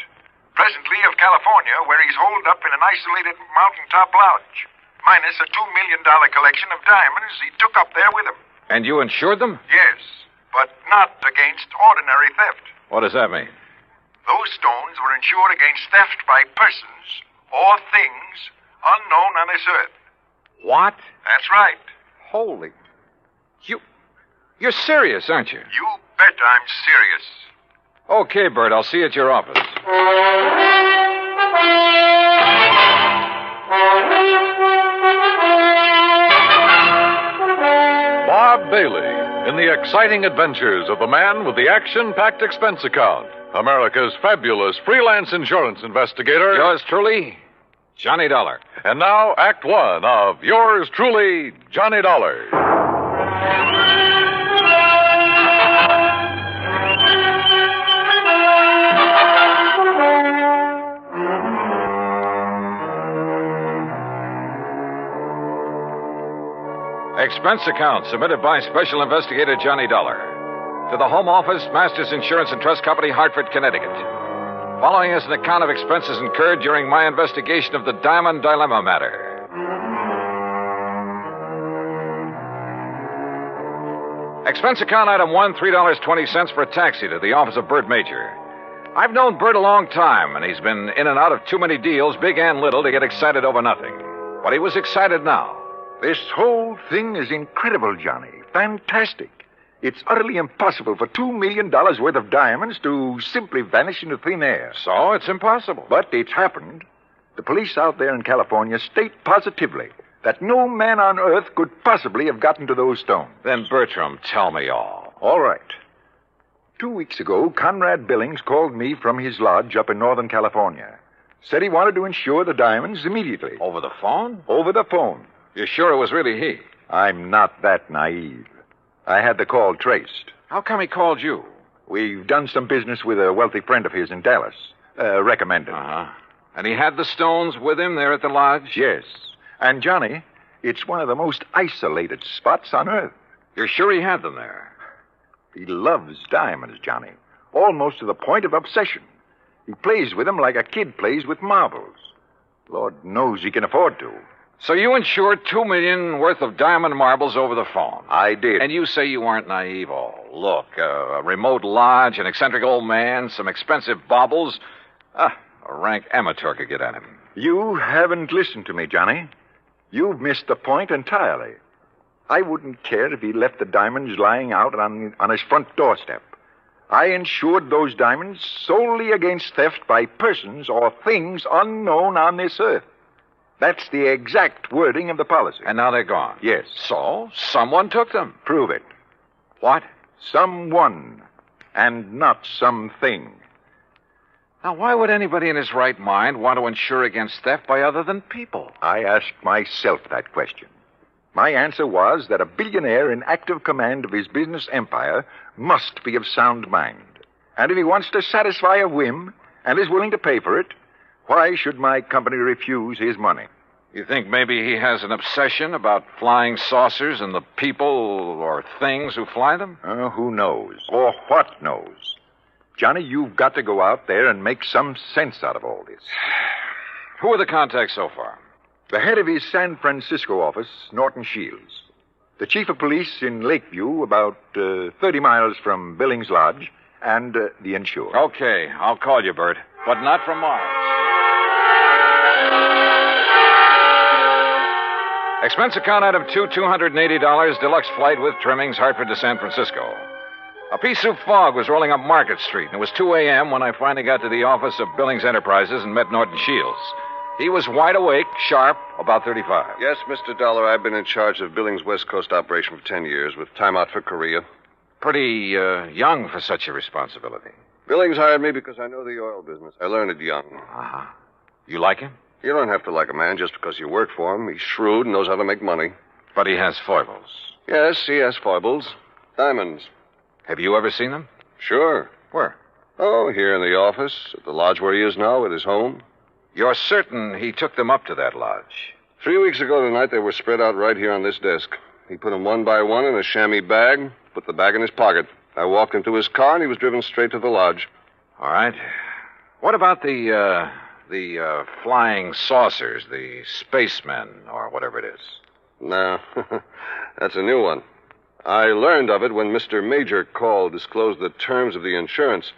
Presently of California, where he's holed up in an isolated mountaintop lodge, minus a $2 million collection of diamonds he took up there with him. And you insured them? Yes, but not against ordinary theft. What does that mean? Those stones were insured against theft by persons or things unknown on this earth. What? That's right. Holy... You're serious, aren't you? You bet I'm serious. Okay, Bert, I'll see you at your office. Bob Bailey in the exciting adventures of the man with the action-packed expense account. America's fabulous freelance insurance investigator. Yours truly, Johnny Dollar. And now, Act One of yours truly, Johnny Dollar. Expense account submitted by Special Investigator Johnny Dollar to the Home Office, Masters Insurance and Trust Company, Hartford, Connecticut. Following is an account of expenses incurred during my investigation of the Diamond Dilemma matter. Expense account item 1, $3.20 for a taxi to the office of Bert Major. I've known Bert a long time, and he's been in and out of too many deals, big and little, to get excited over nothing. But he was excited now. This whole thing is incredible, Johnny. Fantastic. It's utterly impossible for $2 million worth of diamonds to simply vanish into thin air. So it's impossible. But it's happened. The police out there in California state positively that no man on earth could possibly have gotten to those stones. Then, Bertram, tell me all. All right. 2 weeks ago, Conrad Billings called me from his lodge up in Northern California. Said he wanted to insure the diamonds immediately. Over the phone? Over the phone. You're sure it was really he? I'm not that naive. I had the call traced. How come he called you? We've done some business with a wealthy friend of his in Dallas. Recommended. Uh-huh. And he had the stones with him there at the lodge? Yes. And, Johnny, it's one of the most isolated spots on Earth. You're sure he had them there? He loves diamonds, Johnny. Almost to the point of obsession. He plays with them like a kid plays with marbles. Lord knows he can afford to. So you insured $2 million worth of diamond marbles over the phone? I did. And you say you weren't naive. Oh, look, a remote lodge, an eccentric old man, some expensive baubles. A rank amateur could get at him. You haven't listened to me, Johnny. You've missed the point entirely. I wouldn't care if he left the diamonds lying out on his front doorstep. I insured those diamonds solely against theft by persons or things unknown on this earth. That's the exact wording of the policy. And now they're gone? Yes. So, someone took them? Prove it. What? Someone, and not something. Now, why would anybody in his right mind want to insure against theft by other than people? I asked myself that question. My answer was that a billionaire in active command of his business empire must be of sound mind. And if he wants to satisfy a whim and is willing to pay for it, why should my company refuse his money? You think maybe he has an obsession about flying saucers and the people or things who fly them? Who knows? Or what knows? Johnny, you've got to go out there and make some sense out of all this. Who are the contacts so far? The head of his San Francisco office, Norton Shields. The chief of police in Lakeview, about 30 miles from Billings Lodge, and the insured. Okay, I'll call you, Bert, but not from Mars. Expense account item 2, $280, deluxe flight with trimmings, Hartford to San Francisco. A pea soup fog was rolling up Market Street, and it was 2 a.m. when I finally got to the office of Billings Enterprises and met Norton Shields. He was wide awake, sharp, about 35. Yes, Mr. Dollar, I've been in charge of Billings' West Coast operation for 10 years with time out for Korea. Pretty young for such a responsibility. Billings hired me because I know the oil business. I learned it young. Uh-huh. You like him? You don't have to like a man just because you work for him. He's shrewd and knows how to make money. But he has foibles. Yes, he has foibles. Diamonds. Have you ever seen them? Sure. Where? Oh, here in the office, at the lodge where he is now, at his home. You're certain he took them up to that lodge? 3 weeks ago tonight, they were spread out right here on this desk. He put them one by one in a chamois bag, put the bag in his pocket. I walked him to his car, and he was driven straight to the lodge. All right. What about the flying saucers, the spacemen, or whatever it is? No, that's a new one. I learned of it when Mr. Major called, disclosed the terms of the insurance,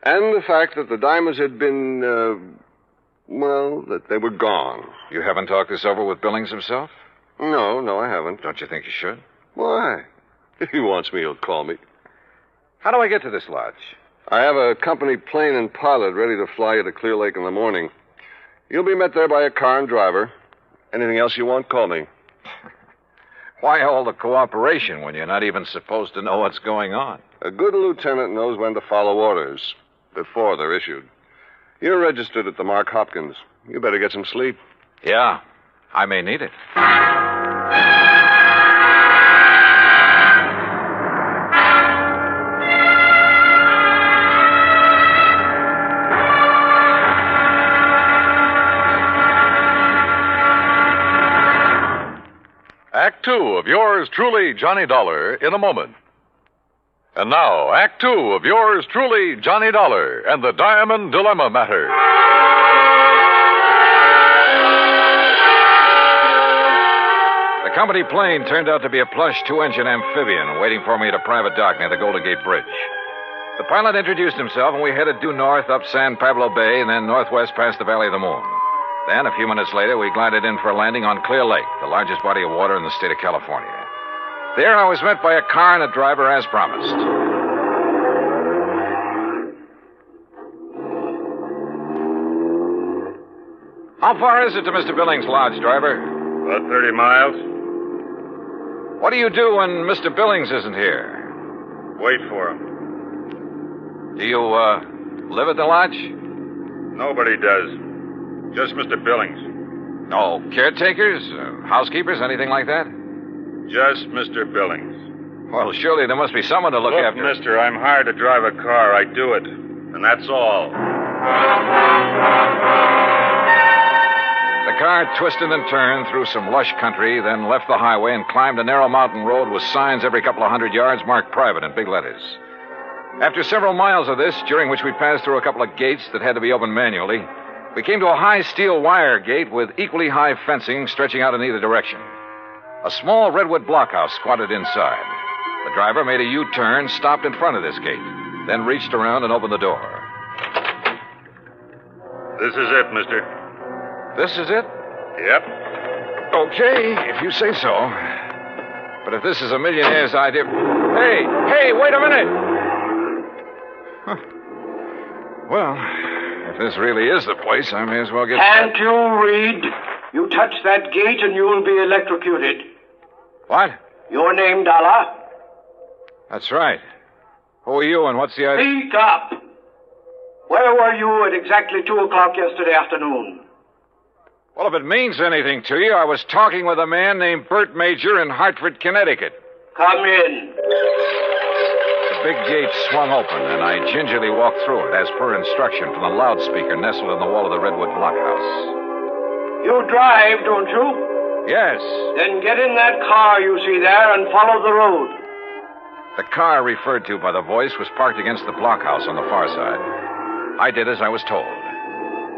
and the fact that the diamonds had been, that they were gone. You haven't talked this over with Billings himself? No, I haven't. Don't you think you should? Why? If he wants me, he'll call me. How do I get to this lodge? I have a company plane and pilot ready to fly you to Clear Lake in the morning. You'll be met there by a car and driver. Anything else you want, call me. Why all the cooperation when you're not even supposed to know what's going on? A good lieutenant knows when to follow orders before they're issued. You're registered at the Mark Hopkins. You better get some sleep. Yeah, I may need it. Act Two of yours truly, Johnny Dollar, in a moment. And now, Act Two of yours truly, Johnny Dollar, and the Diamond Dilemma Matter. The company plane turned out to be a plush two-engine amphibian waiting for me at a private dock near the Golden Gate Bridge. The pilot introduced himself, and we headed due north up San Pablo Bay and then northwest past the Valley of the Moon. Then, a few minutes later, we glided in for a landing on Clear Lake, the largest body of water in the state of California. There, I was met by a car and a driver as promised. How far is it to Mr. Billings' lodge, driver? About 30 miles. What do you do when Mr. Billings isn't here? Wait for him. Do you, live at the lodge? Nobody does. Just Mr. Billings. No caretakers, housekeepers, anything like that? Just Mr. Billings. Well, surely there must be someone to look after. Look, mister, I'm hired to drive a car. I do it. And that's all. The car twisted and turned through some lush country, then left the highway and climbed a narrow mountain road with signs every couple of 100 yards marked private in big letters. After several miles of this, during which we passed through a couple of gates that had to be opened manually, we came to a high steel wire gate with equally high fencing stretching out in either direction. A small redwood blockhouse squatted inside. The driver made a U-turn, stopped in front of this gate, then reached around and opened the door. This is it, mister. This is it? Yep. Okay, if you say so. But if this is a millionaire's idea... Hey, wait a minute! Huh. Well... if this really is the place, I may as well get... Can't you read? You touch that gate and you'll be electrocuted. What? Your name, Dollar? That's right. Who are you and what's the idea? Speak up. Where were you at exactly 2 o'clock yesterday afternoon? Well, if it means anything to you, I was talking with a man named Bert Major in Hartford, Connecticut. Come in. The big gate swung open, and I gingerly walked through it, as per instruction from the loudspeaker nestled in the wall of the redwood blockhouse. You drive, don't you? Yes. Then get in that car you see there and follow the road. The car referred to by the voice was parked against the blockhouse on the far side. I did as I was told.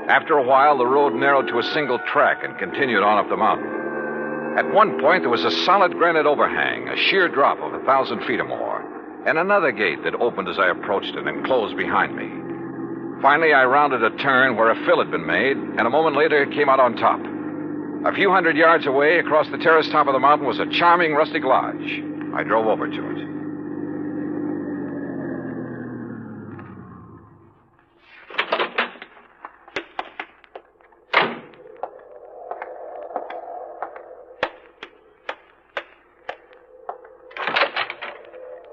After a while, the road narrowed to a single track and continued on up the mountain. At one point, there was a solid granite overhang, a sheer drop of 1,000 feet or more, and another gate that opened as I approached it and closed behind me. Finally, I rounded a turn where a fill had been made, and a moment later it came out on top. A few hundred yards away, across the terrace top of the mountain, was a charming rustic lodge. I drove over to it.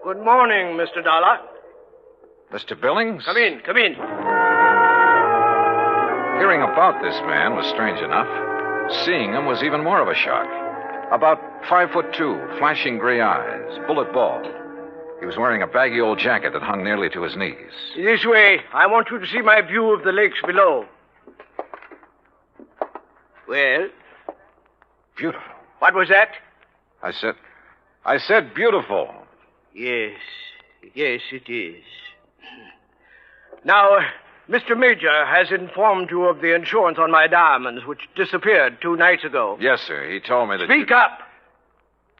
Good morning, Mr. Dollar. Mr. Billings? Come in. Hearing about this man was strange enough. Seeing him was even more of a shock. About 5'2", flashing gray eyes, bullet bald. He was wearing a baggy old jacket that hung nearly to his knees. This way. I want you to see my view of the lakes below. Well? Beautiful. What was that? I said beautiful. Yes, it is. Now, Mr. Major has informed you of the insurance on my diamonds, which disappeared 2 nights ago. Yes, sir. He told me that... Speak up!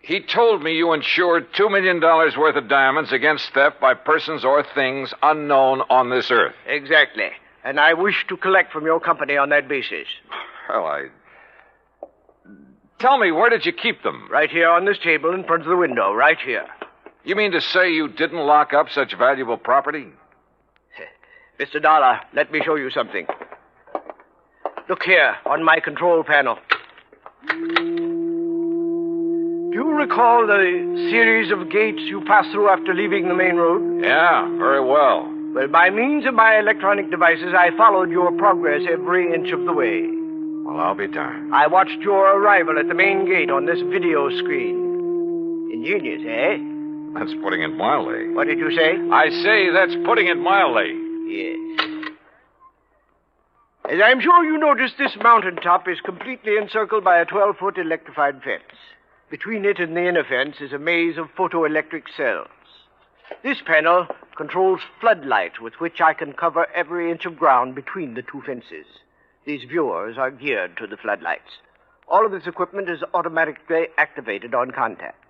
He told me you insured $2 million worth of diamonds against theft by persons or things unknown on this earth. Exactly. And I wish to collect from your company on that basis. Well, Tell me, where did you keep them? Right here on this table in front of the window, right here. You mean to say you didn't lock up such valuable property? Mr. Dollar, let me show you something. Look here, on my control panel. Do you recall the series of gates you pass through after leaving the main road? Yeah, very well. Well, by means of my electronic devices, I followed your progress every inch of the way. Well, I'll be darned. I watched your arrival at the main gate on this video screen. Ingenious, eh? That's putting it mildly. What did you say? I say that's putting it mildly. Yes. As I'm sure you noticed, this mountaintop is completely encircled by a 12-foot electrified fence. Between it and the inner fence is a maze of photoelectric cells. This panel controls floodlights with which I can cover every inch of ground between the 2 fences. These viewers are geared to the floodlights. All of this equipment is automatically activated on contact.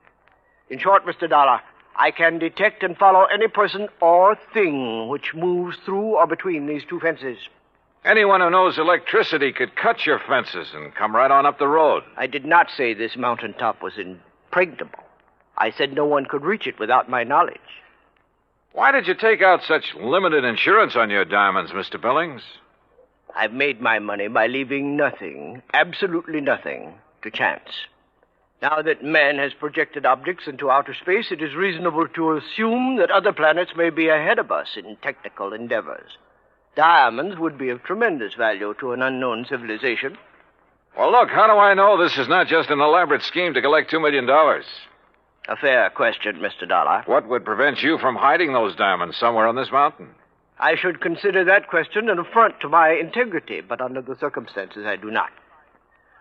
In short, Mr. Dollar, I can detect and follow any person or thing which moves through or between these 2 fences. Anyone who knows electricity could cut your fences and come right on up the road. I did not say this mountaintop was impregnable. I said no one could reach it without my knowledge. Why did you take out such limited insurance on your diamonds, Mr. Billings? I've made my money by leaving nothing, absolutely nothing, to chance. Now that man has projected objects into outer space, it is reasonable to assume that other planets may be ahead of us in technical endeavors. Diamonds would be of tremendous value to an unknown civilization. Well, look, how do I know this is not just an elaborate scheme to collect $2 million? A fair question, Mr. Dollar. What would prevent you from hiding those diamonds somewhere on this mountain? I should consider that question an affront to my integrity, but under the circumstances I do not.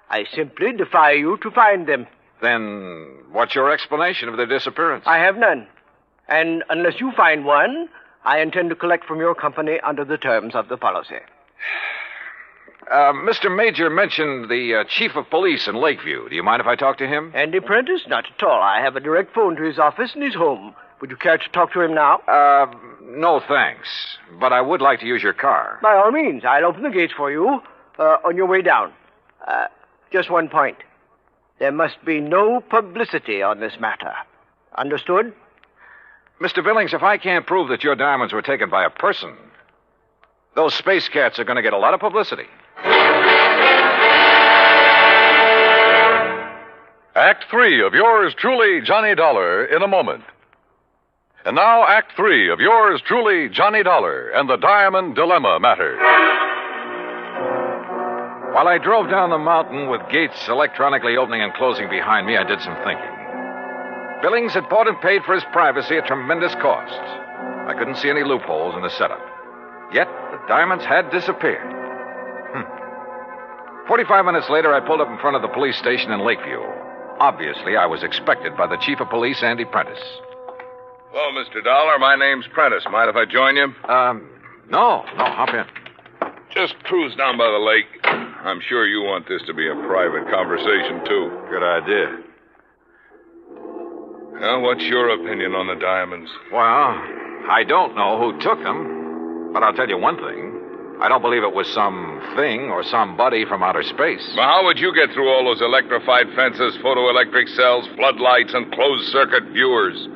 I simply defy you to find them. Then what's your explanation of their disappearance? I have none. And unless you find one, I intend to collect from your company under the terms of the policy. Mr. Major mentioned the chief of police in Lakeview. Do you mind if I talk to him? Andy Prentice? Not at all. I have a direct phone to his office and his home. Would you care to talk to him now? No, thanks. But I would like to use your car. By all means. I'll open the gates for you on your way down. Just one point. There must be no publicity on this matter. Understood? Mr. Billings, if I can't prove that your diamonds were taken by a person, those space cats are going to get a lot of publicity. Act 3 of yours truly, Johnny Dollar, in a moment. And now, Act 3 of yours truly, Johnny Dollar, and the Diamond Dilemma matter. While I drove down the mountain with gates electronically opening and closing behind me, I did some thinking. Billings had bought and paid for his privacy at tremendous cost. I couldn't see any loopholes in the setup. Yet, the diamonds had disappeared. 45 minutes later, I pulled up in front of the police station in Lakeview. Obviously, I was expected by the chief of police, Andy Prentice. Hello, Mr. Dollar. My name's Prentice. Mind if I join you? No, hop in. Just cruise down by the lake. I'm sure you want this to be a private conversation, too. Good idea. Well, what's your opinion on the diamonds? Well, I don't know who took them, but I'll tell you one thing. I don't believe it was some thing or somebody from outer space. Well, how would you get through all those electrified fences, photoelectric cells, floodlights, and closed-circuit viewers?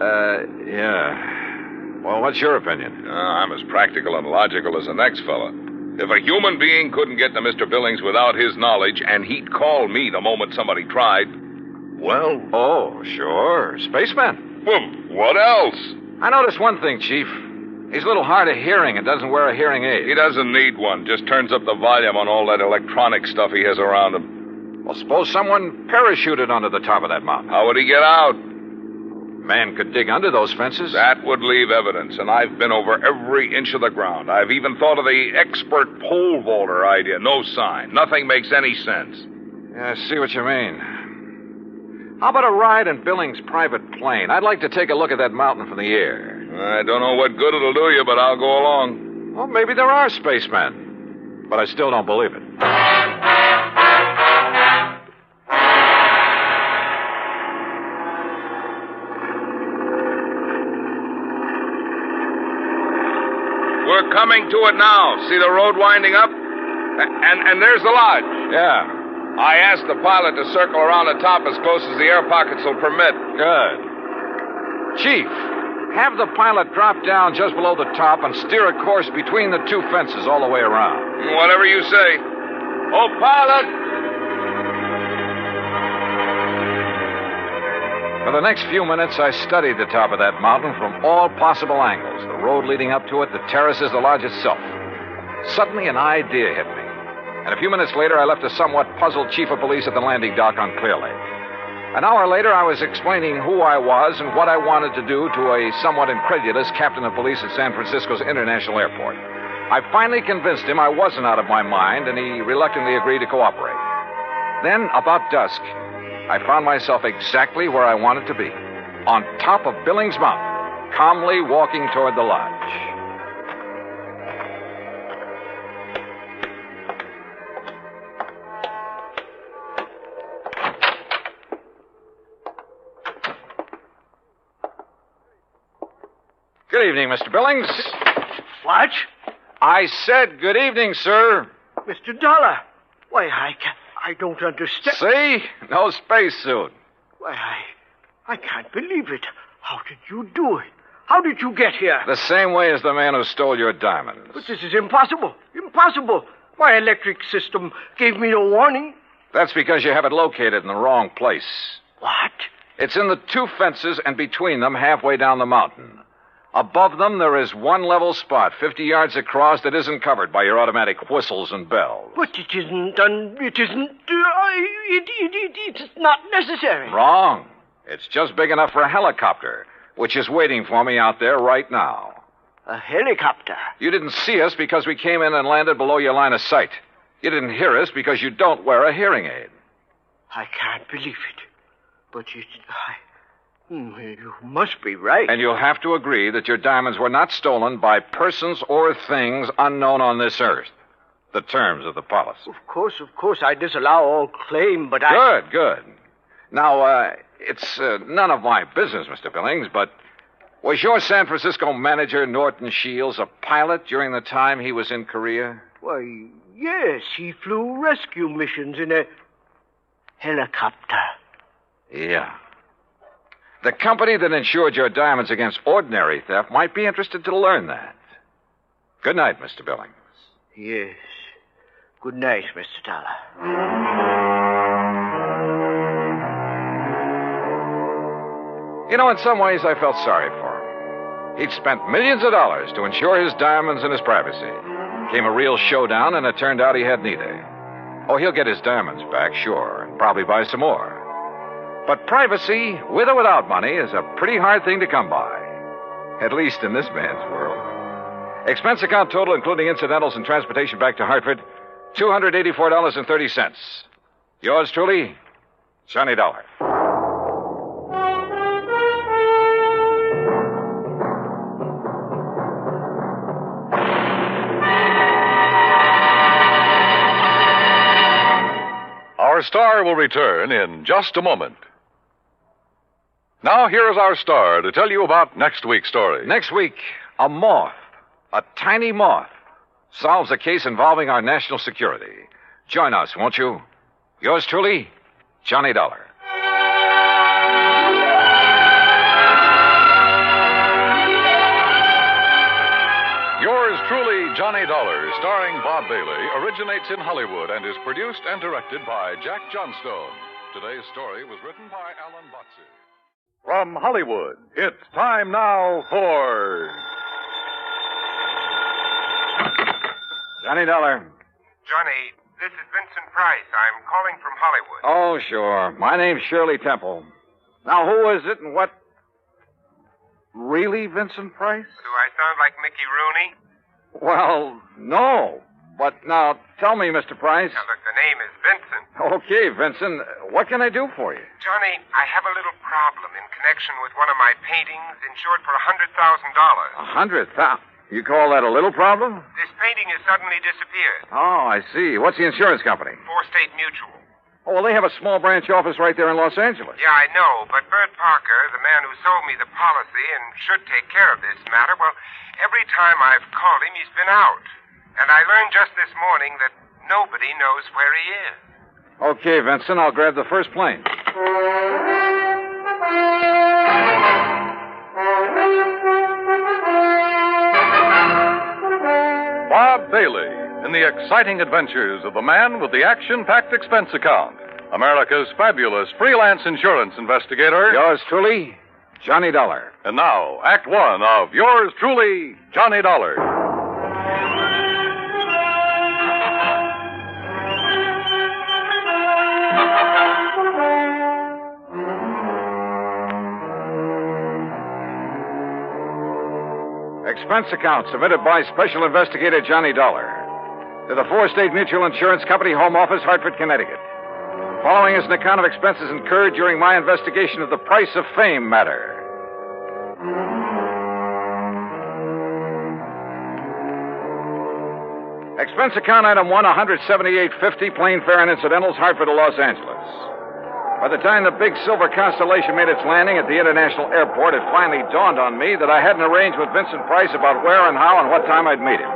Yeah. Well, what's your opinion? I'm as practical and logical as the next fella. If a human being couldn't get to Mr. Billings without his knowledge, and he'd call me the moment somebody tried, well... Oh, sure. Spaceman. Well, what else? I noticed one thing, Chief. He's a little hard of hearing and doesn't wear a hearing aid. He doesn't need one. Just turns up the volume on all that electronic stuff he has around him. Well, suppose someone parachuted onto the top of that mountain. How would he get out? Man could dig under those fences. That would leave evidence, and I've been over every inch of the ground. I've even thought of the expert pole vaulter idea. No sign. Nothing makes any sense. Yeah, I see what you mean. How about a ride in Billings' private plane? I'd like to take a look at that mountain from the air. I don't know what good it'll do you, but I'll go along. Well, maybe there are spacemen. But I still don't believe it. We're coming to it now. See the road winding up? And there's the lodge. Yeah. I asked the pilot to circle around the top as close as the air pockets will permit. Good. Chief, have the pilot drop down just below the top and steer a course between the two fences all the way around. Whatever you say. Oh, pilot! For the next few minutes, I studied the top of that mountain from all possible angles. The road leading up to it, the terraces, the lodge itself. Suddenly, an idea hit me. And a few minutes later, I left a somewhat puzzled chief of police at the landing dock on Clear Lake. An hour later, I was explaining who I was and what I wanted to do to a somewhat incredulous captain of police at San Francisco's International Airport. I finally convinced him I wasn't out of my mind, and he reluctantly agreed to cooperate. Then, about dusk, I found myself exactly where I wanted to be, on top of Billings Mountain, calmly walking toward the lodge. Good evening, Mr. Billings. What? I said good evening, sir. Mr. Dollar. Why, I don't understand. See? No spacesuit. Why, I can't believe it. How did you do it? How did you get here? The same way as the man who stole your diamonds. But this is impossible. Impossible. My electric system gave me no warning. That's because you have it located in the wrong place. What? It's in the two fences and between them halfway down the mountain. Above them, there is one level spot, 50 yards across, that isn't covered by your automatic whistles and bells. But it isn't it's not necessary. Wrong. It's just big enough for a helicopter, which is waiting for me out there right now. A helicopter? You didn't see us because we came in and landed below your line of sight. You didn't hear us because you don't wear a hearing aid. I can't believe it. But you must be right. And you'll have to agree that your diamonds were not stolen by persons or things unknown on this earth. The terms of the policy. Of course, I disallow all claim, but Good. Now, it's none of my business, Mr. Billings, but was your San Francisco manager, Norton Shields, a pilot during the time he was in Korea? Why, yes, he flew rescue missions in a helicopter. Yeah. The company that insured your diamonds against ordinary theft might be interested to learn that. Good night, Mr. Billings. Yes. Good night, Mr. Dollar. You know, in some ways, I felt sorry for him. He'd spent millions of dollars to insure his diamonds and his privacy. Came a real showdown, and it turned out he had neither. Oh, he'll get his diamonds back, sure, and probably buy some more. But privacy, with or without money, is a pretty hard thing to come by. At least in this man's world. Expense account total, including incidentals and transportation back to Hartford, $284.30. Yours truly, Johnny Dollar. Our star will return in just a moment. Now, here is our star to tell you about next week's story. Next week, a moth, a tiny moth, solves a case involving our national security. Join us, won't you? Yours truly, Johnny Dollar. Yours truly, Johnny Dollar, starring Bob Bailey, originates in Hollywood and is produced and directed by Jack Johnstone. Today's story was written by Alan Botzer. From Hollywood, it's time now for... Johnny Dollar. Johnny, this is Vincent Price. I'm calling from Hollywood. Oh, sure. My name's Shirley Temple. Now, who is it and what? Really, Vincent Price? Do I sound like Mickey Rooney? Well, no. But now, tell me, Mr. Price. Now, look, the name is Vincent. Okay, Vincent. What can I do for you? Johnny, I have a little problem in connection with one of my paintings insured for $100,000. $100,000? You call that a little problem? This painting has suddenly disappeared. Oh, I see. What's the insurance company? State Mutual. Oh, well, they have a small branch office right there in Los Angeles. Yeah, I know, but Bert Parker, the man who sold me the policy and should take care of this matter, well, every time I've called him, he's been out. And I learned just this morning that nobody knows where he is. Okay, Vincent, I'll grab the first plane. Bob Bailey in the exciting adventures of the man with the action-packed expense account. America's fabulous freelance insurance investigator. Yours truly, Johnny Dollar. And now, Act One of yours truly, Johnny Dollar. Expense account submitted by Special Investigator Johnny Dollar to the State Mutual Insurance Company, Home Office, Hartford, Connecticut. Following is an account of expenses incurred during my investigation of the Price of Fame matter. Expense account item 1, $178.50, plane fare and incidentals, Hartford to Los Angeles. By the time the big silver Constellation made its landing at the international airport, it finally dawned on me that I hadn't arranged with Vincent Price about where and how and what time I'd meet him.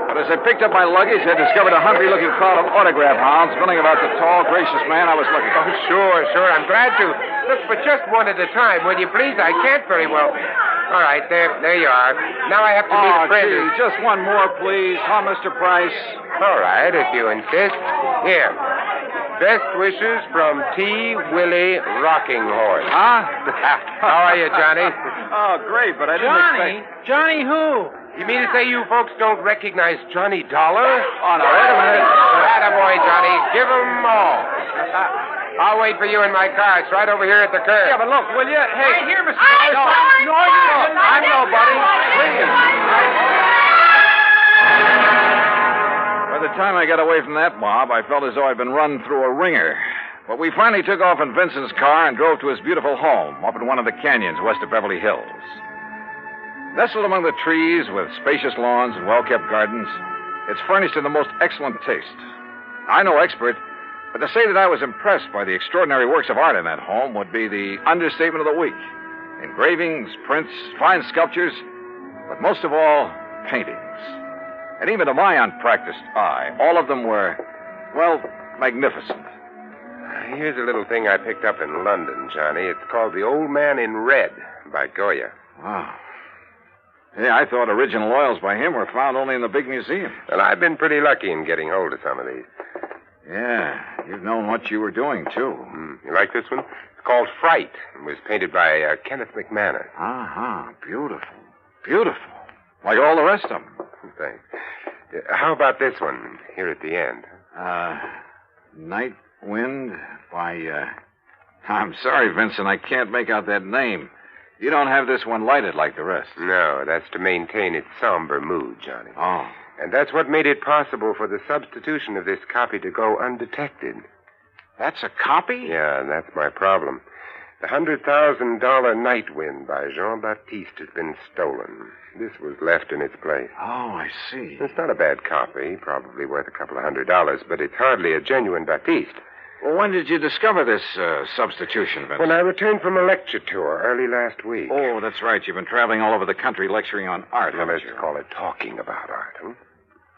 But as I picked up my luggage, I discovered a hungry-looking crowd of autograph hounds milling about the tall, gracious man I was looking for. Oh, sure. I'm glad to. Look, but just one at a time, will you please? I can't very well. All right, there you are. Now I have to meet a friend. Gee, just one more, please. Huh, Mr. Price? All right, if you insist. Here. Best wishes from T. Willie Rocking Horse. Huh? How are you, Johnny? Oh, great, but I didn't expect... Johnny who? You mean to say you folks don't recognize Johnny Dollar? Oh, no, wait a minute. Attaboy, Johnny. Give 'em all. I'll wait for you in my car. It's right over here at the curb. Yeah, but look, will you? Hey. Right here, Mr. Price. No, you don't. I'm nobody. Please. By the time I got away from that mob, I felt as though I'd been run through a ringer. But we finally took off in Vincent's car and drove to his beautiful home up in one of the canyons west of Beverly Hills. Nestled among the trees with spacious lawns and well-kept gardens, it's furnished in the most excellent taste. I'm no expert, but to say that I was impressed by the extraordinary works of art in that home would be the understatement of the week. Engravings, prints, fine sculptures, but most of all, paintings. And even to my unpracticed eye, all of them were, well, magnificent. Here's a little thing I picked up in London, Johnny. It's called The Old Man in Red by Goya. Wow. Yeah, I thought original oils by him were found only in the big museum. Well, I've been pretty lucky in getting hold of some of these. Yeah, you've known what you were doing, too. You like this one? It's called Fright. It was painted by Kenneth McManus. Uh-huh. Beautiful. Beautiful. Like all the rest of them. Thanks. How about this one here at the end? Night Wind by, I'm sorry, Vincent, I can't make out that name. You don't have this one lighted like the rest. No, that's to maintain its somber mood, Johnny. Oh. And that's what made it possible for the substitution of this copy to go undetected. That's a copy? Yeah, and that's my problem. The $100,000 Night Wind by Jean-Baptiste has been stolen. This was left in its place. Oh, I see. It's not a bad copy, probably worth a couple of $100, but it's hardly a genuine Baptiste. Well, when did you discover this substitution, Vincent? When I returned from a lecture tour early last week. Oh, that's right. You've been traveling all over the country lecturing on art, Now, haven't let's you? call it talking about art, huh?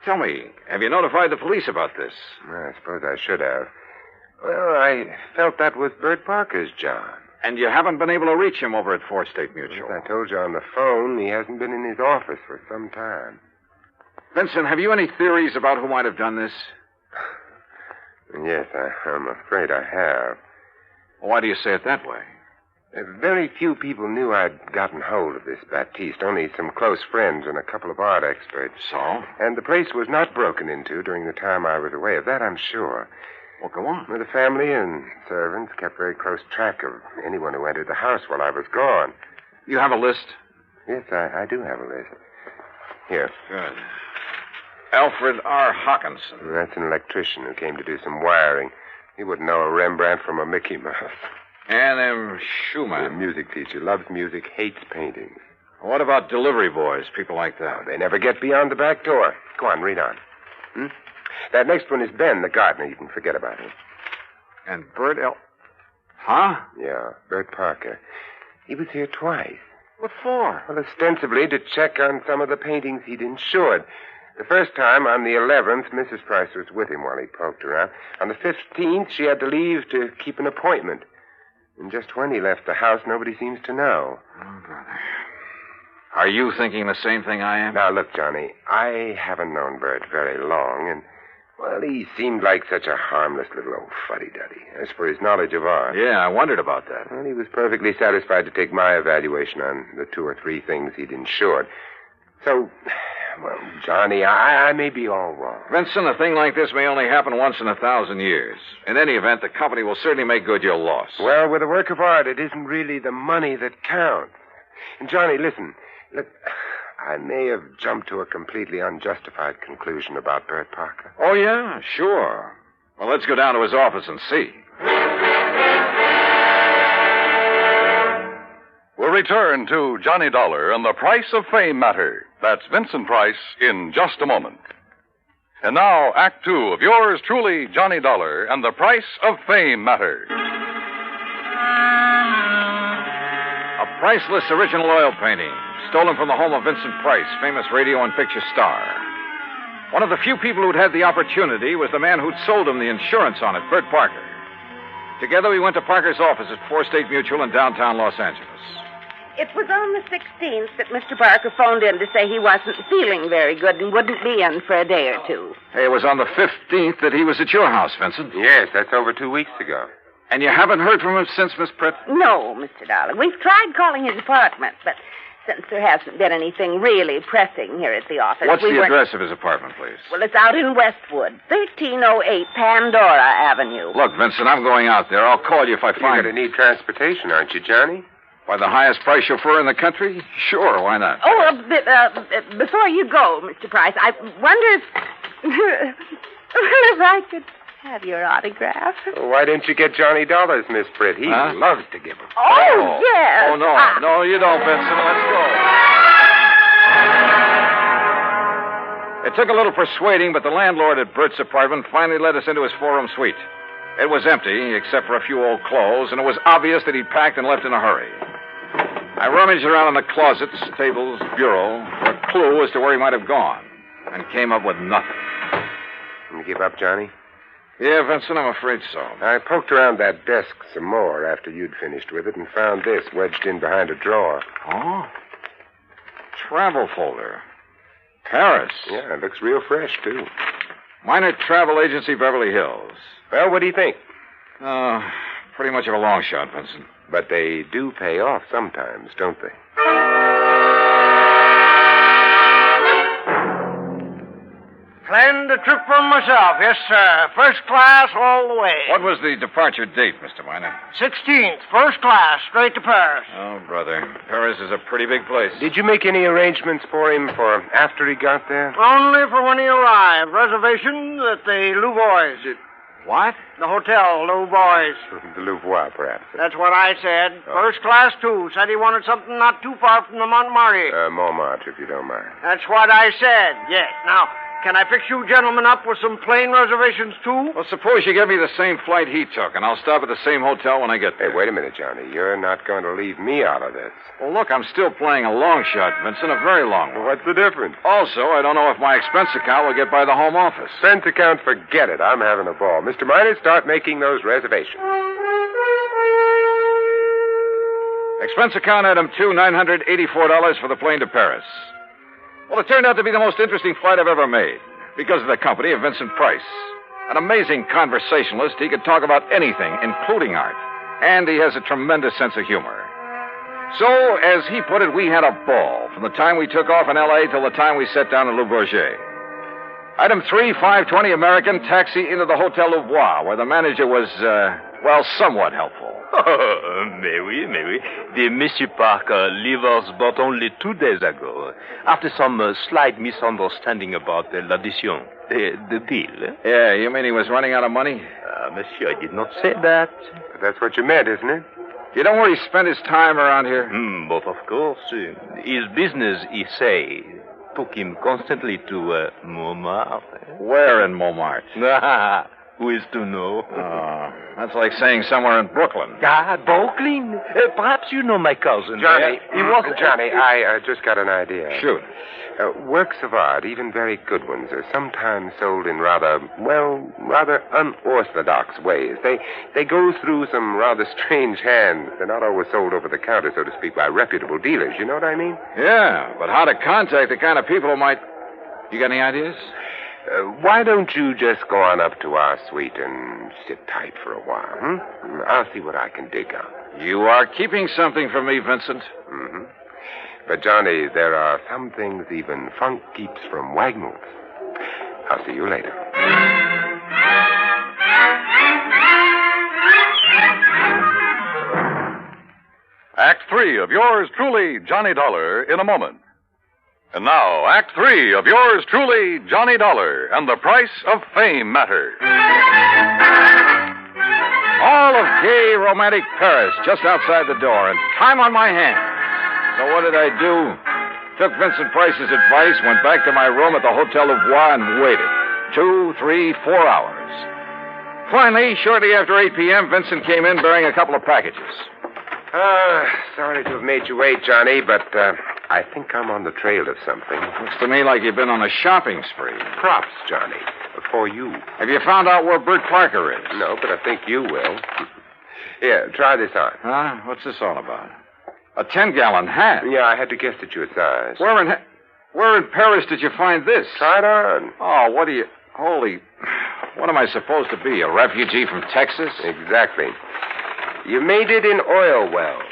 Tell me, have you notified the police about this? I suppose I should have. Well, I felt that was Bert Parker's job. And you haven't been able to reach him over at State Mutual? As I told you on the phone, he hasn't been in his office for some time. Vincent, have you any theories about who might have done this? Yes, I'm afraid I have. Why do you say it that way? Very few people knew I'd gotten hold of this Baptiste, only some close friends and a couple of art experts. So? And the place was not broken into during the time I was away. Of that, I'm sure. Well, go on. The family and servants kept very close track of anyone who entered the house while I was gone. You have a list? Yes, I do have a list. Here. Good. Alfred R. Hawkinson. That's an electrician who came to do some wiring. He wouldn't know a Rembrandt from a Mickey Mouse. Ann M. Schumann. A music teacher. Loves music, hates paintings. What about delivery boys, people like that? They never get beyond the back door. Go on, read on. That next one is Ben, the gardener. You can forget about him. And Bert L. Huh? Yeah, Bert Parker. He was here twice. What for? Well, ostensibly to check on some of the paintings he'd insured. The first time, on the 11th, Mrs. Price was with him while he poked around. On the 15th, she had to leave to keep an appointment. And just when he left the house, nobody seems to know. Oh, brother. Are you thinking the same thing I am? Now, look, Johnny, I haven't known Bert very long, and, well, he seemed like such a harmless little old fuddy-duddy. As for his knowledge of art... Yeah, I wondered about that. Well, he was perfectly satisfied to take my evaluation on the 2 or 3 things he'd insured. So, well, Johnny, I may be all wrong. Vincent, a thing like this may only happen once in 1,000 years. In any event, the company will certainly make good your loss. Well, with a work of art, it isn't really the money that counts. And, Johnny, listen. Look, I may have jumped to a completely unjustified conclusion about Bert Parker. Oh, yeah? Sure. Well, let's go down to his office and see. We'll return to Johnny Dollar and the Price of Fame matter. That's Vincent Price in just a moment. And now, Act 2 of yours truly, Johnny Dollar and the Price of Fame matter. A priceless original oil painting, stolen from the home of Vincent Price, famous radio and picture star. One of the few people who'd had the opportunity was the man who'd sold him the insurance on it, Bert Parker. Together, we went to Parker's office at 4 State Mutual in downtown Los Angeles. It was on the 16th that Mr. Parker phoned in to say he wasn't feeling very good and wouldn't be in for a day or two. Hey, it was on the 15th that he was at your house, Vincent. Yes, that's over 2 weeks ago. And you haven't heard from him since, Miss Pritt? No, Mr. Dollar. We've tried calling his apartment, but since there hasn't been anything really pressing here at the office... What's the address of his apartment, please? Well, it's out in Westwood, 1308 Pandora Avenue. Look, Vincent, I'm going out there. I'll call you if I find... You're going to need transportation, aren't you, Johnny? By the highest price chauffeur in the country? Sure, why not? Oh, before you go, Mr. Price, I wonder if... if I could have your autograph. Well, why didn't you get Johnny Dollars, Miss Pritt? He loves to give them. Oh, yes. Oh, no. No, you don't, Vincent. Let's go. It took a little persuading, but the landlord at Bert's apartment finally let us into his 4-room suite. It was empty, except for a few old clothes, and it was obvious that he'd packed and left in a hurry. I rummaged around in the closets, tables, bureau, for a clue as to where he might have gone, and came up with nothing. You give up, Johnny? Yeah, Vincent, I'm afraid so. I poked around that desk some more after you'd finished with it and found this wedged in behind a drawer. Oh? Travel folder. Paris. Yeah, it looks real fresh, too. Minor Travel Agency, Beverly Hills. Well, what do you think? Pretty much of a long shot, Vincent. But they do pay off sometimes, don't they? Planned a trip for myself, yes, sir. First class all the way. What was the departure date, Mr. Miner? 16th, first class, straight to Paris. Oh, brother. Paris is a pretty big place. Did you make any arrangements for him for after he got there? Only for when he arrived. Reservations at the Louvois. What? The hotel, Louvois. The Louvois, perhaps. That's what I said. First class, too. Said he wanted something not too far from the Montmartre. Montmartre, if you don't mind. That's what I said, yes. Now, can I fix you gentlemen up with some plane reservations, too? Well, suppose you give me the same flight he took, and I'll stop at the same hotel when I get there. Hey, wait a minute, Johnny. You're not going to leave me out of this. Well, look, I'm still playing a long shot, Vincent, a very long one. What's the difference? Also, I don't know if my expense account will get by the home office. Expense account, forget it. I'm having a ball. Mr. Miner, start making those reservations. Expense account item 2, $984 for the plane to Paris. Well, it turned out to be the most interesting flight I've ever made because of the company of Vincent Price. An amazing conversationalist, he could talk about anything, including art. And he has a tremendous sense of humor. So, as he put it, we had a ball from the time we took off in L.A. till the time we sat down in Le Bourget. Item 3, 520 American, taxi into the Hotel Louvois, where the manager was, somewhat helpful. Oh, mais oui. The Monsieur Parker leave us but only 2 days ago, after some slight misunderstanding about l'addition, the bill. Yeah, you mean he was running out of money? Monsieur, I did not say that. That's what you meant, isn't it? You know where he spent his time around here? But of course. His business, he say, took him constantly to Montmartre. Where in Montmartre? Who is to know? That's like saying somewhere in Brooklyn. Brooklyn? Perhaps you know my cousin. Johnny, He was... Johnny, I just got an idea. Shoot. Works of art, even very good ones, are sometimes sold in rather unorthodox ways. They go through some rather strange hands. They're not always sold over the counter, so to speak, by reputable dealers. You know what I mean? Yeah, but how to contact the kind of people who might... You got any ideas? Why don't you just go on up to our suite and sit tight for a while, I'll see what I can dig up. You are keeping something from me, Vincent. Mm-hmm. But, Johnny, there are some things even funk keeps from Wagnalls. I'll see you later. Act 3 of yours truly, Johnny Dollar, in a moment. And now, Act 3 of yours truly, Johnny Dollar, and the Price of Fame Matter. All of gay, romantic Paris just outside the door, and time on my hands. So what did I do? Took Vincent Price's advice, went back to my room at the Hotel Louvois, and waited. 2, 3, 4 hours. Finally, shortly after 8 p.m., Vincent came in bearing a couple of packages. Sorry to have made you wait, Johnny, but I think I'm on the trail of something. Looks to me like you've been on a shopping spree. Props, Johnny, for you. Have you found out where Bert Parker is? No, but I think you will. Here, try this on. Huh? What's this all about? A 10-gallon hat? Yeah, I had to guess at your size. Where in Paris did you find this? Try it on. Oh, what do you... Holy... What am I supposed to be, a refugee from Texas? Exactly. You made it in oil wells.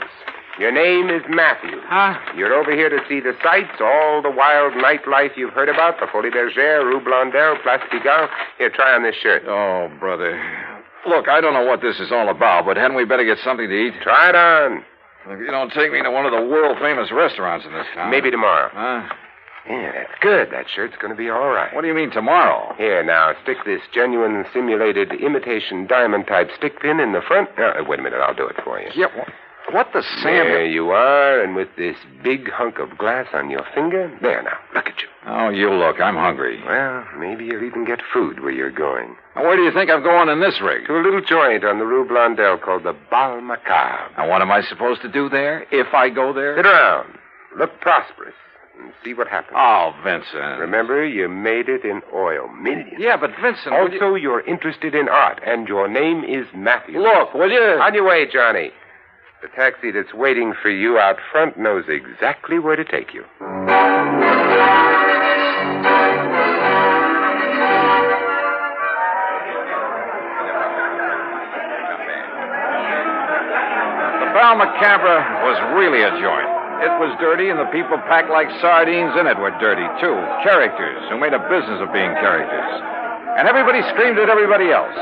Your name is Matthew. Huh? You're over here to see the sights, all the wild nightlife you've heard about, the Folie Bergère, Rue Blondel, Place Pigalle. Here, try on this shirt. Oh, brother. Look, I don't know what this is all about, but hadn't we better get something to eat? Try it on. If you don't take me to one of the world-famous restaurants in this town... Maybe tomorrow. Huh? Yeah, that's good. That shirt's going to be all right. What do you mean tomorrow? Here, now, stick this genuine simulated imitation diamond-type stick pin in the front. Wait a minute. I'll do it for you. Yeah, what the Sam... There you are, and with this big hunk of glass on your finger. There, now, look at you. Oh, you look. I'm hungry. Well, maybe you'll even get food where you're going. Now, where do you think I'm going in this rig? To a little joint on the Rue Blondel called the Bal Macabre. Now, what am I supposed to do there, if I go there? Sit around. Look prosperous. And see what happens. Oh, Vincent. Remember, you made it in oil. Millions. Yeah, but Vincent... Also, you're interested in art, and your name is Matthew. Look, will you... On your way, Johnny. The taxi that's waiting for you out front knows exactly where to take you. The Bal Macabre was really a joint. It was dirty, and the people packed like sardines in it were dirty, too. Characters who made a business of being characters. And everybody screamed at everybody else.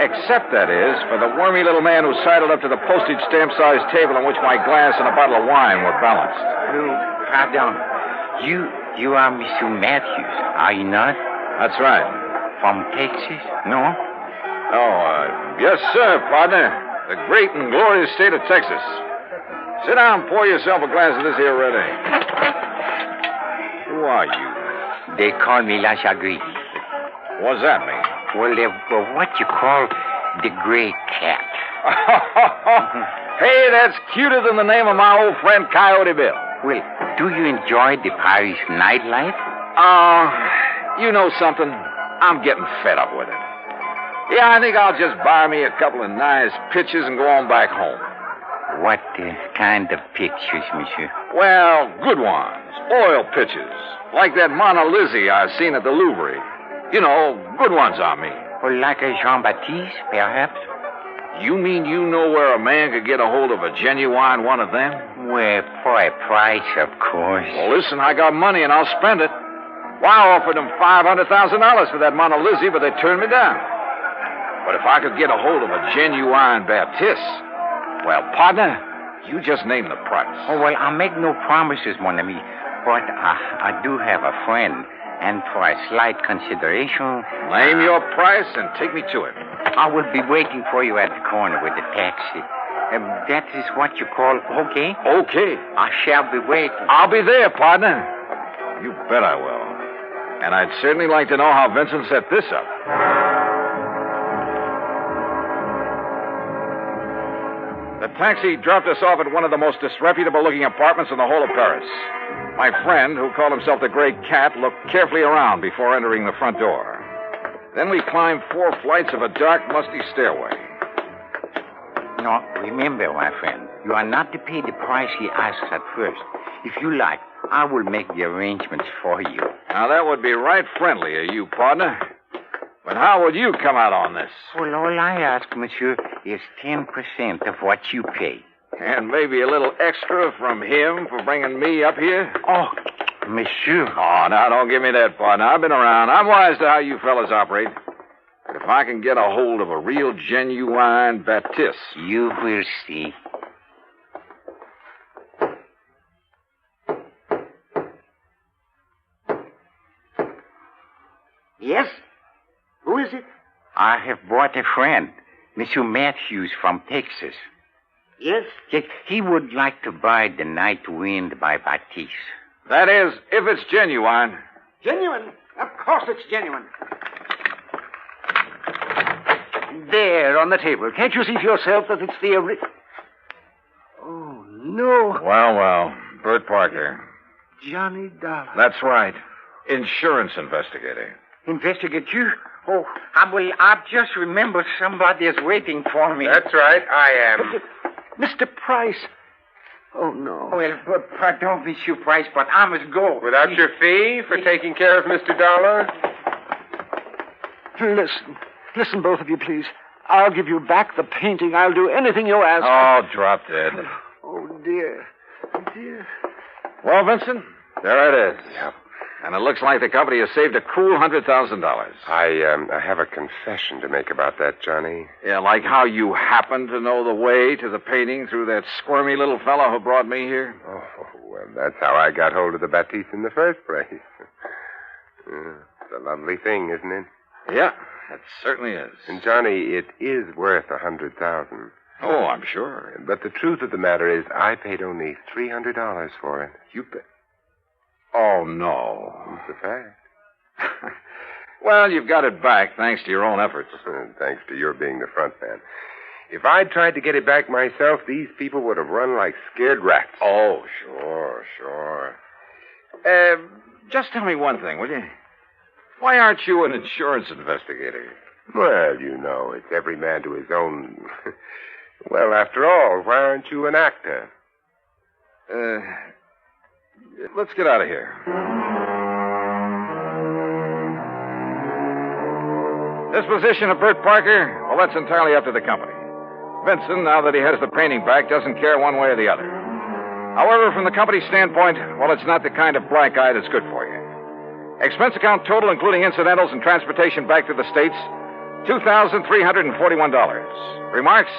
Except, that is, for the wormy little man who sidled up to the postage stamp-sized table on which my glass and a bottle of wine were balanced. Pardon. You are Mr. Matthews, are you not? That's right. From Texas, no? Oh, yes, sir, partner. The great and glorious state of Texas. Sit down and pour yourself a glass of this here red ale. Who are you? They call me La Chagrin. What's that mean? Well, they're what you call the gray cat. Hey, that's cuter than the name of my old friend Coyote Bill. Well, do you enjoy the Paris nightlife? You know something? I'm getting fed up with it. Yeah, I think I'll just buy me a couple of nice pictures and go on back home. What kind of pictures, monsieur? Well, good ones. Oil pictures. Like that Mona Lisa I've seen at the Louvre. You know, good ones, I mean. Well, like a Jean-Baptiste, perhaps? You mean you know where a man could get a hold of a genuine one of them? Well, for a price, of course. Well, listen, I got money and I'll spend it. Well, I offered them $500,000 for that Mona Lisa, but they turned me down. But if I could get a hold of a genuine Baptiste, well, partner, you just name the price. Oh, well, I'll make no promises, mon ami. But I do have a friend. And for a slight consideration... Name your price and take me to him. I will be waiting for you at the corner with the taxi. That is what you call okay? Okay. I shall be waiting. I'll be there, partner. You bet I will. And I'd certainly like to know how Vincent set this up. The taxi dropped us off at one of the most disreputable-looking apartments in the whole of Paris. My friend, who called himself the Gray Cat, looked carefully around before entering the front door. Then we climbed 4 flights of a dark, musty stairway. No, remember, my friend, you are not to pay the price he asks at first. If you like, I will make the arrangements for you. Now, that would be right friendly of you, partner. But how would you come out on this? Well, all I ask, monsieur, is 10% of what you pay. And maybe a little extra from him for bringing me up here? Oh, monsieur. Oh, now, don't give me that, partner. I've been around. I'm wise to how you fellas operate. But if I can get a hold of a real, genuine Baptiste... You will see. Yes? Who is it? I have brought a friend, Monsieur Matthews from Texas. Yes? Yes, he would like to buy The Night Wind by Baptiste. That is, if it's genuine. Genuine? Of course it's genuine. There, on the table. Can't you see for yourself that it's the original? Oh, no. Well, Bert Parker. Johnny Dollar. That's right. Insurance investigator. Investigate you? Oh, I've just remembered somebody is waiting for me. That's right, I am. Mr. Price. Oh, no. Well, pardon, Monsieur Price, but I must go. Without your fee for taking care of Mr. Dollar? Listen, both of you, please. I'll give you back the painting. I'll do anything you ask. Oh, drop dead. Oh, dear. Dear. Well, Vincent, there it is. Yep. And it looks like the company has saved a cool $100,000. I have a confession to make about that, Johnny. Yeah, like how you happen to know the way to the painting through that squirmy little fellow who brought me here. Oh, well, that's how I got hold of the Baptiste in the first place. It's a lovely thing, isn't it? Yeah, it certainly is. And, Johnny, it is worth $100,000. Oh, I'm sure. But the truth of the matter is, I paid only $300 for it. You bet. Oh, no. It's a fact. Well, you've got it back, thanks to your own efforts. Thanks to your being the front man. If I'd tried to get it back myself, these people would have run like scared rats. Oh, sure. Just tell me one thing, will you? Why aren't you an insurance investigator? Well, you know, it's every man to his own. Well, after all, why aren't you an actor? Let's get out of here. Disposition of Bert Parker? Well, that's entirely up to the company. Vincent, now that he has the painting back, doesn't care one way or the other. However, from the company's standpoint, well, it's not the kind of black eye that's good for you. Expense account total, including incidentals and transportation back to the States, $2,341. Remarks?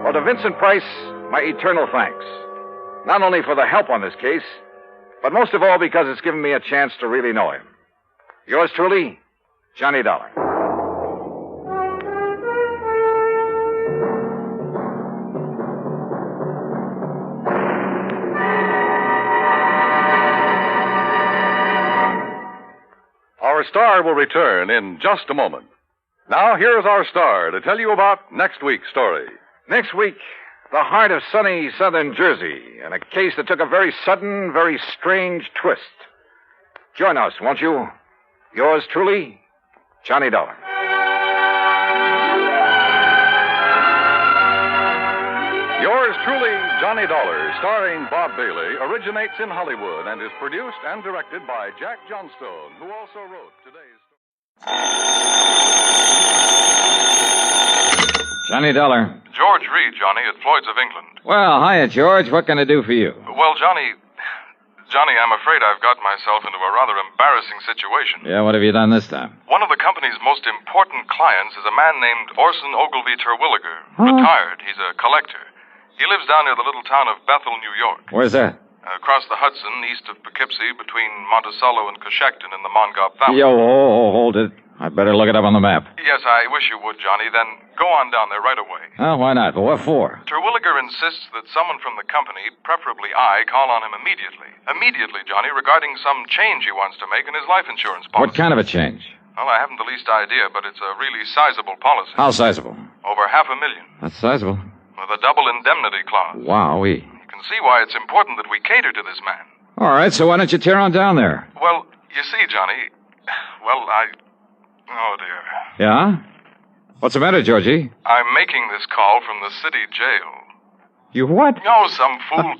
Well, to Vincent Price, my eternal thanks. Not only for the help on this case, but most of all because it's given me a chance to really know him. Yours truly, Johnny Dollar. Our star will return in just a moment. Now, here's our star to tell you about next week's story. Next week, the heart of sunny southern Jersey, and a case that took a very sudden, very strange twist. Join us, won't you? Yours truly, Johnny Dollar. Yours truly, Johnny Dollar, starring Bob Bailey, originates in Hollywood and is produced and directed by Jack Johnstone, who also wrote today's story. Johnny Dollar. George Reed, Johnny, at Floyd's of England. Well, hiya, George. What can I do for you? Well, Johnny, I'm afraid I've got myself into a rather embarrassing situation. Yeah, what have you done this time? One of the company's most important clients is a man named Arson Ogilvy Terwilliger. Huh? Retired. He's a collector. He lives down near the little town of Bethel, New York. Where's that? Across the Hudson, east of Poughkeepsie, between Monticello and Coshocton in the Mongob Valley. Yo, hold it. I better look it up on the map. Yes, I wish you would, Johnny. Then go on down there right away. Oh, why not? But what for? Terwilliger insists that someone from the company, preferably I, call on him immediately. Immediately, Johnny, regarding some change he wants to make in his life insurance policy. What kind of a change? Well, I haven't the least idea, but it's a really sizable policy. How sizable? Over $500,000. That's sizable. With a double indemnity clause. Wowee. You can see why it's important that we cater to this man. All right, so why don't you tear on down there? Well, you see, Johnny, oh, dear. Yeah? What's the matter, Georgie? I'm making this call from the city jail. You what? No, some fool